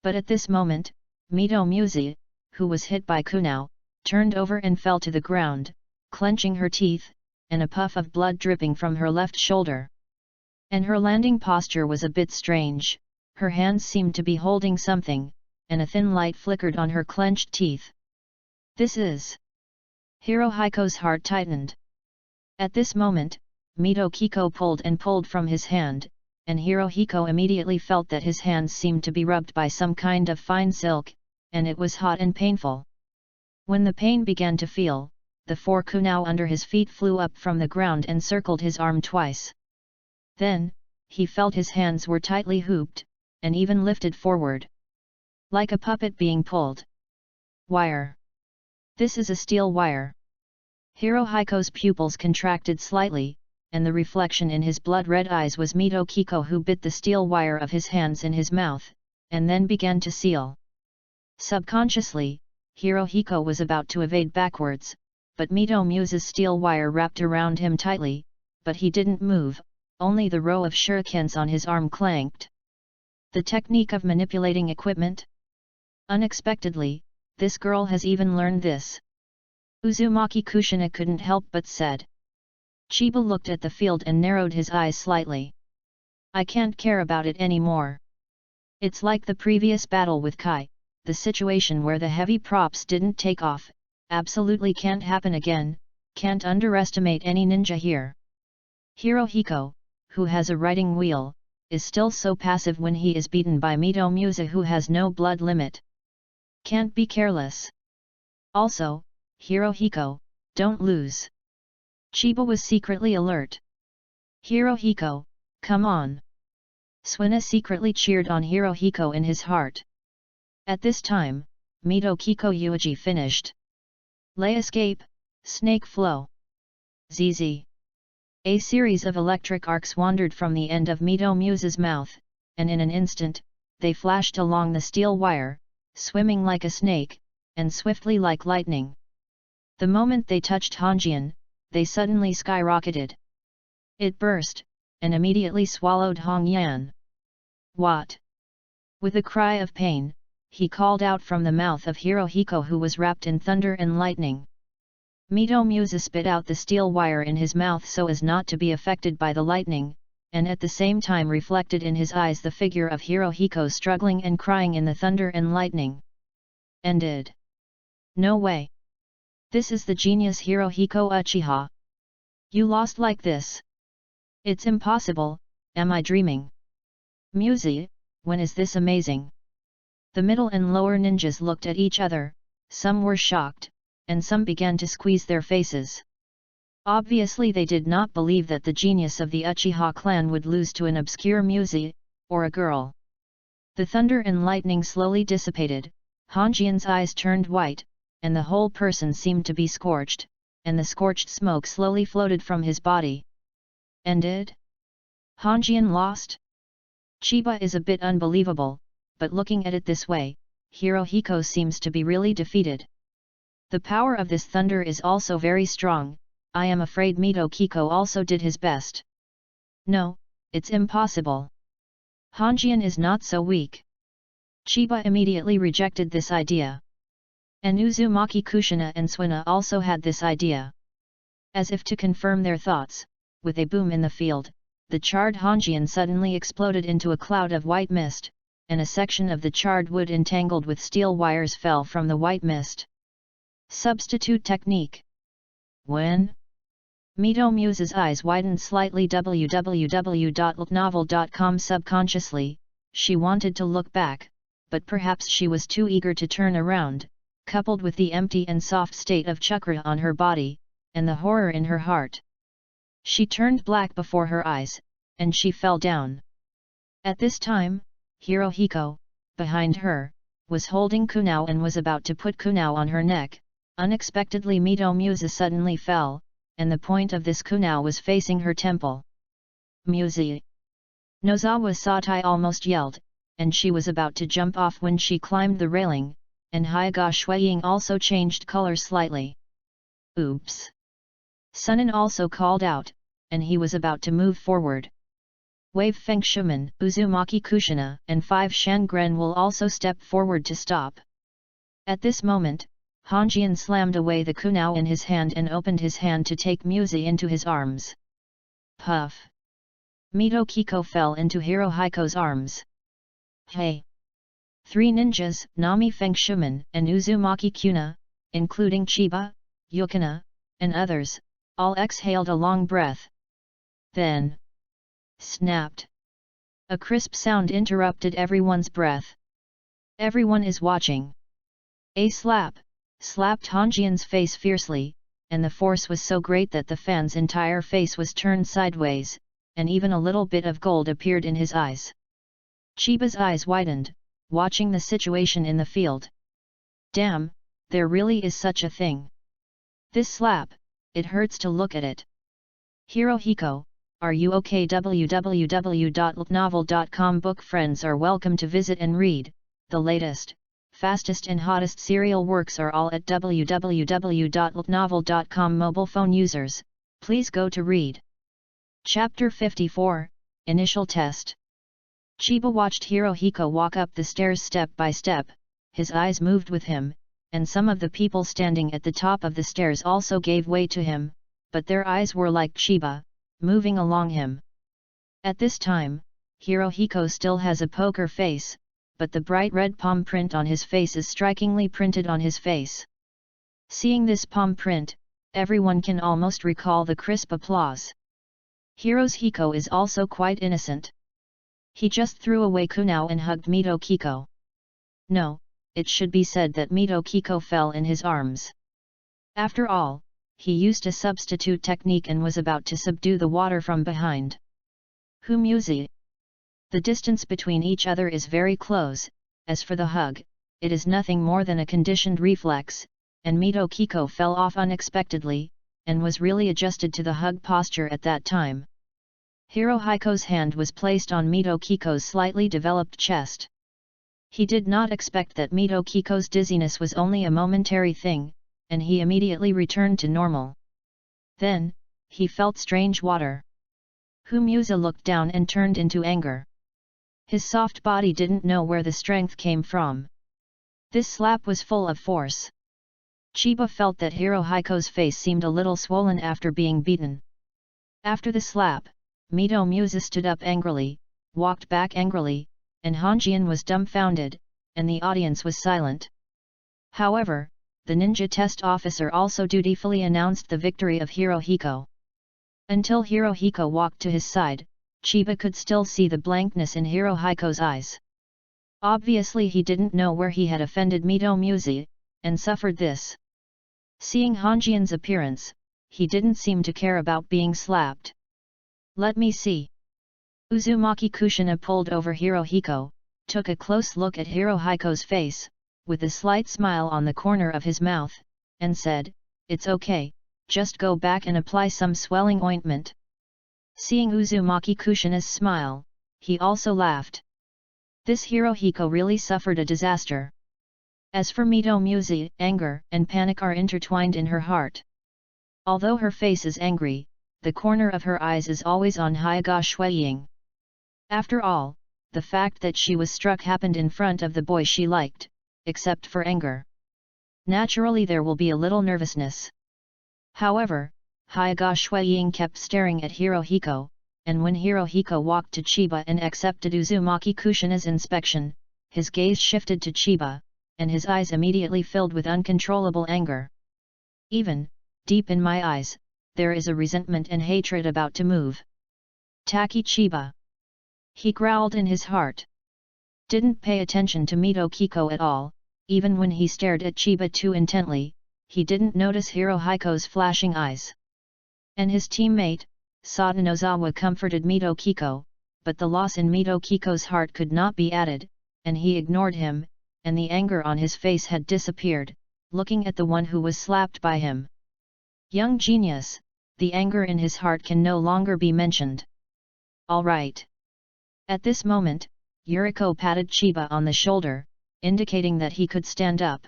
Speaker 1: But at this moment, Mito Muse, who was hit by kunao, turned over and fell to the ground, clenching her teeth, and a puff of blood dripping from her left shoulder. And her landing posture was a bit strange, her hands seemed to be holding something, and a thin light flickered on her clenched teeth. This is... Hirohiko's heart tightened. At this moment, Mito Kiko pulled from his hand, and Hirohiko immediately felt that his hands seemed to be rubbed by some kind of fine silk, and it was hot and painful. When the pain began to feel, the 4 kunao under his feet flew up from the ground and circled his arm twice. Then, he felt his hands were tightly hooped, and even lifted forward. Like a puppet being pulled. Wire. This is a steel wire. Hirohiko's pupils contracted slightly, and the reflection in his blood-red eyes was Mito Kiko, who bit the steel wire of his hands in his mouth, and then began to seal. Subconsciously, Hirohiko was about to evade backwards, but Mito Muse's steel wire wrapped around him tightly, but he didn't move, only the row of shurikens on his arm clanked. The technique of manipulating equipment? Unexpectedly, this girl has even learned this. Uzumaki Kushina couldn't help but said. Chiba looked at the field and narrowed his eyes slightly. I can't care about it anymore. It's like the previous battle with Kai, the situation where the heavy props didn't take off, absolutely can't happen again, can't underestimate any ninja here. Hirohiko, who has a riding wheel, is still so passive when he is beaten by Mito Muse, who has no blood limit. Can't be careless. Also, Hirohiko, don't lose. Chiba was secretly alert. Hirohiko, come on. Suina secretly cheered on Hirohiko in his heart. At this time, Mito Kiko Yuji finished. Lay escape, snake flow. ZZ. A series of electric arcs wandered from the end of Mito Muse's mouth, and in an instant, they flashed along the steel wire, swimming like a snake, and swiftly like lightning. The moment they touched Honjian, they suddenly skyrocketed. It burst, and immediately swallowed Hongyan. What? With a cry of pain, he called out from the mouth of Hirohiko, who was wrapped in thunder and lightning. Mito Muse spit out the steel wire in his mouth so as not to be affected by the lightning, and at the same time reflected in his eyes the figure of Hirohiko struggling and crying in the thunder and lightning. Ended. No way. This is the genius Hirohiko Uchiha. You lost like this? It's impossible, am I dreaming? Muse, when is this amazing? The middle and lower ninjas looked at each other, some were shocked, and some began to squeeze their faces. Obviously they did not believe that the genius of the Uchiha clan would lose to an obscure Muse, or a girl. The thunder and lightning slowly dissipated, Honjian's eyes turned white, and the whole person seemed to be scorched, and the scorched smoke slowly floated from his body. Ended? Honjian lost? Chiba is a bit unbelievable, but looking at it this way, Hirohiko seems to be really defeated. The power of this thunder is also very strong, I am afraid Mito Kiko also did his best. No, it's impossible. Honjian is not so weak. Chiba immediately rejected this idea. And Uzumaki Kushina and Suina also had this idea. As if to confirm their thoughts, with a boom in the field, the charred Honjian suddenly exploded into a cloud of white mist, and a section of the charred wood entangled with steel wires fell from the white mist. Substitute technique. When? Mito Muse's eyes widened slightly. www.novel.com. Subconsciously, she wanted to look back, but perhaps she was too eager to turn around, coupled with the empty and soft state of chakra on her body, and the horror in her heart. She turned black before her eyes, and she fell down. At this time, Hirohiko, behind her, was holding kunao and was about to put kunao on her neck. Unexpectedly Mito Muse suddenly fell, and the point of this kunao was facing her temple. Muse! Nozawa Satai almost yelled, and she was about to jump off when she climbed the railing, and Hyaga Shuiying also changed color slightly. Oops! Sunin also called out, and he was about to move forward. Wave Feng Shuman, Uzumaki Kushina, and 5 Shangren will also step forward to stop. At this moment, Hanjian slammed away the kunao in his hand and opened his hand to take Muzi into his arms. Puff! Mito Kiko fell into Hirohiko's arms. Hey! 3 ninjas, Nami Fengshuman and Uzumaki Kuna, including Chiba, Yukina, and others, all exhaled a long breath. Then, snapped. A crisp sound interrupted everyone's breath. Everyone is watching. A slap slapped Hanjian's face fiercely, and the force was so great that the fan's entire face was turned sideways, and even a little bit of gold appeared in his eyes. Chiba's eyes widened, watching the situation in the field. Damn, there really is such a thing. This slap, it hurts to look at it. Hirohiko, are you okay? www.novel.com book friends are welcome to visit and read. The latest, fastest and hottest serial works are all at www.novel.com. Mobile phone users, please go to read. Chapter 54, Initial Test. Chiba watched Hirohiko walk up the stairs step by step, his eyes moved with him, and some of the people standing at the top of the stairs also gave way to him, but their eyes were like Chiba, moving along him. At this time, Hirohiko still has a poker face, but the bright red palm print on his face is strikingly printed on his face. Seeing this palm print, everyone can almost recall the crisp applause. Hirohiko is also quite innocent. He just threw away kunao and hugged Mito Kiko. No, it should be said that Mito Kiko fell in his arms. After all, he used a substitute technique and was about to subdue the water from behind. Muzi. The distance between each other is very close. As for the hug, it is nothing more than a conditioned reflex, and Mito Kiko fell off unexpectedly, and was really adjusted to the hug posture at that time. Hirohiko's hand was placed on Mito Kiko's slightly developed chest. He did not expect that Mito Kiko's dizziness was only a momentary thing, and he immediately returned to normal. Then, he felt strange water. Muzi looked down and turned into anger. His soft body didn't know where the strength came from. This slap was full of force. Chiba felt that Hirohiko's face seemed a little swollen after being beaten. After the slap, Muzi stood up angrily, walked back angrily, and Hanjian was dumbfounded, and the audience was silent. However, the ninja test officer also dutifully announced the victory of Hirohiko. Until Hirohiko walked to his side, Chiba could still see the blankness in Hirohiko's eyes. Obviously he didn't know where he had offended Muzi, and suffered this. Seeing Hanjian's appearance, he didn't seem to care about being slapped. Let me see. Uzumaki Kushina pulled over Hirohiko, took a close look at Hirohiko's face, with a slight smile on the corner of his mouth, and said, "It's okay, just go back and apply some swelling ointment." Seeing Uzumaki Kushina's smile, he also laughed. This Hirohiko really suffered a disaster. As for Muzi, anger and panic are intertwined in her heart. Although her face is angry, the corner of her eyes is always on Hyaga Shuiying. After all, the fact that she was struck happened in front of the boy she liked, except for anger. Naturally there will be a little nervousness. However, Hyaga Shuiying kept staring at Hirohiko, and when Hirohiko walked to Chiba and accepted Uzumaki Kushina's inspection, his gaze shifted to Chiba, and his eyes immediately filled with uncontrollable anger. Even, deep in my eyes, there is a resentment and hatred about to move. Taki Chiba. He growled in his heart. Didn't pay attention to Mito Kiko at all, even when he stared at Chiba too intently, he didn't notice Hirohiko's flashing eyes. And his teammate, Sadanozawa comforted Mito Kiko, but the loss in Mito Kiko's heart could not be added, and he ignored him, and the anger on his face had disappeared, looking at the one who was slapped by him. Young genius, the anger in his heart can no longer be mentioned. All right. At this moment, Yuriko patted Chiba on the shoulder, indicating that he could stand up.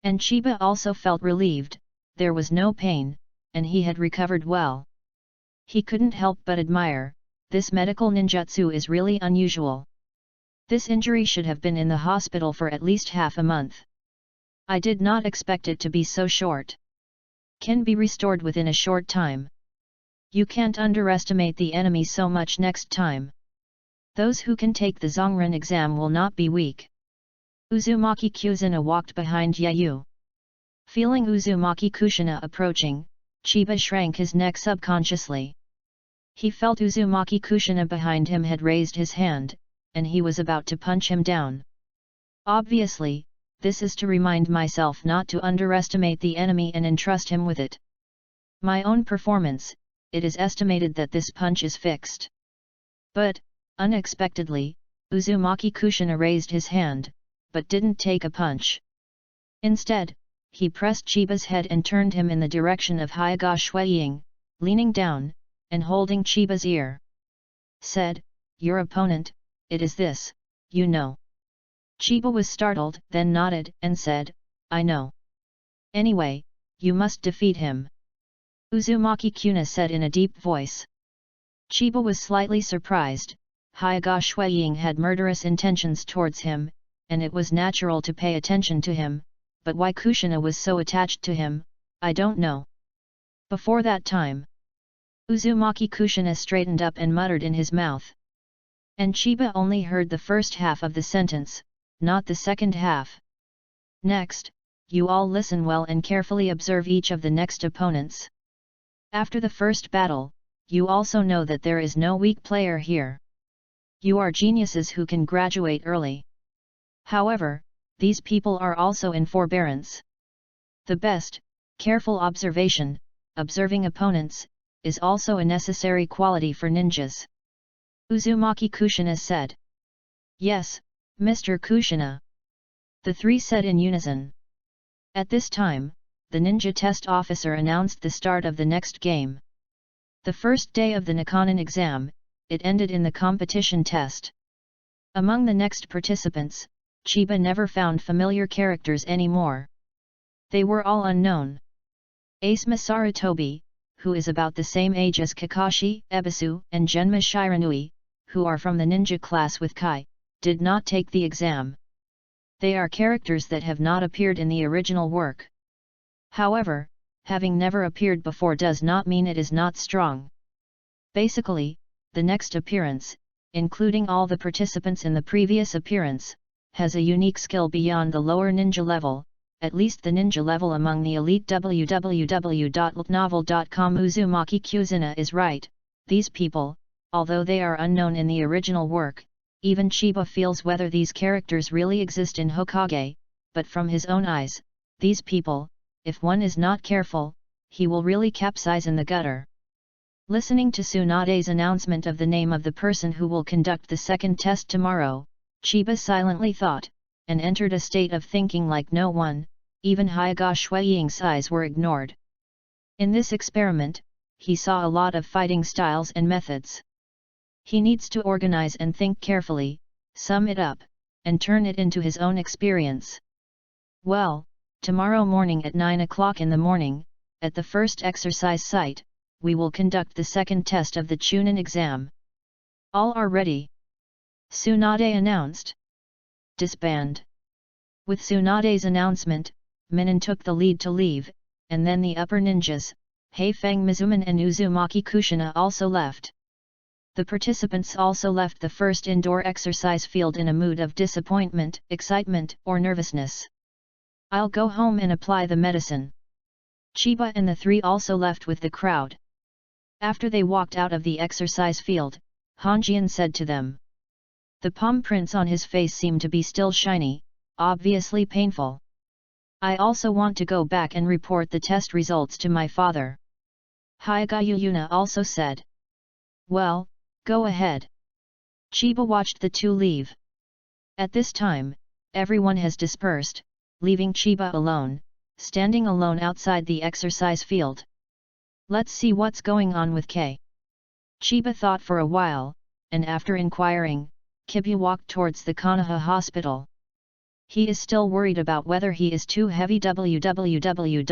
Speaker 1: And Chiba also felt relieved, there was no pain, and he had recovered well. He couldn't help but admire, this medical ninjutsu is really unusual. This injury should have been in the hospital for at least half a month. I did not expect it to be so short. Can be restored within a short time. You can't underestimate the enemy so much next time. Those who can take the Zongren exam will not be weak. Uzumaki Kushina walked behind Yayu. Feeling Uzumaki Kushina approaching, Chiba shrank his neck subconsciously. He felt Uzumaki Kushina behind him had raised his hand, and he was about to punch him down. Obviously, this is to remind myself not to underestimate the enemy and entrust him with it. My own performance, it is estimated that this punch is fixed. But, unexpectedly, Uzumaki Kushina raised his hand, but didn't take a punch. Instead, he pressed Chiba's head and turned him in the direction of Hyaga Shuiying, leaning down, and holding Chiba's ear. Said, "Your opponent, it is this, you know." Chiba was startled, then nodded, and said, "I know. Anyway, you must defeat him," Uzumaki Kushina said in a deep voice. Chiba was slightly surprised. Hyaga Shuiying had murderous intentions towards him, and it was natural to pay attention to him, but why Kushina was so attached to him, I don't know. Before that time, Uzumaki Kushina straightened up and muttered in his mouth. And Chiba only heard the first half of the sentence, not the second half. Next, you all listen well and carefully observe each of the next opponents. After the first battle, you also know that there is no weak player here. You are geniuses who can graduate early. However, these people are also in forbearance. The best, careful observation, observing opponents, is also a necessary quality for ninjas. Uzumaki Kushina said. Yes, Mr. Kushina. The three said in unison. At this time, the ninja test officer announced the start of the next game. The first day of the Nakanin exam, it ended in the competition test. Among the next participants, Chiba never found familiar characters anymore. They were all unknown. Ace Masaru Tobi, who is about the same age as Kakashi, Ebisu, and Genma Shiranui, who are from the ninja class with Kai, did not take the exam. They are characters that have not appeared in the original work. However, having never appeared before does not mean it is not strong. Basically, the next appearance, including all the participants in the previous appearance, has a unique skill beyond the lower ninja level, at least the ninja level among the elite. www.novel.com Uzumaki Kushina is right, these people, although they are unknown in the original work, even Chiba feels whether these characters really exist in Hokage, but from his own eyes, these people, if one is not careful, he will really capsize in the gutter. Listening to Tsunade's announcement of the name of the person who will conduct the second test tomorrow, Chiba silently thought, and entered a state of thinking like no one, even Hyaga Shuiying's eyes were ignored. In this experiment, he saw a lot of fighting styles and methods. He needs to organize and think carefully, sum it up, and turn it into his own experience. Well, tomorrow morning at 9 o'clock in the morning, at the first exercise site, we will conduct the second test of the Chunin exam. All are ready, Tsunade announced. Disband. With Tsunade's announcement, Minin took the lead to leave, and then the upper ninjas, Heifeng Mizuman and Uzumaki Kushina also left. The participants also left the first indoor exercise field in a mood of disappointment, excitement, or nervousness. I'll go home and apply the medicine. Chiba and the three also left with the crowd. After they walked out of the exercise field, Hanjian said to them. The palm prints on his face seemed to be still shiny, obviously painful. I also want to go back and report the test results to my father. Hyaga Yuna also said. Well, go ahead. Chiba watched the two leave. At this time, everyone has dispersed, leaving Chiba alone, standing alone outside the exercise field. Let's see what's going on with K. Chiba thought for a while, and after inquiring, Kibu walked towards the Konoha hospital. He is still worried about whether he is too heavy. www.novel.com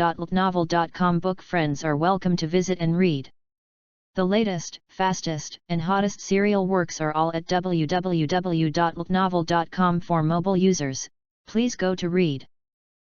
Speaker 1: book friends are welcome to visit and read. The latest, fastest, and hottest serial works are all at www.novel.com for mobile users. Please go to read.